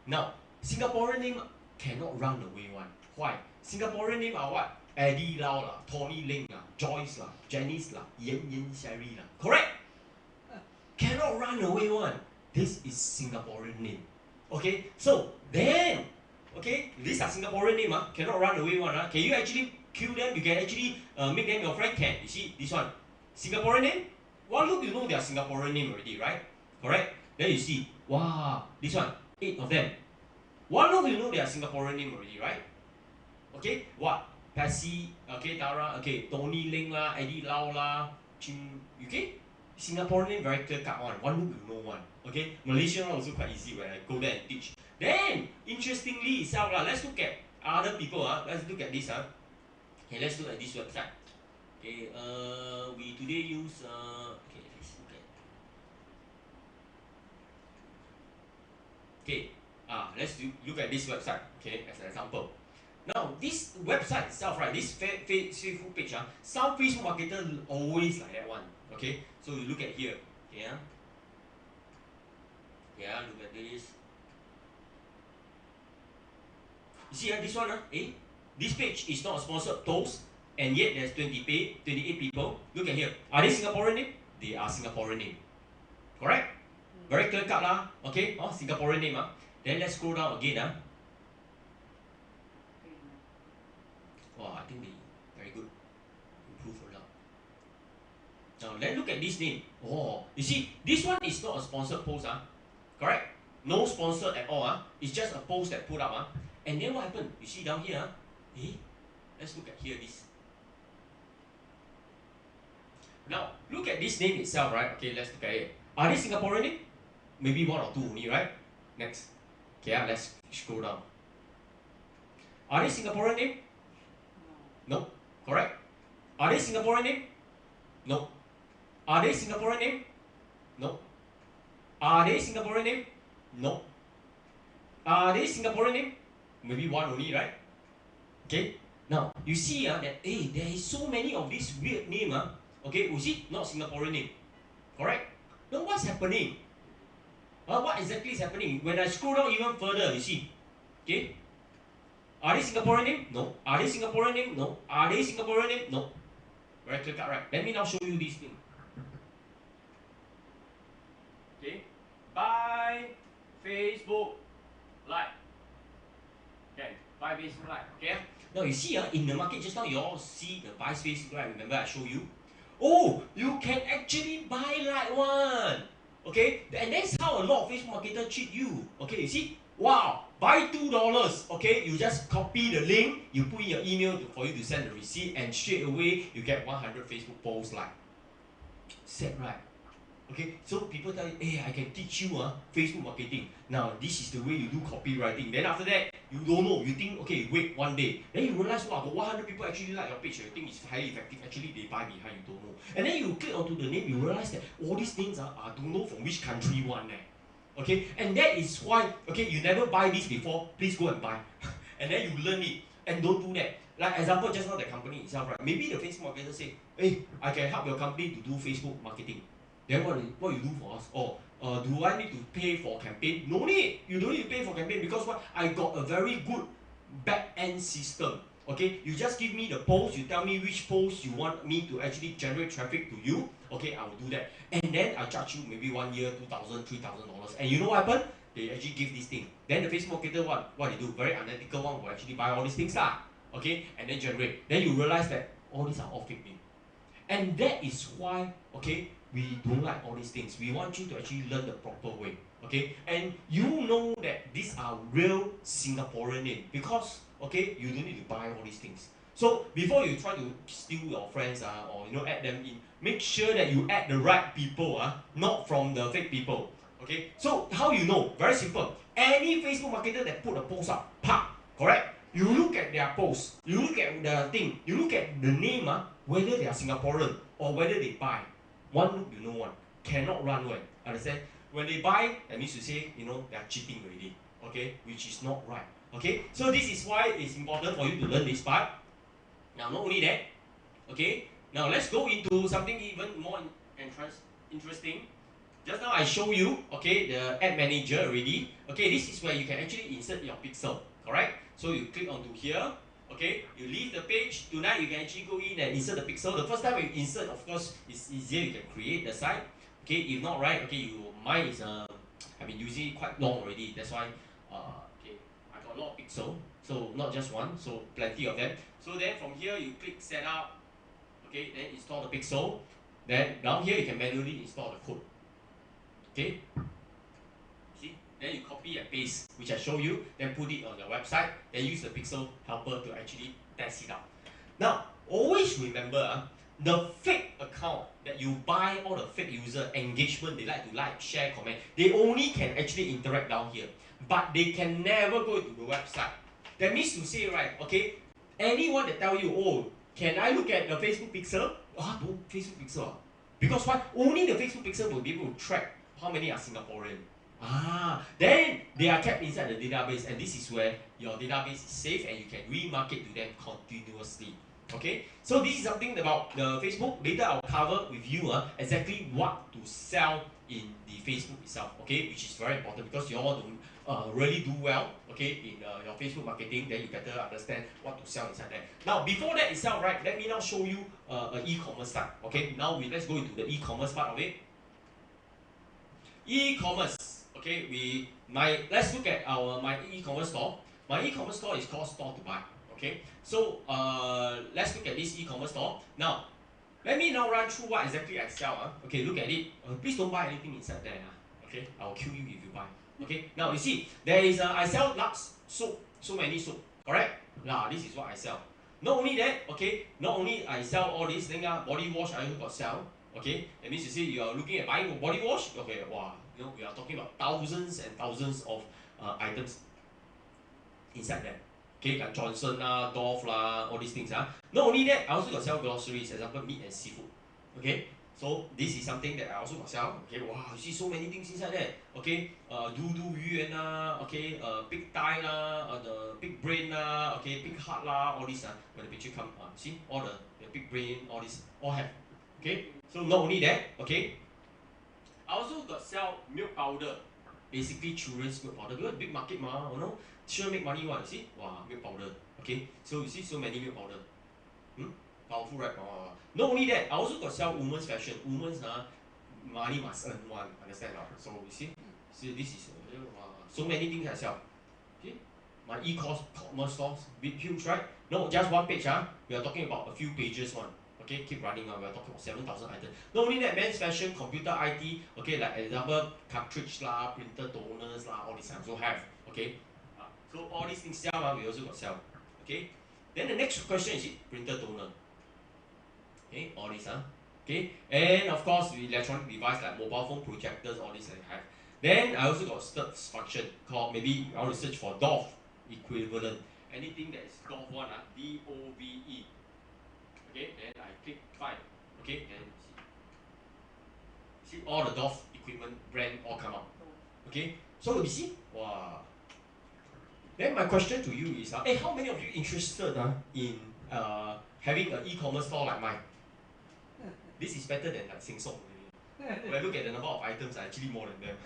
Now, Singaporean name cannot run away one. Why? Singaporean name are what? Eddie Lau lah, Tony Ling lah, Joyce lah, Janice lah, Yen Sherry lah. Correct? Cannot run away one. This is Singaporean name. Okay, so then, okay, these are Singaporean name, cannot run away one. Can you actually kill them? You can actually make them your friend? Can. You see, this one, Singaporean name? One look, you know they are Singaporean name already, right? Correct? Then you see, wow, this one, 8 of them. One look, you know they are Singaporean name already, right? Okay, what? Patsy, okay, Tara, okay, Tony Ling lah, Eddie Lau lah, okay? Singaporean name very clear cut one. One look, you know one. Okay, Malaysian one also quite easy when I go there and teach. Then, interestingly itself, let's look at other people. Let's look at this. Okay, let's look at this website. Okay, we today use okay, let's look at. Okay, let's look at this website. Okay, as an example. Now, this website itself, right? This Facebook page, some Facebook marketer always like that one. Okay, so you look at here. Okay, yeah, look at this. You see, this one, this page is not a sponsored post, and yet there's 28 people. Look at here. Are they Singaporean name? They are Singaporean name. Correct? Very clear cut lah. Okay, Singaporean name. Then let's scroll down again. Wow, I think they very good. Improve a lot. Now let's look at this name. Oh, you see, this one is not a sponsored post. Correct? No sponsor at all. It's just a post that put up. And then what happened? You see down here. Let's look at here this. Now, look at this name itself, right? Okay, let's look at it. Are they Singaporean name? Maybe one or two only, right? Next. Okay, let's scroll down. Are they Singaporean name? No. Correct? Are they Singaporean name? No. Are they Singaporean name? No. Are they Singaporean name? No. Are they Singaporean name? Maybe one only, right? Okay. Now, you see that there is so many of these weird name. Okay, you see, not Singaporean name. Correct? Now, what's happening? What exactly is happening? When I scroll down even further, you see. Okay. Are they Singaporean name? No. Are they Singaporean name? No. Are they Singaporean name? No. Very clear cut, right? Let me now show you this thing. Okay. Buy Facebook Live. Okay. Buy Facebook Live. Okay. Now you see, in the market just now, you all see the buy Facebook Live. Remember I showed you? Oh, you can actually buy like one. Okay, and that's how a lot of Facebook marketers treat you. Okay, you see, wow, buy $2. Okay, you just copy the link, you put in your email for you to send the receipt, and straight away you get 100 Facebook posts like. Sad, right? Okay, so people tell you, hey, I can teach you Facebook marketing. Now, this is the way you do copywriting. Then after that, you don't know. You think, okay, wait one day. Then you realize, wow, 100 people actually like your page. You think it's highly effective. Actually, they buy behind, you don't know. And then you click onto the name, you realize that all these names are don't know from which country one. Okay, and that is why, okay, you never buy this before, please go and buy. And then you learn it. And don't do that. Like example, just now the company itself, right? Maybe the Facebook marketer say, hey, I can help your company to do Facebook marketing. Then what you do for us? Do I need to pay for campaign? No need. You don't need to pay for campaign because what? I got a very good back-end system. Okay, you just give me the post. You tell me which post you want me to actually generate traffic to you. Okay, I will do that. And then I charge you maybe 1 year, $2,000, $3,000. And you know what happened? They actually give this thing. Then the Facebook marketer what they do? Very unethical one will actually buy all these things lah. Okay, and then generate. Then you realize that all these are all fake names. And that is why, okay, we don't like all these things. We want you to actually learn the proper way, okay? And you know that these are real Singaporean names because, okay, you don't need to buy all these things. So before you try to steal your friends or add them in, make sure that you add the right people, not from the fake people, okay? So how you know? Very simple. Any Facebook marketer that put a post up, correct? You look at their post, you look at the thing, you look at the name, whether they are Singaporean or whether they buy. One look, you know one. Cannot run well. Understand? When they buy, that means to say, they are cheating already. Okay? Which is not right. Okay? So this is why it's important for you to learn this part. Now, not only that, okay? Now, let's go into something even more interesting. Just now I show you, okay, the ad manager already. Okay, this is where you can actually insert your pixel. Correct? So you click onto here. Okay, you leave the page. Tonight you can actually go in and insert the pixel. The first time you insert, of course, it's easier. You can create the site. Okay, if not right, okay, mine is I've been using it quite long already. That's why okay, I got a lot of pixel. So not just one, so plenty of them. So then from here you click setup. Okay, then install the pixel. Then down here you can manually install the code. Okay. See? Then you copy and paste, which I show you, then put it on your website, then use the pixel helper to actually test it out. Now, always remember, the fake account that you buy, all the fake user engagement, they like, share, comment, they only can actually interact down here, but they can never go to the website. That means to say, right, okay, anyone that tell you, oh, can I look at the Facebook pixel? Ah, no, Facebook pixel. Because why? Only the Facebook pixel will be able to track how many are Singaporean. Then they are kept inside the database, and this is where your database is safe and you can remarket to them continuously. Okay, so this is something about the Facebook. Later I'll cover with you exactly what to sell in the Facebook itself. Okay, which is very important because you all don't really do well. Okay, in your Facebook marketing, then you better understand what to sell inside there. Now before that itself, right? Let me now show you an e-commerce site. Okay, now let's go into the e-commerce part of it. E-commerce. Okay, let's look at my e-commerce store. My e-commerce store is called Store to Buy. Okay, so let's look at this e-commerce store. Now, let me now run through what exactly I sell. Okay, look at it. Please don't buy anything inside there. Okay, I'll kill you if you buy. Okay, now you see, there is I sell Lux soap, so many soap. Correct? Now this is what I sell. Not only that, okay, not only I sell all this, then body wash I also got sell. Okay, that means you see you are looking at buying a body wash. Okay, wow, we are talking about thousands and thousands of items inside there. Okay, like Johnson Dove all these things. Not only that, I also got sell groceries, example meat and seafood. Okay, so this is something that I also got sell. Okay, wow, you see so many things inside there. Okay, Du Yuan okay, big thigh the big brain okay, big heart all this when the picture come, see all the big brain, all this all have. Okay, so not only that, okay, I also got sell milk powder, basically children's milk powder because big market sure make money one. You see, wow, milk powder. Okay, so you see so many milk powder. Powerful, right? Not only that, I also got sell women's fashion. Women's money must earn one. Understand? So you see this is so many things I sell. Okay, my e-commerce stores, big huge, right? No, just one page. We are talking about a few pages one. Okay, keep running. We are talking about 7,000 items. Not only that, men's fashion, computer IT. Okay, like example, cartridge printer toners all these I also have. Okay, so all these things sell. We also got sell. Okay, then the next question is printer toner. Okay, all these okay, and of course the electronic device like mobile phone projectors, all these I have. Then I also got search function called maybe I want to search for Dove equivalent. Anything that is Dove one, DOVE. Okay, then I click find. Okay, then see all the Dove equipment brand all come out. Okay, so you see, wow. Then my question to you is, hey, how many of you interested in having an e-commerce store like mine? This is better than like Sheng-Siong. When I look at the number of items, I actually more than them.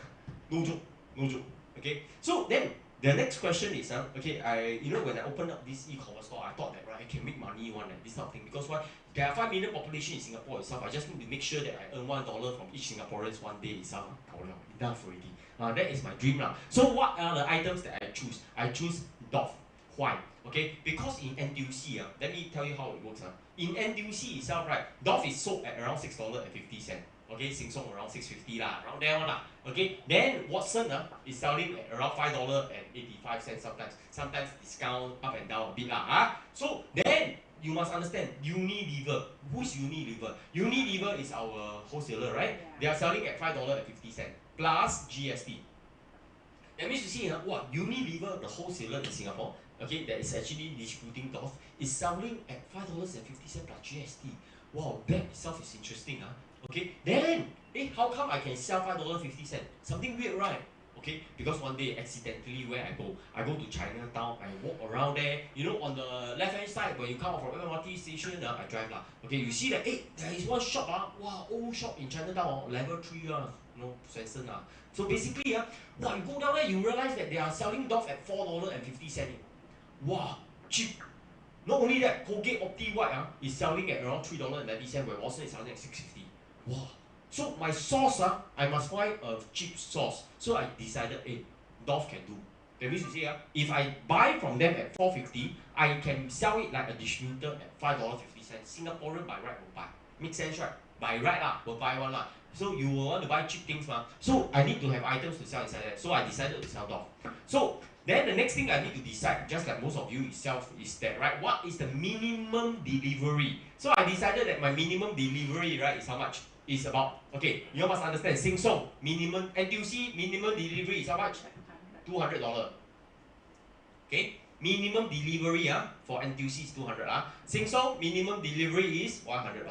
No joke, no joke. Okay, so then the next question is, okay, when I opened up this e-commerce store, I thought that I can make money this type of thing because why? There are 5 million population in Singapore itself. I just need to make sure that I earn $1 from each Singaporeans one day itself. Enough already. That is my dream So what are the items that I choose? I choose Dove. Why? Okay, because in NTUC, let me tell you how it works. In NTUC itself, right, Dove is sold at around $6.50. Okay, Sheng-Siong around $6.50 around there one Okay, then Watson is selling at around $5.85 sometimes. Sometimes discount up and down a bit So then you must understand Unilever. Who's Unilever? Unilever is our wholesaler, right? They are selling at $5.50 plus GST. That means you see, Unilever, the wholesaler in Singapore, okay, that is actually distributing Dove, is selling at $5.50 plus GST. Wow, that itself is interesting. Okay, then, how come I can sell $5.50? Something weird, right? Okay, because one day, accidentally, where I go to Chinatown, I walk around there, on the left-hand side, when you come out from MRT station, I drive okay, you see that, there is one shop, old shop in Chinatown, level 3, Swensen So basically, you go down there, you realize that they are selling Dove at $4.50. Wow, cheap. Not only that, Colgate Opti White is selling at around $3.90, where Watson is selling at $6.50. Wow. So my sauce, I must find a cheap sauce. So I decided, Dove can do. That means you see, if I buy from them at $4.50, I can sell it like a distributor at $5.50. Singaporean by right will buy. Make sense, right? By right will buy one So you will want to buy cheap things So I need to have items to sell inside that. So I decided to sell Dove. So then the next thing I need to decide, just like most of you itself, is that what is the minimum delivery? So I decided that my minimum delivery, is how much? Is about, okay, you must understand, Sheng-Siong minimum, NTUC minimum delivery is how much? $200. Okay, minimum delivery for NTUC is 200 Sheng Siong minimum delivery is $100.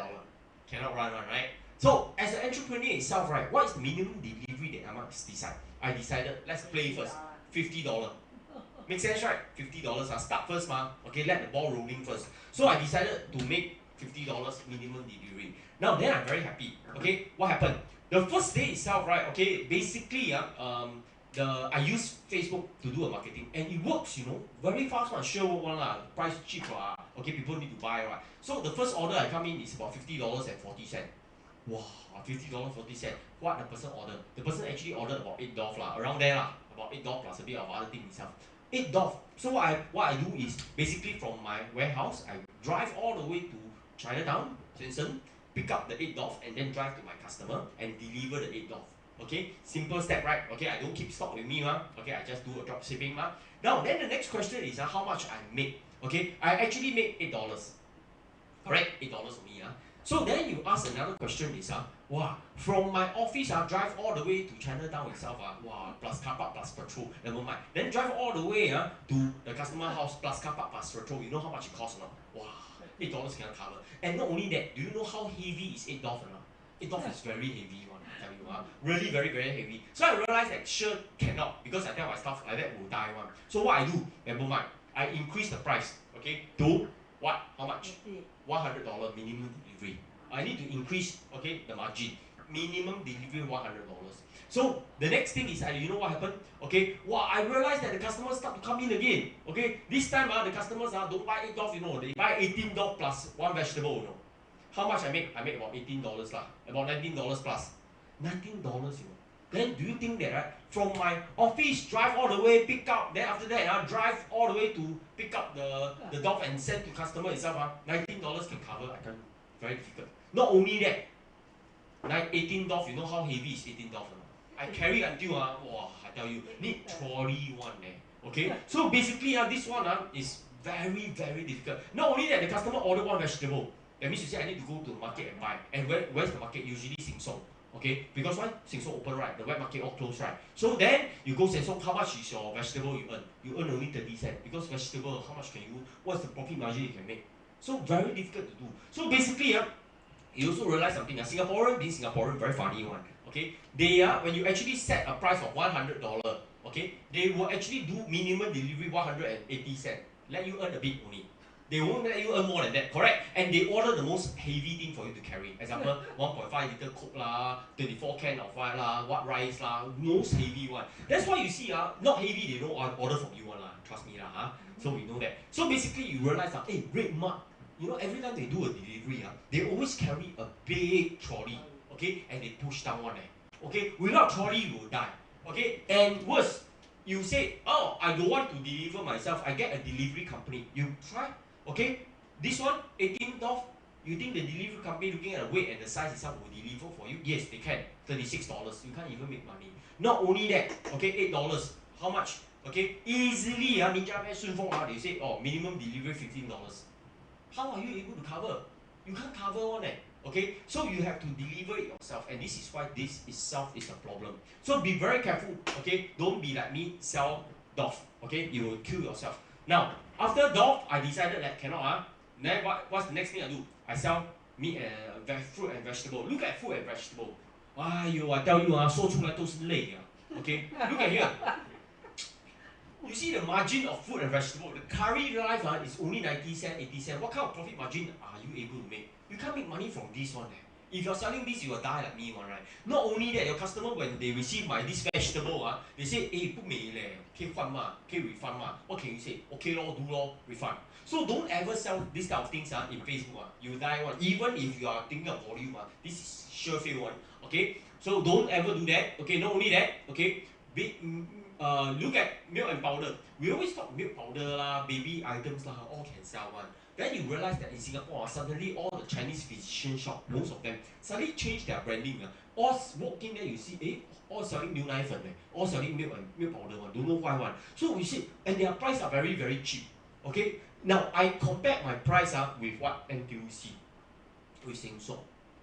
Cannot run one, right? So as an entrepreneur itself, right, what is the minimum delivery that I must decide? I decided, let's play first, $50. Make sense, right? $50. Start first, okay, let the ball rolling first. So I decided to make $50 minimum delivery. Now then I'm very happy. Okay, what happened? The first day itself, right? Okay, basically, I use Facebook to do a marketing, and it works, very fast one, sure work one lah. Price cheap okay, people need to buy right. So the first order I come in is about $50.40. Wow, $50.40. What the person ordered? The person actually ordered about $8 lah, around there lah, about $8 plus a bit of other things itself. $8. So what I do is basically from my warehouse, I drive all the way to Chinatown, Shenzhen, pick up the $8 and then drive to my customer and deliver the $8. Okay, simple step, right? Okay, I don't keep stock with me, okay, I just do a drop shipping. Now, then the next question is how much I make. Okay, I actually make $8. Correct? $8 only. So then you ask another question is, wow, from my office, drive all the way to Chinatown itself, wow, plus car park plus petrol, never mind. Then drive all the way to the customer house plus car park plus petrol. You know how much it costs or not? Wow, $8 cannot cover. And not only that, do you know how heavy is $8 or not? $8 is very heavy one, I tell you, really very, very heavy. So I realized that sure cannot, because I tell my staff like that will die one. So what I do, never mind, I increase the price, okay, to what? How much? $100 minimum delivery. I need to increase, okay, the margin. Minimum delivery $100. So the next thing is, you know what happened? Okay, wow, I realized that the customers start to come in again. Okay, this time the customers don't buy $8, they buy $18 plus one vegetable, How much I make? I make about $18 lah, about $19 plus. $19, Then do you think that, right, from my office, drive all the way, pick up, then after that, drive all the way to pick up the dog and send to customer itself, $19 can cover, I can't, very difficult. Not only that, $18, you know how heavy is $18 or not? I carry until, wow, I tell you, need trolley one, okay? So basically, this one is very, very difficult. Not only that, the customer order one vegetable. That means you say I need to go to the market and buy. And where's the market? Usually Sheng Siong. Okay? Because why? Sheng Siong open, right? The wet market all closed, right? So then you go Sheng Siong, how much is your vegetable you earn? You earn only 30 cents. Because vegetable, how much can you, what's the profit margin you can make? So very difficult to do. So basically, you also realize something. Singaporean being Singaporean, very funny one. Okay? They when you actually set a price of $100, okay, they will actually do minimum delivery 180 cents. Let you earn a bit only. They won't let you earn more than that, correct? And they order the most heavy thing for you to carry. Example, 1.5 liter Coke lah, 24 can of what rice lah, most heavy one. That's why you see, not heavy, they don't order from you one lah. Trust me lah, So we know that. So basically, you realize hey, Red Mart, every time they do a delivery, they always carry a big trolley, okay, and they push down one, okay. Without trolley, you will die, okay. And worse, you say, oh, I don't want to deliver myself. I get a delivery company. You try. Okay, this one, $18, you think the delivery company looking at the weight and the size itself will deliver for you? Yes, they can. $36, you can't even make money. Not only that, okay, $8, how much? Okay, easily, Ninja Van, Sunfeng, they say, oh, minimum delivery $15. How are you able to cover? You can't cover one, okay? So you have to deliver it yourself, and this is why this itself is a problem. So be very careful, okay? Don't be like me, sell dog, okay? You will kill yourself. Now, after dog, I decided that cannot, then what's the next thing I do? I sell meat and fruit and vegetable. Look at fruit and vegetable. I tell you, 说出来都是泪, okay? Look at here. You see the margin of fruit and vegetable, the curry rice is only 90 cents, 80 cents. What kind of profit margin are you able to make? You can't make money from this one. If you're selling this, you will die like me one, right? Not only that, your customer, when they receive this vegetable, they say, 不美leh, 可以换吗? 可以 refund吗? What can you say? Okay lor, do lor, refund. So don't ever sell this kind of things in Facebook. You die one. Even if you are thinking of volume, this is sure fail one. Okay? So don't ever do that. Okay, not only that, okay, look at milk and powder. We always talk milk powder lah, baby items lah, all can sell one. Then you realize that in Singapore, suddenly all the Chinese physician shop, most of them, suddenly change their branding. All walk in there, you see, all selling new knife, all selling milk and milk powder one. Don't know why one. So we see, and their price are very, very cheap. Okay? Now, I compare my price with what NTUC, with Sheng Siong.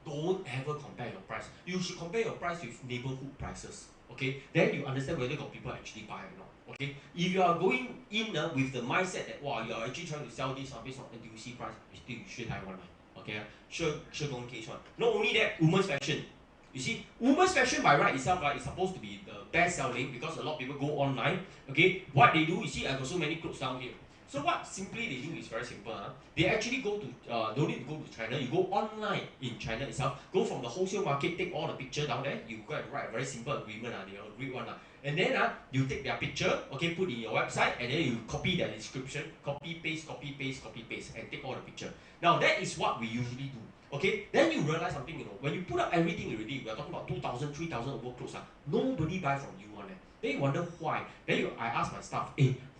Don't ever compare your price. You should compare your price with neighborhood prices. Okay? Then you understand whether got people actually buy or not. Okay, if you are going in with the mindset that wow, you are actually trying to sell this based on NTUC price, you still sure Taiwan, okay, sure going case one. Not only that, women's fashion. You see, women's fashion by right itself, right, is supposed to be the best selling because a lot of people go online. Okay, what they do, you see, I got so many clothes down here. So what simply they do is very simple. They actually go to, don't need to go to China, you go online in China itself, go from the wholesale market, take all the picture down there, you go and write a very simple agreement, they agree one. And then you take their picture, okay, put in your website, and then you copy their description, copy, paste, and take all the picture. Now that is what we usually do. Okay, then you realize something, when you put up everything already, we are talking about 2,000, 3,000 over clothes, nobody buy from you one. Then you wonder why. Then I ask my staff,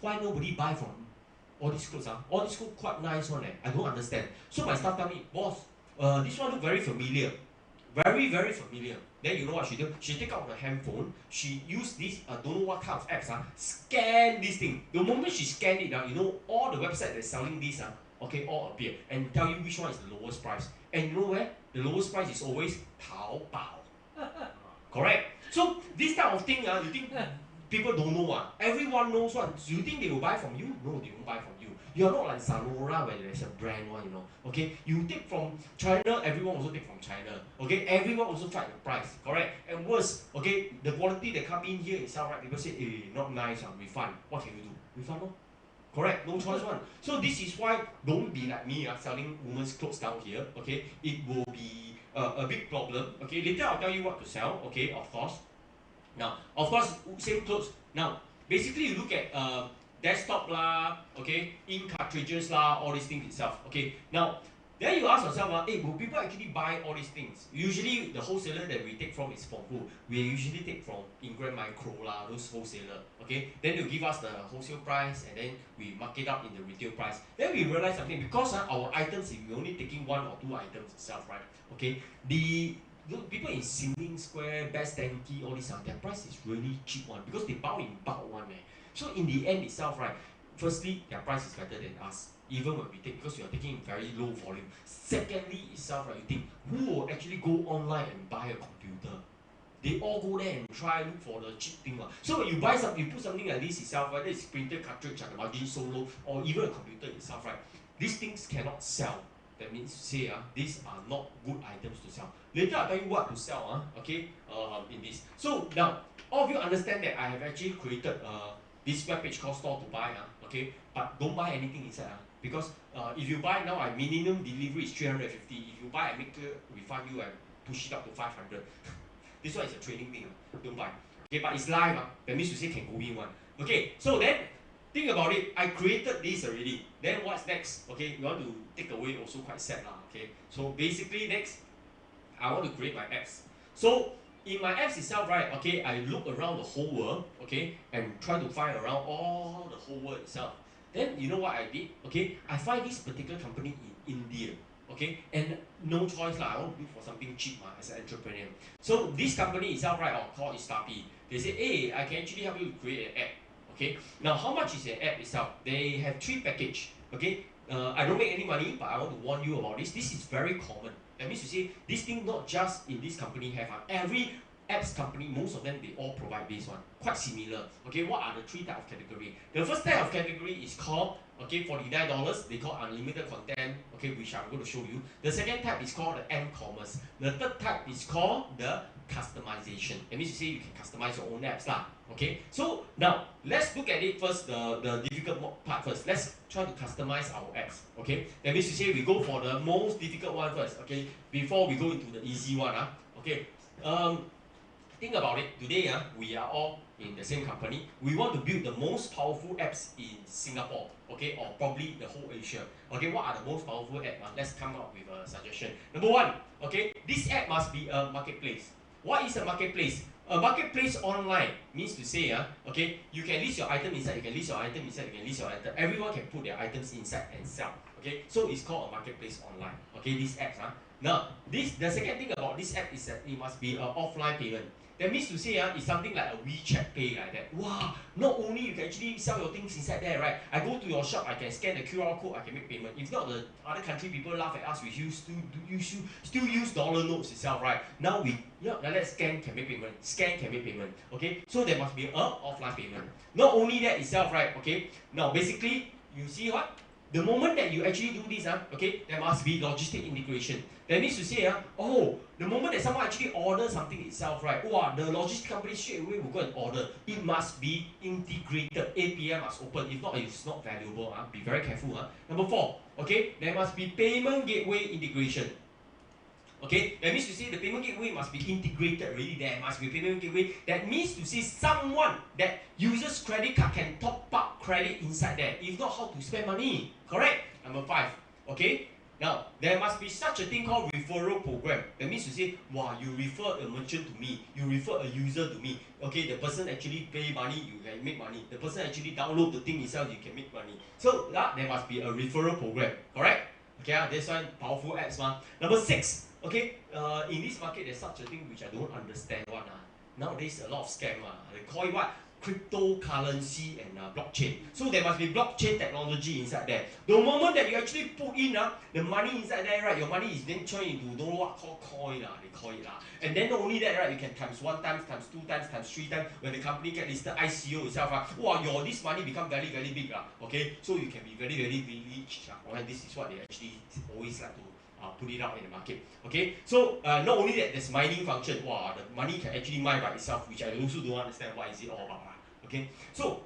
why nobody buy from all these clothes? All these clothes quite nice one. I don't understand. So my staff tell me, boss, this one look very familiar. Very, very familiar. Then you know what she do? She take out her handphone, she use this, don't know what kind of apps, scan this thing. The moment she scan it, you know, all the website that's selling this, okay, all appear and tell you which one is the lowest price. And you know where? The lowest price is always Taobao. Correct? So this type of thing, you think people don't know. Everyone knows one. You think they will buy from you? No, they won't buy from you. You are not like Zalora where there's a brand one, Okay, you take from China, everyone also take from China. Okay, everyone also fight the price. Correct? And worse, okay, the quality that come in here itself, right? People say, not nice, refund. What can you do? Refund, no? Correct, no choice one. So this is why don't be like me selling women's clothes down here. Okay, it will be a big problem. Okay, later I'll tell you what to sell. Okay, of course. Now, of course, same clothes. Now, basically you look at desktop lah, okay, ink cartridges lah, all these things itself. Okay, now then you ask yourself, will people actually buy all these things? Usually the wholesaler that we take from is from who? We usually take from Ingram Micro lah, those wholesaler. Okay, then they'll give us the wholesale price and then we mark it up in the retail price. Then we realize something, because our items, if we're only taking 1 or 2 items itself, right? Okay, the people in Singing Square, Best Denki, all these, their price is really cheap one because they buy in bulk one. So in the end itself, right, firstly, their price is better than us, even when we take, because you are taking very low volume. Secondly itself, right, you think, who will actually go online and buy a computer? They all go there and try look for the cheap thing. So when you buy something, you put something like this itself, whether it's printer cartridge, the margin so low, or even a computer itself, right, these things cannot sell. That means to say these are not good items to sell. Later I'll tell you what to sell, okay, in this. So now, all of you understand that I have actually created this webpage called Store to Buy, okay, but don't buy anything inside, because if you buy now, minimum delivery is 350. If you buy, I make sure refund you and push it up to 500. This one is a trading thing, don't buy. Okay, but it's live, that means you say can go in one. Okay, so then think about it. I created this already. Then what's next? Okay, you want to take away also quite sad lah. Okay, so basically next, I want to create my apps. So in my apps itself, right? Okay, I look around the whole world, okay, and try to find around all the whole world itself. Then you know what I did? Okay, I find this particular company in India. Okay, and no choice lah. I want to look for something cheap as an entrepreneur. So this company itself, right, called Istapi. They say, hey, I can actually help you to create an app. Okay, now how much is the app itself? They have 3 packages. Okay, I don't make any money, but I want to warn you about this. This is very common. That means to say this thing not just in this company have. Every apps company, most of them, they all provide this one. Quite similar. Okay, what are the 3 types of category? The first type of category is called, okay, $49. They call unlimited content, okay, which I'm going to show you. The second type is called the M-commerce. The third type is called the customization. That means you say you can customize your own apps lah. Okay, so now let's look at it first, the difficult part first. Let's try to customize our apps. Okay, that means you say we go for the most difficult one first. Okay, before we go into the easy one. Okay, think about it. Today, we are all in the same company. We want to build the most powerful apps in Singapore, okay, or probably the whole Asia. Okay, what are the most powerful apps? Let's come up with a suggestion. Number 1, okay, this app must be a marketplace. What is a marketplace? A marketplace online means to say, okay, you can list your item inside, you can list your item inside, you can list your item. Everyone can put their items inside and sell. Okay, so it's called a marketplace online. Okay, these apps. Now, the second thing about this app is that it must be an offline payment. That means to say it's something like a WeChat Pay like that. Wow, not only you can actually sell your things inside there, right? I go to your shop, I can scan the QR code, I can make payment. If not, the other country people laugh at us, we still use dollar notes itself, right? Now like that scan can make payment, scan can make payment, okay? So there must be a offline payment. Not only that itself, right, okay? Now basically, you see what? The moment that you actually do this, okay, there must be logistic integration. That means to say, the moment that someone actually orders something itself, right, wow, the logistics company straight away will go and order. It must be integrated. API must open. If not, it's not valuable. Be very careful. Number 4, okay, there must be payment gateway integration. Okay, that means to say the payment gateway must be integrated already. There must be a payment gateway. That means to say someone that uses credit card can top up credit inside there. If not, how to spend money? Correct? Number 5. Okay. Now, there must be such a thing called referral program. That means to say, wow, you refer a merchant to me, you refer a user to me. Okay, the person actually pay money, you can make money. The person actually download the thing itself, you can make money. So, there must be a referral program. Correct? Okay, that's why powerful apps. Number 6. Okay, in this market, there's such a thing which I don't understand one. Nowadays, a lot of scam. They call it what? Cryptocurrency and blockchain. So there must be blockchain technology inside there. The moment that you actually put in the money inside there, right, your money is then turned into don't know what called coin, they call it. And then not only that, right, you can times 1 times, times 2 times, times 3 times. When the company get listed, ICO itself, wow, this money become very, very big. Okay, so you can be very, very, very rich. This is what they actually always like to put it out in the market. Okay, so not only that, there's mining function. Wow, the money can actually mine by itself, which I also don't understand what is it all about. Okay, so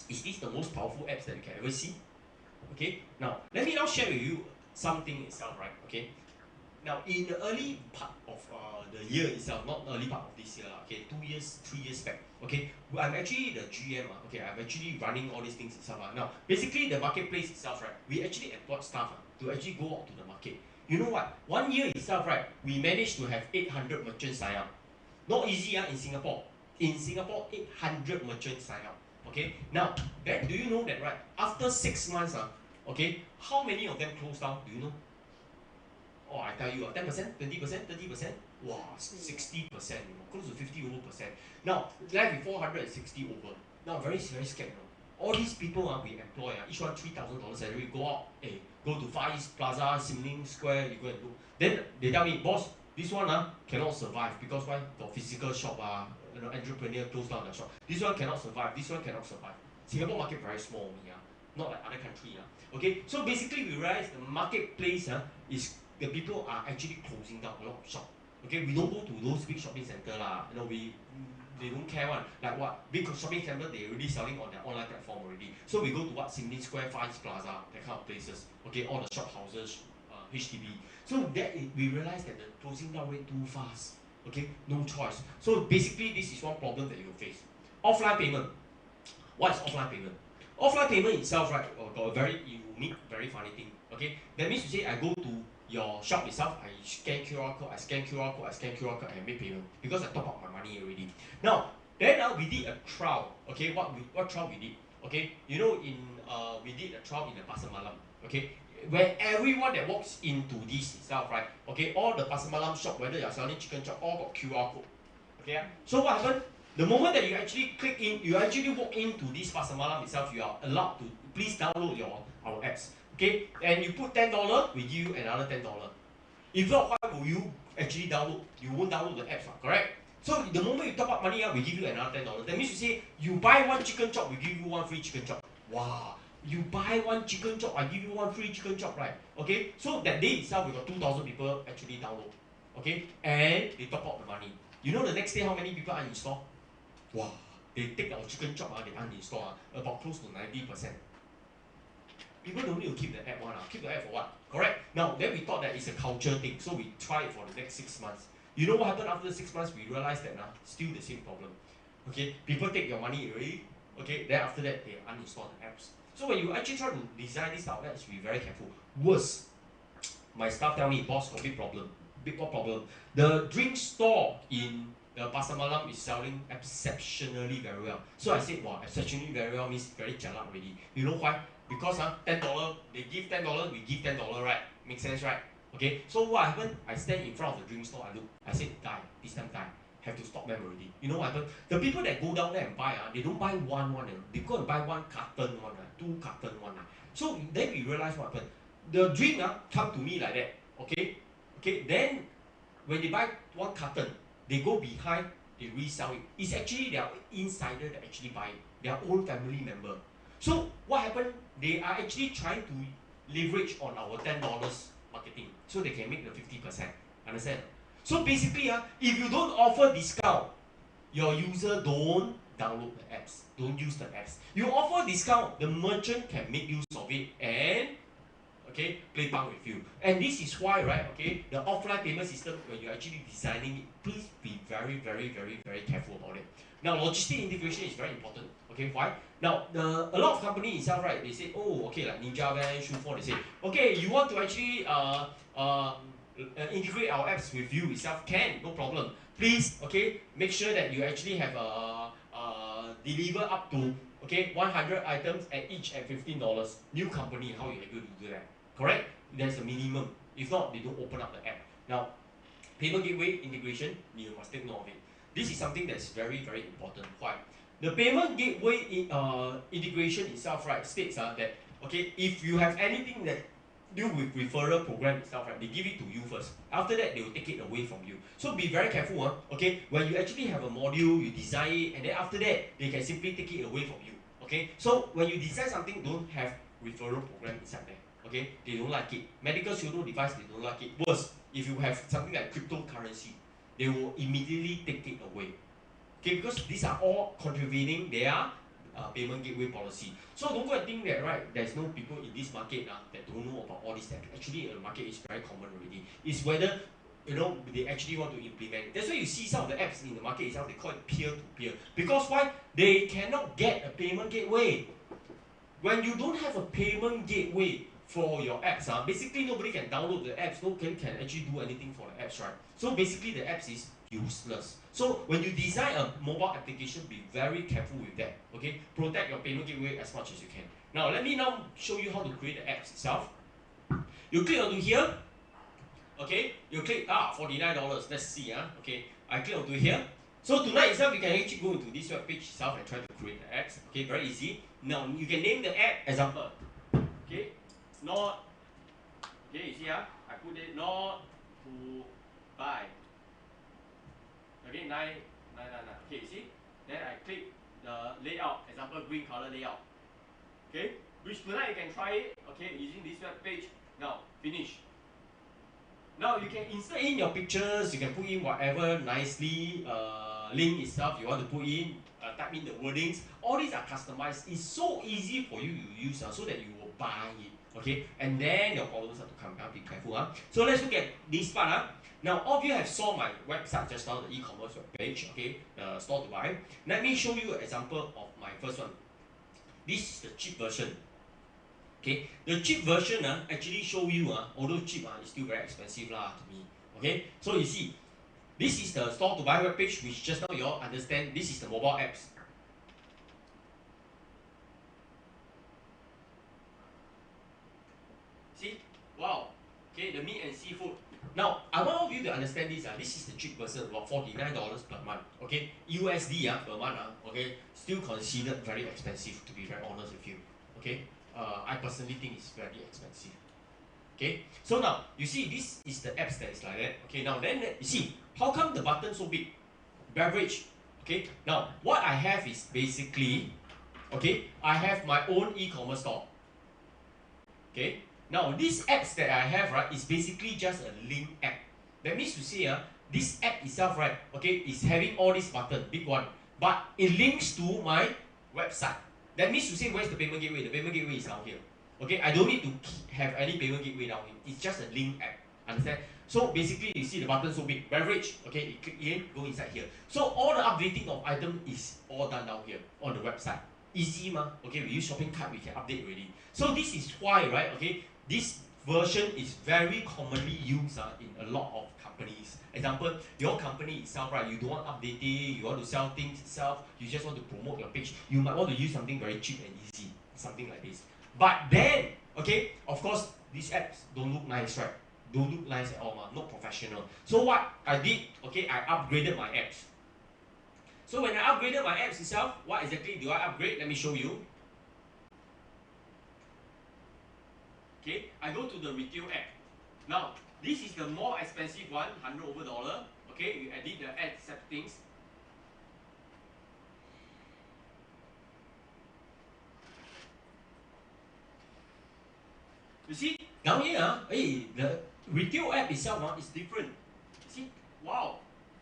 is this the most powerful apps that you can ever see? Okay, now let me now share with you something itself, right? Okay, now in the early part of the year itself, not early part of this year, okay, 2 years, 3 years back, okay, I'm actually the GM, okay, I'm actually running all these things itself. Now, basically the marketplace itself, right, we actually employed staff to actually go out to the market. You know what? 1 year itself, right, we managed to have 800 merchants sign up. Not easy in Singapore. In Singapore, 800 merchants sign up. Okay. Now, then do you know that, right? After 6 months, okay, how many of them closed down? Do you know? Oh, I tell you, 10%, 20%, 30%. Wow, 60%. Close to 50%. Now, left with 460 over. Now, very, very scared. All these people we employ, each one $3,000 salary. Go out, go to Far East Plaza, Sim Lim Square. You go and do. Then they tell me, boss, this one cannot survive because why? The physical shop entrepreneur close down the shop. This one cannot survive. This one cannot survive. Singapore market very small, not like other country. Okay, so basically we realize the marketplace is the people are actually closing down a lot of shop. Okay, we don't go to those big shopping center they don't care one. Like what big shopping center they already selling on their online platform already. So we go to what Sim Lim Square, Far East Plaza, that kind of places. Okay, all the shop houses, HDB. So we realize that the closing down rate too fast. Okay, no choice. So basically this is one problem that you will face. Offline payment. What is offline payment? Offline payment itself, right, got a very unique, very funny thing. Okay, that means to say I go to your shop itself, I scan QR code, I scan QR code, I scan QR code, and I make payment because I top up my money already. Now, then we did a trial. Okay, what trial we did? Okay, you know we did a trial in the Pasar Malam. Okay, where everyone that walks into this itself, right? Okay, all the Pasar Malam shop, whether you're selling chicken chop, all got QR code. Okay, so what happened? The moment that you actually click in, you actually walk into this Pasar Malam itself, you are allowed to please download our apps. Okay, and you put $10, we give you another $10. If not, why will you actually download? You won't download the apps, correct? So the moment you top up money, we give you another $10. That means you say you buy one chicken chop, we give you one free chicken chop. Wow! You buy one chicken chop, I give you one free chicken chop, right? Okay, so that day itself, we got 2,000 people actually download. Okay, and they top up the money. You know the next day how many people uninstall? Wow! They take our chicken chop, they uninstall about close to 90%. People don't need to keep the app keep the app for what? Correct? Now, then we thought that it's a culture thing, so we try it for the next 6 months. You know what happened after the 6 months? We realized that still the same problem. Okay, people take your money already. Okay, then after that they uninstall the apps. So when you actually try to design this type of apps, be very careful. Worse, my staff tell me, boss, got big problem. Big problem. The drink store in the Pasar Malam is selling exceptionally very well. So I said, wow, exceptionally very well means very jialat already. You know why? Because $10, they give $10, we give $10, right? Makes sense, right? Okay, so what happened? I stand in front of the drink store, I look, I said, die, this time die. have to stop them already. You know what happened? The people that go down there and buy, they don't buy one, they go and buy 1 carton, 2 carton, So then we realize what happened. The drink come to me like that, okay? Then when they buy 1 carton, they go behind, they resell it. It's actually their insider that actually buy it, their own family member. So what happened? They are actually trying to leverage on our $10 marketing, so they can make the 50%. Understand? So basically, if you don't offer discount, your user don't download the apps, don't use the apps. You offer discount, the merchant can make use of it and play punk with you. And this is why, right, the offline payment system, when you're actually designing it, please be very, very, very, very careful about it. Now, logistic integration is very important. Why? Now, a lot of companies itself, right, they say, like Ninja Van, Shoe4, they say, you want to actually integrate our apps with you itself, no problem. Please, make sure that you actually have deliver up to 100 items at each at $15. New company, how you able to do that? Correct? There's a minimum. If not, they don't open up the app. Now, payment gateway integration, you must take note of it. This is something that's very, very important. Why? The payment gateway integration itself, right, states that if you have anything that deal with referral program itself, right, they give it to you first. After that, they will take it away from you. So be very careful, when you actually have a module, you design it, and then after that, they can simply take it away from you. So when you design something, don't have referral program inside there. They don't like it. Medical pseudo device, they don't like it. Worse, if you have something like cryptocurrency, they will immediately take it away. Because these are all contravening their payment gateway policy. So don't go and think that, right, there's no people in this market that don't know about all this. That actually, the market is very common already. It's whether they actually want to implement it. That's why you see some of the apps in the market itself, they call it peer-to-peer. Because why? They cannot get a payment gateway. When you don't have a payment gateway for your apps, basically nobody can download the apps, nobody can actually do anything for the apps, right? So basically the apps is useless. So when you design a mobile application, be very careful with that. Protect your payment gateway as much as you can. Now let me now show you how to create the apps itself. You click onto here. You click $49. Let's see. I click onto here. So tonight itself, you can actually go into this web page itself and try to create the apps. Very easy. Now you can name the app example. Not. You see I put it not to buy. 999. You see? Then I click the layout, example green color layout. Which tonight you can try it, using this web page. Now, finish. Now you can insert in your pictures, you can put in whatever nicely, link itself you want to put in, type in the wordings. All these are customized. It's so easy for you to use so that you will buy it. And then your problems have to come down. Be careful. So let's look at this part. Now, all of you have saw my website just now, the e-commerce web page, the store to buy. Let me show you an example of my first one. This is the cheap version. The cheap version actually show you, although cheap, it's still very expensive to me. So you see, this is the store to buy web page, which just now you all understand. This is the mobile apps. See, wow. The meat and seafood. Now, I want all of you to understand this. This is the cheap version, about $49 per month. USD per month. Still considered very expensive, to be very honest with you. I personally think it's very expensive. So now you see this is the apps that is like that. Now then you see how come the button so big? Beverage. Now what I have is basically I have my own e-commerce store. Now these apps that I have, right, is basically just a link app. That means to say this app itself, right, is having all these buttons, big one, but it links to my website. That means to say, where's the payment gateway? The payment gateway is down here. I don't need to have any payment gateway down here. It's just a link app. Understand? So basically, you see the button so big. Beverage. You click in, go inside here. So all the updating of item is all done down here on the website. Easy, we use shopping cart, we can update already. So this is why, right? This version is very commonly used in a lot of companies. Example, your company itself, right? You don't want updating, you want to sell things itself, you just want to promote your page. You might want to use something very cheap and easy, something like this. But then, of course, these apps don't look nice, right? Don't look nice at all, not professional. So what I did, I upgraded my apps. So when I upgraded my apps itself, what exactly do I upgrade? Let me show you. Okay, I go to the retail app. Now, this is the more expensive one, $100. Okay, you edit the ad settings. You see, down here, the retail app itself is different. You see, wow,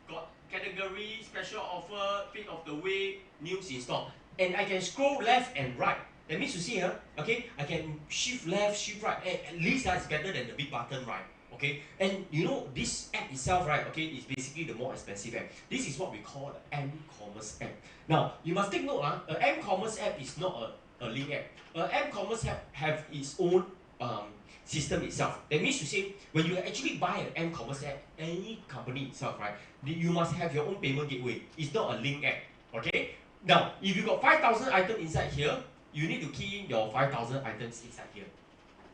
got category, special offer, pick of the week, news in stock. And I can scroll left and right. That means you see, okay, I can shift left, shift right. At least that's better than the big button right. Okay, and you know this app itself, right? Okay, is basically the more expensive app. This is what we call the m-commerce app. Now you must take note, an m-commerce app is not a link app. An m-commerce app have its own system itself. That means to say when you actually buy an m-commerce app, any company itself, right? You must have your own payment gateway. It's not a link app. Okay. Now, if you got 5,000 items inside here, you need to key in your 5,000 items inside here.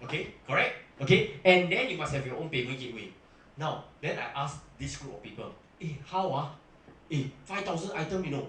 Okay, correct? Okay, and then you must have your own payment gateway. Now, then I asked this group of people, how 5,000 items, you know.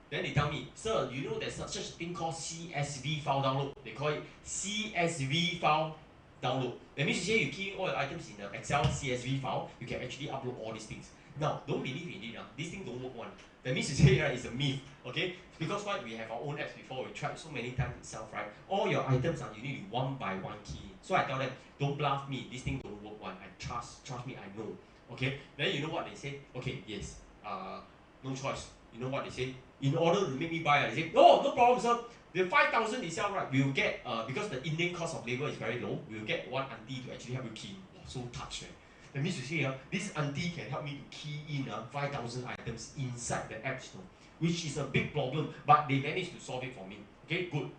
Then they tell me, sir, you know there's such a thing called CSV file download. They call it CSV file download. That means you say you key in all your items in the Excel CSV file, you can actually upload all these things. Now, don't believe in it. This thing don't work one. That means you say it's a myth. Okay? Because why? We have our own apps before, we tried so many times itself, right? All your items you need to one by one key. So I tell them, don't bluff me, this thing don't work one. I trust me, I know. Okay? Then you know what they say? Okay, yes. No choice. You know what they say? In order to make me buy, they say, oh, no problem, sir. The 5,000 itself, right, we'll get, because the Indian cost of labor is very low, we'll get one auntie to actually help you key. Oh, so touched, right? That means you see, this auntie can help me to key in 5,000 items inside the app store, which is a big problem, but they managed to solve it for me. Okay, good.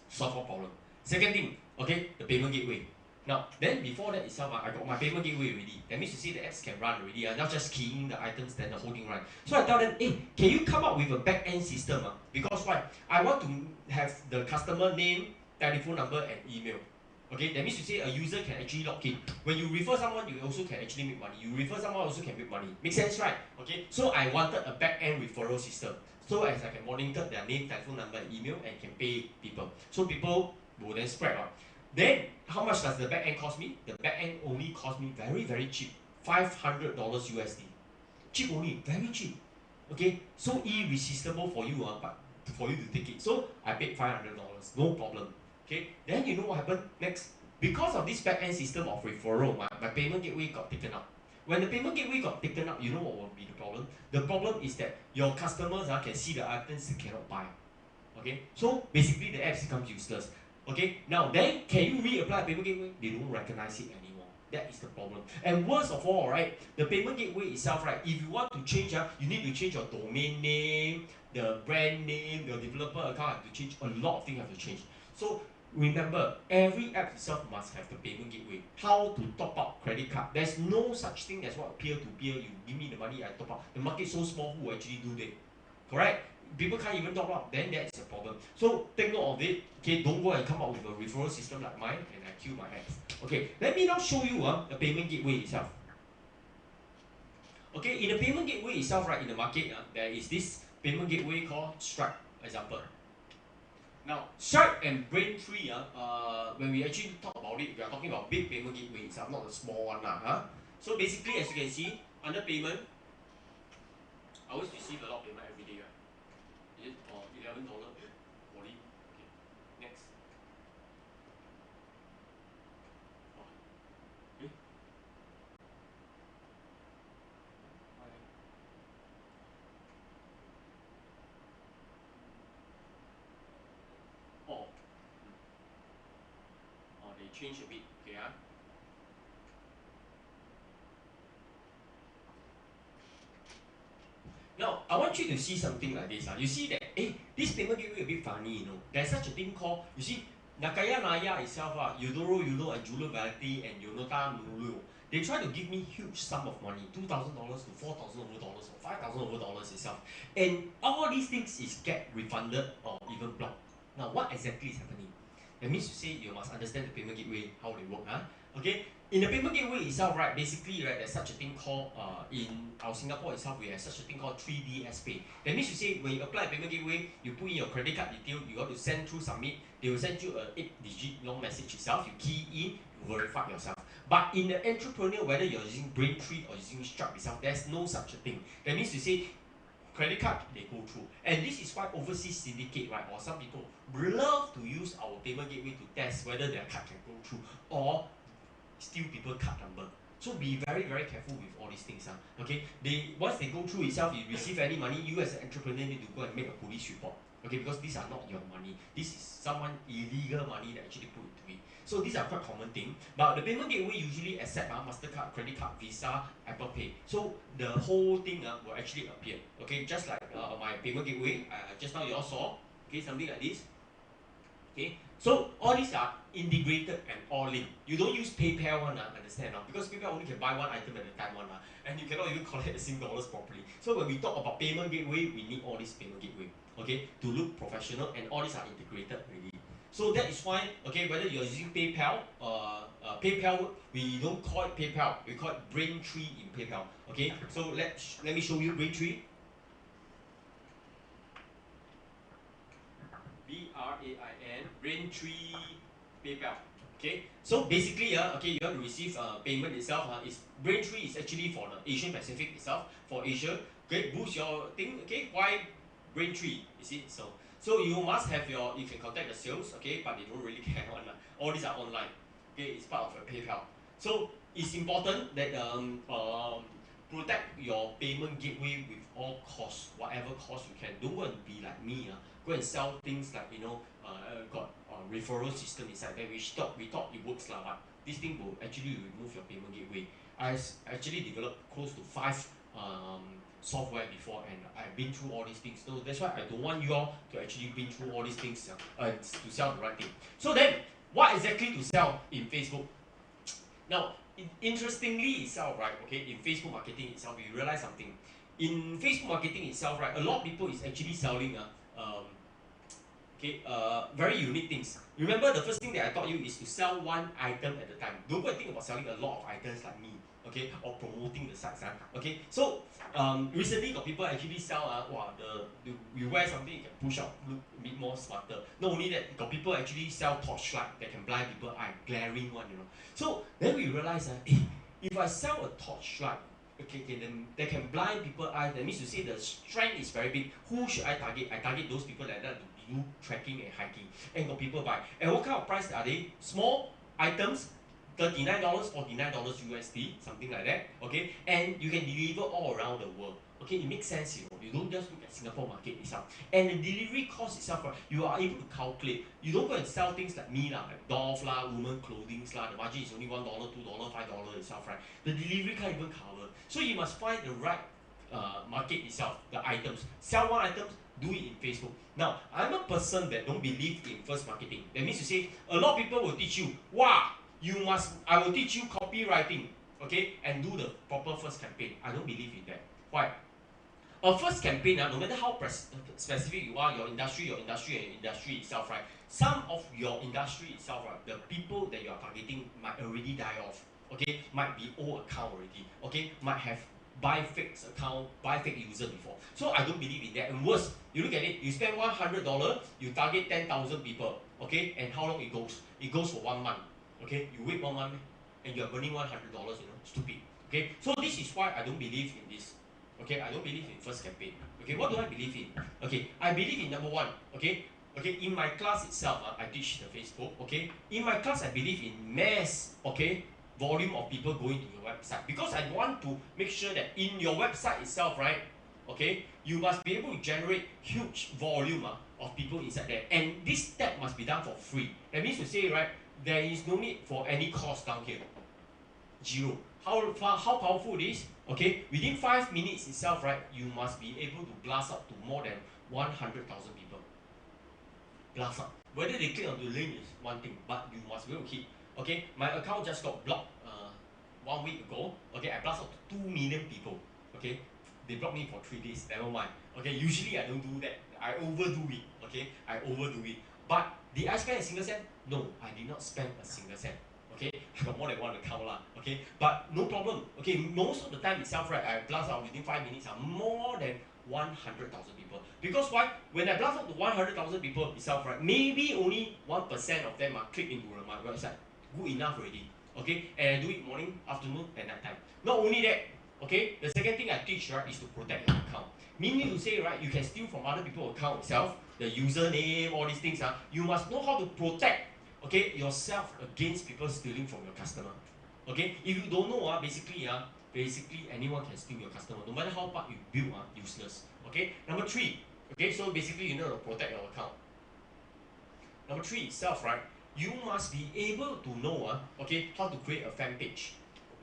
Solve our problem. Second thing, okay, the payment gateway. Now, then before that itself, I got my payment gateway already. That means you see the apps can run already. Not just keying the items, then the whole thing run. So I tell them, can you come up with a back-end system? Because why? I want to have the customer name, telephone number, and email. Okay, that means you say a user can actually log in. When you refer someone, you also can actually make money. You refer someone, also can make money. Make sense, right? Okay, so I wanted a back-end referral system. So as I can monitor their name, telephone number, and email, and can pay people. So people will then spread out. Then, how much does the back end cost me? The back end only cost me very, very cheap. $500 USD. Cheap only, very cheap. Okay, so irresistible for you, but for you to take it. So I paid $500, no problem. Okay, then you know what happened next? Because of this back end system of referral, my payment gateway got taken up. When the payment gateway got taken up, you know what will be the problem? The problem is that your customers can see the items they cannot buy. Okay, so basically the apps becomes useless. Okay, now then can you reapply payment gateway? They don't recognize it anymore. That is the problem. And worst of all, right, the payment gateway itself, right, if you want to change, you need to change your domain name, the brand name, your developer account have to change, a lot of things have to change. So remember, every app itself must have the payment gateway. How to top up credit card? There's no such thing as what peer-to-peer, you give me the money, I top up. The market is so small, who actually do that? Correct? People can't even top up, then that's a problem. So take note of it. Okay, don't go and come up with a referral system like mine and I kill my apps. Okay, let me now show you the payment gateway itself. Okay, in the payment gateway itself, right, in the market, there is this payment gateway called Stripe, example. Now, Stripe and Braintree, when we actually talk about it, we are talking about big payment gateway itself, not the small one. So basically, as you can see, under payment, I always receive a lot of payment every day, right? Is it $11 only? Okay, next. They change a bit, okay. Now, I want you to see something like this. You see that, this payment gateway a bit funny, you know. There's such a thing called, you see, Nakaya Naya itself, Eudoro, and Julio Valenti, and Yonota Nulu. They try to give me huge sum of money, $2,000 to $4,000 or $5,000 itself. And all these things is get refunded or even blocked. Now, what exactly is happening? That means to say you must understand the payment gateway, how they work. Okay? In the payment gateway itself, right, basically, right, there's such a thing called, in our Singapore itself, we have such a thing called 3DS Pay. That means to say, when you apply a payment gateway, you put in your credit card detail, you got to send through submit, they will send you a 8-digit long message itself, you key in, you verify yourself. But in the entrepreneur, whether you're using Braintree or using Stripe itself, there's no such a thing. That means to say, credit card, they go through. And this is why overseas syndicate, right, or some people love to use our payment gateway to test whether their card can go through or steal people card number. So be very, very careful with all these things. Okay, once they go through itself, you receive any money, you as an entrepreneur need to go and make a police report. Okay, because these are not your money. This is someone illegal money that actually put into it. So these are quite common thing. But the payment gateway usually accept MasterCard, credit card, Visa, Apple Pay. So the whole thing will actually appear. Okay, just like my payment gateway, just now you all saw. Okay, something like this. Okay, so all these are integrated and all linked. You don't use PayPal one, understand? Because PayPal only can buy one item at a time one, and you cannot even collect the SIM dollars properly. So when we talk about payment gateway, we need all this payment gateway, okay, to look professional, and all these are integrated already. So that is why, okay, whether you're using PayPal, PayPal, we don't call it PayPal, we call it Braintree in PayPal. Okay, so let me show you Braintree. BRAIN, Braintree PayPal. Okay, so basically, okay, you want to receive payment itself. Is Braintree is actually for the Asian Pacific itself, for Asia. Okay, boost your thing. Okay, why Braintree? You see, so you must have you can contact the sales. Okay, but they don't really care on. All these are online. Okay, it's part of a PayPal. So it's important that protect your payment gateway with all costs, whatever cost you can. Don't go and be like me. Go and sell things like got referral system inside there. We thought it works but this thing will actually remove your payment gateway. I actually developed close to 5 software before, and I've been through all these things. So that's why I don't want you all to actually been through all these things to sell the right thing. So then, what exactly to sell in Facebook? Now, interestingly itself, right, okay, in Facebook marketing itself, you realize something. In Facebook marketing itself, right, a lot of people is actually selling very unique things. Remember, the first thing that I taught you is to sell one item at a time. Don't go and think about selling a lot of items like me, okay, or promoting the sites. Okay, so recently got people actually sell you wear something you can push out, look a bit more smarter. Not only that, got people actually sell torchlight that can blind people eye, glaring one, So then we realize if I sell a torchlight, then they can blind people eyes. That means to say the strength is very big. Who should I target? I target those people that like to do trekking and hiking, and got people buy. And what kind of price are they? Small items, $39, $49 USD, something like that. Okay, and you can deliver all around the world. Okay, it makes sense, You don't just look at Singapore market itself. And the delivery cost itself, you are able to calculate. You don't go and sell things like me, like dolls, women clothing, the margin is only $1, $2, $5 itself, right? The delivery can't even cover. So you must find the right market itself, the items. Sell one item, do it in Facebook. Now, I'm a person that don't believe in first marketing. That means to say, a lot of people will teach you, I will teach you copywriting, okay, and do the proper first campaign. I don't believe in that. Why? A first campaign, no matter how specific you are, your industry itself, right? Some of your industry itself, right, the people that you are targeting might already die off, okay? Might be old account already, okay? Might have buy fake account, buy fake user before. So I don't believe in that. And worse, you look at it, you spend $100, you target 10,000 people, okay? And how long it goes? It goes for 1 month, okay? You wait 1 month, and you're burning $100, stupid, okay? So this is why I don't believe in this. Okay, I don't believe in first campaign. Okay, what do I believe in? Okay, I believe in number 1. Okay, in my class itself, I teach the Facebook. Okay, in my class, I believe in mass. Okay, volume of people going to your website, because I want to make sure that in your website itself, right? Okay, you must be able to generate huge volume of people inside there, and this step must be done for free. That means to say, right, there is no need for any cost down here. 0. How powerful it is? Okay, within 5 minutes itself, right, you must be able to blast up to more than 100,000 people. Blast up. Whether they click on the link is one thing, but you must be able to hit. Okay, my account just got blocked 1 week ago. Okay, I blast up to 2 million people. Okay, they blocked me for 3 days. Never mind. Okay, usually I don't do that. I overdo it. Okay, I overdo it. But Did I spend a single cent? No, I did not spend a single cent. Okay, I got more than one account lah. Okay, but no problem. Okay, most of the time itself, right, I blast out within 5 minutes, more than 100,000 people. Because why? When I blast out to 100,000 people itself, right, maybe only 1% of them click into my website. Good enough already. Okay, and I do it morning, afternoon, and night time. Not only that, okay, the second thing I teach, right, is to protect your account. Meaning to say, right, you can steal from other people's account itself, the username, all these things, you must know how to protect, okay, yourself against people stealing from your customer. Okay, if you don't know, basically anyone can steal your customer. No matter how much you build, useless. Okay, number 3, okay, so basically you know to protect your account. Number 3 itself, right, you must be able to know, okay, how to create a fan page.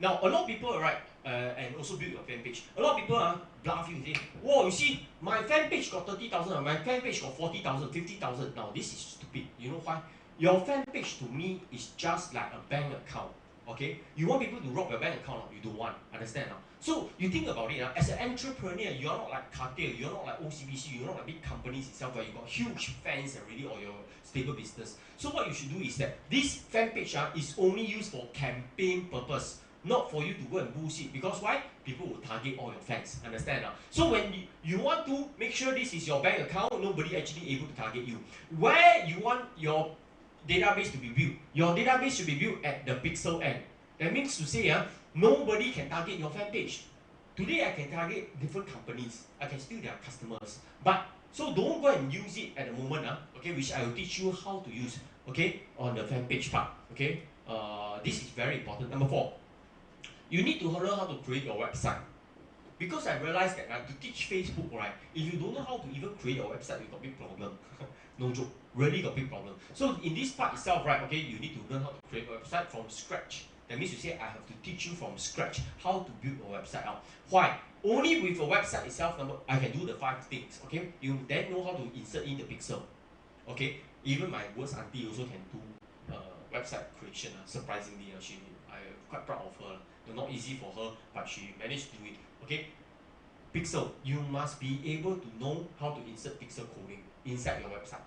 Now, a lot of people, right, and also build your fan page. A lot of people bluff you and say, whoa, you see, my fan page got 30,000, my fan page got 40,000, 50,000. Now, this is stupid. You know why? Your fan page to me is just like a bank account. Okay? You want people to rob your bank account, you don't want. Understand? So, you think about it, as an entrepreneur, you're not like Cartier, you're not like OCBC, you're not like big companies itself where you got huge fans already or your stable business. So, what you should do is that this fan page is only used for campaign purpose. Not for you to go and bullshit, because why? People will target all your fans. Understand? So when you want to make sure this is your bank account, nobody actually able to target you. Where you want your database to be built, your database should be built at the pixel end. That means to say, nobody can target your fan page. Today I can target different companies. I can steal their customers. But so don't go and use it at the moment, okay, which I will teach you how to use, okay, on the fan page part. Okay, this is very important. Number 4. You need to learn how to create your website. Because I realized that to teach Facebook, right, if you don't know how to even create your website, you got big problem. No joke, really got big problem. So in this part itself, right, okay, you need to learn how to create a website from scratch. That means you say, I have to teach you from scratch how to build a website out. Why? Only with a website itself, I can do the 5 things, okay? You then know how to insert in the pixel. Okay? Even my worst auntie also can do website creation, surprisingly. I'm quite proud of her. Not easy for her, but she managed to do it. Okay, pixel. You must be able to know how to insert pixel coding inside your website.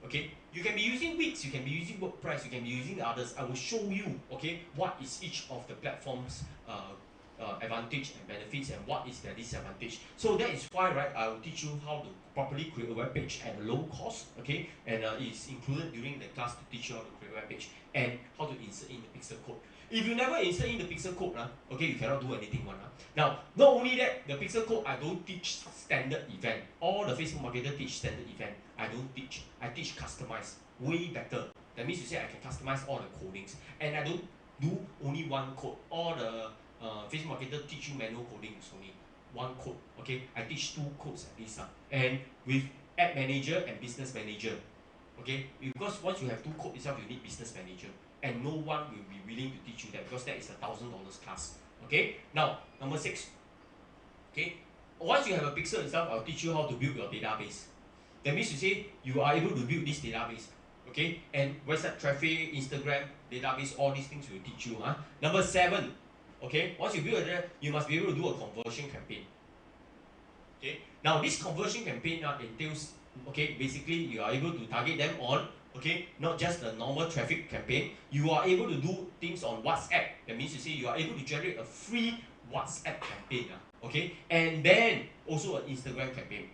Okay, you can be using Wix, you can be using WordPress, you can be using the others. I will show you, okay, what is each of the platforms' advantage and benefits, and what is their disadvantage. So that is why, right, I will teach you how to properly create a web page at a low cost. Okay, and it's included during the class to teach you how to create a web page and how to insert in the pixel code. If you never insert in the pixel code, okay, you cannot do anything. Now, not only that, the pixel code, I don't teach standard event. All the Facebook marketer teach standard event. I don't teach. I teach customized, way better. That means you say I can customize all the codings. And I don't do only one code. All the Facebook marketer teach you manual coding is only one code. Okay, I teach 2 codes at least. And with ad manager and business manager. Okay, because once you have 2 codes itself, you need business manager. And no one will be willing to teach you that, because that is a $1,000 class. Okay, now number 6. Okay, once you have a pixel itself, I'll teach you how to build your database. That means you say you are able to build this database. Okay, and website traffic, Instagram database, all these things will teach you. Number 7. Okay, once you build it, you must be able to do a conversion campaign. Okay, now this conversion campaign entails, okay, basically you are able to target them on, okay, not just the normal traffic campaign. You are able to do things on WhatsApp. That means you say you are able to generate a free WhatsApp campaign. Okay, and then also an Instagram campaign.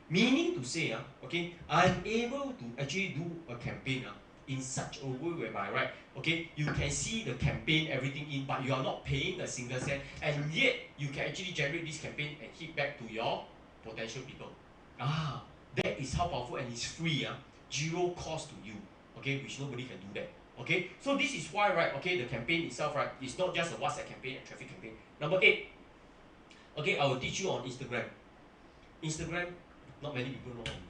Meaning to say, okay, I'm able to actually do a campaign in such a way whereby, right, okay, you can see the campaign, everything in, but you are not paying a single cent, and yet you can actually generate this campaign and hit back to your potential people. That is how powerful, and it's free, 0 cost to you, okay, which nobody can do that. Okay, so this is why, right, okay, the campaign itself, right, is not just a WhatsApp campaign and traffic campaign. Number 8, okay, I will teach you on Instagram. Instagram, not many people know how to do.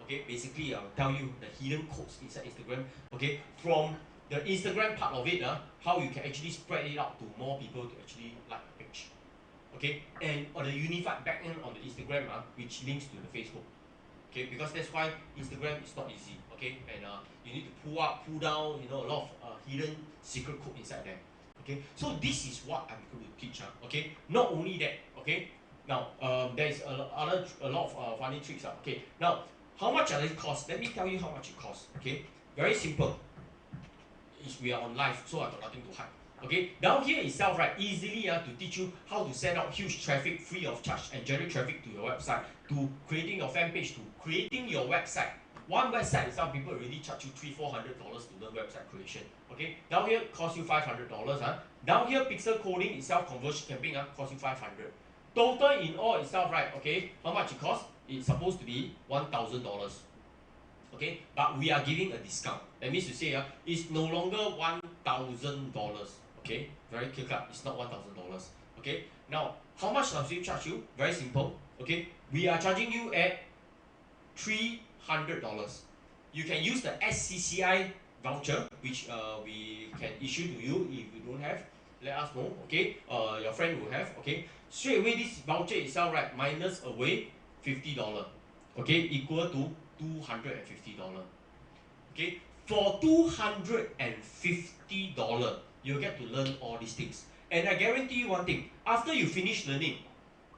Okay, basically I'll tell you the hidden codes inside Instagram. Okay, from the Instagram part of it, how you can actually spread it out to more people to actually like a page. Okay, and on the unified backend on the Instagram, which links to the Facebook. Okay, because that's why Instagram is not easy. Okay, and you need to pull up, pull down, a lot of hidden secret code inside there. Okay, so this is what I'm going to teach. Okay, not only that. Okay, now there is a lot of funny tricks. Okay, now how much does it cost? Let me tell you how much it costs. Okay, Very simple. We are on live, so I got nothing to hide. Okay, down here itself, right, easily to teach you how to send out huge traffic free of charge and generate traffic to your website, to creating your fan page, to creating your website. One website itself, people already charge you $300-400 to learn website creation. Okay, down here cost you $500. Down here, pixel coding itself, conversion campaign cost you $500. Total in all itself, right? Okay, how much it costs? It's supposed to be $1,000. Okay, but we are giving a discount. That means to say it's no longer $1,000. Okay, very clear cut. It's not $1,000. Okay, now how much does we charge you? Very simple. Okay, we are charging you at $300. You can use the SCCI voucher, which we can issue to you. If you don't have, let us know. Okay, your friend will have. Okay, straight away this voucher itself, right, minus away $50. Okay, equal to $250. Okay, for $250, you get to learn all these things. And I guarantee you one thing: after you finish learning,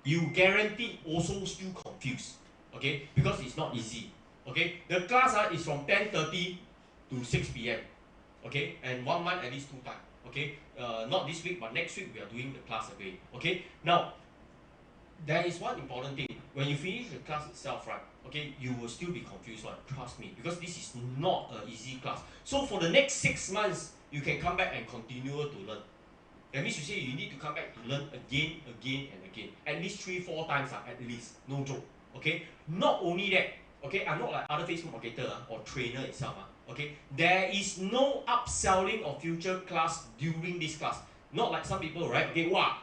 you guarantee also still confused. Okay, because it's not easy. Okay, the class is from 10:30 to 6 p.m. Okay, and 1 month at least 2 times. Okay, not this week, but next week we are doing the class again. Okay, now there is one important thing. When you finish the class itself, right, okay, you will still be confused one, trust me, because this is not an easy class. So for the next 6 months, you can come back and continue to learn. That means you say you need to come back to learn again, and again. At least 3-4 times, at least. No joke. Okay? Not only that, okay, I'm not like other Facebook marketer or trainer itself. Okay? There is no upselling of future class during this class. Not like some people, right? Okay, wow,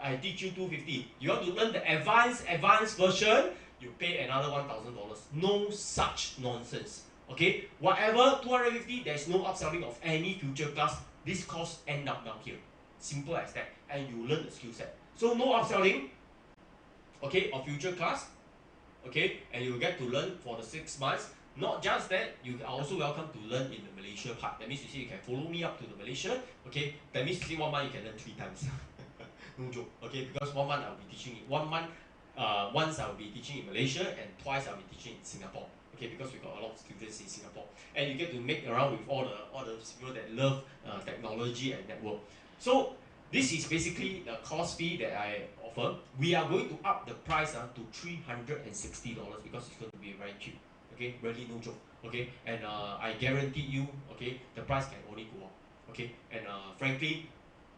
I teach you $250. You want to learn the advanced version, you pay another $1,000. No such nonsense. Okay? Whatever, $250, there's no upselling of any future class. This course end up down here. Simple as that. And you learn the skill set. So no upselling, okay, of future class. Okay, and you get to learn for the 6 months. Not just that, you are also welcome to learn in the Malaysia part. That means you see you can follow me up to the Malaysia. Okay, that means you see 1 month you can learn 3 times. No joke. Okay, because 1 month I'll be teaching it. 1 month, once I'll be teaching in Malaysia and twice I'll be teaching in Singapore. Okay, because we got a lot of students in Singapore, and you get to make around with all the people that love technology and network. So this is basically the course fee that I offer. We are going to up the price to $360 because it's going to be very cheap. Okay, really no joke. Okay, and I guarantee you, okay, the price can only go up. Okay, and frankly,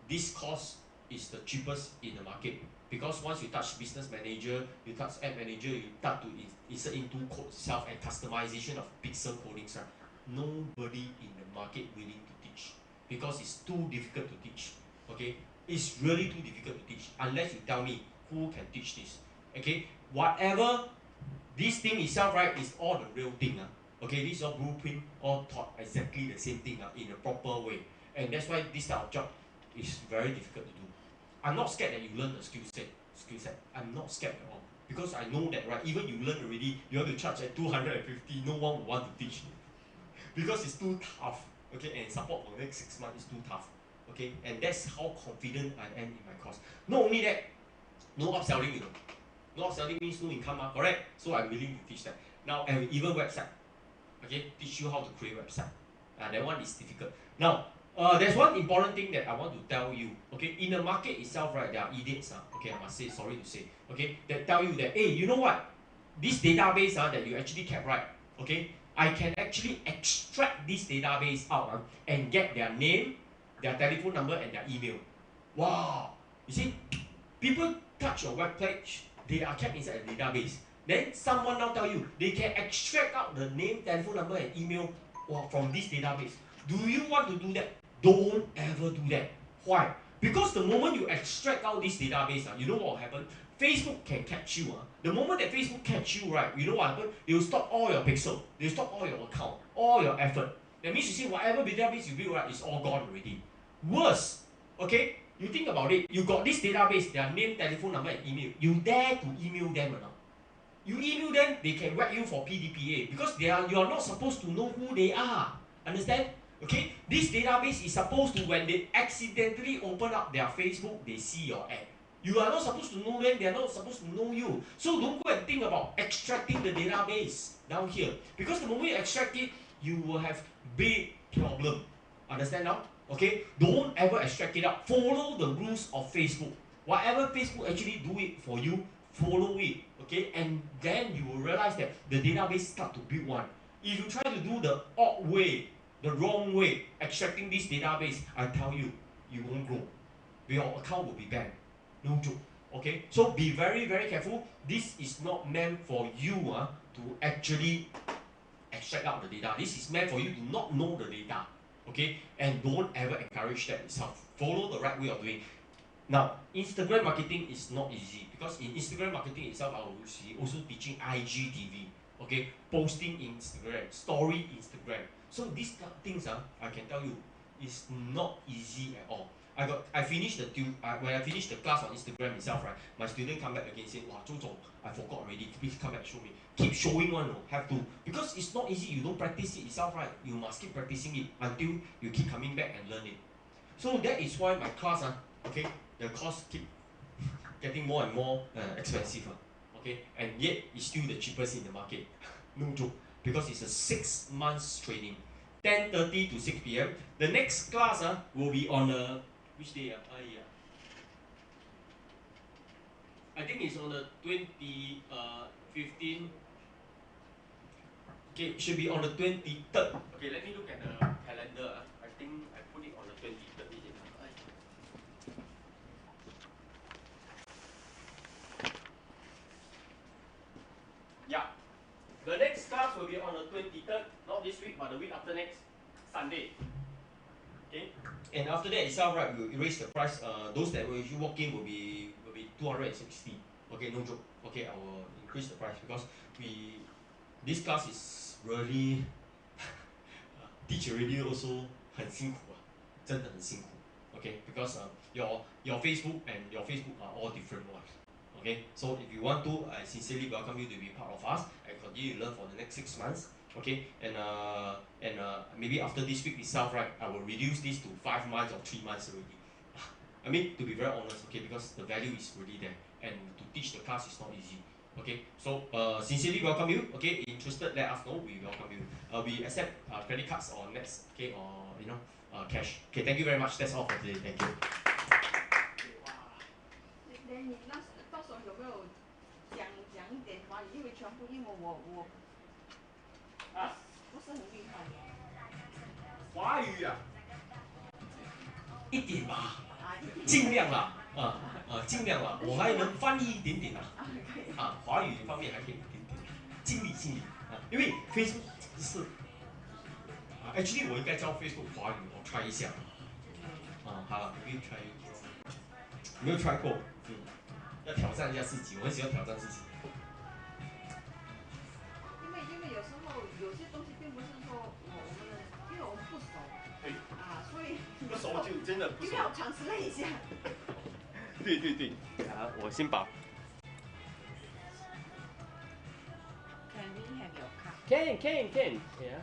this course is the cheapest in the market, because once you touch business manager, you touch app manager, you start to insert into code itself and customization of pixel codings, right? Nobody in the market willing to teach because it's too difficult to teach. Okay, it's really too difficult to teach unless you tell me who can teach this. Okay, whatever this thing itself, right, is all the real thing. Okay, this is all blueprint, all taught exactly the same thing in a proper way, and that's why this type of job is very difficult to do. I'm not scared that you learn the skill set. I'm not scared at all, because I know that, right, even you learn already, you want to charge at $250, no one will want to teach because it's too tough. Okay, and support for the next 6 months is too tough. Okay, and that's how confident I am in my course. Not only that, no upselling, you know. No upselling means no income, correct? So I'm willing to teach that. Now, and even website. Okay, teach you how to create website. That one is difficult. Now, there's one important thing that I want to tell you. Okay, in the market itself, right, there are idiots. Okay, I must say, sorry to say. Okay, that tell you that, hey, you know what? This database that you actually kept, right? Okay, I can actually extract this database out and get their name, their telephone number, and their email. Wow! You see, people touch your web page, they are kept inside a database. Then someone now tell you they can extract out the name, telephone number, and email from this database. Do you want to do that? Don't ever do that. Why? Because the moment you extract out this database, you know what will happen? Facebook can catch you. The moment that Facebook catch you, right, you know what happen? They will stop all your pixel. They will stop all your account, all your effort. That means you see whatever database you build, right, is all gone already. Worse, okay? You think about it. You got this database, their name, telephone number, and email. You dare to email them or not? You email them, they can whack you for PDPA because you are not supposed to know who they are. Understand? Okay? This database is supposed to, when they accidentally open up their Facebook, they see your ad. You are not supposed to know them, they are not supposed to know you. So don't go and think about extracting the database down here. Because the moment you extract it, you will have big problem. Understand now? Okay? Don't ever extract it out. Follow the rules of Facebook. Whatever Facebook actually do it for you, follow it. Okay? And then you will realize that the database start to build one. If you try to do the odd way, the wrong way, extracting this database, I tell you, you won't grow. Your account will be banned. No joke. Okay? So be very, very careful. This is not meant for you to actually extract out the data. This is meant for you to not know the data. Okay? And don't ever encourage that itself. Follow the right way of doing. Now, Instagram marketing is not easy because in Instagram marketing itself, I will see also teaching IGTV. Okay? Posting Instagram, story Instagram. So these things I can tell you, is not easy at all. I finished when I finished the class on Instagram itself, right? My student come back again and say, "Wow, Zhou Zhou, I forgot already. Please come back show me." Keep showing one, no, have to, because it's not easy. You don't practice it itself, right? You must keep practicing it until you keep coming back and learn it. So that is why my class, okay, the cost keep getting more and more expensive, okay, and yet it's still the cheapest in the market. No joke, because it's a 6 months training, 10:30 to 6 p.m. The next class will be on which day? I think it's on the 15. Okay, it should be on the 23rd. Okay, let me look at the calendar. I think I put it on the 23rd. Is it? Yeah. The next class will be on the 23rd, not this week, but the week after next, Sunday. Okay. And after that itself, right, we'll erase the price. Those that will usually walk in will be 260. Okay, no joke. Okay, I will increase the price because this class is really teach already also 很辛苦啊，真的很辛苦。Okay, because your Facebook and your Facebook are all different ones. Okay, so if you want to, I sincerely welcome you to be part of us and continue to learn for the next 6 months. Okay, and maybe after this week itself, right, I will reduce this to 5 months or 3 months already. I mean, to be very honest, okay, because the value is really there, and to teach the class is not easy. Okay, so sincerely welcome you. Okay, interested, let us know. We welcome you. We accept credit cards or nets, okay, or cash. Okay, thank you very much. That's all for today. Thank you. 你到时候有没有讲一点华语？因为全部英文我不是很厉害。华语啊，一点吧，尽量啦，尽量啦，我还能翻译一点点啦，华语方面还可以一点点，尽力因为 Facebook 是actually 我应该教 Facebook 华语，我 try 一下，好，可以 try 没有 try 过，要挑战一下自己，我很喜欢挑战自己。因为有时候有些东西并不是说因为我们不熟，所以不熟就真的不熟，一定要尝试了一下。对，我先把。Can we have your card? Can, yeah.